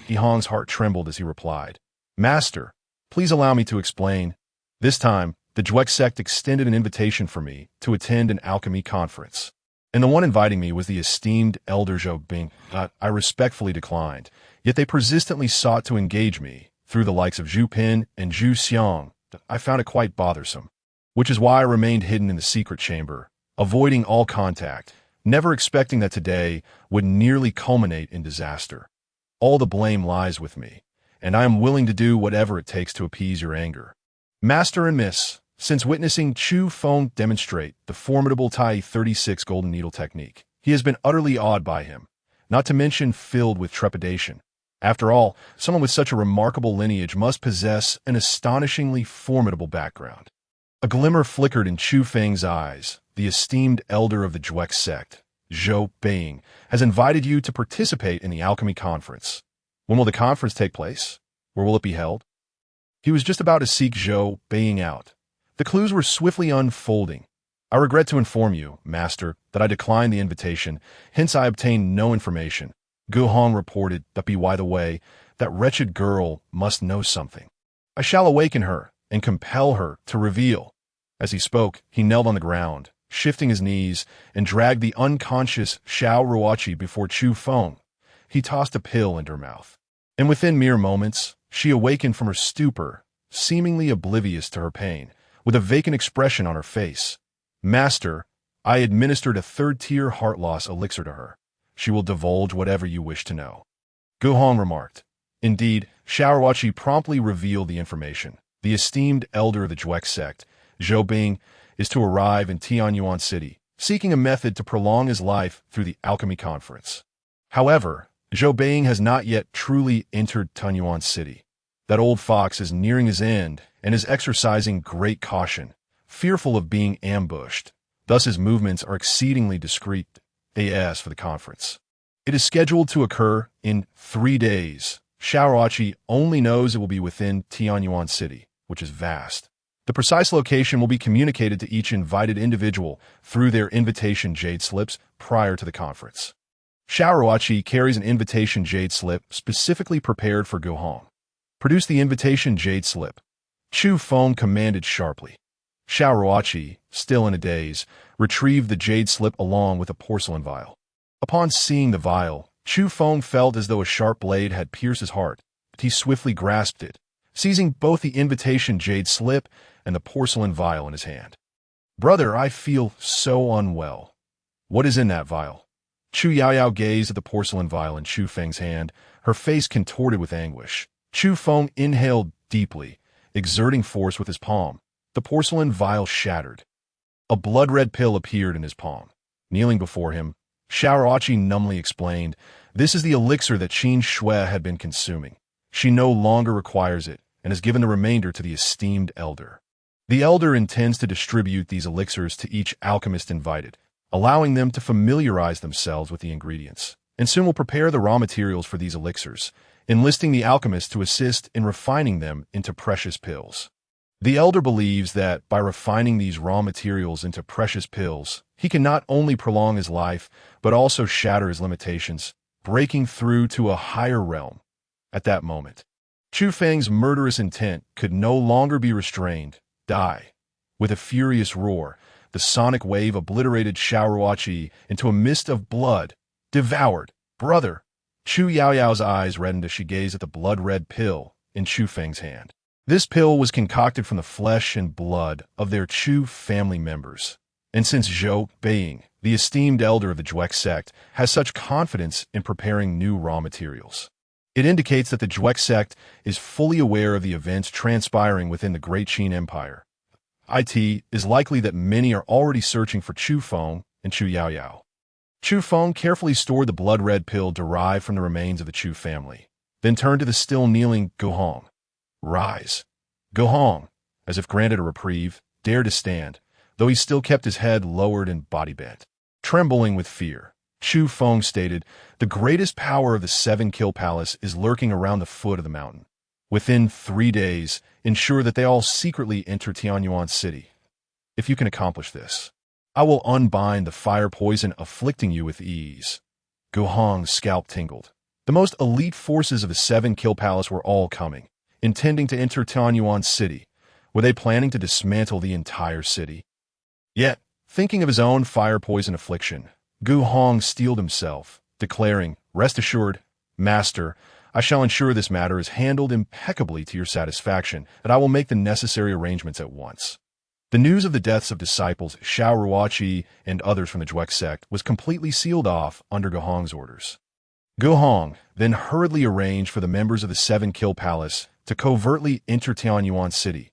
Hong's heart trembled as he replied, "Master, please allow me to explain." This time, the Juek sect extended an invitation for me to attend an alchemy conference. And the one inviting me was the esteemed Elder Zhou Bing. I respectfully declined, yet they persistently sought to engage me through the likes of Zhu Pin and Zhu Xiang. I found it quite bothersome, which is why I remained hidden in the secret chamber, avoiding all contact, never expecting that today would nearly culminate in disaster. All the blame lies with me, and I am willing to do whatever it takes to appease your anger. Master and Miss, since witnessing Chufeng demonstrate the formidable Tai 36 Golden Needle technique, he has been utterly awed by him, not to mention filled with trepidation. After all, someone with such a remarkable lineage must possess an astonishingly formidable background. A glimmer flickered in Chufeng's eyes. The esteemed elder of the Juek sect, Zhou Bing, has invited you to participate in the alchemy conference. When will the conference take place? Where will it be held? He was just about to seek Zhou Bing out. The clues were swiftly unfolding. I regret to inform you, Master, that I declined the invitation, hence I obtained no information. Gu Hong reported that by the way, that wretched girl must know something. I shall awaken her and compel her to reveal. As he spoke, he knelt on the ground, shifting his knees, and dragged the unconscious Xiao Ruoqi before Chufeng. He tossed a pill into her mouth. And within mere moments, she awakened from her stupor, seemingly oblivious to her pain, with a vacant expression on her face. Master, I administered a third-tier heart loss elixir to her. She will divulge whatever you wish to know. Gu Hong remarked. Indeed, Xiao Ruoqi promptly revealed the information. The esteemed elder of the Juek sect, Zhou Bing, is to arrive in Tianyuan City, seeking a method to prolong his life through the alchemy conference. However, Zhou Bing has not yet truly entered Tianyuan City. That old fox is nearing his end and is exercising great caution, fearful of being ambushed. Thus his movements are exceedingly discreet as for the conference. It is scheduled to occur in 3 days. Xiao Ruoqi only knows it will be within Tianyuan City, which is vast. The precise location will be communicated to each invited individual through their invitation jade slips prior to the conference. Xiao Ruoqi carries an invitation jade slip specifically prepared for Gu Hong. Produce the invitation jade slip. Chufeng commanded sharply. Xiao Ruoqi, still in a daze, retrieved the jade slip along with a porcelain vial. Upon seeing the vial, Chufeng felt as though a sharp blade had pierced his heart, but he swiftly grasped it, seizing both the invitation jade slip and the porcelain vial in his hand. Brother, I feel so unwell. What is in that vial? Chu Yaoyao gazed at the porcelain vial in Chufeng's hand, her face contorted with anguish. Chufeng inhaled deeply, exerting force with his palm. The porcelain vial shattered. A blood-red pill appeared in his palm. Kneeling before him, Xiao Ruoqi numbly explained, "This is the elixir that Qin Shui had been consuming. She no longer requires it, and has given the remainder to the esteemed elder. The elder intends to distribute these elixirs to each alchemist invited, allowing them to familiarize themselves with the ingredients, and soon will prepare the raw materials for these elixirs, enlisting the alchemist to assist in refining them into precious pills. The elder believes that by refining these raw materials into precious pills, he can not only prolong his life, but also shatter his limitations, breaking through to a higher realm." At that moment, Chufeng's murderous intent could no longer be restrained. Die. With a furious roar, the sonic wave obliterated Xiao Ruoqi into a mist of blood. Devoured. Brother. Chu Yaoyao's eyes reddened as she gazed at the blood-red pill in Chufeng's hand. This pill was concocted from the flesh and blood of their Chu family members. And since Zhou Bing, the esteemed elder of the Juek sect, has such confidence in preparing new raw materials, it indicates that the Juek sect is fully aware of the events transpiring within the Great Qin Empire. It is likely that many are already searching for Chufeng and Chu Yaoyao. Chufeng carefully stored the blood-red pill derived from the remains of the Chu family, then turned to the still kneeling Guhong. Rise. Guhong, as if granted a reprieve, dared to stand, though he still kept his head lowered and body bent. Trembling with fear, Chufeng stated, "The greatest power of the Seven-Kill Palace is lurking around the foot of the mountain. Within 3 days, ensure that they all secretly enter Tianyuan City. If you can accomplish this, I will unbind the fire poison afflicting you with ease." Guhong's scalp tingled. The most elite forces of the Seven-Kill Palace were all coming, intending to enter Tianyuan City. Were they planning to dismantle the entire city? Yet, thinking of his own fire poison affliction, Guhong steeled himself, declaring, "Rest assured, Master, I shall ensure this matter is handled impeccably to your satisfaction, and I will make the necessary arrangements at once." The news of the deaths of disciples Xiao Ruoqi and others from the Zhuek sect was completely sealed off under Guhong's orders. Guhong then hurriedly arranged for the members of the Seven-Kill Palace to covertly enter Tianyuan City.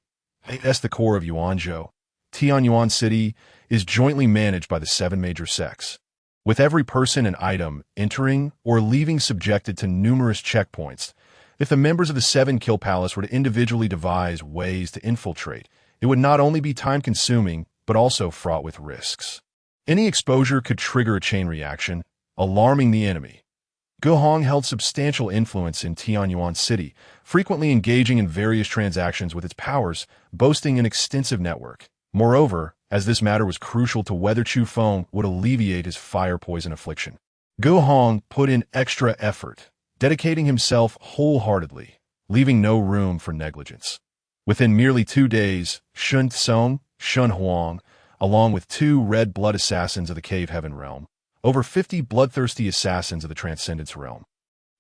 As the core of Yuanzhou, Tianyuan City is jointly managed by the 7 major sects, with every person and item entering or leaving subjected to numerous checkpoints. If the members of the Seven-Kill Palace were to individually devise ways to infiltrate, it would not only be time-consuming, but also fraught with risks. Any exposure could trigger a chain reaction, alarming the enemy. Guhong held substantial influence in Tianyuan City, frequently engaging in various transactions with its powers, boasting an extensive network. Moreover, as this matter was crucial to whether Chufeng would alleviate his fire poison affliction, Guhong put in extra effort, dedicating himself wholeheartedly, leaving no room for negligence. Within merely 2 days, Shun Tsong, Shun Huang, along with 2 red blood assassins of the Cave Heaven realm, over 50 bloodthirsty assassins of the Transcendence realm,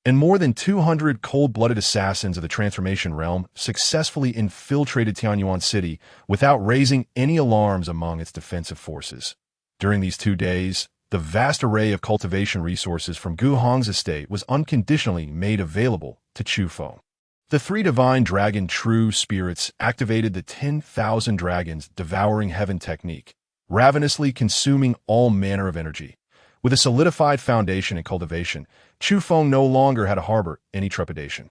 and more than 200 cold-blooded assassins of the Transformation realm successfully infiltrated Tianyuan City without raising any alarms among its defensive forces. During these 2 days, the vast array of cultivation resources from Guhong's estate was unconditionally made available to Chufeng. The 3 divine dragon true spirits activated the 10,000 dragons devouring heaven technique, ravenously consuming all manner of energy. With a solidified foundation in cultivation, Chufeng no longer had to harbor any trepidation.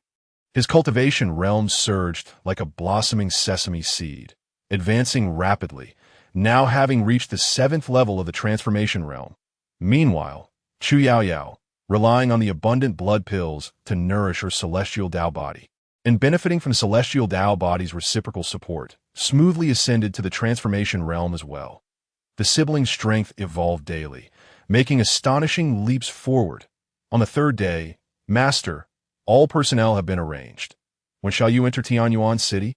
His cultivation realm surged like a blossoming sesame seed, advancing rapidly, now having reached the 7th level of the transformation realm. Meanwhile, Chu Yaoyao, relying on the abundant blood pills to nourish her celestial Dao body, and benefiting from celestial Dao body's reciprocal support, smoothly ascended to the transformation realm as well. The sibling strength evolved daily, making astonishing leaps forward. On the 3rd day, "Master, all personnel have been arranged. When shall you enter Tianyuan City?"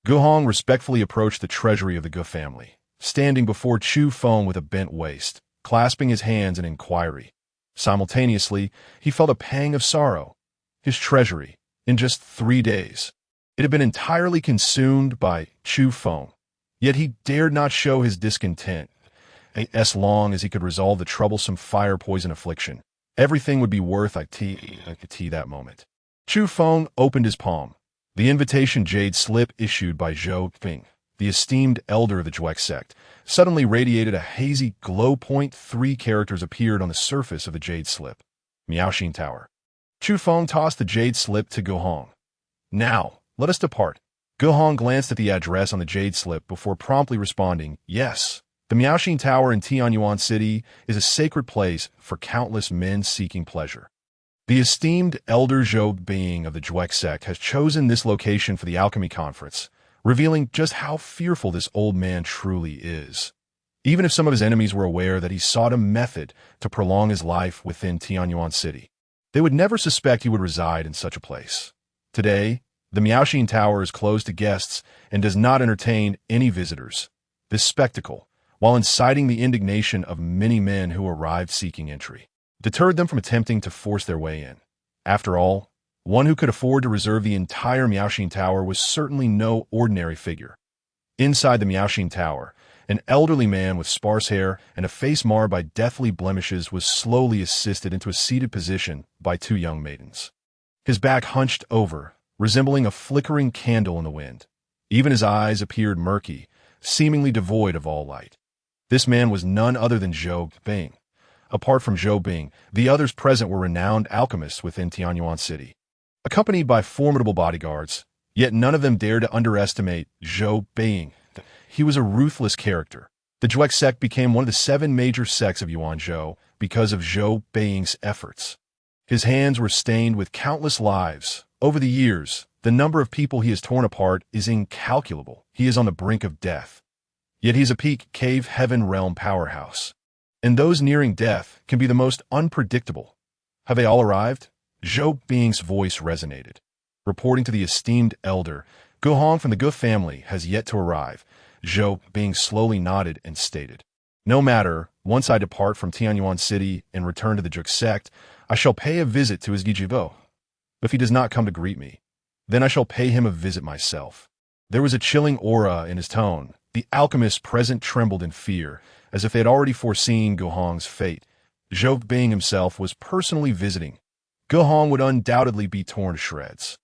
Guhong respectfully approached the treasury of the Gu family, standing before Chufeng with a bent waist, clasping his hands in inquiry. Simultaneously, he felt a pang of sorrow. His treasury, in just 3 days, it had been entirely consumed by Chufeng, yet he dared not show his discontent. As long as he could resolve the troublesome fire poison affliction, everything would be worth a tea that moment. Chufeng opened his palm. The invitation jade slip issued by Zhou Ping, the esteemed elder of the Zhuek sect, suddenly radiated a hazy glow. 3 characters appeared on the surface of the jade slip. Miaoxin Tower. Chufeng tossed the jade slip to Guhong. "Now, let us depart." Guhong glanced at the address on the jade slip before promptly responding, "Yes. The Miaoxin Tower in Tianyuan City is a sacred place for countless men seeking pleasure. The esteemed elder Zhou being of the Zhuek sect has chosen this location for the alchemy conference, revealing just how fearful this old man truly is. Even if some of his enemies were aware that he sought a method to prolong his life within Tianyuan City, they would never suspect he would reside in such a place. Today, the Miaoxin Tower is closed to guests and does not entertain any visitors. This spectacle, while inciting the indignation of many men who arrived seeking entry, deterred them from attempting to force their way in. After all, one who could afford to reserve the entire Miaoxin Tower was certainly no ordinary figure. Inside the Miaoxin Tower, an elderly man with sparse hair and a face marred by deathly blemishes was slowly assisted into a seated position by 2 young maidens. His back hunched over, resembling a flickering candle in the wind. Even his eyes appeared murky, seemingly devoid of all light. This man was none other than Zhou Bing, Apart from Zhou Bing, the others present were renowned alchemists within Tianyuan City. Accompanied by formidable bodyguards, yet none of them dared to underestimate Zhou Bing. He was a ruthless character. The Zhuek sect became one of the 7 major sects of Yuanzhou because of Zhou Bing's efforts. His hands were stained with countless lives. Over the years, the number of people he has torn apart is incalculable. He is on the brink of death. Yet he's a peak cave heaven realm powerhouse. And those nearing death can be the most unpredictable. Have they all arrived? Zhou Bing's voice resonated. Reporting to the esteemed elder, Gu Hong from the Gu family has yet to arrive. Zhou Bing slowly nodded and stated, "No matter, once I depart from Tianyuan City and return to the Zhuek sect, I shall pay a visit to his Gijivo. If he does not come to greet me, then I shall pay him a visit myself." There was a chilling aura in his tone. The alchemists present trembled in fear, as if they had already foreseen Gu Hong's fate. Zhou Bing himself was personally visiting. Gu Hong would undoubtedly be torn to shreds.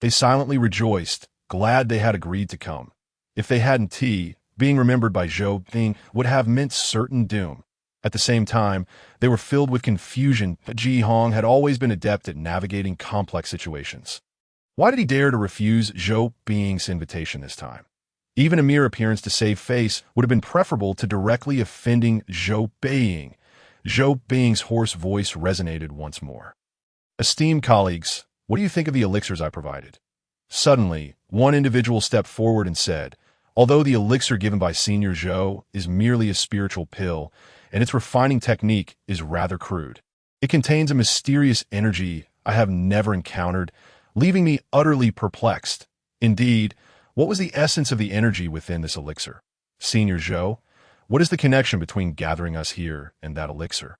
They silently rejoiced, glad they had agreed to come. If they hadn't, being remembered by Zhou Bing would have meant certain doom. At the same time, they were filled with confusion. Ji Hong had always been adept at navigating complex situations. Why did he dare to refuse Zhou Bing's invitation this time? Even a mere appearance to save face would have been preferable to directly offending Zhou Bing. Zhou Bing's hoarse voice resonated once more. "Esteemed colleagues, what do you think of the elixirs I provided?" Suddenly, one individual stepped forward and said, "Although the elixir given by Senior Zhou is merely a spiritual pill, and its refining technique is rather crude, it contains a mysterious energy I have never encountered, leaving me utterly perplexed. Indeed, what was the essence of the energy within this elixir? Senior Zhou, what is the connection between gathering us here and that elixir?"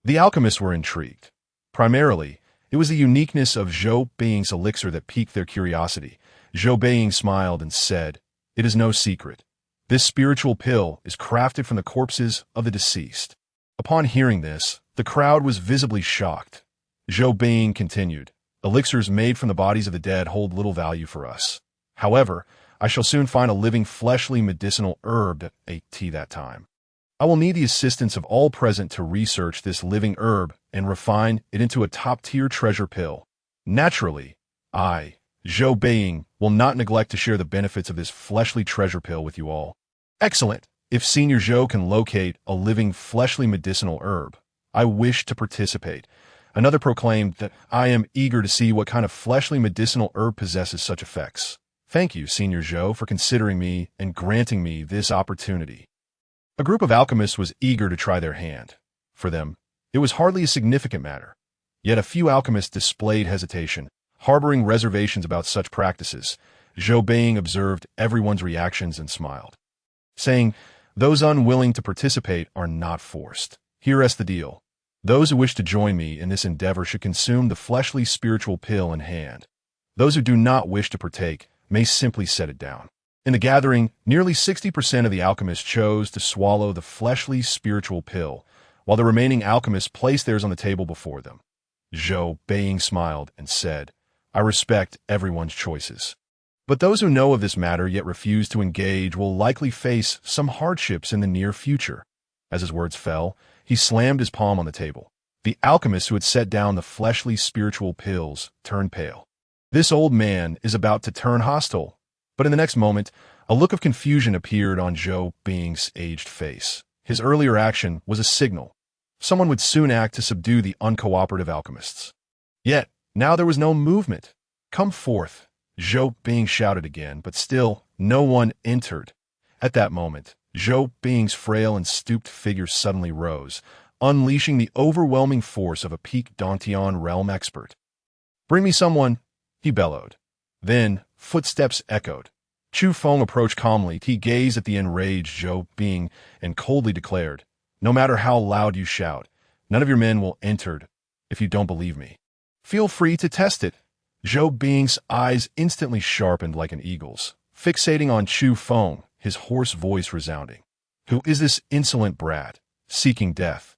The alchemists were intrigued. Primarily, it was the uniqueness of Zhou Bing's elixir that piqued their curiosity. Zhou Bing smiled and said, "It is no secret. This spiritual pill is crafted from the corpses of the deceased." Upon hearing this, the crowd was visibly shocked. Zhou Bing continued, "Elixirs made from the bodies of the dead hold little value for us. However, I shall soon find a living fleshly medicinal herb that time. I will need the assistance of all present to research this living herb and refine it into a top-tier treasure pill. Naturally, I, Zhou Bing, will not neglect to share the benefits of this fleshly treasure pill with you all." "Excellent. If Senior Zhou can locate a living fleshly medicinal herb, I wish to participate." Another proclaimed that, "I am eager to see what kind of fleshly medicinal herb possesses such effects. Thank you, Senior Zhou, for considering me and granting me this opportunity." A group of alchemists was eager to try their hand. For them, it was hardly a significant matter. Yet a few alchemists displayed hesitation, harboring reservations about such practices. Zhou Bing observed everyone's reactions and smiled, saying, "Those unwilling to participate are not forced. Here rests the deal. Those who wish to join me in this endeavor should consume the fleshly spiritual pill in hand. Those who do not wish to partake may simply set it down." In the gathering, nearly 60% of the alchemists chose to swallow the fleshly spiritual pill, while the remaining alchemists placed theirs on the table before them. Zhou Bing smiled and said, "I respect everyone's choices. But those who know of this matter yet refuse to engage will likely face some hardships in the near future." As his words fell, he slammed his palm on the table. The alchemists who had set down the fleshly spiritual pills turned pale. This old man is about to turn hostile. But in the next moment, a look of confusion appeared on Zhou Bing's aged face. His earlier action was a signal. Someone would soon act to subdue the uncooperative alchemists. Yet, now there was no movement. "Come forth," Zhou Bing shouted again, but still no one entered. At that moment, Zhou Bing's frail and stooped figure suddenly rose, unleashing the overwhelming force of a peak Dantian realm expert. "Bring me someone," he bellowed. Then, footsteps echoed. Chufeng approached calmly. He gazed at the enraged Zhou Bing and coldly declared, "No matter how loud you shout, none of your men will enter if you don't believe me. Feel free to test it." Zhou Bing's eyes instantly sharpened like an eagle's, fixating on Chufeng, his hoarse voice resounding. "Who is this insolent brat, seeking death?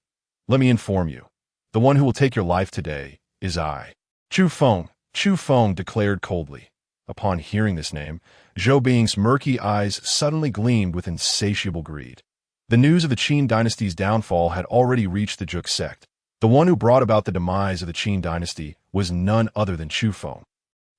Let me inform you. The one who will take your life today is I." Chufeng declared coldly. Upon hearing this name, Zhou Bing's murky eyes suddenly gleamed with insatiable greed. The news of the Qin dynasty's downfall had already reached the Juk sect. The one who brought about the demise of the Qin dynasty was none other than Chufeng.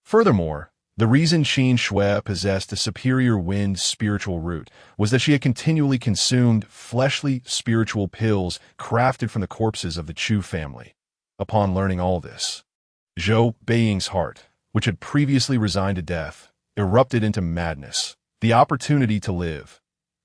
Furthermore, the reason Qin Shui possessed a superior wind spiritual root was that she had continually consumed fleshly spiritual pills crafted from the corpses of the Chu family. Upon learning all this, Zhou Beiying's heart, which had previously resigned to death, erupted into madness. The opportunity to live,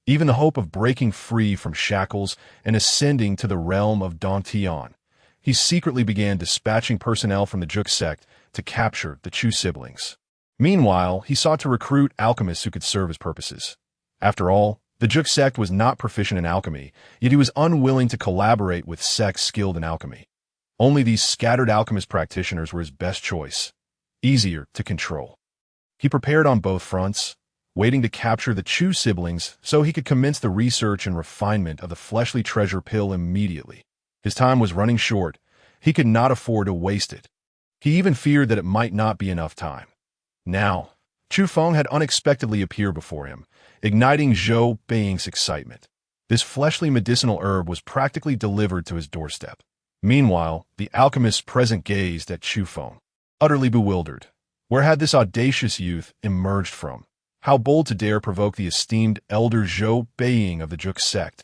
even the hope of breaking free from shackles and ascending to the realm of Dantian. He secretly began dispatching personnel from the Juk sect to capture the Chu siblings. Meanwhile, he sought to recruit alchemists who could serve his purposes. After all, the Juk sect was not proficient in alchemy, yet he was unwilling to collaborate with sects skilled in alchemy. Only these scattered alchemist practitioners were his best choice, easier to control. He prepared on both fronts, waiting to capture the Chu siblings so he could commence the research and refinement of the fleshly treasure pill immediately. His time was running short. He could not afford to waste it. He even feared that it might not be enough time. Now, Chufeng had unexpectedly appeared before him, igniting Zhou Beiying's excitement. This fleshly medicinal herb was practically delivered to his doorstep. Meanwhile, the alchemist's present gazed at Chufeng, utterly bewildered. Where had this audacious youth emerged from? How bold to dare provoke the esteemed elder Zhou Beiying of the Juk sect.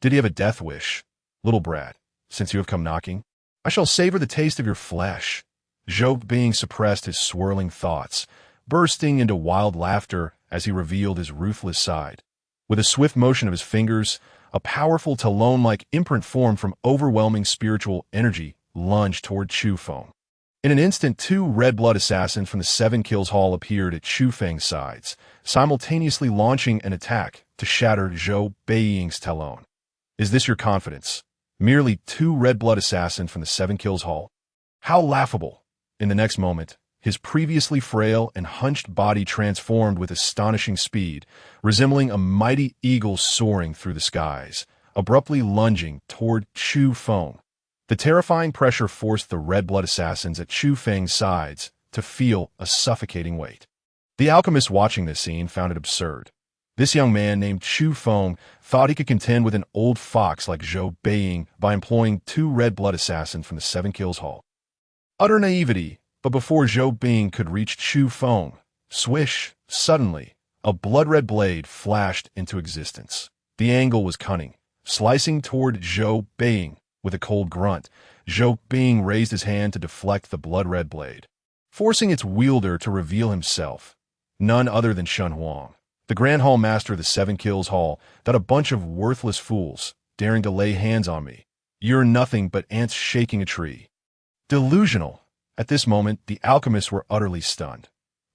Did he have a death wish? Little brat, since you have come knocking, I shall savor the taste of your flesh. Zhou Beiying suppressed his swirling thoughts, bursting into wild laughter as he revealed his ruthless side. With a swift motion of his fingers, a powerful talon-like imprint formed from overwhelming spiritual energy lunged toward Chufeng. In an instant, 2 red-blood assassins from the 7 Kills Hall appeared at Chufeng's sides, simultaneously launching an attack to shatter Zhou Beiying's talon. Is this your confidence? Merely 2 red-blood assassins from the 7 Kills Hall? How laughable! In the next moment, his previously frail and hunched body transformed with astonishing speed, resembling a mighty eagle soaring through the skies, abruptly lunging toward Chufeng. The terrifying pressure forced the red-blood assassins at Chufeng's sides to feel a suffocating weight. The alchemist watching this scene found it absurd. This young man named Chufeng thought he could contend with an old fox like Zhou Beiying by employing 2 red-blood assassins from the 7 Kills Hall. Utter naivety, but before Zhou Beiying could reach Chufeng, swish, suddenly, a blood-red blade flashed into existence. The angle was cunning, slicing toward Zhou Beiying. With a cold grunt, Zhou Beiying raised his hand to deflect the blood-red blade, forcing its wielder to reveal himself. None other than Shen Huang, the Grand Hall Master of the 7 Kills Hall, that a bunch of worthless fools, daring to lay hands on me. You're nothing but ants shaking a tree. Delusional. At this moment, the alchemists were utterly stunned.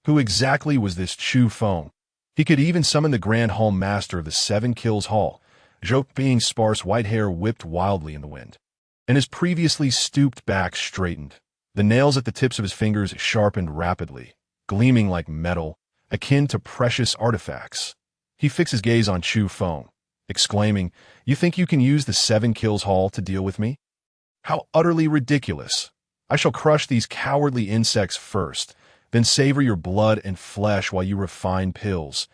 Who exactly was this Chufeng? He could even summon the Grand Hall Master of the 7 Kills Hall. Zhou Beiying's sparse white hair whipped wildly in the wind, and his previously stooped back straightened. The nails at the tips of his fingers sharpened rapidly, gleaming like metal, akin to precious artifacts. He fixed his gaze on Chufeng, exclaiming, "You think you can use the 7 Kills Hall to deal with me? How utterly ridiculous! I shall crush these cowardly insects first, then savor your blood and flesh while you refine pills."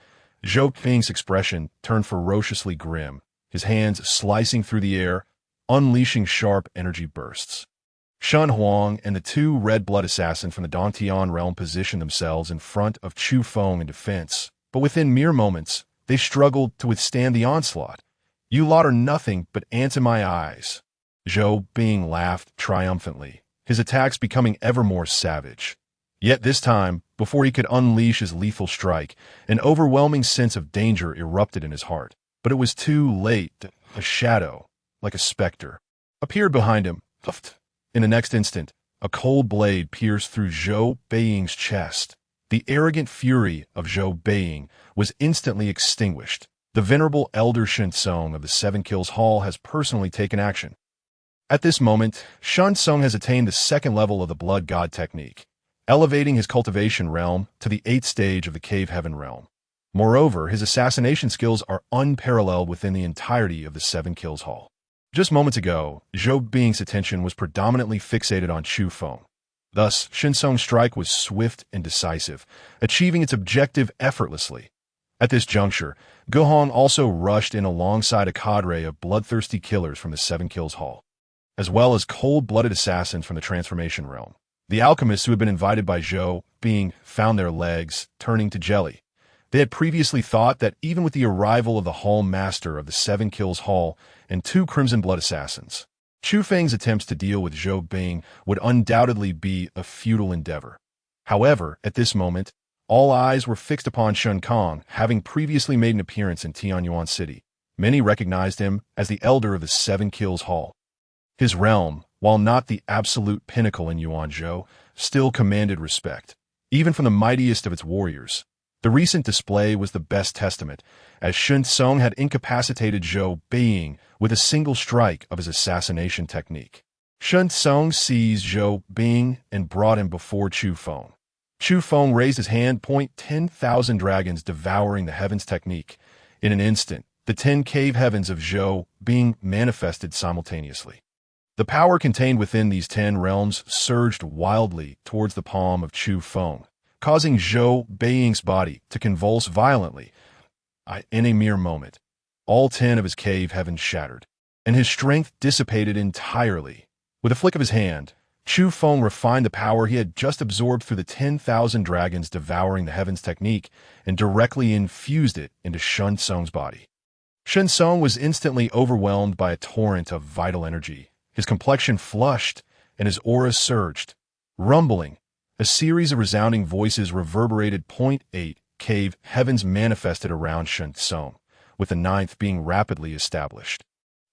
Zhou Beiying's expression turned ferociously grim, his hands slicing through the air, unleashing sharp energy bursts. Shen Huang and the 2 red-blood assassins from the Dantian realm positioned themselves in front of Chufeng in defense, but within mere moments, they struggled to withstand the onslaught. "You lot are nothing but ants in my eyes." Zhou Beiying laughed triumphantly, his attacks becoming ever more savage. Yet this time, before he could unleash his lethal strike, an overwhelming sense of danger erupted in his heart. But it was too late. A shadow, like a specter, appeared behind him. In the next instant, a cold blade pierced through Zhou Beiying's chest. The arrogant fury of Zhou Beiying was instantly extinguished. The venerable elder Shinsong of the 7 Kills Hall has personally taken action. At this moment, Shinsong has attained the 2nd level of the Blood God technique, elevating his cultivation realm to the 8th stage of the Cave Heaven realm. Moreover, his assassination skills are unparalleled within the entirety of the 7 Kills Hall. Just moments ago, Zhou Beiying's attention was predominantly fixated on Chufeng. Thus, Shinsong's strike was swift and decisive, achieving its objective effortlessly. At this juncture, Gohan also rushed in alongside a cadre of bloodthirsty killers from the Seven Kills Hall, as well as cold-blooded assassins from the Transformation Realm. The alchemists who had been invited by Zhou Bing found their legs turning to jelly. They had previously thought that even with the arrival of the Hall Master of the Seven Kills Hall and two Crimson Blood assassins, Chufeng's attempts to deal with Zhou Bing would undoubtedly be a futile endeavor. However, at this moment, all eyes were fixed upon Shun Kong, having previously made an appearance in Tianyuan City. Many recognized him as the elder of the Seven Kills Hall. His realm, while not the absolute pinnacle in Yuanzhou, still commanded respect, even from the mightiest of its warriors. The recent display was the best testament, as Shun Tsung had incapacitated Zhou Bing with a single strike of his assassination technique. Shun Tsung seized Zhou Bing and brought him before Chufeng. Chufeng raised his hand, 10,000 dragons devouring the heavens technique. In an instant, the 10 cave heavens of Zhou Bing manifested simultaneously. The power contained within these 10 realms surged wildly towards the palm of Chufeng, causing Zhou Bing's body to convulse violently. In a mere moment, all 10 of his cave heavens shattered, and his strength dissipated entirely. With a flick of his hand, Chufeng refined the power he had just absorbed through the 10,000 dragons devouring the heavens technique and directly infused it into Shun Tsung's body. Shun Tsung was instantly overwhelmed by a torrent of vital energy. His complexion flushed, and his aura surged. Rumbling, a series of resounding voices reverberated. 8 cave heavens manifested around Shun Tsung, with the 9th being rapidly established.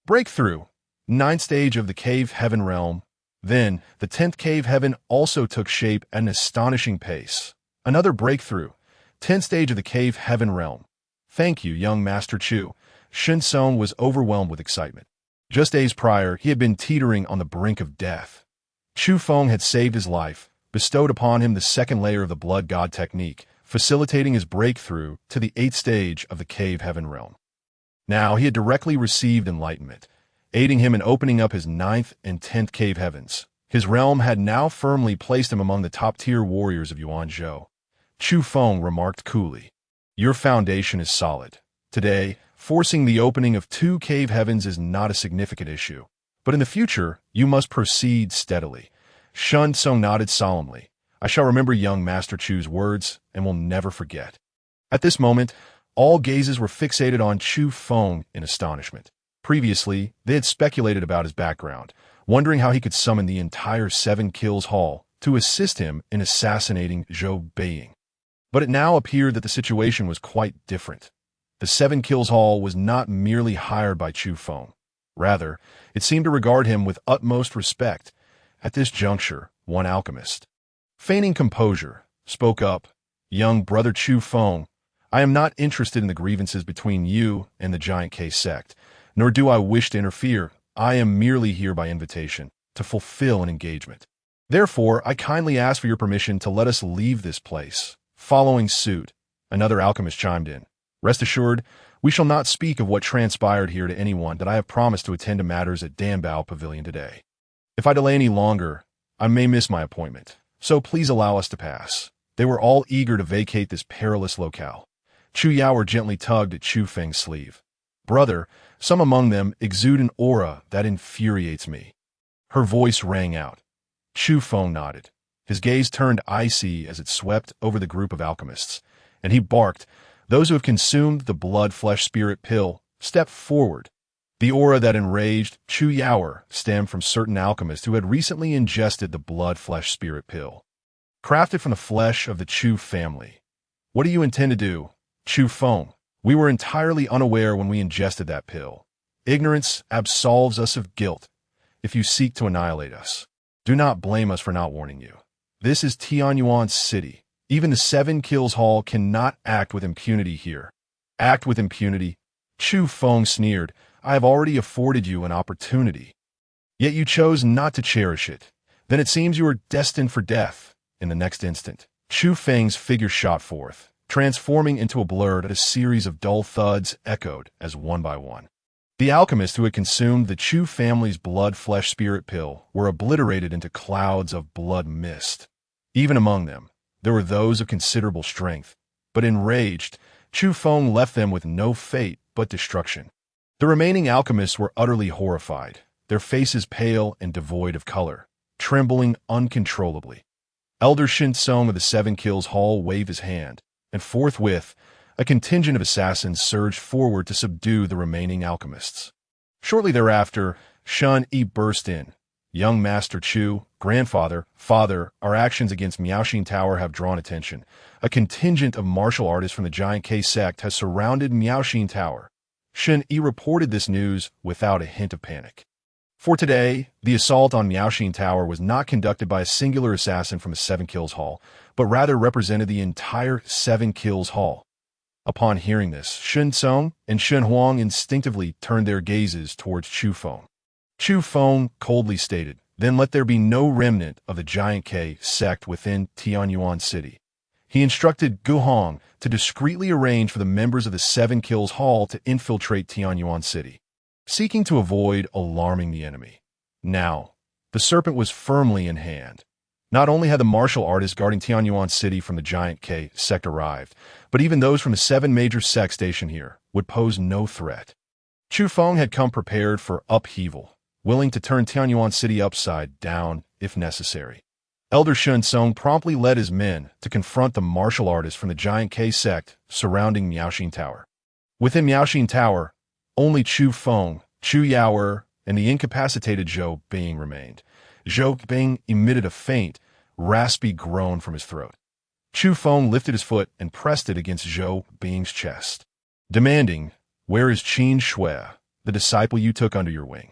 Breakthrough, 9th stage of the cave heaven realm. Then, the 10th cave heaven also took shape at an astonishing pace. Another breakthrough, 10th stage of the cave heaven realm. Thank you, young Master Chu. Shun Tsung was overwhelmed with excitement. Just days prior, he had been teetering on the brink of death. Chufeng had saved his life, bestowed upon him the 2nd layer of the Blood God technique, facilitating his breakthrough to the 8th stage of the cave heaven realm. Now he had directly received enlightenment, aiding him in opening up his 9th and 10th cave heavens. His realm had now firmly placed him among the top-tier warriors of Yuanzhou. Chufeng remarked coolly, "Your foundation is solid. Today, forcing the opening of 2 cave heavens is not a significant issue, but in the future, you must proceed steadily." Shun Tsung nodded solemnly. "I shall remember young Master Chu's words and will never forget." At this moment, all gazes were fixated on Chufeng in astonishment. Previously, they had speculated about his background, wondering how he could summon the entire Seven Kills Hall to assist him in assassinating Zhou Bing. But it now appeared that the situation was quite different. The Seven Kills Hall was not merely hired by Chufeng. Rather, it seemed to regard him with utmost respect. At this juncture, one alchemist, feigning composure, spoke up, "Young brother Chufeng, I am not interested in the grievances between you and the Giant K sect, nor do I wish to interfere. I am merely here by invitation, to fulfill an engagement. Therefore, I kindly ask for your permission to let us leave this place." Following suit, another alchemist chimed in, "Rest assured, we shall not speak of what transpired here to anyone, that I have promised to attend to matters at Danbao Pavilion today. If I delay any longer, I may miss my appointment, so please allow us to pass." They were all eager to vacate this perilous locale. Chu Yao gently tugged at Chufeng's sleeve. "Brother, some among them exude an aura that infuriates me." Her voice rang out. Chufeng nodded. His gaze turned icy as it swept over the group of alchemists, and he barked, "Those who have consumed the blood-flesh-spirit pill, step forward." The aura that enraged Chu Yao stemmed from certain alchemists who had recently ingested the blood-flesh-spirit pill. Crafted from the flesh of the Chu family. "What do you intend to do?" "Chufeng, we were entirely unaware when we ingested that pill. Ignorance absolves us of guilt. If you seek to annihilate us, do not blame us for not warning you. This is Tianyuan City. Even the Seven Kills Hall cannot act with impunity here." "Act with impunity?" Chufeng sneered. "I have already afforded you an opportunity. Yet you chose not to cherish it. Then it seems you are destined for death." In the next instant, Chufeng's figure shot forth, transforming into a blur that a series of dull thuds echoed as one by one. The alchemists who had consumed the Chu family's blood-flesh-spirit pill were obliterated into clouds of blood mist. Even among them, there were those of considerable strength, but enraged, Chufeng left them with no fate but destruction. The remaining alchemists were utterly horrified, their faces pale and devoid of color, trembling uncontrollably. Elder Shinsong of the Seven Kills Hall waved his hand, and forthwith, a contingent of assassins surged forward to subdue the remaining alchemists. Shortly thereafter, Shun Yi burst in. Young Master Chu, grandfather, father, our actions against Miaoxin Tower have drawn attention. A contingent of martial artists from the Giant K sect has surrounded Miaoxin Tower. Shun Yi reported this news without a hint of panic. For today, the assault on Miaoxin Tower was not conducted by a singular assassin from the Seven Kills Hall, but rather represented the entire Seven Kills Hall. Upon hearing this, Shun Tsung and Shun Huang instinctively turned their gazes towards Chufeng. Chufeng coldly stated, "Then let there be no remnant of the Giant K sect within Tianyuan City." He instructed Gu Hong to discreetly arrange for the members of the Seven Kills Hall to infiltrate Tianyuan City, seeking to avoid alarming the enemy. Now, the serpent was firmly in hand. Not only had the martial artists guarding Tianyuan City from the Giant K sect arrived, but even those from the seven major sects stationed here would pose no threat. Chufeng had come prepared for upheaval, willing to turn Tianyuan City upside down if necessary. Elder Shun Tsung promptly led his men to confront the martial artists from the Giant K sect surrounding Miaoxin Tower. Within Miaoxin Tower, only Chufeng, Chu Yaoer, and the incapacitated Zhou Bing remained. Zhou Bing emitted a faint, raspy groan from his throat. Chufeng lifted his foot and pressed it against Zhou Bing's chest, demanding, "Where is Qin Shui, the disciple you took under your wing?"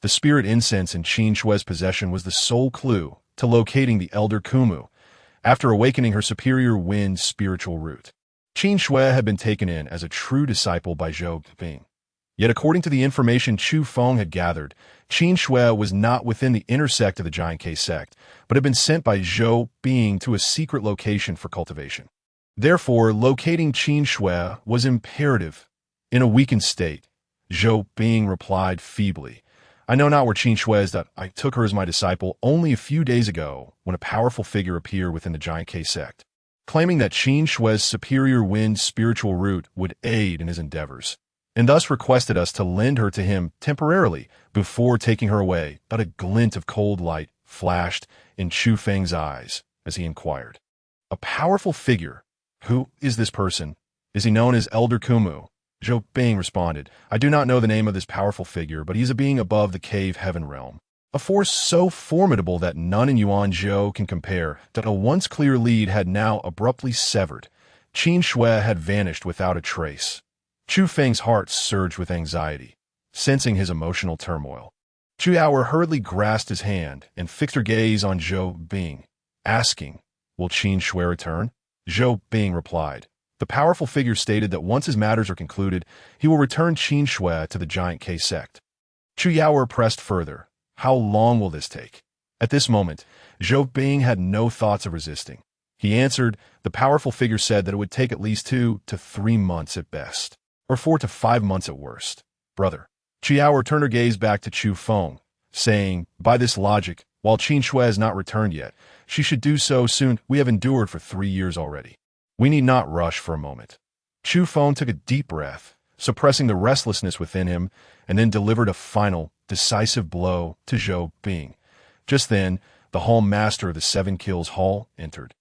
The spirit incense in Qin Shui's possession was the sole clue to locating the Elder Kumu, after awakening her superior wind spiritual root. Qin Shui had been taken in as a true disciple by Zhou Bing. Yet according to the information Chufeng had gathered, Qin Shui was not within the inner sect of the Giant K sect, but had been sent by Zhou Bing to a secret location for cultivation. Therefore, locating Qin Shui was imperative. In a weakened state, Zhou Bing replied feebly, "I know not where Qin Shui is, that I took her as my disciple only a few days ago when a powerful figure appeared within the Giant K sect, claiming that Qin Shui's superior wind spiritual root would aid in his endeavors, and thus requested us to lend her to him temporarily before taking her away." But a glint of cold light flashed in Chufeng's eyes as he inquired, "A powerful figure? Who is this person? Is he known as Elder Kumu?" Zhou Bing responded, "I do not know the name of this powerful figure, but he is a being above the cave heaven realm. A force so formidable that none in Yuanzhou can compare, that a once clear lead had now abruptly severed. Qin Shui had vanished without a trace." Chufeng's heart surged with anxiety, sensing his emotional turmoil. Chu Yaoer hurriedly grasped his hand and fixed her gaze on Zhou Bing, asking, "Will Qin Shui return?" Zhou Bing replied, "The powerful figure stated that once his matters are concluded, he will return Qin Shui to the Giant K sect." Chu Yaoer pressed further, "How long will this take?" At this moment, Zhou Bing had no thoughts of resisting. He answered, "The powerful figure said that it would take at least 2 to 3 months at best, or 4 to 5 months at worst. Brother." Chu Yaoer turned her gaze back to Chufeng, saying, "By this logic, while Qin Shui has not returned yet, she should do so soon. We have endured for 3 years already. We need not rush for a moment." Chufeng took a deep breath, suppressing the restlessness within him, and then delivered a final, decisive blow to Zhou Bing. Just then, the Hall Master of the Seven Kills Hall entered.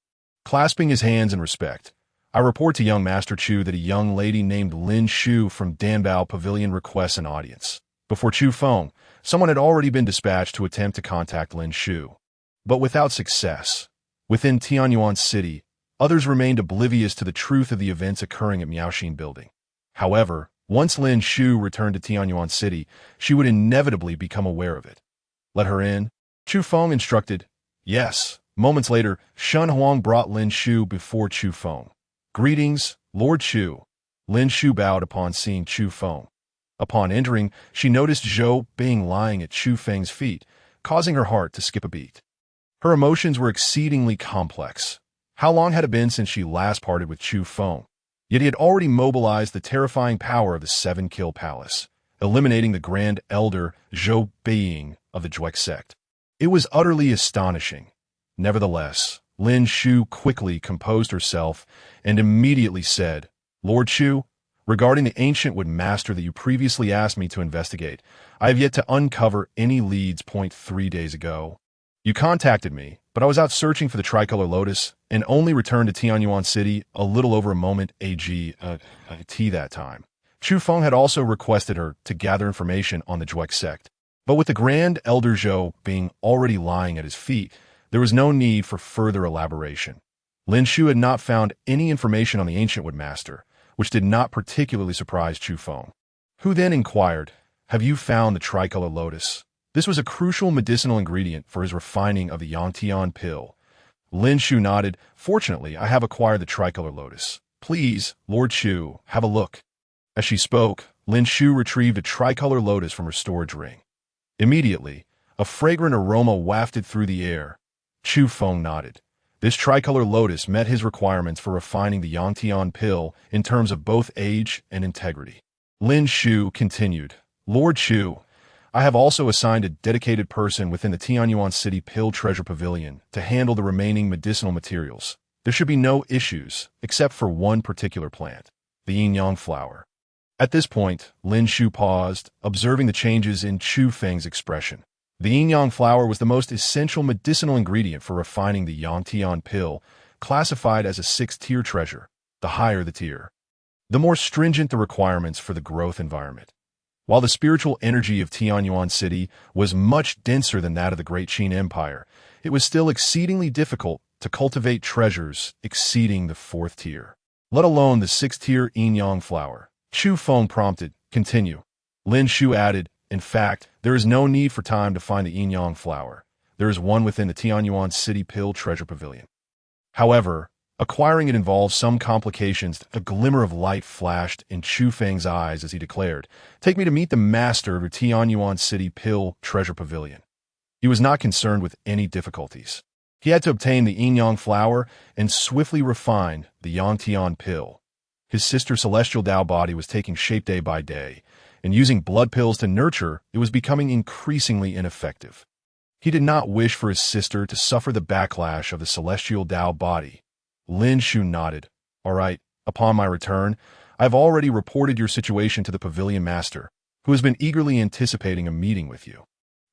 Clasping his hands in respect, "I report to young Master Chu that a young lady named Lin Shu from Danbao Pavilion requests an audience." Before Chufeng, someone had already been dispatched to attempt to contact Lin Shu, but without success. Within Tianyuan City, others remained oblivious to the truth of the events occurring at Miaoxin Building. However, once Lin Shu returned to Tianyuan City, she would inevitably become aware of it. "Let her in," Chufeng instructed. Yes. Moments later, Shun Huang brought Lin Shu before Chufeng. "Greetings, Lord Chu." Lin Shu bowed upon seeing Chufeng. Upon entering, she noticed Zhou Bing lying at Chufeng's feet, causing her heart to skip a beat. Her emotions were exceedingly complex. How long had it been since she last parted with Chufeng? Yet he had already mobilized the terrifying power of the Seven Kill Palace, eliminating the Grand Elder Zhou Bing of the Juek sect. It was utterly astonishing. Nevertheless, Lin Shu quickly composed herself and immediately said, Lord Chu, regarding the ancient wood master that you previously asked me to investigate, I have yet to uncover any leads. 3 days ago. You contacted me, but I was out searching for the tricolor lotus and only returned to Tianyuan City a little over a moment AGT that time. Chufeng had also requested her to gather information on the Zhuek sect, but with the Grand Elder Zhou being already lying at his feet, there was no need for further elaboration. Lin Shu had not found any information on the ancient wood master, which did not particularly surprise Chufeng, who then inquired, "Have you found the tricolor lotus?" This was a crucial medicinal ingredient for his refining of the Yangtian pill. Lin Shu nodded. "Fortunately, I have acquired the tricolor lotus. Please, Lord Chu, have a look." As she spoke, Lin Shu retrieved a tricolor lotus from her storage ring. Immediately, a fragrant aroma wafted through the air. Chufeng nodded. This tricolor lotus met his requirements for refining the Yangtian pill in terms of both age and integrity. Lin Shu continued, "Lord Chu, I have also assigned a dedicated person within the Tianyuan City Pill Treasure Pavilion to handle the remaining medicinal materials. There should be no issues, except for one particular plant, the yin-yang flower." At this point, Lin Shu paused, observing the changes in Chufeng's expression. The yin-yang flower was the most essential medicinal ingredient for refining the Yangtian pill, classified as a 6th-tier treasure. The higher the tier, the more stringent the requirements for the growth environment. While the spiritual energy of Tianyuan City was much denser than that of the Great Qin Empire, it was still exceedingly difficult to cultivate treasures exceeding the 4th tier, let alone the 6th-tier yin-yang flower. Chufeng prompted, "Continue." Lin Shu added, "In fact, there is no need for time to find the yin-yang flower. There is one within the Tianyuan City Pill Treasure Pavilion. However, acquiring it involves some complications." A glimmer of light flashed in Chufeng's eyes as he declared, "Take me to meet the master of the Tianyuan City Pill Treasure Pavilion." He was not concerned with any difficulties. He had to obtain the yin-yang flower and swiftly refine the Yangtian pill. His sister's celestial Dao body was taking shape day by day, and using blood pills to nurture, it was becoming increasingly ineffective. He did not wish for his sister to suffer the backlash of the celestial Dao body. Lin Shu nodded. "All right, upon my return, I have already reported your situation to the pavilion master, who has been eagerly anticipating a meeting with you."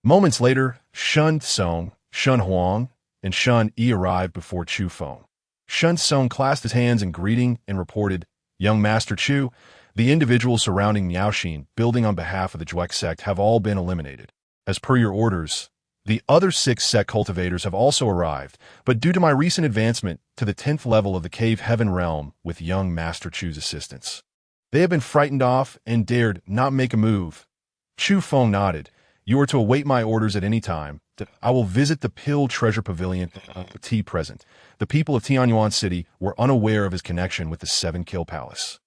Moments later, Shun Tsong, Shun Huang, and Shun Yi arrived before Chufeng. Shun Tsong clasped his hands in greeting and reported, "Young Master Chu, the individuals surrounding Miaoxin, building on behalf of the Zhuek sect, have all been eliminated. As per your orders, the other 6 sect cultivators have also arrived, but due to my recent advancement to the 10th level of the Cave Heaven realm with young Master Chu's assistance, they have been frightened off and dared not make a move." Chufeng nodded. "You are to await my orders at any time. I will visit the Pill Treasure Pavilion T present. The people of Tianyuan City were unaware of his connection with the 7 Kill Palace.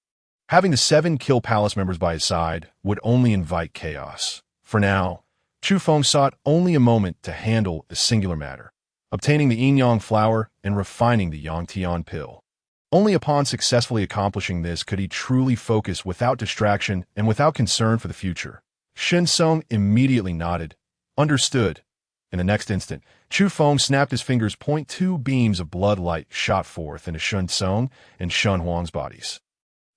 Having the 7 Kill Palace members by his side would only invite chaos. For now, Chufeng sought only a moment to handle a singular matter, obtaining the yin-yang flower and refining the Yangtian pill. Only upon successfully accomplishing this could he truly focus without distraction and without concern for the future. Shen Song immediately nodded. "Understood." In the next instant, Chufeng snapped his fingers. 2 beams of blood light shot forth into Shun Tsong and Shun Huang's bodies.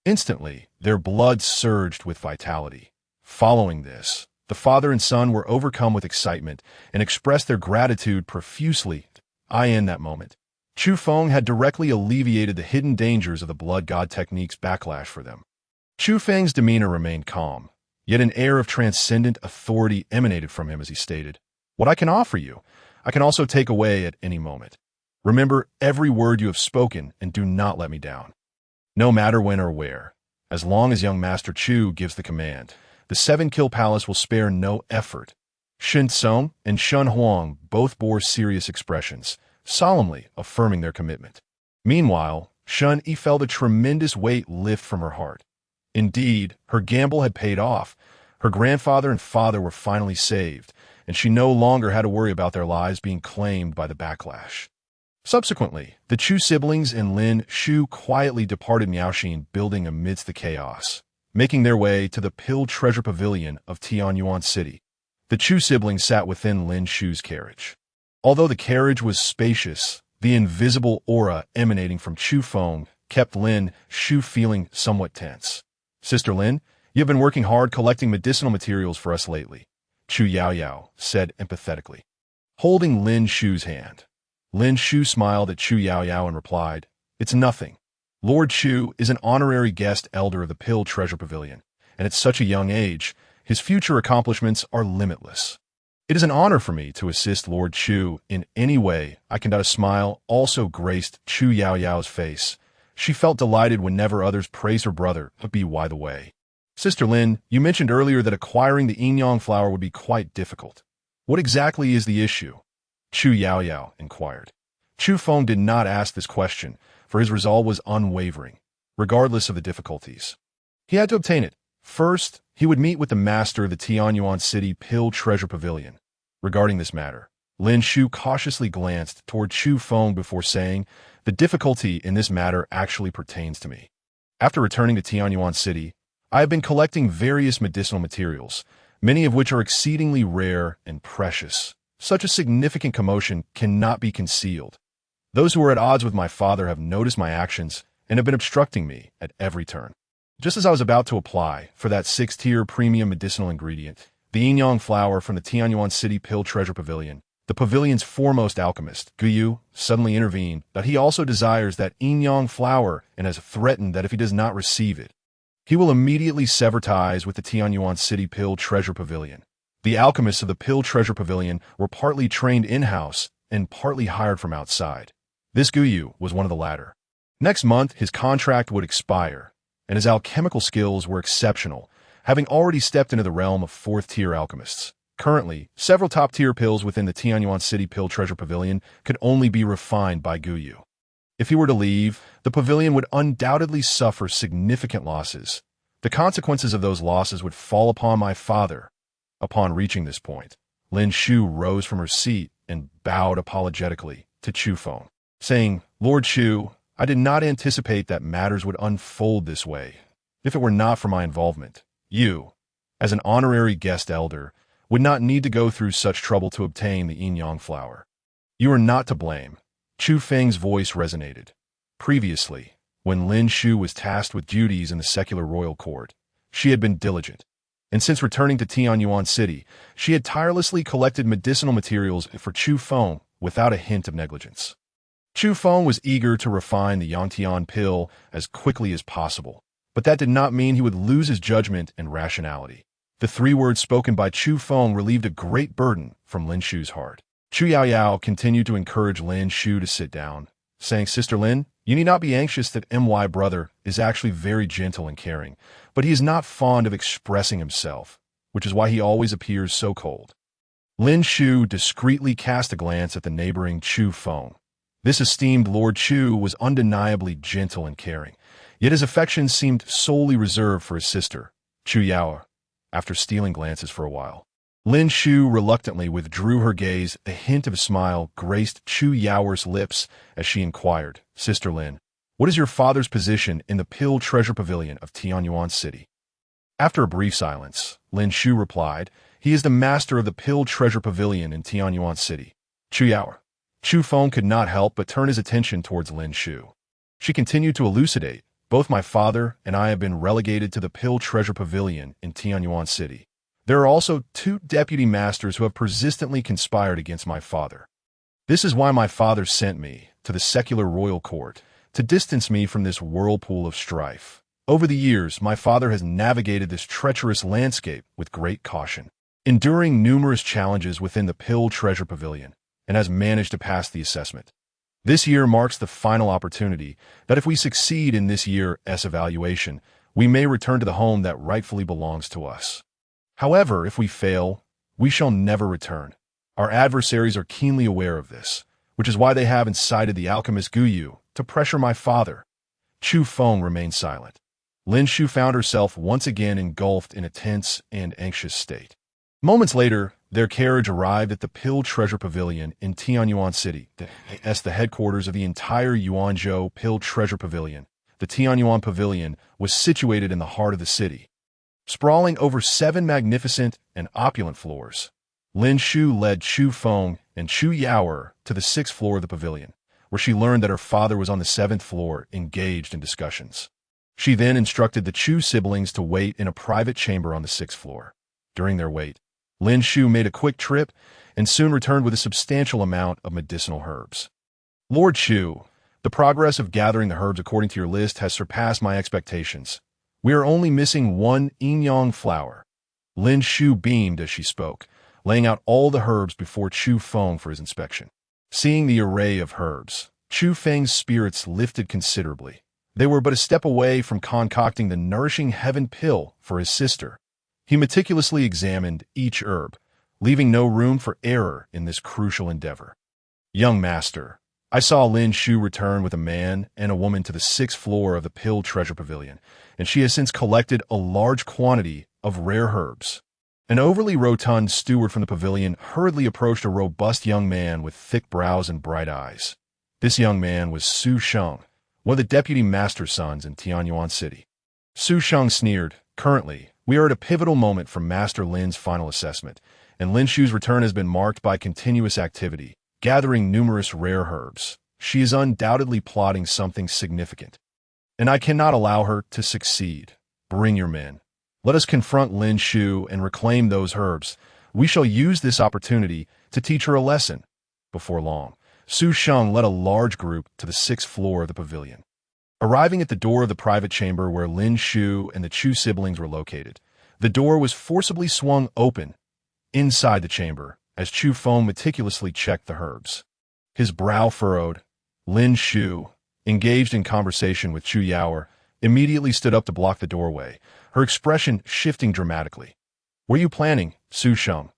Instantly, their blood surged with vitality. Following this, the father and son were overcome with excitement and expressed their gratitude profusely. In that moment, Chufeng had directly alleviated the hidden dangers of the blood god technique's backlash for them. Chufeng's demeanor remained calm, yet an air of transcendent authority emanated from him as he stated, "What I can offer you, I can also take away at any moment. Remember every word you have spoken and do not let me down. No matter when or where, as long as young Master Chu gives the command, the 7 Kill Palace will spare no effort." Shen Tsong and Shun Huang both bore serious expressions, solemnly affirming their commitment. Meanwhile, Shun Yi felt a tremendous weight lift from her heart. Indeed, her gamble had paid off. Her grandfather and father were finally saved, and she no longer had to worry about their lives being claimed by the backlash. Subsequently, the Chu siblings and Lin Shu quietly departed Miaoxin building amidst the chaos, making their way to the Pill Treasure Pavilion of Tianyuan City. The Chu siblings sat within Lin Shu's carriage. Although the carriage was spacious, the invisible aura emanating from Chufeng kept Lin Shu feeling somewhat tense. "Sister Lin, you have been working hard collecting medicinal materials for us lately," Chu Yaoyao said empathetically, holding Lin Shu's hand. Lin Shu smiled at Chu Yaoyao and replied, "It's nothing. Lord Chu is an honorary guest elder of the Pill Treasure Pavilion, and at such a young age, his future accomplishments are limitless. It is an honor for me to assist Lord Chu in any way I can." A smile also graced Chu Yaoyao's face. She felt delighted whenever others praised her brother, but by the way. "Sister Lin, you mentioned earlier that acquiring the yin-yang flower would be quite difficult. What exactly is the issue?" Chu Yaoyao inquired. Chufeng did not ask this question, for his resolve was unwavering, regardless of the difficulties. He had to obtain it. First, he would meet with the master of the Tianyuan City Pill Treasure Pavilion. Regarding this matter, Lin Shu cautiously glanced toward Chufeng before saying, "The difficulty in this matter actually pertains to me. After returning to Tianyuan City, I have been collecting various medicinal materials, many of which are exceedingly rare and precious. Such a significant commotion cannot be concealed. Those who are at odds with my father have noticed my actions and have been obstructing me at every turn. Just as I was about to apply for that 6-tier premium medicinal ingredient, the yin-yang flower from the Tianyuan City Pill Treasure Pavilion, the pavilion's foremost alchemist, Guyu, suddenly intervened that he also desires that yin-yang flower and has threatened that if he does not receive it, he will immediately sever ties with the Tianyuan City Pill Treasure Pavilion. The alchemists of the Pill Treasure Pavilion were partly trained in-house and partly hired from outside. This Guyu was one of the latter. Next month, his contract would expire, and his alchemical skills were exceptional, having already stepped into the realm of 4th-tier alchemists. Currently, several top-tier pills within the Tianyuan City Pill Treasure Pavilion could only be refined by Guyu. If he were to leave, the pavilion would undoubtedly suffer significant losses. The consequences of those losses would fall upon my father. Upon reaching this point, Lin Shu rose from her seat and bowed apologetically to Chufeng, saying, "Lord Chu, I did not anticipate that matters would unfold this way. If it were not for my involvement, you, as an honorary guest elder, would not need to go through such trouble to obtain the yin-yang flower. You are not to blame." Chufeng's voice resonated. Previously, when Lin Shu was tasked with duties in the secular royal court, she had been diligent, and since returning to Tianyuan City, she had tirelessly collected medicinal materials for Chufeng without a hint of negligence. Chufeng was eager to refine the Yangtian pill as quickly as possible, but that did not mean he would lose his judgment and rationality. The 3 words spoken by Chufeng relieved a great burden from Lin Shu's heart. Chu Yaoyao continued to encourage Lin Shu to sit down, saying, "Sister Lin, you need not be anxious that my brother is actually very gentle and caring, but he is not fond of expressing himself, which is why he always appears so cold." Lin Shu discreetly cast a glance at the neighboring Chufeng. This esteemed Lord Chu was undeniably gentle and caring, yet his affections seemed solely reserved for his sister, Chu Yao. After stealing glances for a while, Lin Shu reluctantly withdrew her gaze. A hint of a smile graced Chu Yao's lips as she inquired, "Sister Lin, what is your father's position in the Pill Treasure Pavilion of Tianyuan City?" After a brief silence, Lin Shu replied, "He is the master of the Pill Treasure Pavilion in Tianyuan City." Chu Yao. Chufeng could not help but turn his attention towards Lin Shu. She continued to elucidate, "Both my father and I have been relegated to the Pill Treasure Pavilion in Tianyuan City. There are also 2 deputy masters who have persistently conspired against my father. This is why my father sent me to the secular royal court, to distance me from this whirlpool of strife. Over the years, my father has navigated this treacherous landscape with great caution, enduring numerous challenges within the Pill Treasure Pavilion, and has managed to pass the assessment. This year marks the final opportunity that if we succeed in this year's evaluation, we may return to the home that rightfully belongs to us. However, if we fail, we shall never return. Our adversaries are keenly aware of this, which is why they have incited the alchemist Guyu to pressure my father." Chufeng remained silent. Lin Shu found herself once again engulfed in a tense and anxious state. Moments later, their carriage arrived at the Pill Treasure Pavilion in Tianyuan City, the headquarters of the entire Yuanzhou Pill Treasure Pavilion. The Tianyuan Pavilion was situated in the heart of the city, sprawling over 7 magnificent and opulent floors. Lin Shu led Chufeng and Chu Yao to the 6th floor of the pavilion, where she learned that her father was on the 7th floor, engaged in discussions. She then instructed the Chu siblings to wait in a private chamber on the 6th floor. During their wait, Lin Shu made a quick trip and soon returned with a substantial amount of medicinal herbs. Lord Chu, the progress of gathering the herbs according to your list has surpassed my expectations. We are only missing one yin-yang flower. Lin Shu beamed as she spoke, laying out all the herbs before Chufeng for his inspection. Seeing the array of herbs, Chufeng's spirits lifted considerably. They were but a step away from concocting the nourishing heaven pill for his sister. He meticulously examined each herb, leaving no room for error in this crucial endeavor. Young master, I saw Lin Shu return with a man and a woman to the 6th floor of the Pill Treasure Pavilion, and she has since collected a large quantity of rare herbs. An overly rotund steward from the pavilion hurriedly approached a robust young man with thick brows and bright eyes. This young man was Su Sheng, one of the deputy master's sons in Tianyuan City. Su Sheng sneered, "Currently, we are at a pivotal moment for Master Lin's final assessment, and Lin Shu's return has been marked by continuous activity, gathering numerous rare herbs. She is undoubtedly plotting something significant, and I cannot allow her to succeed. Bring your men. Let us confront Lin Shu and reclaim those herbs. We shall use this opportunity to teach her a lesson." Before long, Su Sheng led a large group to the 6th floor of the pavilion. Arriving at the door of the private chamber where Lin Shu and the Chu siblings were located, the door was forcibly swung open. Inside the chamber, as Chufeng meticulously checked the herbs, his brow furrowed, Lin Shu, engaged in conversation with Chu Yaoer, immediately stood up to block the doorway, her expression shifting dramatically. "Were you planning, Su Sheng?"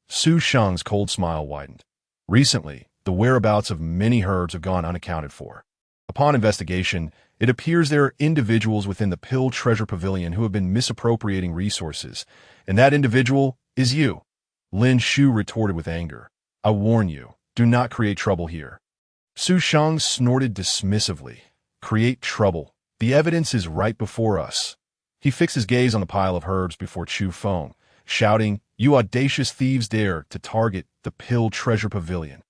Su Sheng's cold smile widened. "Recently, the whereabouts of many herbs have gone unaccounted for. Upon investigation, it appears there are individuals within the Pill Treasure Pavilion who have been misappropriating resources, and that individual is you." Lin Shu retorted with anger. "I warn you, do not create trouble here." Su Sheng snorted dismissively. "Create trouble? The evidence is right before us." He fixed his gaze on the pile of herbs before Chufeng, shouting, "You audacious thieves dare to target the Pill Treasure Pavilion.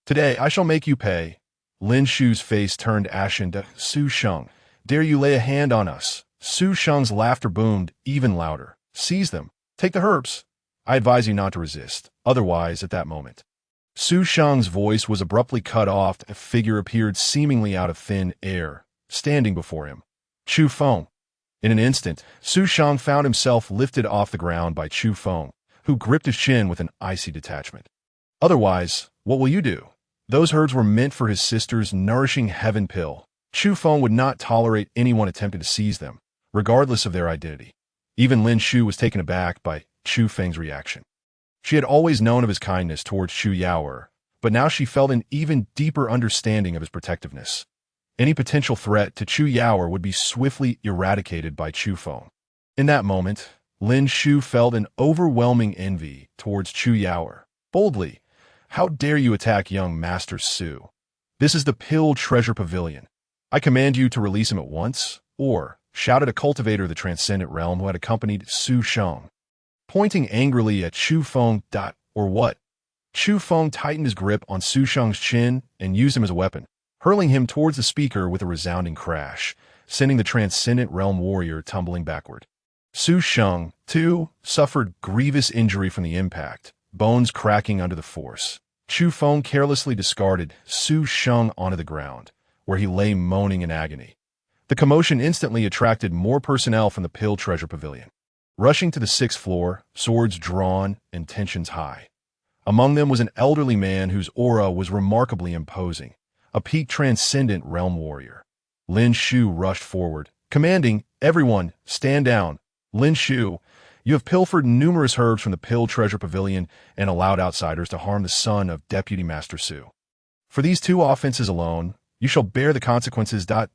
Today I shall make you pay." Lin Shu's face turned ashen to Su Sheng. "Dare you lay a hand on us?" Su Sheng's laughter boomed even louder. "Seize them. Take the herbs. I advise you not to resist. Otherwise, at that moment." Su Sheng's voice was abruptly cut off. A figure appeared seemingly out of thin air, standing before him. Chufeng. In an instant, Su Sheng found himself lifted off the ground by Chufeng, who gripped his chin with an icy detachment. "Otherwise, what will you do?" Those herbs were meant for his sister's nourishing heaven pill. Chufeng would not tolerate anyone attempting to seize them, regardless of their identity. Even Lin Shu was taken aback by Chufeng's reaction. She had always known of his kindness towards Chu Yaoer, but now she felt an even deeper understanding of his protectiveness. Any potential threat to Chu Yaoer would be swiftly eradicated by Chufeng. In that moment, Lin Shu felt an overwhelming envy towards Chu Yaoer. Boldly, "How dare you attack young Master Su? This is the Pill Treasure Pavilion. I command you to release him at once," or shouted a cultivator of the transcendent realm who had accompanied Su Sheng. Pointing angrily at Chufeng, "Or what?" Chufeng tightened his grip on Su Sheng's chin and used him as a weapon, hurling him towards the speaker with a resounding crash, sending the transcendent realm warrior tumbling backward. Su Sheng, too, suffered grievous injury from the impact, bones cracking under the force. Chufeng carelessly discarded Su Sheng onto the ground, where he lay moaning in agony. The commotion instantly attracted more personnel from the Pill Treasure Pavilion. Rushing to the 6th floor, swords drawn and tensions high. Among them was an elderly man whose aura was remarkably imposing, a peak transcendent realm warrior. Lin Shu rushed forward, commanding, "Everyone, stand down. Lin Shu, you have pilfered numerous herbs from the Pill Treasure Pavilion and allowed outsiders to harm the son of Deputy Master Su. For these 2 offenses alone, you shall bear the consequences. Do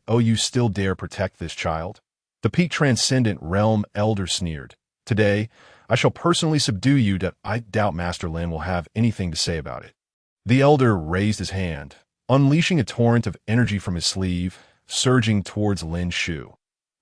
you still dare protect this child?" The peak transcendent realm elder sneered. "Today, I shall personally subdue you. I doubt Master Lin will have anything to say about it." The elder raised his hand, unleashing a torrent of energy from his sleeve, surging towards Lin Shu.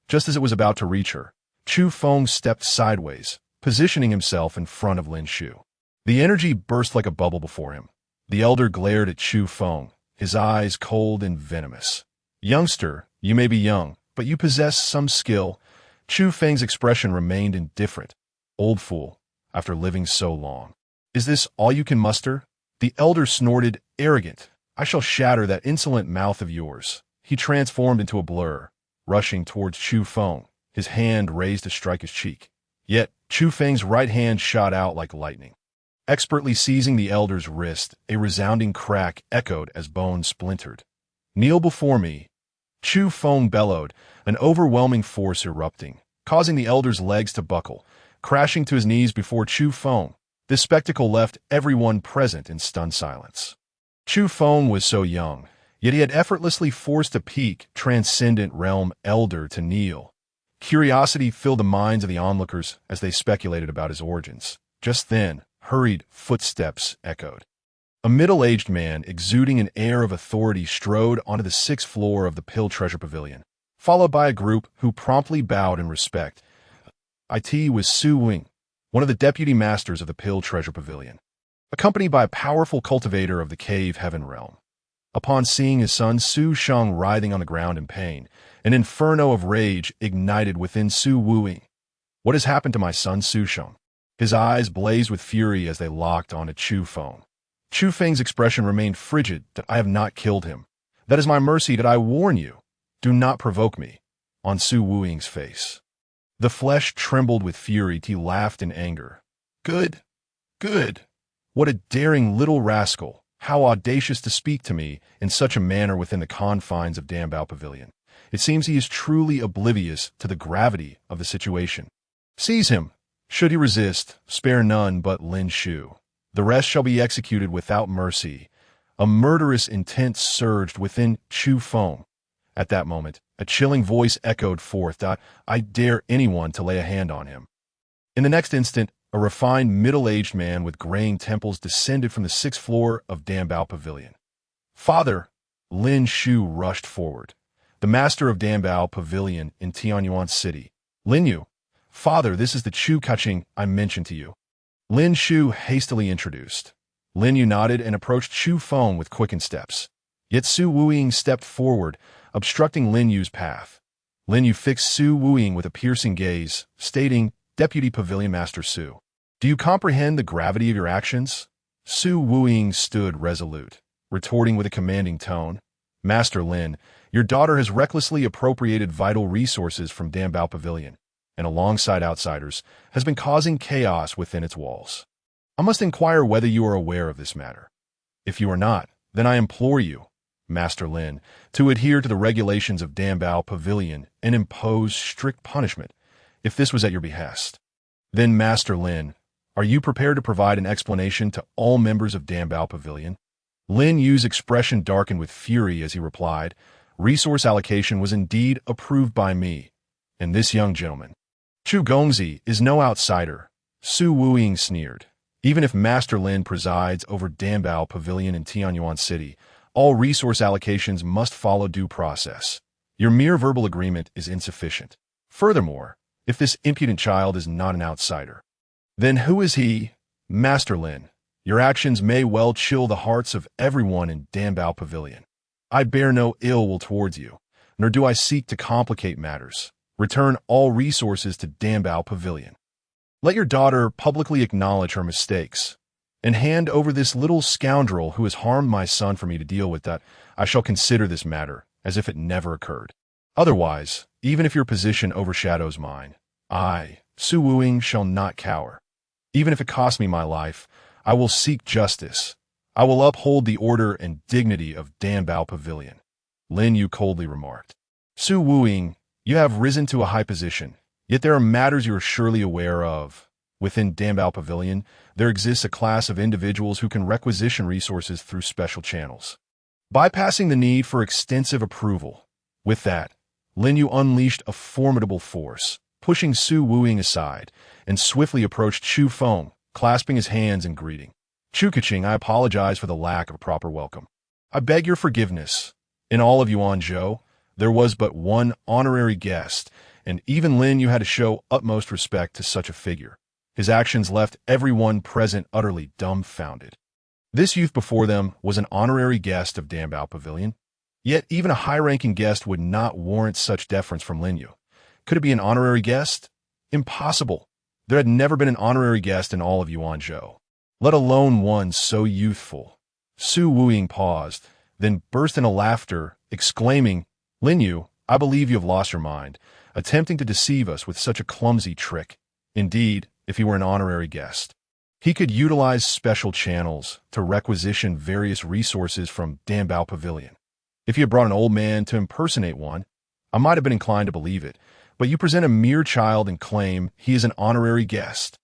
Just as it was about to reach her, Chufeng stepped sideways, positioning himself in front of Lin Shu. The energy burst like a bubble before him. The elder glared at Chufeng, his eyes cold and venomous. "Youngster, you may be young, but you possess some skill." Chufeng's expression remained indifferent. "Old fool, after living so long. Is this all you can muster?" The elder snorted, arrogant. "I shall shatter that insolent mouth of yours." He transformed into a blur, rushing towards Chufeng, his hand raised to strike his cheek. Yet Chufeng's right hand shot out like lightning. Expertly seizing the elder's wrist, a resounding crack echoed as bone splintered. "Kneel before me." Chufeng bellowed, an overwhelming force erupting, causing the elder's legs to buckle, crashing to his knees before Chufeng. This spectacle left everyone present in stunned silence. Chufeng was so young, yet he had effortlessly forced a peak, transcendent realm elder to kneel. Curiosity filled the minds of the onlookers as they speculated about his origins. Just then, hurried footsteps echoed. A middle-aged man, exuding an air of authority, strode onto the 6th floor of the Pill Treasure Pavilion, followed by a group who promptly bowed in respect. It was Su Wing, one of the deputy masters of the Pill Treasure Pavilion, accompanied by a powerful cultivator of the Cave Heaven realm. Upon seeing his son Su Sheng writhing on the ground in pain, an inferno of rage ignited within Su Wing. "What has happened to my son Su Sheng?" His eyes blazed with fury as they locked onto Chufeng. Chufeng's expression remained frigid. "That I have not killed him. That is my mercy. Did I warn you? Do not provoke me." On Su Wing's face, the flesh trembled with fury. He laughed in anger. Good. What a daring little rascal. How audacious to speak to me in such a manner within the confines of Dambao Pavilion. It seems he is truly oblivious to the gravity of the situation. Seize him. Should he resist, spare none but Lin Shu. The rest shall be executed without mercy. A murderous intent surged within Chufeng. At that moment, a chilling voice echoed forth, "I dare anyone to lay a hand on him." In the next instant, a refined middle-aged man with graying temples descended from the 6th floor of Dambao Pavilion. "Father!" Lin Shu rushed forward, the master of Dambao Pavilion in Tianyuan City. "Lin Yu, father, this is the Chu Kaching I mentioned to you." Lin Shu hastily introduced. Lin Yu nodded and approached Chufeng with quickened steps. Yet Su Wuying stepped forward, obstructing Lin Yu's path. Lin Yu fixed Su Wuying with a piercing gaze, stating, "Deputy Pavilion Master Su, do you comprehend the gravity of your actions?" Su Wuying stood resolute, retorting with a commanding tone, "Master Lin, your daughter has recklessly appropriated vital resources from Dambao Pavilion, and alongside outsiders, has been causing chaos within its walls. I must inquire whether you are aware of this matter. If you are not, then I implore you, Master Lin, to adhere to the regulations of Dambao Pavilion and impose strict punishment, if this was at your behest. Then, Master Lin, are you prepared to provide an explanation to all members of Dambao Pavilion?" Lin Yu's expression darkened with fury as he replied, "Resource allocation was indeed approved by me, and this young gentleman, Chu Gongzi, is no outsider." Su Wuying sneered. "Even if Master Lin presides over Dambao Pavilion in Tianyuan City, all resource allocations must follow due process. Your mere verbal agreement is insufficient. Furthermore, if this impudent child is not an outsider, then who is he? Master Lin, your actions may well chill the hearts of everyone in Dambao Pavilion. I bear no ill will towards you, nor do I seek to complicate matters. Return all resources to Dambao Pavilion. Let your daughter publicly acknowledge her mistakes, and hand over this little scoundrel who has harmed my son for me to deal with. That I shall consider this matter as if it never occurred. Otherwise, even if your position overshadows mine, I, Su Wuying, shall not cower. Even if it costs me my life, I will seek justice. I will uphold the order and dignity of Dambao Pavilion." Lin Yu coldly remarked. "Su Wuying, you have risen to a high position, yet there are matters you are surely aware of. Within Dambao Pavilion, there exists a class of individuals who can requisition resources through special channels, bypassing the need for extensive approval. With that, Lin Yu unleashed a formidable force, pushing Su Wuying aside, and swiftly approached Chufeng, clasping his hands in greeting. "Chu Kaching, I apologize for the lack of a proper welcome. I beg your forgiveness. In all of Yuanzhou, there was but one honorary guest, and even Lin Yu had to show utmost respect to such a figure. His actions left everyone present utterly dumbfounded. This youth before them was an honorary guest of Dambao Pavilion. Yet even a high-ranking guest would not warrant such deference from Lin Yu. Could it be an honorary guest? Impossible. There had never been an honorary guest in all of Yuanzhou, let alone one so youthful. Su Wuying paused, then burst into laughter, exclaiming, "Lin Yu, I believe you have lost your mind, attempting to deceive us with such a clumsy trick. Indeed, if he were an honorary guest, he could utilize special channels to requisition various resources from Dambao Pavilion. If he had brought an old man to impersonate one, I might have been inclined to believe it, but you present a mere child and claim he is an honorary guest.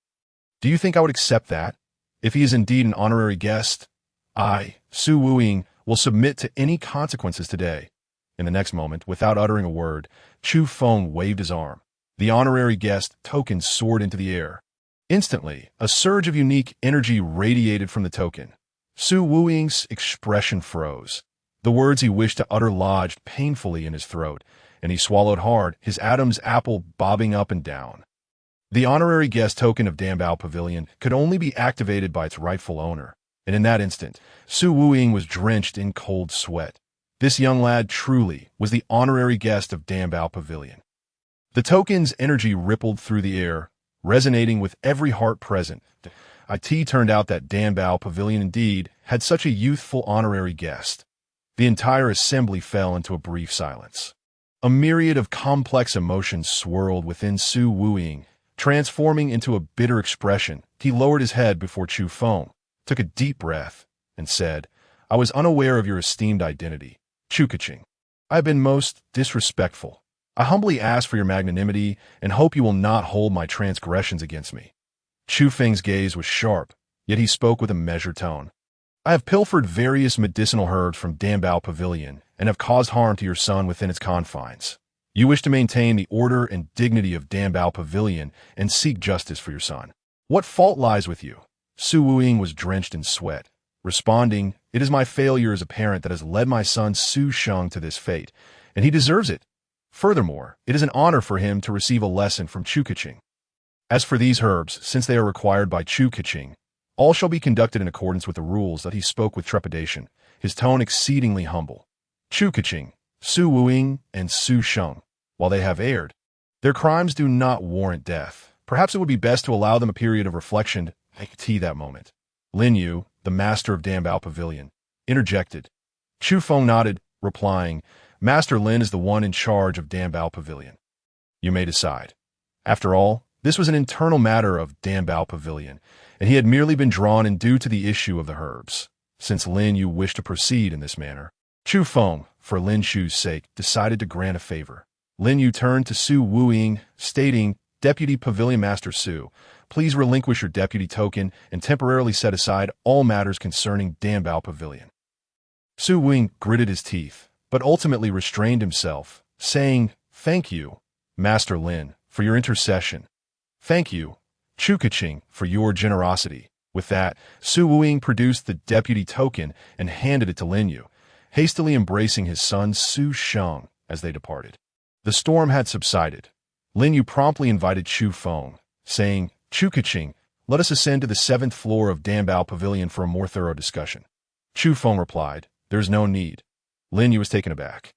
Do you think I would accept that? If he is indeed an honorary guest, I, Su Wuying, will submit to any consequences today." In the next moment, without uttering a word, Chufeng waved his arm. The honorary guest token soared into the air. Instantly, a surge of unique energy radiated from the token. Su Wuying's expression froze. The words he wished to utter lodged painfully in his throat, and he swallowed hard, his Adam's apple bobbing up and down. The honorary guest token of Dambao Pavilion could only be activated by its rightful owner, and in that instant, Su Wuying was drenched in cold sweat. This young lad truly was the honorary guest of Dambao Pavilion. The token's energy rippled through the air, resonating with every heart present. It turned out that Dambao Pavilion indeed had such a youthful honorary guest. The entire assembly fell into a brief silence. A myriad of complex emotions swirled within Su Wuying, transforming into a bitter expression. He lowered his head before Chufeng, took a deep breath, and said, "I was unaware of your esteemed identity, Chukaching. I have been most disrespectful. I humbly ask for your magnanimity and hope you will not hold my transgressions against me." Chufeng's gaze was sharp, yet he spoke with a measured tone. "I have pilfered various medicinal herbs from Dambao Pavilion and have caused harm to your son within its confines. You wish to maintain the order and dignity of Dambao Pavilion and seek justice for your son. What fault lies with you?" Su Wuying was drenched in sweat, responding, "It is my failure as a parent that has led my son Su Sheng to this fate, and he deserves it. Furthermore, it is an honor for him to receive a lesson from Chukaching. As for these herbs, since they are required by Chukaching, all shall be conducted in accordance with the rules." That he spoke with trepidation, his tone exceedingly humble. "Chukaching, Su Wuying, and Su Sheng, while they have erred, their crimes do not warrant death. Perhaps it would be best to allow them a period of reflection." That moment, Lin Yu, the master of Dambao Pavilion, interjected. Chufeng nodded, replying, "Master Lin is the one in charge of Dambao Pavilion. You may decide." After all, this was an internal matter of Dambao Pavilion, and he had merely been drawn in due to the issue of the herbs. Since Lin Yu wished to proceed in this manner, Chufeng, for Lin Shu's sake, decided to grant a favor. Lin Yu turned to Su Wuying, stating, "Deputy Pavilion Master Su, please relinquish your deputy token and temporarily set aside all matters concerning Dambao Pavilion." Su Wuying gritted his teeth, but ultimately restrained himself, saying, "Thank you, Master Lin, for your intercession. Thank you, Chukaching, for your generosity." With that, Su Wuying produced the deputy token and handed it to Lin Yu, hastily embracing his son Su Sheng as they departed. The storm had subsided. Lin Yu promptly invited Chufeng, saying, "Chukaching, let us ascend to the 7th floor of Dambao Pavilion for a more thorough discussion." Chufeng replied, "There is no need." Lin Yu was taken aback.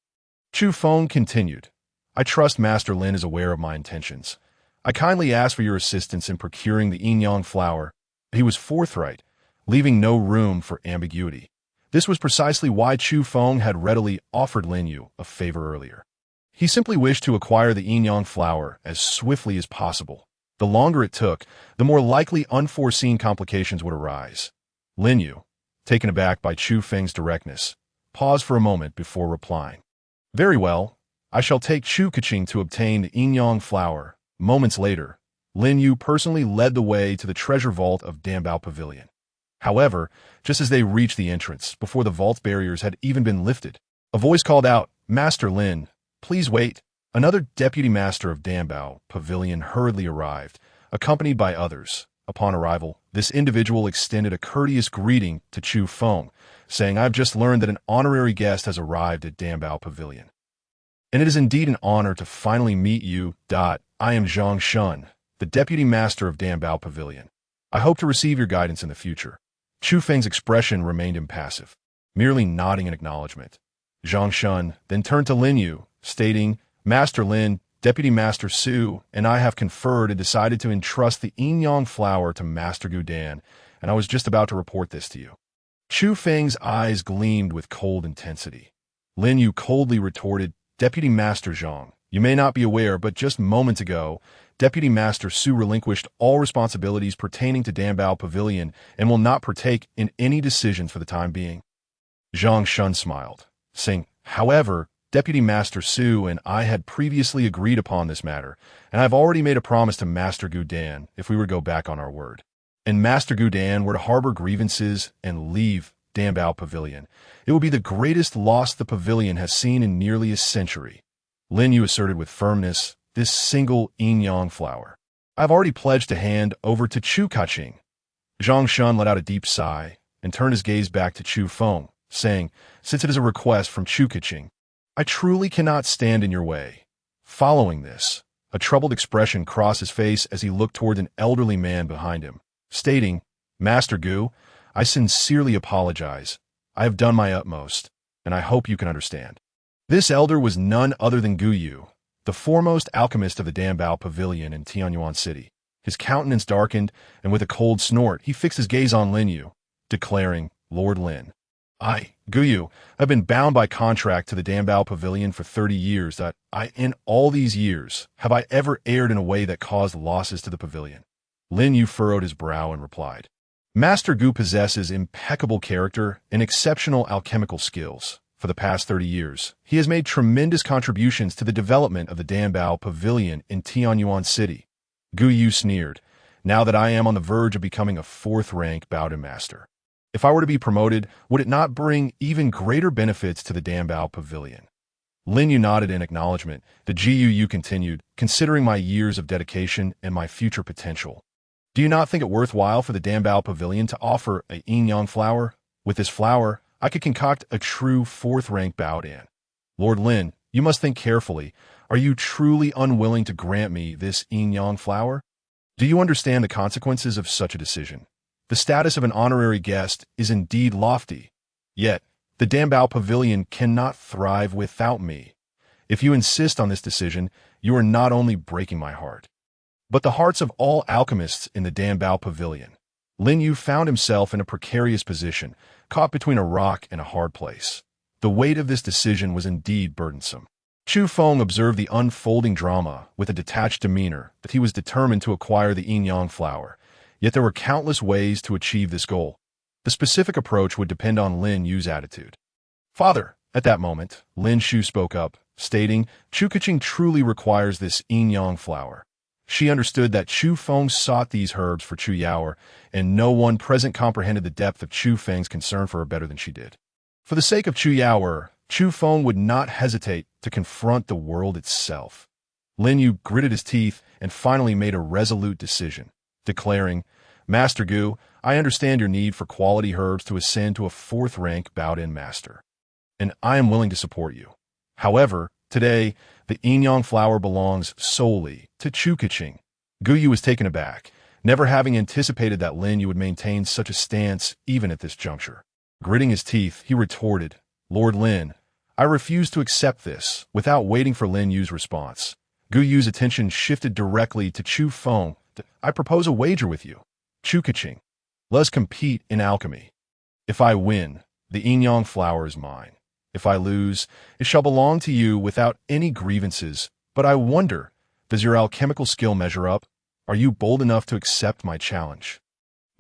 Chufeng continued, "I trust Master Lin is aware of my intentions. I kindly ask for your assistance in procuring the yin-yang flower." He was forthright, leaving no room for ambiguity. This was precisely why Chufeng had readily offered Lin Yu a favor earlier. He simply wished to acquire the yin-yang flower as swiftly as possible. The longer it took, the more likely unforeseen complications would arise. Lin Yu, taken aback by Chufeng's directness, paused for a moment before replying. "Very well, I shall take Chukaching to obtain the yin-yang flower." Moments later, Lin Yu personally led the way to the treasure vault of Dambao Pavilion. However, just as they reached the entrance, before the vault barriers had even been lifted, a voice called out, "Master Lin, please wait." Another deputy master of Dambao Pavilion hurriedly arrived, accompanied by others. Upon arrival, this individual extended a courteous greeting to Chufeng, saying, "I have just learned that an honorary guest has arrived at Dambao Pavilion. And it is indeed an honor to finally meet you. I am Zhang Shun, the deputy master of Dambao Pavilion. I hope to receive your guidance in the future." Chufeng's expression remained impassive, merely nodding in acknowledgement. Zhang Shun then turned to Lin Yu, stating, Master Lin, Deputy Master Su, and I have conferred and decided to entrust the yin-yang flower to Master Gu Dan, and I was just about to report this to you. Chufeng's eyes gleamed with cold intensity. Lin Yu coldly retorted, Deputy Master Zhang, you may not be aware, but just moments ago, Deputy Master Su relinquished all responsibilities pertaining to Danbao Pavilion and will not partake in any decisions for the time being. Zhang Shun smiled, saying, However, Deputy Master Su and I had previously agreed upon this matter, and I've already made a promise to Master Gu Dan if we were to go back on our word. And Master Gu Dan were to harbor grievances and leave Danbao Pavilion, it will be the greatest loss the pavilion has seen in nearly a century. Lin Yu asserted with firmness, this single yin-yang flower. I've already pledged to hand over to Chu Kaching. Zhang Shun let out a deep sigh and turned his gaze back to Chufeng, saying, Since it is a request from Chu Kaching, I truly cannot stand in your way. Following this, a troubled expression crossed his face as he looked toward an elderly man behind him, stating, Master Gu, I sincerely apologize. I have done my utmost, and I hope you can understand. This elder was none other than Gu Yu, the foremost alchemist of the Danbao Pavilion in Tianyuan City. His countenance darkened, and with a cold snort, he fixed his gaze on Lin Yu, declaring, Lord Lin, I, Gu Yu, have been bound by contract to the Danbao Pavilion for 30 years that in all these years, have I ever erred in a way that caused losses to the pavilion? Lin Yu furrowed his brow and replied, Master Gu possesses impeccable character and exceptional alchemical skills. For the past 30 years, he has made tremendous contributions to the development of the Danbao Pavilion in Tianyuan City. Gu Yu sneered, now that I am on the verge of becoming a 4th-rank Baodin Master. If I were to be promoted, would it not bring even greater benefits to the Danbao Pavilion? Lin Yu nodded in acknowledgement. The Gu Yu continued, considering my years of dedication and my future potential. Do you not think it worthwhile for the Danbao Pavilion to offer a yin-yang flower? With this flower, I could concoct a true 4th-rank Baodin. Lord Lin, you must think carefully. Are you truly unwilling to grant me this yin-yang flower? Do you understand the consequences of such a decision? The status of an honorary guest is indeed lofty. Yet, the Danbao Pavilion cannot thrive without me. If you insist on this decision, you are not only breaking my heart, but the hearts of all alchemists in the Danbao Pavilion. Lin Yu found himself in a precarious position, caught between a rock and a hard place. The weight of this decision was indeed burdensome. Chufeng observed the unfolding drama with a detached demeanor that he was determined to acquire the yin-yang flower. Yet there were countless ways to achieve this goal. The specific approach would depend on Lin Yu's attitude. Father, at that moment, Lin Shu spoke up, stating, Chu Kaching truly requires this yin-yang flower. She understood that Chufeng sought these herbs for Chu Yaoer, and no one present comprehended the depth of Chufeng's concern for her better than she did. For the sake of Chu Yaoer, Chufeng would not hesitate to confront the world itself. Lin Yu gritted his teeth and finally made a resolute decision, declaring, Master Gu, I understand your need for quality herbs to ascend to a 4th-rank Baodin Master, and I am willing to support you. However, today, the yin-yang flower belongs solely to Chu Kaching. Gu Yu was taken aback, never having anticipated that Lin Yu would maintain such a stance even at this juncture. Gritting his teeth, he retorted, Lord Lin, I refuse to accept this. Without waiting for Lin Yu's response, Gu Yu's attention shifted directly to Chufeng. I propose a wager with you. Chu Kaching, let us compete in alchemy. If I win, the yin-yang flower is mine. If I lose, it shall belong to you without any grievances. But I wonder, does your alchemical skill measure up? Are you bold enough to accept my challenge?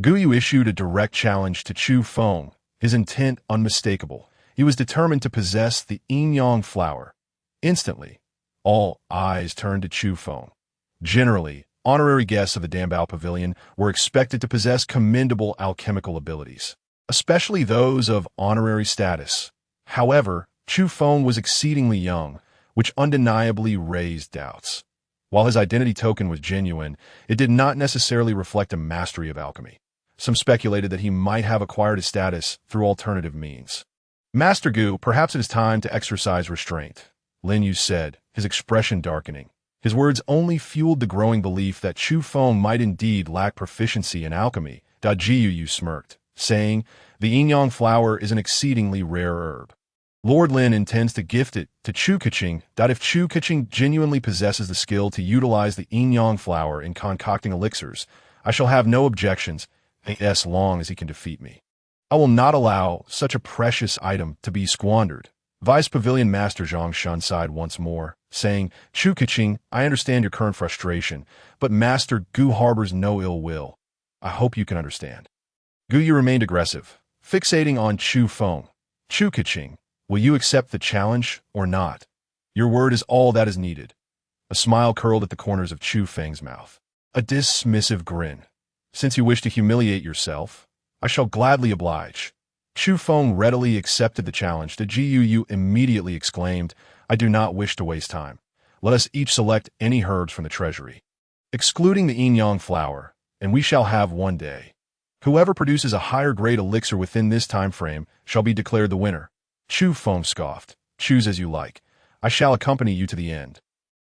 Gu Yu issued a direct challenge to Chufeng, his intent unmistakable. He was determined to possess the yin-yang flower. Instantly, all eyes turned to Chufeng. Generally, honorary guests of the Danbao Pavilion were expected to possess commendable alchemical abilities, especially those of honorary status. However, Chufeng was exceedingly young, which undeniably raised doubts. While his identity token was genuine, it did not necessarily reflect a mastery of alchemy. Some speculated that he might have acquired his status through alternative means. Master Gu, perhaps it is time to exercise restraint, Lin Yu said, his expression darkening. His words only fueled the growing belief that Chufeng might indeed lack proficiency in alchemy. Ji Yu smirked, saying, "The yin flower is an exceedingly rare herb. Lord Lin intends to gift it to Chufeng. If Chufeng genuinely possesses the skill to utilize the yin flower in concocting elixirs, I shall have no objections as long as he can defeat me. I will not allow such a precious item to be squandered." Vice Pavilion Master Zhang Shun sighed once more, saying, "Chufeng, I understand your current frustration, but Master Gu harbors no ill will. I hope you can understand." Gu Yu remained aggressive, fixating on Chufeng. "Chufeng, will you accept the challenge or not? Your word is all that is needed." A smile curled at the corners of Chufeng's mouth. A dismissive grin. "Since you wish to humiliate yourself, I shall gladly oblige." Chufeng readily accepted the challenge. The Gu immediately exclaimed, "I do not wish to waste time. Let us each select any herbs from the treasury, excluding the yin flower, and we shall have one day. Whoever produces a higher grade elixir within this time frame shall be declared the winner." Chufeng scoffed, "Choose as you like. I shall accompany you to the end."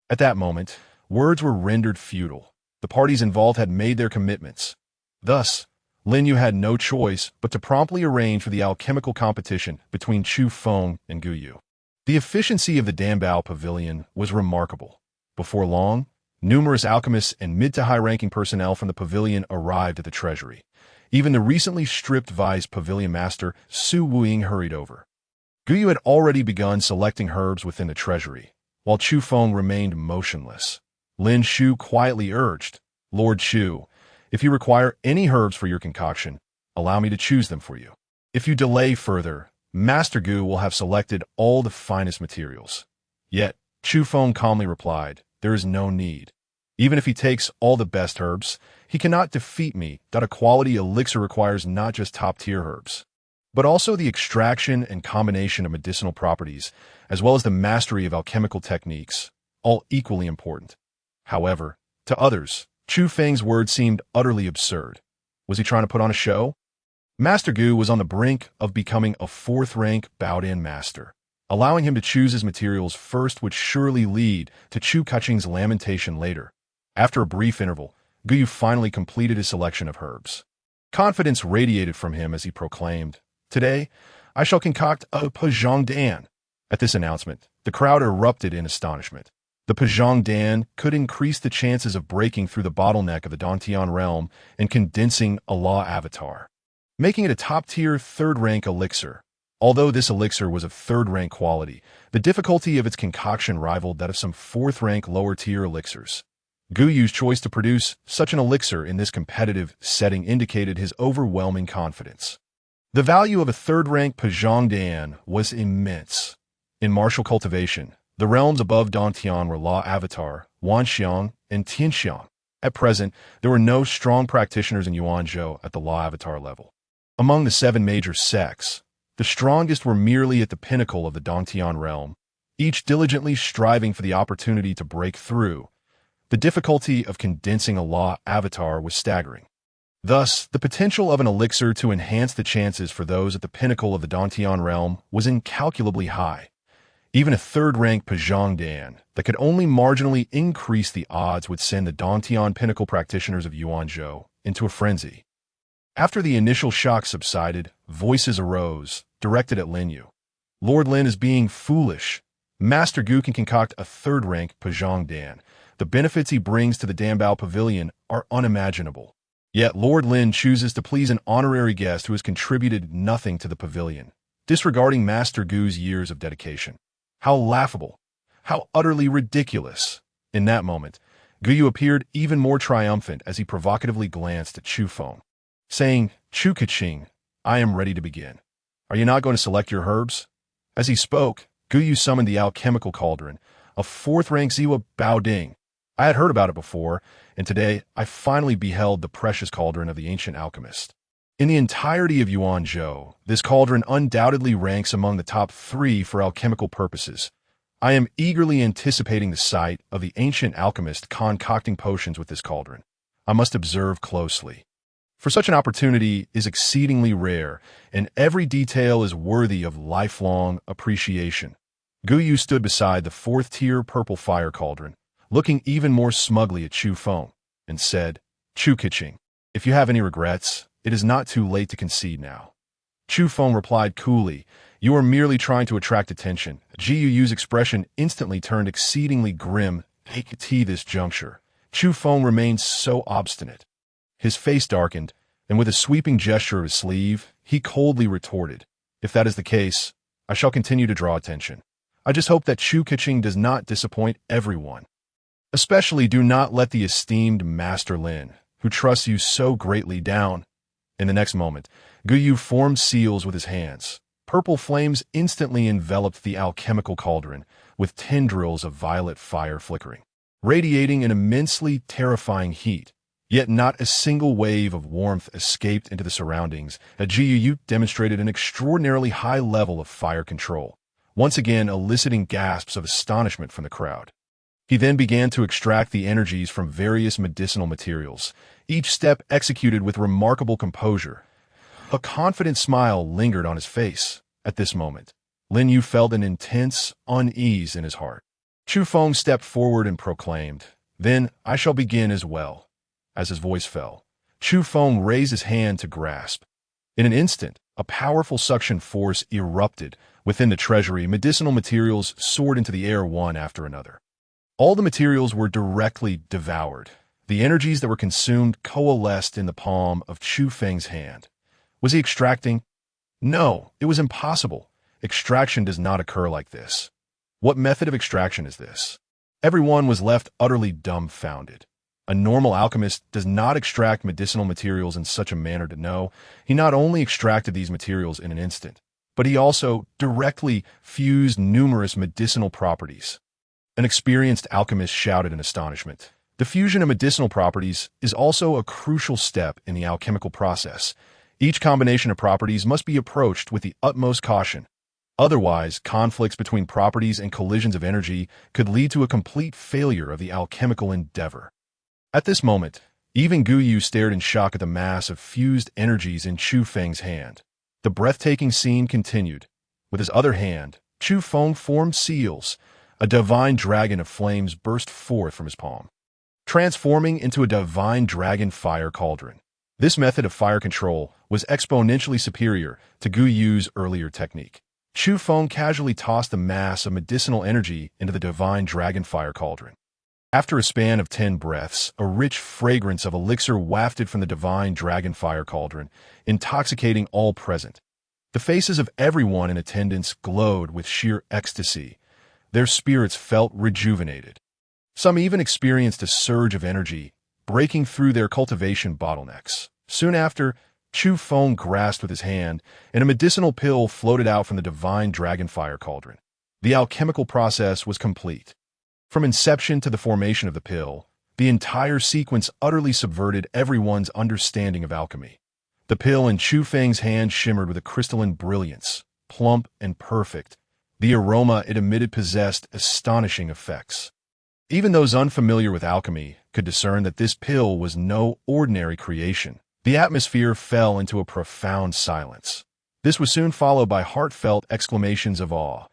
At that moment, words were rendered futile. The parties involved had made their commitments. Thus, Lin Yu had no choice but to promptly arrange for the alchemical competition between Chufeng and Gu Yu. The efficiency of the Danbao Pavilion was remarkable. Before long, numerous alchemists and mid to high-ranking personnel from the pavilion arrived at the treasury. Even the recently stripped Vice Pavilion Master Su Wuying hurried over. Gu Yu had already begun selecting herbs within the treasury, while Chufeng remained motionless. Lin Shu quietly urged, "Lord Shu, if you require any herbs for your concoction, allow me to choose them for you. If you delay further, Master Gu will have selected all the finest materials." Yet, Chufeng calmly replied, "There is no need. Even if he takes all the best herbs, he cannot defeat me. A quality elixir requires not just top-tier herbs, but also the extraction and combination of medicinal properties, as well as the mastery of alchemical techniques, all equally important." However, to others, Chufeng's words seemed utterly absurd. Was he trying to put on a show? Master Gu was on the brink of becoming a fourth-rank bowed-in master. Allowing him to choose his materials first would surely lead to Chufeng's lamentation later. After a brief interval, Gu Yu finally completed his selection of herbs. Confidence radiated from him as he proclaimed, "Today, I shall concoct a Pajang Dan." At this announcement, the crowd erupted in astonishment. The Pajang Dan could increase the chances of breaking through the bottleneck of the Dantian realm and condensing a law avatar, making it a top-tier third-rank elixir. Although this elixir was of third-rank quality, the difficulty of its concoction rivaled that of some fourth-rank lower-tier elixirs. Gu Yu's choice to produce such an elixir in this competitive setting indicated his overwhelming confidence. The value of a third-rank Pajang Dan was immense. In martial cultivation, the realms above Dantian were Law Avatar, Wanxiang, and Tianxiang. At present, there were no strong practitioners in Yuanzhou at the Law Avatar level. Among the 7 major sects, the strongest were merely at the pinnacle of the Dantian realm, each diligently striving for the opportunity to break through. The difficulty of condensing a Law Avatar was staggering. Thus, the potential of an elixir to enhance the chances for those at the pinnacle of the Dantian realm was incalculably high. Even a third-rank Pajang Dan that could only marginally increase the odds would send the Dantian pinnacle practitioners of Yuanzhou into a frenzy. After the initial shock subsided, voices arose, directed at Lin Yu. "Lord Lin is being foolish. Master Gu can concoct a third-rank Pajang Dan. The benefits he brings to the Danbao Pavilion are unimaginable. Yet Lord Lin chooses to please an honorary guest who has contributed nothing to the pavilion, disregarding Master Gu's years of dedication. How laughable! How utterly ridiculous!" In that moment, Gu Yu appeared even more triumphant as he provocatively glanced at Chufeng, saying, "Chufeng, I am ready to begin. Are you not going to select your herbs?" As he spoke, Gu Yu summoned the alchemical cauldron, a fourth-rank Ziwa Baoding. I had heard about it before, and today I finally beheld the precious cauldron of the ancient alchemist. In the entirety of Yuanzhou, this cauldron undoubtedly ranks among the top 3 for alchemical purposes. I am eagerly anticipating the sight of the ancient alchemist concocting potions with this cauldron. I must observe closely, for such an opportunity is exceedingly rare, and every detail is worthy of lifelong appreciation. Gu Yu stood beside the 4th-tier purple fire cauldron, looking even more smugly at Chufeng, and said, "Chufeng, if you have any regrets, it is not too late to concede now. Chufeng replied coolly, "You are merely trying to attract attention." Gu's expression instantly turned exceedingly grim. Take tea this juncture. Chufeng remained so obstinate. His face darkened, and with a sweeping gesture of his sleeve, he coldly retorted, "If that is the case, I shall continue to draw attention. I just hope that Chufeng does not disappoint everyone. Especially do not let the esteemed Master Lin, who trusts you so greatly, down." In the next moment, Gu formed seals with his hands. Purple flames instantly enveloped the alchemical cauldron, with tendrils of violet fire flickering, radiating an immensely terrifying heat. Yet not a single wave of warmth escaped into the surroundings. Gu demonstrated an extraordinarily high level of fire control, once again eliciting gasps of astonishment from the crowd. He then began to extract the energies from various medicinal materials, each step executed with remarkable composure. A confident smile lingered on his face. At this moment, Lin Yu felt an intense unease in his heart. Chufeng stepped forward and proclaimed, "Then I shall begin as well." As his voice fell, Chufeng raised his hand to grasp. In an instant, a powerful suction force erupted. Within the treasury, medicinal materials soared into the air one after another. All the materials were directly devoured. The energies that were consumed coalesced in the palm of Chufeng's hand. Was he extracting? No, it was impossible. Extraction does not occur like this. What method of extraction is this? Everyone was left utterly dumbfounded. A normal alchemist does not extract medicinal materials in such a manner to know. He not only extracted these materials in an instant, but he also directly fused numerous medicinal properties. An experienced alchemist shouted in astonishment. The fusion of medicinal properties is also a crucial step in the alchemical process. Each combination of properties must be approached with the utmost caution. Otherwise, conflicts between properties and collisions of energy could lead to a complete failure of the alchemical endeavor. At this moment, even Gu stared in shock at the mass of fused energies in Chufeng's hand. The breathtaking scene continued. With his other hand, Chufeng formed seals. A divine dragon of flames burst forth from his palm, transforming into a divine dragon fire cauldron. This method of fire control was exponentially superior to Gu's earlier technique. Chufeng casually tossed the mass of medicinal energy into the divine dragon fire cauldron. After a span of 10 breaths, a rich fragrance of elixir wafted from the divine dragon fire cauldron, intoxicating all present. The faces of everyone in attendance glowed with sheer ecstasy. Their spirits felt rejuvenated. Some even experienced a surge of energy, breaking through their cultivation bottlenecks. Soon after, Chufeng grasped with his hand, and a medicinal pill floated out from the divine dragon fire cauldron. The alchemical process was complete. From inception to the formation of the pill, the entire sequence utterly subverted everyone's understanding of alchemy. The pill in Chufeng's hand shimmered with a crystalline brilliance, plump and perfect. The aroma it emitted possessed astonishing effects. Even those unfamiliar with alchemy could discern that this pill was no ordinary creation. The atmosphere fell into a profound silence. This was soon followed by heartfelt exclamations of awe.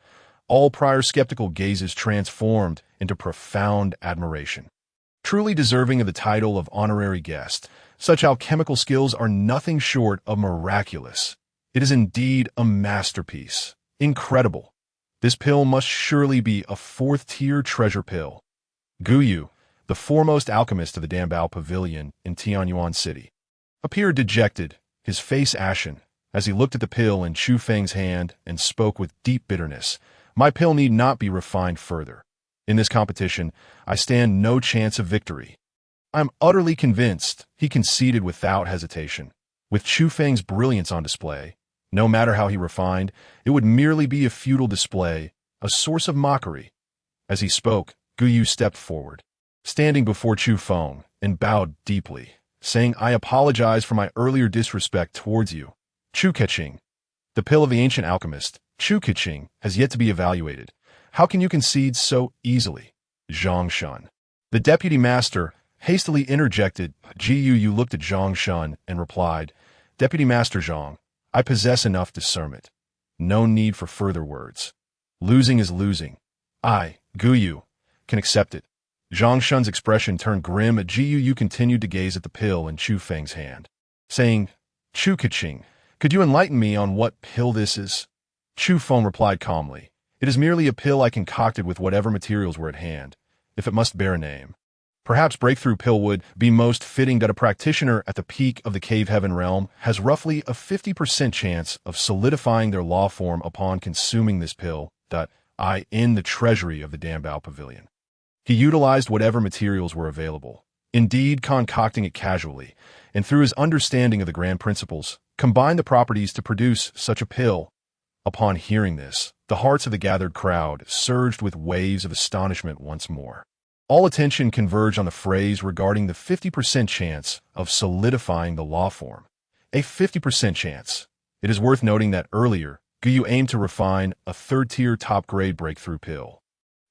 All prior skeptical gazes transformed into profound admiration. Truly deserving of the title of honorary guest, such alchemical skills are nothing short of miraculous. It is indeed a masterpiece. Incredible. This pill must surely be a 4th-tier treasure pill. Gu, the foremost alchemist of the Danbao Pavilion in Tianyuan City, appeared dejected, his face ashen, as he looked at the pill in Chufeng's hand and spoke with deep bitterness. "My pill need not be refined further. In this competition, I stand no chance of victory." "I am utterly convinced," he conceded without hesitation. With Chufeng's brilliance on display, no matter how he refined, it would merely be a futile display, a source of mockery. As he spoke, Gu stepped forward, standing before Chufeng, and bowed deeply, saying, "I apologize for my earlier disrespect towards you. Chufeng, the pill of the ancient alchemist, Chufeng, has yet to be evaluated. How can you concede so easily?" Zhang Shun, the deputy master, hastily interjected. Gu looked at Zhang Shun and replied, "Deputy Master Zhang, I possess enough discernment. No need for further words. Losing is losing. I, Gu, can accept it." Zhang Shun's expression turned grim. Gu continued to gaze at the pill in Chufeng's hand, saying, Chu Kaching, could you enlighten me on what pill this is? Chufeng replied calmly. It is merely a pill I concocted with whatever materials were at hand, if it must bear a name. Perhaps breakthrough pill would be most fitting that a practitioner at the peak of the cave heaven realm has roughly a 50% chance of solidifying their law form upon consuming this pill, in the treasury of the Dambao Pavilion. He utilized whatever materials were available, indeed concocting it casually, and through his understanding of the grand principles, combined the properties to produce such a pill. Upon hearing this, the hearts of the gathered crowd surged with waves of astonishment once more. All attention converged on the phrase regarding the 50% chance of solidifying the law form. A 50% chance. It is worth noting that earlier, Guyu aimed to refine a third-tier top-grade breakthrough pill,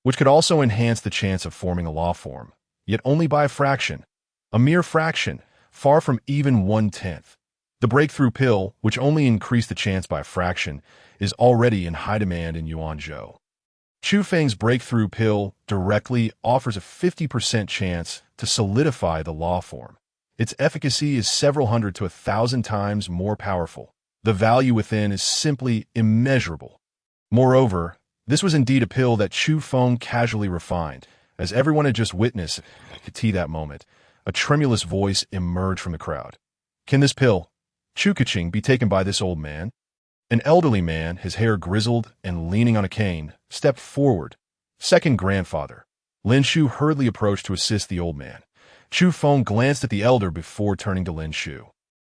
which could also enhance the chance of forming a law form, yet only by a fraction. A mere fraction, far from even 1/10. The breakthrough pill, which only increased the chance by a fraction, is already in high demand in Yuanzhou. Chufeng's breakthrough pill directly offers a 50% chance to solidify the law form. Its efficacy is several hundred to 1,000 times more powerful. The value within is simply immeasurable. Moreover, this was indeed a pill that Chufeng casually refined. As everyone had just witnessed that moment, a tremulous voice emerged from the crowd. Can this pill, Chu Kaching, be taken by this old man? An elderly man, his hair grizzled and leaning on a cane, stepped forward. Second grandfather. Lin Shu hurriedly approached to assist the old man. Chufeng glanced at the elder before turning to Lin Shu.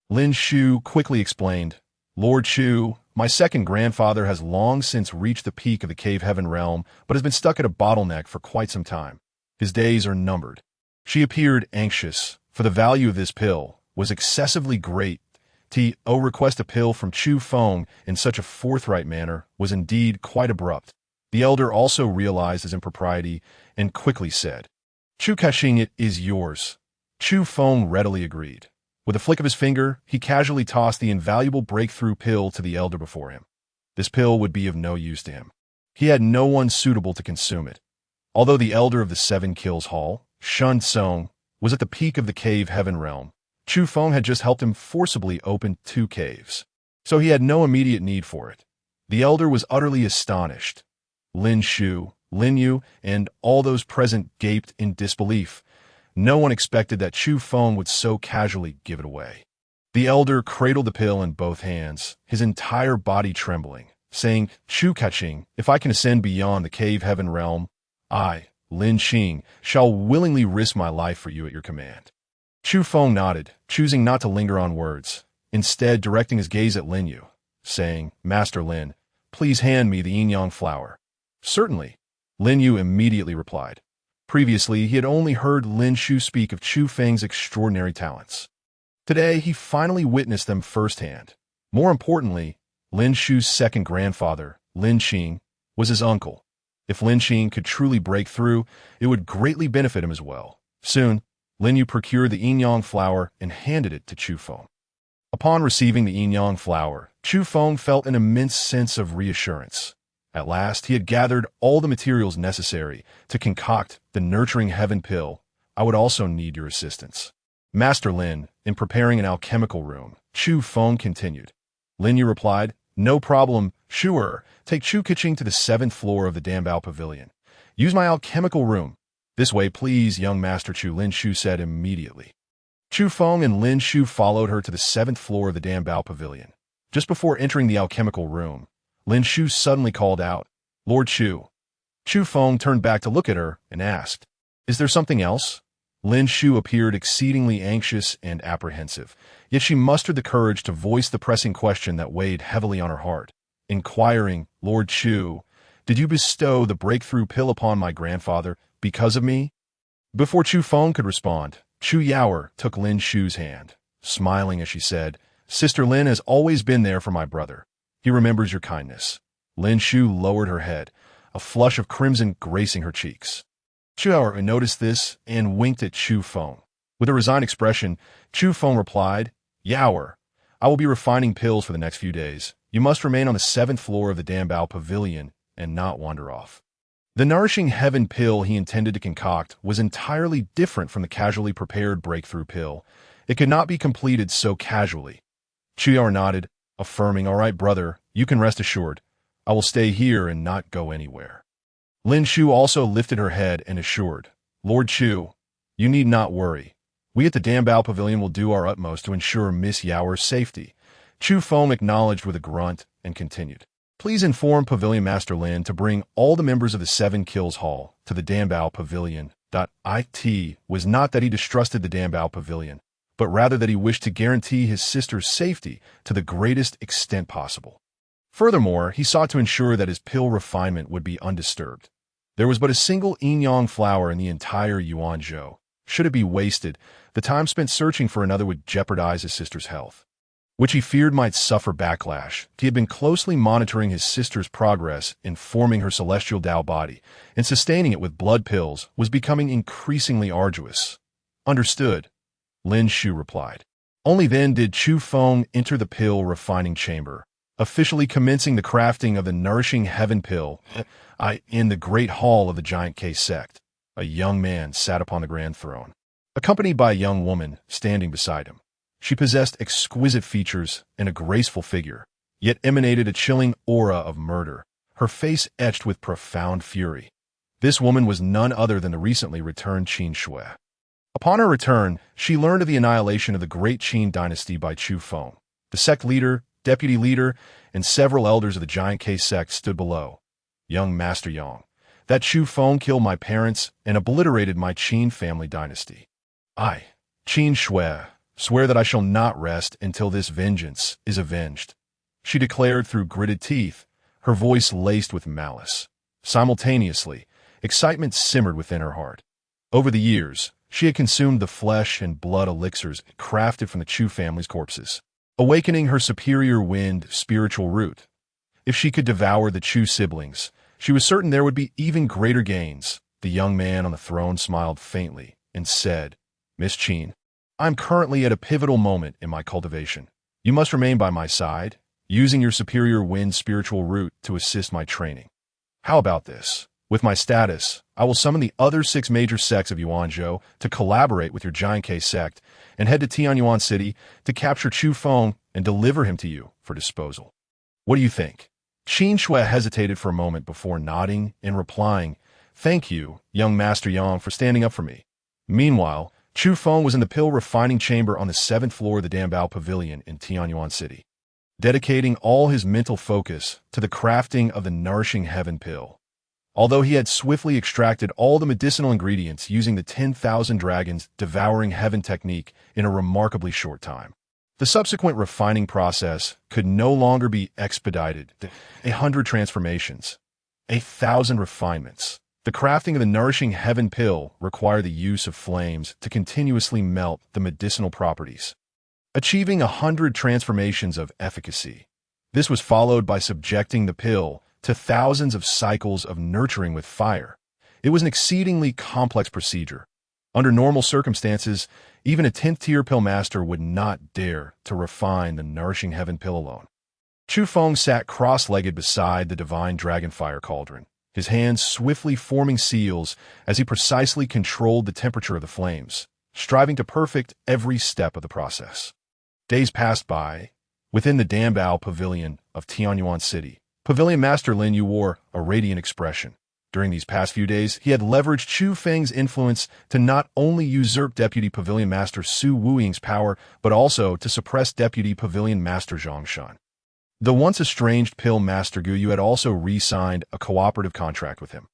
Lin Shu quickly explained, Lord Chu, my second grandfather has long since reached the peak of the cave heaven realm, but has been stuck at a bottleneck for quite some time. His days are numbered. She appeared anxious, for the value of this pill was excessively great. To request a pill from Chufeng in such a forthright manner was indeed quite abrupt. The elder also realized his impropriety and quickly said, Chu Kaching, it is yours. Chufeng readily agreed. With a flick of his finger, he casually tossed the invaluable breakthrough pill to the elder before him. This pill would be of no use to him. He had no one suitable to consume it. Although the elder of the Seven Kills Hall, Shun Tsung, was at the peak of the cave heaven realm, Chufeng had just helped him forcibly open 2 caves, so he had no immediate need for it. The elder was utterly astonished. Lin Shu, Lin Yu, and all those present gaped in disbelief. No one expected that Chufeng would so casually give it away. The elder cradled the pill in both hands, his entire body trembling, saying, Chu Kaching, if I can ascend beyond the cave heaven realm, I, Lin Xing, shall willingly risk my life for you at your command. Chufeng nodded, choosing not to linger on words, instead directing his gaze at Lin Yu, saying, Master Lin, please hand me the yin-yang flower. Certainly, Lin Yu immediately replied. Previously, he had only heard Lin Shu speak of Chufeng's extraordinary talents. Today, he finally witnessed them firsthand. More importantly, Lin Shu's second grandfather, Lin Xing, was his uncle. If Lin Xing could truly break through, it would greatly benefit him as well. Soon, Lin Yu procured the yin-yang flower and handed it to Chufeng. Upon receiving the yin-yang flower, Chufeng felt an immense sense of reassurance. At last, he had gathered all the materials necessary to concoct the nurturing heaven pill. I would also need your assistance. Master Lin, in preparing an alchemical room, Chufeng continued. Lin Yu replied, No problem, sure. Take Chu Kaching to the 7th floor of the Dambao Pavilion. Use my alchemical room. This way, please, young Master Chu, Lin Shu said immediately. Chufeng and Lin Shu followed her to the 7th floor of the Dambao Pavilion. Just before entering the alchemical room, Lin Shu suddenly called out, Lord Chu. Chufeng turned back to look at her and asked, Is there something else? Lin Shu appeared exceedingly anxious and apprehensive, yet she mustered the courage to voice the pressing question that weighed heavily on her heart, inquiring, Lord Chu, did you bestow the breakthrough pill upon my grandfather because of me? Before Chufeng could respond, Chu Yaoer took Lin Shu's hand, smiling as she said, Sister Lin has always been there for my brother. He remembers your kindness. Lin Shu lowered her head, a flush of crimson gracing her cheeks. Chu Yaoer noticed this and winked at Chufeng. With a resigned expression, Chufeng replied, Yaoer, I will be refining pills for the next few days. You must remain on the 7th floor of the Dambao Pavilion and not wander off. The nourishing heaven pill he intended to concoct was entirely different from the casually prepared breakthrough pill. It could not be completed so casually. Chiar nodded, affirming, "All right, brother, you can rest assured. I will stay here and not go anywhere." Lin Shu also lifted her head and assured, "Lord Chu, you need not worry. We at the Dambao Pavilion will do our utmost to ensure Miss Yaoer's safety." Chufeng acknowledged with a grunt and continued, "Please inform Pavilion Master Lin to bring all the members of the Seven Kills Hall to the Dambao Pavilion." It was not that he distrusted the Dambao Pavilion, but rather that he wished to guarantee his sister's safety to the greatest extent possible. Furthermore, he sought to ensure that his pill refinement would be undisturbed. There was but a single yin-yang flower in the entire Yuanzhou. Should it be wasted, the time spent searching for another would jeopardize his sister's health, which he feared might suffer backlash. He had been closely monitoring his sister's progress in forming her celestial Tao body, and sustaining it with blood pills was becoming increasingly arduous. "Understood," Lin Shu replied. Only then did Chufeng enter the pill refining chamber, officially commencing the crafting of the nourishing heaven pill. In the great hall of the Giant K sect, a young man sat upon the grand throne, accompanied by a young woman standing beside him. She possessed exquisite features and a graceful figure, yet emanated a chilling aura of murder, her face etched with profound fury. This woman was none other than the recently returned Qin Shui. Upon her return, she learned of the annihilation of the great Qin dynasty by Chufeng. The sect leader, deputy leader, and several elders of the Giant K sect stood below. "Young Master Yang, that Chufeng killed my parents and obliterated my Qin family dynasty. I, Qin Shui, swear that I shall not rest until this vengeance is avenged," she declared through gritted teeth, her voice laced with malice. Simultaneously, excitement simmered within her heart. Over the years, she had consumed the flesh and blood elixirs crafted from the Chu family's corpses, awakening her superior wind spiritual root. If she could devour the Chu siblings, she was certain there would be even greater gains. The young man on the throne smiled faintly and said, "Miss Qin, I am currently at a pivotal moment in my cultivation. You must remain by my side, using your superior wind spiritual root to assist my training. How about this? With my status, I will summon the other 6 major sects of Yuanzhou to collaborate with your Giant K sect and head to Tianyuan City to capture Chufeng and deliver him to you for disposal. What do you think?" Qin Shui hesitated for a moment before nodding and replying, "Thank you, young Master Yang, for standing up for me." Meanwhile, Chufeng was in the pill refining chamber on the 7th floor of the Dambao Pavilion in Tianyuan City, dedicating all his mental focus to the crafting of the nourishing heaven pill. Although he had swiftly extracted all the medicinal ingredients using the 10,000 Dragons Devouring Heaven technique in a remarkably short time, the subsequent refining process could no longer be expedited. 100 transformations, 1,000 refinements. The crafting of the nourishing heaven pill required the use of flames to continuously melt the medicinal properties, achieving 100 transformations of efficacy. This was followed by subjecting the pill to thousands of cycles of nurturing with fire. It was an exceedingly complex procedure. Under normal circumstances, even a 10th-tier pill master would not dare to refine the nourishing heaven pill alone. Chufeng sat cross-legged beside the divine dragonfire cauldron, his hands swiftly forming seals as he precisely controlled the temperature of the flames, striving to perfect every step of the process. Days passed by. Within the Dambao Pavilion of Tianyuan City, Pavilion Master Lin Yu wore a radiant expression. During these past few days, he had leveraged Chufeng's influence to not only usurp Deputy Pavilion Master Su Wuying's power, but also to suppress Deputy Pavilion Master Zhang Shan. The once estranged Pill Master Gu Yu had also re-signed a cooperative contract with him.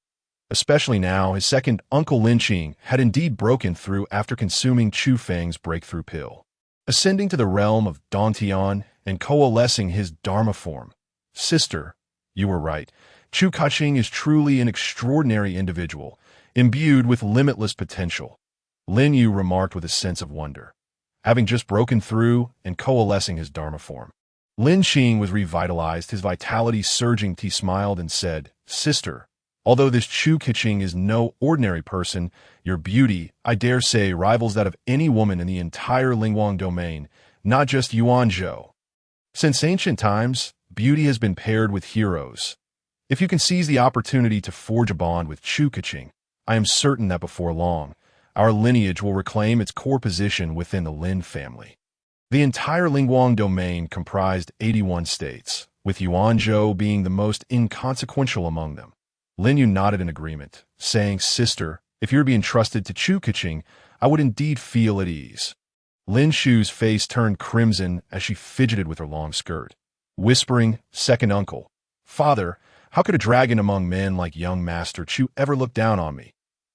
Especially now, his second uncle Lin Qing had indeed broken through after consuming Chufeng's breakthrough pill, ascending to the realm of Dantian and coalescing his Dharma form. "Sister, you were right. Chu Kaching is truly an extraordinary individual, imbued with limitless potential," Lin Yu remarked with a sense of wonder, having just broken through and coalescing his Dharma form. Lin Qing was revitalized, his vitality surging. He smiled and said, "Sister, although this Chu Kaching is no ordinary person, your beauty, I dare say, rivals that of any woman in the entire Lingwang domain, not just Yuanzhou. Since ancient times, beauty has been paired with heroes. If you can seize the opportunity to forge a bond with Chu Kaching, I am certain that before long, our lineage will reclaim its core position within the Lin family." The entire Lingguang domain comprised 81 states, with Yuanzhou being the most inconsequential among them. Lin Yu nodded in agreement, saying, "Sister, if you were being trusted to Chufeng, I would indeed feel at ease." Lin Shu's face turned crimson as she fidgeted with her long skirt, whispering, "Second uncle, father, how could a dragon among men like young Master Chu ever look down on me?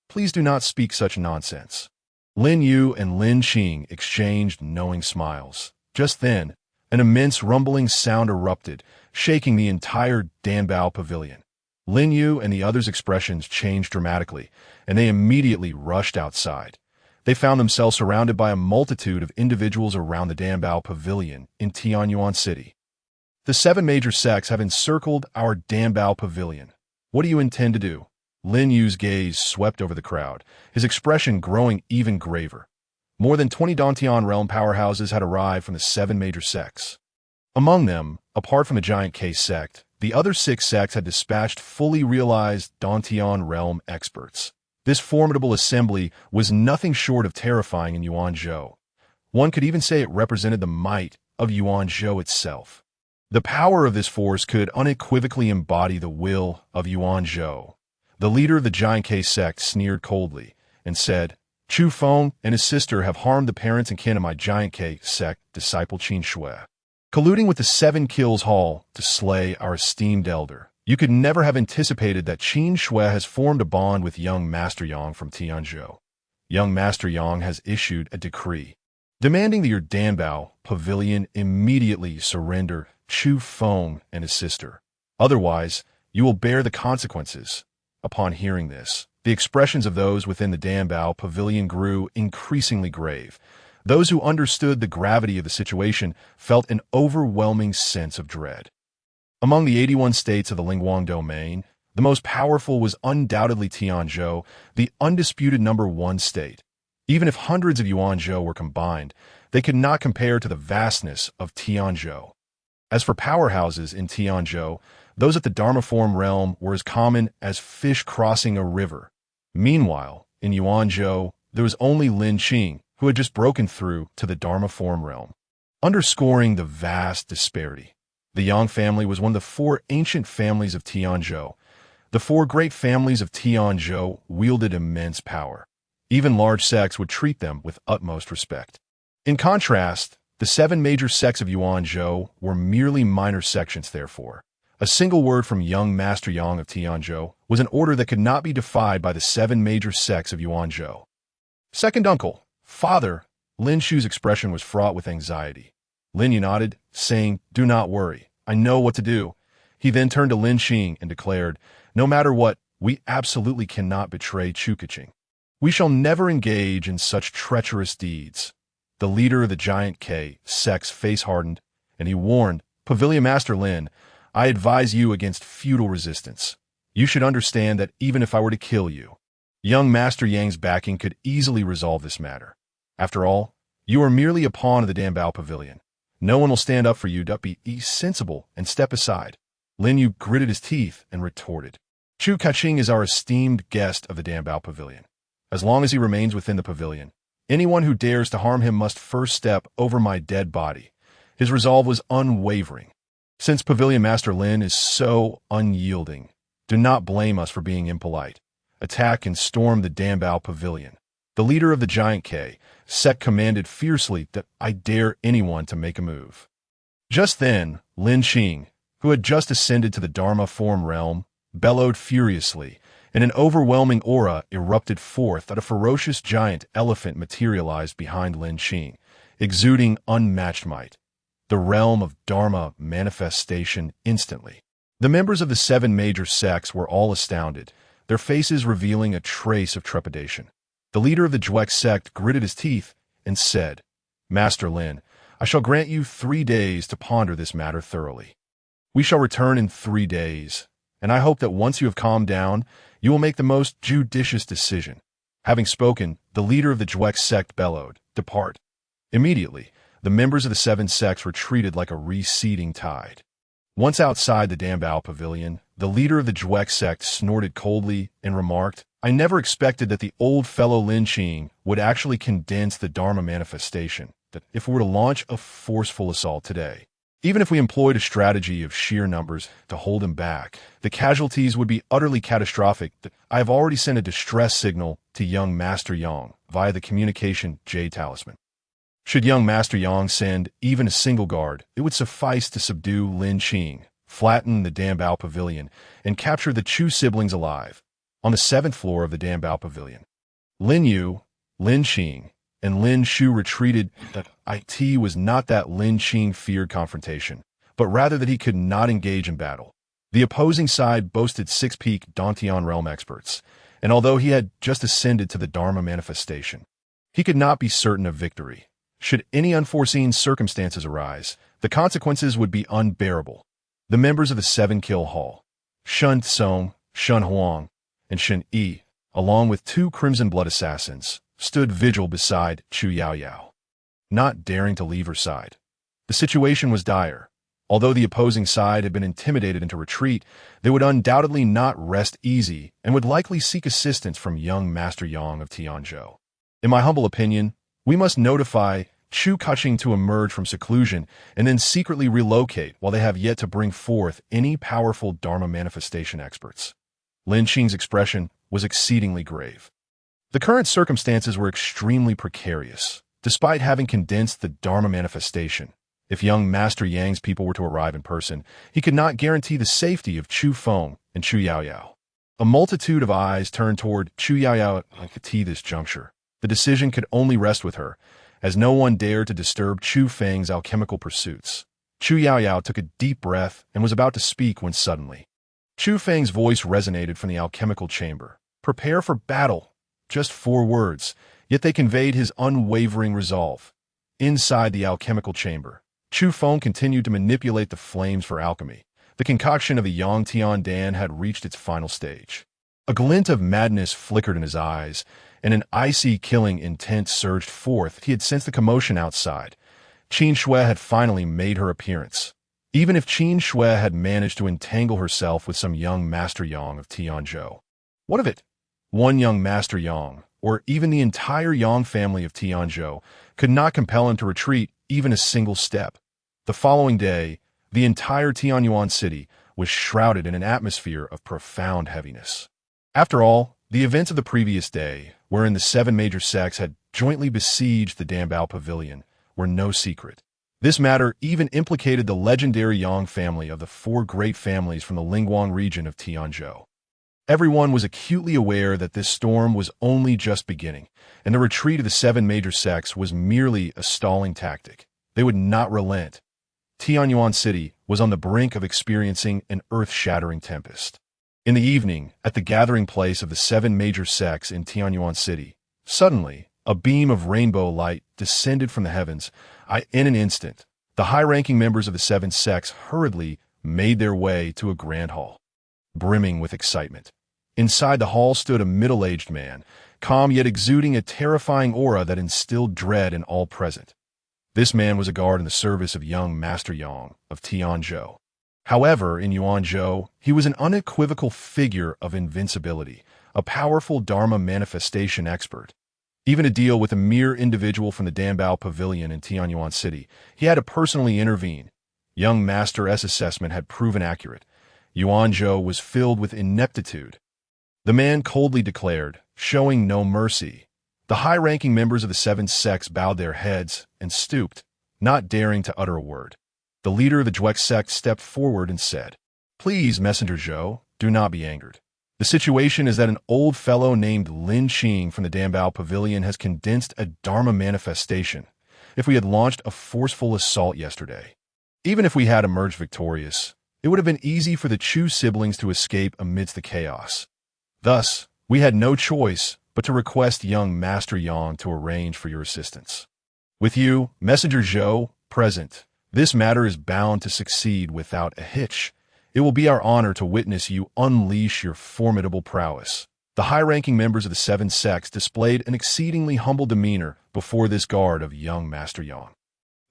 Please do not speak such nonsense." Lin Yu and Lin Qing exchanged knowing smiles. Just then, an immense rumbling sound erupted, shaking the entire Danbao pavilion. Lin Yu and the others' expressions changed dramatically, and they immediately rushed outside. They found themselves surrounded by a multitude of individuals around the Danbao pavilion in Tianyuan City. "The 7 major sects have encircled our Danbao pavilion. What do you intend to do?" Lin Yu's gaze swept over the crowd, his expression growing even graver. More than 20 Dantian realm powerhouses had arrived from the 7 major sects. Among them, apart from the Giant K sect, the other 6 sects had dispatched fully realized Dantian realm experts. This formidable assembly was nothing short of terrifying in Yuanzhou. One could even say it represented the might of Yuanzhou itself. The power of this force could unequivocally embody the will of Yuanzhou. The leader of the Giant K sect sneered coldly and said, "Chufeng and his sister have harmed the parents and kin of my Giant K sect disciple Qin Shui, colluding with the 7 Kills Hall to slay our esteemed elder. You could never have anticipated that Qin Shui has formed a bond with young Master Yang from Tianzhou. Young Master Yang has issued a decree demanding that your Danbao pavilion immediately surrender Chufeng and his sister. Otherwise, you will bear the consequences." Upon hearing this, the expressions of those within the Danbao pavilion grew increasingly grave. Those who understood the gravity of the situation felt an overwhelming sense of dread. Among the 81 states of the Lingguang domain, the most powerful was undoubtedly Tianzhou, the undisputed number 1 state. Even if hundreds of Yuanzhou were combined, they could not compare to the vastness of Tianzhou. As for powerhouses in Tianzhou, those at the Dharmaform realm were as common as fish crossing a river. Meanwhile, in Yuanzhou, there was only Lin Qing, who had just broken through to the Dharmaform realm. Underscoring the vast disparity, the Yang family was one of the 4 ancient families of Tianzhou. The 4 great families of Tianzhou wielded immense power. Even large sects would treat them with utmost respect. In contrast, the 7 major sects of Yuanzhou were merely minor sections, therefore. A single word from young Master Yang of Tianzhou was an order that could not be defied by the 7 major sects of Yuanzhou. "Second uncle, father," Lin Shu's expression was fraught with anxiety. Lin Yu nodded, saying, "Do not worry. I know what to do." He then turned to Lin Qing and declared, "No matter what, we absolutely cannot betray Chufeng. We shall never engage in such treacherous deeds." The leader of the Giant K sect's face hardened, and he warned, "Pavilion Master Lin, I advise you against futile resistance. You should understand that even if I were to kill you, young Master Yang's backing could easily resolve this matter. After all, you are merely a pawn of the Danbao Pavilion. No one will stand up for you. Be sensible and step aside." Lin Yu gritted his teeth and retorted, "Chu Kaching is our esteemed guest of the Danbao Pavilion. As long as he remains within the pavilion, anyone who dares to harm him must first step over my dead body." His resolve was unwavering. "Since Pavilion Master Lin is so unyielding, do not blame us for being impolite. Attack and storm the Danbao Pavilion." The leader of the Giant K sect commanded fiercely that I dare anyone to make a move. Just then, Lin Qing, who had just ascended to the Dharma form realm, bellowed furiously, and an overwhelming aura erupted forth that a ferocious giant elephant materialized behind Lin Qing, exuding unmatched might. The realm of Dharma manifestation instantly. The members of the 7 major sects were all astounded, their faces revealing a trace of trepidation. The leader of the Juek sect gritted his teeth and said, "Master Lin, I shall grant you 3 days to ponder this matter thoroughly. We shall return in 3 days, and I hope that once you have calmed down, you will make the most judicious decision." Having spoken, the leader of the Juek sect bellowed, "Depart." Immediately, the members of the 7 sects were treated like a receding tide. Once outside the Danbao Pavilion, the leader of the Juek sect snorted coldly and remarked, "I never expected that the old fellow Lin Qing would actually condense the Dharma manifestation. that if we were to launch a forceful assault today, even if we employed a strategy of sheer numbers to hold him back, the casualties would be utterly catastrophic. I have already sent a distress signal to young Master Yang via the communication Jade Talisman. Should young Master Yang send even a single guard, it would suffice to subdue Lin Qing, flatten the Danbao Pavilion, and capture the Chu siblings alive. On the 7th floor of the Danbao Pavilion, Lin Yu, Lin Qing, and Lin Shu retreated. That it was not that Lin Qing feared confrontation, but rather that he could not engage in battle. The opposing side boasted 6-peak Dantian realm experts, and although he had just ascended to the Dharma manifestation, he could not be certain of victory. Should any unforeseen circumstances arise, the consequences would be unbearable. The members of the 7-Kill Hall, Shun Tsong, Shun Huang, and Shun Yi, along with 2 Crimson Blood assassins, stood vigil beside Chu Yaoyao, not daring to leave her side. The situation was dire. Although the opposing side had been intimidated into retreat, they would undoubtedly not rest easy and would likely seek assistance from young Master Yang of Tianzhou. In my humble opinion, we must notify Chu Kuching to emerge from seclusion and then secretly relocate while they have yet to bring forth any powerful Dharma manifestation experts. Lin Qing's expression was exceedingly grave. The current circumstances were extremely precarious, despite having condensed the Dharma manifestation. If young Master Yang's people were to arrive in person, he could not guarantee the safety of Chufeng and Chu Yaoyao. A multitude of eyes turned toward Chu Yaoyao at this juncture. The decision could only rest with her, as no one dared to disturb Chufeng's alchemical pursuits. Chu Yaoyao took a deep breath and was about to speak when suddenly Chufeng's voice resonated from the alchemical chamber. "Prepare for battle." Just 4 words, yet they conveyed his unwavering resolve. Inside the alchemical chamber, Chufeng continued to manipulate the flames for alchemy. The concoction of the Yangtian Dan had reached its final stage. A glint of madness flickered in his eyes, and an icy killing intent surged forth. He had sensed the commotion outside. Qin Shui had finally made her appearance. Even if Qin Shui had managed to entangle herself with some young Master Yang of Tianzhou, what of it? One young Master Yang, or even the entire Yang family of Tianzhou, could not compel him to retreat even a single step. The following day, the entire Tianyuan city was shrouded in an atmosphere of profound heaviness. After all, the events of the previous day, wherein the 7 major sects had jointly besieged the Danbao Pavilion, were no secret. This matter even implicated the legendary Yang family of the 4 great families from the Lingguang region of Tianzhou. Everyone was acutely aware that this storm was only just beginning, and the retreat of the 7 major sects was merely a stalling tactic. They would not relent. Tianyuan City was on the brink of experiencing an earth-shattering tempest. In the evening, at the gathering place of the 7 major sects in Tianyuan City, suddenly, a beam of rainbow light descended from the heavens. In an instant, the high-ranking members of the 7 sects hurriedly made their way to a grand hall, brimming with excitement. Inside the hall stood a middle-aged man, calm yet exuding a terrifying aura that instilled dread in all present. This man was a guard in the service of young Master Yang of Tianzhou. However, in Yuanzhou, he was an unequivocal figure of invincibility, a powerful Dharma manifestation expert. Even to deal with a mere individual from the Danbao Pavilion in Tianyuan City, he had to personally intervene. Young Master S' assessment had proven accurate. Yuanzhou was filled with ineptitude. The man coldly declared, showing no mercy. The high-ranking members of the 7 sects bowed their heads and stooped, not daring to utter a word. The leader of the Zhuek sect stepped forward and said, "Please, Messenger Zhou, do not be angered. The situation is that an old fellow named Lin Qing from the Danbao Pavilion has condensed a Dharma manifestation. If we had launched a forceful assault yesterday, even if we had emerged victorious, it would have been easy for the Chu siblings to escape amidst the chaos. Thus, we had no choice but to request young Master Yang to arrange for your assistance. With you, Messenger Zhou, present, this matter is bound to succeed without a hitch. It will be our honor to witness you unleash your formidable prowess." The high-ranking members of the 7 sects displayed an exceedingly humble demeanor before this guard of young Master Yang.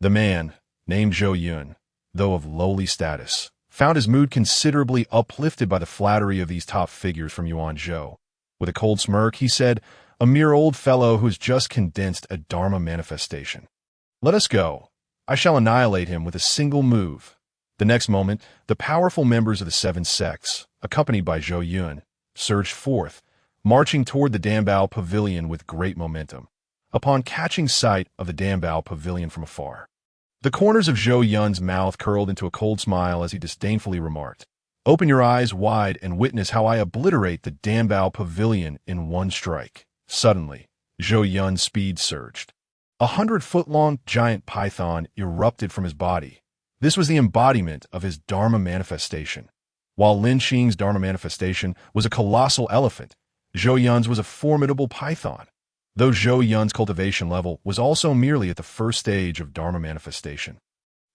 The man, named Zhou Yun, though of lowly status, found his mood considerably uplifted by the flattery of these top figures from Yuanzhou. With a cold smirk, he said, "A mere old fellow who has just condensed a Dharma manifestation. Let us go. I shall annihilate him with a single move. The next moment, the powerful members of the seven sects, accompanied by Zhou Yun, surged forth, marching toward the Danbao Pavilion with great momentum. Upon catching sight of the Danbao Pavilion from afar, the corners of Zhou Yun's mouth curled into a cold smile as he disdainfully remarked, "Open your eyes wide and witness how I obliterate the Danbao Pavilion in one strike." Suddenly, Zhou Yun's speed surged. 100-foot-long giant python erupted from his body. This was the embodiment of his Dharma manifestation. While Lin Qing's Dharma manifestation was a colossal elephant, Zhou Yun's was a formidable python. Though Zhou Yun's cultivation level was also merely at the first stage of Dharma manifestation.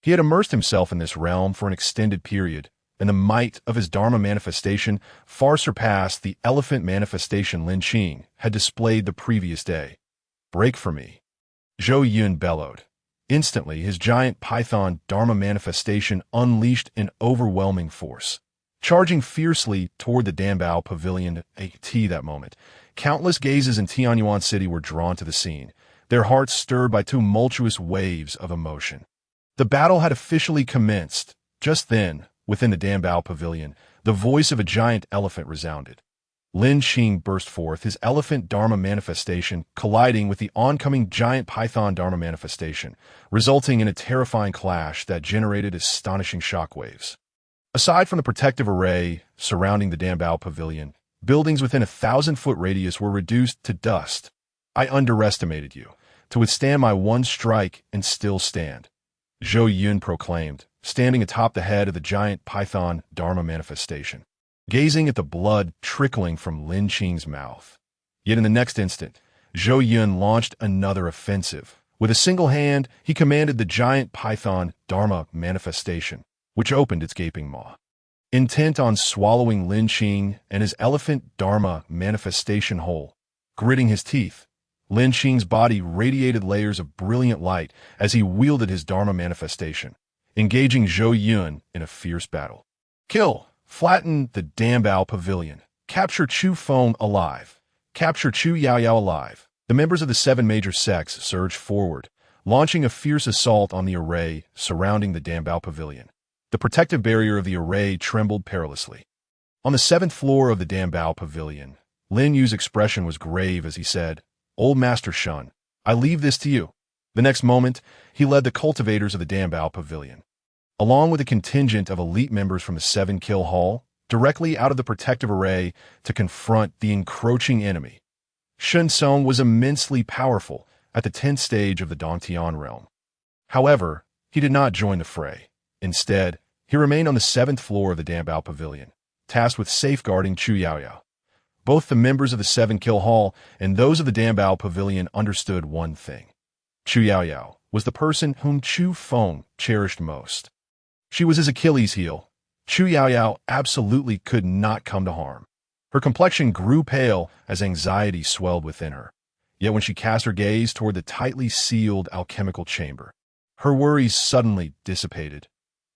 He had immersed himself in this realm for an extended period, and the might of his Dharma manifestation far surpassed the elephant manifestation Lin Qing had displayed the previous day. "Break for me," Zhou Yun bellowed. Instantly, his giant python Dharma manifestation unleashed an overwhelming force. Charging fiercely toward the Danbao Pavilion at that moment, countless gazes in Tianyuan City were drawn to the scene, their hearts stirred by tumultuous waves of emotion. The battle had officially commenced. Just then, within the Danbao Pavilion, the voice of a giant elephant resounded. Lin Qing burst forth, his elephant Dharma manifestation colliding with the oncoming giant python Dharma manifestation, resulting in a terrifying clash that generated astonishing shockwaves. Aside from the protective array surrounding the Danbao Pavilion, buildings within a 1,000-foot radius were reduced to dust. "I underestimated you. To withstand my one strike and still stand," Zhou Yun proclaimed, standing atop the head of the giant python Dharma manifestation, gazing at the blood trickling from Lin Qing's mouth. Yet in the next instant, Zhou Yun launched another offensive. With a single hand, he commanded the giant python Dharma manifestation, which opened its gaping maw. Intent on swallowing Lin Qing and his elephant Dharma manifestation whole, gritting his teeth, Lin Qing's body radiated layers of brilliant light as he wielded his Dharma manifestation, engaging Zhou Yun in a fierce battle. "Kill! Flatten the Danbao Pavilion! Capture Chufeng alive! Capture Chu Yaoyao alive!" The members of the seven major sects surged forward, launching a fierce assault on the array surrounding the Danbao Pavilion. The protective barrier of the array trembled perilously. On the 7th floor of the Danbao Pavilion, Lin Yu's expression was grave as he said, "Old Master Shun, I leave this to you." The next moment, he led the cultivators of the Danbao Pavilion, along with a contingent of elite members from the 7-Kill Hall, directly out of the protective array to confront the encroaching enemy. Shun Song was immensely powerful at the 10th stage of the Dantian realm. However, he did not join the fray. Instead, he remained on the 7th floor of the Danbao Pavilion, tasked with safeguarding Chu Yaoyao. Both the members of the 7-Kill Hall and those of the Danbao Pavilion understood one thing. Chu Yaoyao was the person whom Chufeng cherished most. She was his Achilles heel. Chu Yaoyao absolutely could not come to harm. Her complexion grew pale as anxiety swelled within her. Yet when she cast her gaze toward the tightly sealed alchemical chamber, her worries suddenly dissipated.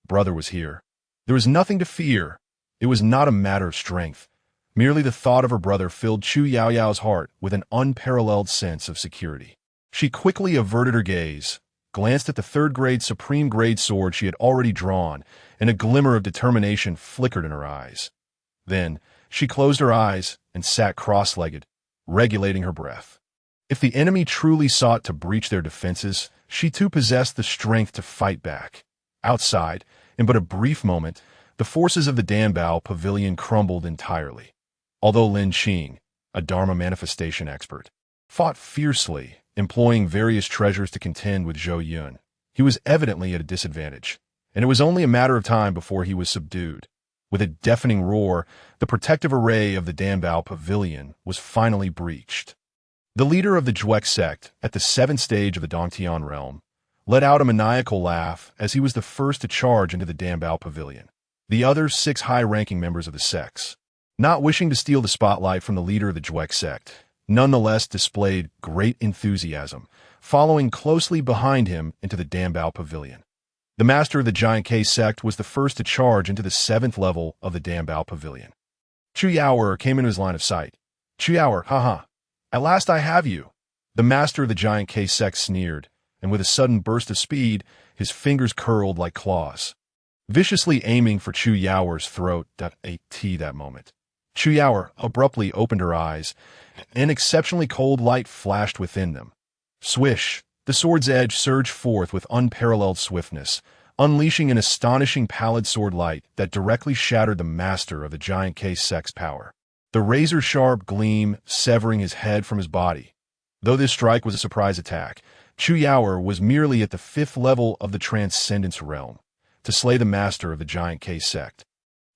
Brother was here. There was nothing to fear. It was not a matter of strength. Merely the thought of her brother filled Chu Yaoyao's heart with an unparalleled sense of security. She quickly averted her gaze, glanced at the third-grade supreme-grade sword she had already drawn, and a glimmer of determination flickered in her eyes. Then, she closed her eyes and sat cross-legged, regulating her breath. If the enemy truly sought to breach their defenses, she too possessed the strength to fight back. Outside, in but a brief moment, the forces of the Danbao Pavilion crumbled entirely. Although Lin Qing, a Dharma manifestation expert, fought fiercely, employing various treasures to contend with Zhou Yun, he was evidently at a disadvantage, and it was only a matter of time before he was subdued. With a deafening roar, the protective array of the Danbao Pavilion was finally breached. The leader of the Zhuek sect, at the 7th stage of the Dongtian realm, let out a maniacal laugh as he was the first to charge into the Danbao Pavilion. The other 6 high-ranking members of the sects, not wishing to steal the spotlight from the leader of the Zhuek sect, nonetheless displayed great enthusiasm, following closely behind him into the Danbao Pavilion. The master of the Giant K sect was the first to charge into the 7th level of the Danbao Pavilion. Chu Yaoer came into his line of sight. "Chu Yaoer, haha. At last I have you." The master of the Giant K sect sneered, and with a sudden burst of speed, his fingers curled like claws, viciously aiming for Chu Yaoer's throat. That moment, Chu Yaoer abruptly opened her eyes, and exceptionally cold light flashed within them. Swish! The sword's edge surged forth with unparalleled swiftness, unleashing an astonishing pallid sword light that directly shattered the master of the giant K-Sect's power. The razor-sharp gleam severing his head from his body. Though this strike was a surprise attack, Chu Yaoer was merely at the 5th level of the Transcendence realm. To slay the master of the giant K-Sect,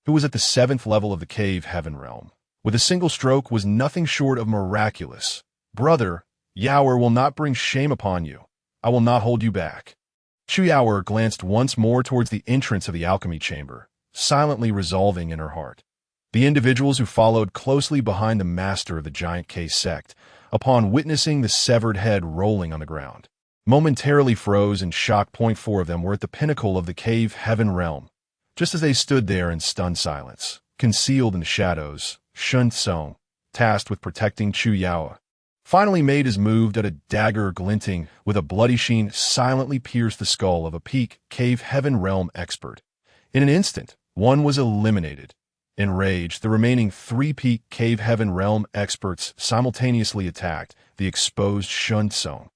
who was at the 7th level of the Cave Heaven realm, with a single stroke was nothing short of miraculous. Brother, Yaoer will not bring shame upon you. I will not hold you back. Chu Yaoer glanced once more towards the entrance of the alchemy chamber, silently resolving in her heart. The individuals who followed closely behind the master of the giant K-Sect, upon witnessing the severed head rolling on the ground, momentarily froze in shock. 4 of them were at the pinnacle of the Cave Heaven realm. Just as they stood there in stunned silence, concealed in the shadows, Sun Tsung, tasked with protecting Chu Yaoer, finally made his move that a dagger glinting with a bloody sheen silently pierced the skull of a peak Cave Heaven realm expert. In an instant, one was eliminated. Enraged, the remaining 3 peak Cave Heaven realm experts simultaneously attacked the exposed Sun Tsung.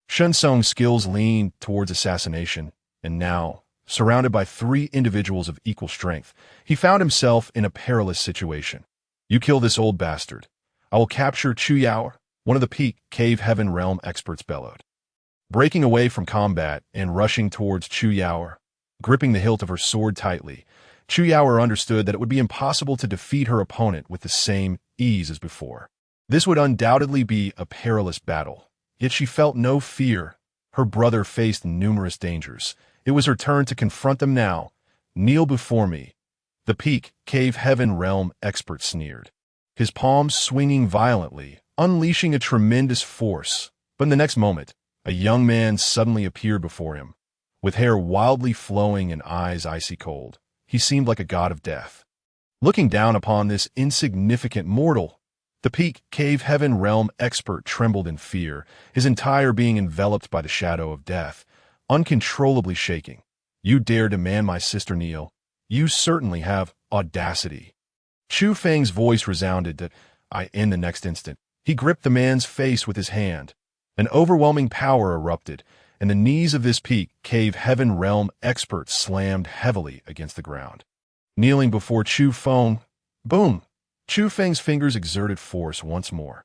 Sun Tsung's skills leaned towards assassination, and now, surrounded by 3 individuals of equal strength, he found himself in a perilous situation. You kill this old bastard. I will capture Chu Yaoer, one of the peak Cave Heaven realm experts bellowed. Breaking away from combat and rushing towards Chu Yaoer, gripping the hilt of her sword tightly, Chu Yaoer understood that it would be impossible to defeat her opponent with the same ease as before. This would undoubtedly be a perilous battle, yet she felt no fear. Her brother faced numerous dangers. It was her turn to confront them now. Kneel before me. The peak Cave Heaven realm expert sneered, his palms swinging violently, unleashing a tremendous force. But in the next moment, a young man suddenly appeared before him. With hair wildly flowing and eyes icy cold, he seemed like a god of death. Looking down upon this insignificant mortal, the peak Cave Heaven realm expert trembled in fear, his entire being enveloped by the shadow of death, uncontrollably shaking. You dare demand my sister kneel? You certainly have audacity. Chufeng's voice resounded in the next instant. He gripped the man's face with his hand. An overwhelming power erupted, and the knees of this peak Cave Heaven realm expert slammed heavily against the ground. Kneeling before Chufeng, boom! Chufeng's fingers exerted force once more.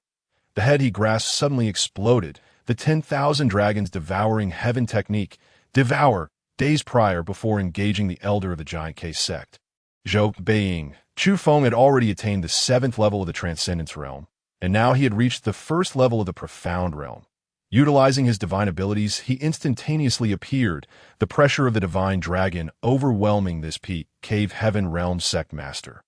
The head he grasped suddenly exploded, the 10,000 dragons devouring heaven technique, devour, days prior before engaging the elder of the giant K-Sect. Zhou Beiying, Chufeng had already attained the 7th level of the Transcendence realm, and now he had reached the 1st level of the Profound realm. Utilizing his divine abilities, he instantaneously appeared, the pressure of the divine dragon overwhelming this peak Cave Heaven realm sect master.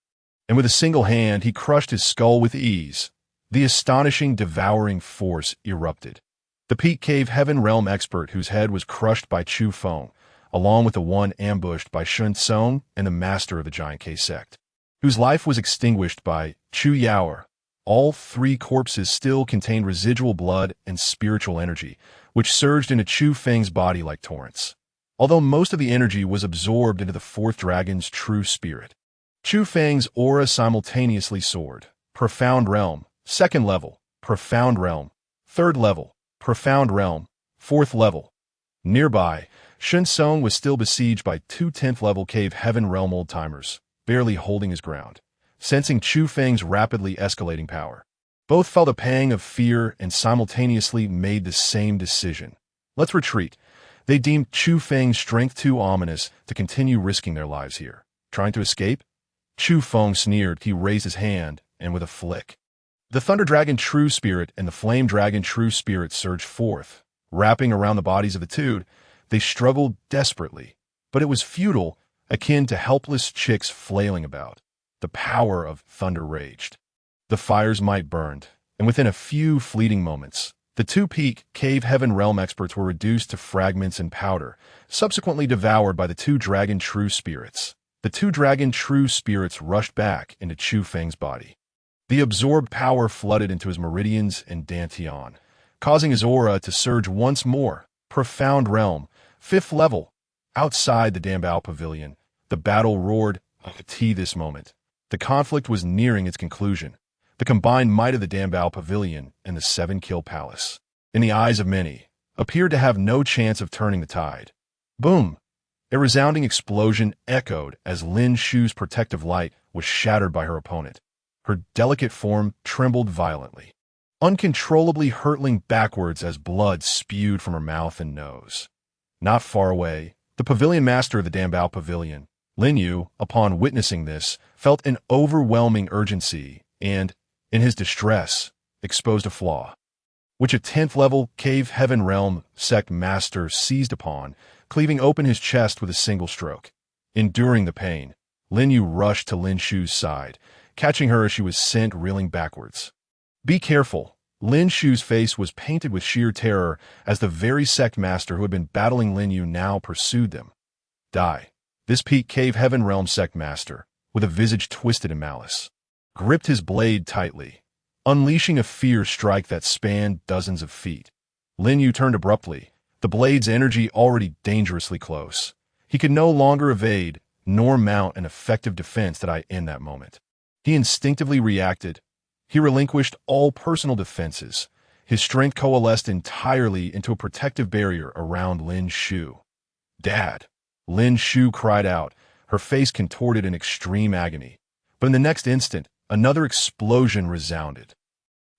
And with a single hand, he crushed his skull with ease. The astonishing devouring force erupted. The peak Cave Heaven realm expert whose head was crushed by Chufeng, along with the one ambushed by Sun Tsung and the master of the giant K-Sect, whose life was extinguished by Chu Yaoer. All 3 corpses still contained residual blood and spiritual energy, which surged into Chufeng's body like torrents. Although most of the energy was absorbed into the 4th dragon's true spirit, Chufeng's aura simultaneously soared. Profound realm, 2nd level, profound realm, 3rd level, profound realm, 4th level. Nearby, Sun Tsung was still besieged by 2 10th level Cave Heaven realm old-timers, barely holding his ground. Sensing Chufeng's rapidly escalating power, both felt a pang of fear and simultaneously made the same decision. Let's retreat. They deemed Chufeng's strength too ominous to continue risking their lives here. Trying to escape? Chufeng sneered. He raised his hand, and with a flick, the Thunder Dragon True Spirit and the Flame Dragon True Spirit surged forth. Wrapping around the bodies of the two, they struggled desperately, but it was futile, akin to helpless chicks flailing about. The power of thunder raged. The fire's might burned, and within a few fleeting moments, the 2 peak Cave Heaven realm experts were reduced to fragments and powder, subsequently devoured by the 2 dragon true spirits. The 2 dragon true spirits rushed back into Chufeng's body. The absorbed power flooded into his meridians and dantian, causing his aura to surge once more. profound realm, 5th level. Outside the Dambao Pavilion, the battle roared to this moment. The conflict was nearing its conclusion. The combined might of the Dambao Pavilion and the 7-Kill Palace, in the eyes of many, appeared to have no chance of turning the tide. Boom! A resounding explosion echoed as Lin Shu's protective light was shattered by her opponent. Her delicate form trembled violently, uncontrollably hurtling backwards as blood spewed from her mouth and nose. Not far away, the pavilion master of the Dambao Pavilion, Lin Yu, upon witnessing this, felt an overwhelming urgency and, in his distress, exposed a flaw, which a 10th-level Cave Heaven Realm sect master seized upon, cleaving open his chest with a single stroke. Enduring the pain, Lin Yu rushed to Lin Shu's side, catching her as she was sent reeling backwards. "Be careful." Lin Shu's face was painted with sheer terror as the very sect master who had been battling Lin Yu now pursued them. Die. This peak Cave Heaven Realm sect master, with a visage twisted in malice, gripped his blade tightly, unleashing a fierce strike that spanned dozens of feet. Lin Yu turned abruptly, the blade's energy already dangerously close. He could no longer evade, nor mount an effective defense in that moment. He instinctively reacted. He relinquished all personal defenses. His strength coalesced entirely into a protective barrier around Lin Shu. "Dad!" Lin Shu cried out, her face contorted in extreme agony. But in the next instant, another explosion resounded.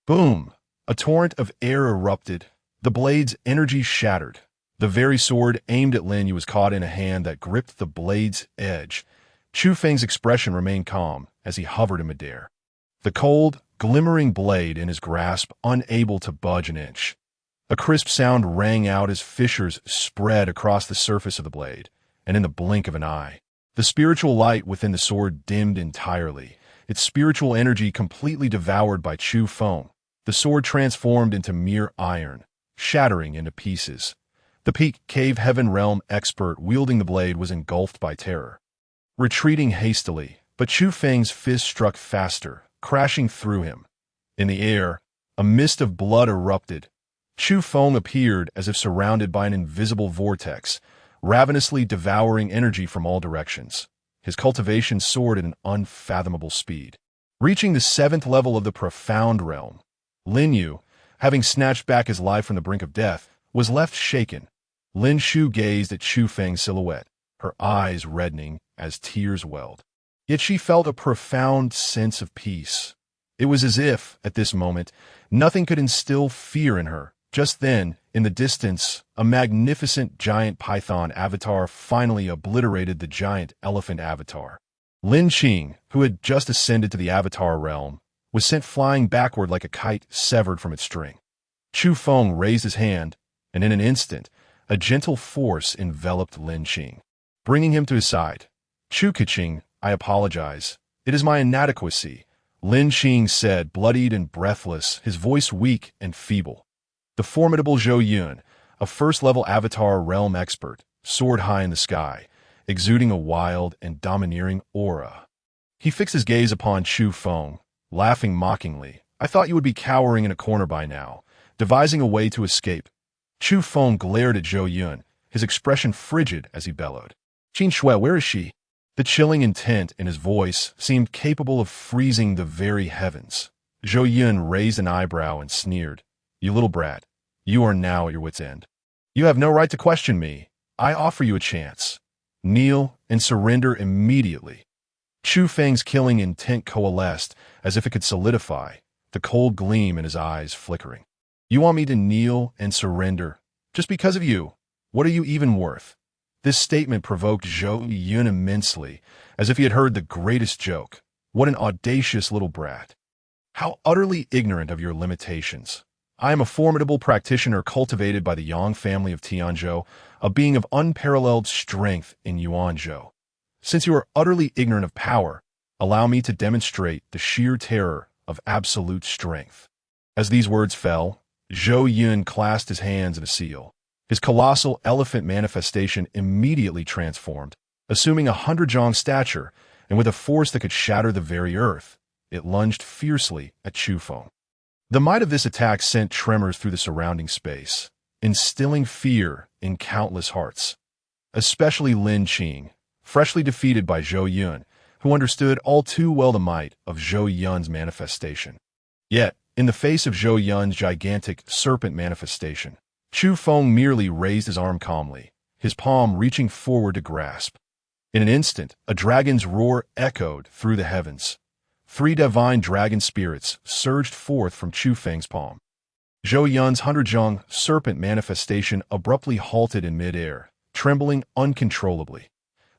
Boom! A torrent of air erupted. The blade's energy shattered. The very sword aimed at Lin Yu was caught in a hand that gripped the blade's edge. Chufeng's expression remained calm as he hovered in midair, the cold, glimmering blade in his grasp unable to budge an inch. A crisp sound rang out as fissures spread across the surface of the blade, and in the blink of an eye, the spiritual light within the sword dimmed entirely, its spiritual energy completely devoured by Chufeng. The sword transformed into mere iron, shattering into pieces. The peak Cave Heaven Realm expert wielding the blade was engulfed by terror, retreating hastily, but Chufeng's fist struck faster, crashing through him. In the air, a mist of blood erupted. Chufeng appeared as if surrounded by an invisible vortex, ravenously devouring energy from all directions. His cultivation soared at an unfathomable speed. Reaching the 7th level of the profound realm, Lin Yu, having snatched back his life from the brink of death, was left shaken. Lin Shu gazed at Chufeng's silhouette, her eyes reddening as tears welled. Yet she felt a profound sense of peace. It was as if, at this moment, nothing could instill fear in her. Just then, in the distance, a magnificent giant python avatar finally obliterated the giant elephant avatar. Lin Qing, who had just ascended to the avatar realm, was sent flying backward like a kite severed from its string. Chufeng raised his hand, and in an instant, a gentle force enveloped Lin Qing, bringing him to his side. "Chu Keqing, I apologize. It is my inadequacy," Lin Qing said, bloodied and breathless, his voice weak and feeble. The formidable Zhou Yun, a first-level avatar realm expert, soared high in the sky, exuding a wild and domineering aura. He fixed his gaze upon Chufeng, laughing mockingly. "I thought you would be cowering in a corner by now, devising a way to escape." Chufeng glared at Zhou Yun, his expression frigid as he bellowed, "Qin Shui, where is she?" The chilling intent in his voice seemed capable of freezing the very heavens. Zhou Yun raised an eyebrow and sneered, "You little brat, you are now at your wit's end. You have no right to question me. I offer you a chance. Kneel and surrender immediately." Chufeng's killing intent coalesced as if it could solidify, the cold gleam in his eyes flickering. "You want me to kneel and surrender? Just because of you? What are you even worth?" This statement provoked Zhou Yun immensely, as if he had heard the greatest joke. What an audacious little brat. How utterly ignorant of your limitations. I am a formidable practitioner cultivated by the Yang family of Tianzhou, a being of unparalleled strength in Yuanzhou. Since you are utterly ignorant of power, allow me to demonstrate the sheer terror of absolute strength. As these words fell, Zhou Yun clasped his hands in a seal. His colossal elephant manifestation immediately transformed, assuming 100 zhang stature, and with a force that could shatter the very earth, it lunged fiercely at Chufeng. The might of this attack sent tremors through the surrounding space. instilling fear in countless hearts. Especially Lin Qing, freshly defeated by Zhou Yun, who understood all too well the might of Zhou Yun's manifestation. Yet, in the face of Zhou Yun's gigantic serpent manifestation, Chufeng merely raised his arm calmly, his palm reaching forward to grasp. In an instant, a dragon's roar echoed through the heavens. 3 divine dragon spirits surged forth from Chufeng's palm. Zhou Yun's Hunterjong serpent manifestation abruptly halted in midair, trembling uncontrollably.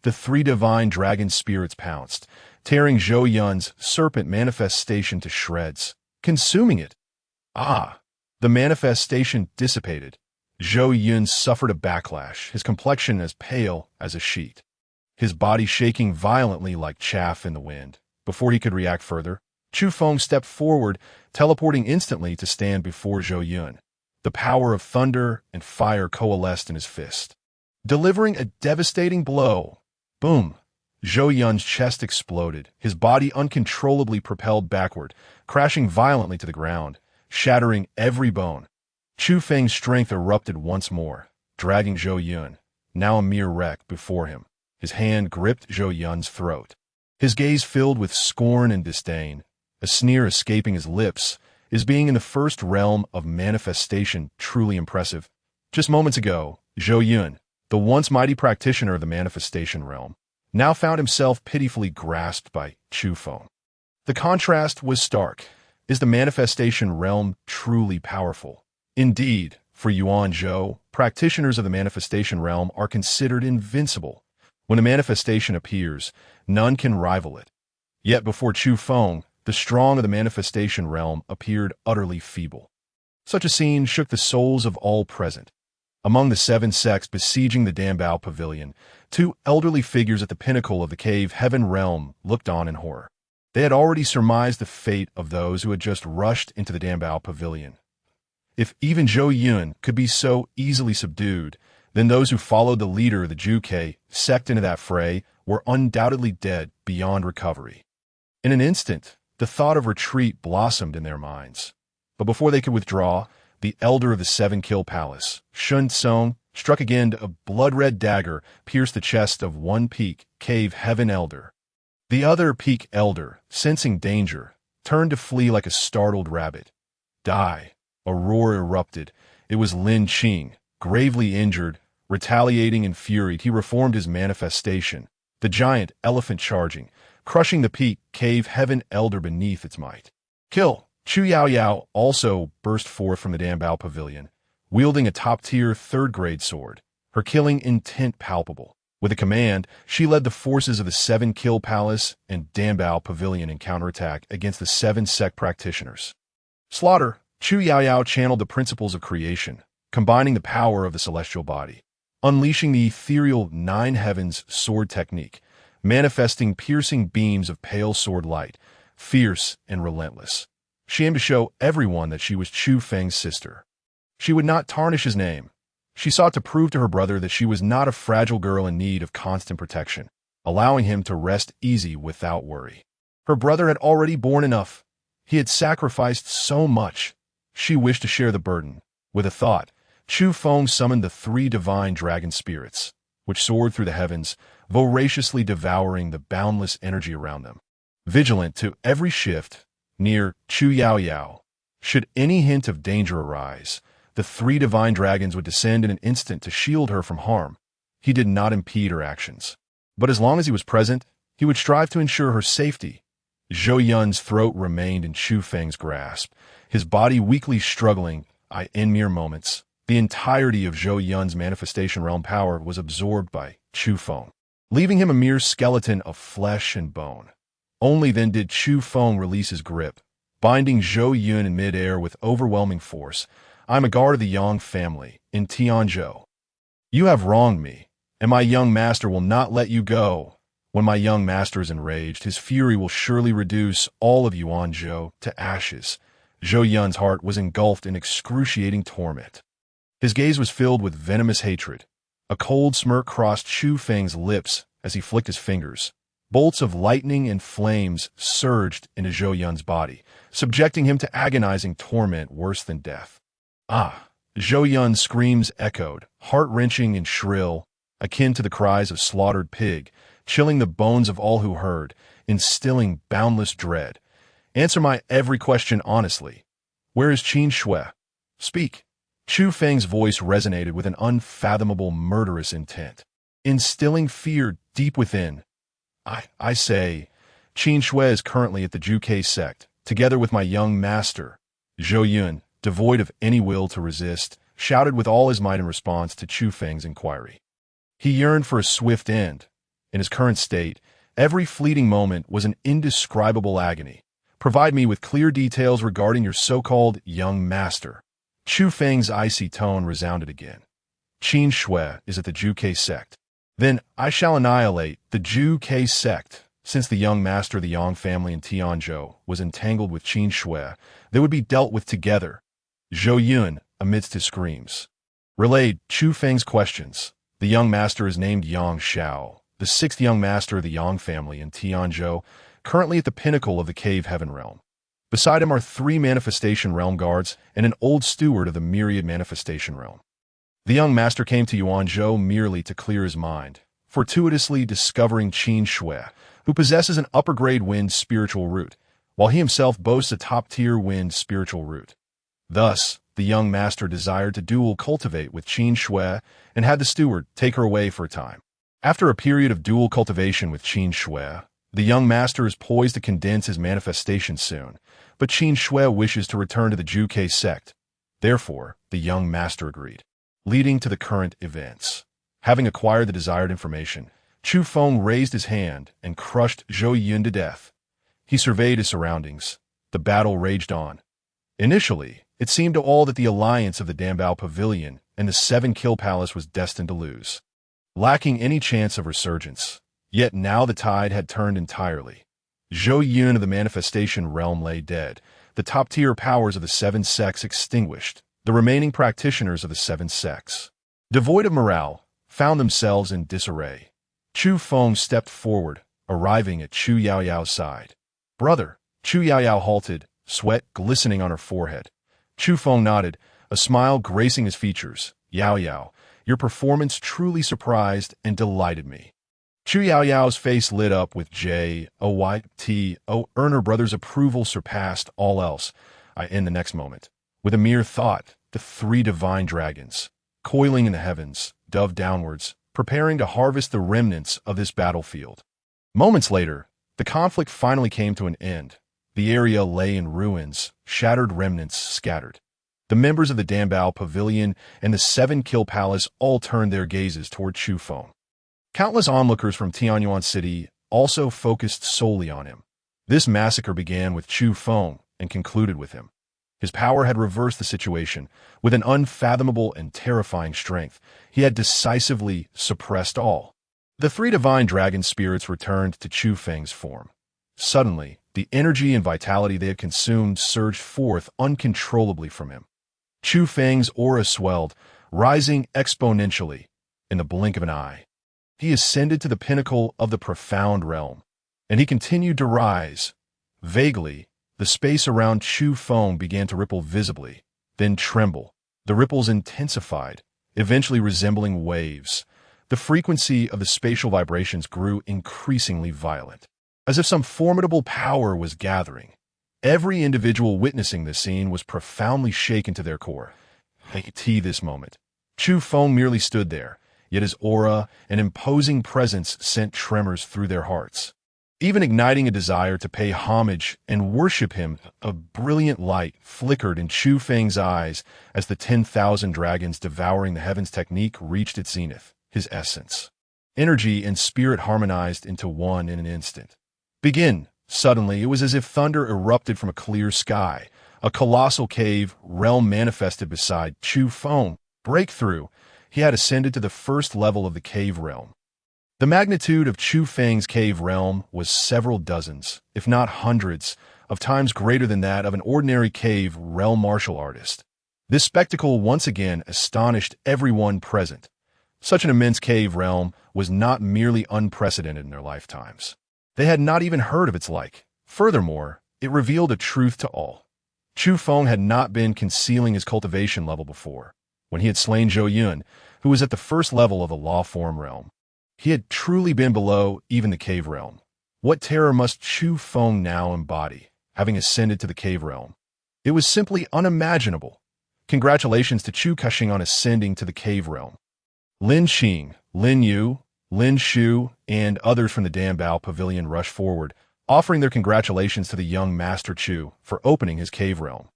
The 3 divine dragon spirits pounced, tearing Zhou Yun's serpent manifestation to shreds, consuming it. The manifestation dissipated. Zhou Yun suffered a backlash, his complexion as pale as a sheet, his body shaking violently like chaff in the wind. Before he could react further, Chufeng stepped forward, teleporting instantly to stand before Zhou Yun. The power of thunder and fire coalesced in his fist, delivering a devastating blow. Boom! Zhou Yun's chest exploded, his body uncontrollably propelled backward, crashing violently to the ground, shattering every bone. Chufeng's strength erupted once more, dragging Zhou Yun, now a mere wreck, before him. His hand gripped Zhou Yun's throat, his gaze filled with scorn and disdain, a sneer escaping his lips. Is being in the first realm of manifestation truly impressive? Just moments ago, Zhou Yun, the once mighty practitioner of the manifestation realm, now found himself pitifully grasped by Chufeng. The contrast was stark. Is the manifestation realm truly powerful? Indeed, for Yuan Zhou, practitioners of the manifestation realm are considered invincible. When a manifestation appears, none can rival it. Yet before Chufeng, the strong of the manifestation realm appeared utterly feeble. Such a scene shook the souls of all present. Among the 7 sects besieging the Dambao Pavilion, 2 elderly figures at the pinnacle of the cave heaven realm looked on in horror. They had already surmised the fate of those who had just rushed into the Dambao Pavilion. If even Zhou Yun could be so easily subdued, then those who followed the leader of the Zhuge sect into that fray were undoubtedly dead beyond recovery. In an instant, the thought of retreat blossomed in their minds. But before they could withdraw, the elder of the 7-kill palace, Shun Tsung, struck again. A blood-red dagger pierced the chest of one peak cave heaven elder. The other peak elder, sensing danger, turned to flee like a startled rabbit. Die! A roar erupted. It was Lin Qing, gravely injured. Retaliating and furied, he reformed his manifestation, the giant elephant charging, crushing the peak cave heaven elder beneath its might. Kill! Chu Yao Yao also burst forth from the Dambao Pavilion, wielding a top-tier 3rd-grade sword, her killing intent palpable. With a command, she led the forces of the 7-kill palace and Dambao Pavilion in counterattack against the 7 sect practitioners. Slaughter! Chu Yao Yao channeled the principles of creation, combining the power of the celestial body, unleashing the ethereal 9 heavens sword technique, manifesting piercing beams of pale sword light, fierce and relentless. She aimed to show everyone that she was Chufeng's sister. She would not tarnish his name. She sought to prove to her brother that she was not a fragile girl in need of constant protection, allowing him to rest easy without worry. Her brother had already borne enough. He had sacrificed so much. She wished to share the burden. With a thought, Chufeng summoned the 3 divine dragon spirits, which soared through the heavens, voraciously devouring the boundless energy around them. Vigilant to every shift, near Chu Yao Yao, should any hint of danger arise, the 3 divine dragons would descend in an instant to shield her from harm. He did not impede her actions. But as long as he was present, he would strive to ensure her safety. Zhou Yun's throat remained in Chufeng's grasp, his body weakly struggling. In mere moments, the entirety of Zhou Yun's manifestation realm power was absorbed by Chufeng, leaving him a mere skeleton of flesh and bone. Only then did Chufeng release his grip, binding Zhou Yun in midair with overwhelming force. I am a guard of the Yang family, in Tianzhou. You have wronged me, and my young master will not let you go. When my young master is enraged, his fury will surely reduce all of Yuan Zhou to ashes. Zhou Yun's heart was engulfed in excruciating torment. His gaze was filled with venomous hatred. A cold smirk crossed Chufeng's lips as he flicked his fingers. Bolts of lightning and flames surged into Zhou Yun's body, subjecting him to agonizing torment worse than death. Zhou Yun's screams echoed, heart-wrenching and shrill, akin to the cries of slaughtered pig, chilling the bones of all who heard, instilling boundless dread. Answer my every question honestly. Where is Qin Shui? Speak. Chufeng's voice resonated with an unfathomable murderous intent, instilling fear deep within. I say, Qin Shui is currently at the Juke sect, together with my young master. Zhou Yun, devoid of any will to resist, shouted with all his might in response to Chufeng's inquiry. He yearned for a swift end. In his current state, every fleeting moment was an indescribable agony. Provide me with clear details regarding your so-called young master. Chufeng's icy tone resounded again. Qin Shui is at the Juke sect. Then I shall annihilate the Juke sect. Since the young master of the Yang family in Tianzhou was entangled with Qin Shui, they would be dealt with together. Zhou Yun, amidst his screams, relayed Chufeng's questions. The young master is named Yang Xiao, the sixth young master of the Yang family in Tianzhou, currently at the pinnacle of the cave heaven realm. Beside him are 3 manifestation realm guards and an old steward of the myriad manifestation realm. The young master came to Yuanzhou merely to clear his mind, fortuitously discovering Qin Shui, who possesses an upper-grade wind spiritual root, while he himself boasts a top-tier wind spiritual root. Thus, the young master desired to dual cultivate with Qin Shui and had the steward take her away for a time. After a period of dual cultivation with Qin Shui, the young master is poised to condense his manifestation soon, but Qin Shui wishes to return to the Juke sect. Therefore, the young master agreed, leading to the current events. Having acquired the desired information, Chufeng raised his hand and crushed Zhou Yun to death. He surveyed his surroundings. The battle raged on. Initially, it seemed to all that the alliance of the Dambao Pavilion and the 7-Kill Palace was destined to lose, lacking any chance of resurgence. Yet now the tide had turned entirely. Zhou Yun of the Manifestation Realm lay dead, the top-tier powers of the 7 sects extinguished, the remaining practitioners of the 7 sects, devoid of morale, found themselves in disarray. Chufeng stepped forward, arriving at Chu Yaoyao's side. Brother, Chu Yaoyao halted, sweat glistening on her forehead. Chufeng nodded, a smile gracing his features. Yaoyao, your performance truly surprised and delighted me. Chu Yaoyao's face lit up with her brother's approval surpassed all else. In the next moment, with a mere thought, the 3 divine dragons, coiling in the heavens, dove downwards, preparing to harvest the remnants of this battlefield. Moments later, the conflict finally came to an end. The area lay in ruins, shattered remnants scattered. The members of the Dambao Pavilion and the 7-Kill Palace all turned their gazes toward Chufeng. Countless onlookers from Tianyuan City also focused solely on him. This massacre began with Chufeng and concluded with him. His power had reversed the situation. With an unfathomable and terrifying strength, he had decisively suppressed all. The 3 divine dragon spirits returned to Chufeng's form. Suddenly, the energy and vitality they had consumed surged forth uncontrollably from him. Chufeng's aura swelled, rising exponentially. In the blink of an eye, he ascended to the pinnacle of the profound realm, and he continued to rise. Vaguely, the space around Chufeng began to ripple visibly, then tremble. The ripples intensified, eventually resembling waves. The frequency of the spatial vibrations grew increasingly violent, as if some formidable power was gathering. Every individual witnessing this scene was profoundly shaken to their core. This moment, Chufeng merely stood there, yet his aura and imposing presence sent tremors through their hearts, even igniting a desire to pay homage and worship him. A brilliant light flickered in Chufeng's eyes as the 10,000 dragons devouring the heavens technique reached its zenith. His essence, energy, and spirit harmonized into one in an instant. Begin. Suddenly, it was as if thunder erupted from a clear sky. A colossal cave realm manifested beside Chufeng. Breakthrough. He had ascended to the first level of the cave realm. The magnitude of Chufeng's cave realm was several dozens, if not hundreds, of times greater than that of an ordinary cave realm martial artist. This spectacle once again astonished everyone present. Such an immense cave realm was not merely unprecedented in their lifetimes. They had not even heard of its like. Furthermore, it revealed a truth to all. Chufeng had not been concealing his cultivation level before. when he had slain Zhou Yun, who was at the first level of the law form realm. He had truly been below even the cave realm. What terror must Chufeng now embody, having ascended to the cave realm? It was simply unimaginable. Congratulations to Chu Cushing on ascending to the cave realm. Lin Xing, Lin Yu, Lin Shu, and others from the Danbao Pavilion rushed forward, offering their congratulations to the young Master Chu for opening his cave realm.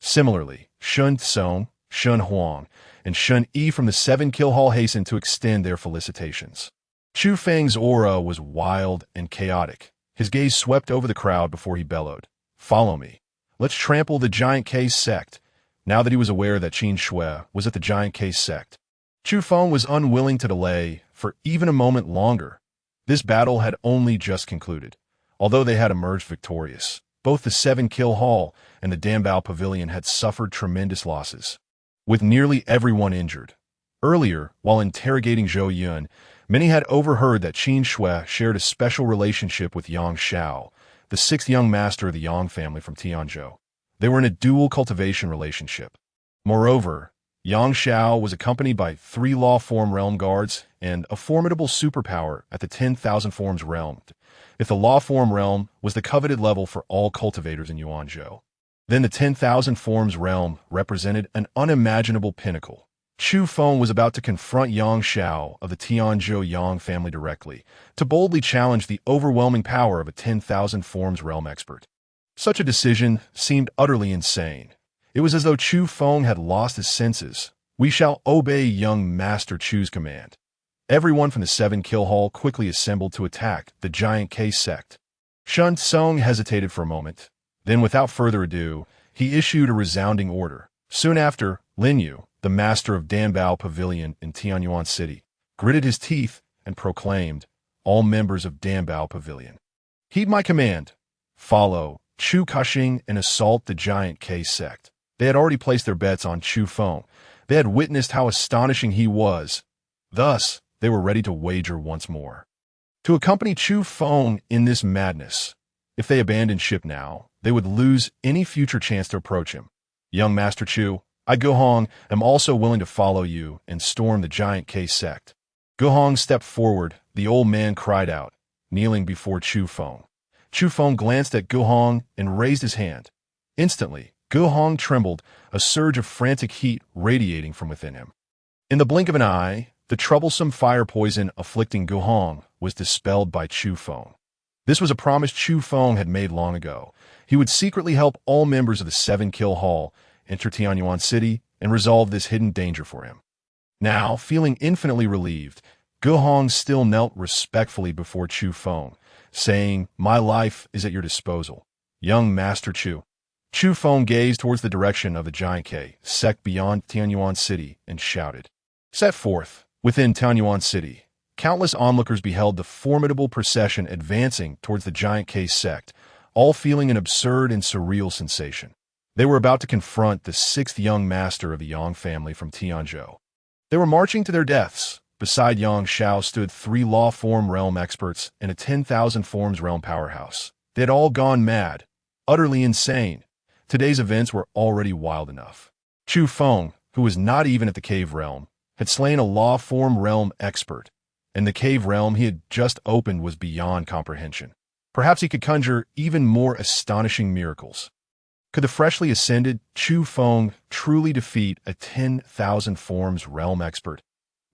Similarly, Shun Tsong, Shun Huang, and Shun Yi from the Seven Kill Hall hastened to extend their felicitations. Chufeng's aura was wild and chaotic. His gaze swept over the crowd before he bellowed, "Follow me. Let's trample the Giant K sect." Now that he was aware that Qin Shui was at the Giant K sect, Chufeng was unwilling to delay for even a moment longer. This battle had only just concluded. Although they had emerged victorious, both the Seven Kill Hall and the Danbao Pavilion had suffered tremendous losses, with nearly everyone injured. Earlier, while interrogating Zhou Yun, many had overheard that Qin Shui shared a special relationship with Yang Xiao, the sixth young master of the Yang family from Tianzhou. They were in a dual cultivation relationship. Moreover, Yang Xiao was accompanied by 3 law form realm guards and a formidable superpower at the 10,000 forms realm. If the law form realm was the coveted level for all cultivators in Yuanzhou, then the 10,000 forms realm represented an unimaginable pinnacle. Chufeng was about to confront Yang Xiao of the Tianzhou Yang family directly, to boldly challenge the overwhelming power of a 10,000 forms realm expert. Such a decision seemed utterly insane. It was as though Chufeng had lost his senses. "We shall obey young Master Chu's command." Everyone from the Seven Kill Hall quickly assembled to attack the Giant K sect. Shun Tsong hesitated for a moment. Then, without further ado, he issued a resounding order. Soon after, Lin Yu, the master of Danbao Pavilion in Tianyuan City, gritted his teeth and proclaimed, "All members of Danbao Pavilion, heed my command. Follow Chu Cushing and assault the Giant K sect." They had already placed their bets on Chufeng. They had witnessed how astonishing he was. Thus, they were ready to wager once more. To accompany Chufeng in this madness, if they abandoned ship now, they would lose any future chance to approach him. "Young Master Chu, I, Guhong, am also willing to follow you and storm the Giant K sect." Guhong stepped forward, the old man cried out, kneeling before Chufeng. Chufeng glanced at Guhong and raised his hand. Instantly, Guhong trembled, a surge of frantic heat radiating from within him. In the blink of an eye, the troublesome fire poison afflicting Guhong was dispelled by Chufeng. This was a promise Chufeng had made long ago. He would secretly help all members of the Seven Kill Hall enter Tianyuan City and resolve this hidden danger for him. Now, feeling infinitely relieved, Guhong still knelt respectfully before Chufeng, saying, "My life is at your disposal, young Master Chu." Chufeng gazed towards the direction of the Giant K sect beyond Tianyuan City and shouted. Set forth, within Tianyuan City, countless onlookers beheld the formidable procession advancing towards the Giant K sect, all feeling an absurd and surreal sensation. They were about to confront the sixth young master of the Yang family from Tianzhou. They were marching to their deaths. Beside Yang Xiao stood 3 law form realm experts and a 10,000 forms realm powerhouse. They had all gone mad, utterly insane. Today's events were already wild enough. Chufeng, who was not even at the cave realm, had slain a law form realm expert, and the cave realm he had just opened was beyond comprehension. Perhaps he could conjure even more astonishing miracles. Could the freshly ascended Chufeng truly defeat a 10,000 forms realm expert?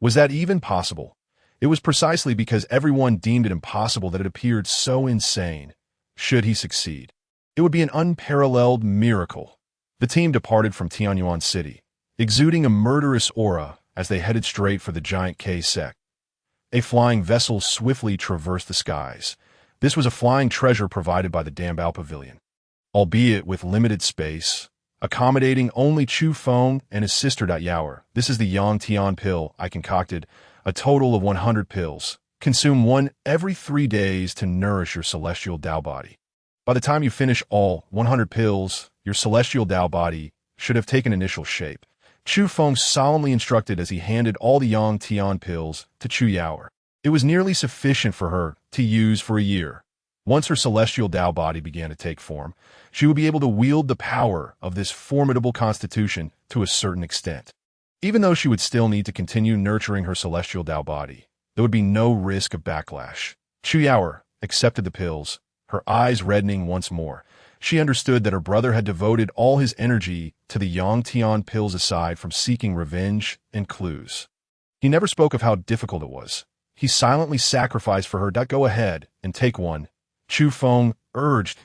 Was that even possible? It was precisely because everyone deemed it impossible that it appeared so insane. Should he succeed, it would be an unparalleled miracle. The team departed from Tianyuan City, exuding a murderous aura as they headed straight for the Giant K sect. A flying vessel swiftly traversed the skies. This was a flying treasure provided by the Danbao Pavilion, albeit with limited space, accommodating only Chufeng and his sister Yaoer. "This is the Yang Tian pill I concocted, a total of 100 pills. Consume one every 3 days to nourish your celestial Dao body. By the time you finish all 100 pills, your celestial Dao body should have taken initial shape." Chufeng solemnly instructed as he handed all the Yang Tian pills to Yaoer. It was nearly sufficient for her to use for a year. Once her celestial Dao body began to take form, she would be able to wield the power of this formidable constitution to a certain extent. Even though she would still need to continue nurturing her celestial Dao body, there would be no risk of backlash. Chu Yaoer accepted the pills, her eyes reddening once more. She understood that her brother had devoted all his energy to the Yang Tian pills aside from seeking revenge and clues. He never spoke of how difficult it was. He silently sacrificed for her. Go ahead and take one, Chufeng urged.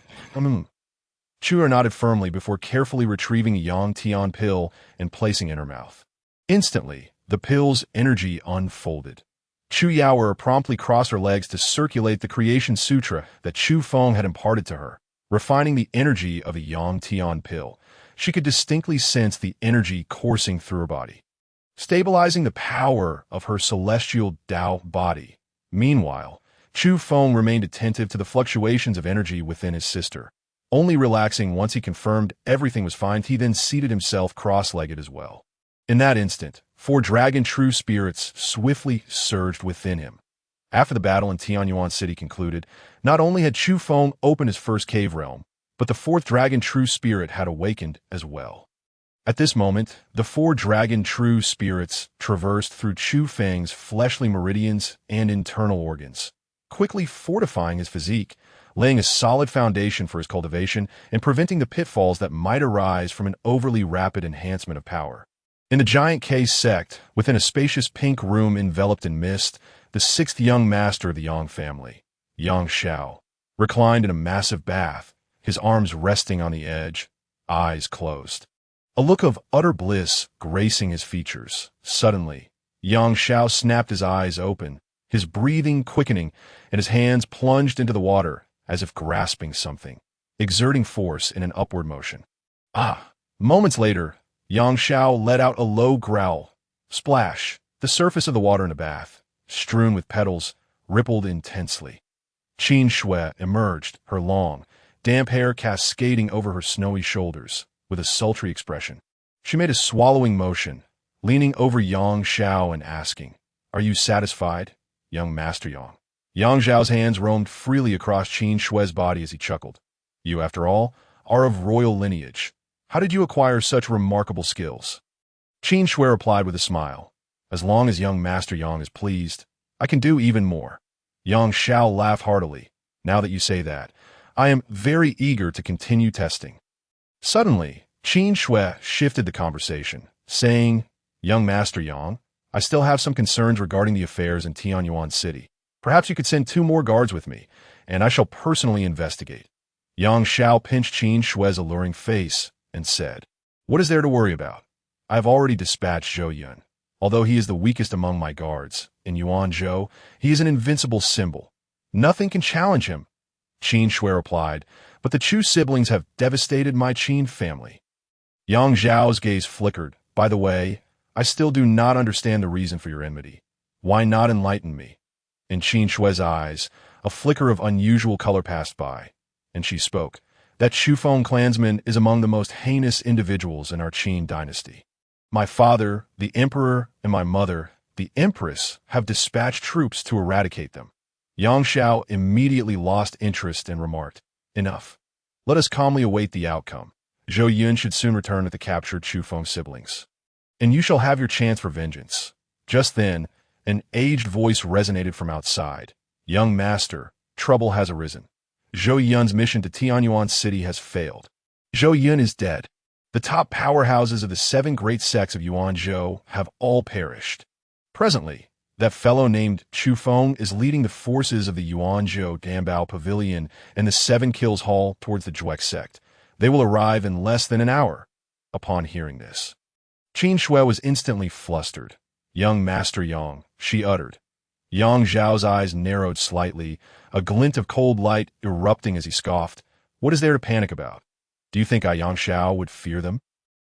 Chu nodded firmly before carefully retrieving a Yang Tian pill and placing it in her mouth. Instantly, the pill's energy unfolded. Chu Yaoer promptly crossed her legs to circulate the creation sutra that Chufeng had imparted to her, refining the energy of a Yang Tian pill. She could distinctly sense the energy coursing through her body, stabilizing the power of her celestial Dao body. Meanwhile, Chufeng remained attentive to the fluctuations of energy within his sister. Only relaxing once he confirmed everything was fine, he then seated himself cross-legged as well. In that instant, 4 dragon true spirits swiftly surged within him. After the battle in Tianyuan City concluded, not only had Chufeng opened his first cave realm, but the 4th dragon true spirit had awakened as well. At this moment, the 4 dragon true spirits traversed through Chufeng's fleshly meridians and internal organs, quickly fortifying his physique, laying a solid foundation for his cultivation and preventing the pitfalls that might arise from an overly rapid enhancement of power. In the giant K sect, within a spacious pink room enveloped in mist, the 6th young master of the Yang family, Yang Xiao, reclined in a massive bath, his arms resting on the edge, eyes closed. A look of utter bliss gracing his features. Suddenly, Yang Xiao snapped his eyes open, his breathing quickening, and his hands plunged into the water as if grasping something, exerting force in an upward motion. Moments later, Yang Xiao let out a low growl. Splash! The surface of the water in the bath, strewn with petals, rippled intensely. Qin Shui emerged, her long, damp hair cascading over her snowy shoulders, with a sultry expression. She made a swallowing motion, leaning over Yang Xiao and asking, "Are you satisfied, young Master Yang?" Yang Xiao's hands roamed freely across Qin Shui's body as he chuckled. "You, after all, are of royal lineage. How did you acquire such remarkable skills?" Qin Shui replied with a smile. "As long as young Master Yang is pleased, I can do even more." Yang Xiao laughed heartily. "Now that you say that, I am very eager to continue testing." Suddenly, Qin Shui shifted the conversation, saying, "Young Master Yang, I still have some concerns regarding the affairs in Tianyuan City. Perhaps you could send 2 more guards with me, and I shall personally investigate." Yang Xiao pinched Qin Shui's alluring face and said, "What is there to worry about? I have already dispatched Zhou Yun. Although he is the weakest among my guards, in Yuanzhou, he is an invincible symbol. Nothing can challenge him." Qin Shui replied, "But the Chu siblings have devastated my Qin family." Yang Zhao's gaze flickered. "By the way, I still do not understand the reason for your enmity. Why not enlighten me?" In Qin Shui's eyes, a flicker of unusual color passed by, and she spoke. "That Chufeng clansman is among the most heinous individuals in our Qin dynasty. My father, the emperor, and my mother, the empress, have dispatched troops to eradicate them." Yang Xiao immediately lost interest and remarked, "Enough. Let us calmly await the outcome. Zhou Yun should soon return with the captured Chufeng siblings, and you shall have your chance for vengeance." Just then, an aged voice resonated from outside. "Young master, trouble has arisen. Zhou Yun's mission to Tianyuan City has failed. Zhou Yun is dead. The top powerhouses of the 7 great sects of Yuanzhou have all perished. Presently, that fellow named Chufeng is leading the forces of the Yuanzhou Dambao Pavilion and the 7 Kills Hall towards the Zhuek sect. They will arrive in less than an hour." Upon hearing this, Qin Shui was instantly flustered. "Young Master Yang," she uttered. Yang Zhao's eyes narrowed slightly, a glint of cold light erupting as he scoffed. "What is there to panic about? Do you think I, Yang Xiao, would fear them?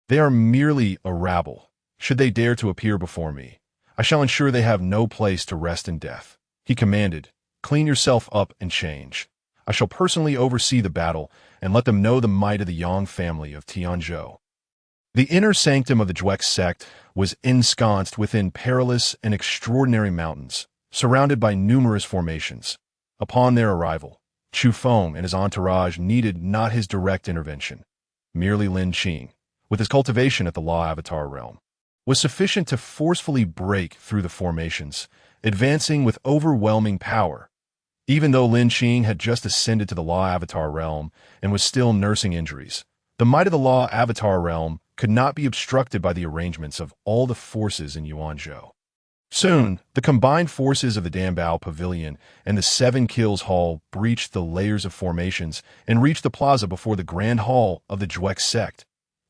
They are merely a rabble. Should they dare to appear before me, I shall ensure they have no place to rest in death." He commanded, "Clean yourself up and change. I shall personally oversee the battle and let them know the might of the Yang family of Tianzhou." The inner sanctum of the Zhuek sect was ensconced within perilous and extraordinary mountains, surrounded by numerous formations. Upon their arrival, Chufeng and his entourage needed not his direct intervention, merely Lin Qing, with his cultivation at the Law Avatar realm. was sufficient to forcefully break through the formations, advancing with overwhelming power. Even though Lin Qing had just ascended to the Law Avatar realm and was still nursing injuries, the might of the Law Avatar realm could not be obstructed by the arrangements of all the forces in Yuanzhou. Soon, the combined forces of the Danbao Pavilion and the Seven Kills Hall breached the layers of formations and reached the plaza before the Grand Hall of the Juex sect.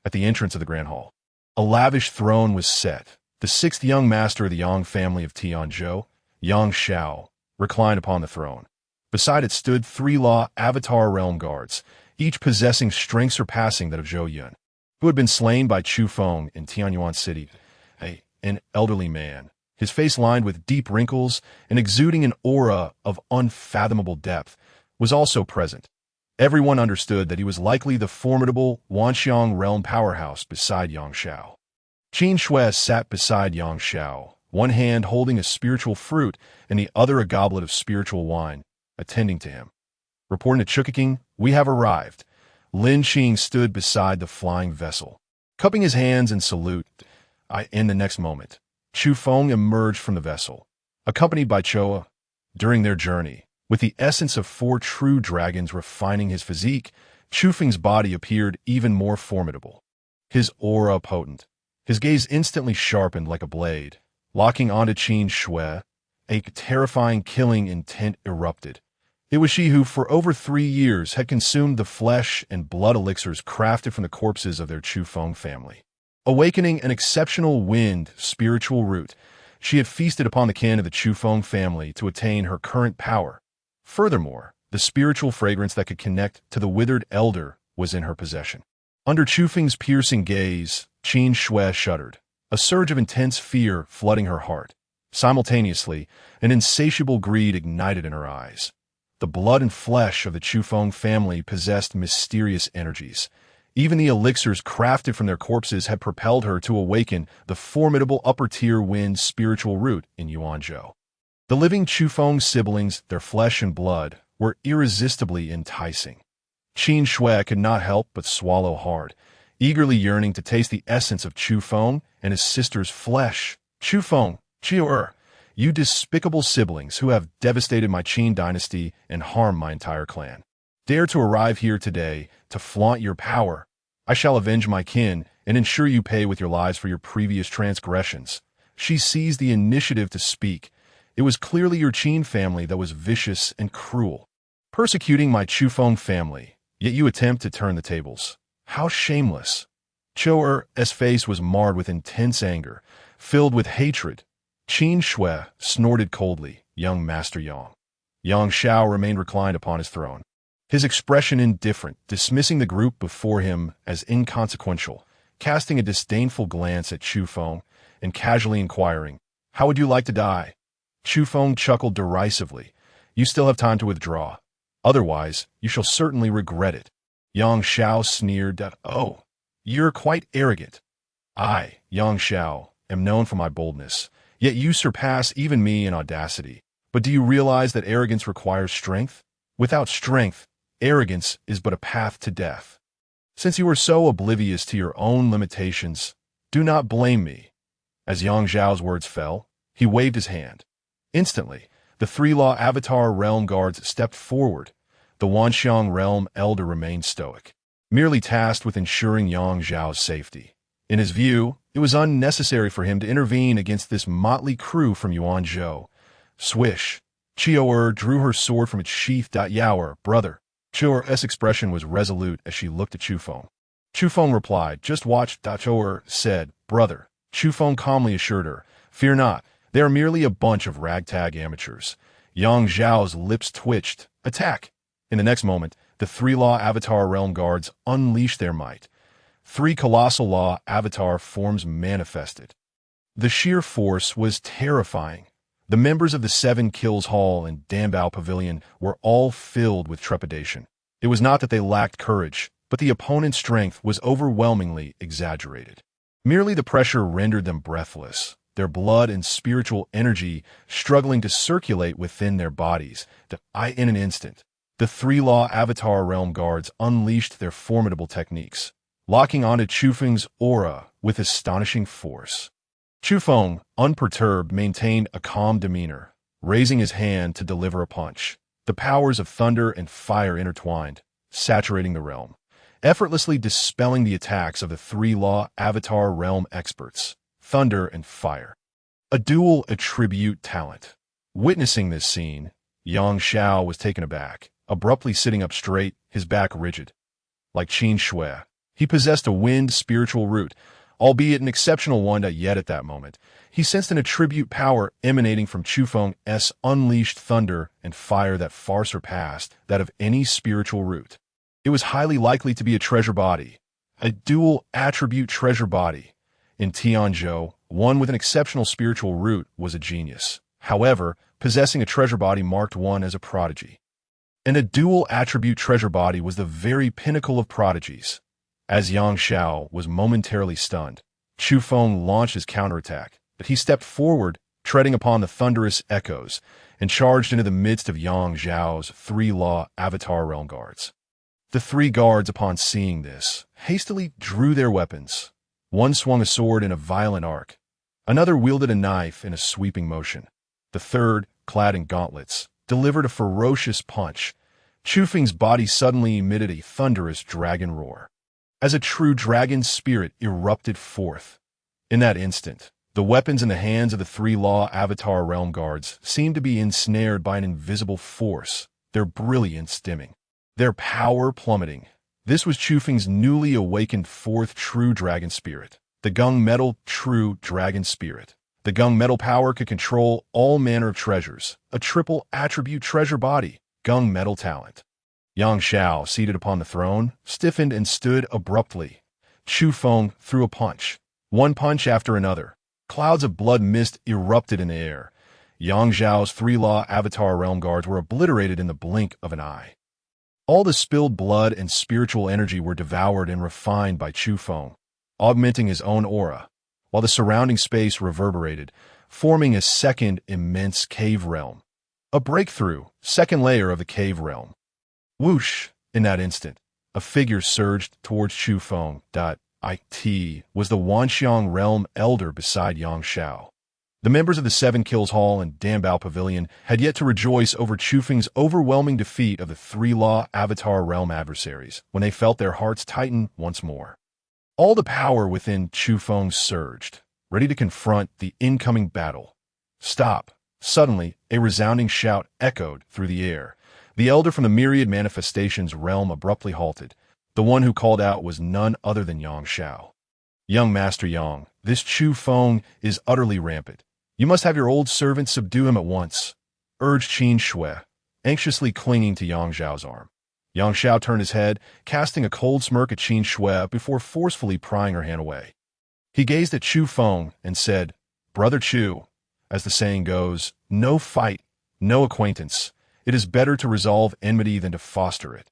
At the entrance of the Grand Hall, a lavish throne was set. The sixth young master of the Yang family of Tianzhou, Yang Xiao, reclined upon the throne. Beside it stood 3 Law Avatar realm guards, each possessing strength surpassing that of Zhou Yun, who had been slain by Chufeng in Tianyuan City, an elderly man, his face lined with deep wrinkles and exuding an aura of unfathomable depth, was also present. Everyone understood that he was likely the formidable Wanxiang realm powerhouse beside Yang Xiao. Qin Shui sat beside Yang Xiao, one hand holding a spiritual fruit and the other a goblet of spiritual wine, attending to him. Reporting to Chufeng, "We have arrived." Lin Qing stood beside the flying vessel, cupping his hands in salute. In the next moment, Chufeng emerged from the vessel, accompanied by Choa. During their journey, with the essence of 4 true dragons refining his physique, Chufeng's body appeared even more formidable. His aura potent, his gaze instantly sharpened like a blade. Locking onto Qin Shui, a terrifying killing intent erupted. It was she who, for over 3 years, had consumed the flesh and blood elixirs crafted from the corpses of their Chufeng family. Awakening an exceptional wind spiritual root, she had feasted upon the kin of the Chufeng family to attain her current power. Furthermore, the spiritual fragrance that could connect to the withered elder was in her possession. Under Chufeng's piercing gaze, Qin Shui shuddered, a surge of intense fear flooding her heart. Simultaneously, an insatiable greed ignited in her eyes. The blood and flesh of the Chufeng family possessed mysterious energies. Even the elixirs crafted from their corpses had propelled her to awaken the formidable upper-tier wind spiritual root in Yuanzhou. The living Chufeng siblings, their flesh and blood, were irresistibly enticing. Qin Shui could not help but swallow hard, eagerly yearning to taste the essence of Chufeng and his sister's flesh. Chufeng, Chiu, you despicable siblings who have devastated my Qin dynasty and harmed my entire clan. Dare to arrive here today to flaunt your power. I shall avenge my kin and ensure you pay with your lives for your previous transgressions. She seized the initiative to speak. It was clearly your Qin family that was vicious and cruel, persecuting my Chufeng family, yet you attempt to turn the tables. How shameless. Chou's face was marred with intense anger, filled with hatred. Qin Shui snorted coldly, "Young Master Yang." Yang Xiao remained reclined upon his throne, his expression indifferent, dismissing the group before him as inconsequential, casting a disdainful glance at Chufeng and casually inquiring, "How would you like to die?" Chufeng chuckled derisively, "You still have time to withdraw. Otherwise, you shall certainly regret it." Yang Xiao sneered, "Oh, you're quite arrogant. I, Yang Xiao, am known for my boldness, yet you surpass even me in audacity. But do you realize that arrogance requires strength? Without strength, arrogance is but a path to death. Since you are so oblivious to your own limitations, do not blame me." As Yang Zhao's words fell, he waved his hand. Instantly, the 3 Law Avatar realm guards stepped forward. The Wanxiang realm elder remained stoic, merely tasked with ensuring Yang Zhao's safety. In his view, it was unnecessary for him to intervene against this motley crew from Yuanzhou. Swish! Chiu drew her sword from its sheath. "Yao, brother." Chiu's expression was resolute as she looked at Chufeng. Chufeng replied, "Just watch." Chiu said, "Brother." Chufeng calmly assured her, "Fear not, they are merely a bunch of ragtag amateurs." Yang Zhao's lips twitched. "Attack!" In the next moment, the 3 Law Avatar realm guards unleashed their might. 3 colossal Law Avatar forms manifested. The sheer force was terrifying. The members of the Seven Kills Hall and Danbao Pavilion were all filled with trepidation. It was not that they lacked courage, but the opponent's strength was overwhelmingly exaggerated. Merely the pressure rendered them breathless, their blood and spiritual energy struggling to circulate within their bodies. In an instant, the 3 Law Avatar realm guards unleashed their formidable techniques, locking onto Chufeng's aura with astonishing force. Chufeng, unperturbed, maintained a calm demeanor, raising his hand to deliver a punch. The powers of thunder and fire intertwined, saturating the realm, effortlessly dispelling the attacks of the three-law Avatar realm experts, thunder and fire. A dual attribute talent. Witnessing this scene, Yang Xiao was taken aback, abruptly sitting up straight, his back rigid. Like Qin Shui, he possessed a wind spiritual root, albeit an exceptional one. Yet at that moment, he sensed an attribute power emanating from Chufeng's unleashed thunder and fire that far surpassed that of any spiritual root. It was highly likely to be a treasure body, a dual attribute treasure body. In Tianzhou, one with an exceptional spiritual root was a genius. However, possessing a treasure body marked one as a prodigy. And a dual attribute treasure body was the very pinnacle of prodigies. As Yang Xiao was momentarily stunned, Chufeng launched his counterattack, but he stepped forward, treading upon the thunderous echoes, and charged into the midst of Yang Xiao's three-law Avatar realm guards. The three guards, upon seeing this, hastily drew their weapons. One swung a sword in a violent arc. Another wielded a knife in a sweeping motion. The third, clad in gauntlets, delivered a ferocious punch. Chufeng's body suddenly emitted a thunderous dragon roar, as a true dragon spirit erupted forth. In that instant, the weapons in the hands of the three-law Avatar realm guards seemed to be ensnared by an invisible force, their brilliance dimming, their power plummeting. This was Chufeng's newly awakened fourth true dragon spirit, the gung metal true dragon spirit. The gung metal power could control all manner of treasures, a triple attribute treasure body, gung metal talent. Yang Xiao, seated upon the throne, stiffened and stood abruptly. Chufeng threw a punch, one punch after another. Clouds of blood mist erupted in the air. Yang Xiao's three-law Avatar realm guards were obliterated in the blink of an eye. All the spilled blood and spiritual energy were devoured and refined by Chufeng, augmenting his own aura, while the surrounding space reverberated, forming a second immense cave realm. A breakthrough, second layer of the cave realm. Whoosh! In that instant, a figure surged towards Chufeng. It was the Wanxiang realm elder beside Yang Xiao. The members of the Seven Kills Hall and Dambao Pavilion had yet to rejoice over Chufeng's overwhelming defeat of the three-law Avatar realm adversaries when they felt their hearts tighten once more. All the power within Chufeng surged, ready to confront the incoming battle. Stop! Suddenly, a resounding shout echoed through the air. The elder from the myriad manifestations realm abruptly halted. The one who called out was none other than Yang Xiao. Young Master Yang, this Chufeng is utterly rampant. You must have your old servant subdue him at once, urged Qin Shui, anxiously clinging to Yang Xiao's arm. Yang Xiao turned his head, casting a cold smirk at Qin Shui before forcefully prying her hand away. He gazed at Chufeng and said, "Brother Chu, as the saying goes, no fight, no acquaintance. It is better to resolve enmity than to foster it."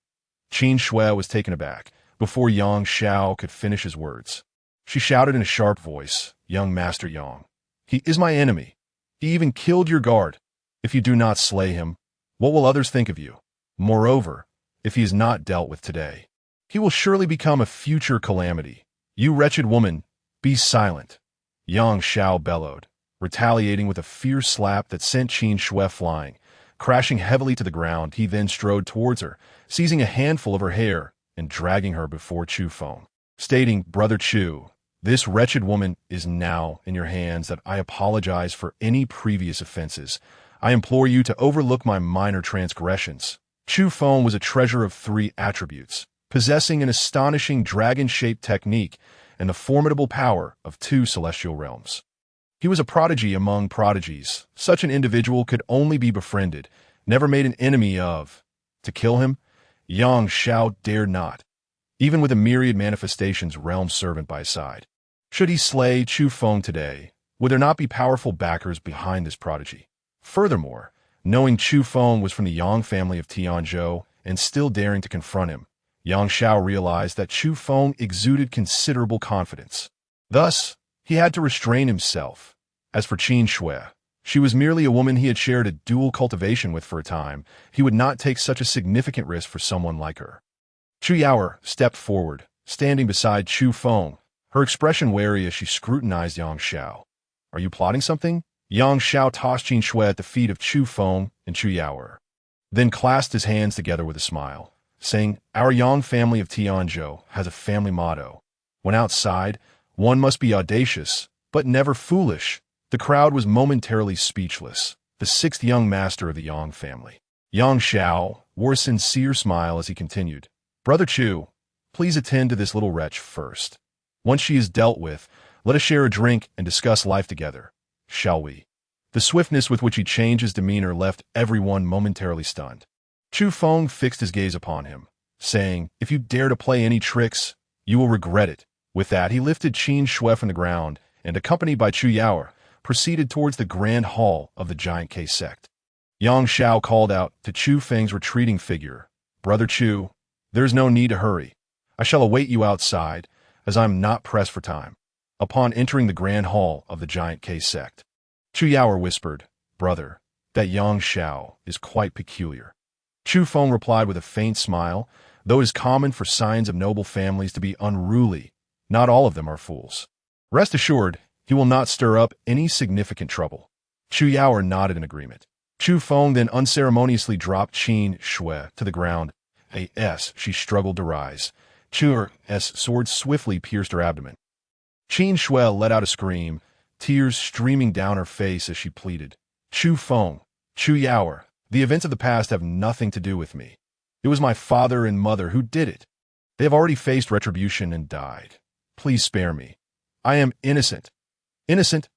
Qin Shui was taken aback before Yang Xiao could finish his words. She shouted in a sharp voice, "Young Master Yang, he is my enemy. He even killed your guard. If you do not slay him, what will others think of you? Moreover, if he is not dealt with today, he will surely become a future calamity. You wretched woman, be silent." Yang Xiao bellowed, retaliating with a fierce slap that sent Qin Shui flying. Crashing heavily to the ground, he then strode towards her, seizing a handful of her hair and dragging her before Chufeng, stating, "Brother Chu, this wretched woman is now in your hands. That I apologize for any previous offenses. I implore you to overlook my minor transgressions." Chufeng was a treasure of three attributes, possessing an astonishing dragon-shaped technique and the formidable power of two celestial realms. He was a prodigy among prodigies. Such an individual could only be befriended, never made an enemy of. To kill him, Yang Xiao dared not, even with a myriad manifestations realm servant by his side. Should he slay Chufeng today, would there not be powerful backers behind this prodigy? Furthermore, knowing Chufeng was from the Yang family of Tianzhou and still daring to confront him, Yang Xiao realized that Chufeng exuded considerable confidence. Thus, he had to restrain himself. As for Qin Shui, she was merely a woman he had shared a dual cultivation with for a time. He would not take such a significant risk for someone like her. Chu Yaoer stepped forward, standing beside Chufeng, her expression wary as she scrutinized Yang Xiao. Are you plotting something? Yang Xiao tossed Qin Shui at the feet of Chufeng and Chu Yaoer, then clasped his hands together with a smile, saying, "Our Yang family of Tianzhou has a family motto. When outside, one must be audacious, but never foolish." The crowd was momentarily speechless. The sixth young master of the Yang family, Yang Xiao, wore a sincere smile as he continued, "Brother Chu, please attend to this little wretch first. Once she is dealt with, let us share a drink and discuss life together, shall we?" The swiftness with which he changed his demeanor left everyone momentarily stunned. Chufeng fixed his gaze upon him, saying, "If you dare to play any tricks, you will regret it." With that, he lifted Qin Shui from the ground and, accompanied by Chu Yaoer, proceeded towards the grand hall of the giant K sect. Yang Xiao called out to Chufeng's retreating figure, "Brother Chu, there is no need to hurry. I shall await you outside, as I am not pressed for time." Upon entering the grand hall of the giant K sect, Chu Yaoer whispered, "Brother, that Yang Xiao is quite peculiar." Chufeng replied with a faint smile, "Though it is common for scions of noble families to be unruly, not all of them are fools. Rest assured, he will not stir up any significant trouble." Chu Yaoer nodded in agreement. Chufeng then unceremoniously dropped Qin Shui to the ground. As she struggled to rise, Chu's sword swiftly pierced her abdomen. Qin Shui let out a scream, tears streaming down her face as she pleaded, "Chufeng, Chu Yaoer, the events of the past have nothing to do with me. It was my father and mother who did it. They have already faced retribution and died. Please spare me. I am innocent." "Innocent?"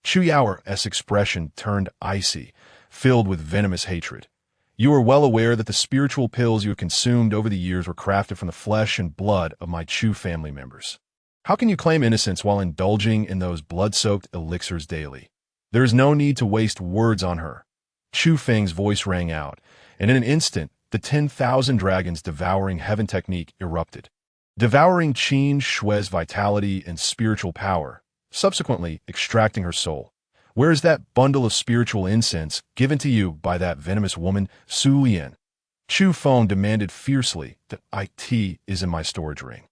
Chu Yaoer's expression turned icy, filled with venomous hatred. "You are well aware that the spiritual pills you have consumed over the years were crafted from the flesh and blood of my Chu family members. How can you claim innocence while indulging in those blood-soaked elixirs daily? There is no need to waste words on her." Chufeng's voice rang out, and in an instant, the 10,000 dragons devouring heaven technique erupted, devouring Qin Shui's vitality and spiritual power, subsequently extracting her soul. "Where is that bundle of spiritual incense given to you by that venomous woman, Su Lian?" Chufeng demanded fiercely. "The IT is in my storage ring."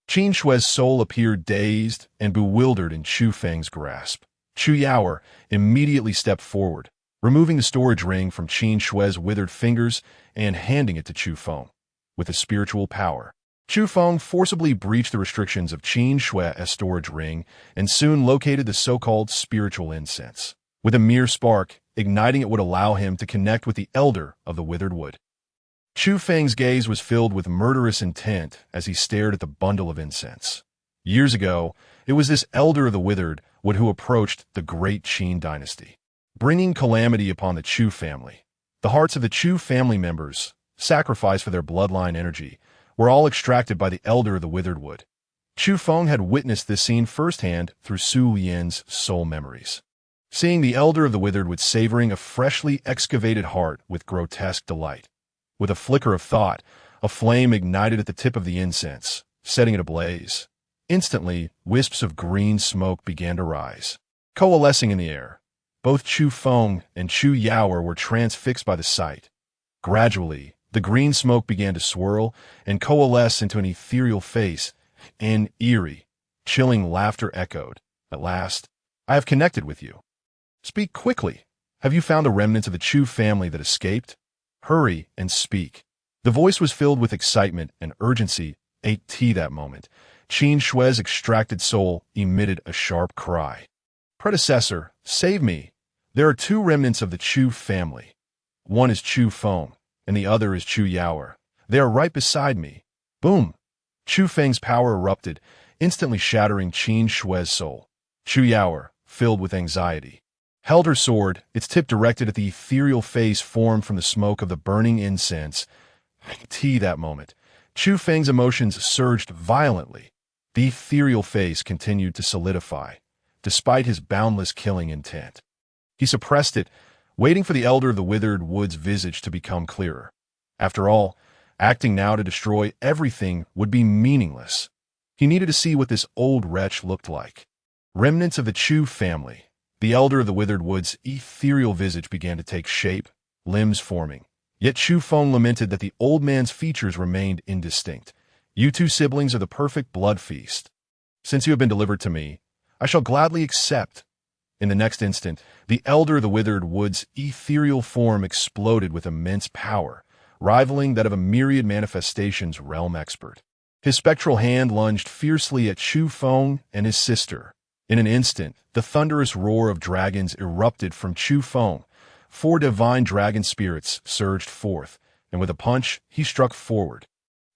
Qin Shui's soul appeared dazed and bewildered in Chufeng's grasp. Chu Yaoer immediately stepped forward, removing the storage ring from Qin Shui's withered fingers and handing it to Chufeng. With a spiritual power, Chufeng forcibly breached the restrictions of Qin Shui's storage ring and soon located the so-called spiritual incense. With a mere spark, igniting it would allow him to connect with the elder of the withered wood. Chufeng's gaze was filled with murderous intent as he stared at the bundle of incense. Years ago, it was this elder of the withered wood who approached the great Qin dynasty, bringing calamity upon the Chu family. The hearts of the Chu family members, sacrificed for their bloodline energy, were all extracted by the elder of the withered wood. Chufeng had witnessed this scene firsthand through Su Lian's soul memories, seeing the elder of the withered wood savoring a freshly excavated heart with grotesque delight. With a flicker of thought, a flame ignited at the tip of the incense, setting it ablaze. Instantly, wisps of green smoke began to rise, coalescing in the air. Both Chufeng and Chu Yaoer were transfixed by the sight. Gradually, the green smoke began to swirl and coalesce into an ethereal face, and eerie, chilling laughter echoed. "At last, I have connected with you. Speak quickly. Have you found the remnants of the Chu family that escaped? Hurry and speak." The voice was filled with excitement and urgency. That moment, Qin Shui's extracted soul emitted a sharp cry. "Predecessor, save me. There are two remnants of the Chu family. One is Chufeng, and the other is Chu Yaoer. They are right beside me." Boom! Chufeng's power erupted, instantly shattering Qin Shui's soul. Chu Yaoer, filled with anxiety, held her sword, its tip directed at the ethereal face formed from the smoke of the burning incense. That moment, Chufeng's emotions surged violently. The ethereal face continued to solidify, despite his boundless killing intent. He suppressed it, waiting for the elder of the withered wood's visage to become clearer. After all, acting now to destroy everything would be meaningless. He needed to see what this old wretch looked like. Remnants of the Chu family. The elder of the withered wood's ethereal visage began to take shape, limbs forming. Yet Chufeng lamented that the old man's features remained indistinct. "You two siblings are the perfect blood feast. Since you have been delivered to me, I shall gladly accept." In the next instant, the Elder of the Withered Wood's ethereal form exploded with immense power, rivaling that of a myriad manifestations realm expert. His spectral hand lunged fiercely at Chufeng and his sister. In an instant, the thunderous roar of dragons erupted from Chufeng. 4 divine dragon spirits surged forth, and with a punch, he struck forward.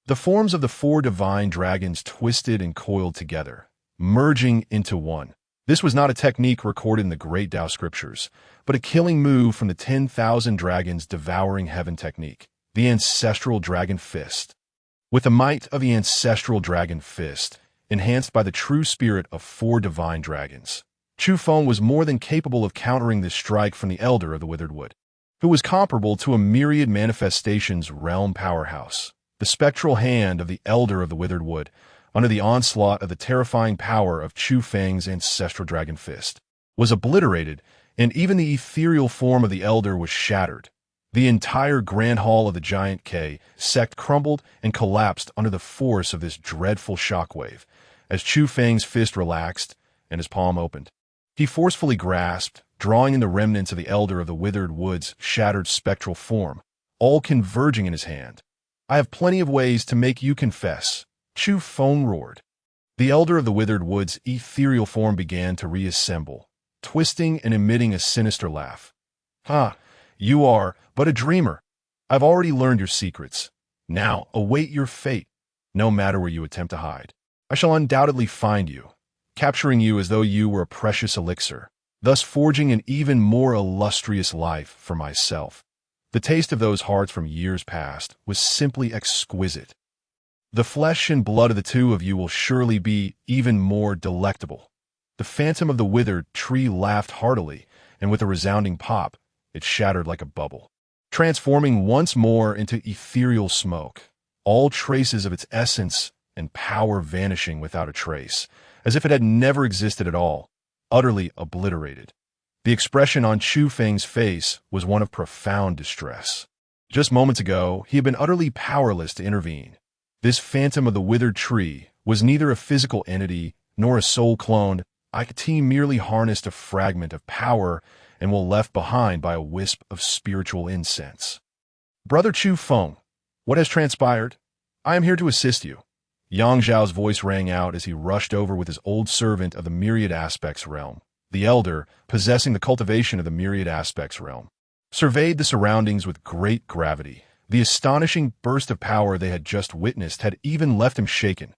The forms of the 4 divine dragons twisted and coiled together, merging into one. This was not a technique recorded in the great Tao scriptures, but a killing move from the 10,000 dragons devouring heaven technique, the ancestral dragon fist. With the might of the ancestral dragon fist, enhanced by the true spirit of 4 divine dragons, Chufeng was more than capable of countering this strike from the Elder of the Withered Wood, who was comparable to a myriad manifestations realm powerhouse. The spectral hand of the Elder of the Withered Wood, under the onslaught of the terrifying power of Chufeng's ancestral dragon fist, was obliterated, and even the ethereal form of the Elder was shattered. The entire grand hall of the giant K sect crumbled and collapsed under the force of this dreadful shockwave, as Chufeng's fist relaxed and his palm opened. He forcefully grasped, drawing in the remnants of the Elder of the Withered Wood's shattered spectral form, all converging in his hand. "I have plenty of ways to make you confess," Chufeng roared. The Elder of the Withered Wood's ethereal form began to reassemble, twisting and emitting a sinister laugh. "Ha! You are but a dreamer. I've already learned your secrets. Now await your fate, no matter where you attempt to hide. I shall undoubtedly find you, capturing you as though you were a precious elixir, thus forging an even more illustrious life for myself." The taste of those hearts from years past was simply exquisite. "The flesh and blood of the 2 of you will surely be even more delectable." The phantom of the withered tree laughed heartily, and with a resounding pop, it shattered like a bubble, transforming once more into ethereal smoke, all traces of its essence and power vanishing without a trace, as if it had never existed at all, utterly obliterated. The expression on Chufeng's face was one of profound distress. Just moments ago, he had been utterly powerless to intervene. This phantom of the withered tree was neither a physical entity nor a soul cloned. IT merely harnessed a fragment of power and was left behind by a wisp of spiritual incense. "Brother Chufeng, what has transpired? I am here to assist you." Yang Zhao's voice rang out as he rushed over with his old servant of the myriad aspects realm. The Elder, possessing the cultivation of the myriad aspects realm, surveyed the surroundings with great gravity. The astonishing burst of power they had just witnessed had even left him shaken.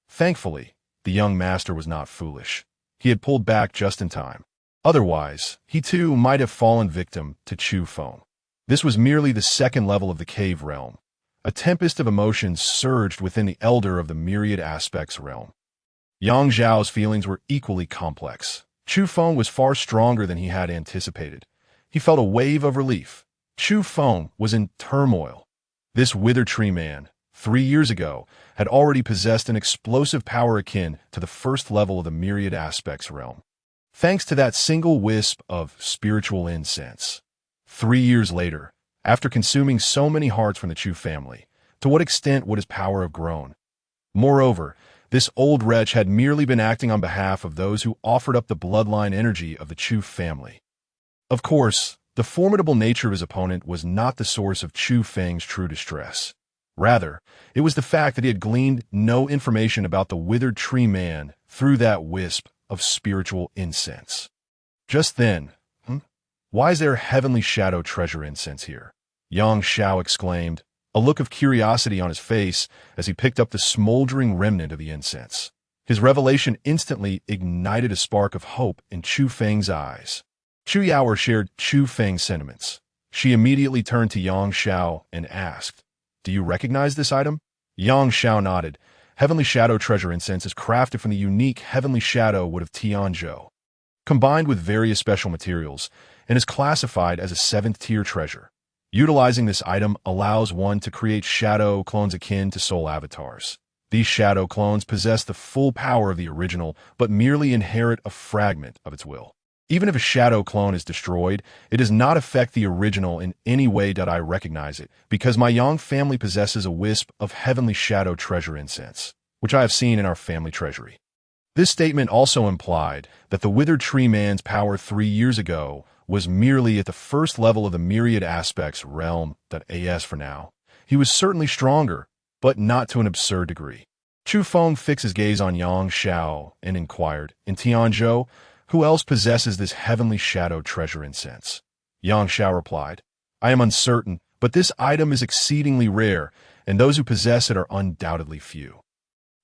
Thankfully, the young master was not foolish. He had pulled back just in time. Otherwise, he too might have fallen victim to Chufeng. This was merely the second level of the cave realm. A tempest of emotions surged within the Elder of the myriad aspects realm. Yang Zhao's feelings were equally complex. Chufeng was far stronger than he had anticipated. He felt a wave of relief. Chufeng was in turmoil. This withered tree man, 3 years ago, had already possessed an explosive power akin to the first level of the myriad aspects realm, thanks to that single wisp of spiritual incense. 3 years later, after consuming so many hearts from the Chu family, to what extent would his power have grown? Moreover, this old wretch had merely been acting on behalf of those who offered up the bloodline energy of the Chu family. Of course, the formidable nature of his opponent was not the source of Chufeng's true distress. Rather, it was the fact that he had gleaned no information about the withered tree man through that wisp of spiritual incense. Just then, why is there heavenly shadow treasure incense here? Yang Xiao exclaimed, a look of curiosity on his face as he picked up the smoldering remnant of the incense. His revelation instantly ignited a spark of hope in Chufeng's eyes. Chu Yaoer shared Chufeng's sentiments. She immediately turned to Yang Xiao and asked, "Do you recognize this item?" Yang Xiao nodded. Heavenly Shadow Treasure Incense is crafted from the unique Heavenly Shadow Wood of Tianzhou, combined with various special materials, and is classified as a 7th-tier treasure. Utilizing this item allows one to create shadow clones akin to soul avatars. These shadow clones possess the full power of the original, but merely inherit a fragment of its will. Even if a shadow clone is destroyed, it does not affect the original in any way that I recognize it, because my Yang family possesses a wisp of Heavenly Shadow Treasure Incense, which I have seen in our family treasury. This statement also implied that the withered tree man's power 3 years ago was merely at the first level of the myriad aspects realm that as for now. He was certainly stronger, but not to an absurd degree. Chufeng fixed his gaze on Yang Xiao and inquired, "In Tianzhou, who else possesses this heavenly shadowed treasure incense?" Yang Xiao replied, "I am uncertain, but this item is exceedingly rare, and those who possess it are undoubtedly few.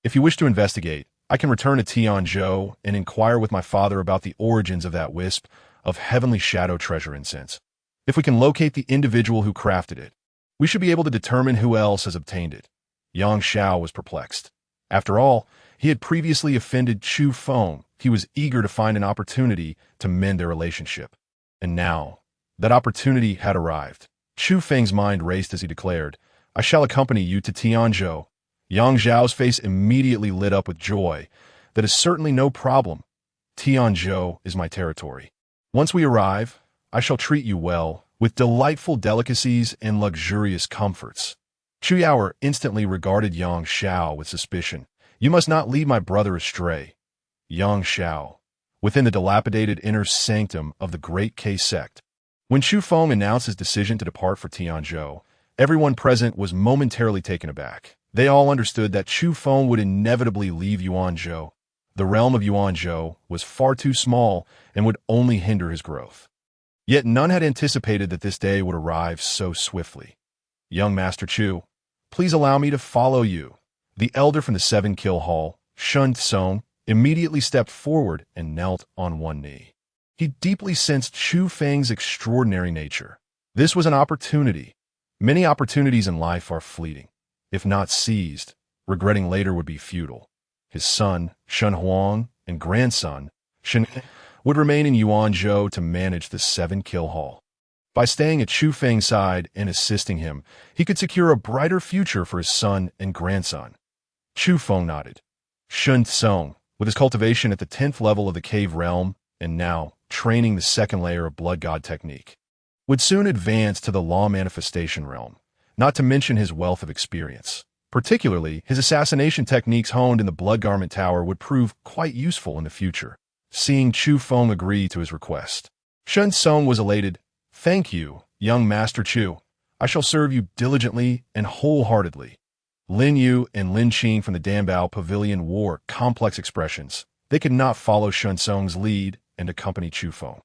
If you wish to investigate, I can return to Tianzhou and inquire with my father about the origins of that wisp of heavenly shadow treasure incense. If we can locate the individual who crafted it, we should be able to determine who else has obtained it." Yang Xiao was perplexed. After all, he had previously offended Chufeng. He was eager to find an opportunity to mend their relationship. And now, that opportunity had arrived. Chufeng's mind raced as he declared, "I shall accompany you to Tianzhou." Yang Xiao's face immediately lit up with joy. "That is certainly no problem. Tianzhou is my territory. Once we arrive, I shall treat you well, with delightful delicacies and luxurious comforts." Chu Yaoer instantly regarded Yang Xiao with suspicion. "You must not lead my brother astray." Yang Xiao, within the dilapidated inner sanctum of the Great K sect. When Chufeng announced his decision to depart for Tianzhou, everyone present was momentarily taken aback. They all understood that Chufeng would inevitably leave Yuanzhou. The realm of Yuanzhou was far too small and would only hinder his growth. Yet none had anticipated that this day would arrive so swiftly. "Young Master Chu, please allow me to follow you." The elder from the Seven Kill Hall, Shun Tsung, immediately stepped forward and knelt on one knee. He deeply sensed Chufeng's extraordinary nature. This was an opportunity. Many opportunities in life are fleeting. If not seized, regretting later would be futile. His son, Shun Huang, and grandson, Shen, would remain in Yuanzhou to manage the Seven Kill Hall. By staying at Chufeng's side and assisting him, he could secure a brighter future for his son and grandson. Chufeng nodded. Shun Tsung, with his cultivation at the 10th level of the cave realm, and now training the second layer of blood god technique, would soon advance to the law manifestation realm, not to mention his wealth of experience. Particularly, his assassination techniques honed in the Blood Garment Tower would prove quite useful in the future. Seeing Chufeng agree to his request, Shun Tsung was elated. "Thank you, young Master Chu. I shall serve you diligently and wholeheartedly." Lin Yu and Lin Qing from the Danbao Pavilion wore complex expressions. They could not follow Shun Tsung's lead and accompany Chufeng.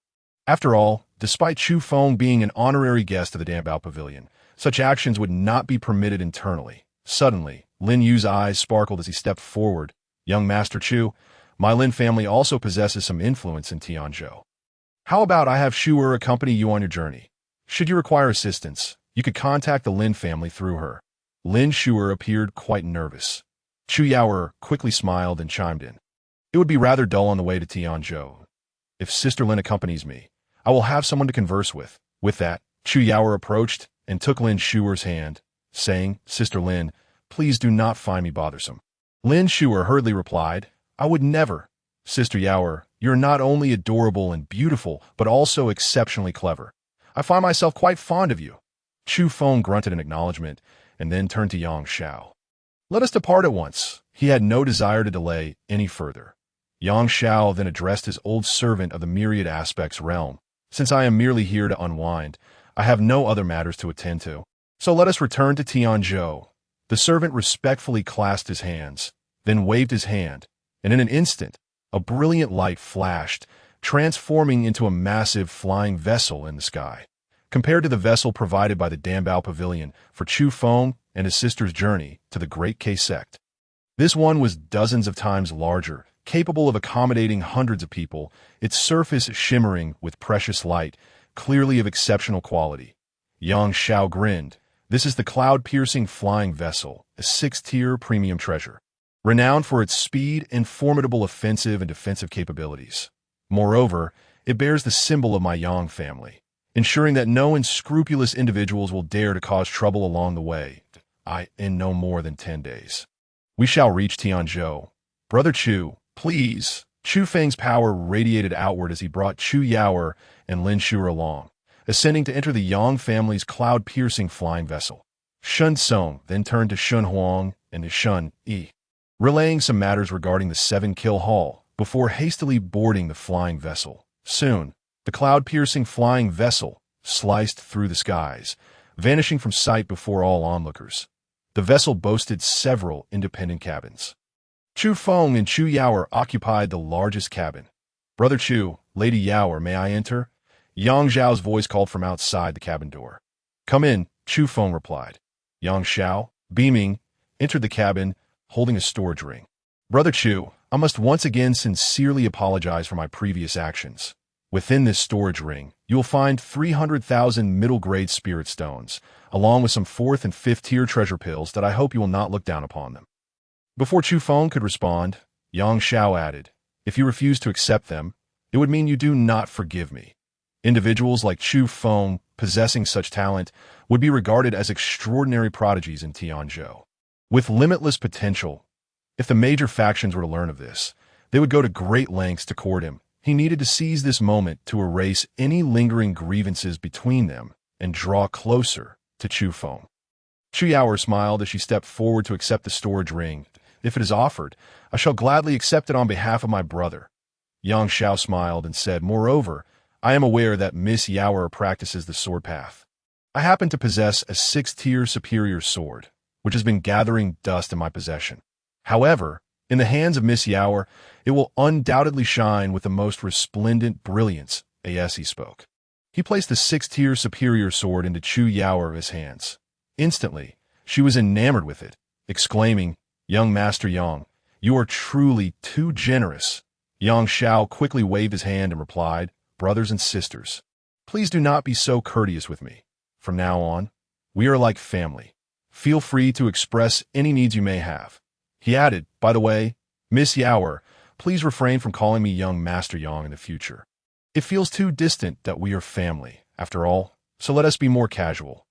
After all, despite Chufeng being an honorary guest of the Danbao Pavilion, such actions would not be permitted internally. Suddenly, Lin Yu's eyes sparkled as he stepped forward. "Young Master Chu, my Lin family also possesses some influence in Tianzhou. How about I have Shu'er accompany you on your journey? Should you require assistance, you could contact the Lin family through her." Lin Shu'er appeared quite nervous. Chu Yaoer quickly smiled and chimed in. "It would be rather dull on the way to Tianzhou. If Sister Lin accompanies me, I will have someone to converse with." With that, Chu Yaoer approached and took Lin Shu'er's hand, saying, "Sister Lin, please do not find me bothersome." Lin Shu'er hurriedly replied, "I would never. Sister Yaoer, you're not only adorable and beautiful, but also exceptionally clever. I find myself quite fond of you." Chufeng grunted in acknowledgement and then turned to Yang Xiao. "Let us depart at once." He had no desire to delay any further. Yang Xiao then addressed his old servant of the myriad aspects realm. "Since I am merely here to unwind, I have no other matters to attend to. So let us return to Tianzhou." The servant respectfully clasped his hands, then waved his hand, and in an instant, a brilliant light flashed, transforming into a massive flying vessel in the sky. Compared to the vessel provided by the Danbao Pavilion for Chufeng and his sister's journey to the Great K sect, this one was dozens of times larger, capable of accommodating hundreds of people, its surface shimmering with precious light, clearly of exceptional quality. Yang Xiao grinned. "This is the cloud-piercing flying vessel, a 6th-tier premium treasure, renowned for its speed and formidable offensive and defensive capabilities. Moreover, it bears the symbol of my Yang family, ensuring that no unscrupulous individuals will dare to cause trouble along the way. In no more than 10 days, we shall reach Tianzhou. Brother Chu, please." Chufeng's power radiated outward as he brought Chu Yaoer and Lin Shu'er along, ascending to enter the Yang family's cloud-piercing flying vessel. Shun Tsung then turned to Shun Huang and to Shun Yi. relaying some matters regarding the 7-kill haul before hastily boarding the flying vessel. Soon, the cloud-piercing flying vessel sliced through the skies, vanishing from sight before all onlookers. The vessel boasted several independent cabins. Chufeng and Chu Yaoer occupied the largest cabin. "Brother Chu, Lady Yaoer, may I enter?" Yang Zhao's voice called from outside the cabin door. "Come in," Chufeng replied. Yang Zhao, beaming, entered the cabin, holding a storage ring. "Brother Chu, I must once again sincerely apologize for my previous actions. Within this storage ring, you will find 300,000 middle-grade spirit stones, along with some 4th and 5th-tier treasure pills that I hope you will not look down upon them." Before Chufeng could respond, Yang Zhao added, "If you refuse to accept them, it would mean you do not forgive me." Individuals like Chufeng possessing such talent would be regarded as extraordinary prodigies in Tianzhou, with limitless potential. If the major factions were to learn of this, they would go to great lengths to court him. He needed to seize this moment to erase any lingering grievances between them and draw closer to Chufeng. Chu Yaoer smiled as she stepped forward to accept the storage ring. "If it is offered, I shall gladly accept it on behalf of my brother." Yang Zhao smiled and said, "Moreover, I am aware that Miss Yaoer practices the sword path. I happen to possess a 6th-tier superior sword, which has been gathering dust in my possession. However, in the hands of Miss Yaoer, it will undoubtedly shine with the most resplendent brilliance." As he spoke, he placed the 6th-tier superior sword into Chu Yaoer's hands. Instantly, she was enamored with it, exclaiming, "Young Master Yang, you are truly too generous." Yang Zhao quickly waved his hand and replied, "Brothers and sisters, please do not be so courteous with me. From now on, we are like family. Feel free to express any needs you may have." He added, "By the way, Miss Yaoer, please refrain from calling me Young Master Yang in the future. It feels too distant that we are family, after all, so let us be more casual."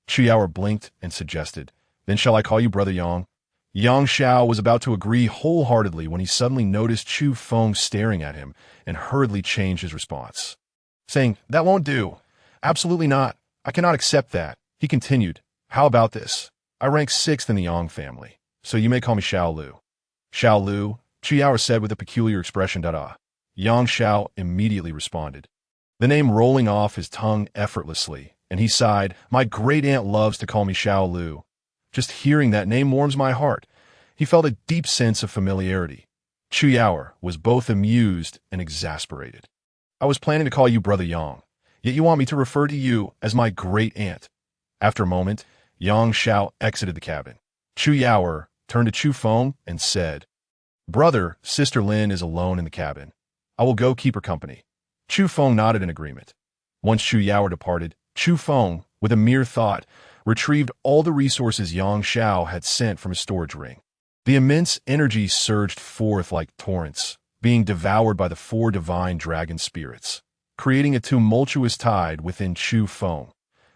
Chu Yaoer blinked and suggested, "Then shall I call you Brother Yang?" Yang Zhao was about to agree wholeheartedly when he suddenly noticed Chufeng staring at him and hurriedly changed his response, saying, "That won't do. Absolutely not. I cannot accept that." He continued, "How about this? I rank 6th in the Yang family, so you may call me Xiao Lu." "Xiao Lu," Chu Yaoer said with a peculiar expression. Yang Zhao immediately responded, the name rolling off his tongue effortlessly, and he sighed, "My great-aunt loves to call me Xiao Lu. Just hearing that name warms my heart." He felt a deep sense of familiarity. Chu Yaoer was both amused and exasperated. "I was planning to call you Brother Yang, yet you want me to refer to you as my great-aunt." After a moment, Yang Zhao exited the cabin. Chu Yaoer turned to Chufeng and said, "Brother, Sister Lin is alone in the cabin. I will go keep her company." Chufeng nodded in agreement. Once Chu Yaoer departed, Chufeng, with a mere thought, retrieved all the resources Yang Zhao had sent from his storage ring. The immense energy surged forth like torrents, being devoured by the 4 divine dragon spirits, creating a tumultuous tide within Chufeng.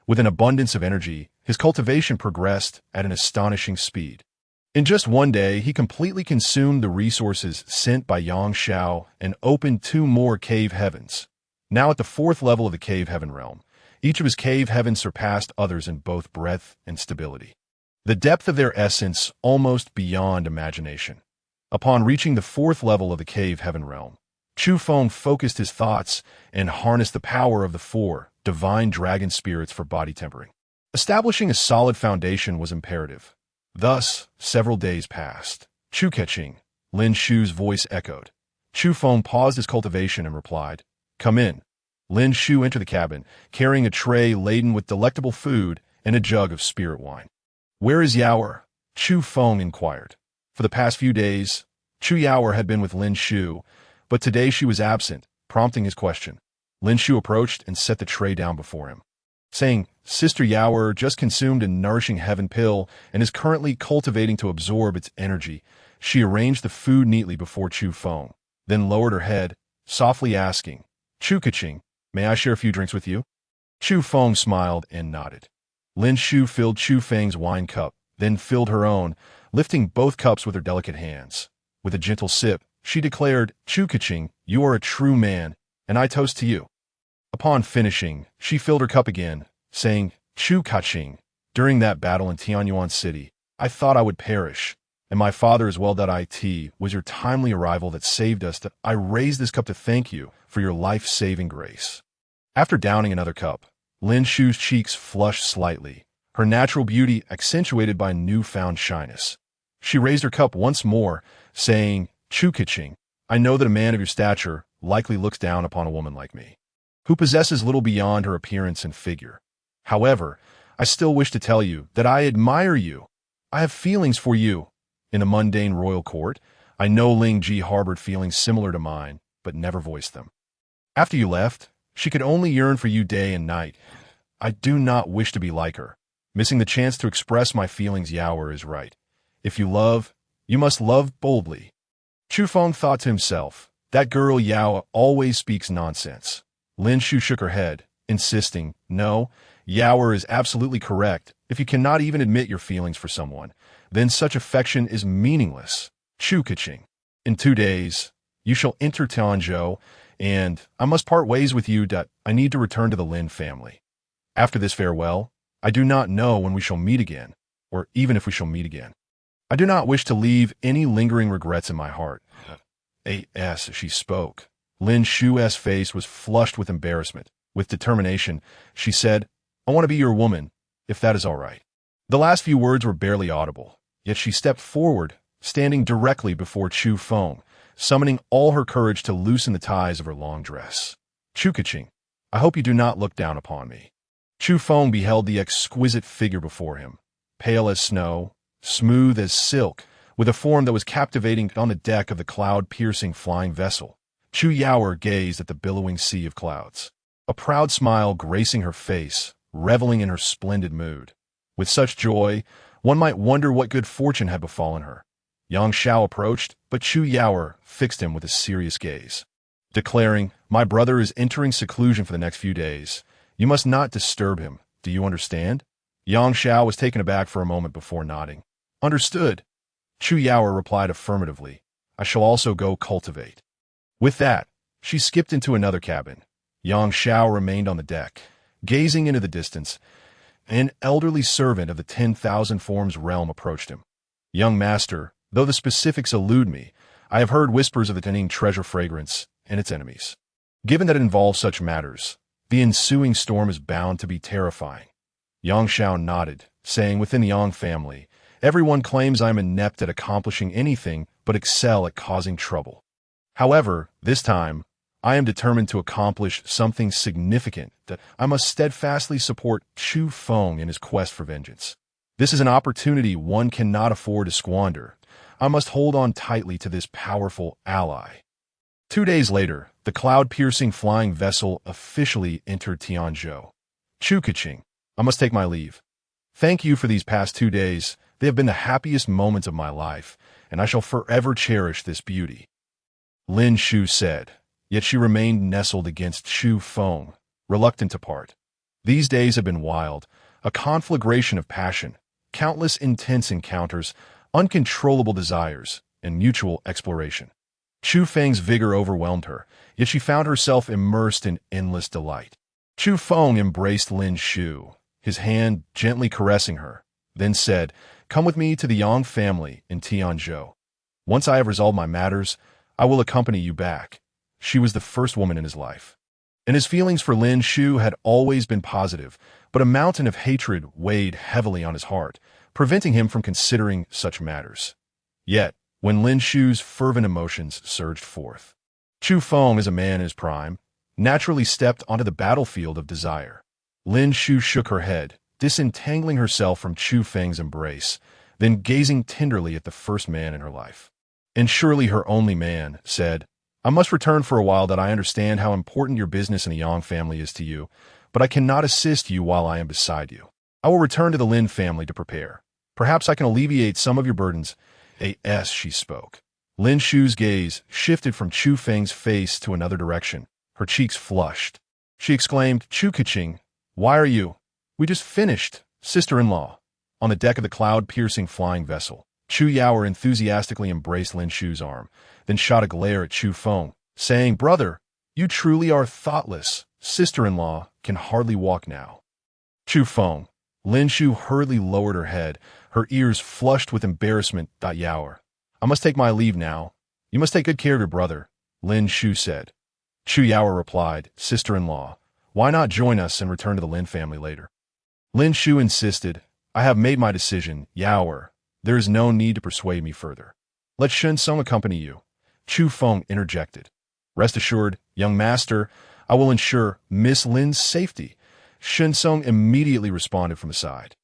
With an abundance of energy, his cultivation progressed at an astonishing speed. In just one day, he completely consumed the resources sent by Yang Zhao and opened 2 more cave heavens. Now at the 4th level of the cave heaven realm, each of his cave heavens surpassed others in both breadth and stability, the depth of their essence almost beyond imagination. Upon reaching the 4th level of the cave heaven realm, Chufeng focused his thoughts and harnessed the power of the 4 divine dragon spirits for body tempering. Establishing a solid foundation was imperative. Thus, several days passed. "Chukeching," Lin Shu's voice echoed. Chufeng paused his cultivation and replied, "Come in." Lin Shu entered the cabin, carrying a tray laden with delectable food and a jug of spirit wine. "Where is Yaoer?" Chufeng inquired. For the past few days, Chu Yaoer had been with Lin Shu, but today she was absent, prompting his question. Lin Shu approached and set the tray down before him, saying, "Sister Yaoer just consumed a nourishing heaven pill and is currently cultivating to absorb its energy." She arranged the food neatly before Chufeng, then lowered her head, softly asking, "Chukeching, may I share a few drinks with you?" Chufeng smiled and nodded. Lin Shu filled Chufeng's wine cup, then filled her own, lifting both cups with her delicate hands. With a gentle sip, she declared, "Chukeching, you are a true man, and I toast to you." Upon finishing, she filled her cup again, saying, "Chu Kaching, during that battle in Tianyuan City, I thought I would perish. And my father as well. It was your timely arrival that saved us. That I raise this cup to thank you for your life-saving grace. After downing another cup, Lin Shu's cheeks flushed slightly, her natural beauty accentuated by newfound shyness. She raised her cup once more, saying, Chu-Kiching, I know that a man of your stature likely looks down upon a woman like me, who possesses little beyond her appearance and figure. However, I still wish to tell you that I admire you. I have feelings for you. In a mundane royal court, I know Ling Ji harbored feelings similar to mine, but never voiced them. After you left, she could only yearn for you day and night. I do not wish to be like her. Missing the chance to express my feelings, Yaoer is right. If you love, you must love boldly. Chufeng thought to himself, that girl Yao always speaks nonsense. Lin Shu shook her head, insisting, no, Yaoer is absolutely correct. If you cannot even admit your feelings for someone, then such affection is meaningless. Chu-Kiching, in 2 days, you shall enter Tianzhou, and I must part ways with you. I need to return to the Lin family. After this farewell, I do not know when we shall meet again, or even if we shall meet again. I do not wish to leave any lingering regrets in my heart. As she spoke, Lin Shu's face was flushed with embarrassment. With determination, she said, I want to be your woman, if that is all right. The last few words were barely audible, yet she stepped forward, standing directly before Chufeng, summoning all her courage to loosen the ties of her long dress. Chu-Kiching, I hope you do not look down upon me. Chufeng beheld the exquisite figure before him, pale as snow, smooth as silk, with a form that was captivating. On the deck of the cloud-piercing flying vessel, Chu Yaoer gazed at the billowing sea of clouds, a proud smile gracing her face, reveling in her splendid mood. With such joy, one might wonder what good fortune had befallen her. Yang Shao approached, but Chu Yaoer fixed him with a serious gaze, declaring, my brother is entering seclusion for the next few days. You must not disturb him. Do you understand? Yang Shao was taken aback for a moment before nodding. Understood. Chu Yaoer replied affirmatively. I shall also go cultivate. With that, she skipped into another cabin. Yang Shao remained on the deck, gazing into the distance. An elderly servant of the 10,000 Forms realm approached him. Young master, though the specifics elude me, I have heard whispers of the Tening treasure fragrance and its enemies. Given that it involves such matters, the ensuing storm is bound to be terrifying. Yang Shao nodded, saying within the Yang family, everyone claims I am inept at accomplishing anything but excel at causing trouble. However, this time, I am determined to accomplish something significant. That I must steadfastly support Chufeng in his quest for vengeance. This is an opportunity one cannot afford to squander. I must hold on tightly to this powerful ally. 2 days later, the cloud-piercing flying vessel officially entered Tianzhou. Chu-Kiching, I must take my leave. Thank you for these past 2 days. They have been the happiest moments of my life, and I shall forever cherish this beauty. Lin Shu said, yet she remained nestled against Chufeng, reluctant to part. These days have been wild, a conflagration of passion, countless intense encounters, uncontrollable desires, and mutual exploration. Chufeng's vigor overwhelmed her, yet she found herself immersed in endless delight. Chufeng embraced Lin Shu, his hand gently caressing her, then said, come with me to the Yang family in Tianzhou. Once I have resolved my matters, I will accompany you back. She was the first woman in his life. And his feelings for Lin Shu had always been positive, but a mountain of hatred weighed heavily on his heart, preventing him from considering such matters. Yet, when Lin Shu's fervent emotions surged forth, Chufeng, as a man in his prime, naturally stepped onto the battlefield of desire. Lin Shu shook her head, disentangling herself from Chufeng's embrace, then gazing tenderly at the first man in her life. And surely her only man, said, I must return for a while. That I understand how important your business in the Yang family is to you, but I cannot assist you while I am beside you. I will return to the Lin family to prepare. Perhaps I can alleviate some of your burdens. As she spoke, Lin Shu's gaze shifted from Chufeng's face to another direction. Her cheeks flushed. She exclaimed, Chu-Kiching, why are you? We just finished, sister-in-law. On the deck of the cloud-piercing flying vessel, Chu Yaoer enthusiastically embraced Lin Shu's arm, then shot a glare at Chufeng, saying, brother, you truly are thoughtless. Sister-in-law can hardly walk now. Chufeng, Lin Shu hurriedly lowered her head, her ears flushed with embarrassment. Yaoer, I must take my leave now. You must take good care of your brother, Lin Shu said. Chu Yaoer replied, sister-in-law, why not join us and return to the Lin family later? Lin Shu insisted, I have made my decision, Yaoer. There is no need to persuade me further. Let Shensong accompany you. Chufeng interjected. Rest assured, young master, I will ensure Miss Lin's safety. Shensong immediately responded from the side.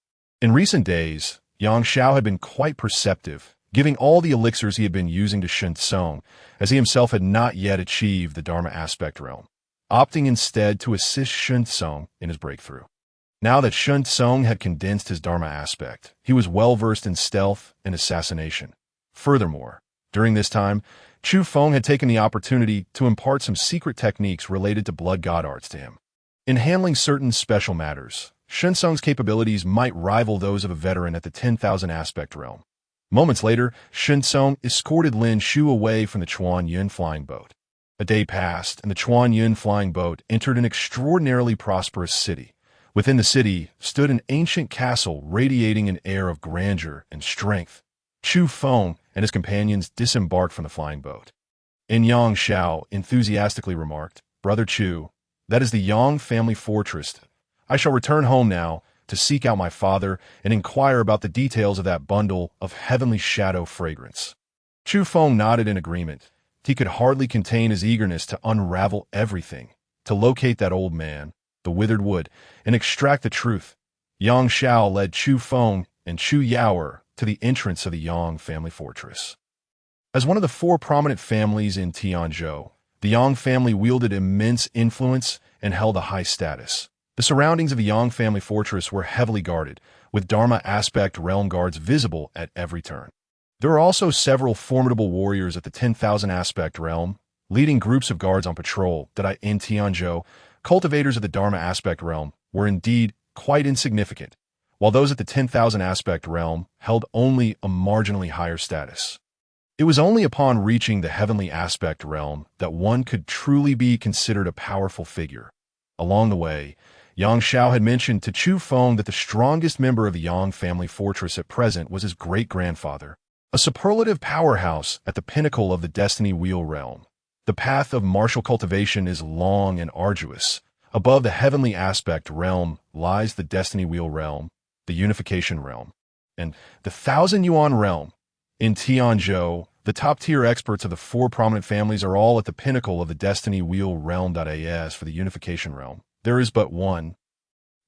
In recent days, Yang Xiao had been quite perceptive, giving all the elixirs he had been using to Shensong, as he himself had not yet achieved the Dharma aspect realm, opting instead to assist Shensong in his breakthrough. Now that Shensong had condensed his Dharma aspect, he was well versed in stealth and assassination. Furthermore, during this time, Chufeng had taken the opportunity to impart some secret techniques related to blood god arts to him. In handling certain special matters, Shensong's capabilities might rival those of a veteran at the 10,000 aspect realm. Moments later, Shensong escorted Lin Shu away from the Chuan Yun flying boat. A day passed, and the Chuan Yun flying boat entered an extraordinarily prosperous city. Within the city stood an ancient castle radiating an air of grandeur and strength. Chufeng and his companions disembarked from the flying boat. And Yang Xiao enthusiastically remarked, Brother Chu, that is the Yang family fortress. I shall return home now to seek out my father and inquire about the details of that bundle of heavenly shadow fragrance. Chufeng nodded in agreement. He could hardly contain his eagerness to unravel everything, to locate that old man, the withered wood, and extract the truth. Yang Xiao led Chufeng and Chu Yaoer to the entrance of the Yang family fortress. As one of the 4 prominent families in Tianzhou, the Yang family wielded immense influence and held a high status. The surroundings of the Yang family fortress were heavily guarded, with Dharma aspect realm guards visible at every turn. There were also several formidable warriors at the 10,000 aspect realm, leading groups of guards on patrol that in Tianzhou, cultivators of the Dharma aspect realm were indeed quite insignificant, while those at the 10,000 aspect realm held only a marginally higher status. It was only upon reaching the heavenly aspect realm that one could truly be considered a powerful figure. Along the way, Yang Xiao had mentioned to Chufeng that the strongest member of the Yang family fortress at present was his great-grandfather, a superlative powerhouse at the pinnacle of the Destiny Wheel realm. The path of martial cultivation is long and arduous. Above the heavenly aspect realm lies the Destiny Wheel realm, the Unification realm, and the 1,000 Yuan realm. In Tianzhou, the top-tier experts of the 4 prominent families are all at the pinnacle of the Destiny Wheel realm. As for the Unification realm, there is but one.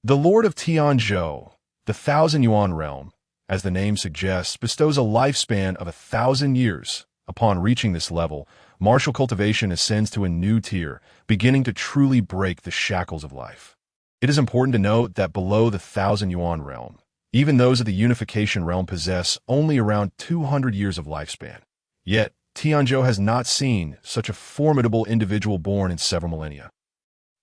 The Lord of Tianzhou, the 1,000 Yuan realm, as the name suggests, bestows a lifespan of 1,000 years. Upon reaching this level, martial cultivation ascends to a new tier, beginning to truly break the shackles of life. It is important to note that below the 1,000 Yuan realm, even those of the Unification realm possess only around 200 years of lifespan. Yet, Tianzhou has not seen such a formidable individual born in several millennia.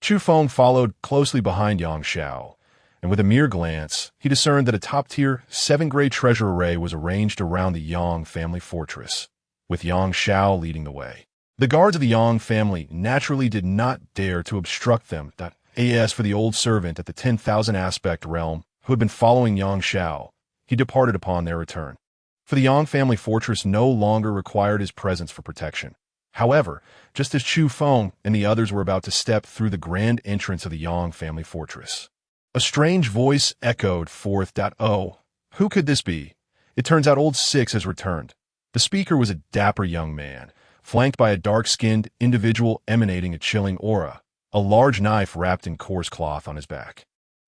Chufeng followed closely behind Yang Xiao, and with a mere glance, he discerned that a top-tier 7-grade treasure array was arranged around the Yang family fortress, with Yang Xiao leading the way. The guards of the Yang family naturally did not dare to obstruct them. As for the old servant at the 10,000 aspect realm, who had been following Yang Xiao, he departed upon their return. For the Yang family fortress no longer required his presence for protection. However, just as Chufeng and the others were about to step through the grand entrance of the Yang family fortress, a strange voice echoed forth, "Oh, who could this be? It turns out old Six has returned." The speaker was a dapper young man, flanked by a dark-skinned individual emanating a chilling aura, a large knife wrapped in coarse cloth on his back,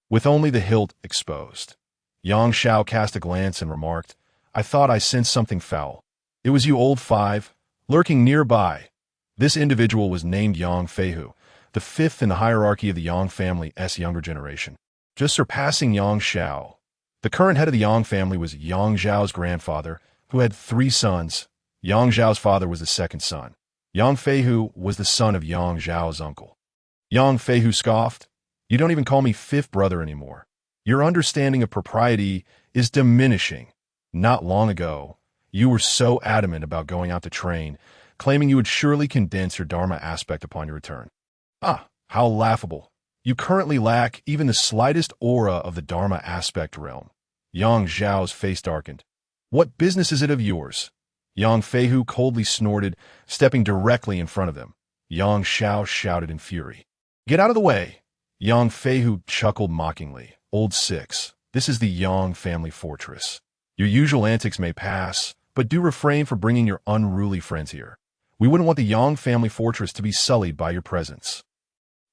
with only the hilt exposed. Yang Xiao cast a glance and remarked, "I thought I sensed something foul. It was you, old Five, lurking nearby." This individual was named Yang Feihu, the 5th in the hierarchy of the Yang family's younger generation, just surpassing Yang Xiao. The current head of the Yang family was Yang Zhao's grandfather, who had 3 sons. Yang Zhao's father was the 2nd son. Yang Feihu was the son of Yang Zhao's uncle. Yang Feihu scoffed, "You don't even call me 5th brother anymore. Your understanding of propriety is diminishing. Not long ago, you were so adamant about going out to train, claiming you would surely condense your Dharma aspect upon your return. How laughable. You currently lack even the slightest aura of the Dharma aspect realm. Yang Zhao's face darkened. What business is it of yours? Yang Feihu coldly snorted, stepping directly in front of them. Yang Zhao shouted in fury. Get out of the way! Yang Feihu chuckled mockingly. Old Six, this is the Yang family fortress. Your usual antics may pass, but do refrain from bringing your unruly friends here. We wouldn't want the Yang family fortress to be sullied by your presence.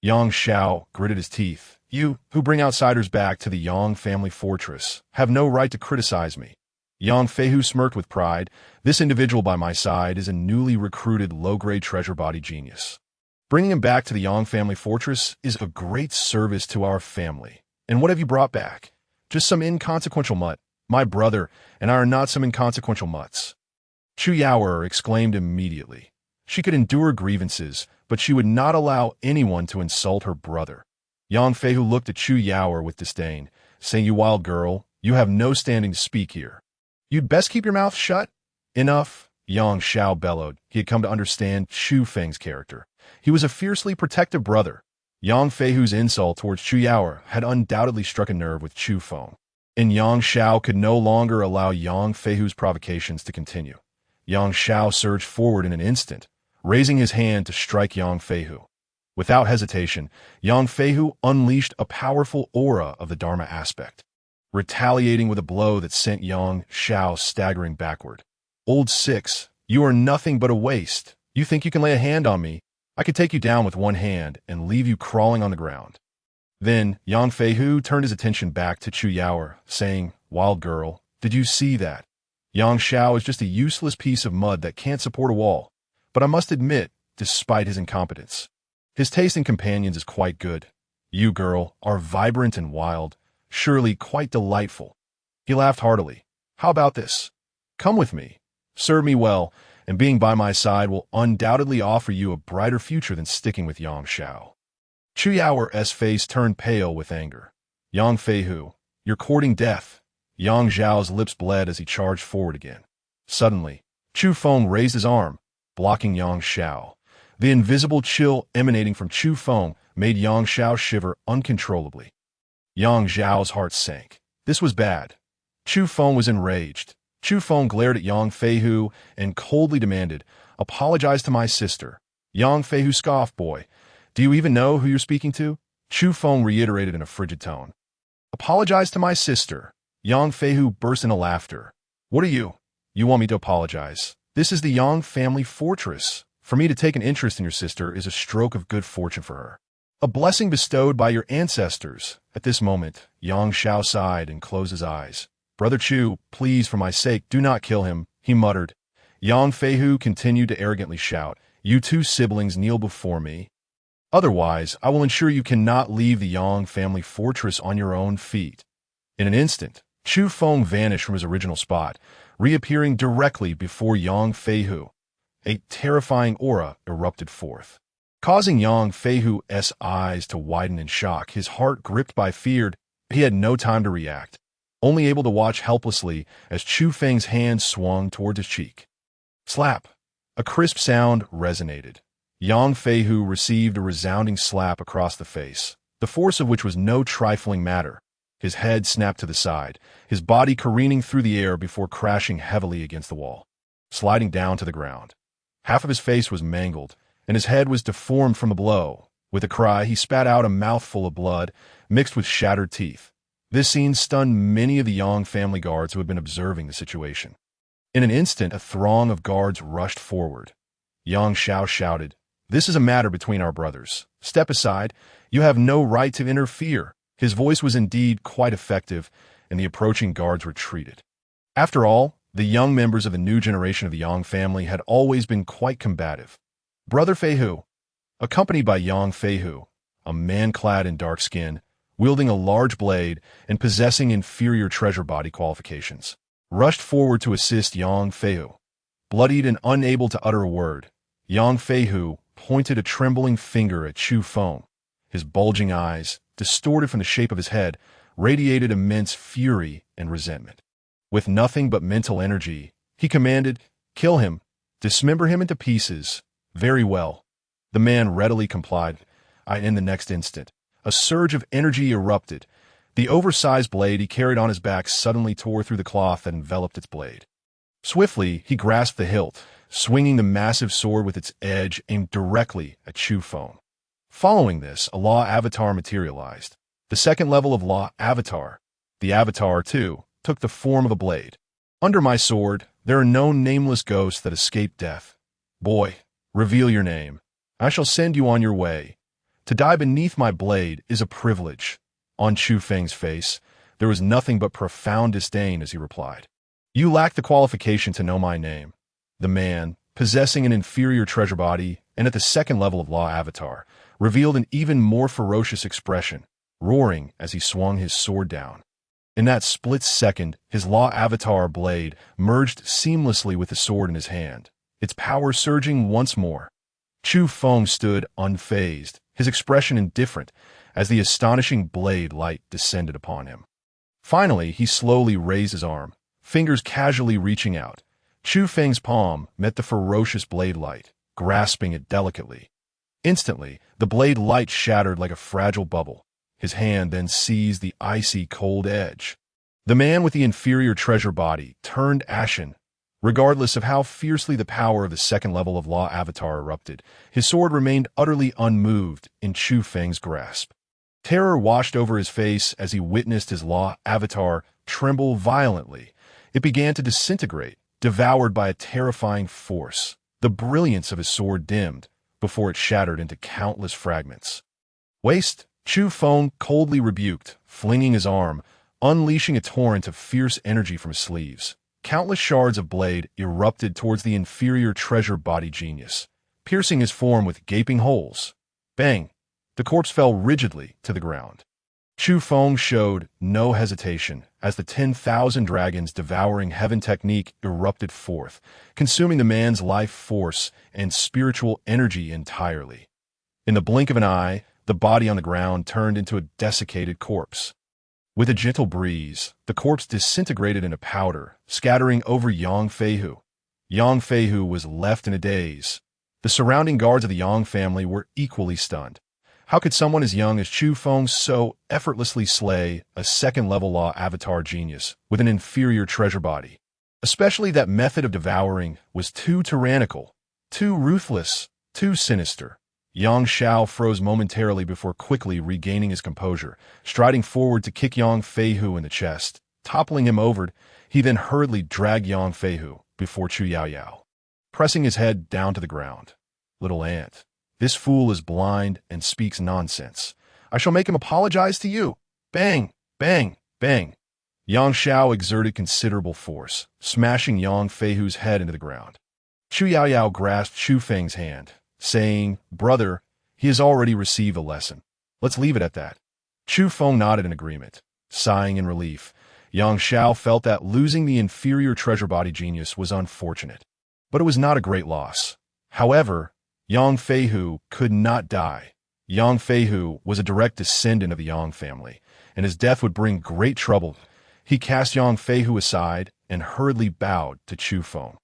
Yang Zhao gritted his teeth. You, who bring outsiders back to the Yang family fortress, have no right to criticize me. Yang Feihu smirked with pride. This individual by my side is a newly recruited low-grade treasure body genius. Bringing him back to the Yang family fortress is a great service to our family. And what have you brought back? Just some inconsequential mutt. My brother and I are not some inconsequential mutts. Chu Yaoer exclaimed immediately. She could endure grievances, but she would not allow anyone to insult her brother. Yang Feihu looked at Chu Yaoer with disdain, saying, You wild girl, you have no standing to speak here. You'd best keep your mouth shut. Enough, Yang Zhao bellowed. He had come to understand Chufeng's character. He was a fiercely protective brother. Yang Feihu's insult towards Chu Yaoer had undoubtedly struck a nerve with Chufeng, and Yang Zhao could no longer allow Yang Feihu's provocations to continue. Yang Zhao surged forward in an instant, raising his hand to strike Yang Feihu. Without hesitation, Yang Feihu unleashed a powerful aura of the Dharma aspect, retaliating with a blow that sent Yang Zhao staggering backward. Old Six, you are nothing but a waste. You think you can lay a hand on me? I could take you down with one hand and leave you crawling on the ground. Then Yang Feihu turned his attention back to Chu Yaoer, saying, Wild girl, did you see that? Yang Zhao is just a useless piece of mud that can't support a wall. But I must admit, despite his incompetence, his taste in companions is quite good. You, girl, are vibrant and wild, surely quite delightful. He laughed heartily. How about this? Come with me. Serve me well, and being by my side will undoubtedly offer you a brighter future than sticking with Yang Zhao. Chu Yaoer's face turned pale with anger. Yang Feihu, you're courting death. Yang Zhao's lips bled as he charged forward again. Suddenly, Chufeng raised his arm, blocking Yang Zhao. The invisible chill emanating from Chufeng made Yang Zhao shiver uncontrollably. Yang Zhao's heart sank. This was bad. Chufeng was enraged. Chufeng glared at Yang Feihu and coldly demanded, Apologize to my sister. Yang Feihu scoffed, Boy, do you even know who you're speaking to? Chufeng reiterated in a frigid tone. Apologize to my sister. Yang Feihu burst into laughter. What are you? You want me to apologize? This is the Yang family fortress. For me to take an interest in your sister is a stroke of good fortune for her. A blessing bestowed by your ancestors. At this moment, Yang Zhao sighed and closed his eyes. Brother Chu, please, for my sake, do not kill him, he muttered. Yang Feihu continued to arrogantly shout, You two siblings kneel before me. Otherwise, I will ensure you cannot leave the Yang family fortress on your own feet. In an instant, Chufeng vanished from his original spot, reappearing directly before Yang Feihu. A terrifying aura erupted forth, causing Yang Feihu's eyes to widen in shock. His heart gripped by fear, he had no time to react, only able to watch helplessly as Chufeng's hand swung toward his cheek. Slap! A crisp sound resonated. Yang Feihu received a resounding slap across the face, the force of which was no trifling matter. His head snapped to the side, his body careening through the air before crashing heavily against the wall, sliding down to the ground. Half of his face was mangled, and his head was deformed from the blow. With a cry, he spat out a mouthful of blood, mixed with shattered teeth. This scene stunned many of the Yang family guards who had been observing the situation. In an instant, a throng of guards rushed forward. Yang Zhao shouted, This is a matter between our brothers. Step aside. You have no right to interfere. His voice was indeed quite effective, and the approaching guards retreated. After all, the young members of the new generation of the Yang family had always been quite combative. Brother Feihu, accompanied by Yang Feihu, a man clad in dark skin, wielding a large blade and possessing inferior treasure body qualifications, rushed forward to assist Yang Feihu. Bloodied and unable to utter a word, Yang Feihu pointed a trembling finger at Chufeng. His bulging eyes, distorted from the shape of his head, radiated immense fury and resentment. With nothing but mental energy, he commanded, Kill him, dismember him into pieces. Very well. The man readily complied. In the next instant, a surge of energy erupted. The oversized blade he carried on his back suddenly tore through the cloth that enveloped its blade. Swiftly, he grasped the hilt, swinging the massive sword with its edge aimed directly at Chufeng. Following this, a Law Avatar materialized. The second level of Law Avatar. The Avatar, too, took the form of a blade. Under my sword, there are no nameless ghosts that escape death. Boy, reveal your name. I shall send you on your way. To die beneath my blade is a privilege. On Chufeng's face, there was nothing but profound disdain as he replied. You lack the qualification to know my name. The man, possessing an inferior treasure body and at the second level of Law Avatar, revealed an even more ferocious expression, roaring as he swung his sword down. In that split second, his Law Avatar blade merged seamlessly with the sword in his hand, its power surging once more. Chufeng stood unfazed, his expression indifferent, as the astonishing blade light descended upon him. Finally, he slowly raised his arm, fingers casually reaching out. Chufeng's palm met the ferocious blade light, grasping it delicately. Instantly, the blade light shattered like a fragile bubble. His hand then seized the icy cold edge. The man with the inferior treasure body turned ashen. Regardless of how fiercely the power of the second level of Law Avatar erupted, his sword remained utterly unmoved in Chufeng's grasp. Terror washed over his face as he witnessed his Law Avatar tremble violently. It began to disintegrate, devoured by a terrifying force. The brilliance of his sword dimmed before it shattered into countless fragments. Waste, Chufeng coldly rebuked, flinging his arm, unleashing a torrent of fierce energy from his sleeves. Countless shards of blade erupted towards the inferior treasure body genius, piercing his form with gaping holes. Bang! The corpse fell rigidly to the ground. Chufeng showed no hesitation as the 10,000 dragons devouring heaven technique erupted forth, consuming the man's life force and spiritual energy entirely. In the blink of an eye, the body on the ground turned into a desiccated corpse. With a gentle breeze, the corpse disintegrated into powder, scattering over Yang Feihu. Yang Feihu was left in a daze. The surrounding guards of the Yang family were equally stunned. How could someone as young as Chufeng so effortlessly slay a second-level Law Avatar genius with an inferior treasure body? Especially that method of devouring was too tyrannical, too ruthless, too sinister. Yang Xiao froze momentarily before quickly regaining his composure, striding forward to kick Yang Feihu in the chest. Toppling him over, he then hurriedly dragged Yang Feihu before Chu Yaoyao, pressing his head down to the ground. Little ant, this fool is blind and speaks nonsense. I shall make him apologize to you. Bang, bang, bang. Yang Xiao exerted considerable force, smashing Yang Feihu's head into the ground. Chu Yaoyao grasped Chufeng's hand, saying, "Brother, he has already received a lesson. Let's leave it at that." Chufeng nodded in agreement. Sighing in relief, Yang Xiao felt that losing the inferior treasure body genius was unfortunate. But it was not a great loss. However, Yang Feihu could not die. Yang Feihu was a direct descendant of the Yang family, and his death would bring great trouble. He cast Yang Feihu aside and hurriedly bowed to Chufeng,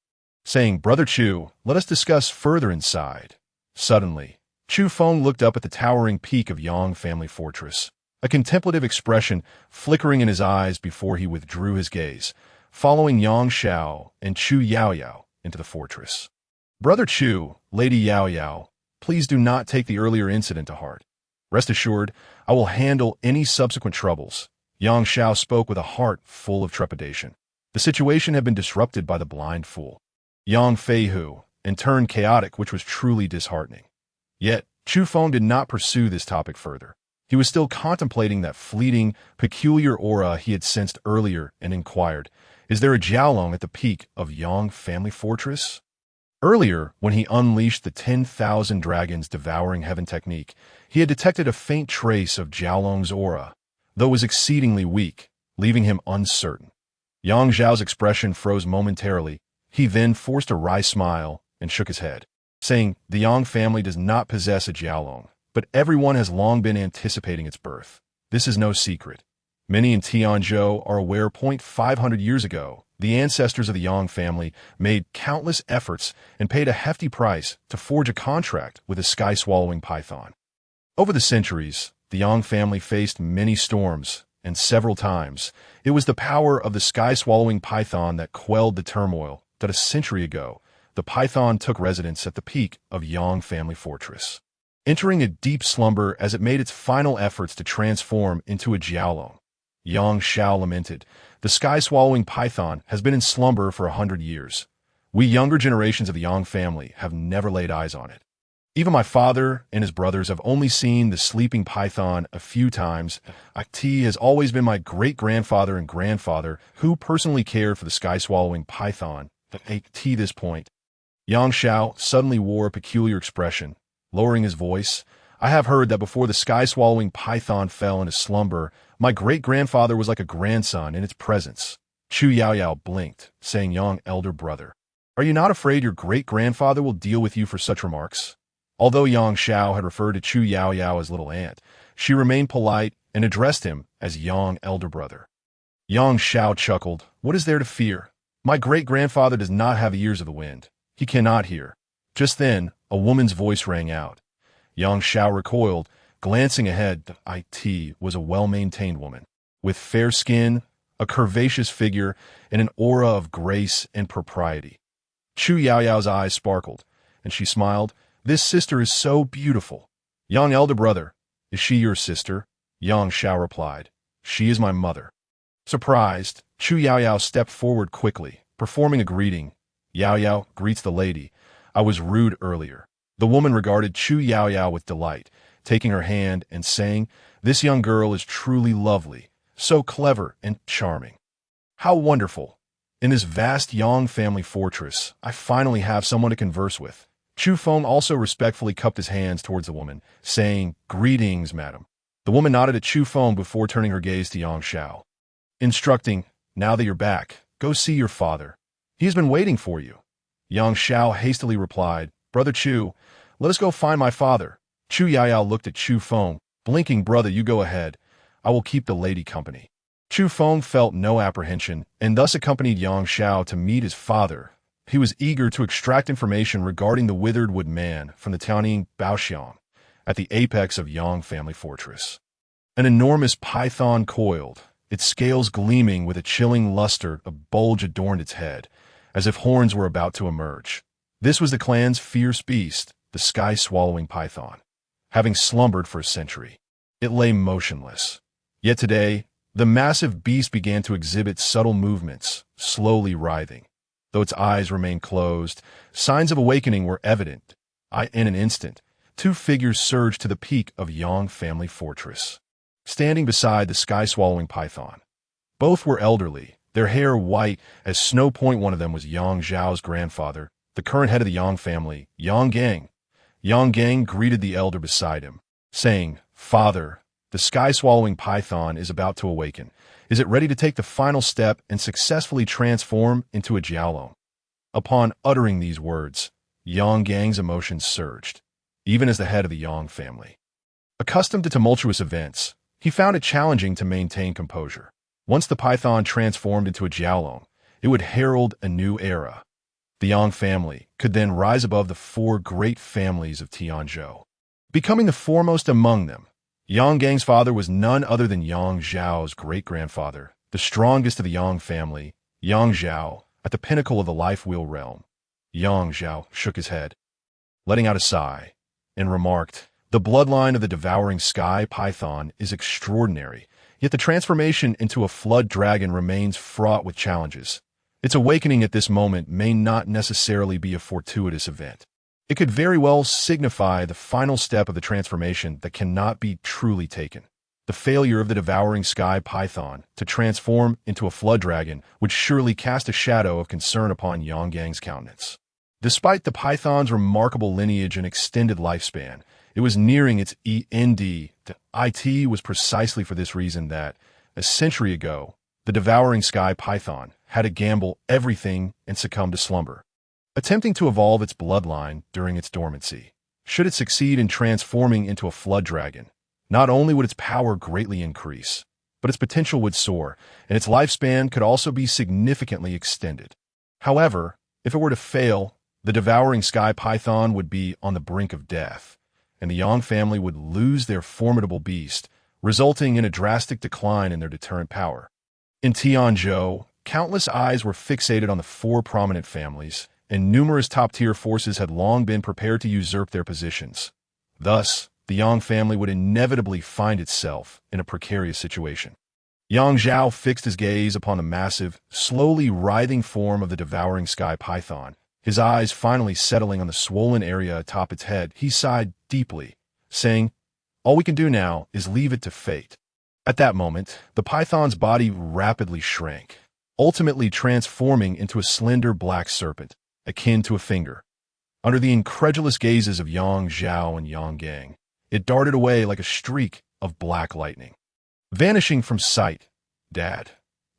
saying, "Brother Chu, let us discuss further inside." Suddenly, Chufeng looked up at the towering peak of Yang family fortress, a contemplative expression flickering in his eyes before he withdrew his gaze, following Yang Xiao and Chu Yaoyao into the fortress. "Brother Chu, Lady Yaoyao, please do not take the earlier incident to heart. Rest assured, I will handle any subsequent troubles." Yang Xiao spoke with a heart full of trepidation. The situation had been disrupted by the blind fool, Yang Feihu, and turned chaotic, which was truly disheartening. Yet, Chufeng did not pursue this topic further. He was still contemplating that fleeting, peculiar aura he had sensed earlier and inquired, "Is there a Jiaolong at the peak of Yang family fortress?" Earlier, when he unleashed the 10,000 dragons devouring heaven technique, he had detected a faint trace of Jiaolong's aura, though it was exceedingly weak, leaving him uncertain. Yang Zhao's expression froze momentarily. He then forced a wry smile and shook his head, saying, "The Yang family does not possess a Jiaolong, but everyone has long been anticipating its birth. This is no secret. Many in Tianzhou are aware 500 years ago, the ancestors of the Yang family made countless efforts and paid a hefty price to forge a contract with a sky-swallowing python. Over the centuries, the Yang family faced many storms, and several times. It was the power of the sky-swallowing python that quelled the turmoil that a century ago, the python took residence at the peak of Yang family fortress. Entering a deep slumber as it made its final efforts to transform into a Jiaolong. Yang Xiao lamented, "The sky-swallowing python has been in slumber for 100 years. We younger generations of the Yang family have never laid eyes on it. Even my father and his brothers have only seen the sleeping python a few times. It has always been my great-grandfather and grandfather who personally cared for the sky-swallowing python. At this point, Yang Xiao suddenly wore a peculiar expression. Lowering his voice, "I have heard that before the sky-swallowing python fell into slumber, my great-grandfather was like a grandson in its presence." Chu Yaoyao blinked, saying, "Young elder brother, are you not afraid your great-grandfather will deal with you for such remarks?" Although Yang Xiao had referred to Chu Yaoyao as little aunt, she remained polite and addressed him as young elder brother. Yang Xiao chuckled, "What is there to fear? My great-grandfather does not have the ears of the wind. He cannot hear." Just then, a woman's voice rang out. Yang Xiao recoiled, glancing ahead. It was a well-maintained woman, with fair skin, a curvaceous figure, and an aura of grace and propriety. Chu Yaoyao's eyes sparkled, and she smiled. "This sister is so beautiful." "Young elder brother, is she your sister?" Yang Xiao replied. "She is my mother." Surprised, Chu Yaoyao stepped forward quickly, performing a greeting. "Yaoyao greets the lady. I was rude earlier." The woman regarded Chu Yaoyao with delight, taking her hand and saying, "This young girl is truly lovely, so clever and charming." "How wonderful! In this vast Yang family fortress, I finally have someone to converse with." Chufeng also respectfully cupped his hands towards the woman, saying, "Greetings, madam." The woman nodded at Chufeng before turning her gaze to Yang Xiao, instructing, "Now that you're back, go see your father. He has been waiting for you." Yang Xiao hastily replied, "Brother Chu, let us go find my father." Chu Yaoyao looked at Chufeng, blinking, "Brother, you go ahead. I will keep the lady company." Chufeng felt no apprehension and thus accompanied Yang Xiao to meet his father. He was eager to extract information regarding the withered wood man from the Tianning Baoxiang at the apex of Yang family fortress. An enormous python coiled, its scales gleaming with a chilling luster. A bulge adorned its head, as if horns were about to emerge. This was the clan's fierce beast, the sky-swallowing python. Having slumbered for a century, it lay motionless. Yet today, the massive beast began to exhibit subtle movements, slowly writhing. Though its eyes remained closed, signs of awakening were evident. In an instant, two figures surged to the peak of Yang family fortress, standing beside the sky-swallowing python. Both were elderly, their hair white as snow. One of them was Yang Zhao's grandfather, the current head of the Yang family, Yang Gang. Yang Gang greeted the elder beside him, saying, "Father, the sky-swallowing python is about to awaken. Is it ready to take the final step and successfully transform into a Jiaolong?" Upon uttering these words, Yang Gang's emotions surged, even as the head of the Yang family. Accustomed to tumultuous events, he found it challenging to maintain composure. Once the python transformed into a Jiaolong, it would herald a new era. The Yang family could then rise above the four great families of Tianzhou, becoming the foremost among them. Yang Gang's father was none other than Yang Zhao's great-grandfather, the strongest of the Yang family, Yang Zhao, at the pinnacle of the life wheel realm. Yang Zhao shook his head, letting out a sigh, and remarked, "The bloodline of the devouring sky python is extraordinary, yet the transformation into a flood dragon remains fraught with challenges. Its awakening at this moment may not necessarily be a fortuitous event. It could very well signify the final step of the transformation that cannot be truly taken. The failure of the devouring sky python to transform into a flood dragon would surely cast a shadow of concern upon Yang Gang's countenance. Despite the python's remarkable lineage and extended lifespan, it was nearing its end. It was precisely for this reason that, a century ago, the devouring sky python had to gamble everything and succumb to slumber, attempting to evolve its bloodline during its dormancy. Should it succeed in transforming into a flood dragon, not only would its power greatly increase, but its potential would soar, and its lifespan could also be significantly extended. However, if it were to fail, the devouring sky python would be on the brink of death, and the Yang family would lose their formidable beast, resulting in a drastic decline in their deterrent power. In Tianzhou, countless eyes were fixated on the four prominent families, and numerous top-tier forces had long been prepared to usurp their positions. Thus, the Yang family would inevitably find itself in a precarious situation. Yang Zhao fixed his gaze upon the massive, slowly writhing form of the devouring sky python. His eyes finally settling on the swollen area atop its head, he sighed deeply, saying, "All we can do now is leave it to fate." At that moment, the python's body rapidly shrank, ultimately transforming into a slender black serpent, akin to a finger. Under the incredulous gazes of Yang Zhao and Yang Gang, it darted away like a streak of black lightning. Vanishing from sight, "Dad,"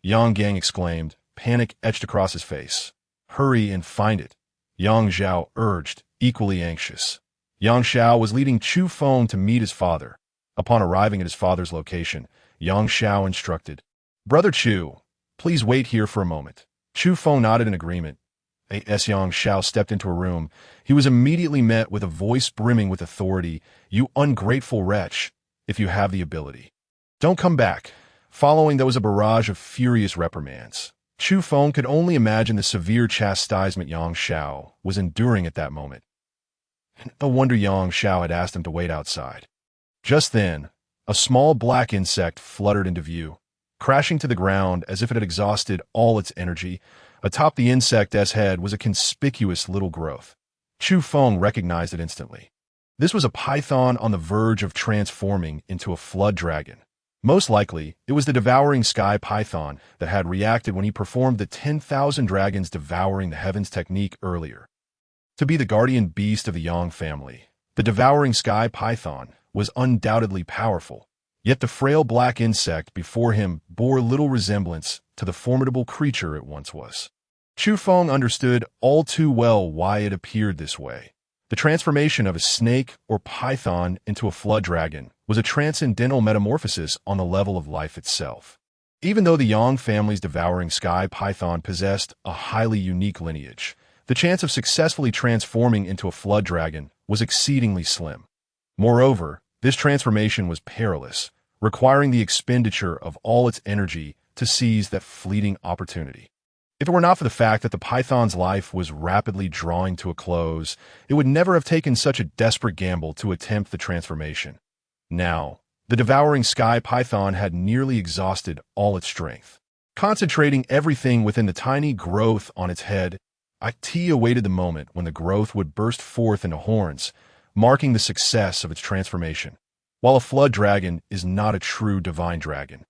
Yang Gang exclaimed, panic etched across his face. "Hurry and find it," Yang Zhao urged, equally anxious. Yang Xiao was leading Chufeng to meet his father. Upon arriving at his father's location, Yang Xiao instructed, "Brother Chu, please wait here for a moment." Chufeng nodded in agreement. As Yang Xiao stepped into a room, he was immediately met with a voice brimming with authority. "You ungrateful wretch, if you have the ability, don't come back." Following, there was a barrage of furious reprimands. Chufeng could only imagine the severe chastisement Yang Xiao was enduring at that moment. No wonder Yang Xiao had asked him to wait outside. Just then, a small black insect fluttered into view. Crashing to the ground as if it had exhausted all its energy, atop the insect's head was a conspicuous little growth. Chufeng recognized it instantly. This was a python on the verge of transforming into a flood dragon. Most likely, it was the devouring sky python that had reacted when he performed the 10,000 dragons devouring the heavens technique earlier. To be the guardian beast of the Yang family, the devouring sky python was undoubtedly powerful, yet the frail black insect before him bore little resemblance to the formidable creature it once was. Chufeng understood all too well why it appeared this way. The transformation of a snake or python into a flood dragon was a transcendental metamorphosis on the level of life itself. Even though the Yang family's devouring sky python possessed a highly unique lineage, the chance of successfully transforming into a flood dragon was exceedingly slim. Moreover, this transformation was perilous, requiring the expenditure of all its energy to seize that fleeting opportunity. If it were not for the fact that the python's life was rapidly drawing to a close, it would never have taken such a desperate gamble to attempt the transformation. Now, the devouring sky python had nearly exhausted all its strength. Concentrating everything within the tiny growth on its head, IT awaited the moment when the growth would burst forth into horns, marking the success of its transformation. While a flood dragon is not a true divine dragon,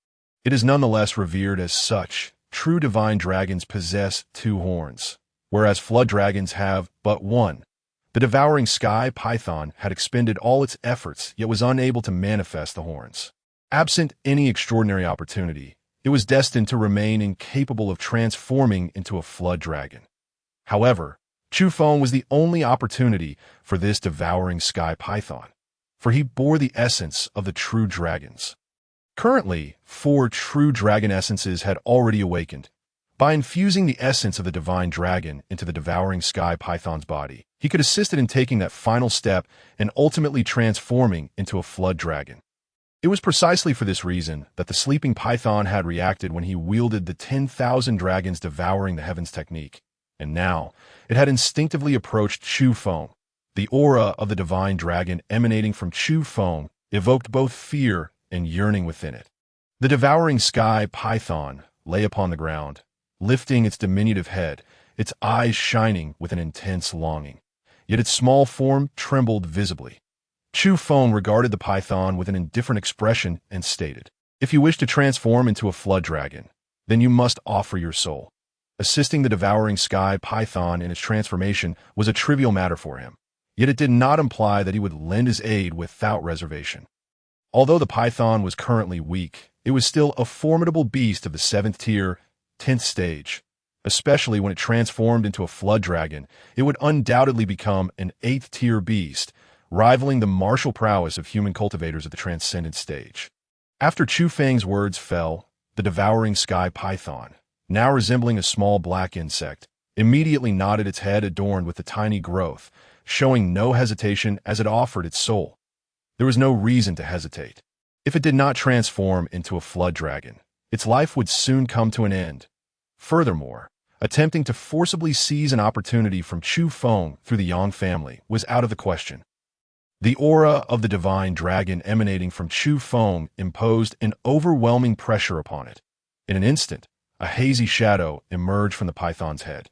it is nonetheless revered as such. True divine dragons possess 2 horns, whereas flood dragons have but 1. The devouring sky python had expended all its efforts, yet was unable to manifest the horns. Absent any extraordinary opportunity, it was destined to remain incapable of transforming into a flood dragon. However, Chufeng was the only opportunity for this devouring sky python, for he bore the essence of the true dragons. Currently, 4 true dragon essences had already awakened. By infusing the essence of the divine dragon into the devouring sky python's body, he could assist it in taking that final step and ultimately transforming into a flood dragon. It was precisely for this reason that the sleeping python had reacted when he wielded the 10,000 dragons devouring the heavens technique. And now, it had instinctively approached Chufeng. The aura of the divine dragon emanating from Chufeng evoked both fear and yearning within it. The devouring sky python lay upon the ground, lifting its diminutive head, its eyes shining with an intense longing. Yet its small form trembled visibly. Chufeng regarded the python with an indifferent expression and stated, "If you wish to transform into a flood dragon, then you must offer your soul." Assisting the devouring sky python in its transformation was a trivial matter for him, yet it did not imply that he would lend his aid without reservation. Although the python was currently weak, it was still a formidable beast of the 7th tier, 10th stage. Especially when it transformed into a flood dragon, it would undoubtedly become an 8th tier beast, rivaling the martial prowess of human cultivators at the transcendent stage. After Chufeng's words fell, the devouring sky python, now resembling a small black insect, immediately nodded its head adorned with the tiny growth, showing no hesitation as it offered its soul. There was no reason to hesitate. If it did not transform into a flood dragon, its life would soon come to an end. Furthermore, attempting to forcibly seize an opportunity from Chufeng through the Yang family was out of the question. The aura of the divine dragon emanating from Chufeng imposed an overwhelming pressure upon it. In an instant, a hazy shadow emerged from the python's head.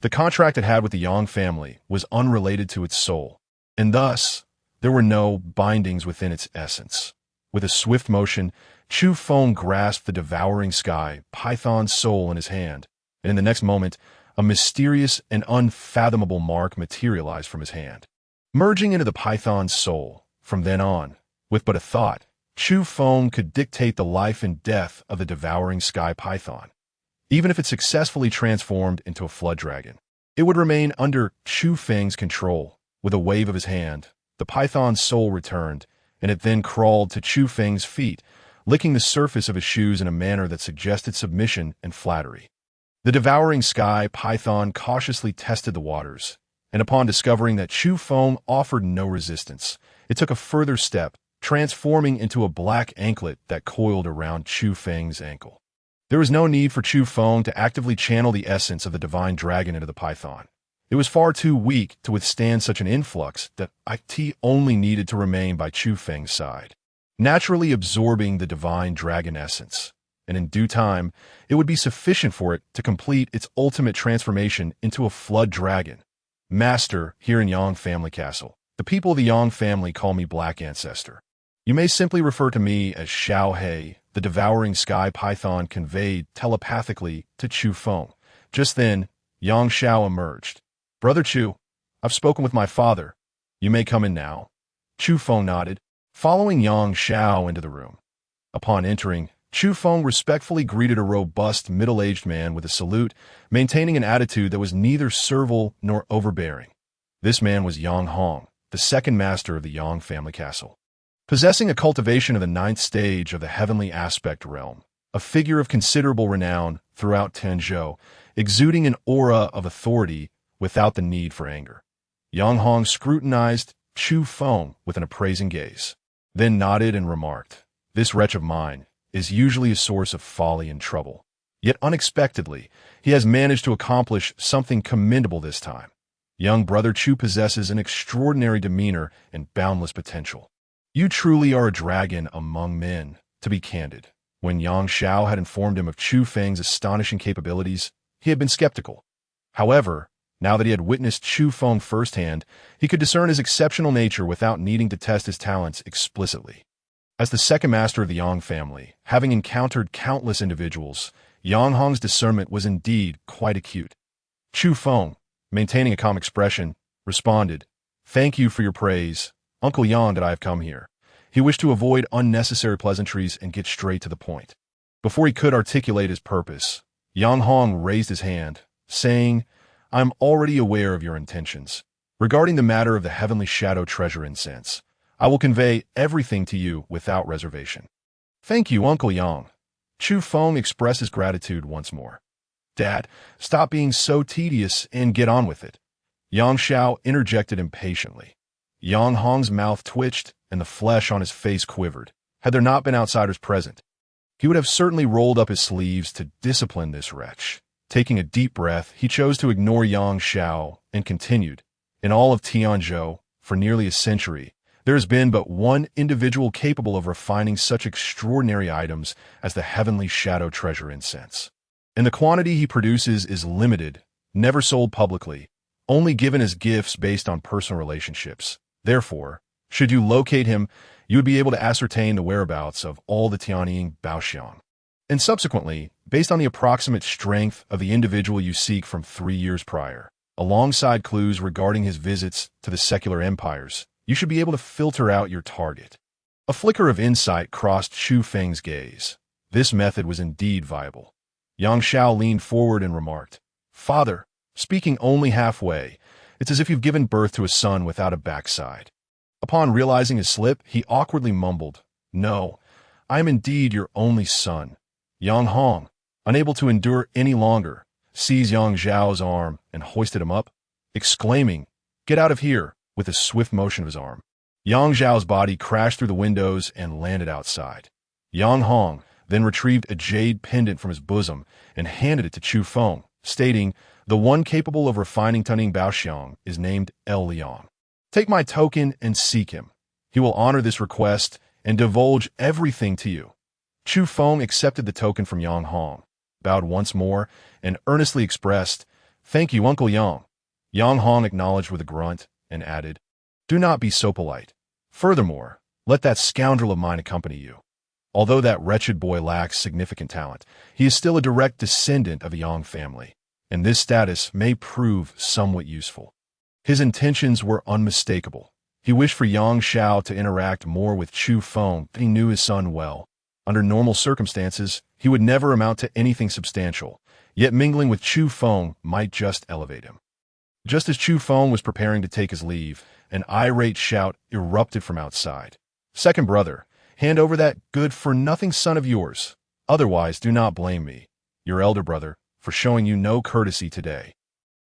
The contract it had with the Yang family was unrelated to its soul, and thus, there were no bindings within its essence. With a swift motion, Chufeng grasped the devouring sky python's soul in his hand, and in the next moment, a mysterious and unfathomable mark materialized from his hand. Merging into the python's soul, from then on, with but a thought, Chufeng could dictate the life and death of the devouring sky python. Even if it successfully transformed into a flood dragon, it would remain under Chufeng's control. With a wave of his hand, the python's soul returned, and it then crawled to Chufeng's feet, licking the surface of his shoes in a manner that suggested submission and flattery. The devouring sky python cautiously tested the waters, and upon discovering that Chufeng offered no resistance, it took a further step, transforming into a black anklet that coiled around Chufeng's ankle. There was no need for Chufeng to actively channel the essence of the divine dragon into the python. It was far too weak to withstand such an influx that it only needed to remain by Chufeng's side, naturally absorbing the divine dragon essence, and in due time, it would be sufficient for it to complete its ultimate transformation into a flood dragon. Master, here in Yang family castle, the people of the Yang family call me Black Ancestor. You may simply refer to me as Xiao He, the devouring sky python conveyed telepathically to Chufeng. Just then, Yang Xiao emerged. Brother Chu, I've spoken with my father. You may come in now. Chufeng nodded, following Yang Xiao into the room. Upon entering, Chufeng respectfully greeted a robust, middle-aged man with a salute, maintaining an attitude that was neither servile nor overbearing. This man was Yang Hong, the second master of the Yang family castle. Possessing a cultivation of the 9th stage of the heavenly aspect realm, a figure of considerable renown throughout Tenzhou, exuding an aura of authority without the need for anger. Yang Hong scrutinized Chufeng with an appraising gaze, then nodded and remarked, "This wretch of mine is usually a source of folly and trouble. Yet unexpectedly, he has managed to accomplish something commendable this time. Young brother Chu possesses an extraordinary demeanor and boundless potential. You truly are a dragon among men, to be candid." When Yang Xiao had informed him of Chufeng's astonishing capabilities, he had been skeptical. However, now that he had witnessed Chufeng firsthand, he could discern his exceptional nature without needing to test his talents explicitly. As the second master of the Yang family, having encountered countless individuals, Yang Hong's discernment was indeed quite acute. Chufeng, maintaining a calm expression, responded, "Thank you for your praise, Uncle Yang, that I have come here." He wished to avoid unnecessary pleasantries and get straight to the point. Before he could articulate his purpose, Yang Hong raised his hand, saying, "I am already aware of your intentions. Regarding the matter of the heavenly shadow treasure incense, I will convey everything to you without reservation." "Thank you, Uncle Yang." Chufeng expressed his gratitude once more. "Dad, stop being so tedious and get on with it." Yang Xiao interjected impatiently. Yang Hong's mouth twitched and the flesh on his face quivered. Had there not been outsiders present, he would have certainly rolled up his sleeves to discipline this wretch. Taking a deep breath, he chose to ignore Yang Xiao and continued, "In all of Tianzhou, for nearly a century, there has been but one individual capable of refining such extraordinary items as the heavenly shadow treasure incense. And the quantity he produces is limited, never sold publicly, only given as gifts based on personal relationships. Therefore, should you locate him, you would be able to ascertain the whereabouts of all the Tianying Baoxiang. And subsequently, based on the approximate strength of the individual you seek from 3 years prior, alongside clues regarding his visits to the secular empires, you should be able to filter out your target." A flicker of insight crossed Chufeng's gaze. This method was indeed viable. Yang Xiao leaned forward and remarked, "Father, speaking only halfway, it's as if you've given birth to a son without a backside." Upon realizing his slip, he awkwardly mumbled, "No, I am indeed your only son." Yang Hong, unable to endure any longer, seized Yang Xiao's arm and hoisted him up, exclaiming, "Get out of here," with a swift motion of his arm. Yang Zhao's body crashed through the windows and landed outside. Yang Hong then retrieved a jade pendant from his bosom and handed it to Chufeng, stating, "The one capable of refining Tunning Baoxiang is named El Liang. Take my token and seek him. He will honor this request and divulge everything to you." Chufeng accepted the token from Yang Hong, bowed once more, and earnestly expressed, "Thank you, Uncle Yang." Yang Hong acknowledged with a grunt and added, "Do not be so polite. Furthermore, let that scoundrel of mine accompany you. Although that wretched boy lacks significant talent, he is still a direct descendant of a Yang family, and this status may prove somewhat useful." His intentions were unmistakable. He wished for Yang Xiao to interact more with Chufeng, but he knew his son well. Under normal circumstances, he would never amount to anything substantial, yet mingling with Chufeng might just elevate him. Just as Chufeng was preparing to take his leave, an irate shout erupted from outside. "Second brother, hand over that good-for-nothing son of yours. Otherwise, do not blame me, your elder brother, for showing you no courtesy today."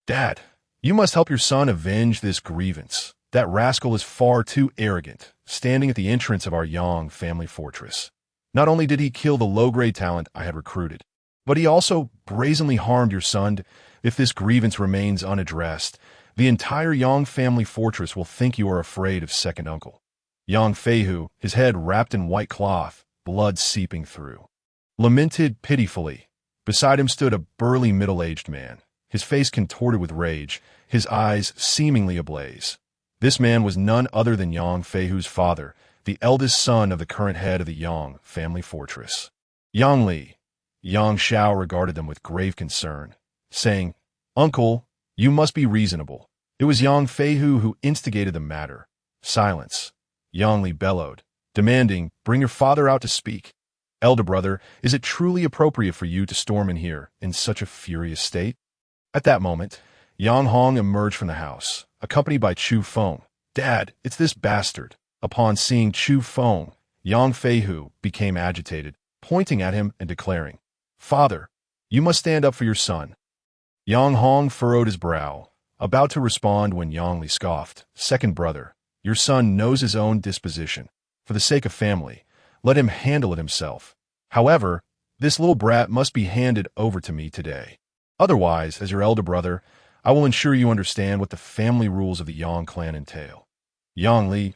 "Dad, you must help your son avenge this grievance. That rascal is far too arrogant, standing at the entrance of our Yang family fortress. Not only did he kill the low-grade talent I had recruited, but he also brazenly harmed your son. If this grievance remains unaddressed, the entire Yang family fortress will think you are afraid of second uncle." Yang Feihu, his head wrapped in white cloth, blood seeping through, lamented pitifully. Beside him stood a burly middle-aged man, his face contorted with rage, his eyes seemingly ablaze. This man was none other than Yang Feihu's father, the eldest son of the current head of the Yang family fortress. "Yang Li." Yang Xiao regarded them with grave concern, saying, "Uncle, you must be reasonable. It was Yang Feihu who instigated the matter." "Silence," Yang Li bellowed, demanding, "Bring your father out to speak. Elder brother, is it truly appropriate for you to storm in here in such a furious state?" At that moment, Yang Hong emerged from the house, accompanied by Chufeng. "Dad, it's this bastard." Upon seeing Chufeng, Yang Feihu became agitated, pointing at him and declaring, "Father, you must stand up for your son." Yang Hong furrowed his brow, about to respond when Yang Li scoffed, "Second brother, your son knows his own disposition. For the sake of family, let him handle it himself. However, this little brat must be handed over to me today. Otherwise, as your elder brother, I will ensure you understand what the family rules of the Yang clan entail." Yang Li,